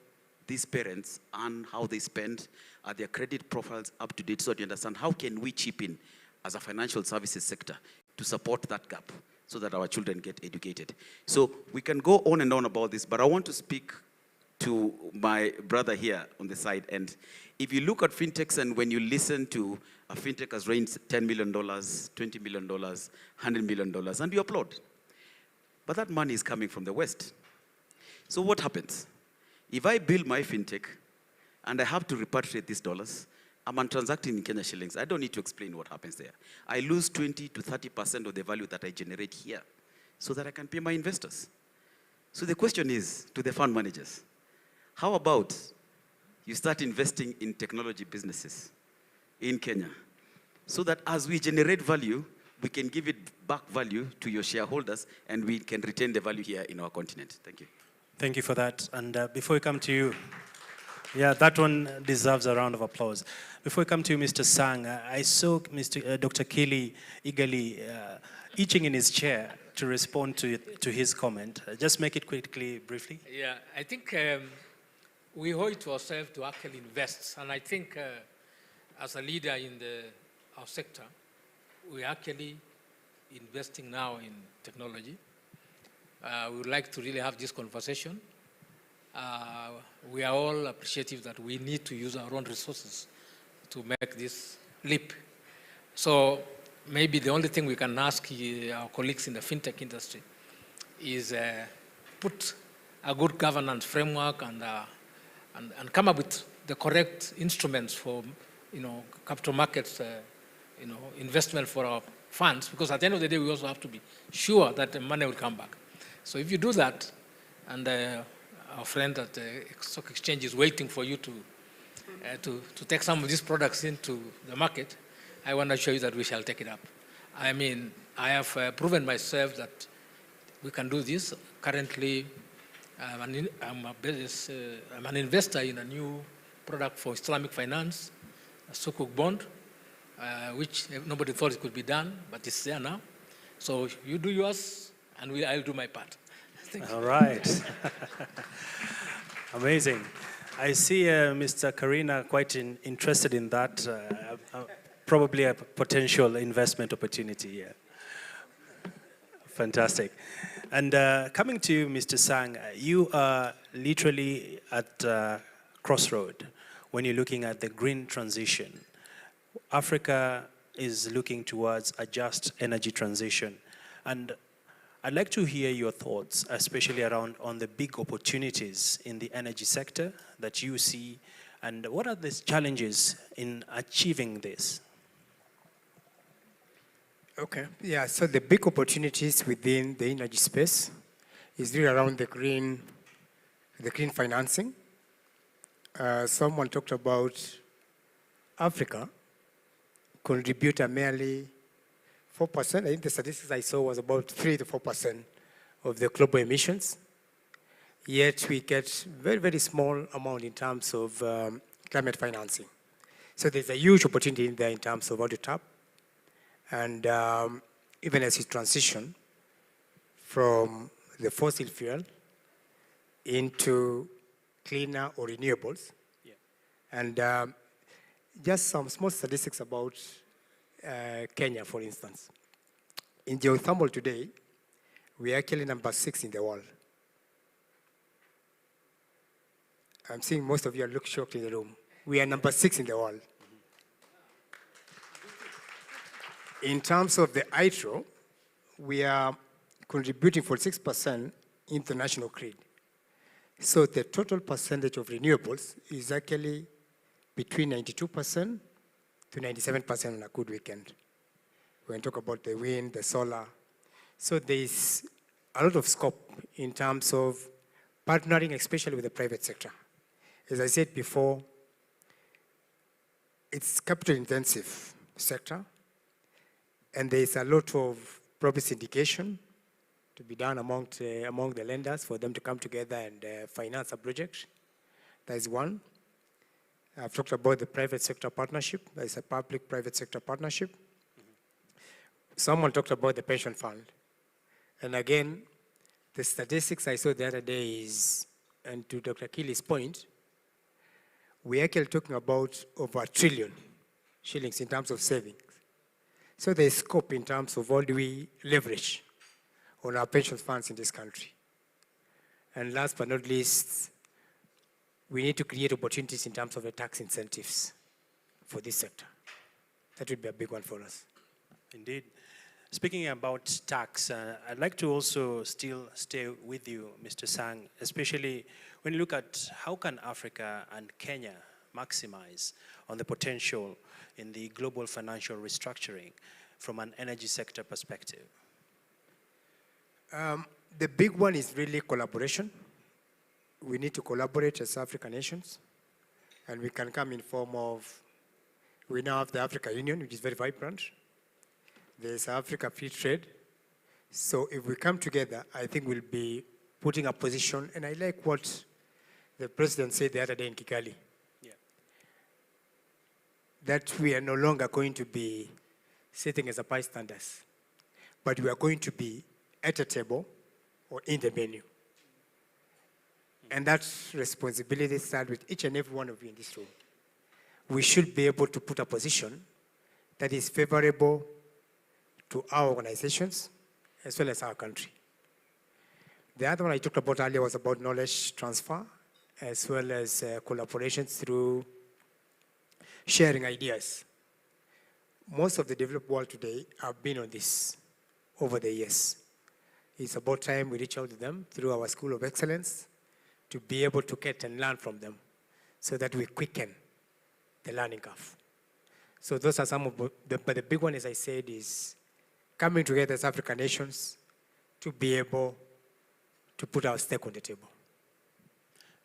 these parents and how they spend? Are their credit profiles up to date? So that you understand how can we chip in as a financial services sector to support that gap so that our children get educated. So we can go on and on about this, but I want to speak to my brother here on the side. And if you look at fintechs and when you listen to a fintech has raised $10 million, $20 million, $100 million, and you applaud. But that money is coming from the West. So what happens? If I build my fintech and I have to repatriate these dollars, I'm transacting in Kenya shillings. I don't need to explain what happens there. I lose 20 to 30% of the value that I generate here so that I can pay my investors. So the question is to the fund managers, how about you start investing in technology businesses in Kenya so that as we generate value, we can give it back value to your shareholders and we can retain the value here in our continent. Thank you. Thank you for that. And before we come to you, yeah, that one deserves a round of applause. Before we come to you, Mr. Sang, I saw Dr. Kili eagerly itching in his chair to respond to his comment. Just make it quickly, briefly. Yeah, I think we owe it to ourselves to actually invest. And I think as a leader in our sector, we're actually investing now in technology. We would like to really have this conversation. We are all appreciative that we need to use our own resources to make this leap. So maybe the only thing we can ask our colleagues in the fintech industry is put a good governance framework and come up with the correct instruments for capital markets investment for our funds, because at the end of the day we also have to be sure that the money will come back. So if you do that, and our friend at the stock exchange is waiting for you to take some of these products into the market, I want to assure you that we shall take it up. I mean, I have proven myself that we can do this. Currently, I'm an investor in a new product for Islamic finance, a Sukuk bond, which nobody thought it could be done, but it's there now. So you do yours, and I'll do my part. Thank you. All right. Amazing. I see Mr. Karina quite interested in that, probably a potential investment opportunity here. Fantastic. And coming to you, Mr. Sang, you are literally at crossroad when you're looking at the green transition. Africa is looking towards a just energy transition. And I'd like to hear your thoughts, especially around on the big opportunities in the energy sector that you see, and what are the challenges in achieving this? Okay, yeah, so the big opportunities within the energy space is really around the green financing. Someone talked about Africa contribute a merely 4%. I think the statistics I saw was about 3 to 4% of the global emissions. Yet we get very, very small amount in terms of climate financing. So there's a huge opportunity in there in terms of how to tap. And even as we transition from the fossil fuel into cleaner or renewables. Yeah. And just some small statistics about Kenya, for instance. In geothermal today, we are actually number 6 in the world. I'm seeing most of you look shocked in the room. We are number 6 in the world. In terms of the hydro, we are contributing 46% international grid. So the total percentage of renewables is actually between 92% to 97% on a good weekend. When we talk about the wind, the solar. So there's a lot of scope in terms of partnering, especially with the private sector. As I said before, it's capital intensive sector, and there's a lot of proper syndication to be done among the lenders for them to come together and finance a project. That is one. I've talked about the private sector partnership. There's a public-private sector partnership. Someone talked about the pension fund. And again, the statistics I saw the other day is, and to Dr. Kili's point, we're actually talking about over $1 trillion shillings in terms of savings. So there's scope in terms of what do we leverage on our pension funds in this country. And last but not least, we need to create opportunities in terms of the tax incentives for this sector. That would be a big one for us. Indeed. Speaking about tax, I'd like to also still stay with you, Mr. Sang, especially when you look at how can Africa and Kenya maximize on the potential in the global financial restructuring from an energy sector perspective? The big one is really collaboration. We need to collaborate as African nations, and we can come in form of, we now have the Africa Union, which is very vibrant. There's Africa Free Trade. So if we come together, I think we'll be putting a position, and I like what the president said the other day in Kigali, that we are no longer going to be sitting as a bystanders, but we are going to be at a table or in the menu. And that responsibility starts with each and every one of you in this room. We should be able to put a position that is favorable to our organizations as well as our country. The other one I talked about earlier was about knowledge transfer as well as collaboration through sharing ideas. Most of the developed world today have been on this over the years. It's about time we reach out to them through our School of Excellence to be able to get and learn from them so that we quicken the learning curve. So those are some of but the big one, as I said, is coming together as African nations to be able to put our stake on the table.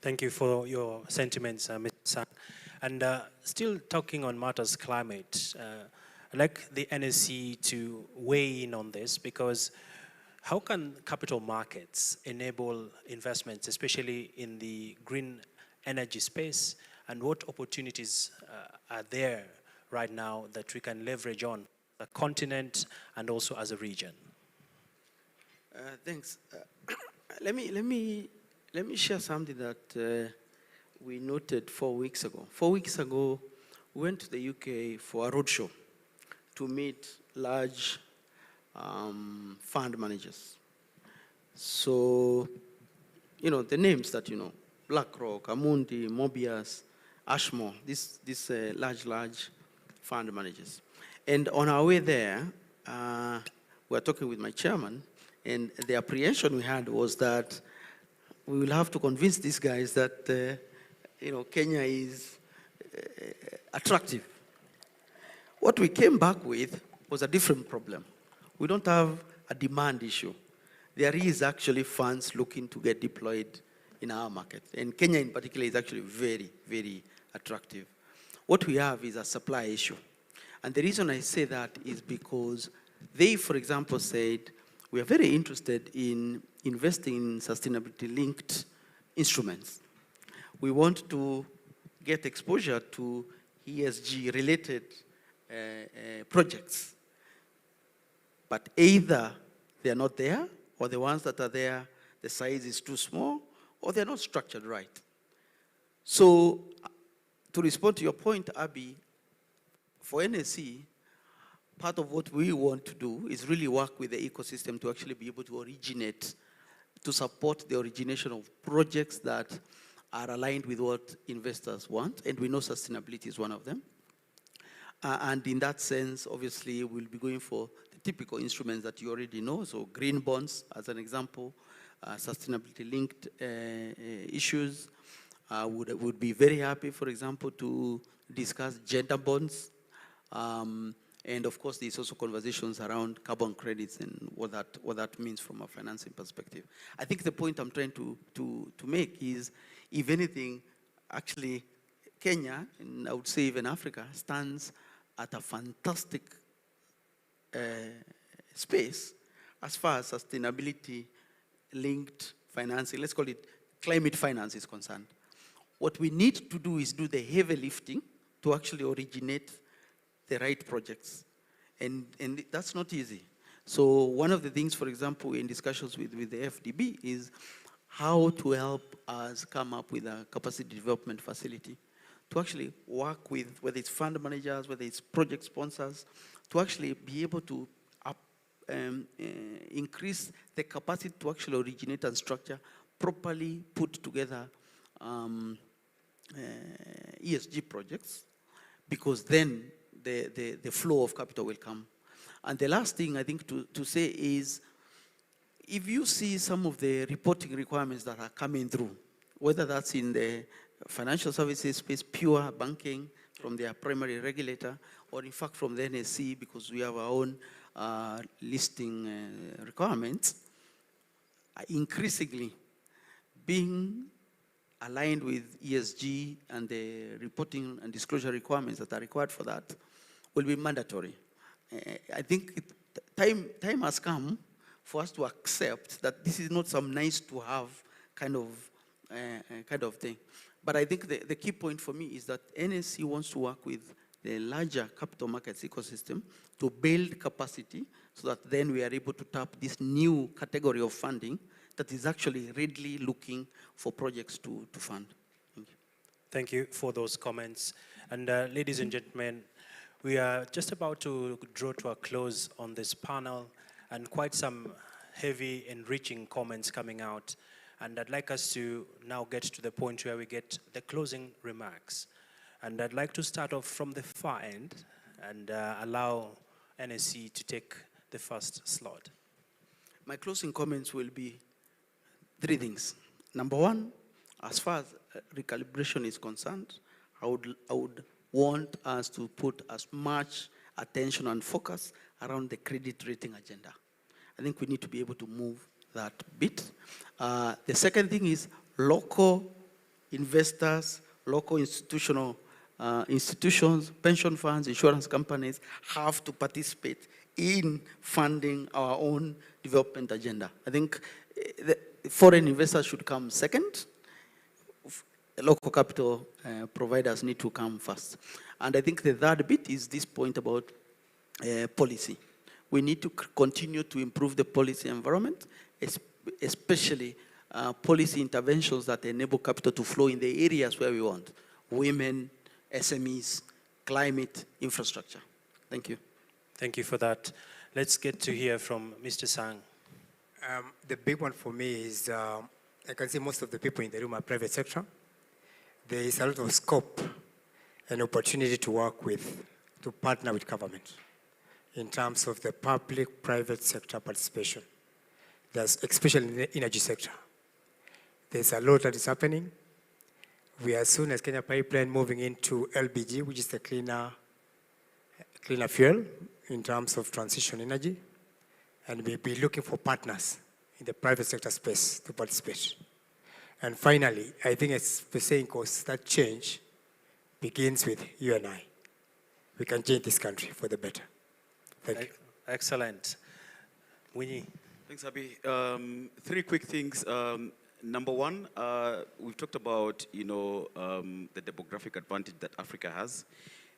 Thank you for your sentiments, Mr. Sang. And still talking on matters climate, I'd like the NSC to weigh in on this, because how can capital markets enable investments, especially in the green energy space, and what opportunities are there right now that we can leverage on the continent and also as a region? Thanks. Let me share something that we noted 4 weeks ago. 4 weeks ago, we went to the UK for a roadshow to meet large fund managers. So, you know, the names that you know, BlackRock, Amundi, Mobius, Ashmore, these large fund managers. And on our way there, we were talking with my chairman, and the apprehension we had was that we will have to convince these guys that, you know, Kenya is attractive. What we came back with was a different problem. We don't have a demand issue. There is actually funds looking to get deployed in our market. And Kenya in particular is actually very, very attractive. What we have is a supply issue. And the reason I say that is because they, for example, said, we are very interested in investing in sustainability-linked instruments. We want to get exposure to ESG-related projects. But either they're not there, or the ones that are there, the size is too small, or they're not structured right. So, to respond to your point, Abby, for NSC, part of what we want to do is really work with the ecosystem to actually be able to originate, to support the origination of projects that are aligned with what investors want, and we know sustainability is one of them. And in that sense, obviously, we'll be going for the typical instruments that you already know, so green bonds, as an example, sustainability-linked issues. Would be very happy, for example, to discuss gender bonds. And of course, there's also conversations around carbon credits and what that means from a financing perspective. I think the point I'm trying to make is, if anything, actually, Kenya, and I would say even Africa, stands at a fantastic space as far as sustainability-linked financing, let's call it climate finance, is concerned. What we need to do is do the heavy lifting to actually originate the right projects. And that's not easy. So one of the things, for example, in discussions with the FDB is how to help us come up with a capacity development facility to actually work with, whether it's fund managers, whether it's project sponsors, to actually be able to increase the capacity to actually originate and structure properly put together ESG projects, because then the flow of capital will come. And the last thing I think to say is, if you see some of the reporting requirements that are coming through, whether that's in the financial services space, pure banking from their primary regulator, or in fact from the NSC, because we have our own listing requirements, increasingly being aligned with ESG and the reporting and disclosure requirements that are required for that will be mandatory. I think time has come for us to accept that this is not some nice to have kind of thing. But I think the key point for me is that NSC wants to work with the larger capital markets ecosystem to build capacity so that then we are able to tap this new category of funding that is actually readily looking for projects to fund. Thank you. Thank you for those comments. And ladies and gentlemen, we are just about to draw to a close on this panel, and quite some heavy, enriching comments coming out. And I'd like us to now get to the point where we get the closing remarks. And I'd like to start off from the far end and allow NSC to take the first slot. My closing comments will be three things. Number one, as far as recalibration is concerned, I would want us to put as much attention and focus around the credit rating agenda. I think we need to be able to move that bit. The second thing is local investors, local institutions, pension funds, insurance companies have to participate in funding our own development agenda. I think the foreign investors should come second. Local capital providers need to come first. And I think the third bit is this point about policy. We need to continue to improve the policy environment, especially policy interventions that enable capital to flow in the areas where we want: women, SMEs, climate, infrastructure. Thank you. Thank you for that. Let's get to hear from Mr. Sang. The big one for me is, I can see most of the people in the room are private sector. There is a lot of scope and opportunity to work with, to partner with government in terms of the public-private sector participation. There's, especially in the energy sector, there's a lot that is happening. We are soon as Kenya Pipeline moving into LBG, which is the cleaner fuel in terms of transition energy. And we'll be looking for partners in the private sector space to participate. And finally, I think as the saying goes, that change begins with you and I. We can change this country for the better. Thank you. Excellent. Winnie. Thanks, Abi. Three quick things. Number one, we've talked about, the demographic advantage that Africa has.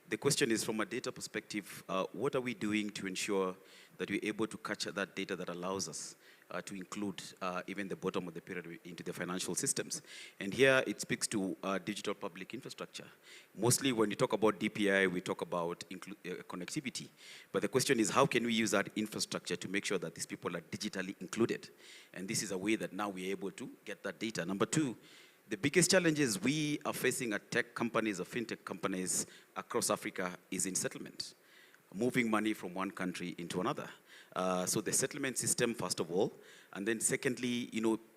The question is, from a data perspective, what are we doing to ensure that we're able to capture that data that allows us to include even the bottom of the pyramid into the financial systems? And here it speaks to digital public infrastructure. Mostly when you talk about DPI, we talk about connectivity. But the question is, how can we use that infrastructure to make sure that these people are digitally included? And this is a way that now we're able to get that data. Number two, the biggest challenges we are facing at tech companies or fintech companies across Africa is in settlement, moving money from one country into another. So the settlement system, first of all, and then secondly,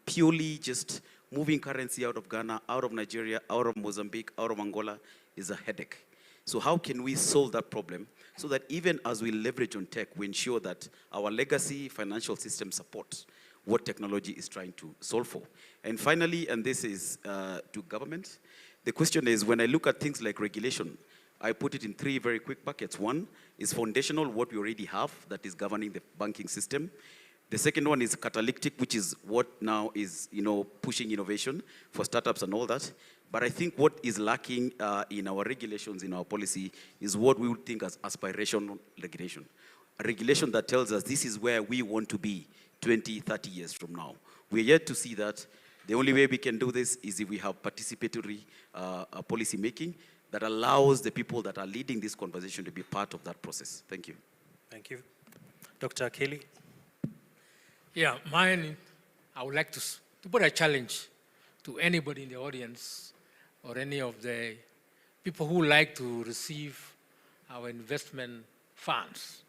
purely just moving currency out of Ghana, out of Nigeria, out of Mozambique, out of Angola is a headache. So how can we solve that problem so that even as we leverage on tech, we ensure that our legacy financial system supports what technology is trying to solve for? And finally, and this is to government, the question is, when I look at things like regulation, I put it in three very quick buckets. One is foundational, what we already have that is governing the banking system. The second one is catalytic, which is what now is pushing innovation for startups and all that. But I think what is lacking in our regulations, in our policy, is what we would think as aspirational regulation. A regulation that tells us this is where we want to be 20, 30 years from now. We're yet to see that. The only way we can do this is if we have participatory policy making that allows the people that are leading this conversation to be part of that process. Thank you. Thank you. Dr. Kelly? Yeah, mine, I would like to put a challenge to anybody in the audience or any of the people who like to receive our investment funds.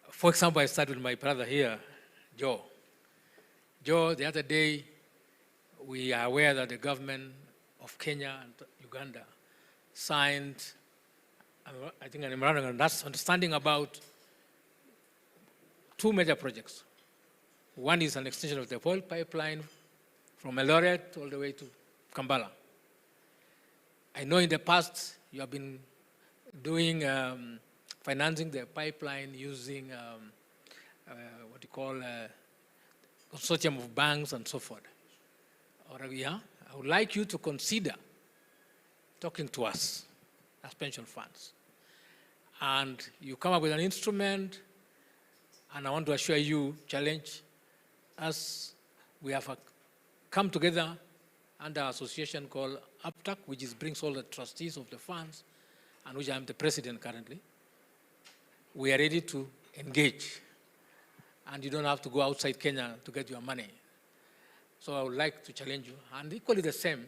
For example, I started with my brother here, Joe. Joe, the other day, we are aware that the government of Kenya and Uganda signed, I think, a memorandum of understanding about 2 major projects. One is an extension of the oil pipeline from Eldoret all the way to Kampala. I know in the past you have been doing financing the pipeline using what you call consortium of banks and so forth. I would like you to consider talking to us as pension funds. And you come up with an instrument, and I want to assure you, challenge us. We have come together under an association called APTAC, which brings all the trustees of the funds, and which I am the president currently. We are ready to engage, and you don't have to go outside Kenya to get your money. So I would like to challenge you. And equally the same,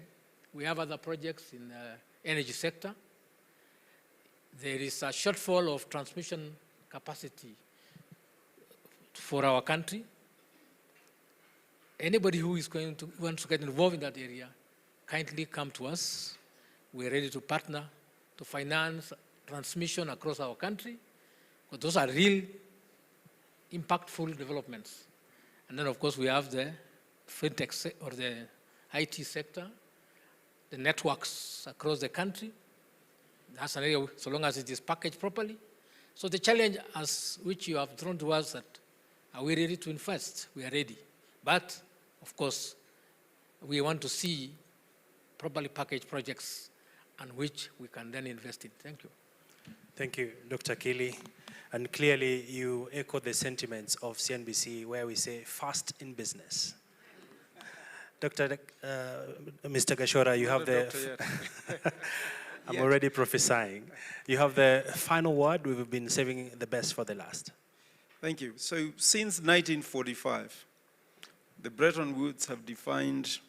we have other projects in the energy sector. There is a shortfall of transmission capacity for our country. Anybody who is wants to get involved in that area, kindly come to us. We're ready to partner to finance transmission across our country. But those are real impactful developments. And then, of course, we have the fintech or the IT sector, the networks across the country. That's an area, so long as it is packaged properly. So the challenge as which you have thrown to us that, are we ready to invest? We are ready. But, of course, we want to see properly packaged projects and which we can then invest in. Thank you. Thank you, Dr. Kelly. And clearly, you echo the sentiments of CNBC where we say, fast in business. Mr. Gashora, you have the... I'm already prophesying. You have the final word. We've been saving the best for the last. Thank you. So since 1945, the Bretton Woods have defined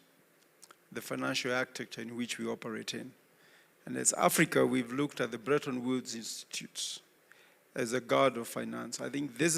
the financial architecture in which we operate in. And as Africa, we've looked at the Bretton Woods Institutes as a guard of finance. I think this